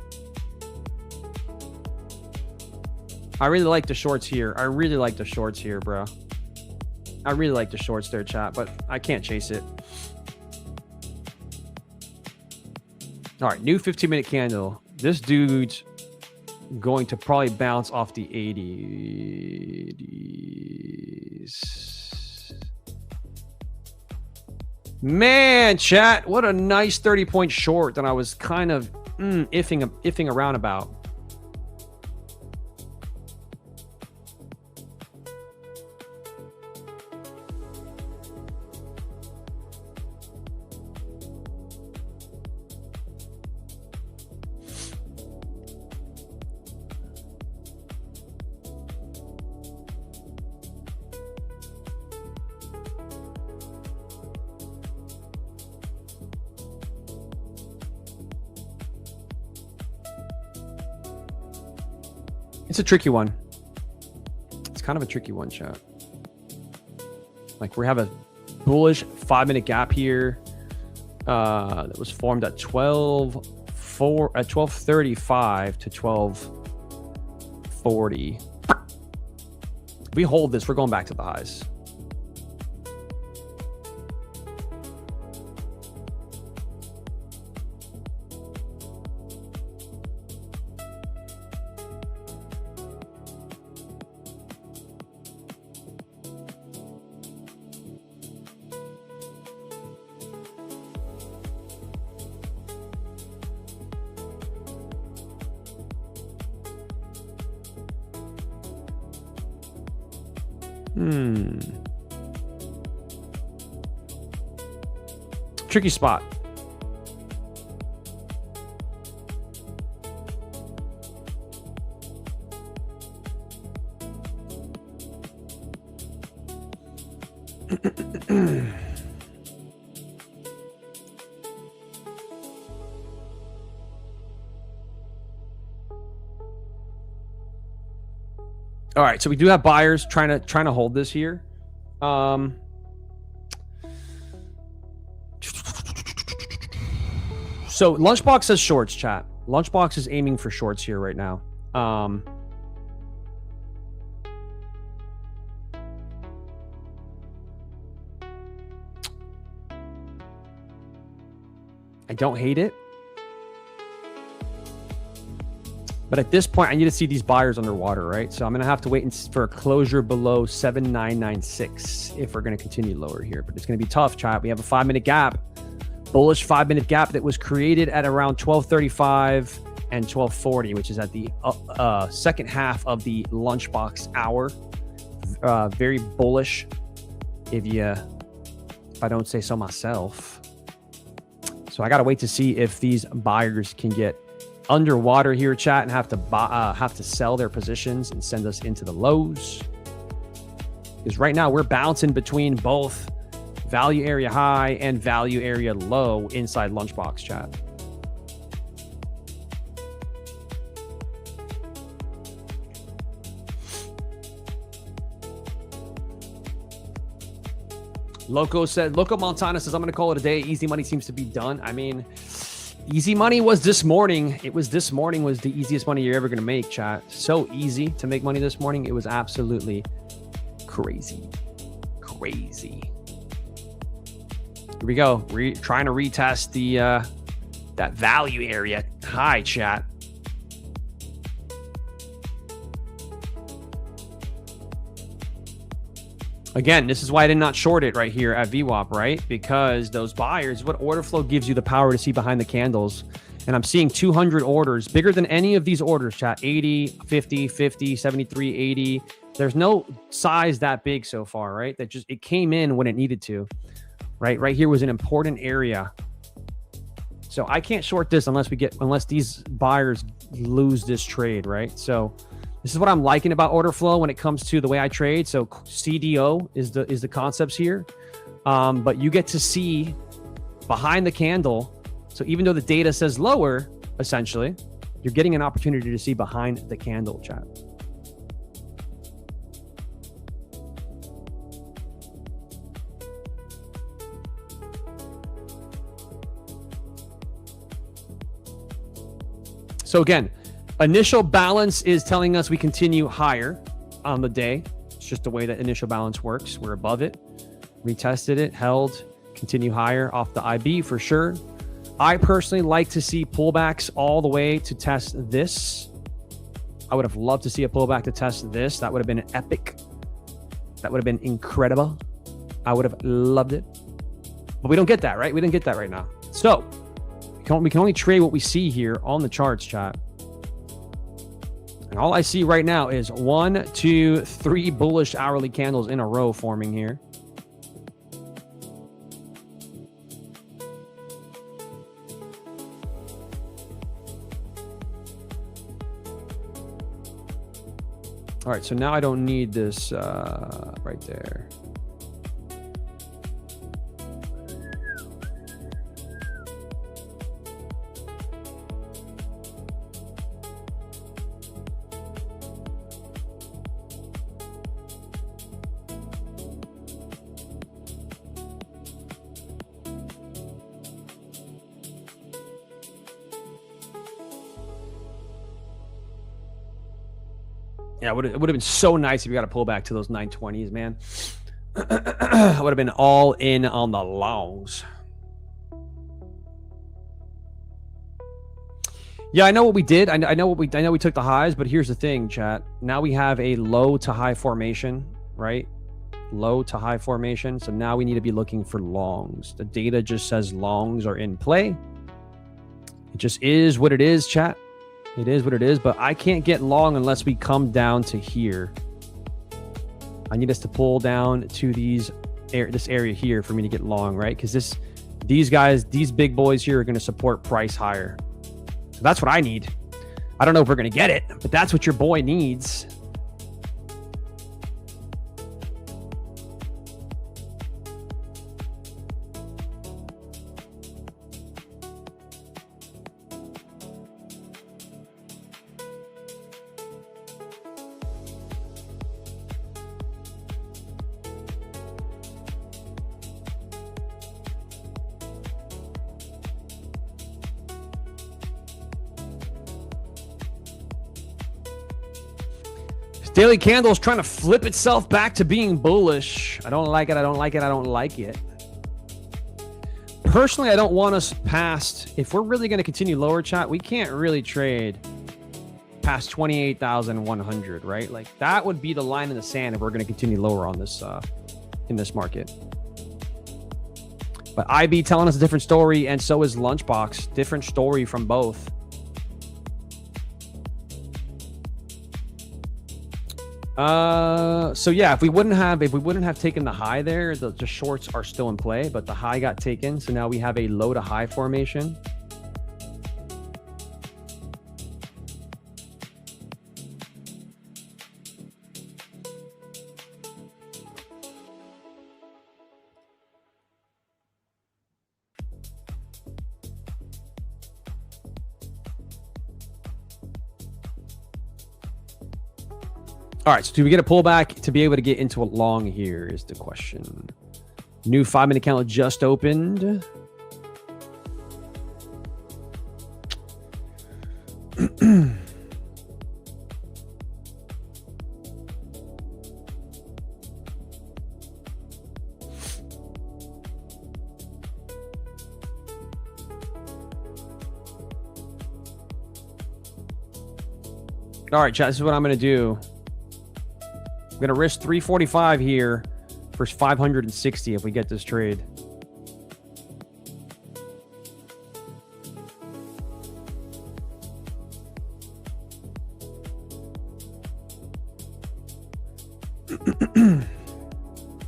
I really like the shorts here. I really like the shorts here, bro. I really like the shorts there, chat, but I can't chase it. All right, new 15-minute candle. This dude's going to probably bounce off the 80s. Man, chat, what a nice 30-point short that I was kind of iffing around about. It's a tricky one. It's kind of a tricky one, chat. Like we have a bullish 5-minute gap here that was formed at 12:35 to 12:40. If we hold this, we're going back to the highs. Tricky spot. All right, so we do have buyers trying to hold this here. So Lunchbox says shorts, chat. Lunchbox is aiming for shorts here right now. I don't hate it. But at this point, I need to see these buyers underwater, right? So I'm going to have to wait for a closure below 7996 if we're going to continue lower here. But it's going to be tough, chat. We have a 5-minute gap. Bullish 5-minute gap that was created at around 12:35 and 12:40, which is at the second half of the Lunchbox hour. Very bullish, if I don't say so myself. So I got to wait to see if these buyers can get underwater here, chat, and have to sell their positions and send us into the lows. Because right now we're bouncing between both value area high and value area low inside Lunchbox, chat. Loco Montana says, I'm going to call it a day. Easy money seems to be done. I mean, easy money was this morning. This morning was the easiest money you're ever going to make, chat. So easy to make money this morning. It was absolutely crazy. Crazy. Here we go. Trying to retest the that value area high, chat. Again, this is why I did not short it right here at VWAP, right? Because those buyers, what order flow gives you the power to see behind the candles. And I'm seeing 200 orders, bigger than any of these orders, chat. 80, 50, 50, 73, 80. There's no size that big so far, right? That just, it came in when it needed to, right? Right here was an important area. So I can't short this unless these buyers lose this trade, right? So this is what I'm liking about order flow when it comes to the way I trade. So CDO is the concepts here, but you get to see behind the candle. So even though the data says lower, essentially, you're getting an opportunity to see behind the candle, chat. So again, initial balance is telling us we continue higher on the day. It's just the way that initial balance works. We're above it, retested it, held, continue higher off the IB for sure. I personally like to see pullbacks all the way to test this. I would have loved to see a pullback to test this. That would have been epic. That would have been incredible. I would have loved it. But we don't get that, right? We didn't get that right now. So we can only trade what we see here on the charts, chat. And all I see right now is 1, 2, 3 bullish hourly candles in a row forming here. All right, so now I don't need this right there. Yeah, it would have been so nice if you got to pull back to those 920s, man. I would have been all in on the longs. Yeah, I know what we did. I know we took the highs, but here's the thing, chat. Now we have a low to high formation, right? Low to high formation. So now we need to be looking for longs. The data just says longs are in play. It just is what it is, chat. It is what it is, but I can't get long unless we come down to here. I need us to pull down to this area here for me to get long, right? Because these guys, these big boys here are going to support price higher. So that's what I need. I don't know if we're going to get it, but that's what your boy needs. Daily candle is trying to flip itself back to being bullish. I don't like it. I don't like it. I don't like it. Personally, I don't want us past, if we're really going to continue lower, chat, we can't really trade past 28,100, right? Like that would be the line in the sand if we're going to continue lower on this in this market. But IB telling us a different story, and so is Lunchbox. Different story from both. So yeah, if we wouldn't have taken the high there, the shorts are still in play, but the high got taken. So now we have a low to high formation. All right, so do we get a pullback to be able to get into a long here is the question. New 5-minute candle just opened. All right, chat, this is what I'm going to do. I'm going to risk 345 here versus 560 if we get this trade.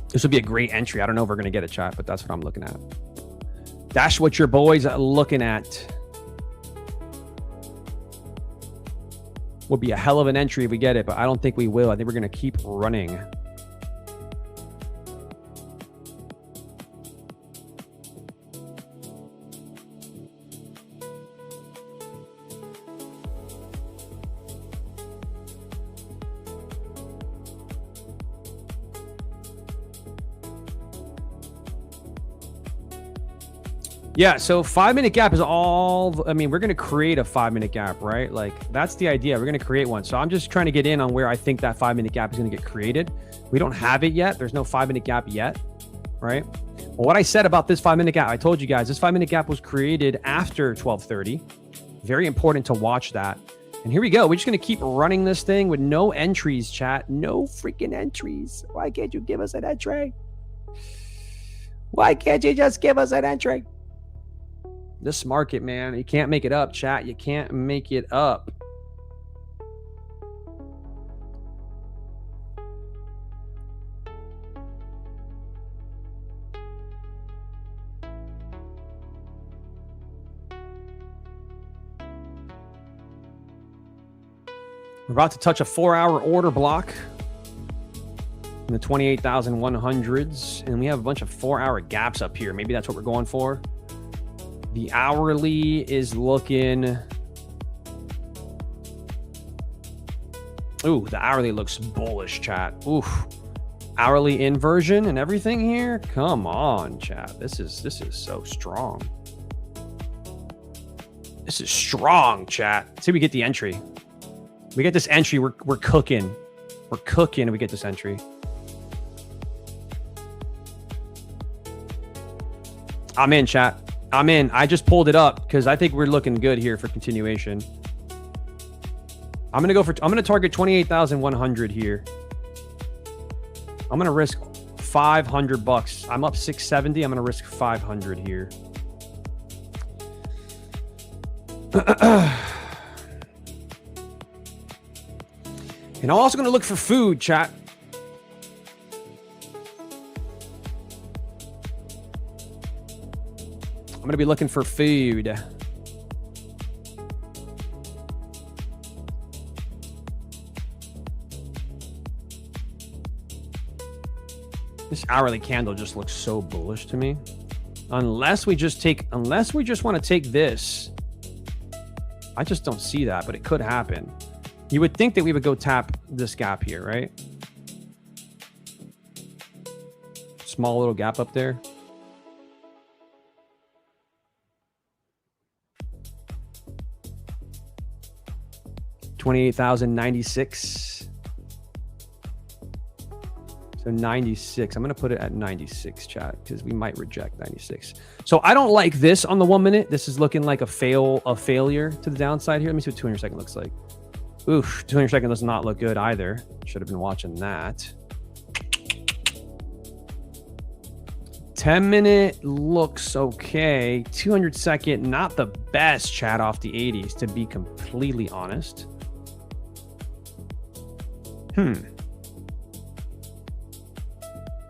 This would be a great entry. I don't know if we're going to get a chat, but that's what I'm looking at. That's what your boys are looking at. Would be a hell of an entry if we get it, but I don't think we will. I think we're going to keep running. Yeah, so 5-minute gap is all, I mean, we're going to create a 5-minute gap, right? Like, that's the idea. We're going to create one. So I'm just trying to get in on where I think that 5-minute gap is going to get created. We don't have it yet. There's no 5-minute gap yet, right? Well, what I said about this 5-minute gap, I told you guys, this 5-minute gap was created after 12:30. Very important to watch that. And here we go. We're just going to keep running this thing with no entries, chat. No freaking entries. Why can't you give us an entry? Why can't you just give us an entry? This market, man, you can't make it up, chat. You can't make it up. We're about to touch a 4-hour order block in the 28,100s, and we have a bunch of 4-hour gaps up here. Maybe that's what we're going for. The hourly is looking... Ooh, the hourly looks bullish, chat. Oof. Hourly inversion and everything here? Come on, chat. This is so strong. This is strong, chat. Let's see if we get the entry. We get this entry, we're cooking. We're cooking if we get this entry. I'm in, chat. I'm in. I just pulled it up because I think we're looking good here for continuation. I'm gonna target 28,100 here. I'm gonna risk $500. I'm up 670. I'm gonna risk 500 here. And I'm also gonna look for food, chat. I'm going to be looking for food. This hourly candle just looks so bullish to me. Unless we just want to take this. I just don't see that, but it could happen. You would think that we would go tap this gap here, right? Small little gap up there. $28,096. So 96. I'm going to put it at 96, chat, because we might reject 96. So I don't like this on the 1 minute. This is looking like a failure to the downside here. Let me see what 200 second looks like. Oof, 200 second does not look good either. Should have been watching that. 10 minute looks okay. 200 second, not the best, chat, off the 80s, to be completely honest.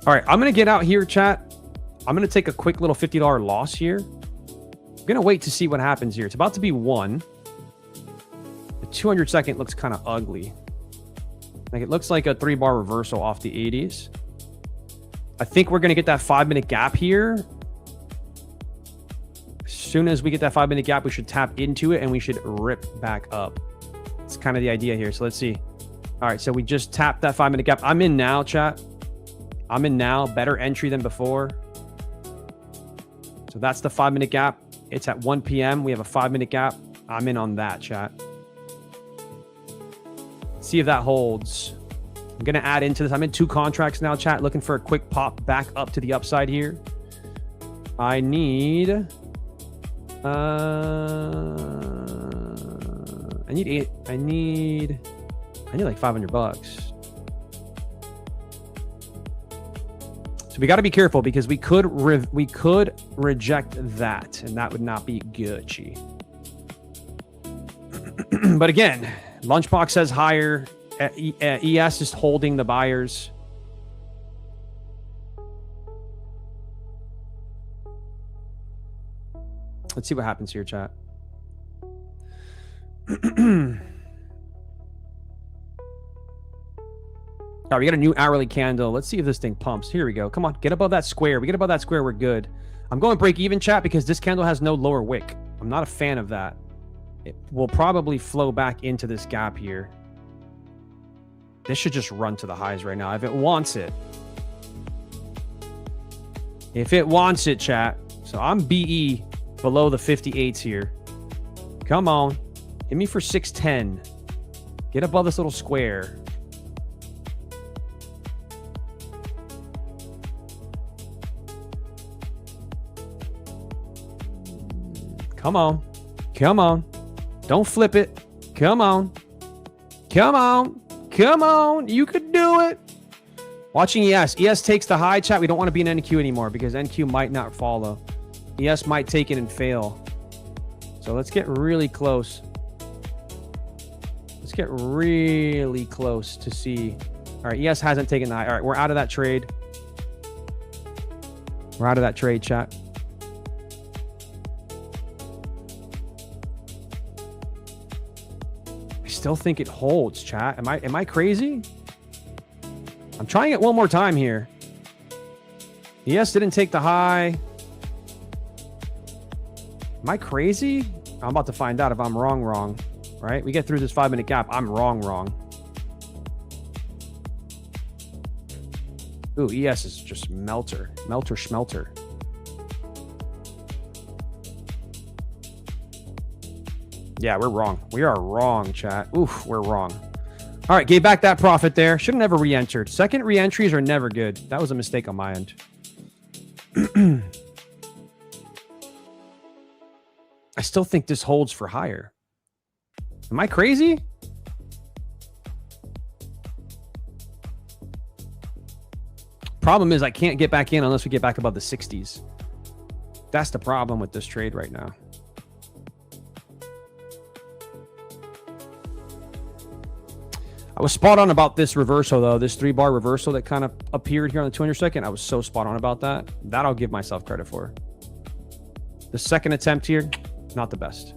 All right, I'm going to get out here, chat. I'm going to take a quick little $50 loss here. I'm going to wait to see what happens here. It's about to be 1. The 200 second looks kind of ugly. Like, it looks like a 3-bar reversal off the 80s. I think we're going to get that 5-minute gap here. As soon as we get that 5-minute gap, we should tap into it and we should rip back up. It's kind of the idea here. So let's see. All right, so we just tapped that 5-minute gap. I'm in now, chat. I'm in now. Better entry than before. So that's the 5-minute gap. It's at 1 p.m. We have a 5-minute gap. I'm in on that, chat. See if that holds. I'm going to add into this. I'm in 2 contracts now, chat. Looking for a quick pop back up to the upside here. I need like $500. So we got to be careful because we could reject that, and that would not be Gucci. But again, Lunchbox says higher. ES is holding the buyers. Let's see what happens here, chat. All right, we got a new hourly candle. Let's see if this thing pumps. Here we go. Come on, get above that square. We get above that square, we're good. I'm going break even, chat, because this candle has no lower wick. I'm not a fan of that. It will probably flow back into this gap here. This should just run to the highs right now if it wants it. If it wants it, chat. So I'm BE below the 58s here. Come on. Hit me for 610. Get above this little square. Come on. Come on. Don't flip it. Come on. Come on. Come on. You could do it. Watching ES. ES takes the high, chat. We don't want to be in NQ anymore because NQ might not follow. ES might take it and fail. So let's get really close. Let's get really close to see. All right. ES hasn't taken the high. All right. We're out of that trade. We're out of that trade, chat. Still think it holds, chat. Am I crazy? I'm trying it one more time here. ES didn't take the high. Am I crazy? I'm about to find out if I'm wrong, right? We get through this 5-minute gap. I'm wrong. Ooh, ES is just melter schmelter. Yeah, we're wrong. We are wrong, chat. Oof, we're wrong. All right, gave back that profit there. Should have never re-entered. Second re-entries are never good. That was a mistake on my end. I still think this holds for higher. Am I crazy? Problem is I can't get back in unless we get back above the 60s. That's the problem with this trade right now. I was spot on about this reversal, though. This 3-bar reversal that kind of appeared here on the 200 second. I was so spot on about that. That I'll give myself credit for. The second attempt here, not the best.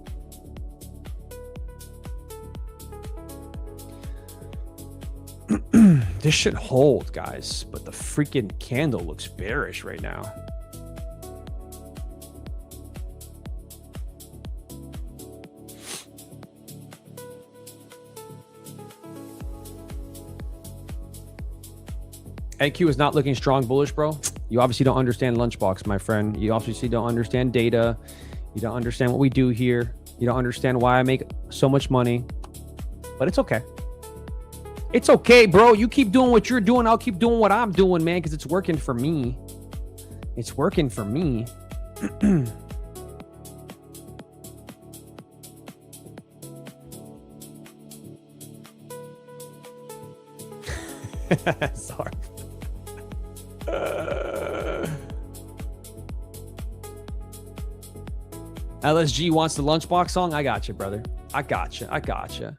This should hold, guys, but the freaking candle looks bearish right now. NQ is not looking strong bullish, bro. You obviously don't understand Lunchbox, my friend. You obviously don't understand data. You don't understand what we do here. You don't understand why I make so much money. But it's okay. It's okay, bro. You keep doing what you're doing. I'll keep doing what I'm doing, man, because it's working for me. It's working for me. Sorry. LSG wants the Lunchbox song. I got you, brother. I got you. I got you.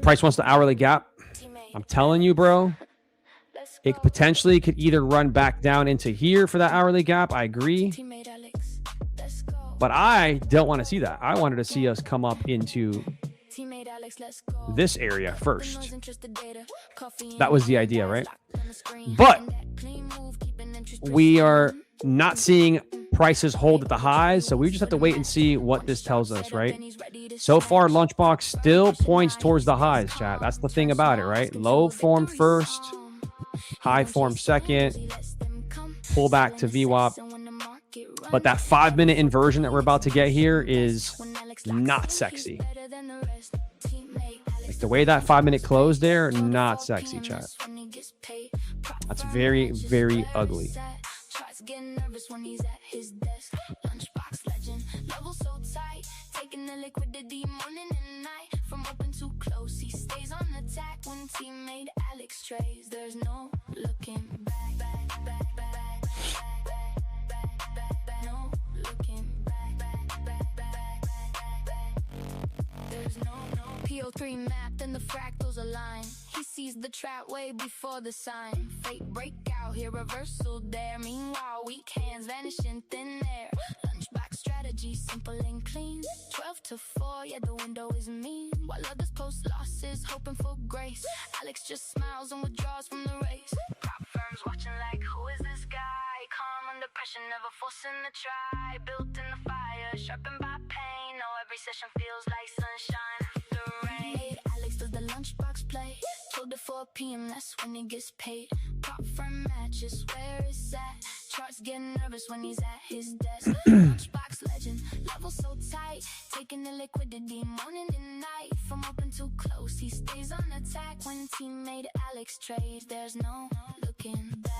Price wants the hourly gap. I'm telling you, bro. It potentially could either run back down into here for that hourly gap. I agree. But I don't want to see that. I wanted to see us come up into this area first. That was the idea, right? But we are not seeing prices hold at the highs, so we just have to wait and see what this tells us, right? So far, Lunchbox still points towards the highs, chat. That's the thing about it, right? Low form first, high form second, pull back to VWAP. But that 5-minute inversion that we're about to get here is not sexy. Like the way that 5-minute closed there, not sexy, chat. That's very, very ugly. Getting nervous when he's at his desk. Lunchbox legend, level so tight, taking the liquidity morning and night. From open to close, he stays on attack when teammate Alex trades. There's no looking back, back, back, back, back, back, back, back, back, no looking back, back, back, back, back, back. There's no PO3 mapped and the fractals align. He sees the trap way before the sign. Fate breakout here, reversal there. Meanwhile, weak hands vanish in thin air. Lunchbox strategy, simple and clean. 12 to 4, yeah, the window is mean. While others post losses, hoping for grace. Alex just smiles and withdraws from the race. Prop firms watching like, who is this guy? Calm under pressure, never forcing the try. Built in the fire, sharpened by pain. No, every session feels like sunshine after rain. Alex does the Lunchbox play. Told at 4 p.m., that's when he gets paid. Prop firm matches where it's at. Charts getting nervous when he's at his desk. Lunchbox legend, level so tight, taking the liquidity morning and night. From open to close, he stays on attack when teammate Alex trades. There's no looking back.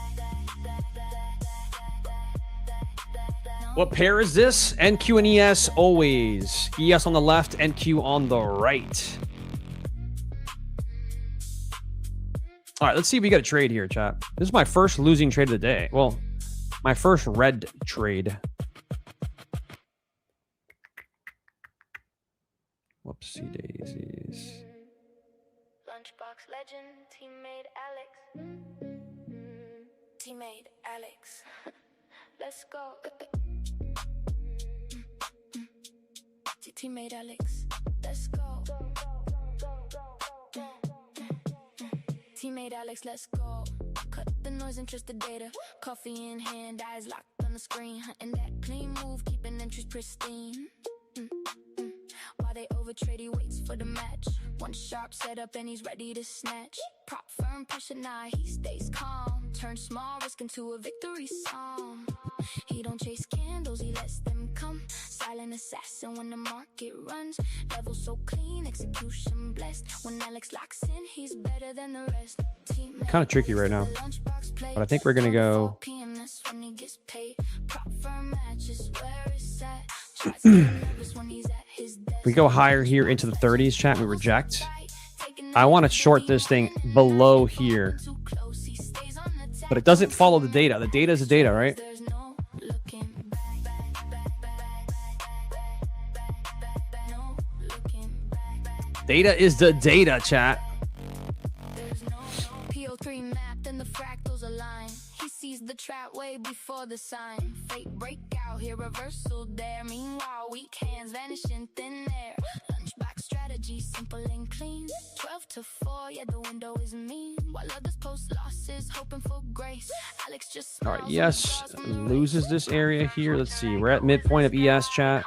What pair is this? NQ and ES always. ES on the left, NQ on the right. All right, let's see if we got a trade here, chat. This is my first losing trade of the day. Well, my first red trade. Whoopsie daisies. Lunchbox legend, teammate Alex. Teammate Alex. Let's go. Teammate Alex. Let's go. Teammate Alex, let's go. Cut the noise and trust the data. Coffee in hand, eyes locked on the screen. Hunting that clean move, keeping entries pristine. While they overtrade, he waits for the match. One sharp setup and he's ready to snatch. Prop firm pressure, nah, he stays calm. Turn small risk into a victory song. He don't chase candles, he lets them come. Silent assassin when the market runs. Level so clean, execution blessed. When Alex locks in, he's better than the rest. Kind of tricky right now, but I think we're gonna go. We go higher here into the 30s, chat. We reject. I want to short this thing below here, but it doesn't follow the data. The data is the data, right? Data is the data, chat. the fractals align. He sees the trap way before the sign. Fate breakout here, reversal there. Meanwhile, weak hands vanish in thin air. Lunchbox strategy, simple and clean. 12 to 4, yeah, the window is mean. While others post losses, hoping for grace. Alex just All right, yes, loses this area here. Let's see. We're at midpoint of ES chat.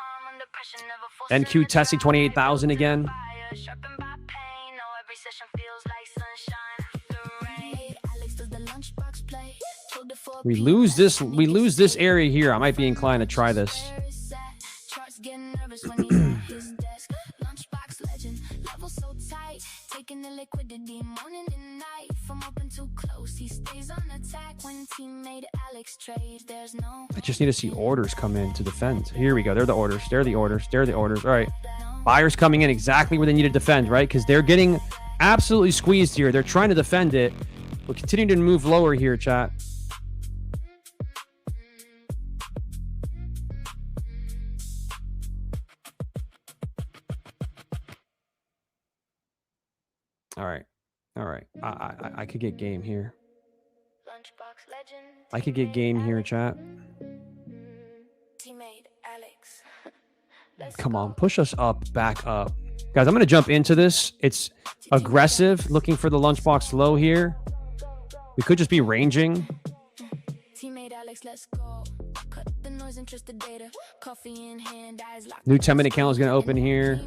NQ testing 28,000 again. We lose this area here. I might be inclined to try this. Taking the liquidity morning and night. From open to close, he stays on attack. When Tmade Alex trades, there's no. I just need to see orders come in to defend. Here we go. They're the orders. They're the orders. They're the orders. All right. Buyers coming in exactly where they need to defend, right? Because they're getting absolutely squeezed here. They're trying to defend it. We're continuing to move lower here, chat. All right. All right. I could get game here. I could get game here, chat. Tmade Alex. Come on, push us up, back up. Guys, I'm going to jump into this. It's aggressive, looking for the lunchbox low here. We could just be ranging. Tmade Alex, let's go. Cut the noise, interest the data. Coffee in hand, eyes locked. New 10-minute count is going to open here.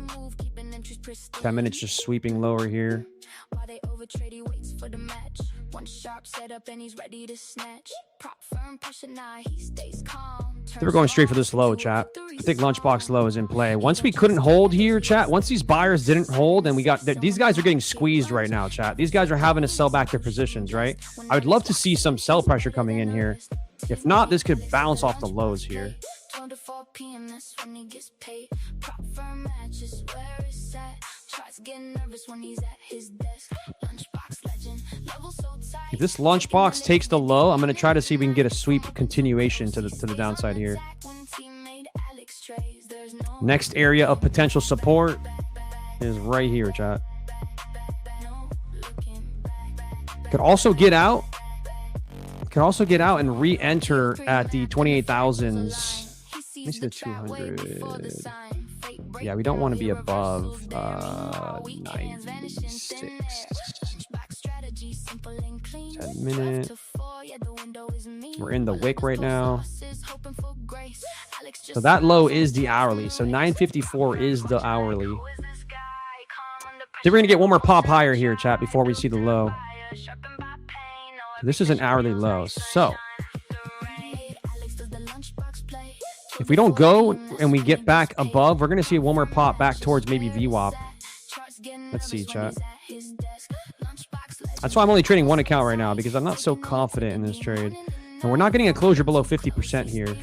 10 minutes just sweeping lower here. While they overtrade, he waits for the match. One sharp setup and he's ready to snatch. Prop firm pressure now, he stays calm. They were going straight for this low, chat. I think lunchbox low is in play. Once we couldn't hold here, chat, once these buyers didn't hold and we got these guys are getting squeezed right now, chat. These guys are having to sell back their positions, right? I would love to see some sell pressure coming in here. If not, this could bounce off the lows here. 12 to 4 p.m. that's when he gets paid. Prop firm matches where it's at. Tries getting nervous when he's at his desk. Lunchbox legend, level so tight. If this lunchbox takes the low, I'm going to try to see if we can get a sweep continuation to the downside here. Next area of potential support is right here, chat. Could also get out. Could also get out and re-enter at the 28,000s. Let me see the 200. Yeah, we don't want to be above 96. 10 minute. We're in the wick right now. So that low is the hourly. So 954 is the hourly. Then we're going to get one more pop higher here, chat, before we see the low. This is an hourly low. So if we don't go and we get back above, we're going to see one more pop back towards maybe VWAP. Let's see, chat. That's why I'm only trading one account right now, because I'm not so confident in this trade. And we're not getting a closure below 50% here.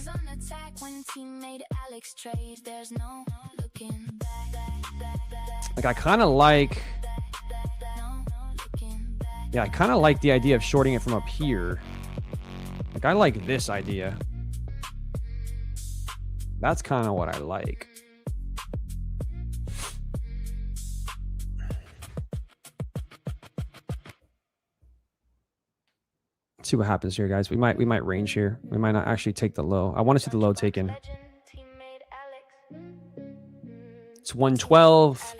Like, I kind of like... Yeah, I kind of like the idea of shorting it from up here. Like, I like this idea. That's kind of what I like. Let's see what happens here, guys. We might range here. We might not actually take the low. I want to see the low taken. It's 112.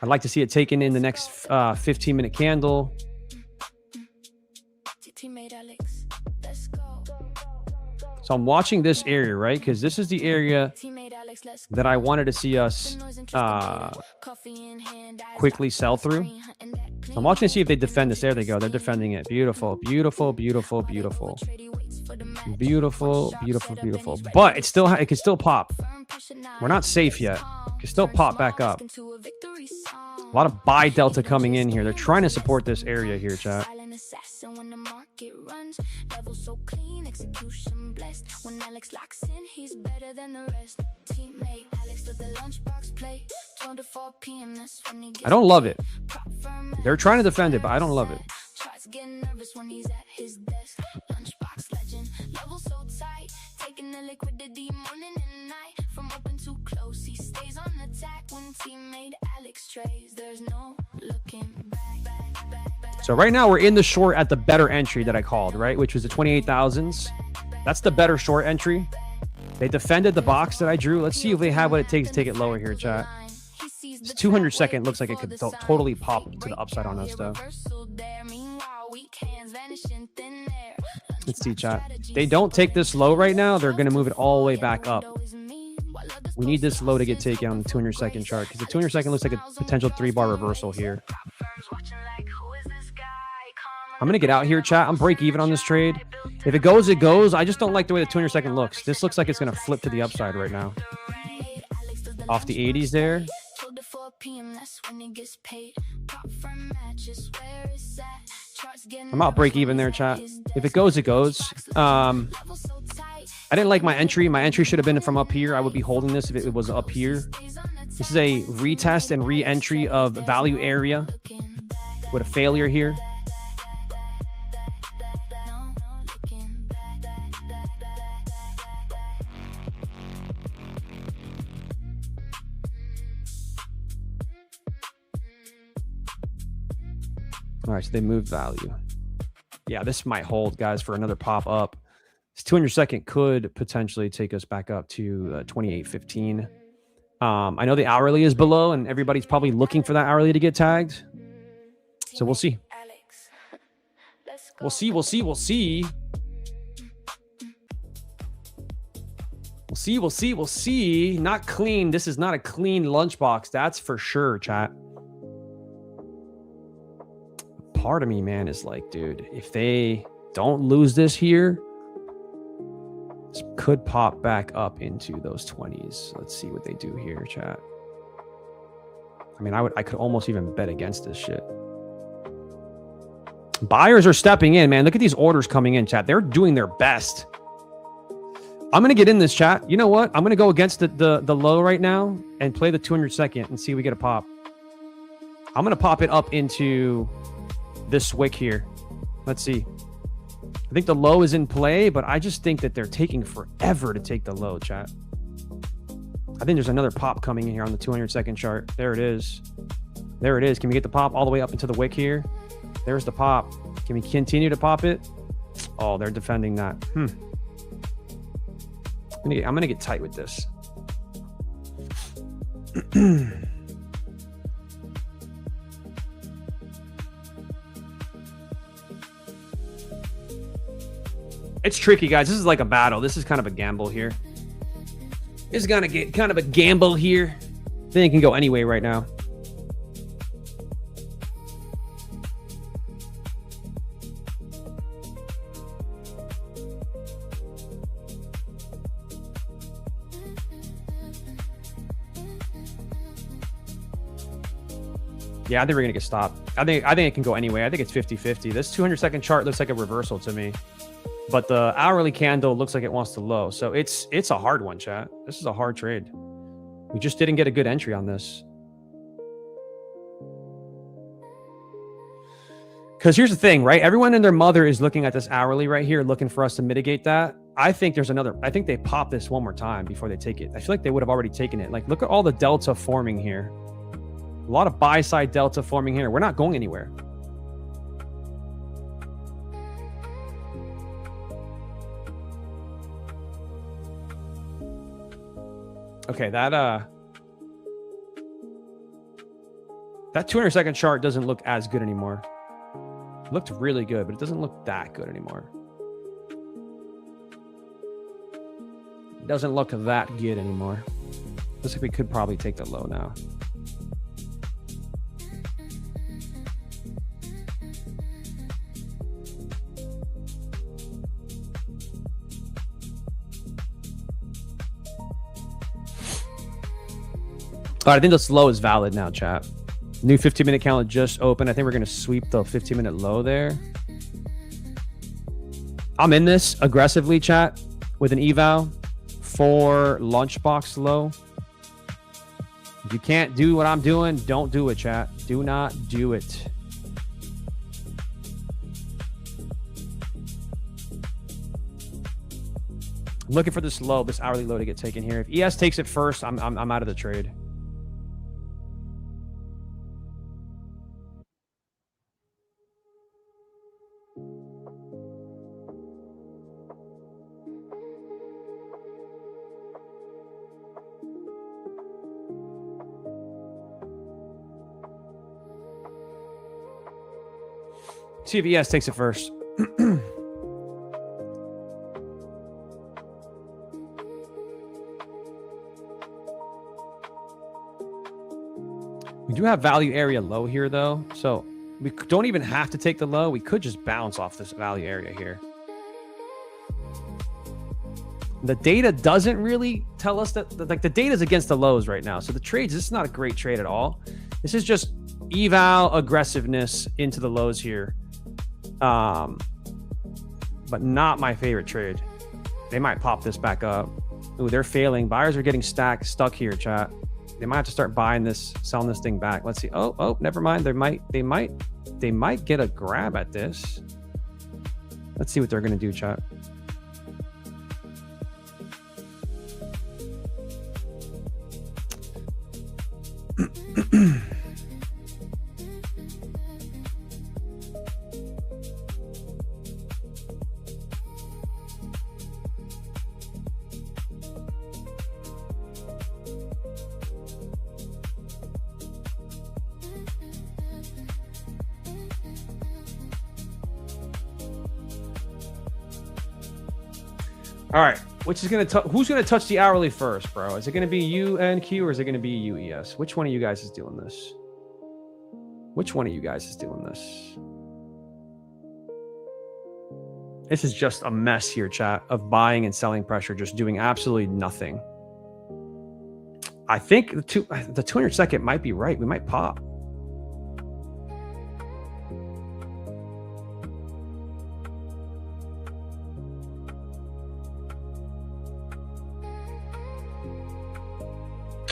I'd like to see it taken in the next 15-minute candle. So I'm watching this area, right? Because this is the area that I wanted to see us quickly sell through. So I'm watching to see if they defend this. There they go. They're defending it. Beautiful, beautiful, beautiful, beautiful. Beautiful, beautiful, beautiful. But it can still pop. We're not safe yet. It can still pop back up. A lot of buy delta coming in here. They're trying to support this area here, chat. So clean, execution blessed. When Alex locks in, he's better than the rest. Tmade Alex to the lunchbox play. 12 to 4 p.m. that's when he gets. I don't love it. They're trying to defend it, but I don't love it. Tries getting nervous when he's at his desk. Lunchbox legend, level so tight. Taking the liquidity morning and night. From open to close, he stays on attack. When Tmade Alex trades, there's no looking back. So right now we're in the short at the better entry that I called, right? Which was the 28,000s. That's the better short entry. They defended the box that I drew. Let's see if they have what it takes to take it lower here, chat. This 200 second looks like it could totally pop to the upside on us, though. Let's see, chat. If they don't take this low right now, they're going to move it all the way back up. We need this low to get taken on the 200 second chart because the 200 second looks like a potential 3-bar reversal here. I'm going to get out here, chat. I'm break even on this trade. If it goes, it goes. I just don't like the way the 200 second looks. This looks like it's going to flip to the upside right now. Off the 80s there. I'm out break even there, chat. If it goes, it goes. I didn't like my entry. My entry should have been from up here. I would be holding this if it was up here. This is a retest and re-entry of value area with a failure here. All right, so they moved value. Yeah, this might hold, guys, for another pop up. This 200 second could potentially take us back up to 28.15. I know the hourly is below, and everybody's probably looking for that hourly to get tagged. So we'll see. We'll see. We'll see. We'll see. We'll see. We'll see. We'll see. Not clean. This is not a clean lunchbox. That's for sure, chat. Part of me, man, is like, dude, if they don't lose this here, this could pop back up into those 20s. Let's see what they do here, chat. I mean, I could almost even bet against this shit. Buyers are stepping in, man. Look at these orders coming in, chat. They're doing their best. I'm gonna get in this, chat. You know what? I'm gonna go against the low right now and play the 200 second and see if we get a pop. I'm gonna pop it up into this wick here. Let's see. I think the low is in play, but I just think that they're taking forever to take the low, chat. I think there's another pop coming in here on the 200 second chart. There it is. There it is. Can we get the pop all the way up into the wick here? There's the pop. Can we continue to pop it? Oh, they're defending that. I'm gonna get tight with this. It's tricky, guys. This is like a battle. This is kind of a gamble here. It's gonna get kind of a gamble here. Then it can go anyway right now. Yeah, I think we're gonna get stopped. I think it can go anyway. I think it's 50-50. This 200 second chart looks like a reversal to me. But the hourly candle looks like it wants to low. So it's a hard one, chat. This is a hard trade. We just didn't get a good entry on this. Because here's the thing, right? Everyone and their mother is looking at this hourly right here, looking for us to mitigate that. I think there's another. I think they pop this one more time before they take it. I feel like they would have already taken it. Like, look at all the delta forming here. A lot of buy side delta forming here. We're not going anywhere. Okay, that 200 second chart doesn't look as good anymore. It looked really good, but it doesn't look that good anymore. It doesn't look that good anymore. Looks like we could probably take the low now. All right, I think this low is valid now, chat. New 15-minute candle just opened. I think we're going to sweep the 15-minute low there. I'm in this aggressively, chat, with an eval for lunchbox low. If you can't do what I'm doing, don't do it, chat. Do not do it. I'm looking for this low, this hourly low to get taken here. If ES takes it first, I'm out of the trade. See if ES takes it first. We do have value area low here, though. So we don't even have to take the low. We could just bounce off this value area here. The data doesn't really tell us that, like, the data is against the lows right now. So the trades, this is not a great trade at all. This is just eval aggressiveness into the lows here. But not my favorite trade. They might pop this back up. Ooh, they're failing. Buyers are getting stuck here, chat. They might have to start buying this, selling this thing back. Let's see. Oh, never mind. They might get a grab at this. Let's see what they're gonna do, chat. All right, who's gonna touch the hourly first, bro? Is it gonna be UNQ or is it gonna be UES? Which one of you guys is doing this? Which one of you guys is doing this? This is just a mess here, chat, of buying and selling pressure, just doing absolutely nothing. I think the 200 second might be right. We might pop.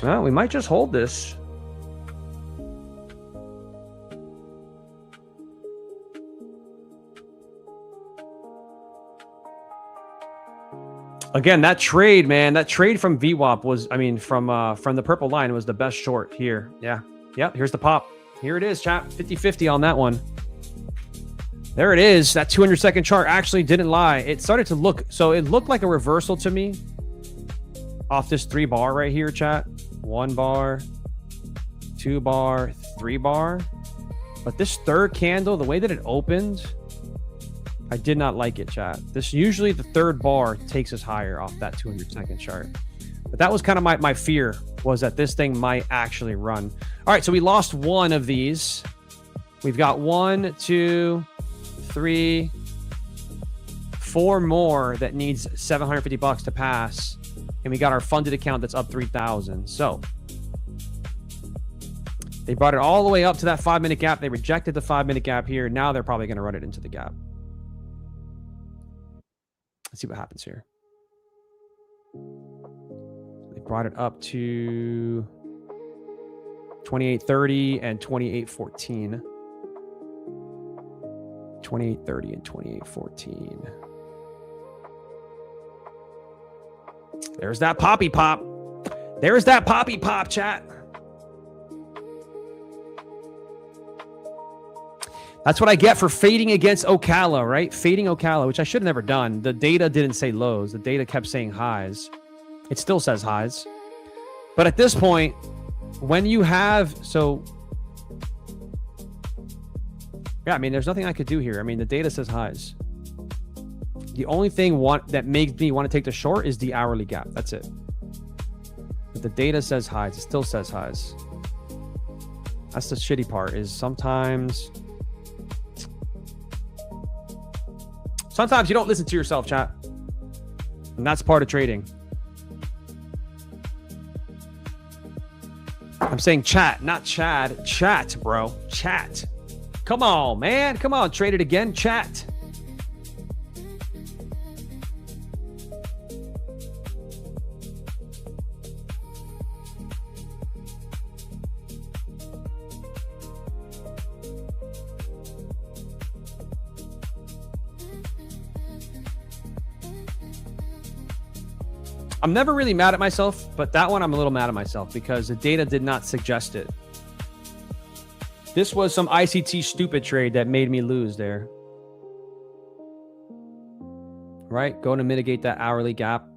Well, we might just hold this. Again, that trade, man, that trade from VWAP was, I mean, from the purple line was the best short here. Yeah. Yep. Here's the pop. Here it is, chat. 50-50 on that one. There it is. That 200 second chart actually didn't lie. It started to look, so it looked like a reversal to me off this 3 bar right here, chat. 1 bar, 2 bar, 3 bar. But this third candle, the way that it opened, I did not like it, chat. This usually the third bar takes us higher off that 200 second chart. But that was kind of my fear, was that this thing might actually run. All right, so we lost one of these. We've got 1, 2, 3, 4 more that needs $750 to pass. And we got our funded account that's up 3,000. So they brought it all the way up to that 5-minute gap. They rejected the 5-minute gap here. Now they're probably going to run it into the gap. Let's see what happens here. They brought it up to 28.30 and 28.14. 28.30 and 28.14. There's that poppy pop. There's that poppy pop, chat. That's what I get for fading against Ocala, right? Fading Ocala, which I should have never done. The data didn't say lows. The data kept saying highs. It still says highs. But at this point, when you have, so, yeah, I mean, there's nothing I could do here. I mean, the data says highs. The only thing that makes me want to take the short is the hourly gap. That's it. But the data says highs. It still says highs. That's the shitty part, is sometimes you don't listen to yourself, chat. And that's part of trading. I'm saying chat, not Chad. Chat, bro. Chat. Come on, man. Come on. Trade it again. Chat. I'm never really mad at myself, but that one I'm a little mad at myself because the data did not suggest it. This was some ICT stupid trade that made me lose there. Right? Going to mitigate that hourly gap.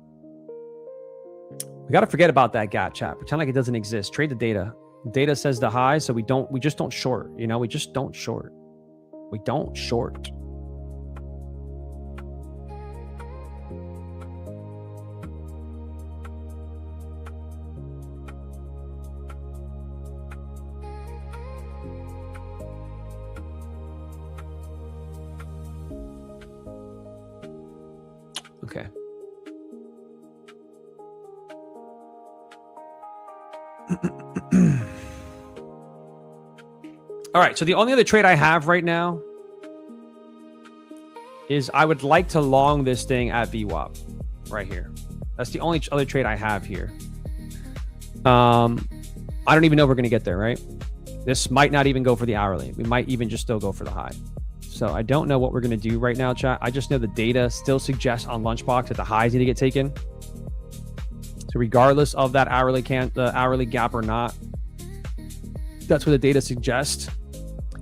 We got to forget about that gap, chat. Pretend like it doesn't exist. Trade the data. Data says the high, so we just don't short. You know, we just don't short. We don't short. Okay. All right, so the only other trade I have right now is I would like to long this thing at VWAP right here. That's the only other trade I have here. I don't even know if we're going to get there, right? This might not even go for the hourly. We might even just still go for the high. So I don't know what we're going to do right now, chat. I just know the data still suggests on Lunchbox that the highs need to get taken. So regardless of that hourly gap or not, that's what the data suggests.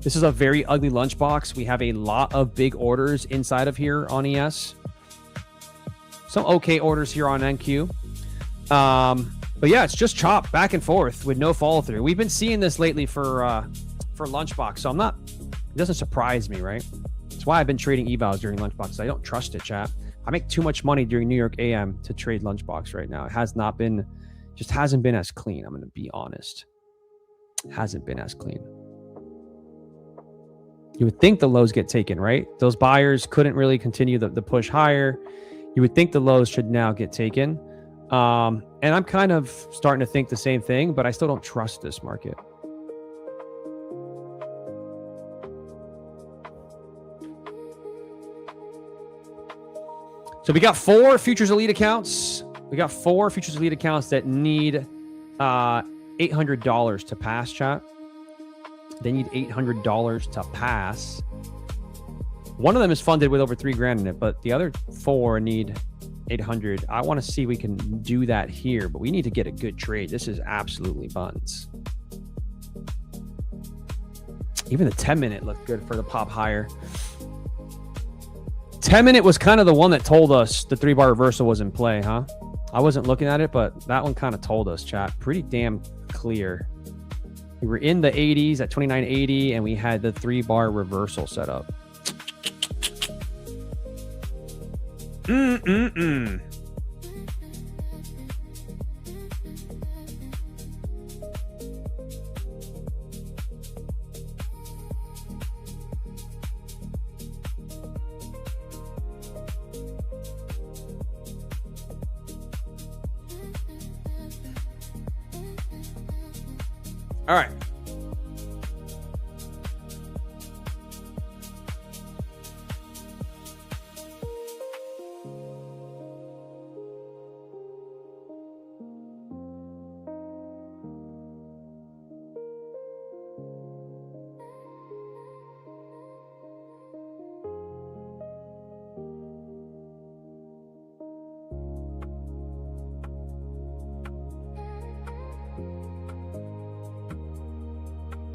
This is a very ugly Lunchbox. We have a lot of big orders inside of here on ES. Some okay orders here on NQ. But yeah, it's just chop back and forth with no follow through. We've been seeing this lately for Lunchbox, so it doesn't surprise me, right? That's why I've been trading evals during Lunchbox. I don't trust it, chat. I make too much money during New York AM to trade Lunchbox right now. It has not been, just hasn't been as clean. I'm going to be honest. It hasn't been as clean. You would think the lows get taken, right? Those buyers couldn't really continue the push higher. You would think the lows should now get taken. And I'm kind of starting to think the same thing, but I still don't trust this market. So we got 4 Futures Elite accounts. We got 4 Futures Elite accounts that need $800 to pass, chat. They need $800 to pass. One of them is funded with over $3,000 in it, but the other 4 need 800. I want to see if we can do that here, but we need to get a good trade. This is absolutely buns. Even the 10-minute looked good for the pop higher. 10-minute was kind of the one that told us the 3-bar reversal was in play, huh? I wasn't looking at it, but that one kind of told us, chat. Pretty damn clear. We were in the 80s at 29.80, and we had the 3-bar reversal set up. All right.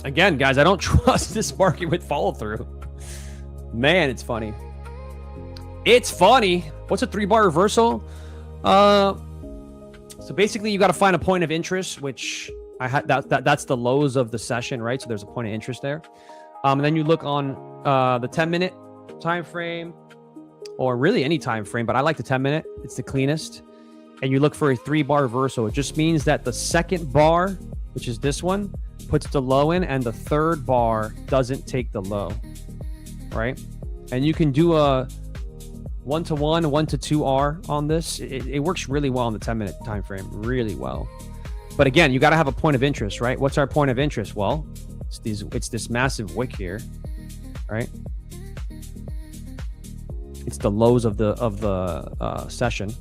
Again, guys, I don't trust this market with follow through. Man, it's funny. It's funny. What's a 3-bar reversal? So basically, you got to find a point of interest, which I had. That's the lows of the session, right? So there's a point of interest there. And then you look on the 10-minute time frame, or really any time frame, but I like the 10-minute. It's the cleanest. And you look for a 3-bar reversal. It just means that the second bar, which is this one, puts the low in, and the third bar doesn't take the low, right? And you can do a 1-to-1, 1-to-2R on this. It works really well on the 10-minute time frame, really well. But again, you got to have a point of interest, right? What's our point of interest? Well, it's this massive wick here, right? It's the lows of the session.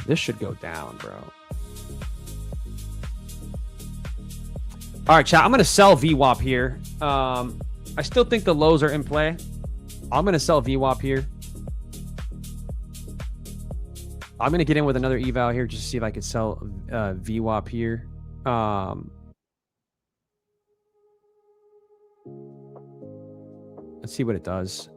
This should go down, bro. All right, chat. I'm going to sell VWAP here. I still think the lows are in play. I'm going to sell VWAP here. I'm going to get in with another eval here just to see if I could sell VWAP here. Let's see what it does.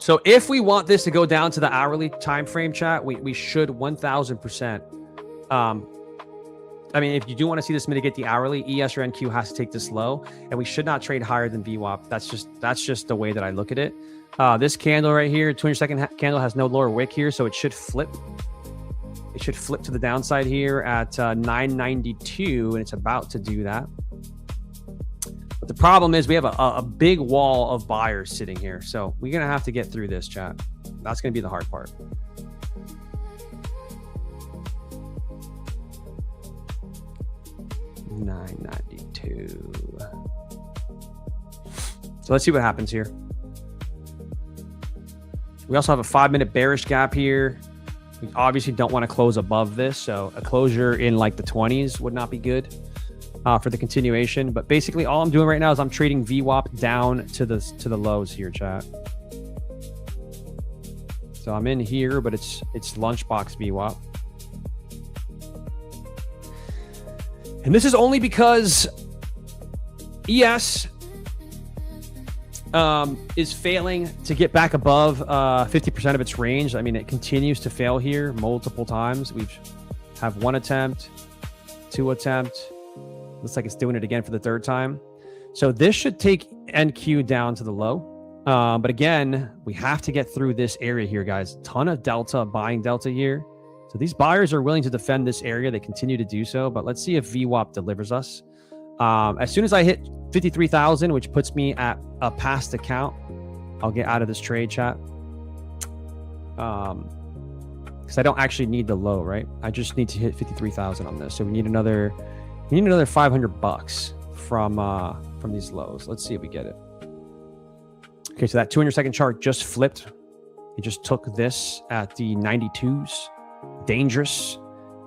So if we want this to go down to the hourly time frame, chat, we should 1000%. I mean, if you do want to see this mitigate the hourly, ES or NQ has to take this low, and we should not trade higher than VWAP. That's just the way that I look at it. This candle right here, 200-second candle, has no lower wick here, so it should flip. It should flip to the downside here at 992, and it's about to do that. But the problem is we have a big wall of buyers sitting here, so we're going to have to get through this, chat. That's going to be the hard part. $9.92. So let's see what happens here. We also have a 5-minute bearish gap here. We obviously don't want to close above this, so a closure in like the 20s would not be good for the continuation. But basically, all I'm doing right now is I'm trading VWAP down to the lows here, chat. So I'm in here, but it's lunchbox VWAP. And this is only because ES is failing to get back above 50% of its range. I mean, it continues to fail here multiple times. We have 1 attempt, 2 attempt. Looks like it's doing it again for the 3rd time. So this should take NQ down to the low. But again, we have to get through this area here, guys. Ton of delta, buying delta here. So these buyers are willing to defend this area. They continue to do so. But let's see if VWAP delivers us. As soon as I hit 53,000, which puts me at a past account, I'll get out of this trade, chat. Because I don't actually need the low, right? I just need to hit 53,000 on this. So we need another $500 from these lows. Let's see if we get it. Okay, so that 200-second chart just flipped. It just took this at the 92s. Dangerous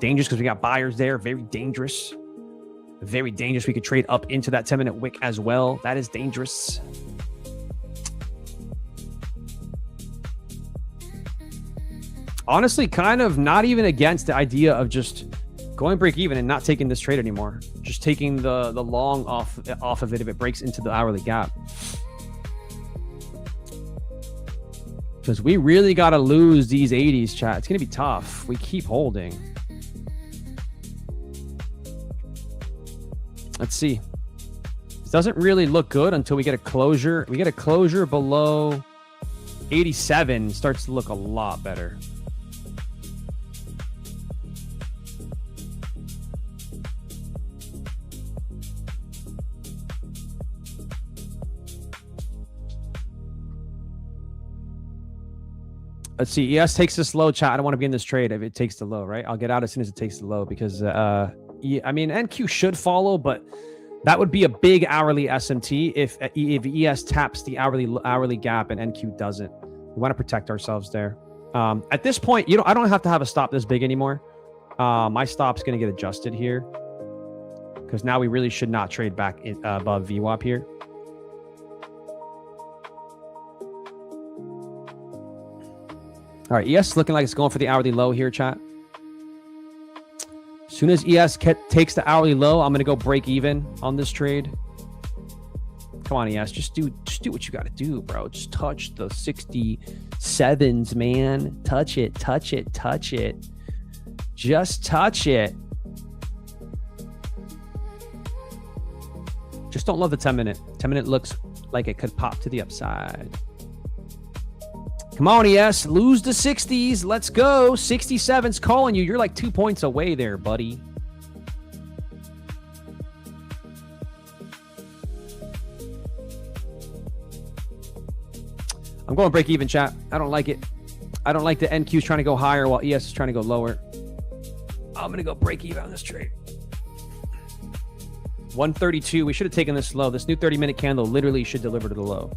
because we got buyers there. Very dangerous. Very dangerous. We could trade up into that 10-minute wick as well. That is dangerous. Honestly, kind of not even against the idea of just going break even and not taking this trade anymore. Just taking the long off of it if it breaks into the hourly gap. Because we really got to lose these 80s, chat. It's going to be tough. We keep holding. Let's see. This doesn't really look good until we get a closure. We get a closure below 87. Starts to look a lot better. Let's see. ES takes this low, chat. I don't want to be in this trade if it takes the low, right? I'll get out as soon as it takes the low because, I mean, NQ should follow, but that would be a big hourly SMT if ES taps the hourly gap and NQ doesn't. We want to protect ourselves there. At this point, I don't have to have a stop this big anymore. My stop's going to get adjusted here because now we really should not trade back above VWAP here. All right, ES looking like it's going for the hourly low here, chat. As soon as ES takes the hourly low, I'm going to go break even on this trade. Come on, ES. Just do what you got to do, bro. Just touch the 67s, man. Touch it, touch it, touch it. Just touch it. Just don't love the 10-minute. 10-minute looks like it could pop to the upside. Come on, ES. Lose the 60s. Let's go. 67's calling you. You're like 2 points away there, buddy. I'm going break even, chat. I don't like it. I don't like the NQ's trying to go higher while ES is trying to go lower. I'm going to go break even on this trade. 132. We should have taken this low. This new 30-minute candle literally should deliver to the low.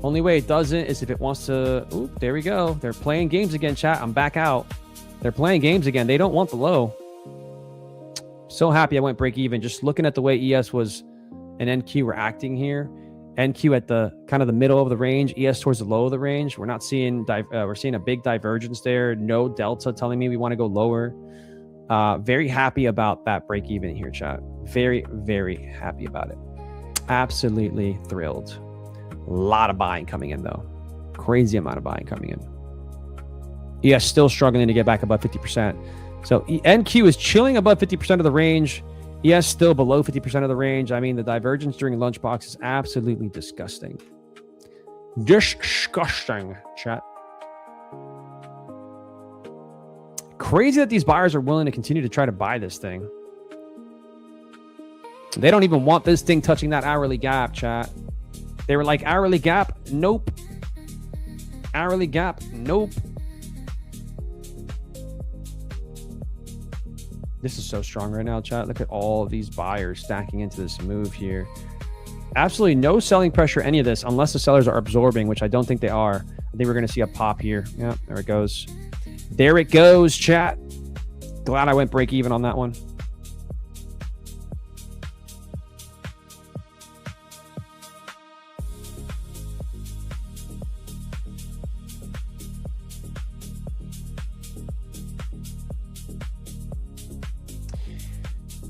Only way it doesn't is if it wants to... Oop, there we go. They're playing games again, chat. I'm back out. They're playing games again. They don't want the low. So happy I went break even. Just looking at the way ES was and NQ were acting here. NQ at the kind of the middle of the range. ES towards the low of the range. We're not seeing... we're seeing a big divergence there. No delta telling me we want to go lower. Very happy about that break even here, chat. Very, very happy about it. Absolutely thrilled. A lot of buying coming in, though. Crazy amount of buying coming in. ES still struggling to get back above 50%. So NQ is chilling above 50% of the range. ES still below 50% of the range. I mean, the divergence during lunchbox is absolutely disgusting. Disgusting, chat. Crazy that these buyers are willing to continue to try to buy this thing. They don't even want this thing touching that hourly gap, chat. They were like, hourly gap? Nope. Hourly gap? Nope. This is so strong right now, chat. Look at all of these buyers stacking into this move here. Absolutely no selling pressure, any of this, unless the sellers are absorbing, which I don't think they are. I think we're going to see a pop here. Yeah, there it goes. There it goes, chat. Glad I went break even on that one.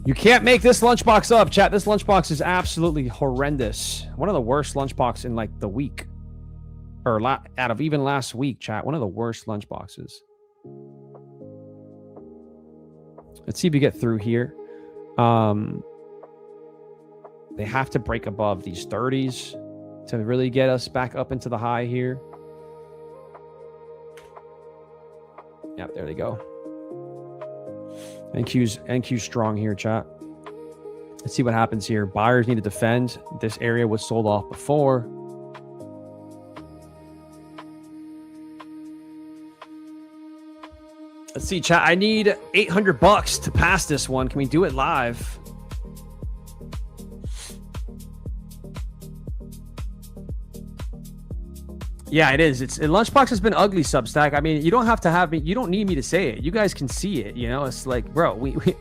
You can't make this lunchbox up, chat. This lunchbox is absolutely horrendous. One of the worst lunchboxes in like the week. Or out of even last week, chat. One of the worst lunchboxes. Let's see if we get through here. They have to break above these 30s to really get us back up into the high here. Yep, there they go. NQ's strong here, chat. Let's see what happens here. Buyers need to defend. This area was sold off before. Let's see, chat. I need $800 to pass this one. Can we do it live? Yeah, it is. Lunchbox has been ugly, Substack. I mean, you don't have to have me. You don't need me to say it. You guys can see it. You know, it's like, bro, it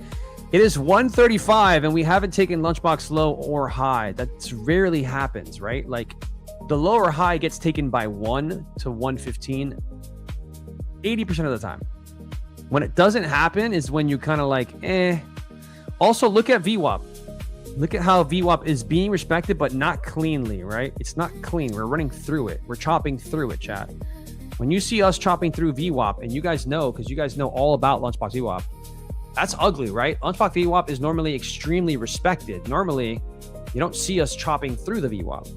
is 135 and we haven't taken Lunchbox low or high. That rarely happens, right? Like the low or high gets taken by 1 to 115 80% of the time. When it doesn't happen is when you kind of like, eh. Also, look at VWAP. Look at how VWAP is being respected, but not cleanly, right? It's not clean. We're running through it. We're chopping through it, chat. When you see us chopping through VWAP, and you guys know, because you guys know all about Lunchbox VWAP, that's ugly, right? Lunchbox VWAP is normally extremely respected. Normally, you don't see us chopping through the VWAP.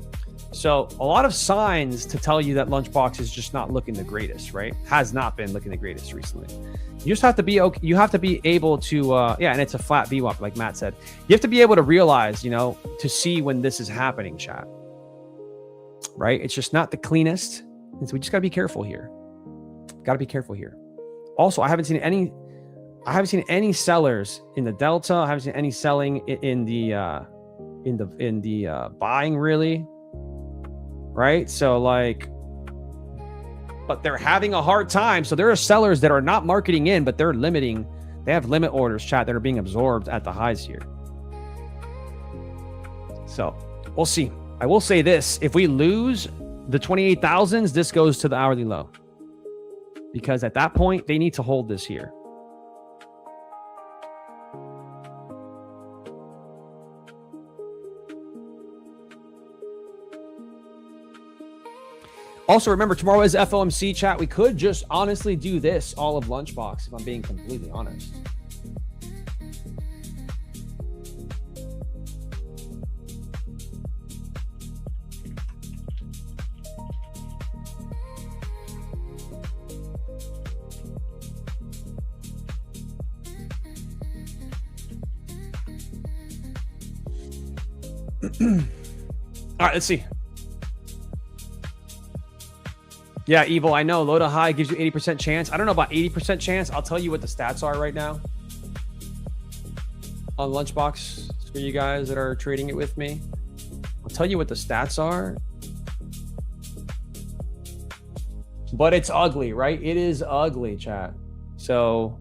So a lot of signs to tell you that Lunchbox is just not looking the greatest, right? Has not been looking the greatest recently. You just have to be okay. You have to be able to, yeah, and it's a flat VWAP, like Matt said. You have to be able to realize, you know, to see when this is happening, chat. Right? It's just not the cleanest. And so we just got to be careful here. Got to be careful here. Also, I haven't seen any sellers in the Delta. I haven't seen any selling in the buying, really. Right? So like, but they're having a hard time. So there are sellers that are not marketing in, but they're limiting. They have limit orders, chat, that are being absorbed at the highs here. So we'll see. I will say this. If we lose the 28,000s, this goes to the hourly low. Because at that point, they need to hold this here. Also, remember, tomorrow is FOMC, chat. We could just honestly do this all of Lunchbox, if I'm being completely honest. All right, let's see. Yeah, Evil, I know. Low to high gives you 80% chance. I don't know about 80% chance. I'll tell you what the stats are right now on Lunchbox for you guys that are trading it with me. I'll tell you what the stats are. But it's ugly, right? It is ugly, chat. So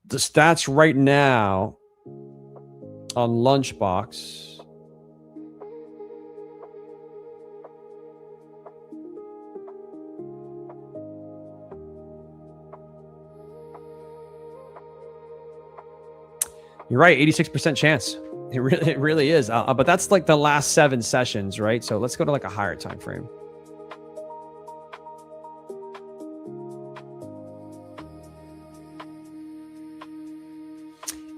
the stats right now on Lunchbox. You're right, 86% chance. It really is. But that's like the last 7 sessions, right? So let's go to like a higher time frame.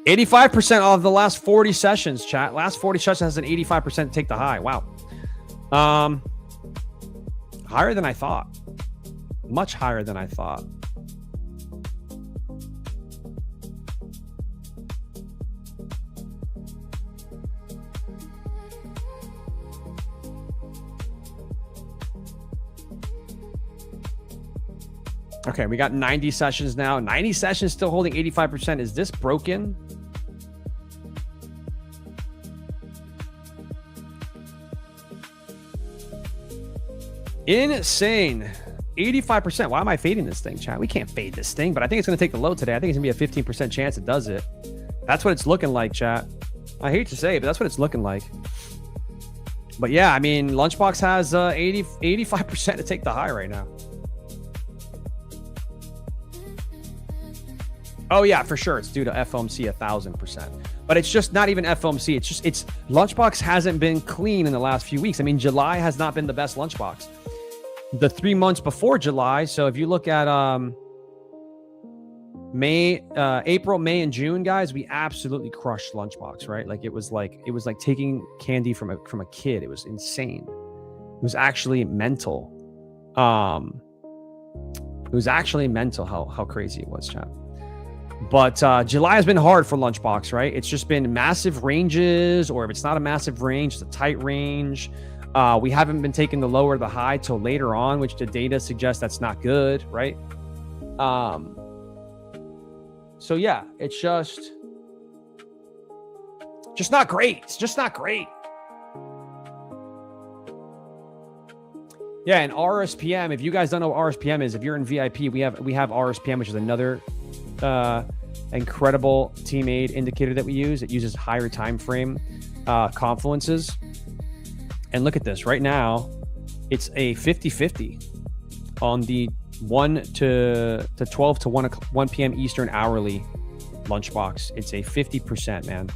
%85% of the last 40 sessions, chat. Last 40 sessions has an 85% take the high. Wow. Higher than I thought. Much higher than I thought. Okay, we got 90 sessions now. 90 sessions still holding 85%. Is this broken? Insane. 85%. Why am I fading this thing, chat? We can't fade this thing, but I think it's going to take the low today. I think it's going to be a 15% chance it does it. That's what it's looking like, chat. I hate to say it, but that's what it's looking like. But yeah, I mean, Lunchbox has 85% to take the high right now. Oh yeah, for sure. It's due to FOMC 1000%. But it's just not even FOMC. It's Lunchbox hasn't been clean in the last few weeks. I mean, July has not been the best Lunchbox. The 3 months before July. So if you look at April, May, and June, guys, we absolutely crushed Lunchbox, right? Like it was like taking candy from a kid. It was insane. It was actually mental. It was actually mental how crazy it was, chat. But July has been hard for Lunchbox, right? It's just been massive ranges, or if it's not a massive range, it's a tight range. We haven't been taking the low or the high till later on, which the data suggests that's not good, right? So yeah, it's just not great. It's just not great. Yeah, and RSPM, if you guys don't know what RSPM is, if you're in VIP, we have RSPM, which is another incredible Tmade indicator that we use. It uses higher time frame confluences. And look at this. Right now, it's a 50-50 on the 1 to 12 to 1 p.m. Eastern hourly Lunchbox. It's a 50%, man.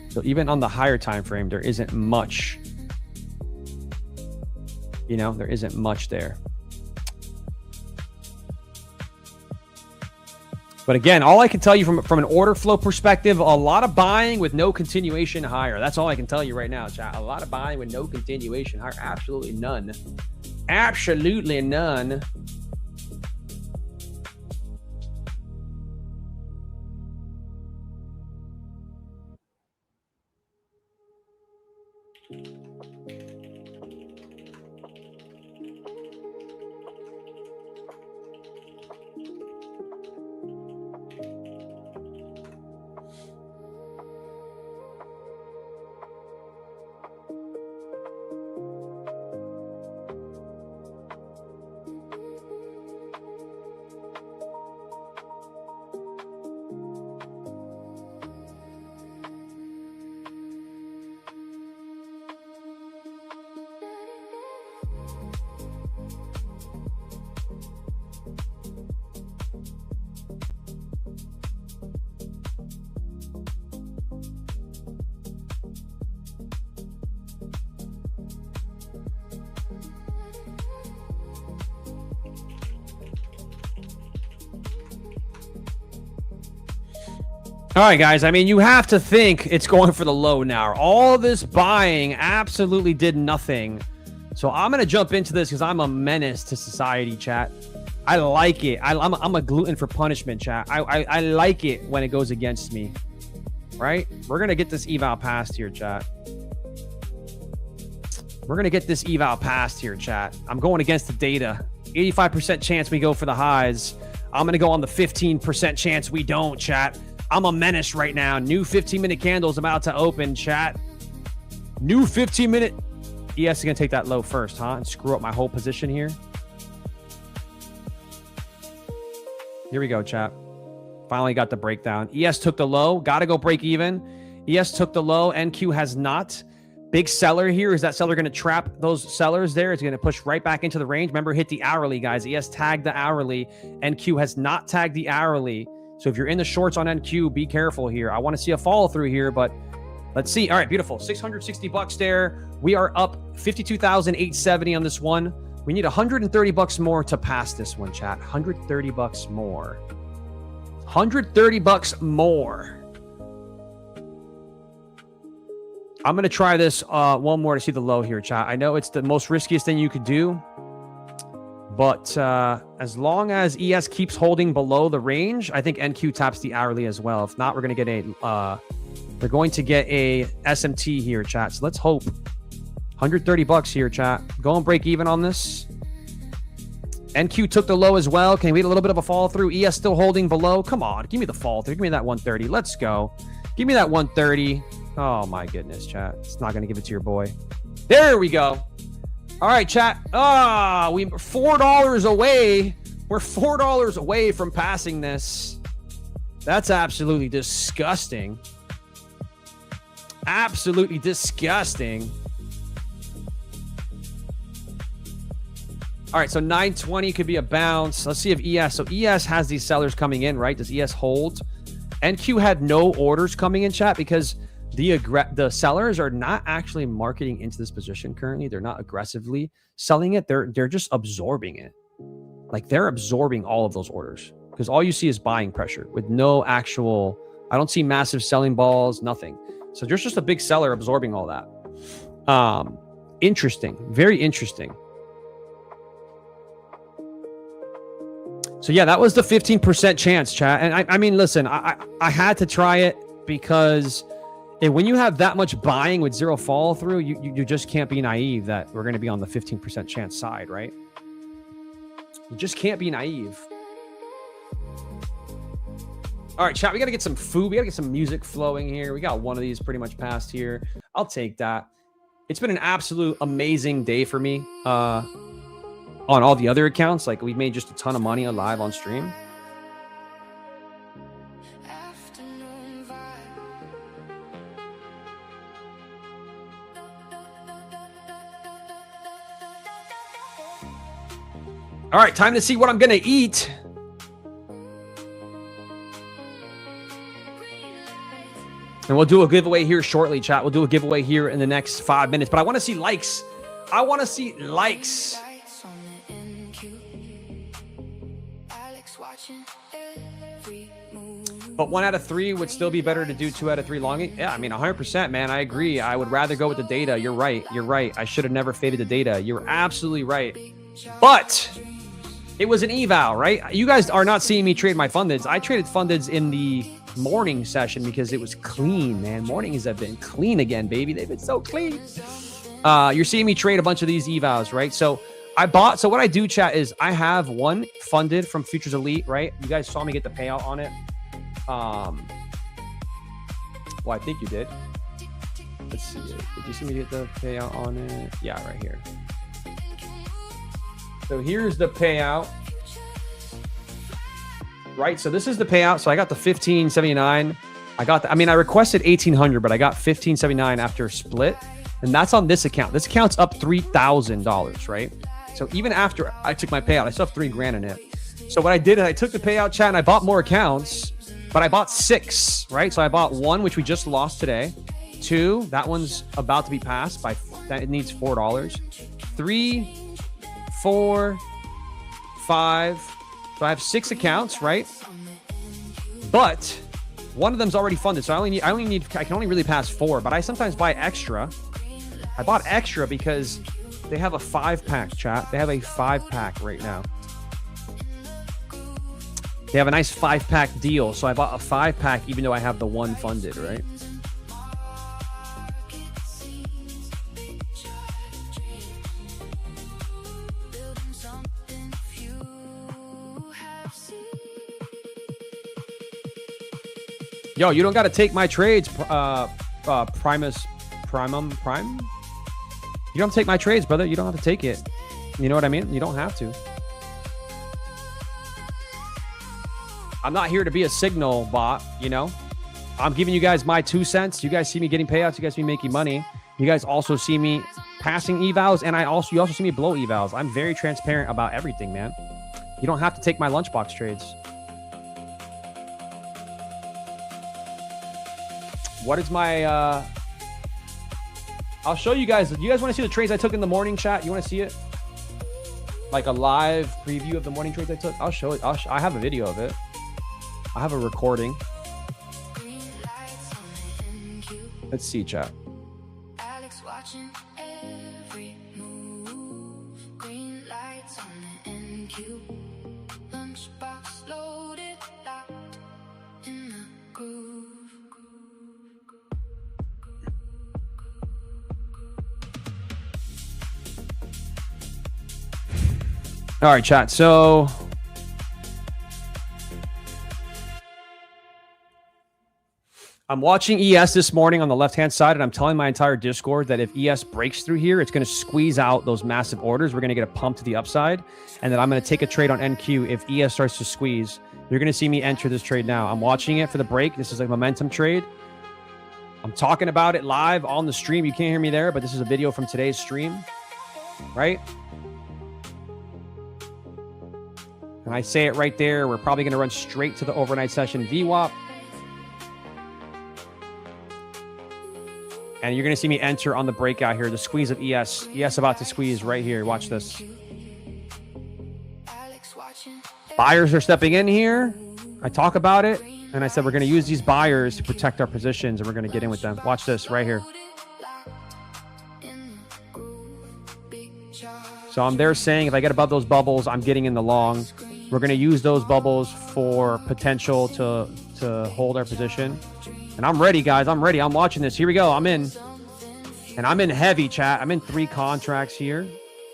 So even on the higher time frame, there isn't much. You know, there isn't much there. But again, all I can tell you from an order flow perspective, a lot of buying with no continuation higher. That's all I can tell you right now, chat. A lot of buying with no continuation higher. Absolutely none. Absolutely none. All right, guys. I mean, you have to think it's going for the low now. All this buying absolutely did nothing. So I'm going to jump into this because I'm a menace to society, chat. I like it. I'm a glutton for punishment, chat. I like it when it goes against me, right? We're going to get this eval passed here, chat. We're going to get this eval passed here, chat. I'm going against the data. 85% chance we go for the highs. I'm going to go on the 15% chance we don't, chat. I'm a menace right now. New 15-minute candles about to open, chat. New 15-minute. ES is going to take that low first, huh? And screw up my whole position here. Here we go, chat. Finally got the breakdown. ES took the low. Got to go break even. ES took the low. NQ has not. Big seller here. Is that seller going to trap those sellers there? It's going to push right back into the range. Remember, hit the hourly, guys. ES tagged the hourly. NQ has not tagged the hourly. So if you're in the shorts on NQ, be careful here. I want to see a follow through here, but let's see. All right, beautiful. $660 there. We are up 52,870 on this one. We need $130 more to pass this one, chat. $130 more. $130 more. I'm going to try this one more to see the low here, chat. I know it's the most riskiest thing you could do, but as long as ES keeps holding below the range, I think NQ taps the hourly as well. If not, we're going to get a SMT here, chat. So let's hope. $130 here, chat. Go and break even on this. NQ took the low as well. Can we get a little bit of a follow through? ES still holding below. Come on, give me the follow through. Give me that 130. Let's go. Give me that 130. Oh my goodness, chat. It's not going to give it to your boy. There we go. All right, chat. We're $4 away. We're $4 away from passing this. That's absolutely disgusting. Absolutely disgusting. All right, so 920 could be a bounce. Let's see if ES. So ES has these sellers coming in, right? Does ES hold? NQ had no orders coming in, chat, because the sellers are not actually marketing into this position currently. They're not aggressively selling it. They're just absorbing it. Like they're absorbing all of those orders because all you see is buying pressure with no actual. I don't see massive selling balls. Nothing. So there's just a big seller absorbing all that. Interesting. Very interesting. So yeah, that was the 15% chance, chat. And I mean, listen, I had to try it because when you have that much buying with zero follow through, you just can't be naive that we're going to be on the 15% chance side, right? You just can't be naive. All right, chat, we got to get some food. We got to get some music flowing here. We got one of these pretty much passed here. I'll take that. It's been an absolute amazing day for me. On all the other accounts, like we've made just a ton of money live on stream. All right, time to see what I'm going to eat. And we'll do a giveaway here shortly, chat. We'll do a giveaway here in the next 5 minutes. But I want to see likes. I want to see likes. But 1 out of 3 would still be better to do 2 out of 3 longing. Yeah, I mean, 100%, man. I agree. I would rather go with the data. You're right. You're right. I should have never faded the data. You're absolutely right. But it was an eval, right? You guys are not seeing me trade my fundeds. I traded fundeds in the morning session because it was clean, man. Mornings have been clean again, baby. They've been so clean. You're seeing me trade a bunch of these evals, right? So what I do, chat, is I have one funded from Futures Elite, right? You guys saw me get the payout on it. Well, I think you did. Let's see. Did you see me get the payout on it? Yeah, right here. So here's the payout. Right, so this is the payout. So I got the 1579. I requested 1800, but I got 1579 after split, and that's on this account. This account's up $3,000, right? So even after I took my payout, I still have $3,000 in it. So what I did is I took the payout, chat, and I bought more accounts, but I bought 6, right? So I bought 1, which we just lost today. 2, that one's about to be passed by. It needs $4. 3, 4, 5. So I have 6 accounts, right? But one of them's already funded, so I can only really pass 4. But I sometimes buy extra. I bought extra because they have a 5-pack, chat. They have a 5-pack right now. They have a nice 5-pack deal, so I bought a 5-pack even though I have the 1 funded, right? Yo, you don't got to take my trades, Prime. You don't have to take my trades, brother. You don't have to take it. You know what I mean? You don't have to. I'm not here to be a signal bot, you know? I'm giving you guys my 2 cents. You guys see me getting payouts. You guys see me making money. You guys also see me passing evals, and you also see me blow evals. I'm very transparent about everything, man. You don't have to take my lunchbox trades. What is my I'll show you guys. Do you guys want to see the trades I took in the morning, chat? You want to see it? Like a live preview of the morning trades I took? I'll show it. I have a video of it. I have a recording. Let's see, chat. Alex watching every move. Green lights on the NQ. Lunchbox loaded, locked in the groove. All right, chat. So I'm watching ES this morning on the left-hand side, and I'm telling my entire Discord that if ES breaks through here, it's going to squeeze out those massive orders. We're going to get a pump to the upside, and then I'm going to take a trade on NQ if ES starts to squeeze. You're going to see me enter this trade now. I'm watching it for the break. This is a momentum trade. I'm talking about it live on the stream. You can't hear me there, but this is a video from today's stream, right? And I say it right there. We're probably going to run straight to the overnight session VWAP. And you're going to see me enter on the breakout here. The squeeze of ES. ES about to squeeze right here. Watch this. Buyers are stepping in here. I talk about it. And I said we're going to use these buyers to protect our positions. And we're going to get in with them. Watch this right here. So I'm there saying if I get above those bubbles, I'm getting in the long. We're going to use those bubbles for potential to hold our position. And I'm ready, guys. I'm ready. I'm watching this. Here we go. I'm in. And I'm in heavy, chat. I'm in 3 contracts here.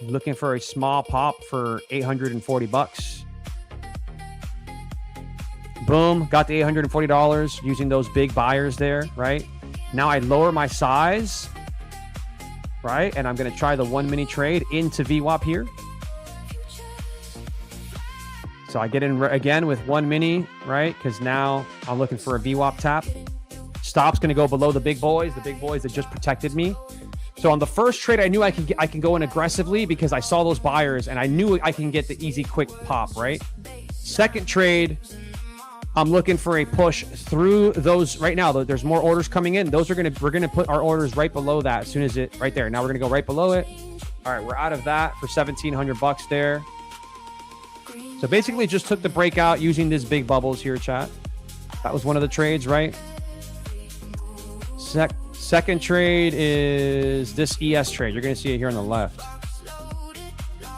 Looking for a small pop for $840. Boom. Got the $840 using those big buyers there, right? Now I lower my size, right? And I'm going to try the 1 mini trade into VWAP here. So I get in again with 1 mini, right? Because now I'm looking for a VWAP tap. Stop's going to go below the big boys that just protected me. So on the first trade, I knew I can go in aggressively because I saw those buyers and I knew I can get the easy, quick pop, right? Second trade, I'm looking for a push through those right now. There's more orders coming in. We're going to put our orders right below that as soon as it right there. Now we're going to go right below it. All right, we're out of that for $1,700 there. So basically just took the breakout using these big bubbles here, chat. That was one of the trades, right? Second trade is this ES trade. You're going to see it here on the left.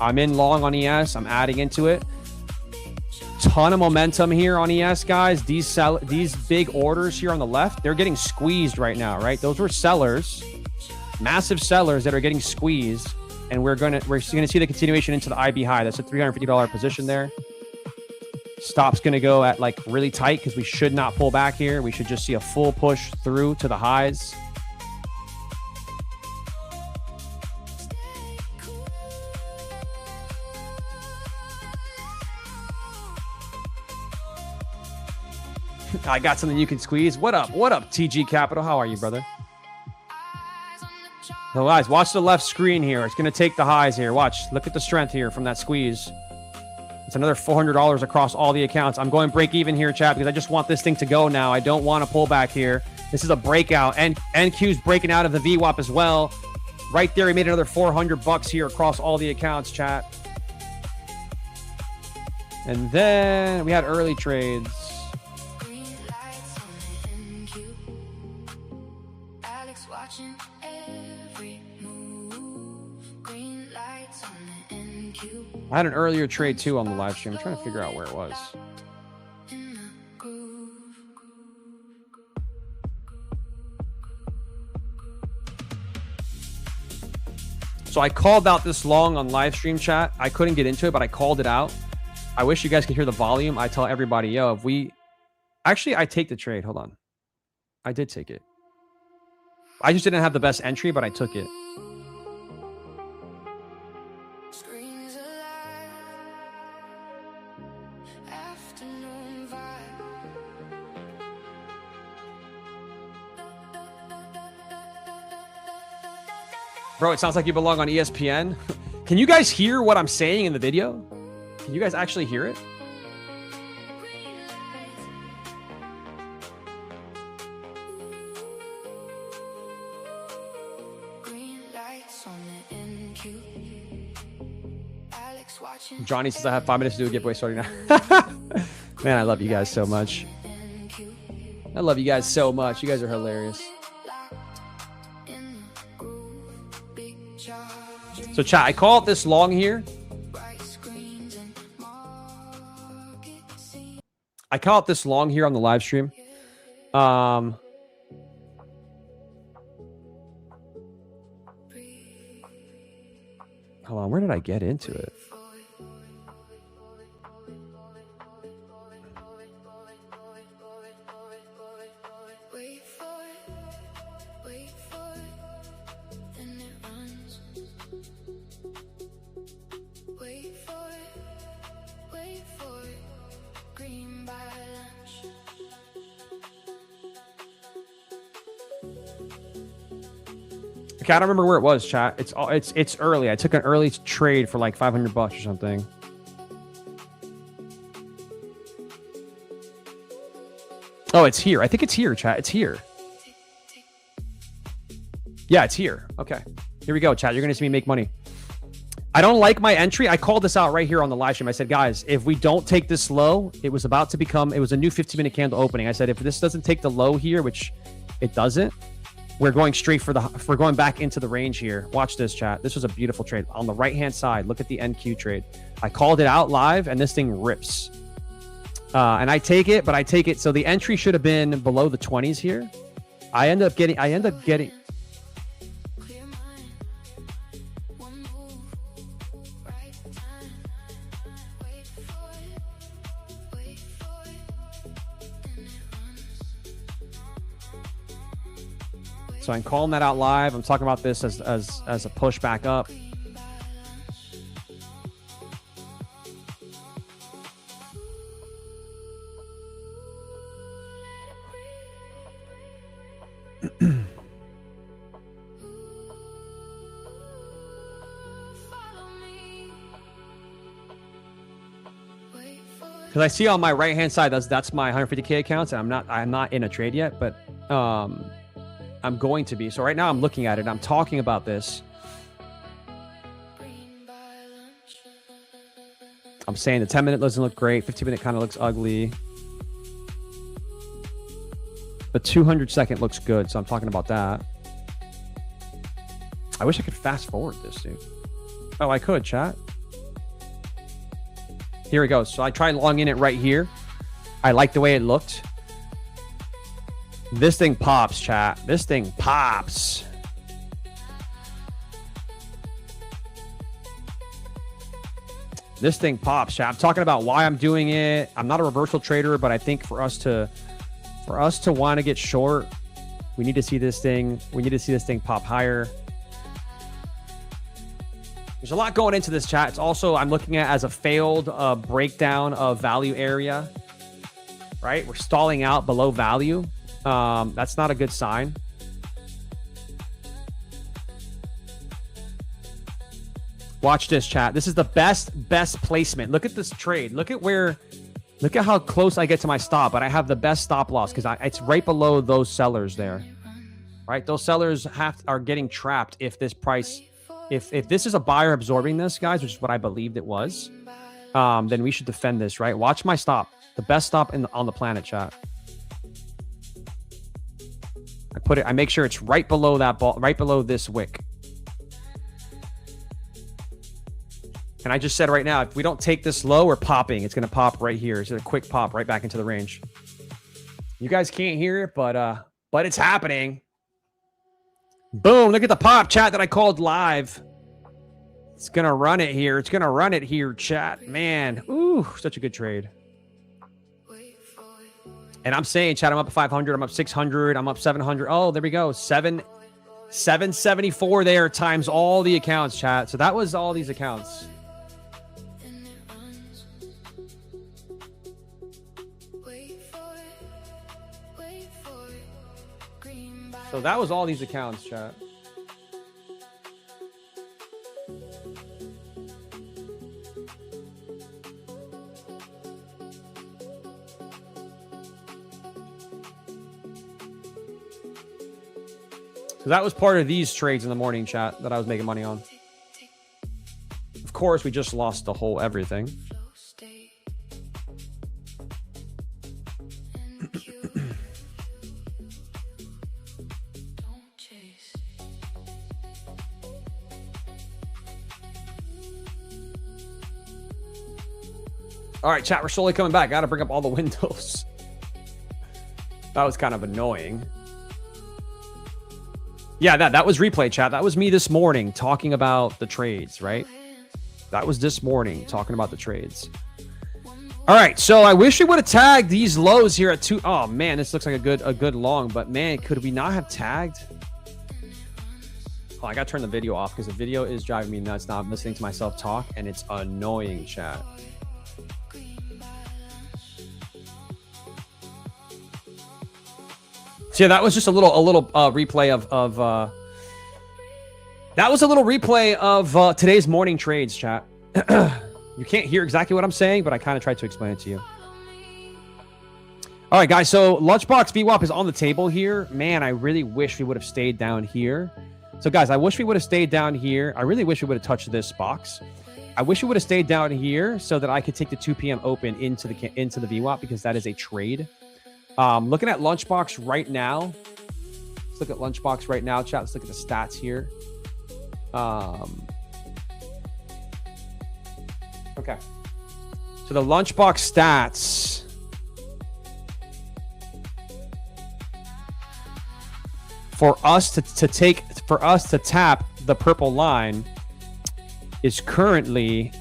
I'm in long on ES. I'm adding into it. Ton of momentum here on ES, guys. These big orders here on the left, they're getting squeezed right now, right? Those were sellers, massive sellers that are getting squeezed. And we're gonna see the continuation into the IB high. That's a $350 position there. Stop's gonna go at like really tight because we should not pull back here. We should just see a full push through to the highs. I got something you can squeeze. What up? What up, TG Capital? How are you, brother? So guys, watch the left screen here. It's going to take the highs here. Watch. Look at the strength here from that squeeze. It's another $400 across all the accounts. I'm going break even here, chat, because I just want this thing to go now. I don't want to pull back here. This is a breakout. And NQ's breaking out of the VWAP as well. Right there, he made another $400 here across all the accounts, chat. And then we had early trades. I had an earlier trade too on the live stream. I'm trying to figure out where it was. So I called out this long on live stream, chat. I couldn't get into it, but I called it out. I wish you guys could hear the volume. I tell everybody, yo, if we... Actually, I take the trade. Hold on. I did take it. I just didn't have the best entry, but I took it. Bro, it sounds like you belong on ESPN. Can you guys hear what I'm saying in the video? Can you guys actually hear it? Johnny says I have 5 minutes to do a giveaway starting now. Man, I love you guys so much. I love you guys so much. You guys are hilarious. So chat, I call it this long here. I call it this long here on the live stream. Hold on, where did I get into it? Okay, I don't remember where it was, chat. It's early. I took an early trade for like $500 or something. Oh, it's here. I think it's here, chat. It's here. Yeah, it's here. Okay. Here we go, chat. You're going to see me make money. I don't like my entry. I called this out right here on the live stream. I said, guys, if we don't take this low, it was a new 15-minute candle opening. I said, if this doesn't take the low here, which it doesn't, we're going straight we're going back into the range here. Watch this, chat. This was a beautiful trade. On the right-hand side, look at the NQ trade. I called it out live, and this thing rips. And I take it, but I take it. So the entry should have been below the 20s here. I end up getting. So I'm calling that out live. I'm talking about this as a push back up. Because I see on my right hand side that's my 150K accounts, and I'm not in a trade yet, but I'm going to be. So right now I'm looking at it. I'm talking about this. I'm saying the 10-minute doesn't look great. 15-minute kind of looks ugly. The 200-second looks good. So I'm talking about that. I wish I could fast forward this, dude. Oh, I could, chat. Here we go. So I tried logging it right here. I like the way it looked. This thing pops, chat. This thing pops. This thing pops, chat. I'm talking about why I'm doing it. I'm not a reversal trader, but I think for us to want to get short, we need to see this thing. We need to see this thing pop higher. There's a lot going into this, chat. It's also, I'm looking at as a failed breakdown of value area, right? We're stalling out below value. That's not a good sign. Watch this, chat. This is the best placement. Look at this trade. Look at how close I get to my stop, but I have the best stop loss because it's right below those sellers there, right? Those sellers are getting trapped if this price, if this is a buyer absorbing this, guys, which is what I believed it was, then we should defend this, right? Watch my stop, the best stop on the planet, chat. I make sure it's right below that ball, right below this wick. And I just said right now, if we don't take this low, we're popping. It's going to pop right here. It's a quick pop right back into the range. You guys can't hear it, but it's happening. Boom. Look at the pop, chat, that I called live. It's going to run it here. It's going to run it here, chat. Man. Ooh, such a good trade. And I'm saying, chat, I'm up 500. I'm up 600. I'm up 700. Oh, there we go. 774 there times all the accounts, chat. So that was all these accounts. So that was all these accounts, chat. So that was part of these trades in the morning, chat, that I was making money on. Of course, we just lost the whole everything. All right, chat, we're slowly coming back. Got to bring up all the windows. That was kind of annoying. Yeah, that was replay, chat. That was me this morning talking about the trades, right? That was this morning talking about the trades. All right, so I wish we would have tagged these lows here at 2. Oh man, this looks like a good long, but man, could we not have tagged? Oh, I gotta turn the video off because the video is driving me nuts now. I'm listening to myself talk and it's annoying, chat. So yeah, that was just a little replay of that was a little replay of today's morning trades, chat. You can't hear exactly what I'm saying, but I kind of tried to explain it to you. All right, guys. So Lunchbox VWAP is on the table here. Man, I really wish we would have stayed down here. So guys, I wish we would have stayed down here. I really wish we would have touched this box. I wish we would have stayed down here so that I could take the 2 p.m. open into the VWAP because that is a trade. Looking at Lunchbox right now. Let's look at Lunchbox right now, chat. Let's look at the stats here. Okay. So the Lunchbox stats. For us to tap the purple line is currently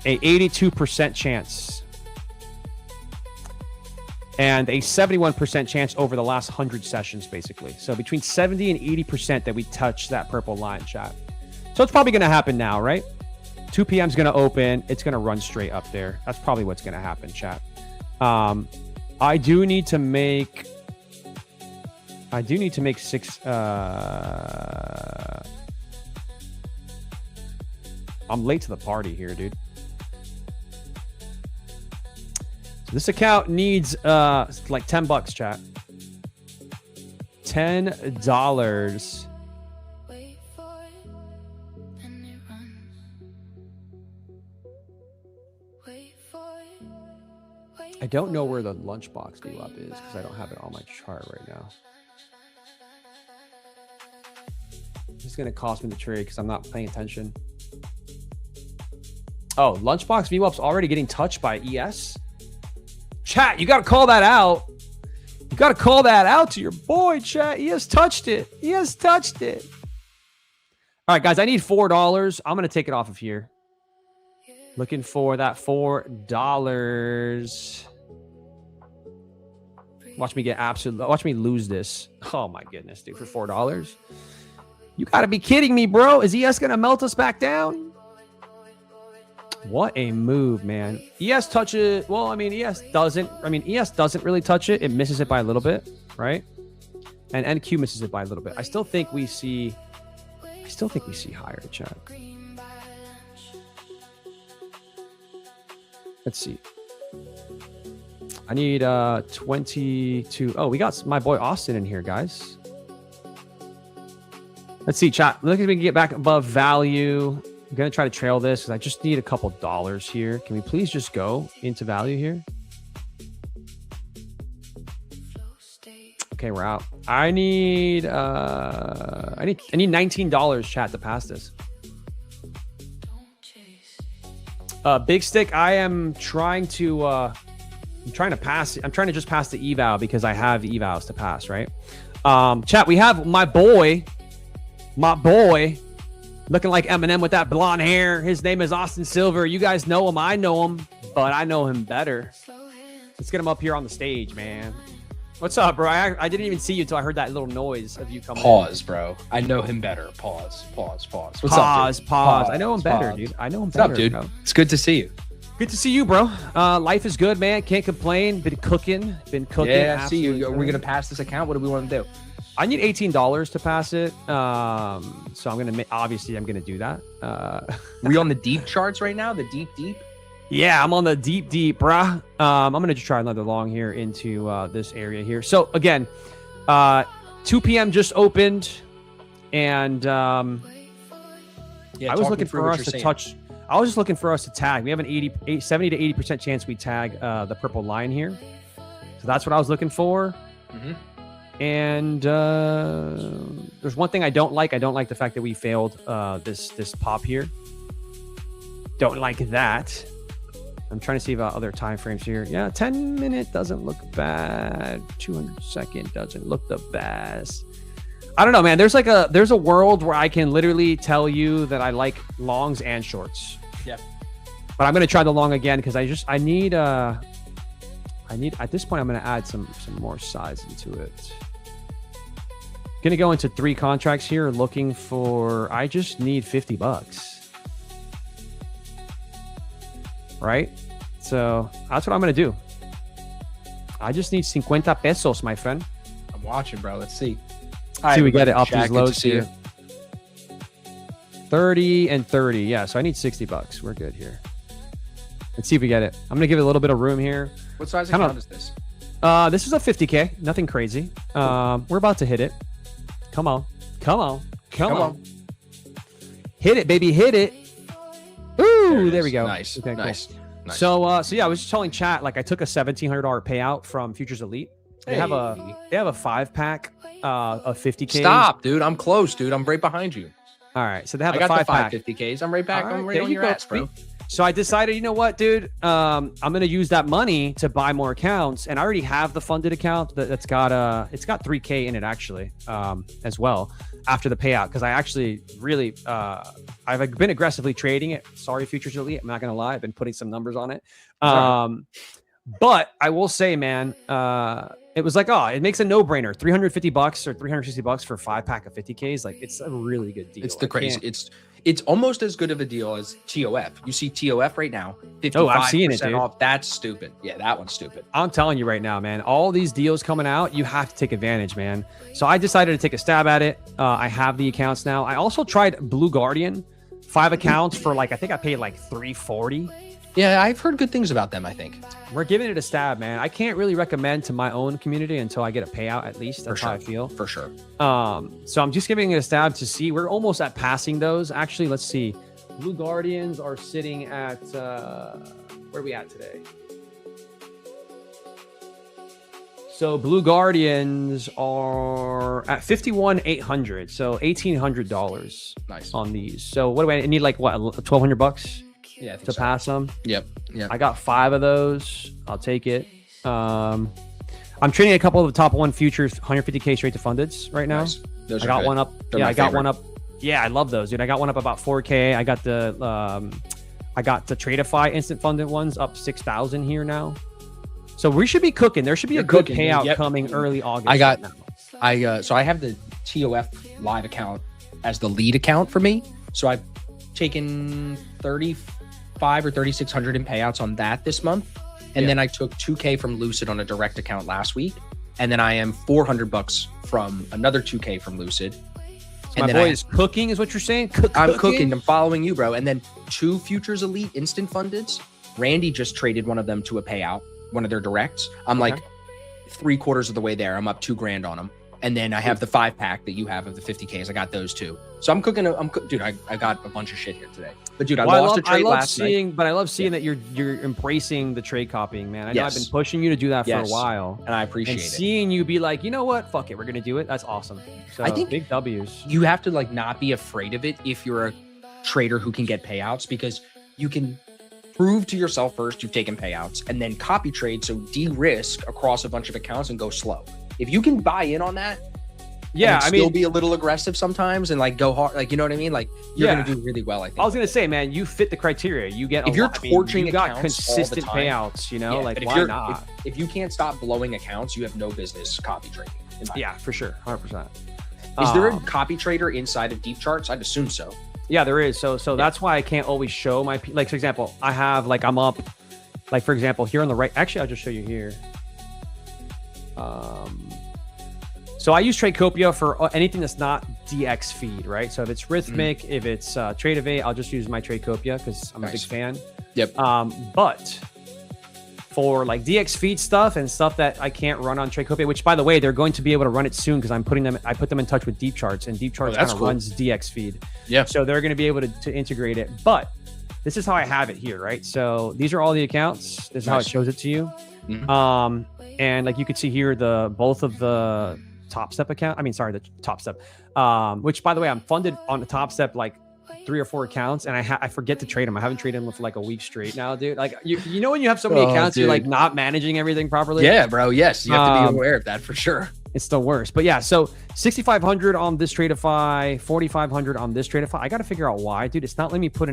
a 82% chance. And a 71% chance over the last 100 sessions, basically. So between 70 and 80% that we touch that purple line, chat. So it's probably going to happen now, right? 2 p.m. is going to open. It's going to run straight up there. That's probably what's going to happen, chat. I do need to make 6. I'm late to the party here, dude. This account needs like $10, chat. $10. I don't know where the Lunchbox VWAP is because I don't have it on my chart right now. It's going to cost me the trade because I'm not paying attention. Oh, Lunchbox VWAP's already getting touched by ES? Chat, you got to call that out. You got to call that out to your boy, chat. He has touched it. He has touched it. All right, guys, I need $4. I'm going to take it off of here. Looking for that $4. Watch me lose this. Oh, my goodness, dude, for $4. You got to be kidding me, bro. Is ES going to melt us back down? What a move, man. ES touches. Well, I mean, ES doesn't really touch it. It misses it by a little bit, right? And NQ misses it by a little bit. I still think we see higher, chat. Let's see. I need 22. Oh, we got my boy Austin in here, guys. Let's see, chat. Look if we can get back above value. I'm going to try to trail this because I just need a couple dollars here. Can we please just go into value here? Okay, we're out. I need $19, chat, to pass this. Big Stick, I am trying to pass. I'm trying to just pass the eval because I have evals to pass, right? Chat, we have my boy, looking like Eminem with that blonde hair. His name is Austin Silver. You guys know him. I know him, but I know him better. Let's get him up here on the stage, man. What's up, bro? I didn't even see you until I heard that little noise of you coming. Pause, bro. I know him better. Pause. What's up, dude? Pause. I know him better, dude. I know him better. What's up, dude? Bro. It's good to see you. Good to see you, bro. Life is good, man. Can't complain. Been cooking. Yeah, I see you. Are we going to pass this account? What do we want to do? I need $18 to pass it. So I'm going to obviously I'm going to do that. We on the deep charts right now? The deep? Yeah, I'm on the deep, bruh. I'm going to just try another long here into this area here. So again, 2 p.m. just opened, and I was looking for us to touch I was just looking for us to tag. We have an 70 to 80% chance we tag the purple line here. So that's what I was looking for. And there's one thing I don't like. I don't like the fact that we failed this pop here. Don't like that. I'm trying to see about other time frames here. Yeah, 10-minute doesn't look bad. 200-second doesn't look the best. I don't know, man. There's a world where I can literally tell you that I like longs and shorts. Yeah. But I'm gonna try the long again because I need at this point I'm gonna add some more size into it. Gonna go into 3 contracts here, looking for. I just need $50. Right? So that's what I'm going to do. I just need 50 pesos, my friend. I'm watching, bro. Let's see. See, we get it off these loads here. 30 and 30. Yeah, so I need $60. We're good here. Let's see if we get it. I'm going to give it a little bit of room here. What size account is this? This is a 50K. Nothing crazy. We're about to hit it. Come on. Come on. Come on. Hit it, baby. Hit it. Ooh, there we go. Nice. Okay, nice. Cool. Nice. So yeah, I was just telling chat, like I took a $1,700 payout from Futures Elite. They have a 5-pack of 50K. Stop, dude. I'm close, dude. I'm right behind you. All right. So they have I a got 5-pack. the 50Ks. I'm right back. All right, I'm right there on you your go. ass, bro. So I decided, you know what, dude? I'm gonna use that money to buy more accounts, and I already have the funded account that's got it's got 3K in it actually, as well after the payout, because I actually really I've been aggressively trading it. Sorry, Futures Elite. I'm not gonna lie. I've been putting some numbers on it. But I will say, man, it was like, it makes a no-brainer. $350 or $360 for a 5-pack of 50Ks. Like, it's a really good deal. It's the crazy. It's almost as good of a deal as TOF. You see TOF right now, 55% I'm seeing it, dude. off. That's stupid. Yeah, that one's stupid. I'm telling you right now, man, all these deals coming out, you have to take advantage, man. So I decided to take a stab at it. I have the accounts now. I also tried Blue Guardian, 5 accounts for I think I paid like $340. Yeah, I've heard good things about them, I think. We're giving it a stab, man. I can't really recommend to my own community until I get a payout, at least. That's how I feel. For sure. So I'm just giving it a stab to see. We're almost at passing those. Actually, let's see. Blue Guardians are sitting at, where are we at today? So Blue Guardians are at 51,800. So $1,800 nice on these. So what do I need? Like what, $1,200? Yeah, to pass them. Yep. I got 5 of those. I'll take it. I'm trading a couple of the top 1 futures, 150K straight to fundeds right now. Nice. Those I got good. one up. They're yeah, my I got favorite. one up. Yeah, I love those, dude. I got one up about 4K. I got the Tradeify instant funded ones up 6,000 here now. So we should be cooking. There should be a good payout coming early August. So I have the TOF live account as the lead account for me. So I've taken 35 or 3,600 in payouts on that this month. And then I took 2K from Lucid on a direct account last week. And then I am $400 from another 2K from Lucid. So and my then boy is cooking, is what you're saying? I'm cooking. I'm following you, bro. And then 2 Futures Elite instant fundeds. Randy just traded one of them to a payout, one of their directs. I'm like 3/4 of the way there. I'm up $2,000 on them. And then I have the 5-pack that you have of the 50Ks. I got those too. So I'm cooking. Dude, I got a bunch of shit here today. But dude, I lost a trade last night. But I love seeing that you're embracing the trade copying, man. I know I've been pushing you to do that for a while. And I appreciate it. Seeing you be like, you know what? Fuck it. We're going to do it. That's awesome. So I think big W's. You have to not be afraid of it if you're a trader who can get payouts, because you can prove to yourself first you've taken payouts and then copy trade. So de-risk across a bunch of accounts and go slow. If you can buy in on that, still be a little aggressive sometimes and go hard, you know what I mean? You're gonna do really well. I think. I was gonna say, man, you fit the criteria. You get if you're torching you got accounts consistent all the time, payouts. You know, but why not? If you can't stop blowing accounts, you have no business copy trading. Yeah, for sure, 100%. Is there a copy trader inside of deep charts? I'd assume so. Yeah, there is. So that's why I can't always show my for example, I have I'm up, for example, here on the right. Actually, I'll just show you here. So I use Tradecopia for anything that's not DX feed, right? So if it's Rhythmic, if it's Tradeovate, I'll just use my Tradecopia because I'm a big fan. Yep. But for DX feed stuff and stuff that I can't run on Tradecopia, which by the way, they're going to be able to run it soon because I put them in touch with Deep Charts, and Deep Charts kind of runs DX feed. Yeah. So they're going to be able to integrate it. But this is how I have it here, right? So these are all the accounts. This is how it shows it to you. And like you could see here, both of the Top Step account. I mean, sorry, the Top Step. Which by the way, I'm funded on the Top Step like 3 or 4 accounts, and I forget to trade them. I haven't traded them for like a week straight now, dude. Like you know when you have so many accounts, dude. you're like not managing everything properly. Yeah, bro. Yes, you have to be aware of that for sure. It's the worst. But yeah, so 6,500 on this Tradeify, 4,500 on this Tradeify. I got to figure out why, dude. It's not letting me put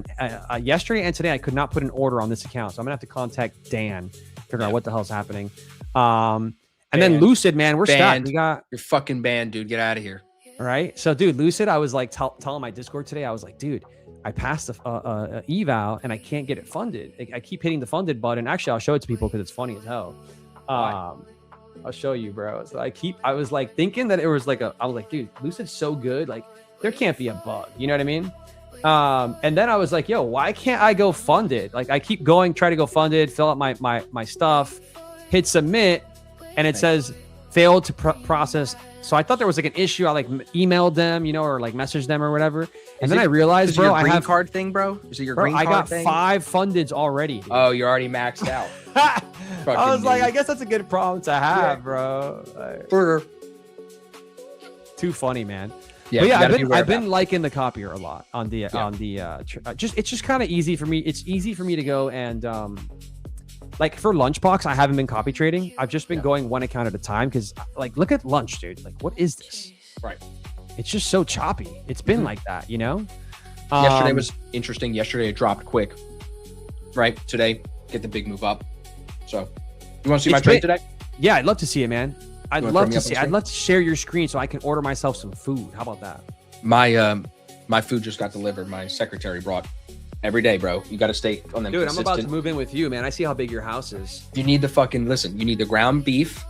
yesterday and today I could not put an order on this account. So I'm gonna have to contact Dan, figure out what the hell's happening. And then Lucid, man, we're stuck. We got you're fucking banned, dude. Get out of here. All right. So dude, Lucid, I was like telling my Discord today, I was like, dude, I passed a eval and I can't get it funded. I keep hitting the funded button. Actually, I'll show it to people because it's funny as hell. I'll show you, bro. So I was like thinking that it was like I was like, dude, Lucid's so good. Like there can't be a bug. You know what I mean? And then I was like, yo, why can't I go funded? Like I keep going, try to go funded, fill out my stuff, hit submit, and it says failed to process. So I thought there was like an issue. I like emailed them, you know, or like messaged them or whatever. And then I realized, bro, I have card thing, bro. Is it your green I card got thing? 5 fundeds already. Dude. Oh, you're already maxed out. I was like, I guess that's a good problem to have, bro. Like, too funny, man. Yeah, but yeah, I've been liking the copier a lot on the it's just kind of easy for me. It's easy for me to go and like for Lunchbox, I haven't been copy trading. I've just been going one account at a time because like look at Lunch, dude. Like what is this? Right. It's just so choppy. It's been like that, you know? Yesterday was interesting. Yesterday it dropped quick. Right? Today, get the big move up. So you want to see my trade today? Yeah, I'd love to see it, man. I'd love to see. I'd love to share your screen so I can order myself some food. How about that? My food just got delivered. My secretary brought every day, bro. You got to stay on them. Dude, consistent. I'm about to move in with you, man. I see how big your house is. You need you need the ground beef,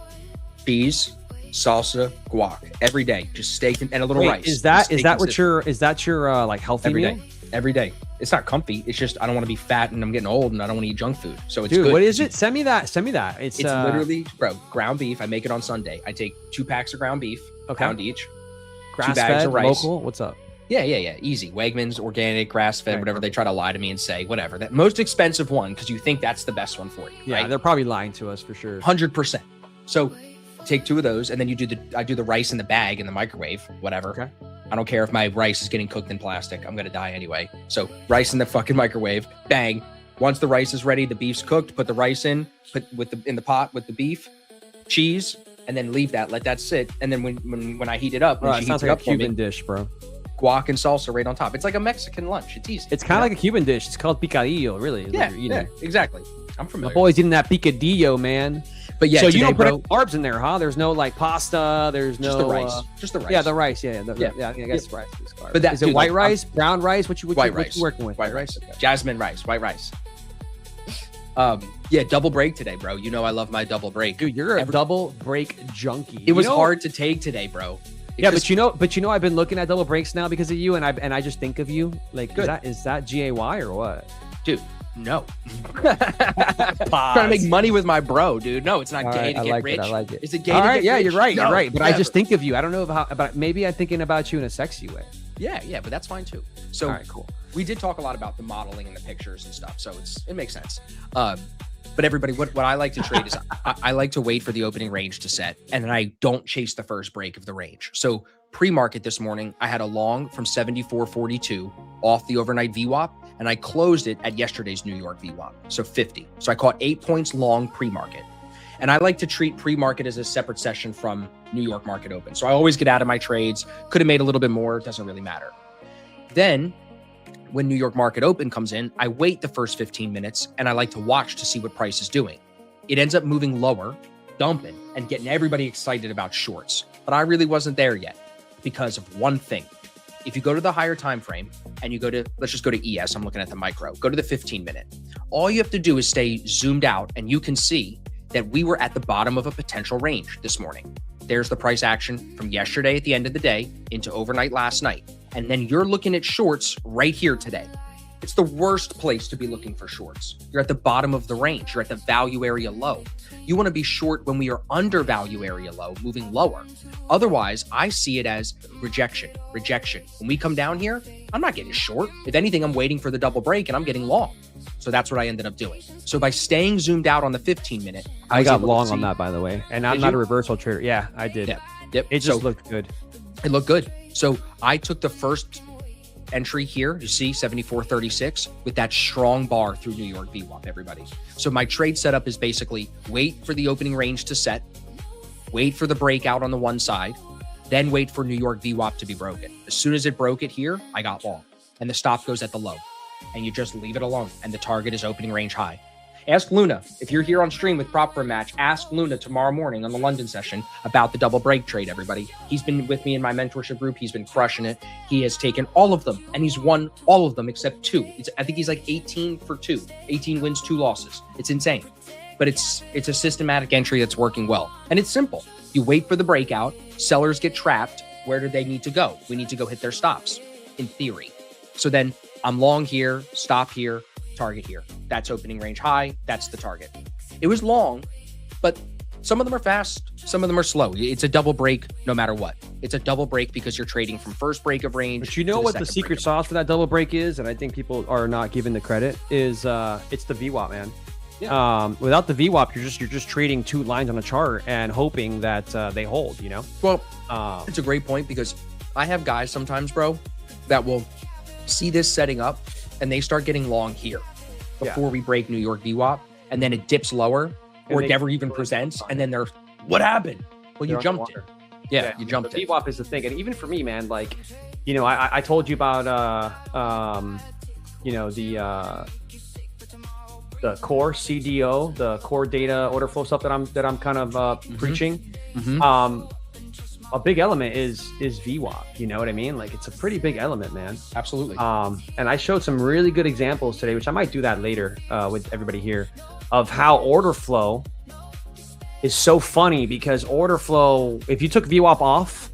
cheese, salsa, guac every day. Just steak and a little rice. Is that your like healthy every meal? day? Every day. It's not comfy. It's just I don't want to be fat and I'm getting old and I don't want to eat junk food. So it's Dude, good. what is it? Send me that. It's literally, bro, ground beef. I make it on Sunday. I take 2 packs of ground beef, pound each. Grass 2 bags fed, of rice. local. What's up? Yeah. Easy. Wegmans, organic, grass fed, whatever they try to lie to me and say, whatever. That most expensive one because you think that's the best one for you. Yeah, right? they're probably lying to us for sure. 100%. So take 2 of those and then I do the rice in the bag in the microwave, whatever. Okay. I don't care if my rice is getting cooked in plastic. I'm gonna die anyway. So rice in the fucking microwave, bang. Once the rice is ready, the beef's cooked. Put the rice in, in the pot with the beef, cheese, and then leave that. Let that sit. And then when I heat it up, it sounds like a Cuban dish, bro. Guac and salsa right on top. It's like a Mexican lunch. It's easy. It's kind of like a Cuban dish. It's called picadillo, really. Yeah, exactly. I'm familiar. My boy's eating that picadillo, man. But yeah, so today, you don't put bro, carbs in there, huh? There's no like pasta. There's no just the rice. Just the rice. Yeah, the rice. Yeah, I guess rice is carbs. But is it white rice, brown rice? What you working with? White rice. Okay. Jasmine rice. White rice. Yeah, double break today, bro. You know I love my double break. Dude, you're a double break junkie. It was hard to take today, bro. Yeah, but you know, I've been looking at double breaks now because of you, and I just think of you. Like, is that GAY or what? Dude, no. Trying to make money with my bro, dude. No, it's not gay to get rich. I like it. Is it gay to get rich? Yeah, you're right. No, you're right. But never. I just think of you. I don't know about maybe I'm thinking about you in a sexy way. Yeah, but that's fine too. So all right, cool. We did talk a lot about the modeling and the pictures and stuff, so it makes sense. But everybody, what I like to trade is I like to wait for the opening range to set, and then I don't chase the first break of the range. So pre-market this morning, I had a long from 74.42 off the overnight VWAP, and I closed it at yesterday's New York VWAP, so 50. So I caught 8 points long pre-market. And I like to treat pre-market as a separate session from New York market open. So I always get out of my trades. Could have made a little bit more. It doesn't really matter. Then when New York market open comes in, I wait the first 15 minutes and I like to watch to see what price is doing. It ends up moving lower, dumping, and getting everybody excited about shorts. But I really wasn't there yet because of one thing. If you go to the higher time frame and you go to, let's just go to ES, I'm looking at the micro, go to the 15 minute. All you have to do is stay zoomed out and you can see that we were at the bottom of a potential range this morning. There's the price action from yesterday at the end of the day into overnight last night. And then you're looking at shorts right here today. It's the worst place to be looking for shorts. You're at the bottom of the range. You're at the value area low. You want to be short when we are under value area low, moving lower. Otherwise, I see it as rejection. When we come down here, I'm not getting short. If anything, I'm waiting for the double break and I'm getting long. So that's what I ended up doing. So by staying zoomed out on the 15-minute, I got long on that, by the way. And I'm not a reversal trader. Yeah, I did. Yep. It just looked good. It looked good. So I took the first entry here, you see 74.36 with that strong bar through New York VWAP, everybody. So my trade setup is basically wait for the opening range to set, wait for the breakout on the one side, then wait for New York VWAP to be broken. As soon as it broke it here, I got long, and the stop goes at the low, and you just leave it alone, and the target is opening range high. Ask Luna, if you're here on stream with Prop for a Match, ask Luna tomorrow morning on the London session about the double break trade, everybody. He's been with me in my mentorship group. He's been crushing it. He has taken all of them, and he's won all of them except 2. I think he's like 18 for 2. 18 wins, 2 losses. It's insane. But it's a systematic entry that's working well. And it's simple. You wait for the breakout. Sellers get trapped. Where do they need to go? We need to go hit their stops, in theory. So then I'm long here, stop here, target here. That's opening range high. That's the target. It was long, but some of them are fast. Some of them are slow. It's a double break no matter what. It's a double break because you're trading from first break of range. But you know what the secret sauce for that double break is? And I think people are not given the credit is it's the VWAP, man. Yeah. Without the VWAP, you're just trading 2 lines on a chart and hoping that they hold, you know? Well, it's a great point because I have guys sometimes, bro, that will see this setting up and they start getting long here before we break New York VWAP, and then it dips lower or it never even presents, and then they're, what happened? Well, you jumped it. Yeah, you jumped it. VWAP is the thing, and even for me, man, like, you know, I told you about, you know, the core CDO, the core data order flow stuff that I'm kind of preaching. A big element is VWAP. You know what I mean? Like, it's a pretty big element, man. Absolutely. And I showed some really good examples today, which I might do that later with everybody here, of how order flow is so funny because order flow, if you took VWAP off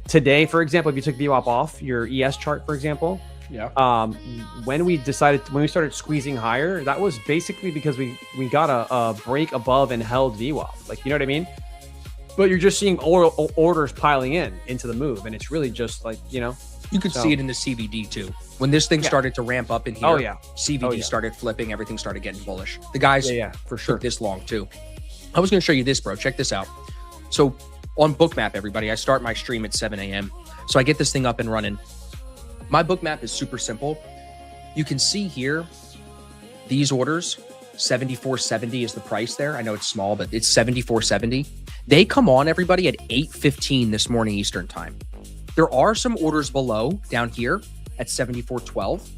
today, for example, if you took VWAP off your ES chart, for example, when we started squeezing higher, that was basically because we got a break above and held VWAP. Like, you know what I mean? But you're just seeing orders piling into the move, and it's really just like, you know, you could see it in the CVD too. When this thing started to ramp up in here, CVD started flipping, everything started getting bullish. The guys for sure took this long too. I was going to show you this, bro. Check this out. So on Bookmap, everybody, I start my stream at 7 a.m. So I get this thing up and running. My Bookmap is super simple. You can see here, these orders, 74.70 is the price there. I know it's small, but it's 74.70. They come on, everybody, at 8:15 this morning Eastern time. There are some orders below down here at 74.12.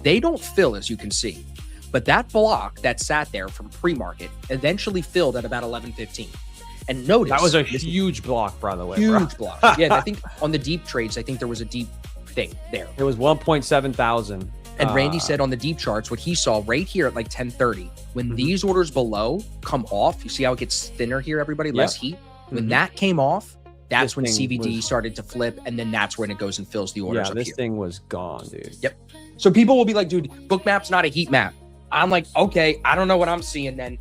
They don't fill, as you can see. But that block that sat there from pre-market eventually filled at about 11:15. And notice that was a huge block, by the way. Huge block. Yeah, I think on the deep trades, I think there was a deep thing there. It was 1.7 thousand. And Randy said on the deep charts, what he saw right here at like 10:30, when these orders below come off, you see how it gets thinner here, everybody, less heat. When that came off, that's when CVD started to flip, and then that's when it goes and fills the orders. Yeah, this thing was gone, dude. Yep. So people will be like, dude, Bookmap's not a heat map. I'm like, okay, I don't know what I'm seeing then.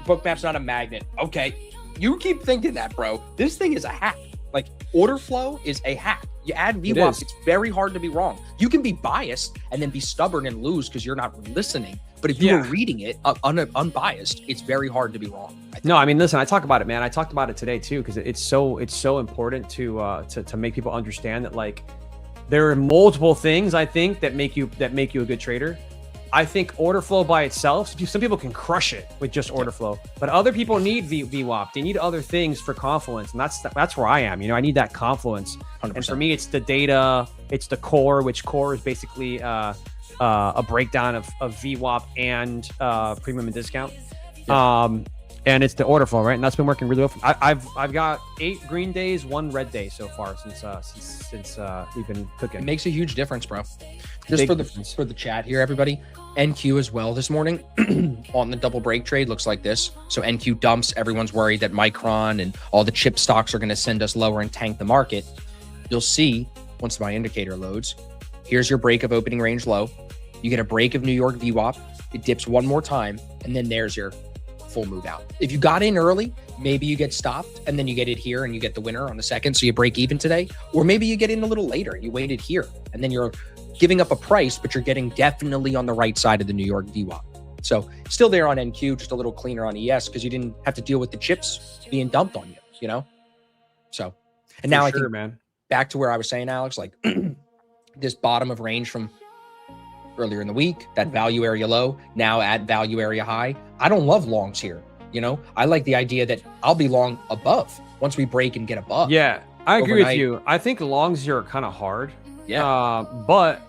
Bookmap's not a magnet. Okay. You keep thinking that, bro. This thing is a hack. Like, order flow is a hack. You add VWAP, it's very hard to be wrong. You can be biased and then be stubborn and lose because you're not listening. But if you were reading it unbiased, it's very hard to be wrong. No, I mean, listen, I talk about it, man. I talked about it today too because it's so important to make people understand that, like, there are multiple things I think that make you a good trader. I think order flow by itself, some people can crush it with just order flow, but other people need VWAP. They need other things for confluence, and that's where I am. You know, I need that confluence. 100%. And for me, it's the data, it's the core, which core is basically a breakdown of VWAP and premium and discount. And it's the order flow, right? And that's been working really well. I've got 8 green days, 1 red day so far since we've been cooking. It makes a huge difference, bro. Just for the chat here, everybody. NQ as well this morning on the double break trade looks like this. So NQ dumps. Everyone's worried that Micron and all the chip stocks are going to send us lower and tank the market. You'll see once my indicator loads, Here's your break of opening range low. You get a break of New York VWAP. It dips one more time, and then there's your full move out. If you got in early, maybe you get stopped, and then you get it here, and you get the winner on the second, so you break even today. Or maybe you get in a little later, and you waited here, and then you're giving up a price, but you're getting definitely on the right side of the New York VWAP. So still there on NQ, just a little cleaner on ES because you didn't have to deal with the chips being dumped on you, you know? So, and now I think, man, back to where I was saying, Alex, like this bottom of range from earlier in the week, that value area low, now at value area high. I don't love longs here. You know, I like the idea that I'll be long above once we break and get above. Yeah, I agree overnight. with you. I think longs here are kind of hard. Yeah. But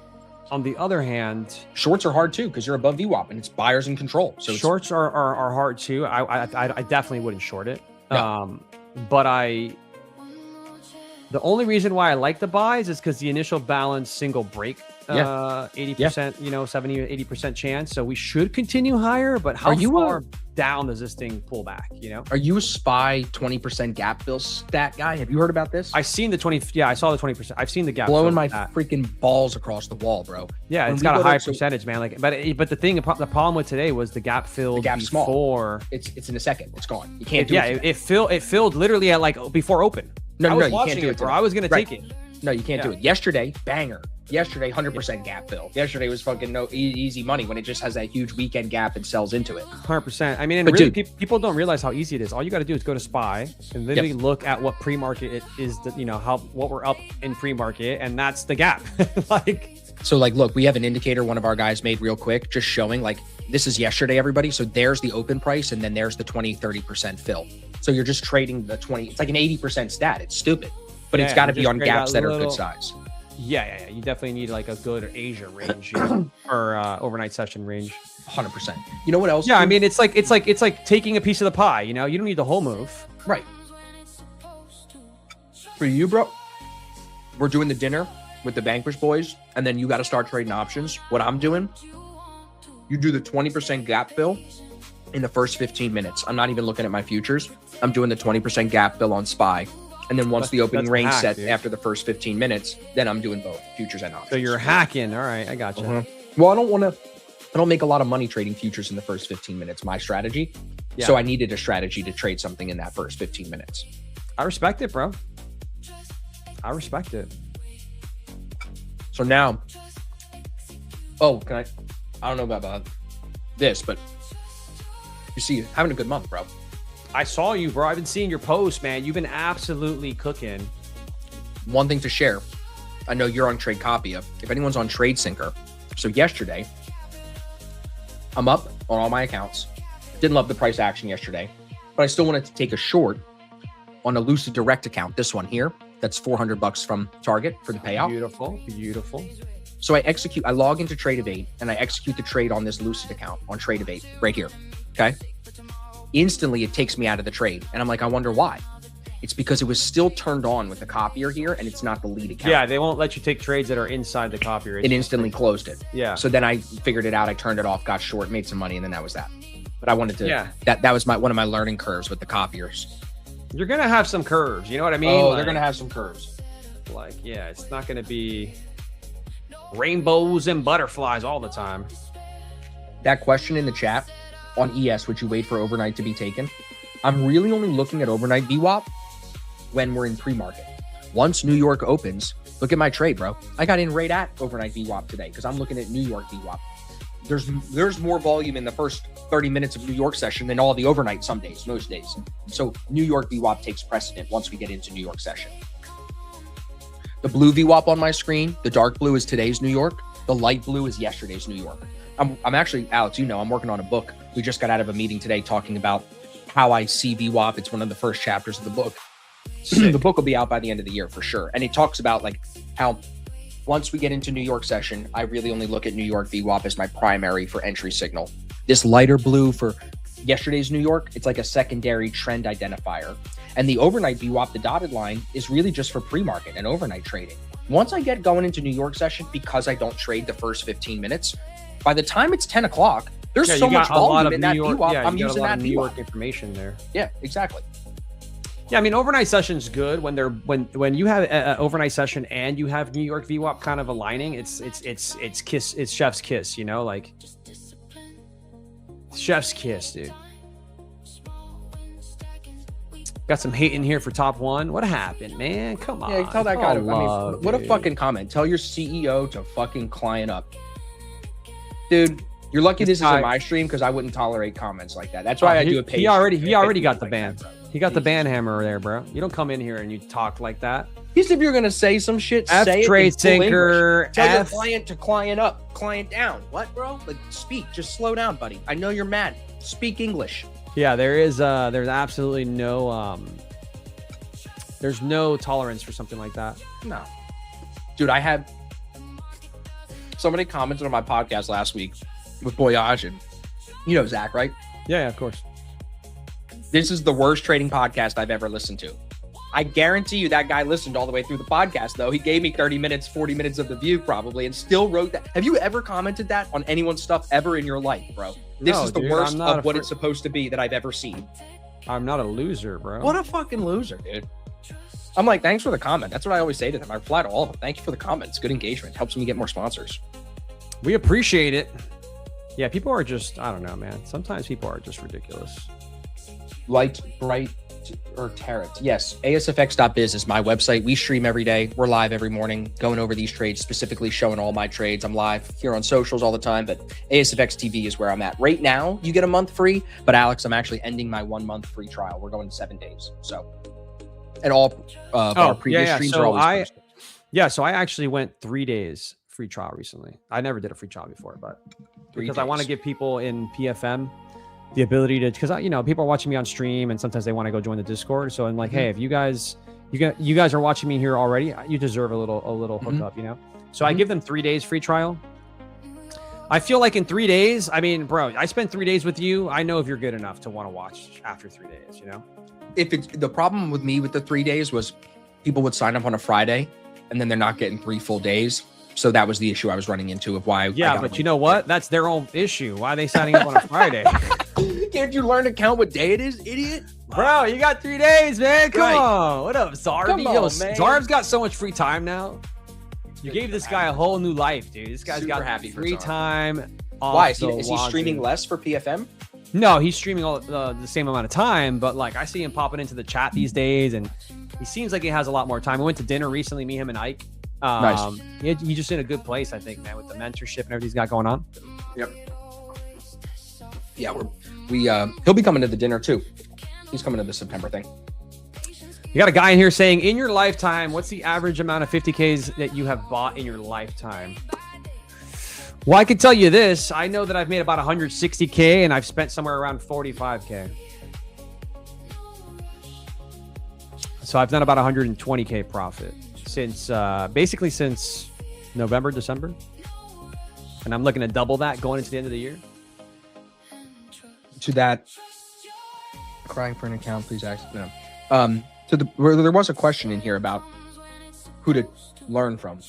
on the other hand, shorts are hard too because you're above VWAP and it's buyers in control. So shorts are hard too. I definitely wouldn't short it. No. But the only reason why I like the buys is because the initial balance single break, 80%, you know, 70 or 80% chance. So we should continue higher, but how far down does this thing pull back, you know? Are you a SPY 20% gap fill stat guy? Have you heard about this? I've seen the 20. Yeah, I saw the 20%. I've seen the gap blowing fill my stat. freaking balls across the wall, bro. Yeah, When it's we got a go high to- percentage, man. Like, but the problem with today was the gap filled gap's before. small. It's in a second. It's gone. You can't do Yeah, it. it filled literally at like before open. No, I no, was you watching can't do it. bro. today. I was gonna Right. take it. No, you can't do it. Yesterday, banger. Yesterday, 100% gap fill. Yesterday was fucking easy money when it just has that huge weekend gap and sells into it. 100%. I mean, and But really, dude- people don't realize how easy it is. All you got to do is go to SPY and literally look at what pre-market it is. You know what we're up in pre-market, and that's the gap. So like, look, we have an indicator one of our guys made real quick, just showing like, this is yesterday, everybody. So there's the open price, and then there's the 20-30% fill. So you're just trading the 20. It's like an 80% stat. It's stupid, but it's got to be on gaps that are good size. Yeah. You definitely need like a good Asia range, you know, or overnight session range. 100%. You know what else? Yeah, dude? I mean, it's like taking a piece of the pie. You know, you don't need the whole move. Right. For you, bro, we're doing the dinner with the Vanquish boys, and then you got to start trading options. What I'm doing, you do the 20% gap fill in the first 15 minutes. I'm not even looking at my futures. I'm doing the 20% gap fill on SPY. And then once the opening range set after the first 15 minutes, then I'm doing both futures and options. So you're hacking. All right, I got you. Well, I don't make a lot of money trading futures in the first 15 minutes, my strategy. Yeah. So I needed a strategy to trade something in that first 15 minutes. I respect it, bro. I respect it. So now, I don't know about this, but you see, having a good month, bro. I saw you, bro. I've been seeing your posts, man. You've been absolutely cooking. One thing to share. I know you're on Trade Copia. If anyone's on Trade Syncer. So yesterday, I'm up on all my accounts. Didn't love the price action yesterday, but I still wanted to take a short on a Lucid Direct account. This one here, that's $400 from Target for the payout. Beautiful. So I log into Trade-Evade and I execute the trade on this Lucid account on Trade-Evade right here. Okay. Instantly, it takes me out of the trade. And I'm like, I wonder why. It's because it was still turned on with the copier here and it's not the lead account. Yeah, they won't let you take trades that are inside the copier. It instantly closed it. Yeah. So then I figured it out. I turned it off, got short, made some money, and then that was that. But I wanted to, Yeah. that was one of my learning curves with the copiers. You're going to have some curves. You know what I mean? Oh, Like- they're going to have some curves. Like, yeah, it's not going to be rainbows and butterflies all the time. That question in the chat on ES, would you wait for overnight to be taken? I'm really only looking at overnight VWAP when we're in pre-market. Once New York opens, look at my trade, bro. I got in right at overnight VWAP today because I'm looking at New York VWAP. There's more volume in the first 30 minutes of New York session than all the overnight some days, most days. So New York VWAP takes precedent once we get into New York session. The blue VWAP on my screen, the dark blue is today's New York. The light blue is yesterday's New York. I'm actually, Alex, you know, I'm working on a book. We just got out of a meeting today talking about how I see VWAP. It's one of the first chapters of the book. The book will be out by the end of the year for sure. And it talks about like how once we get into New York session, I really only look at New York VWAP as my primary for entry signal. This lighter blue for yesterday's New York, it's like a secondary trend identifier. And the overnight VWAP, the dotted line, is really just for pre-market and overnight trading. Once I get going into New York session, because I don't trade the first 15 minutes, by the time it's 10 o'clock, there's so much volume in that VWAP. I'm using that New York VWAP information there. Yeah, exactly. Yeah, I mean, overnight session's good when they're when you have an overnight session and you have New York VWAP kind of aligning. It's chef's kiss, you know, like chef's kiss, dude. Got some hate in here for top one. What happened, man? Come on. Yeah, tell that guy to. I mean, what a fucking comment. Tell your CEO to fucking client up, dude. You're lucky this isn't my stream because I wouldn't tolerate comments like that. That's why I do a page. He already got the ban. He got the ban hammer there, bro. You don't come in here and you talk like that. Just if you're gonna say some shit, say it trade in full sinker. English. Tell your client to client up, client down. What, bro? Like, speak. Just slow down, buddy. I know you're mad. Speak English. Yeah, there's absolutely no there's no tolerance for something like that. No, dude, I had somebody commented on my podcast last week with Boyage, and you know Zach, right? Yeah, of course. This is the worst trading podcast I've ever listened to. I guarantee you that guy listened all the way through the podcast, though. He gave me 30 minutes, 40 minutes of the view probably, and still wrote that. Have you ever commented that on anyone's stuff ever in your life, bro? This is the worst of what it's supposed to be that I've ever seen. I'm not a loser, bro. What a fucking loser, dude. I'm like, thanks for the comment. That's what I always say to them. I reply to all of them. Thank you for the comments. Good engagement. Helps me get more sponsors. We appreciate it. Yeah, people are just, I don't know, man. Sometimes people are just ridiculous. Light, bright, or tarot. Yes, asfx.biz is my website. We stream every day. We're live every morning going over these trades, specifically showing all my trades. I'm live here on socials all the time, but ASFX TV is where I'm at. Right now, you get a month free, but Alex, I'm actually ending my 1 month free trial. We're going 7 days. So, and all our previous streams so are always posted. So I actually went 3 days free trial recently. I never did a free trial before, but because I want to give people in PFM the ability to, because you know, people are watching me on stream and sometimes they want to go join the Discord. So I'm like, hey, if you guys are watching me here already, you deserve a little hookup, you know? So I give them 3 days free trial. I feel like in 3 days, I mean, bro, I spent 3 days with you. I know if you're good enough to want to watch after 3 days, you know? If it's the problem with me with the 3 days was people would sign up on a Friday and then they're not getting 3 full days. So that was the issue I was running into of why. Yeah, but you know what? That's their own issue. Why are they signing up on a Friday? Can't you learn to count what day it is, idiot? Bro, you got 3 days, man. Come on. What up, Zarb? Come on, man. Zarb's got so much free time now. You gave this guy a whole new life, dude. This guy's got happy free time. Why? Is he streaming less for PFM? No, he's streaming all the same amount of time, but like I see him popping into the chat these days, and he seems like he has a lot more time. We went to dinner recently, me, him, and Ike. Nice. He's just in a good place, I think, man, with the mentorship and everything he's got going on. Yep. Yeah, he'll be coming to the dinner too. He's coming to the September thing. You got a guy in here saying, in your lifetime, what's the average amount of 50Ks that you have bought in your lifetime? Well, I can tell you this. I know that I've made about 160K and I've spent somewhere around 45K. So I've done about 120K profit since basically since November, December. And I'm looking to double that going into the end of the year. To that, crying for an account, please ask. No. Where there was a question in here about who to learn from.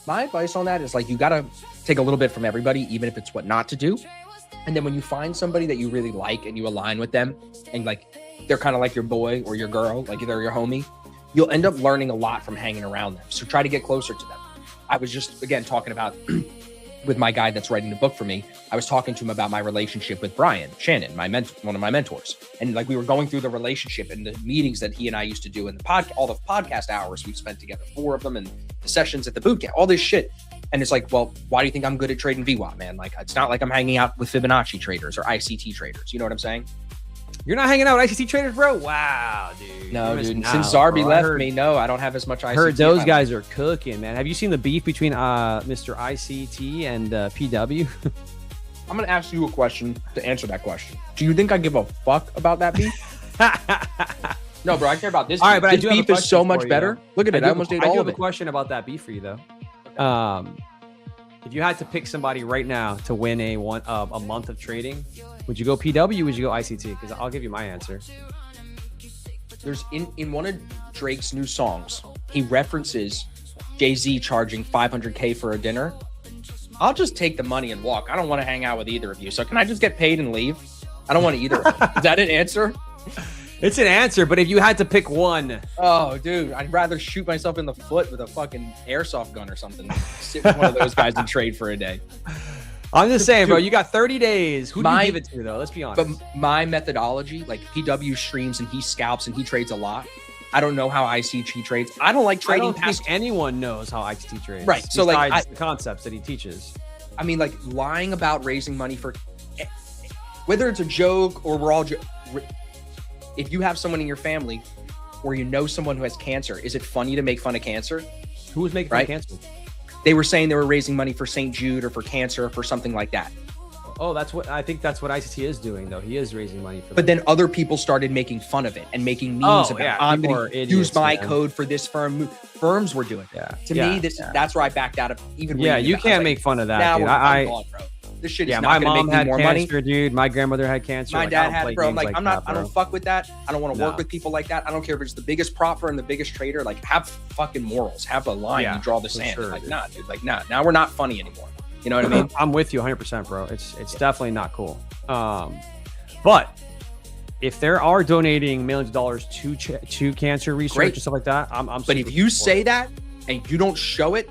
My advice on that is like, you got to take a little bit from everybody, even if it's what not to do. And then when you find somebody that you really like and you align with them and like, they're kind of like your boy or your girl, like they're your homie, you'll end up learning a lot from hanging around them. So try to get closer to them. I was just, again, talking about with my guy that's writing the book for me, I was talking to him about my relationship with Brian Shannon, one of my mentors. And like, we were going through the relationship and the meetings that he and I used to do in the all the podcast hours we've spent together, 4 of them, and the sessions at the boot camp, all this shit. And it's like, well, why do you think I'm good at trading VWAP, man? Like, it's not like I'm hanging out with Fibonacci traders or ICT traders. You know what I'm saying? You're not hanging out with ICT traders, bro? Wow, dude. No, dude. Since Zarby left me, no, I don't have as much ICT. I heard those guys are cooking, man. Have you seen the beef between Mr. ICT and PW? I'm going to ask you a question to answer that question. Do you think I give a fuck about that beef? No, bro, I care about this. All right, but this beef is so much better. Look at it. I almost ate all of it. I do have a question about that beef for you, though. Okay. If you had to pick somebody right now to win a month of trading, would you go PW or would you go ICT? Because I'll give you my answer. There's in one of Drake's new songs, he references Jay-Z charging 500K for a dinner. I'll just take the money and walk. I don't want to hang out with either of you. So can I just get paid and leave? I don't want to either. Is that an answer? It's an answer, but if you had to pick one. Oh, dude, I'd rather shoot myself in the foot with a fucking airsoft gun or something than sit with one of those guys and trade for a day. I'm just saying, bro, you got 30 days. Who do you give it to, though? Let's be honest. But my methodology, like PW streams and he scalps and he trades a lot. I don't know how ICT trades. I don't like trading. I don't think anyone knows how ICT trades. Right. So like the concepts that he teaches. I mean, like lying about raising money for, whether it's a joke or we're all, if you have someone in your family or you know someone who has cancer, is it funny to make fun of cancer? Who was making fun of cancer? They were saying they were raising money for St. Jude or for cancer or for something like that. Oh, I think that's what ICT is doing, though. He is raising money for But then other people started making fun of it and making memes about, I'm going to use my code for this firm. Firms were doing it. To me, that's where I backed out of even. Yeah, you can't make fun of that, dude. Bro. This shit is not going to make me more money. Dude. My grandmother had cancer. My dad had it, bro. I'm like, I don't fuck with that. I don't want to work with people like that. I don't care if it's the biggest prop firm, the biggest trader. Like, have fucking morals. Have a line you draw the sand. Sure, like, nah, dude. Like, nah. Now we're not funny anymore. You know what I mean? I'm with you 100%, bro. It's definitely not cool. But if there are donating millions of dollars to cancer research and stuff like that, I'm But if you say that and you don't show it,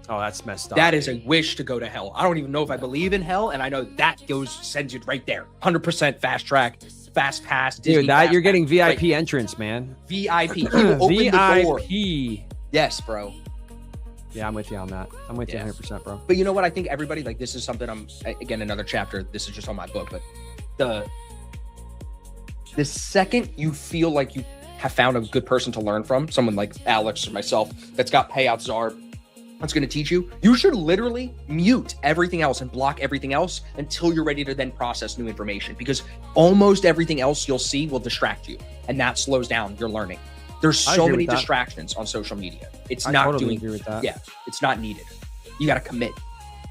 oh, that's messed up. That is a wish to go to hell. I don't even know if I believe in hell, and I know that sends you right there. 100% fast track, fast pass. Disney dude, that fast you're getting pass. VIP entrance, man. VIP. He will open the door. VIP. Yes, bro. Yeah, I'm with you on that. I'm with you 100%, bro. But you know what? I think everybody, like, this is something again, another chapter. This is just on my book, but the second you feel like you have found a good person to learn from, someone like Alex or myself that's got payouts that's going to teach you, you should literally mute everything else and block everything else until you're ready to then process new information, because almost everything else you'll see will distract you, and that slows down your learning. There's so many distractions on social media. It's not totally agree with that. Yeah, it's not needed. You got to commit.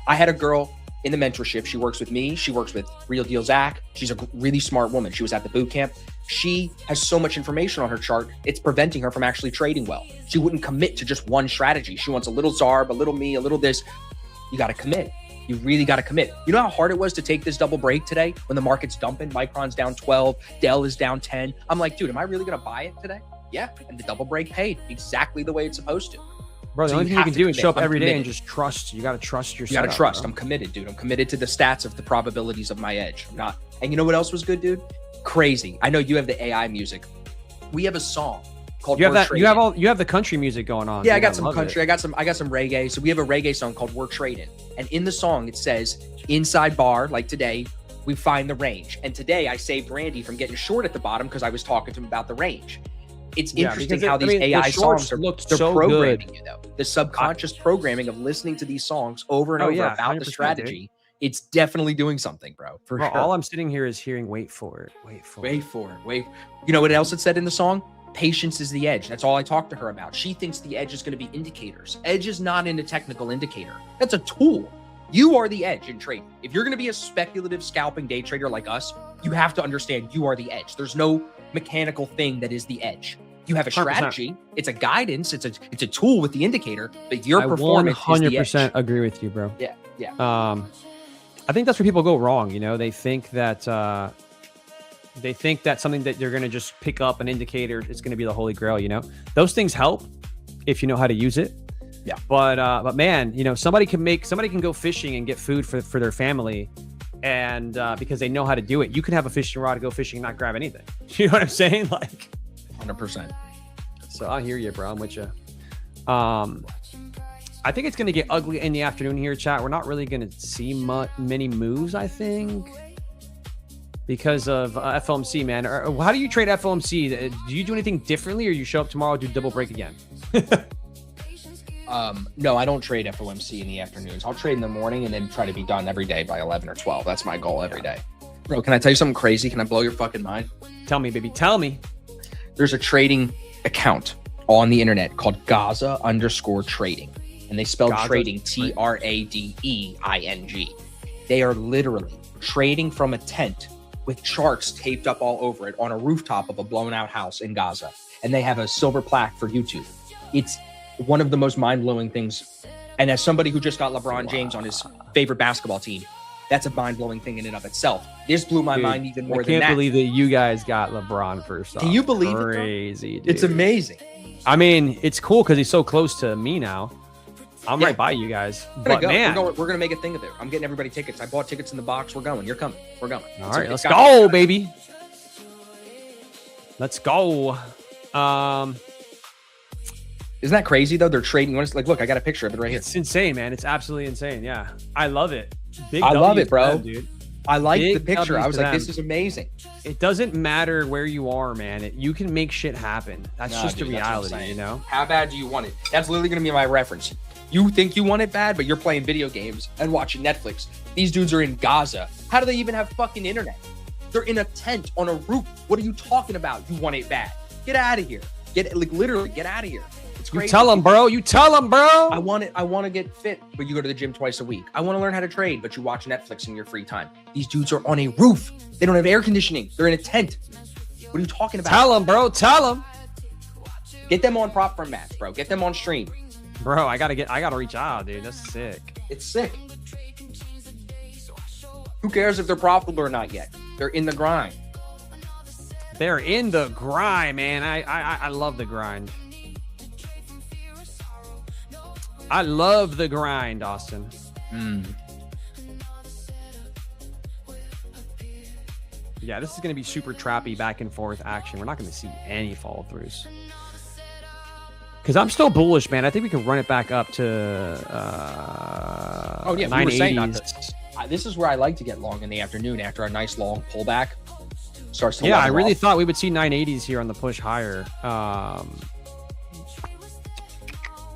I had a girl in the mentorship. She works with me. She works with Real Deal Zach. She's a really smart woman. She was at the boot camp. She has so much information on her chart, it's preventing her from actually trading well. She wouldn't commit to just one strategy. She wants a little Zarb, a little me, a little this. You got to commit. You really got to commit. You know how hard it was to take this double break today when the market's dumping? Micron's down 12, Dell is down 10. I'm like, dude, am I really going to buy it today? Yeah. And the double break paid exactly the way it's supposed to. Bro, the only thing you can do is show up every day and just trust. You got to trust yourself. You got to trust. Bro. I'm committed, dude. I'm committed to the stats of the probabilities of my edge. I'm not. And you know what else was good, dude? Crazy. I know you have the AI music. We have a song called You have that. You have the country music going on. Yeah, I got some country. I got some reggae. So we have a reggae song called We're Trading. And in the song, it says, inside bar, like today, we find the range. And today I saved Randy from getting short at the bottom because I was talking to him about the range. It's interesting how these AI songs are so programming good. You though. The subconscious programming of listening to these songs over and over about the strategy. Dude. It's definitely doing something, bro. For sure. All I'm sitting here is hearing, wait for it. You know what else it said in the song? Patience is the edge. That's all I talked to her about. She thinks the edge is going to be indicators. Edge is not in a technical indicator. That's a tool. You are the edge in trading. If you're going to be a speculative scalping day trader like us, you have to understand you are the edge. There's no mechanical thing that is the edge. You have a strategy. 100%. It's a guidance. It's a tool with the indicator, but your performance is the edge. 100% agree with you, bro. Yeah. I think that's where people go wrong. You know, they think that something that you're going to just pick up an indicator is going to be the holy grail. You know, those things help if you know how to use it. Yeah. But man, you know, somebody can go fishing and get food for their family, and because they know how to do it. You can have a fishing rod to go fishing and not grab anything. You know what I'm saying? Like 100%. So I hear you, bro. I'm with you. I think it's going to get ugly in the afternoon here, chat. We're not really going to see many moves, I think, because of FOMC, man. How do you trade FOMC? Do you do anything differently, or you show up tomorrow, do double break again? No, I don't trade FOMC in the afternoons. I'll trade in the morning and then try to be done every day by 11 or 12. That's my goal every day. Bro, can I tell you something crazy? Can I blow your fucking mind? Tell me, baby. Tell me. There's a trading account on the internet called Gaza_trading. And they spell trading TRADEING. They are literally trading from a tent with charts taped up all over it on a rooftop of a blown out house in Gaza. And they have a silver plaque for YouTube. It's one of the most mind-blowing things. And as somebody who just got LeBron James on his favorite basketball team, That's a mind-blowing thing in and of itself. This blew my Dude, mind even more I than that. can't believe that you guys got LeBron first off. Can you believe it? Crazy, dude. It's amazing. I mean, it's cool because he's so close to me now. I'm Yeah. right by you guys. We're But gonna go. man, We're gonna make a thing of it. I'm getting everybody tickets. I bought tickets in the box. We're going. You're coming. We're going. all right, let's go, baby. Let's go. Isn't that crazy though? They're trading. Like, look, I got a picture of it right here. It's insane, man. It's absolutely insane. Yeah, I love it. Big I love W's it, bro. to them, dude. I like the Big picture. W's I was to like, them. this is amazing. It doesn't matter where you are, man. You can make shit happen. That's Nah, just dude, the that's what I'm reality, saying. you know? How bad do you want it? That's literally going to be my reference. You think you want it bad, but you're playing video games and watching Netflix. These dudes are in Gaza. How do they even have fucking internet? They're in a tent on a roof. What are you talking about? You want it bad? Get out of here. Literally get out of here. It's crazy. You tell them, bro. You tell them, bro. I want it. I want to get fit, but you go to the gym twice a week. I want to learn how to trade, but you watch Netflix in your free time. These dudes are on a roof. They don't have air conditioning. They're in a tent. What are you talking about? Tell them, bro. Tell them. Get them on prop firm match, bro. Get them on stream. Bro, I gotta reach out, dude. That's sick. It's sick. Who cares if they're profitable or not yet? They're in the grind. They're in the grind, man. I love the grind. I love the grind, Austin. Yeah, this is going to be super trappy back and forth action. We're not going to see any follow throughs. Because I'm still bullish, man. I think we can run it back up to Oh, yeah. We were saying not 980s. to, this is where I like to get long in the afternoon after a nice long pullback. Starts to Yeah, I level really off. thought we would see 980s here on the push higher.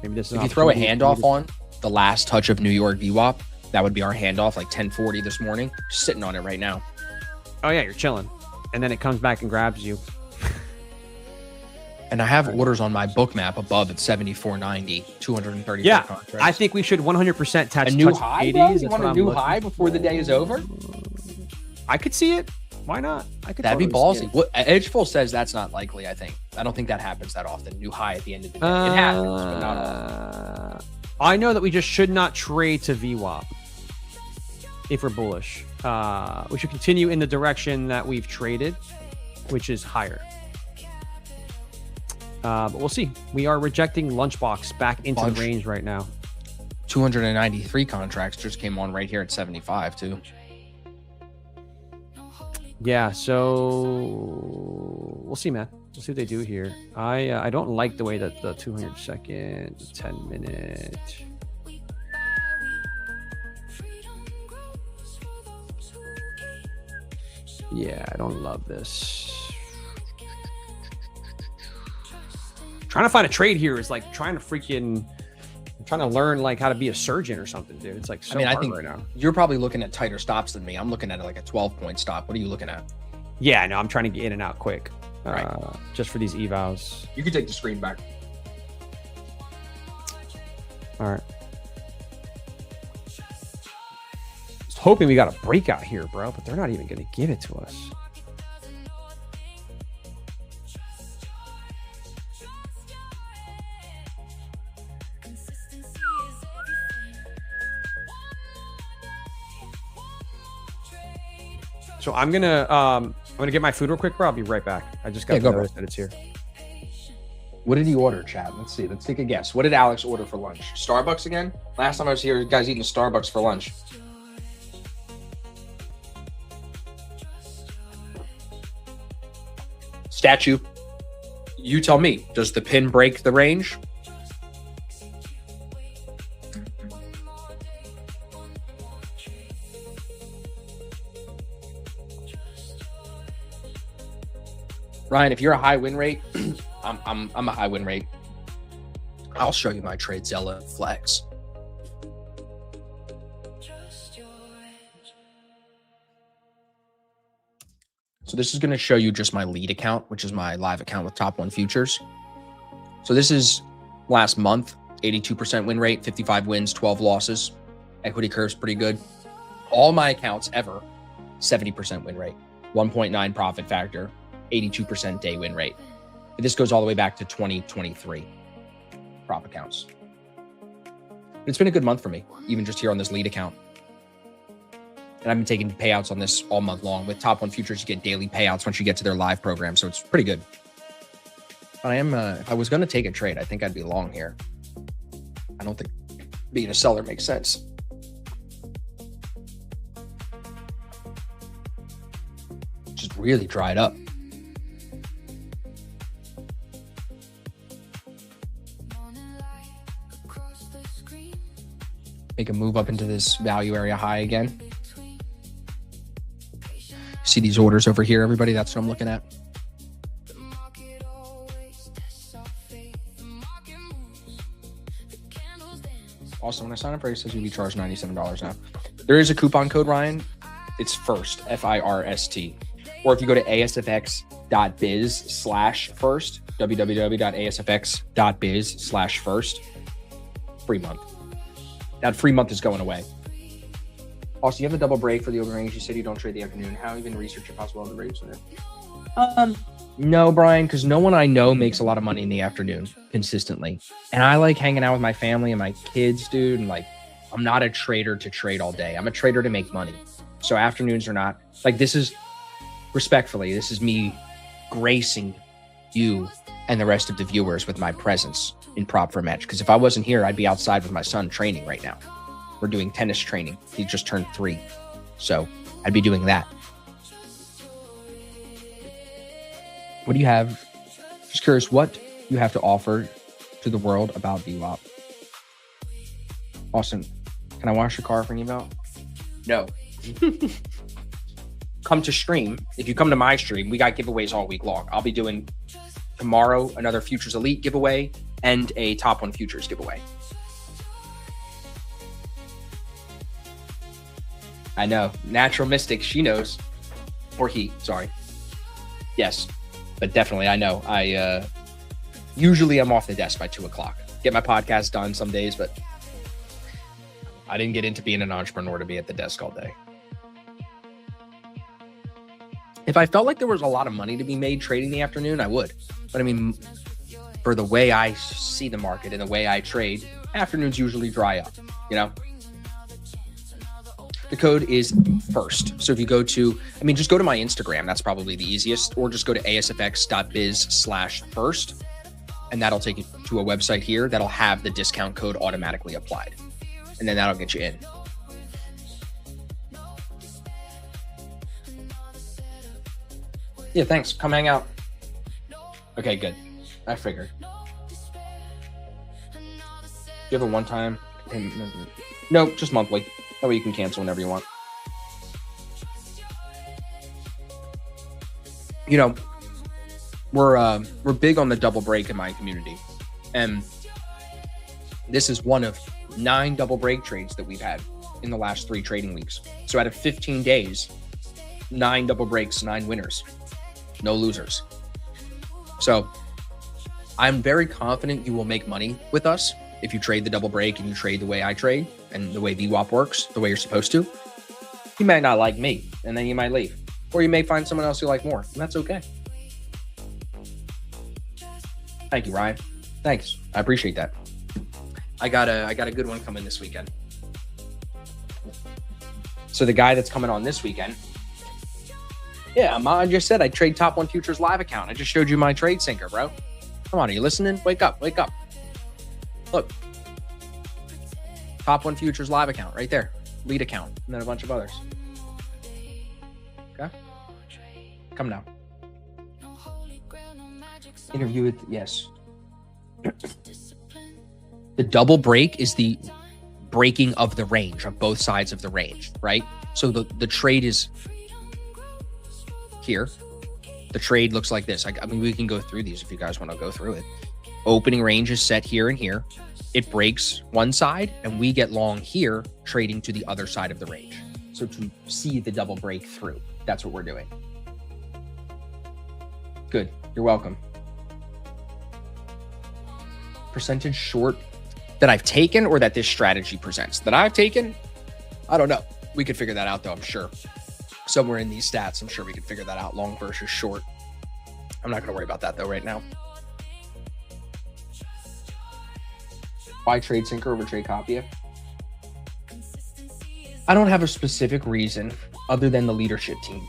Maybe this is If an you throw a opportunity handoff for me on the last touch of New York VWAP, that would be our handoff, like 1040 this morning. Just sitting on it right now. Oh, yeah, you're chilling. And then it comes back and grabs you. And I have orders on my book map above at 74.90, 230 Yeah, contracts. I think we should 100% touch a new touch high, 80s. bro? You That's want what a I'm new looking high before the day is over? I could see it. Why not? I could. That'd be totally see ballsy. it. What Edgeful says that's not likely, I think. I don't think that happens that often. New high at the end of the day. It happens, but not often. I know that we just should not trade to VWAP if we're bullish. We should continue in the direction that we've traded, which is higher. But we'll see. We are rejecting Lunchbox back into the range right now. 293 contracts just came on right here at 75 too. Yeah, so we'll see, man. We'll see what they do here. I don't like the way that the 200 second, 10 minute. Yeah, I don't love this. Trying to find a trade here is like trying to learn like how to be a surgeon or something, dude. It's like so I hard think right now. you're probably looking at tighter stops than me. I'm looking at like a 12-point stop. What are you looking at? Yeah, I know. I'm trying to get in and out quick. Right. Just for these evals. You can take the screen back. All right. Just hoping we got a breakout here, bro, but they're not even going to give it to us. So I'm gonna get my food real quick, bro. I'll be right back. I just got go, notice that it's here. What did he order, Chad? Let's see. Let's take a guess. What did Alex order for lunch? Starbucks again? Last time I was here, you guys eating Starbucks for lunch. Statue. You tell me. Does the pin break the range? Ryan, if you're a high win rate, I'm a high win rate. I'll show you my trade Zella flex. So this is going to show you just my lead account, which is my live account with Top 1 Futures. So this is last month, 82% win rate, 55 wins, 12 losses. Equity curve's pretty good. All my accounts ever, 70% win rate, 1.9 profit factor, 82% day win rate. This goes all the way back to 2023 prop accounts. But it's been a good month for me, even just here on this lead account. And I've been taking payouts on this all month long. With Top 1 Futures, you get daily payouts once you get to their live program. So it's pretty good. But I am, if I was going to take a trade, I think I'd be long here. I don't think being a seller makes sense. Just really dried up. Make a move up into this value area high again. See these orders over here, everybody? That's what I'm looking at. Also, when I sign up for it, it says you'll be charged $97 now. There is a coupon code, Ryan. It's FIRST, F-I-R-S-T. Or if you go to asfx.biz/first, www.asfx.biz/first, free month. That free month is going away. Also, you have a double break for the open range. You said you don't trade the afternoon. How have you been researching possible other breaks in it? No, Brian, because no one I know makes a lot of money in the afternoon consistently. And I like hanging out with my family and my kids, dude. And like, I'm not a trader to trade all day. I'm a trader to make money. So afternoons are not like, this is respectfully, this is me gracing you and the rest of the viewers with my presence in Prop for Match. Because if I wasn't here, I'd be outside with my son training right now. We're doing tennis training. He just turned 3. So I'd be doing that. What do you have? Just curious what you have to offer to the world about VWAP. Austin, can I wash your car for an email? No. Come to stream. If you come to my stream, we got giveaways all week long. I'll be doing tomorrow another Futures Elite giveaway and a Top 1 Futures giveaway. I know. Natural Mystic, she knows. Or he, sorry. Yes. But definitely, I know. I usually I'm off the desk by 2 o'clock. Get my podcast done some days, but I didn't get into being an entrepreneur to be at the desk all day. If I felt like there was a lot of money to be made trading the afternoon, I would. But I mean, for the way I see the market and the way I trade, afternoons usually dry up, you know? The code is FIRST. So if you go to, just go to my Instagram. That's probably the easiest. Or just go to asfx.biz/first. And that'll take you to a website here that'll have the discount code automatically applied. And then that'll get you in. Yeah, thanks. Come hang out. Okay, good. I figured. Do you have a one-time? No, just monthly. That way you can cancel whenever you want. You know, we're big on the double break in my community. And this is one of 9 double break trades that we've had in the last 3 trading weeks. So out of 15 days, 9 double breaks, 9 winners, no losers. So I'm very confident you will make money with us if you trade the double break and you trade the way I trade and the way VWAP works, the way you're supposed to. You may not like me, and then you might leave. Or you may find someone else you like more, and that's okay. Thank you, Ryan. Thanks. I appreciate that. I got a good one coming this weekend. So the guy that's coming on this weekend, yeah, I just said I trade Top 1 Futures live account. I just showed you my trade sinker, bro. Come on, are you listening? Wake up, wake up. Look, Top 1 Futures live account right there, lead account, and then a bunch of others. Okay, come now. Interview with, yes. The double break is the breaking of the range on both sides of the range, right? So the trade is here. The trade looks like this. I mean, we can go through these if you guys want to go through it. Opening range is set here and here. It breaks one side and we get long here, trading to the other side of the range. So to see the double break through, that's what we're doing. Good. You're welcome. Percentage short that I've taken or that this strategy presents? That I've taken? I don't know. We could figure that out though, I'm sure. Somewhere in these stats, I'm sure we could figure that out, long versus short. I'm not going to worry about that though right now. Why trade sinker over trade copy? I don't have a specific reason other than the leadership team.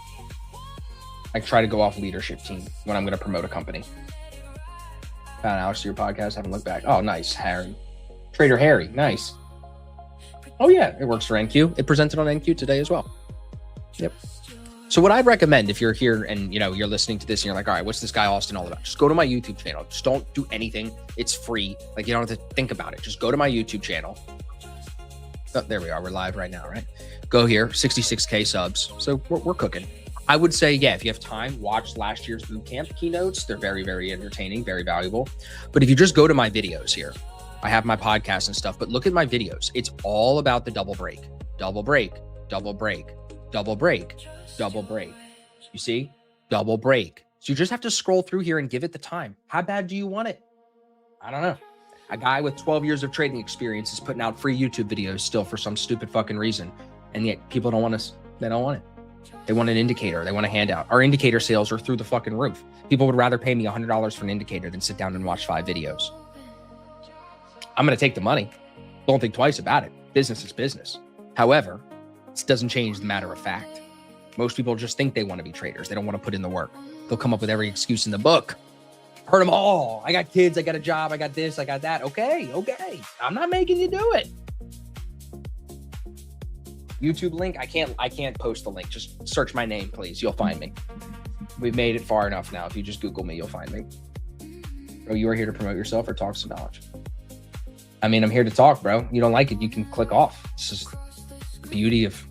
I try to go off leadership team when I'm going to promote a company. Found Alex to your podcast. Haven't looked back. Oh, nice. Harry. Trader Harry. Nice. Oh, yeah. It works for NQ. It presented on NQ today as well. Yep. So what I'd recommend if you're here and, you know, you're listening to this and you're like, all right, what's this guy Austin all about? Just go to my YouTube channel. Just don't do anything. It's free. Like, you don't have to think about it. Just go to my YouTube channel. Oh, there we are. We're live right now, right? Go here. 66K subs. So we're cooking. I would say, yeah, if you have time, watch last year's bootcamp keynotes. They're very, very entertaining, very valuable. But if you just go to my videos here, I have my podcast and stuff, but look at my videos. It's all about the double break, double break, double break, double break, double break. You see? Double break. So you just have to scroll through here and give it the time. How bad do you want it? I don't know. A guy with 12 years of trading experience is putting out free YouTube videos still for some stupid fucking reason. And yet people don't want us. They don't want it. They want an indicator. They want a handout. Our indicator sales are through the fucking roof. People would rather pay me $100 for an indicator than sit down and watch 5 videos. I'm going to take the money. Don't think twice about it. Business is business. However, this doesn't change the matter of fact. Most people just think they want to be traders. They don't want to put in the work. They'll come up with every excuse in the book. Heard them all. I got kids. I got a job. I got this. I got that. Okay. I'm not making you do it. YouTube link. I can't post the link. Just search my name, please. You'll find me. We've made it far enough now. If you just Google me, you'll find me. Oh, you are here to promote yourself or talk some knowledge? I mean, I'm here to talk, bro. You don't like it, you can click off. It's just the beauty of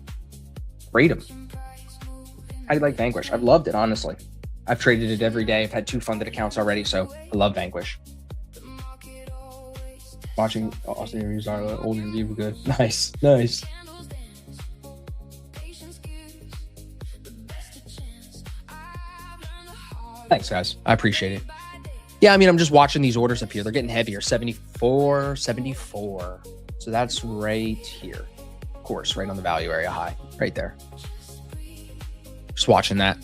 freedom. How do you like Vanquish? I've loved it, honestly. I've traded it every day. I've had 2 funded accounts already, so I love Vanquish. Watching Austin reviews are old review good. Nice. Thanks, guys. I appreciate it. Yeah, I mean, I'm just watching these orders up here. They're getting heavier. 74. So that's right here. Of course, right on the value area high. Right there. Just watching that.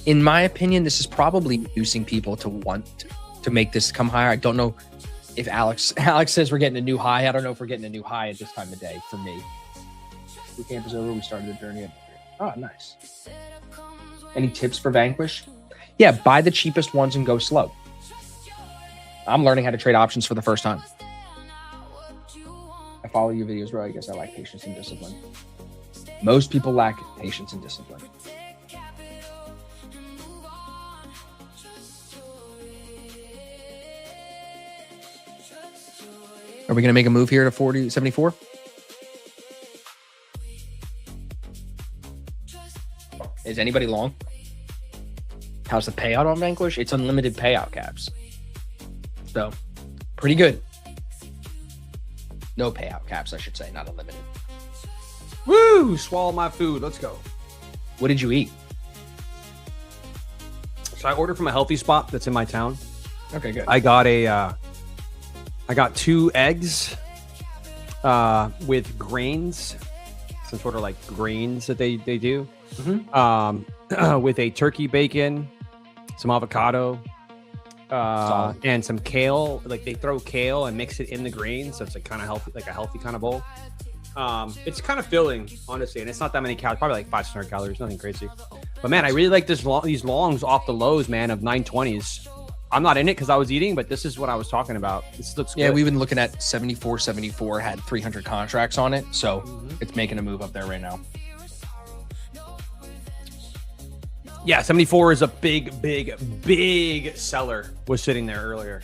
In my opinion, this is probably inducing people to want to make this come higher. I don't know if Alex says we're getting a new high. I don't know if we're getting a new high at this time of day for me. The camp is over. We started the journey. Oh, nice. Any tips for Vanquish? Yeah, buy the cheapest ones and go slow. I'm learning how to trade options for the first time. I follow your videos, bro. I guess I lack patience and discipline. Most people lack patience and discipline. Are we going to make a move here to 74? Is anybody long? How's the payout on Vanquish? It's unlimited payout caps. So, pretty good. No payout caps, I should say, not unlimited. Woo! Swallow my food. Let's go. What did you eat? So I ordered from a healthy spot that's in my town. Okay, good. I got 2 eggs with grains, some sort of like grains that they do. Mm-hmm. With a turkey bacon, some avocado, and some kale. Like they throw kale and mix it in the grains, so it's like kind of healthy, like a healthy kind of bowl. It's kind of filling, honestly, and it's not that many calories, probably like 500 calories, nothing crazy. But man, I really like these longs off the lows, man, of 920s. I'm not in it because I was eating, but this is what I was talking about. This looks good. Yeah, we've been looking at 74, had 300 contracts on it, so it's making a move up there right now. Yeah, 74 is a big seller. Was sitting there earlier.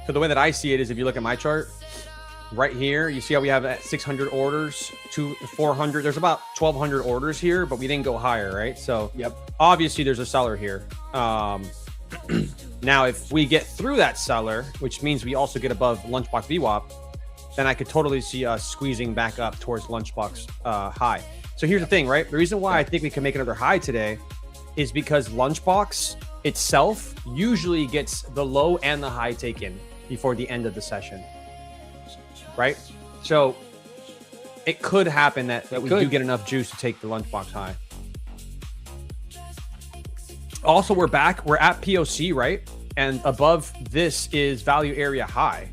So the way that I see it is, if you look at my chart, right here, you see how we have 600 orders, 400. There's about 1,200 orders here, but we didn't go higher, right? So yep. Obviously there's a seller here. Now, if we get through that seller, which means we also get above Lunchbox VWAP, then I could totally see us squeezing back up towards Lunchbox high. So here's the thing, right? The reason why I think we can make another high today is because Lunchbox itself usually gets the low and the high taken before the end of the session, right? So it could happen that we do get enough juice to take the Lunchbox high. Also, we're back. We're at POC, right? And above this is value area high.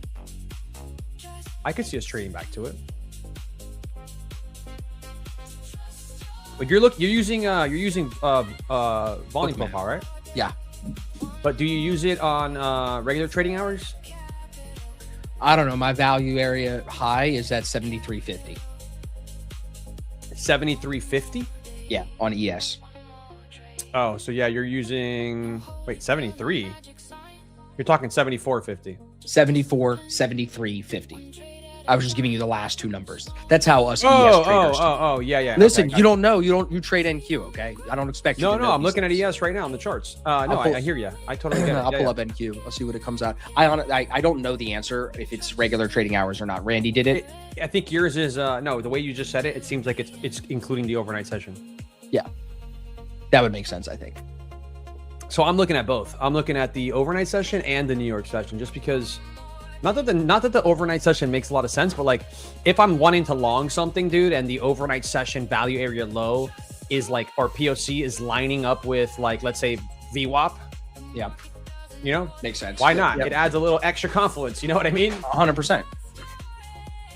I could see us trading back to it. But you're using volume profile, right? Yeah. But do you use it on regular trading hours? I don't know. My value area high is at 73.50. 73.50? Yeah, on ES. Oh, so yeah, you're using 73. You're talking 74.50. 74, 73.50. I was just giving you the last two numbers. That's how us ES traders do. Yeah. Listen, okay, you don't know. You trade NQ, okay? I don't expect you to know. No, I'm looking at ES right now on the charts. I hear you. I totally get it. I'll pull up NQ. I'll see what it comes out. I don't know the answer if it's regular trading hours or not. Randy did it. I think yours is no. The way you just said it, it seems like it's including the overnight session. Yeah, that would make sense. I think. So I'm looking at both. I'm looking at the overnight session and the New York session, just because. Not that the overnight session makes a lot of sense, but like if I'm wanting to long something, dude, and the overnight session value area low is like, or POC is lining up with like, let's say VWAP. Yeah. You know, makes sense. Why not? Yep. It adds a little extra confluence. You know what I mean? 100%.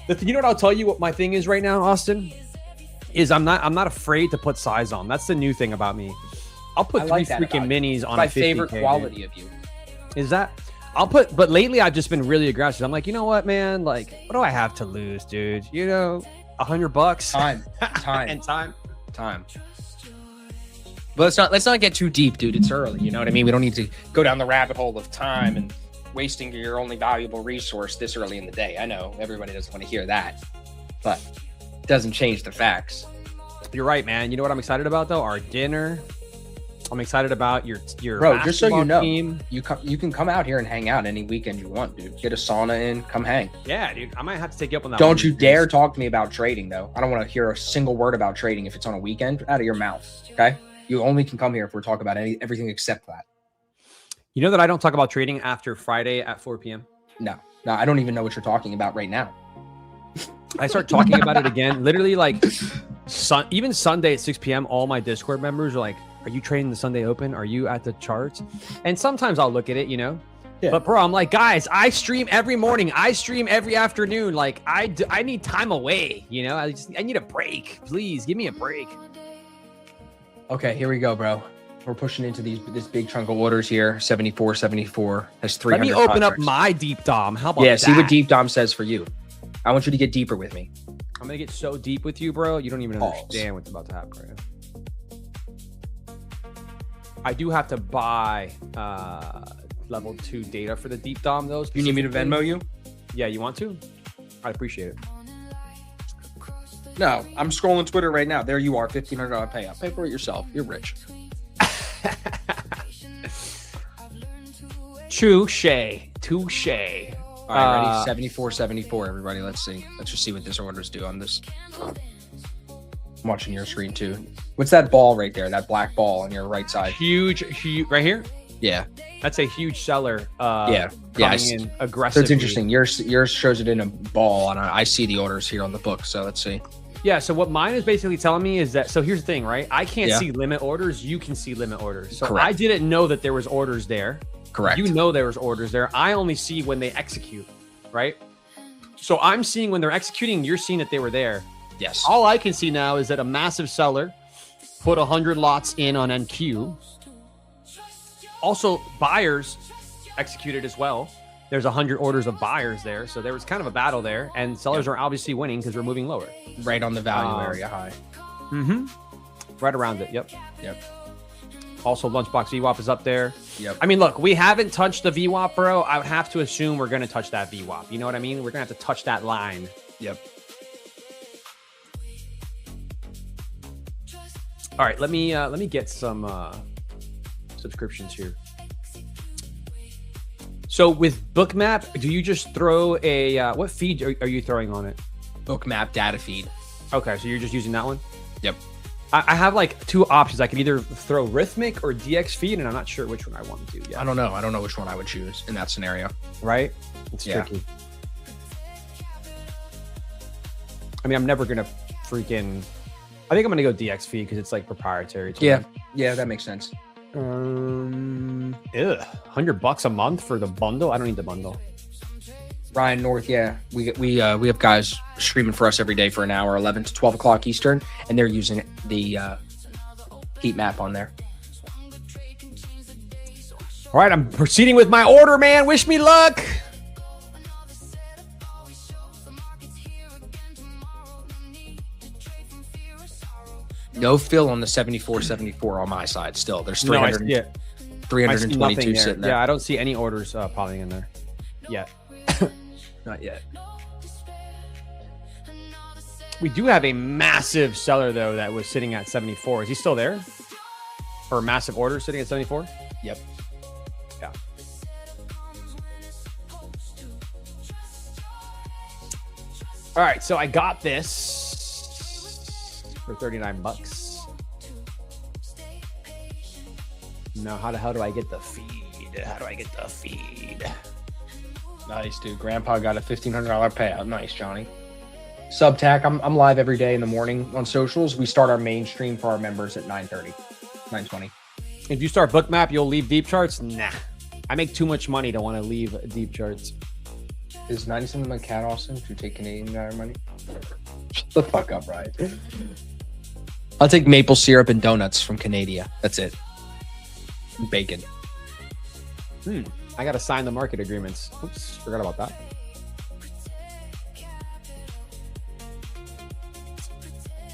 You know what I'll tell you what my thing is right now, Austin, is I'm not afraid to put size on. That's the new thing about me. I'll put three freaking minis on my a 50K, favorite quality dude. of you. Is that? But lately I've just been really aggressive. I'm like, you know what, man? Like, what do I have to lose, dude? You know, $100. Time. And time. But let's not get too deep, dude. It's early. You know what I mean? We don't need to go down the rabbit hole of time and wasting your only valuable resource this early in the day. I know everybody doesn't want to hear that, but it doesn't change the facts. You're right, man. You know what I'm excited about though? Our dinner. I'm excited about your bro. Just so you know, team. you can come out here and hang out any weekend you want, dude. Get a sauna in, come hang. Yeah, dude. I might have to take you up on that. Don't you dare talk to me about trading, though. I don't want to hear a single word about trading if it's on a weekend. Out of your mouth, okay? You only can come here if we're talking about everything except that. You know that I don't talk about trading after Friday at 4 p.m. No, I don't even know what you're talking about right now. I start talking about it again. Literally, like even Sunday at 6 p.m. All my Discord members are like, "Are you trading the Sunday Open? Are you at the charts?" And sometimes I'll look at it, you know. Yeah. But bro, I'm like, guys, I stream every morning. I stream every afternoon. Like I need time away. You know, I need a break. Please give me a break. Okay, here we go, bro. We're pushing into this big chunk of orders here. 74. That's 300. Let me open contracts. up my deep dom. How about that? Yeah, see what deep dom says for you. I want you to get deeper with me. I'm gonna get so deep with you, bro. You don't even understand what's about to happen right now. I do have to buy level 2 data for the deep dom, though. You need me to Venmo you? Yeah, you want to? I appreciate it. No, I'm scrolling Twitter right now. There you are, $1,500 payout. Pay for it yourself. You're rich. Touche. All right, ready? 74, everybody. Let's see. Let's just see what this orders do on this. I'm watching your screen too. What's that ball right there? That black ball on your right side? Huge, right here? Yeah. That's a huge seller. Yeah. Coming in aggressively. So it's interesting. Yours shows it in a ball, and I see the orders here on the book. So let's see. Yeah, so what mine is basically telling me is that, so here's the thing, right? I can't see limit orders. You can see limit orders. So Correct. I didn't know that there was orders there. Correct. You know there was orders there. I only see when they execute, right? So I'm seeing when they're executing, you're seeing that they were there. Yes. All I can see now is that a massive seller put 100 lots in on NQ. Also, buyers executed as well. There's 100 orders of buyers there. So there was kind of a battle there. And sellers are obviously winning because we're moving lower. Right on the value area high. Mm-hmm. Right around it. Yep. Also, Lunchbox VWAP is up there. Yep. I mean, look, we haven't touched the VWAP, bro. I would have to assume we're going to touch that VWAP. You know what I mean? We're going to have to touch that line. Yep. All right, let me get some subscriptions here. So with Bookmap, do you just throw a what feed are you throwing on it? Bookmap data feed. Okay, so you're just using that one? Yep. I have like two options. I can either throw Rhythmic or DX feed, and I'm not sure which one I want to do yet. I don't know. I don't know which one I would choose in that scenario. Right? It's tricky. I mean, I'm never gonna freaking. I think I'm gonna go DX feed because it's like proprietary. Yeah, that makes sense. $100 a month for the bundle. I don't need the bundle. Ryan North, yeah. We have guys streaming for us every day for an hour, 11 to 12 o'clock Eastern, and they're using the heat map on there. All right, I'm proceeding with my order, man. Wish me luck. No fill on the 74 on my side still. There's No, I 300, see it. 322 sitting there. Yeah, I don't see any orders popping in there yet. Not yet. We do have a massive seller, though, that was sitting at 74. Is he still there? Or a massive order sitting at 74? Yep. Yeah. All right, so I got this for 39 bucks. Now, how the hell do I get the feed? How do I get the feed? Nice, dude. Grandpa got a $1,500 payout. Nice, Johnny. Subtac, I'm live every day in the morning on socials. We start our main stream for our members at 9:30, 9:20. If you start Bookmap, you'll leave deep charts? Nah. I make too much money to want to leave deep charts. Is 97 my cat Austin to take Canadian dollar money? Shut the fuck up, Ryan. I'll take maple syrup and donuts from Canada. That's it. Bacon. I got to sign the market agreements. Oops, forgot about that.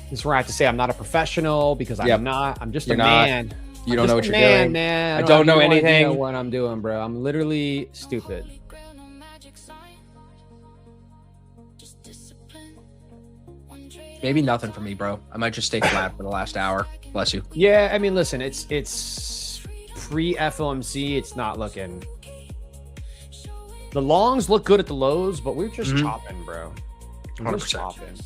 This is where I have to say I'm not a professional because I'm not. I'm just a man. You don't know what you're doing. Man. I don't know have no anything. idea what I'm doing, bro. I'm literally stupid. Maybe nothing for me, bro. I might just stay flat for the last hour. Bless you. Yeah, I mean, listen, it's pre-FOMC. It's not looking. The longs look good at the lows, but we're just chopping, bro. We're just 100%. chopping.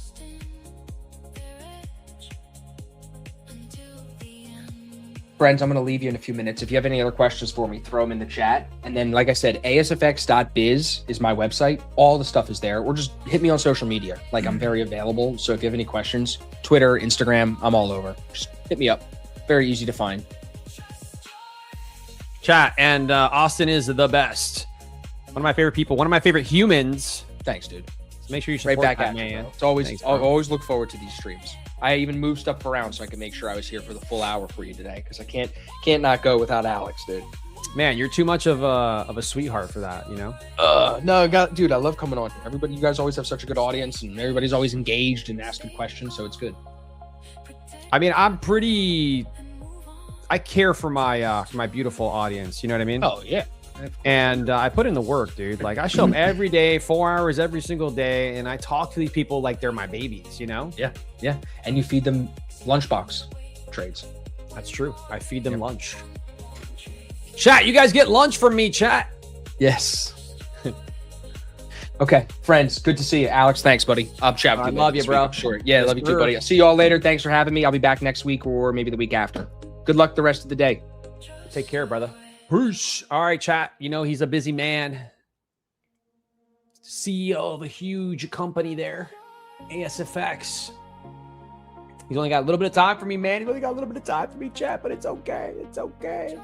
Friends, I'm going to leave you in a few minutes. If you have any other questions for me, throw them in the chat. And then, like I said, asfx.biz is my website. All the stuff is there. Or just hit me on social media. Like, I'm very available. So if you have any questions, Twitter, Instagram, I'm all over. Just hit me up. Very easy to find. Chat, and Austin is the best. One of my favorite people. One of my favorite humans. Thanks, dude. So make sure you support Right back that, at you, man. bro. It's always, Thanks, I always look forward to these streams. I even moved stuff around so I could make sure I was here for the full hour for you today because I can't not go without Alex, dude. Man, you're too much of a sweetheart for that, you know? No, dude, I love coming on. Everybody, you guys always have such a good audience and everybody's always engaged and asking questions, so it's good. I mean, I care for my beautiful audience, you know what I mean? Oh, yeah. And I put in the work, dude. Like, I show up every day, 4 hours every single day, and I talk to these people like they're my babies, you know? Yeah, yeah. And you feed them lunchbox trades. That's true. I feed them lunch. Chat, you guys get lunch from me, chat. Yes. Okay, friends, good to see you. Alex, thanks, buddy. I'll chat with you. I love you, bro. Sure. Yeah, love you too, buddy. I'll see you all later. Thanks for having me. I'll be back next week or maybe the week after. Good luck the rest of the day. Take care, brother. Peace. All right, chat. You know, he's a busy man. CEO of a huge company there. ASFX. He's only got a little bit of time for me, man. He's only got a little bit of time for me, chat, but it's okay. It's okay.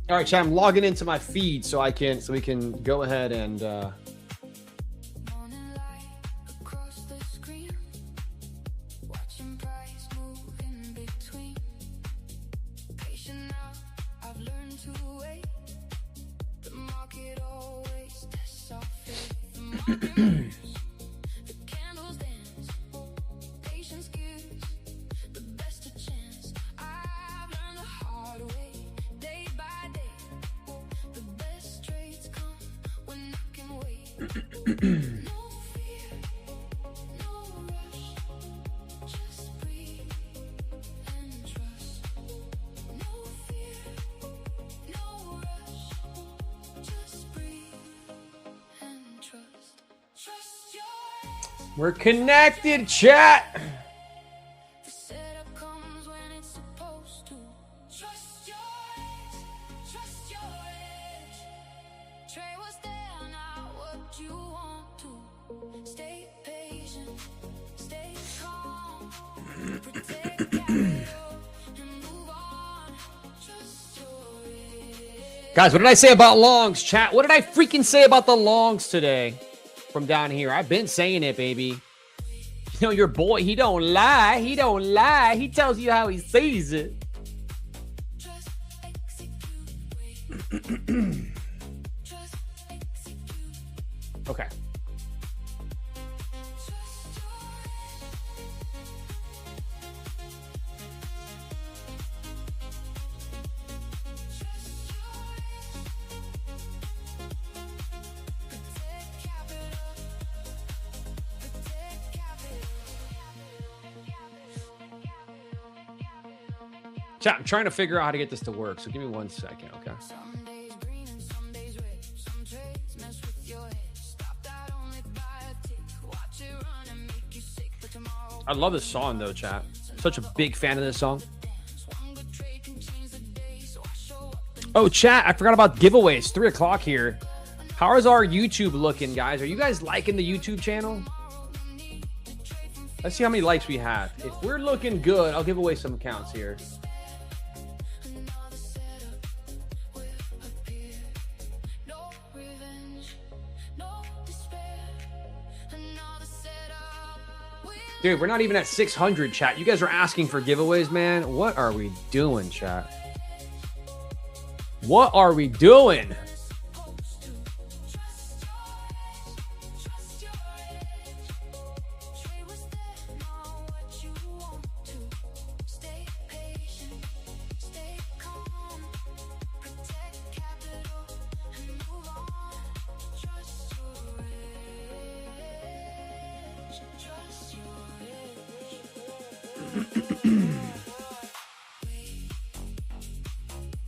All right, chat. I'm logging into my feed so we can go ahead and We're connected, chat. The setup comes when it's supposed to. Trust your edge, trust your edge. Trey was there, not what you want to. Stay patient, stay calm. Protect capital and move on. Trust your edge. Guys, what did I say about longs, chat? What did I freaking say about the longs today from down here? I've been saying it, baby. You know, your boy, he don't lie. He don't lie. He tells you how he sees it. Just execute. Just execute. Okay. Chat, I'm trying to figure out how to get this to work, so give me 1 second, okay? Some days green and some days red. Some trades mess with your head. Stop that only by a tick. Watch it run and make you sick. But tomorrow, I love this song, though, chat. Such a big fan of this song. one good trade can change the day. So I show up and Oh, chat, I forgot about giveaways. 3 o'clock here. How is our YouTube looking, guys? Are you guys liking the YouTube channel? Let's see how many likes we have. If we're looking good, I'll give away some accounts here. another setup will appear. No revenge, no despair. Another setup will. Dude, we're not even at 600, chat. You guys are asking for giveaways, man. What are we doing, chat? What are we doing? Trust your edge. Trey was there, not what you want to. Stay patient, stay calm. Protect capital and move on. Trust your edge. Trust your edge.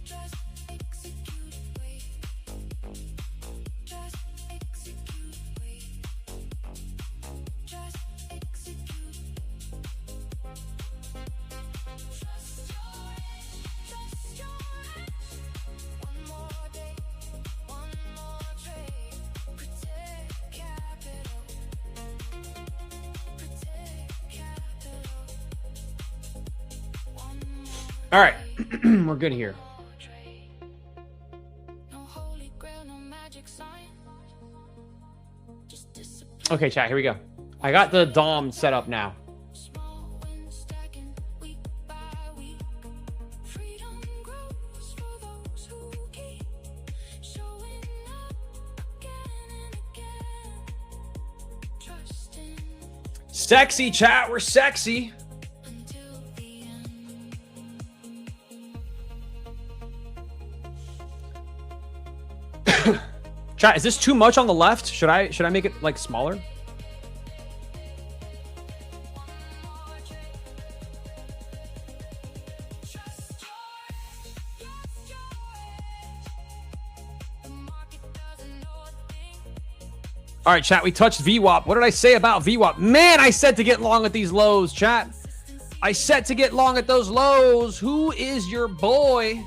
Just execute, wait. Just execute, wait. Just execute. Trust your edge, trust your edge. One more day, one more trade. Protect capital. Protect capital. One more All right, we're good here. trade. No holy grail, no magic sign. Just discipline. Okay, chat, here we go. I got the DOM set up now. Small wins stacking week by week. Freedom grows for those who keep showing up again and again. Trusting Sexy, chat, we're sexy. until the end. Chat, is this too much on the left? Should I make it like smaller? Trust your edge, trust your edge. The market doesn't know a thing. All right, chat, we touched VWAP. What did I say about VWAP? Man, I said to get long at these lows, chat. I said to get long at those lows. Who is your boy?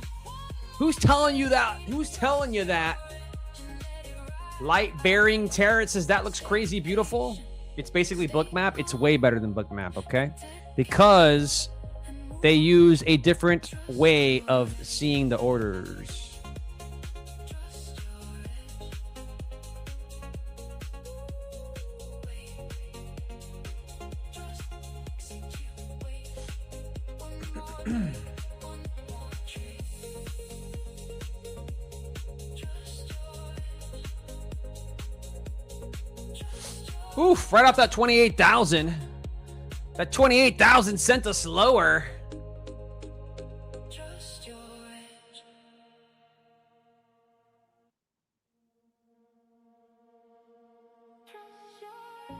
Who's telling you that? Who's telling you that? Light bearing Tarot says that looks crazy beautiful. It's basically Bookmap. It's way better than Bookmap, okay? Because they use a different way of seeing the orders. Oof, right off that 28,000. That 28,000 sent us lower. Trust your edge. Trust your edge.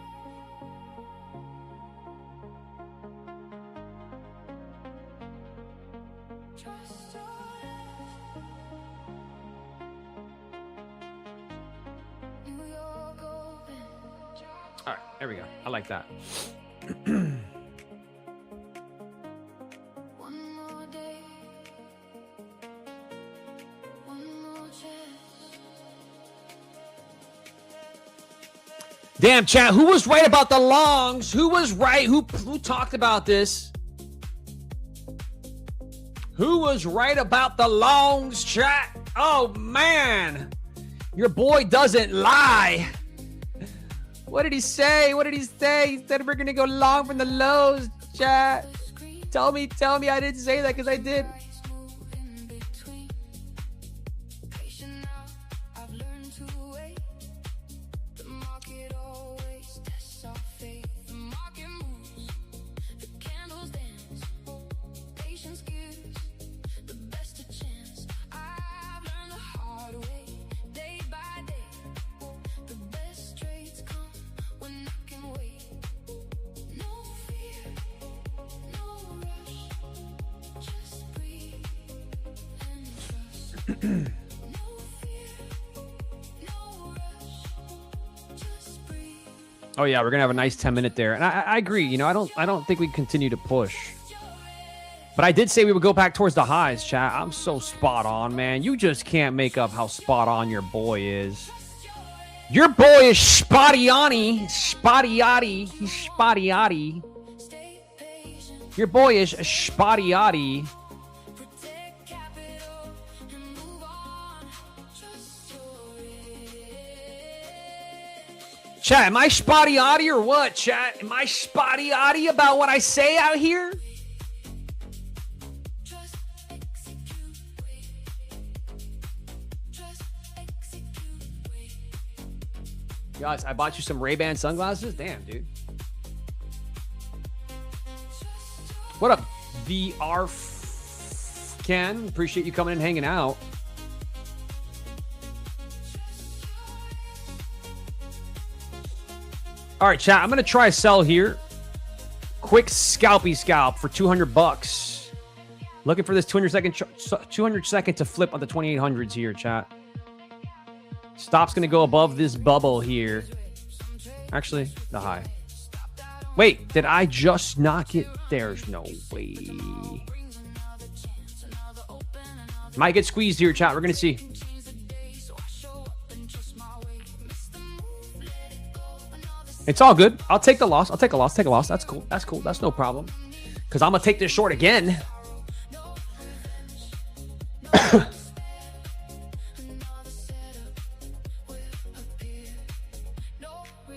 Trust your edge. New York open. All right, there we go. I like that. Damn, chat. Who was right about the longs? Who was right? Who talked about this? Who was right about the longs, chat? Oh, man. Your boy doesn't lie. What did he say? What did he say? He said we're going to go long from the lows, chat. Tell me I didn't say that because I did. Oh yeah, we're gonna have a nice 10-minute there, and I agree. You know, I don't think we continue to push, but I did say we would go back towards the highs, chat. I'm so spot on, man. You just can't make up how spot on your boy is. Your boy is Spottiani. He's Spottiati. Your boy is Spottiati. Chat, am I spotty-oddy or what, chat? Am I spotty-oddy about what I say out here? Guys, I bought you some Ray-Ban sunglasses? Damn, dude. What up, VR Ken? Appreciate you coming and hanging out. All right, chat. I'm going to try a sell here. Quick scalpy scalp for 200 bucks. Looking for this 200 second to flip on the 2800s here, chat. Stop's going to go above this bubble here. Actually, the high. Wait, did I just knock it? There's no way. Might get squeezed here, chat. We're going to see. It's all good. I'll take the loss. Take a loss. That's cool. That's no problem. Because I'm going to take this short again.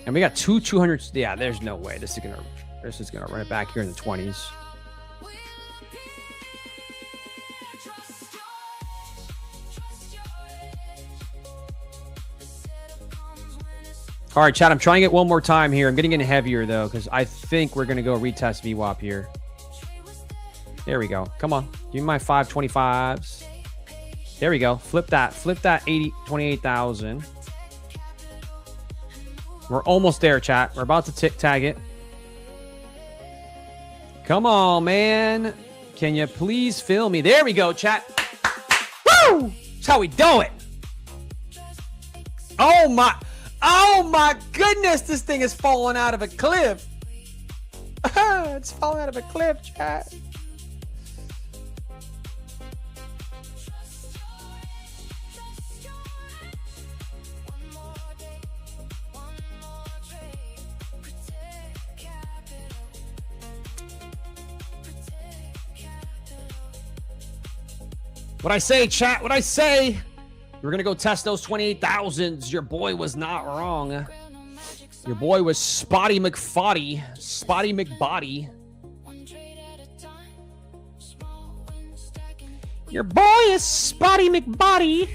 And we got two 200s. Yeah, there's no way. This is gonna run it back here in the 20s. All right, chat, I'm trying it one more time here. I'm getting in heavier, though, because I think we're going to go retest VWAP here. There we go. Come on. Give me my 525s. There we go. Flip that 28,000. We're almost there, chat. We're about to tag it. Come on, man. Can you please fill me? There we go, chat. Woo! That's how we do it. Oh my goodness, this thing is falling out of a cliff. It's falling out of a cliff, chat. What I say, chat? What I say? We're going to go test those 28,000s. Your boy was not wrong. Your boy was Spotty McFoddy. Spotty McBody. Your boy is Spotty McBody.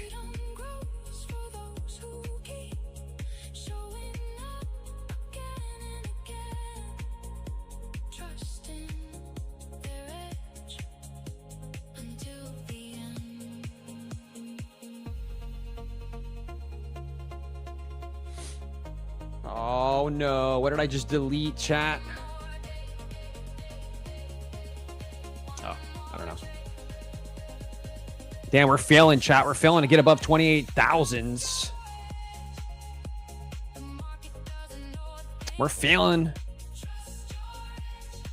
Oh no, what did I just delete, chat? Oh, I don't know. Damn, we're failing, chat. We're failing to get above 28,000s. We're feeling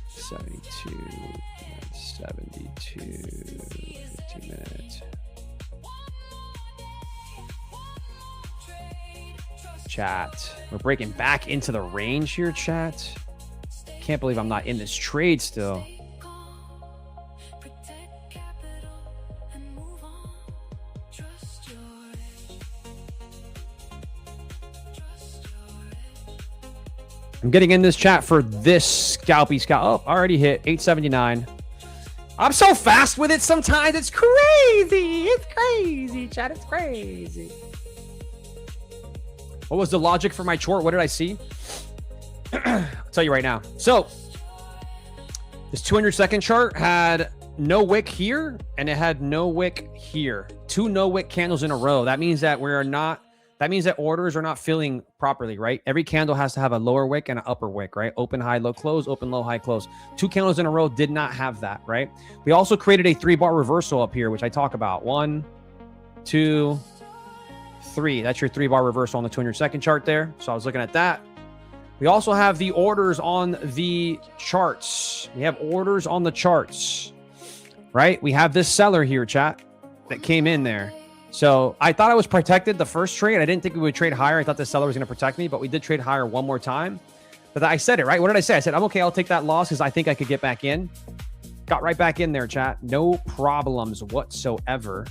72, 72, 15 minutes. Chat. We're breaking back into the range here, chat. Can't believe I'm not in this trade still. I'm getting in this chat for this scalpy scalp. Oh, already hit 879. I'm so fast with it sometimes. It's crazy. It's crazy, chat. It's crazy. What was the logic for my short? What did I see? I'll tell you right now. So this 200-second chart had no wick here and it had no wick here. 2 no wick candles in a row. That means that that means that orders are not filling properly, right? Every candle has to have a lower wick and an upper wick, right? Open, high, low, close, open, low, high, close. 2 candles in a row did not have that, right? We also created a 3-bar reversal up here, which I talk about. 1, 2, 3. That's your 3-bar reversal on the 200-second chart there. So I was looking at that. We also have the orders on the charts. We have orders on the charts, right? We have this seller here, chat, that came in there. So I thought I was protected the first trade. I didn't think we would trade higher. I thought the seller was going to protect me, but we did trade higher one more time. But I said it, right? What did I say? I said, I'm okay. I'll take that loss because I think I could get back in. Got right back in there, chat. No problems whatsoever.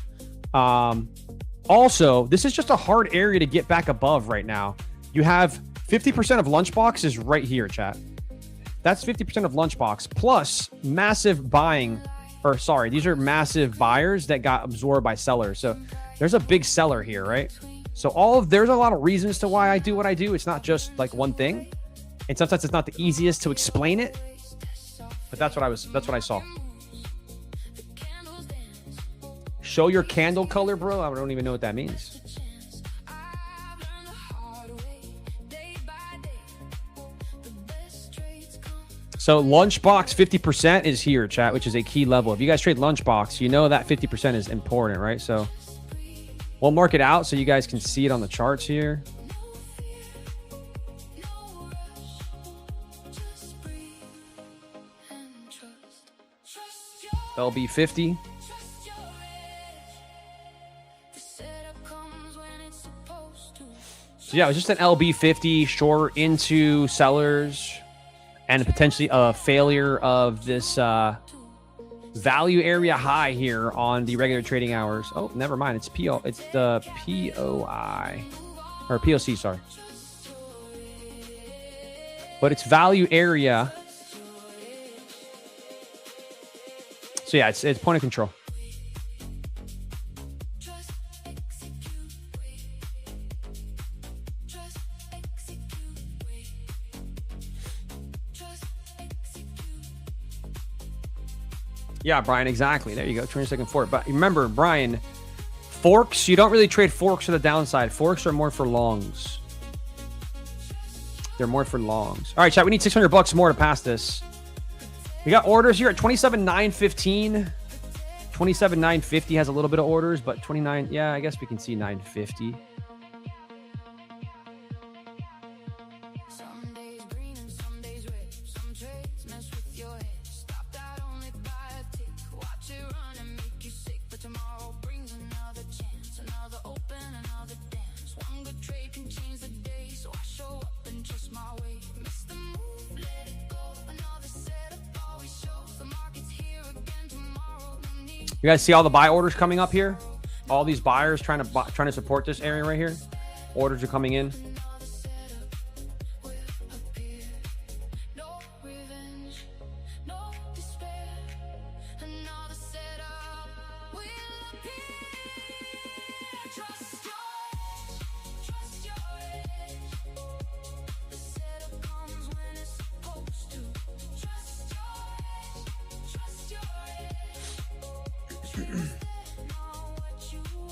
Also, this is just a hard area to get back above right now. You have 50% of lunchbox is right here, chat. That's 50% of lunchbox plus massive buying, or sorry, these are massive buyers that got absorbed by sellers. So there's a big seller here, right? So there's a lot of reasons to why I do what I do. It's not just like one thing. And sometimes it's not the easiest to explain it, but that's what I saw. Show your candle color, bro. I don't even know what that means. So lunchbox 50% is here, chat, which is a key level. If you guys trade lunchbox, you know that 50% is important, right? So we'll mark it out so you guys can see it on the charts here. LB50. So yeah, it was just an LB50 short into sellers and potentially a failure of this value area high here on the regular trading hours. Oh, never mind. It's the POI or POC, sorry. But it's value area. So yeah, it's point of control. Yeah, Brian, exactly. There you go, 20-second fork. But remember, Brian, forks, you don't really trade forks to the downside. Forks are more for longs. They're more for longs. All right, chat, we need $600 more to pass this. We got orders here at 27,915. 27,950 has a little bit of orders, but 29, yeah, I guess we can see 950. You guys see all the buy orders coming up here? All these buyers trying to support this area right here. Orders are coming in.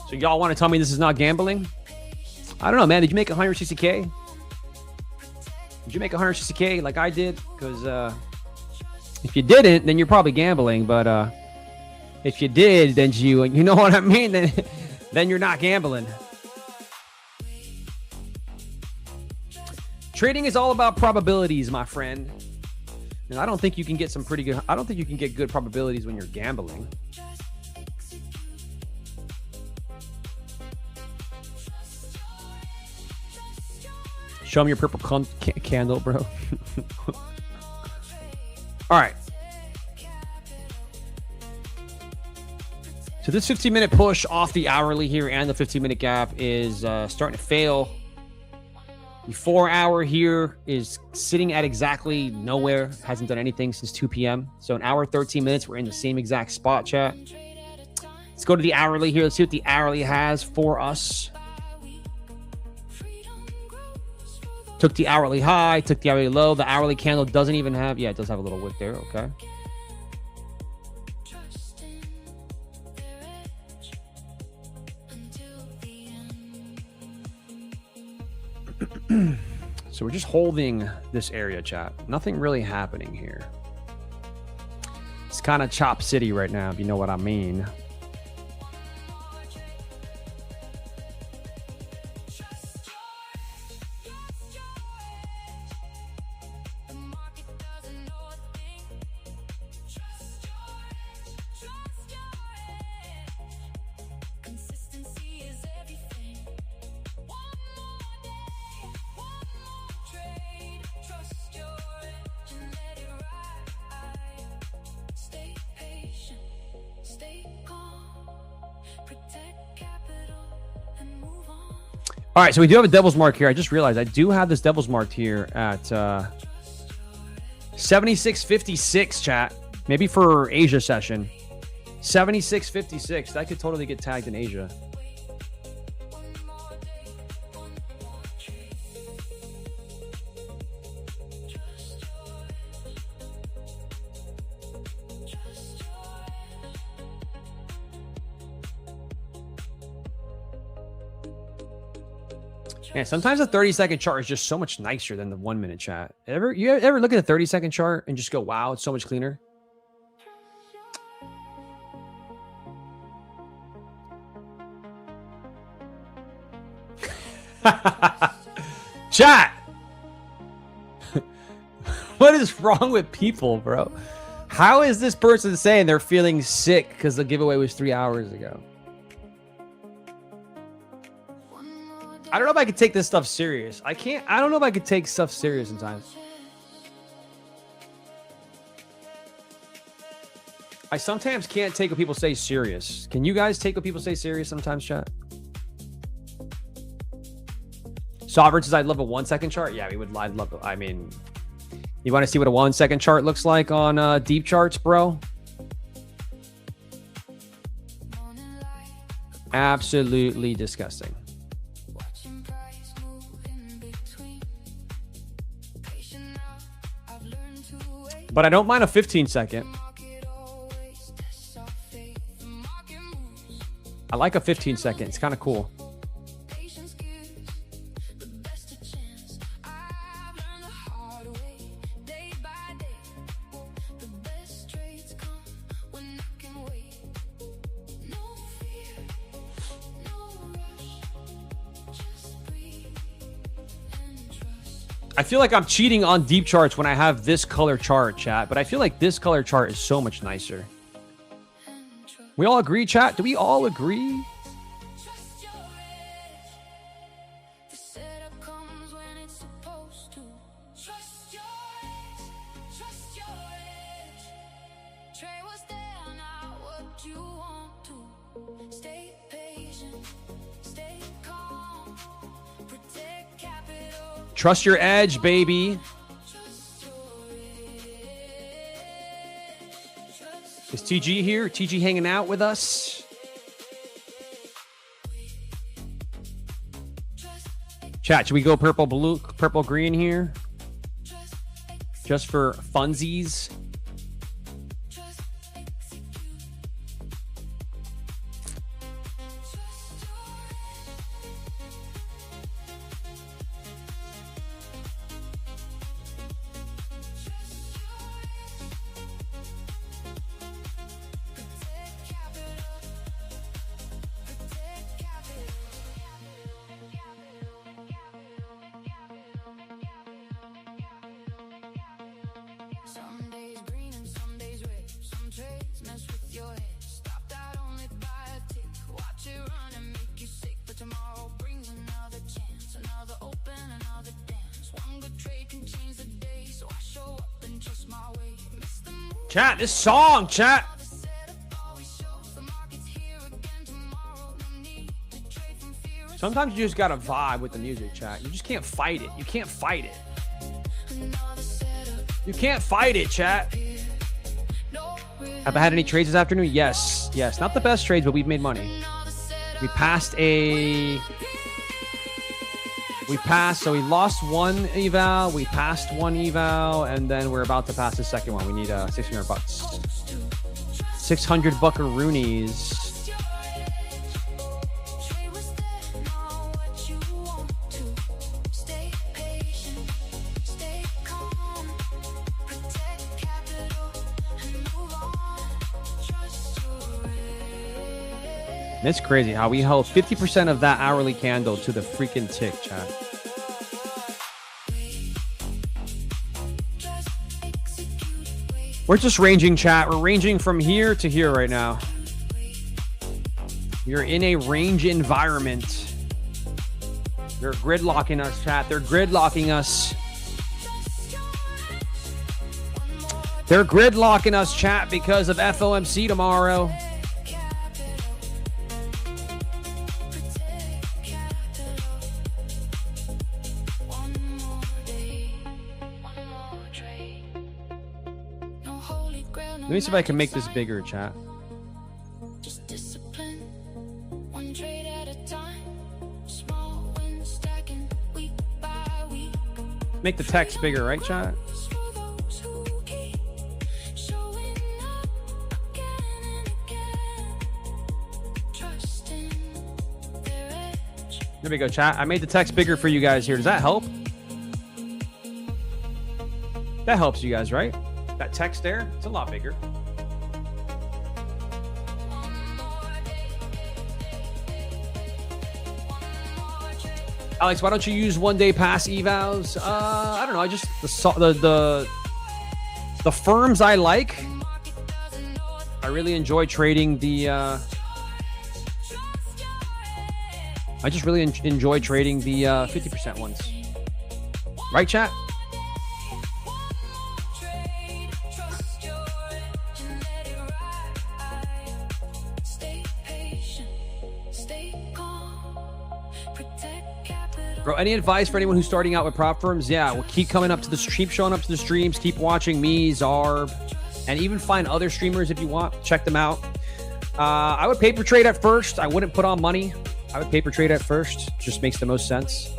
So y'all want to tell me this is not gambling? I don't know, man. Did you make 160K? Did you make 160K like I did? Because if you didn't, then you're probably gambling. But if you did, then you know what I mean? Then you're not gambling. Trading is all about probabilities, my friend. And I don't think you can get some pretty good. I don't think you can get good probabilities when you're gambling. Show me your purple candle, bro. All right. So this 15-minute push off the hourly here and the 15-minute gap is starting to fail. The 4-hour here is sitting at exactly nowhere. Hasn't done anything since 2 p.m. So an hour, 13 minutes. We're in the same exact spot, chat. Let's go to the hourly here. Let's see what the hourly has for us. Took the hourly high, took the hourly low. The hourly candle doesn't even have, yeah, it does have a little wick there. Okay. So we're just holding this area, chat. Nothing really happening here. It's kind of Chop City right now, if you know what I mean. All right, so we do have a devil's mark here. I just realized I do have this devil's mark here at 76.56, chat. Maybe for Asia session. 76.56. That could totally get tagged in Asia. Man, sometimes a 30-second chart is just so much nicer than the 1-minute chat. You ever look at a 30-second chart and just go, wow, it's so much cleaner? Chat! What is wrong with people, bro? How is this person saying they're feeling sick because the giveaway was 3 hours ago? I don't know if I could take this stuff serious. I don't know if I could take stuff serious sometimes. I sometimes can't take what people say serious. Can you guys take what people say serious sometimes, chat? Sovereign says I'd love a 1-second chart. Yeah, I'd love it. I mean, you want to see what a 1-second chart looks like on deep charts, bro? Absolutely disgusting. But I don't mind a 15-second. I like a 15-second. It's kind of cool. I feel like I'm cheating on deep charts when I have this color chart, chat, but I feel like this color chart is so much nicer. We all agree, chat? Do we all agree? Trust your edge, baby. Is TG here? TG hanging out with us? Chat, should we go purple, blue, purple, green here? Just for funsies. Some days green and some days red. Some trades mess with your head. Stopped out only by a tick. Watch it run and make you sick. But tomorrow brings another chance. Another open, another dance. One good trade can change the day. So I show up and trust my way. Miss the move. Chat, this song, chat. Sometimes you just gotta vibe with the music, chat. You just can't fight it. You can't fight it. You can't fight it, chat. Have I had any trades this afternoon? Yes. Yes. Not the best trades, but we've made money. We passed, so we lost one eval, we passed one eval, and then we're about to pass the second one. We need $600 bucks. 600 buckaroonies. It's crazy how we held 50% of that hourly candle to the freaking tick, chat. We're just ranging, chat. We're ranging from here to here right now. You're in a range environment. They're gridlocking us, chat. They're gridlocking us. They're gridlocking us, chat, because of FOMC tomorrow. Let me see if I can make this bigger, chat. Just discipline. One trade at a time. Small wins stacking week by week. Make the text bigger, right, chat? There we go, chat. I made the text bigger for you guys here. Does that help? That helps you guys, right? That text there, it's a lot bigger. Alex, why don't you use one-day pass evals? I don't know. I just the firms I like. I really enjoy trading the. I just really enjoy trading the 50% ones. Right, chat? Bro, any advice for anyone who's starting out with prop firms? Yeah, we'll keep coming up to the keep showing up to the streams, keep watching me, Zarb, and even find other streamers if you want. Check them out. I would paper trade at first. I wouldn't put on money. I would paper trade at first. Just makes the most sense.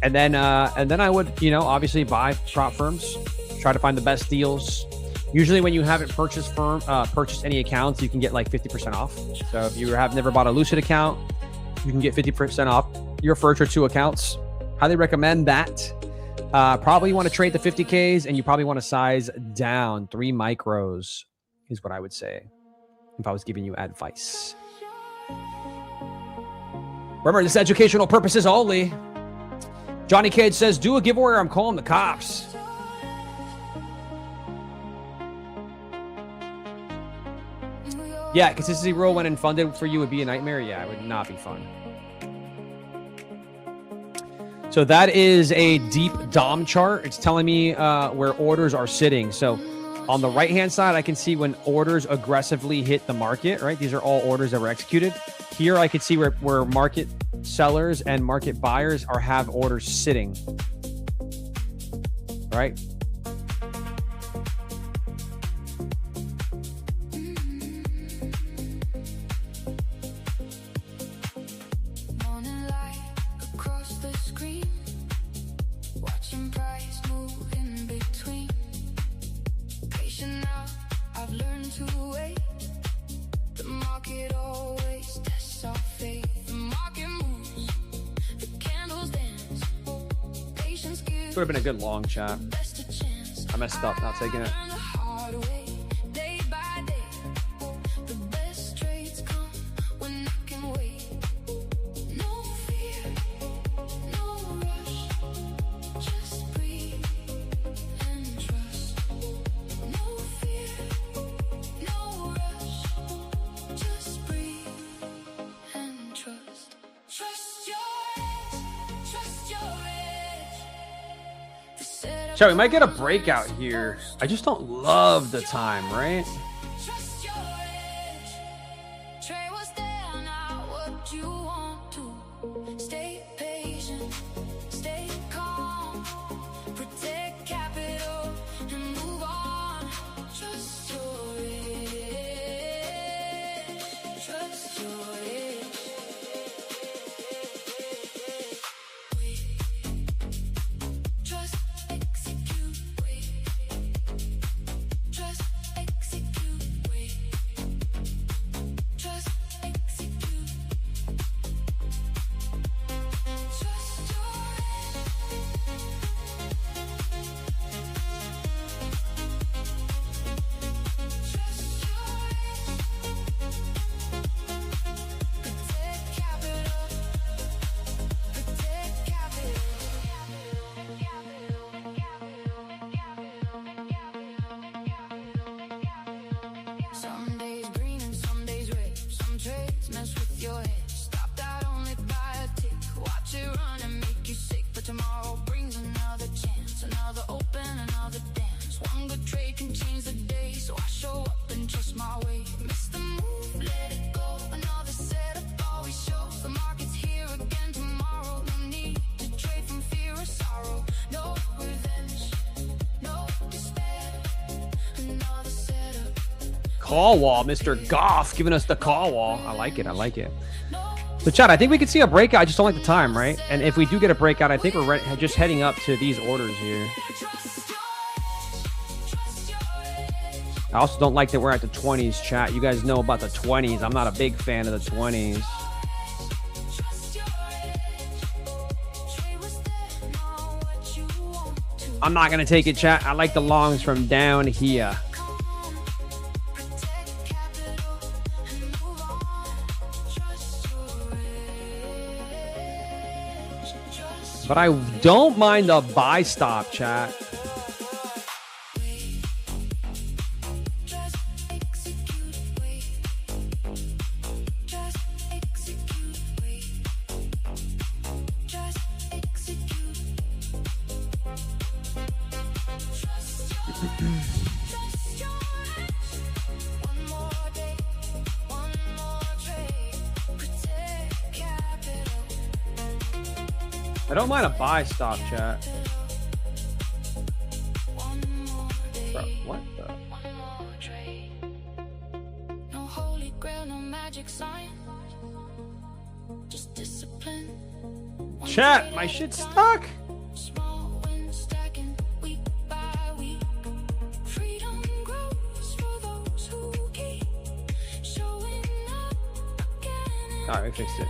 And then I would, obviously buy prop firms. Try to find the best deals. Usually when you haven't purchased any accounts, you can get like 50% off. So if you have never bought a Lucid account, you can get 50% off your first or two accounts. Highly recommend that. Probably want to trade the 50Ks, and you probably want to size down 3 micros is what I would say if I was giving you advice. Remember, this is educational purposes only. Johnny Cage says, do a giveaway or I'm calling the cops. Yeah, consistency rule when unfunded for you would be a nightmare. Yeah, it would not be fun. So that is a deep DOM chart. It's telling me where orders are sitting. So on the right-hand side, I can see when orders aggressively hit the market, right? These are all orders that were executed. Here I can see where market sellers and market buyers have orders sitting, right? Would have been a good long chat. I messed up not taking it. Chat, we might get a breakout here. I just don't love the time, right? Trust your edge. Trade what's there, not what you want to. Stay patient, stay calm. Protect capital and move on. Trust your edge. Trust your edge. Wait. Trust, execute, wait. Trust, execute, wait. Trust, execute. Trust your Trust your Protect capital. Protect capital. Some days green and some days red. Some trades mess with your head. Stop that only by a tick. Watch it run and make you sick. But tomorrow brings another chance. Another open, another dance. One good trade can change the day. So I show up and trust my way. Miss the move, let it go. Another setup always shows. The market's here again tomorrow. No need to trade from fear or sorrow. No revenge, no despair. Another setup. Call wall, Mr. Goff giving us the call wall. I like it. I like it. So, chat, I think we could see a breakout. I just don't like the time, right? And if we do get a breakout, I think we're just heading up to these orders here. I also don't like that we're at the 20s, chat. You guys know about the 20s. I'm not a big fan of the 20s. I'm not going to take it, chat. I like the longs from down here. But I don't mind the buy stop, chat. Just execute, wait. Just execute, wait. Just execute. Trust your one more day, one more trade. Protect capital. I don't mind a buy stop, chat. Bro, what the? One more trade. No holy grail, no magic sign. Just discipline. One Chat, day my at a shit's time. stuck. Small wins stacking week by week. Freedom grows for those who keep showing up again. All right, we fixed it.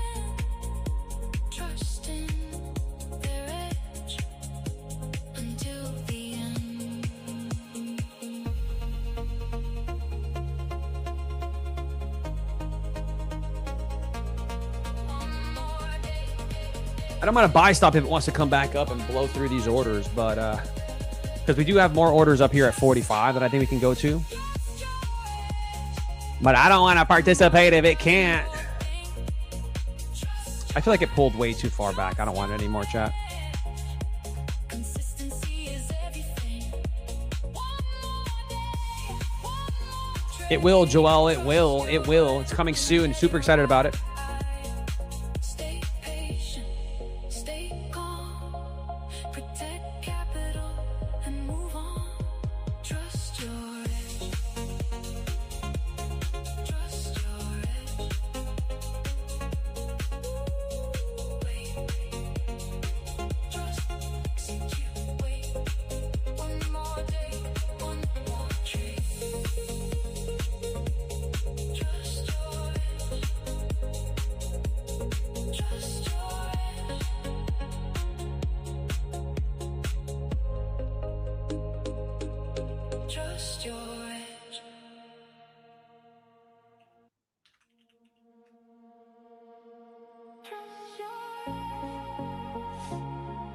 Trusting their edge until the end. One more day. I don't mind a buy stop if it wants to come back up and blow through these orders, but because we do have more orders up here at 45 that I think we can go to. But I don't want to participate if it can't. I feel like it pulled way too far back. I don't want it anymore, chat. Consistency is everything. It will, Joel. It will. It will. It's coming soon. Super excited about it. Stay patient, stay calm. Protect capital and move on. Trust your edge. Trust your edge. Wait. Trust, execute, wait. One more day, one more trade. Trust your edge. Trust your edge. Trust your edge.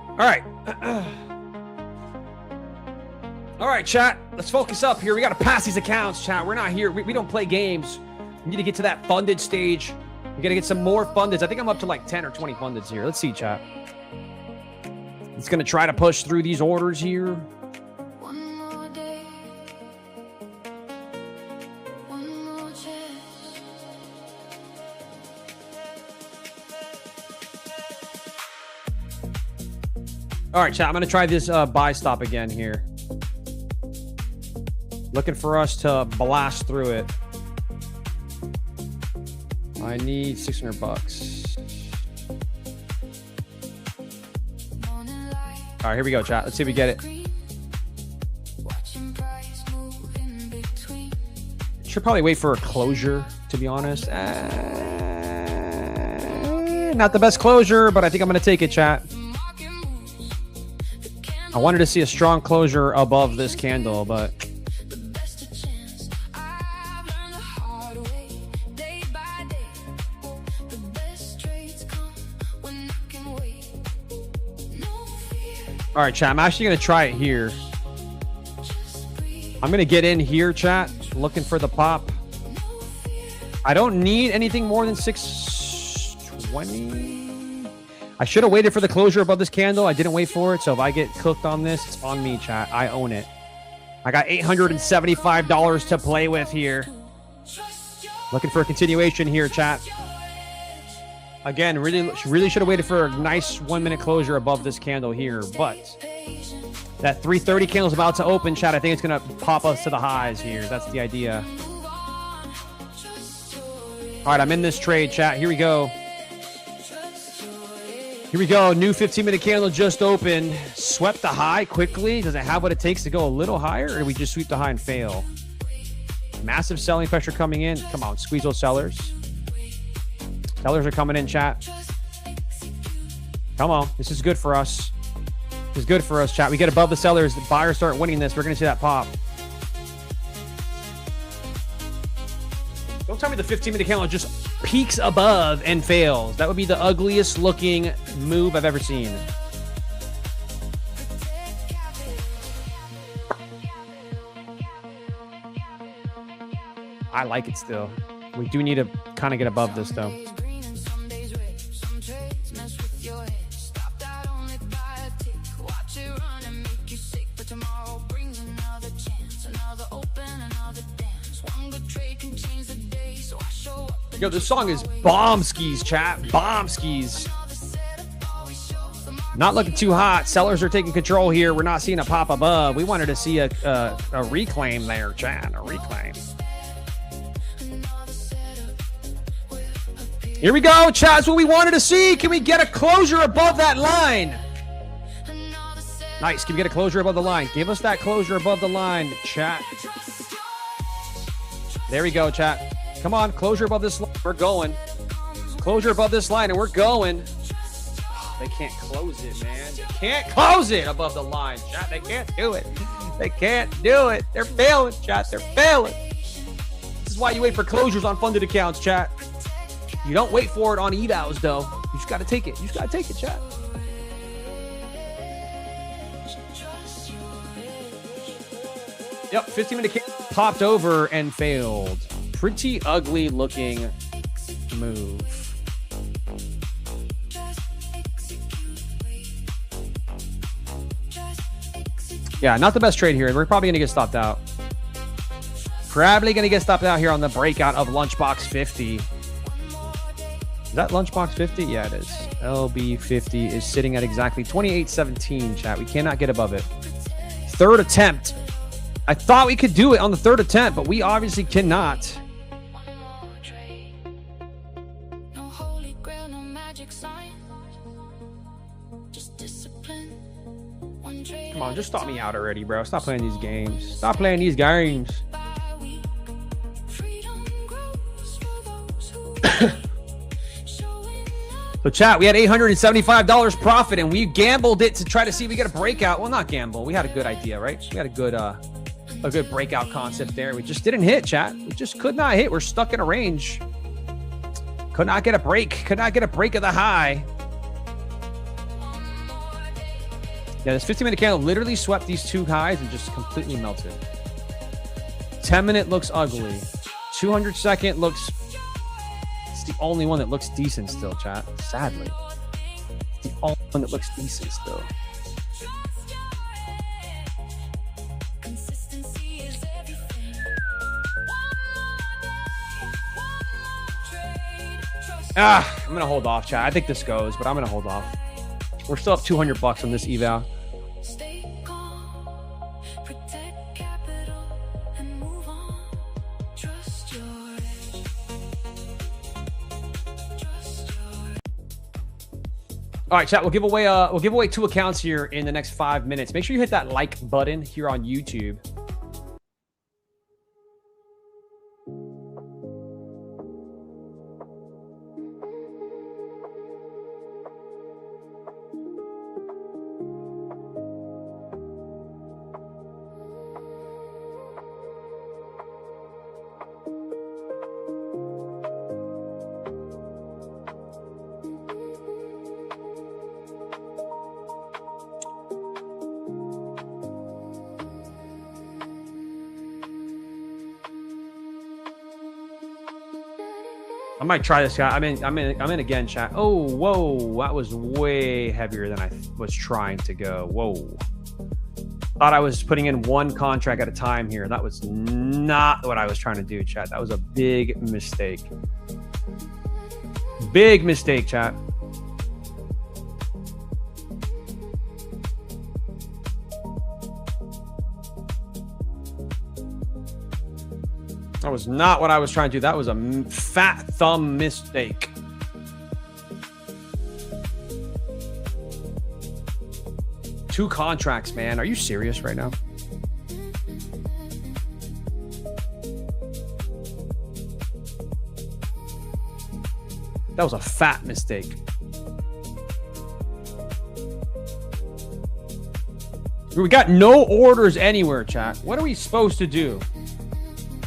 All right. All right, chat. Let's focus up here. We got to pass these accounts, chat. We're not here. We don't play games. We need to get to that funded stage. We got to get some more fundeds. I think I'm up to like 10 or 20 fundeds here. Let's see, chat. It's going to try to push through these orders here. One more day, one more chance. All right, chat. I'm going to try this buy stop again here. Looking for us to blast through it. I need $600. All right, here we go, chat. Let's see if we get it. Should probably wait for a closure, to be honest. Not the best closure, but I think I'm going to take it, chat. I wanted to see a strong closure above this candle, but... All right, chat. I'm actually going to try it here. I'm going to get in here, chat, looking for the pop. I don't need anything more than 620. I should have waited for the closure above this candle. I didn't wait for it. So if I get cooked on this, it's on me, chat. I own it. I got $875 to play with here. Looking for a continuation here, chat. Again, really should have waited for a nice 1 minute closure above this candle here, but that 330 candle is about to open, chat. I think it's going to pop us to the highs here. That's the idea. All right, I'm in this trade, chat. Here we go. Here we go. New 15-minute candle just opened. Swept the high quickly. Does it have what it takes to go a little higher, or do we just sweep the high and fail? Massive selling pressure coming in. Come on, squeeze those sellers. Sellers are coming in, chat. Come on. This is good for us. This is good for us, chat. We get above the sellers. The buyers start winning this. We're going to see that pop. Don't tell me the 15-minute candle just peaks above and fails. That would be the ugliest looking move I've ever seen. I like it still. We do need to kind of get above this, though. Yo, this song is bomb skis, chat. Bomb skis. Not looking too hot. Sellers are taking control here. We're not seeing a pop above. We wanted to see a reclaim there, chat. A reclaim. Here we go, chat. That's what we wanted to see. Can we get a closure above that line? Nice. Can we get a closure above the line? Give us that closure above the line, chat. There we go, chat. Come on, closure above this line. We're going. Closure above this line, and we're going. They can't close it, man. They can't close it above the line, chat. They can't do it. They can't do it. They're failing, chat. They're failing. This is why you wait for closures on funded accounts, chat. You don't wait for it on evals, though. You just got to take it. You just got to take it, chat. Yep, 15-minute candle popped over and failed. Pretty ugly looking move. Yeah, not the best trade here. We're probably going to get stopped out. Probably going to get stopped out here on the breakout of Lunchbox 50. Is that Lunchbox 50? Yeah, it is. LB50 is sitting at exactly 28.17, chat. We cannot get above it. Third attempt. I thought we could do it on the third attempt, but we obviously cannot. Come on, just stop me out already, bro. Stop playing these games. Stop playing these games. So, chat, we had $875 profit, and we gambled it to try to see if we get a breakout. Well, not gamble. We had a good idea, right? We had a good breakout concept there. We just didn't hit, chat. We just could not hit. We're stuck in a range. Could not get a break. Could not get a break of the high. Yeah, this 15-minute candle literally swept these two highs and just completely melted. 10-minute looks ugly. 200-second looks... It's the only one that looks decent still, chat. Sadly. It's the only one that looks decent still. I'm gonna hold off, chat. I think this goes, but I'm gonna hold off. We're still up $200 on this eval. All right, chat. We'll give away 2 accounts here in the next 5 minutes. Make sure you hit that like button here on YouTube. I might try this guy. I'm in again, chat. Oh, whoa, that was way heavier than I was trying to go. Whoa. Thought I was putting in 1 contract at a time here. That was not what I was trying to do, chat. That was a big mistake. Big mistake, chat. That was not what I was trying to do. That was a fat thumb mistake. Two contracts, man. Are you serious right now? That was a fat mistake. We got no orders anywhere, chat. What are we supposed to do?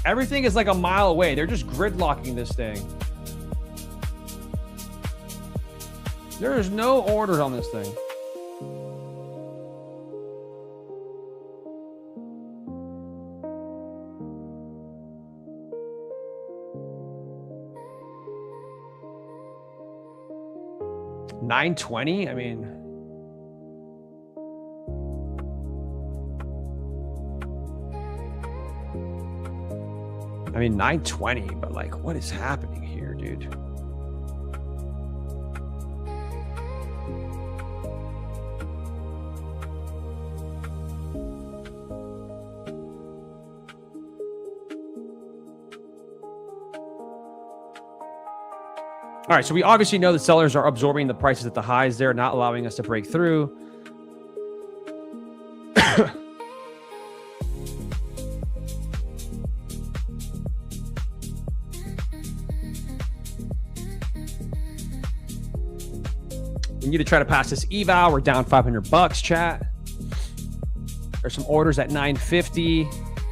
Everything is like a mile away. They're just gridlocking this thing. There is no orders on this thing. $920? I mean... $920, but like, what is happening here, dude? All right, so we obviously know the sellers are absorbing the prices at the highs there, not allowing us to break through. We need to try to pass this eval. We're down $500, chat. There's some orders at 950,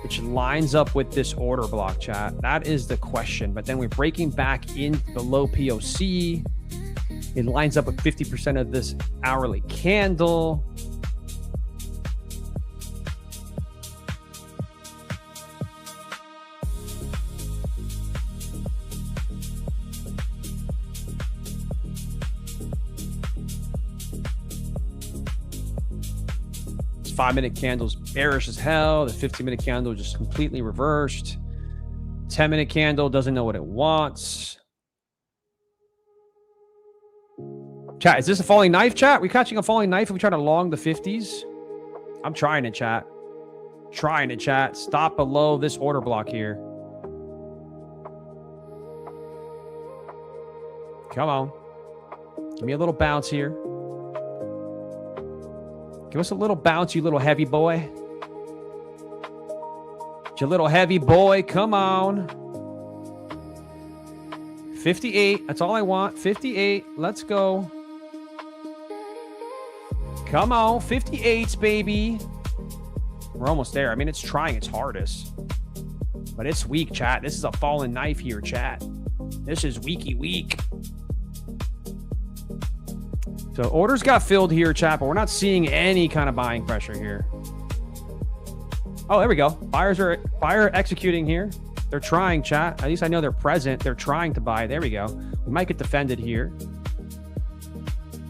which lines up with this order block, chat. That is the question. But then we're breaking back into the low POC. It lines up with 50% of this hourly candle. This 5-minute candle's bearish as hell. The 15-minute candle just completely reversed. 10-minute candle doesn't know what it wants. Chat, is this a falling knife, chat? We catching a falling knife if we try to long the 50s? I'm trying it, chat. Trying it, chat. Stop below this order block here. Come on. Give me a little bounce here. Give us a little bounce, you little heavy boy. You little heavy boy. Come on. 58. That's all I want. 58. Let's go. Come on. 58s, baby. We're almost there. I mean, it's trying its hardest. But it's weak, chat. This is a fallen knife here, chat. This is weaky weak. So orders got filled here, chat, but we're not seeing any kind of buying pressure here. Oh, there we go. Buyer executing here. They're trying, chat. At least I know they're present. They're trying to buy. There we go. We might get defended here.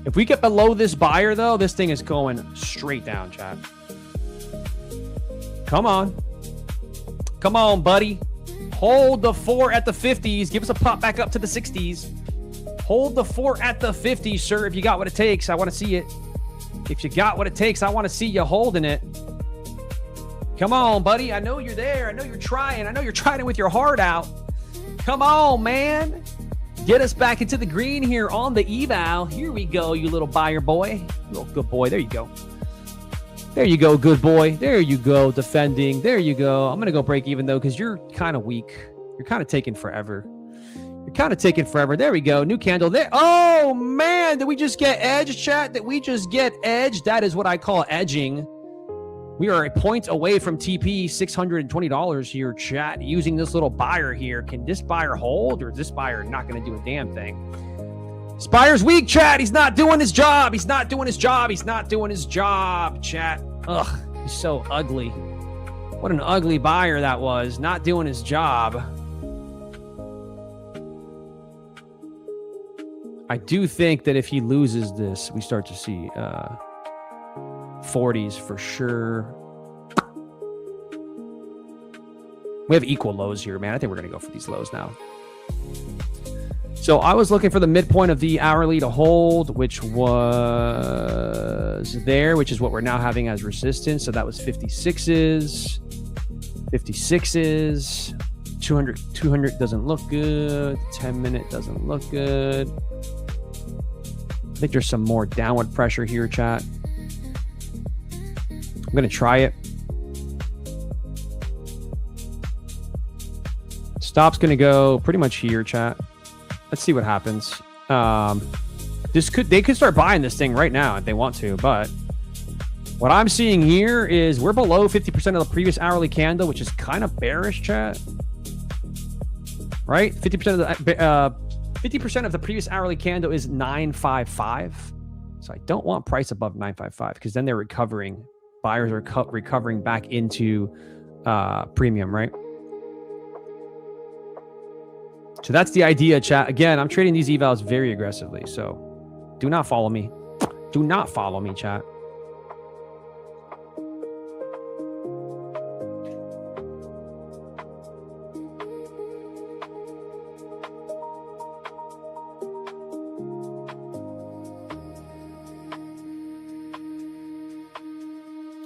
If we get below this buyer, though, this thing is going straight down, chat. Come on. Come on, buddy. Hold the 4 at the 50s. Give us a pop back up to the 60s. Hold the fort at the 50, sir. If you got what it takes, I want to see it. If you got what it takes, I want to see you holding it. Come on, buddy. I know you're there. I know you're trying. I know you're trying it with your heart out. Come on, man. Get us back into the green here on the eval. Here we go, you little buyer boy. Little good boy. There you go. There you go, good boy. There you go, defending. There you go. I'm going to go break even, though, because you're kind of weak. You're kind of taking forever. You're kind of taking forever. There we go. New candle there. Oh, man. Did we just get edged, chat? Did we just get edged? That is what I call edging. We are a point away from TP, $620 here, chat, using this little buyer here. Can this buyer hold, or is this buyer not going to do a damn thing? This buyer's weak, chat. He's not doing his job. He's not doing his job. He's not doing his job, chat. Ugh, he's so ugly. What an ugly buyer that was. Not doing his job. I do think that if he loses this, we start to see 40s for sure. We have equal lows here, man. I think we're going to go for these lows now. So I was looking for the midpoint of the hourly to hold, which was there, which is what we're now having as resistance. So that was 56s, 56s, 200 doesn't look good. 10-minute doesn't look good. I think there's some more downward pressure here, chat. I'm going to try it. Stop's going to go pretty much here, chat. Let's see what happens. They could start buying this thing right now if they want to, but what I'm seeing here is we're below 50% of the previous hourly candle, which is kind of bearish, chat. Right? 50% of the previous hourly candle is 955. So I don't want price above 955 because then they're recovering. Buyers are recovering back into premium, right? So that's the idea, chat. Again, I'm trading these evals very aggressively, so do not follow me. Do not follow me, chat.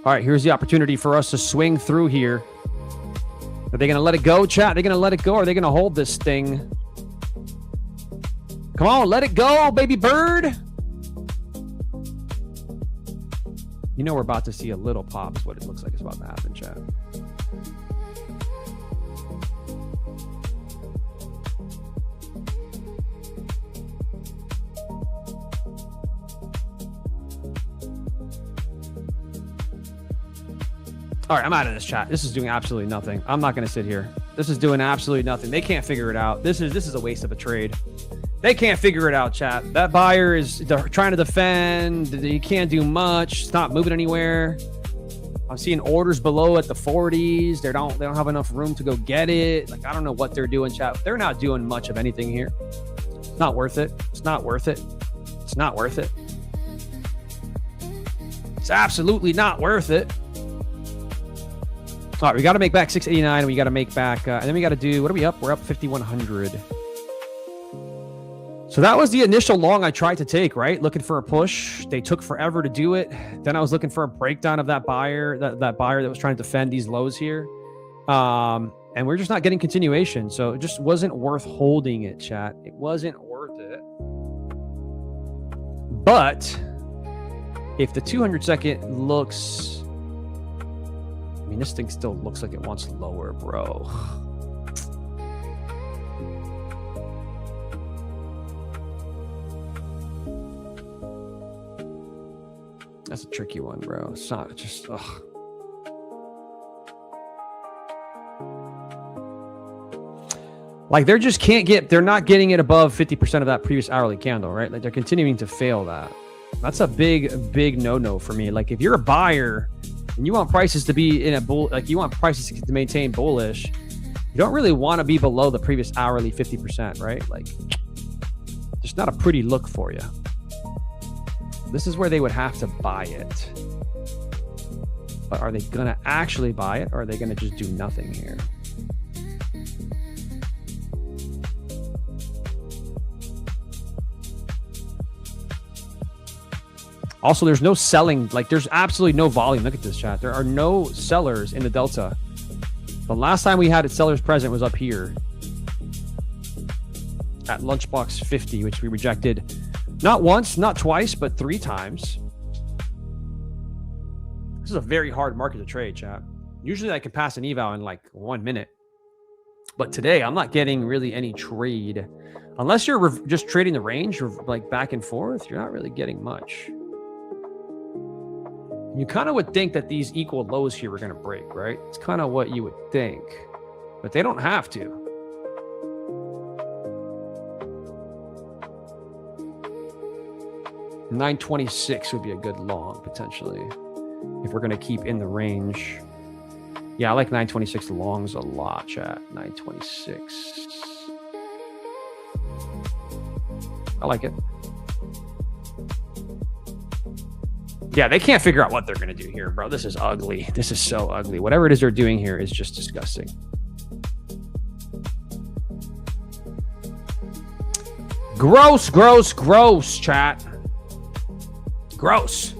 All right, here's the opportunity for us to swing through here. Are they going to let it go, chat? Are they going to let it go? Or are they going to hold this thing? Come on, let it go, baby bird. You know we're about to see a little pop is what it looks like is about to happen, chat. All right, I'm out of this chat. This is doing absolutely nothing. I'm not going to sit here. This is doing absolutely nothing. They can't figure it out. This is a waste of a trade. They can't figure it out, chat. That buyer is trying to defend. He can't do much. It's not moving anywhere. I'm seeing orders below at the 40s. They don't have enough room to go get it. Like, I don't know what they're doing, chat. They're not doing much of anything here. It's not worth it. It's not worth it. It's not worth it. It's absolutely not worth it. All right, we got to make back 689. We got to make back, and then we got to do, what are we up? We're up 5,100. So that was the initial long I tried to take, right? Looking for a push. They took forever to do it. Then I was looking for a breakdown of that buyer, that buyer that was trying to defend these lows here. And we're just not getting continuation. So it just wasn't worth holding it, chat. It wasn't worth it. But if the 200 second looks... I mean, this thing still looks like it wants lower, bro. That's a tricky one, bro. It's not just, ugh. Like, they just can't get, they're not getting it above 50% of that previous hourly candle, right? Like, they're continuing to fail that. That's a big no-no for me. Like, if you're a buyer and you want prices to be in a bull, like you want prices to maintain bullish, you don't really want to be below the previous hourly 50%, right? Like, just not a pretty look for you. This is where they would have to buy it. But are they going to actually buy it, or are they going to just do nothing here? Also, there's no selling. Like, there's absolutely no volume. Look at this, chat. There are no sellers in the Delta. The last time we had a sellers present was up here at Lunchbox 50, which we rejected not once, not twice, but 3 times. This is a very hard market to trade, chat. Usually I can pass an eval in like 1 minute. But today I'm not getting really any trade. Unless you're just trading the range, like back and forth, you're not really getting much. You kind of would think that these equal lows here were going to break, right? It's kind of what you would think. But they don't have to. $926 would be a good long, potentially, if we're going to keep in the range. Yeah, I like 926 longs a lot, chat. 926. I like it. Yeah, they can't figure out what they're going to do here, bro. This is ugly. This is so ugly. Whatever it is they're doing here is just disgusting. Gross, gross, gross, chat. Gross.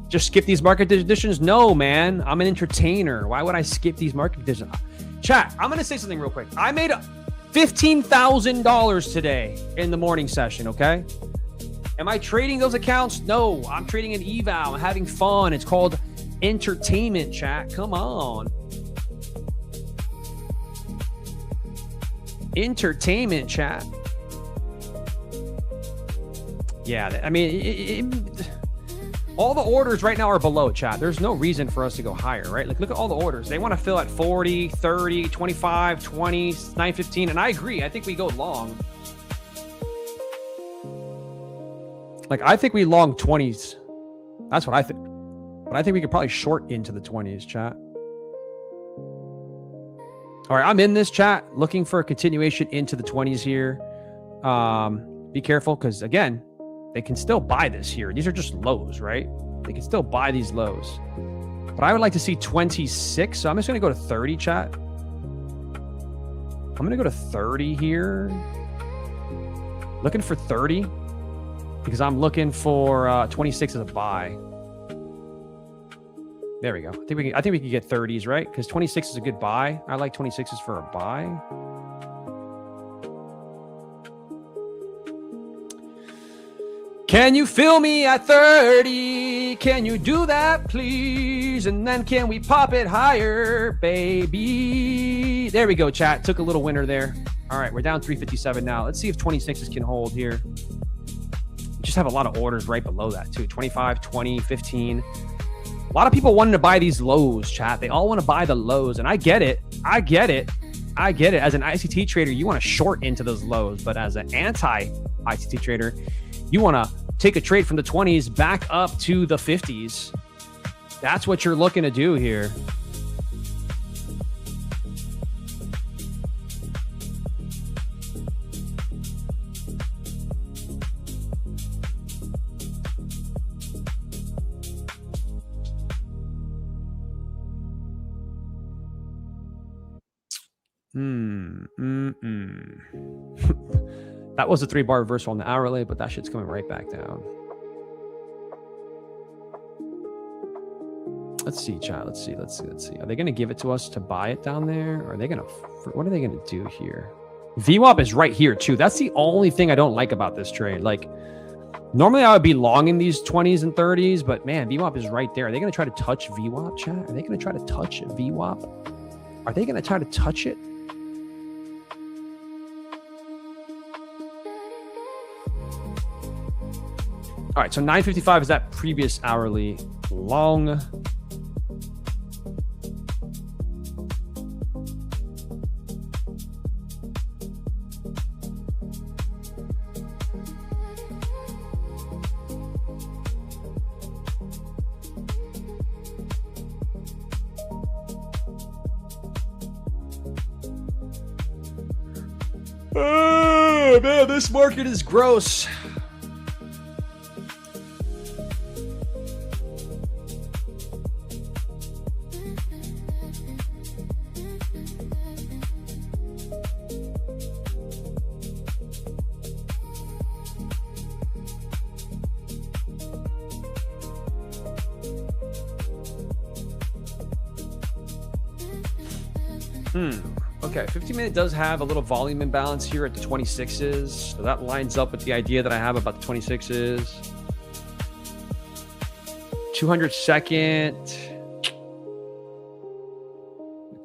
Just skip these market conditions? No, man. I'm an entertainer. Why would I skip these market conditions? Chat, I'm going to say something real quick. I made $15,000 today in the morning session, okay? Am I trading those accounts? No, I'm trading an eval. I'm having fun. It's called entertainment, chat. Come on. Entertainment, chat. Yeah, I mean, all the orders right now are below, chat. There's no reason for us to go higher, right? Like, look at all the orders. They want to fill at 40, 30, 25, 20, 915. And I agree. I think we go long. Like, I think we long 20s. That's what I think. But I think we could probably short into the 20s, chat. All right, I'm in this, chat, looking for a continuation into the 20s here. Be careful, because, again, they can still buy this here. These are just lows, right? They can still buy these lows. But I would like to see 26. So I'm just going to go to 30, chat. I'm going to go to 30 here. Looking for 30 because I'm looking for 26 as a buy. There we go. I think we can get 30s, right? Because 26 is a good buy. I like 26s for a buy. Can you fill me at 30? Can you do that, please? And then can we pop it higher, baby? There we go, chat. Took a little winner there. All right, we're down 357 now. Let's see if 26s can hold here. We just have a lot of orders right below that, too. 25, 20, 15. A lot of people wanting to buy these lows, chat. They all want to buy the lows, and I get it. I get it. I get it. As an ICT trader, you want to short into those lows, but as an anti-ICT trader, you want to take a trade from the 20s back up to the 50s. That's what you're looking to do here. That was a 3-bar reversal on the hourly, but that shit's coming right back down. Let's see, chat. Let's see. Are they going to give it to us to buy it down there? Or are they going to... What are they going to do here? VWAP is right here, too. That's the only thing I don't like about this trade. Like, normally I would be long in these 20s and 30s, but man, VWAP is right there. Are they going to try to touch VWAP, chat? Are they going to try to touch VWAP? Are they going to try to touch it? All right, so 955 is that previous hourly long. Oh, man, this market is gross. Okay, 15-minute does have a little volume imbalance here at the 26s. So that lines up with the idea that I have about the 26s. 200-second.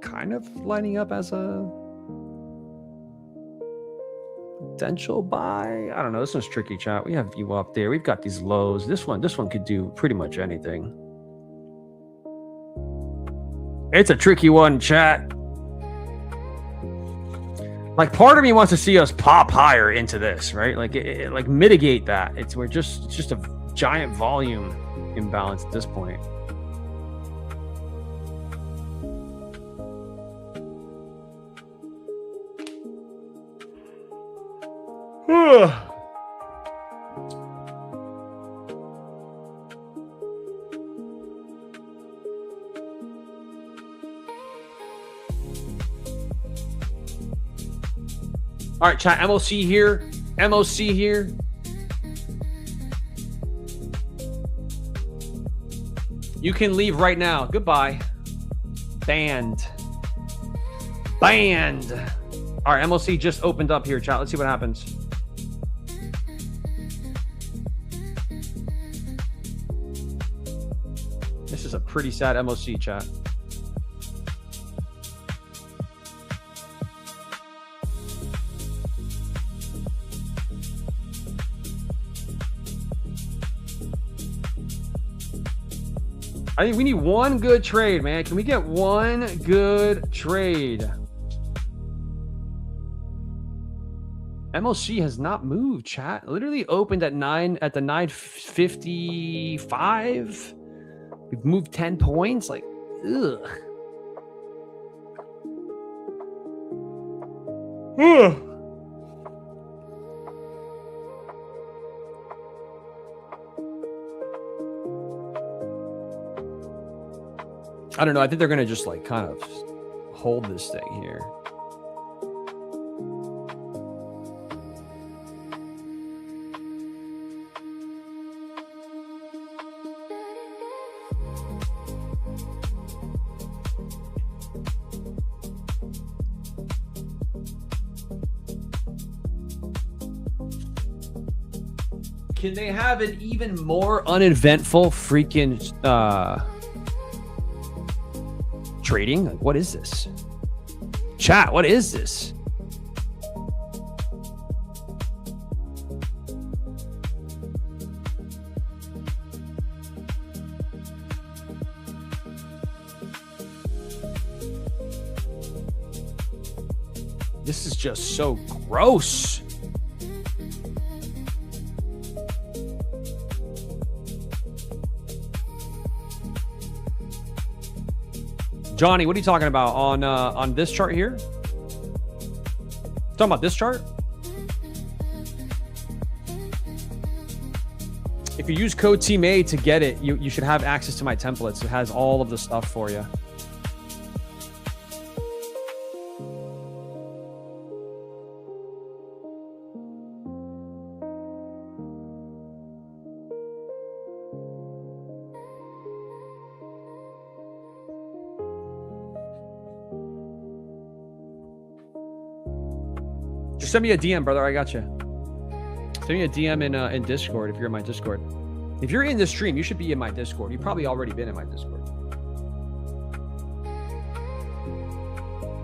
Kind of lining up as a potential buy. I don't know. This one's tricky, chat. We have you up there. We've got these lows. This one could do pretty much anything. It's a tricky one, chat. Like, part of me wants to see us pop higher into this, right? Like, like mitigate that. It's just a giant volume imbalance at this point. All right, chat. MOC here. MOC here. You can leave right now. Goodbye. Banned. Banned. All right, MOC just opened up here, chat. Let's see what happens. This is a pretty sad MOC, chat. I think we need one good trade, man. Can we get one good trade? MOC has not moved, chat. Literally opened at the 9:55. We've moved 10 points. Like, ugh. I don't know. I think they're going to just like kind of hold this thing here. Can they have an even more uneventful freaking trading? Like, what is this? Chat, what is this? This is just so gross. Johnny, what are you talking about on this chart here? Talking about this chart? If you use code Tmade to get it, you should have access to my templates. It has all of the stuff for you. Just send me a DM, brother. I got you. Send me a DM in Discord if you're in my Discord. If you're in this stream, you should be in my Discord. You've probably already been in my Discord.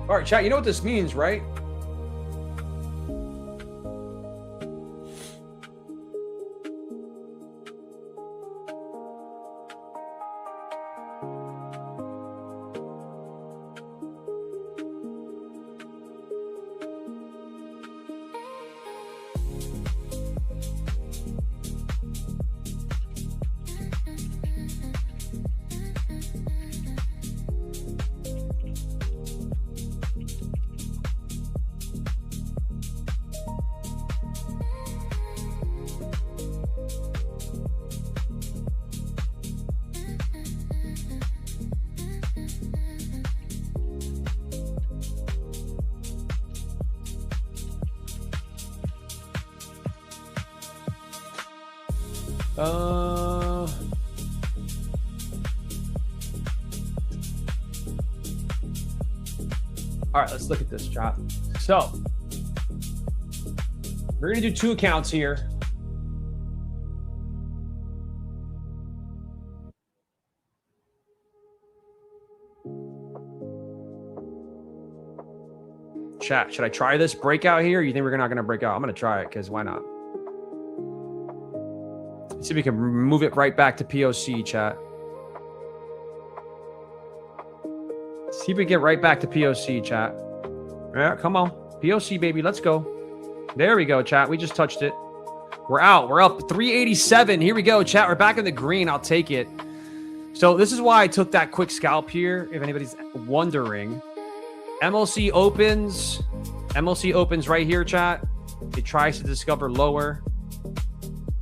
All right, chat. You know what this means, right? All right, let's look at this, chat. So we're going to do 2 accounts here. Chat, should I try this breakout here? Or you think we're not going to break out? I'm going to try it because why not? Let's see if we can move it right back to POC, chat. See if we get right back to POC, chat. Yeah, come on. POC, baby. Let's go. There we go, chat. We just touched it. We're out. We're up 387. Here we go, chat. We're back in the green. I'll take it. So this is why I took that quick scalp here, if anybody's wondering. MLC opens right here, chat. It tries to discover lower.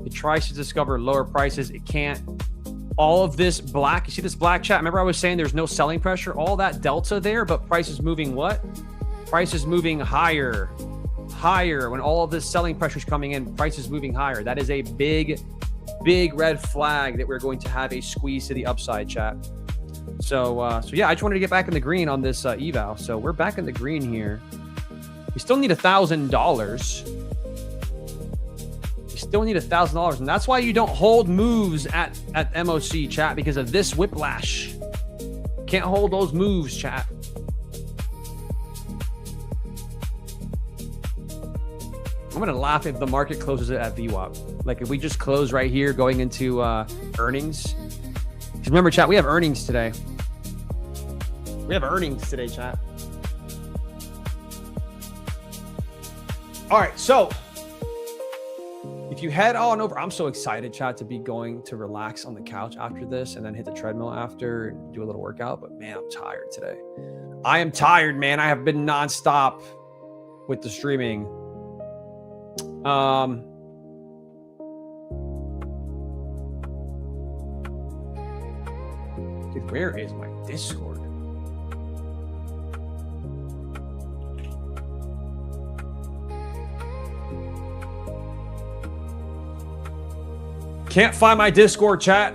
It tries to discover lower prices. It can't. All of this black, you see this black, chat? Remember I was saying there's no selling pressure? All that delta there, but price is moving what? Price is moving higher. Higher. When all of this selling pressure is coming in, price is moving higher. That is a big red flag that we're going to have a squeeze to the upside, chat. So yeah, I just wanted to get back in the green on this eval. So we're back in the green here. We still need $1,000. We still need $1,000, and that's why you don't hold moves at MOC, chat, because of this whiplash. Can't hold those moves, chat. I'm gonna laugh if the market closes it at VWAP. Like if we just close right here going into earnings. Because remember, chat, we have earnings today. We have earnings today, chat. All right, so if you head on over, I'm so excited, chat, to be going to relax on the couch after this and then hit the treadmill after and do a little workout. But man, I'm tired today. I am tired, man. I have been nonstop with the streaming. Dude, where is my Discord? Can't find my Discord, chat.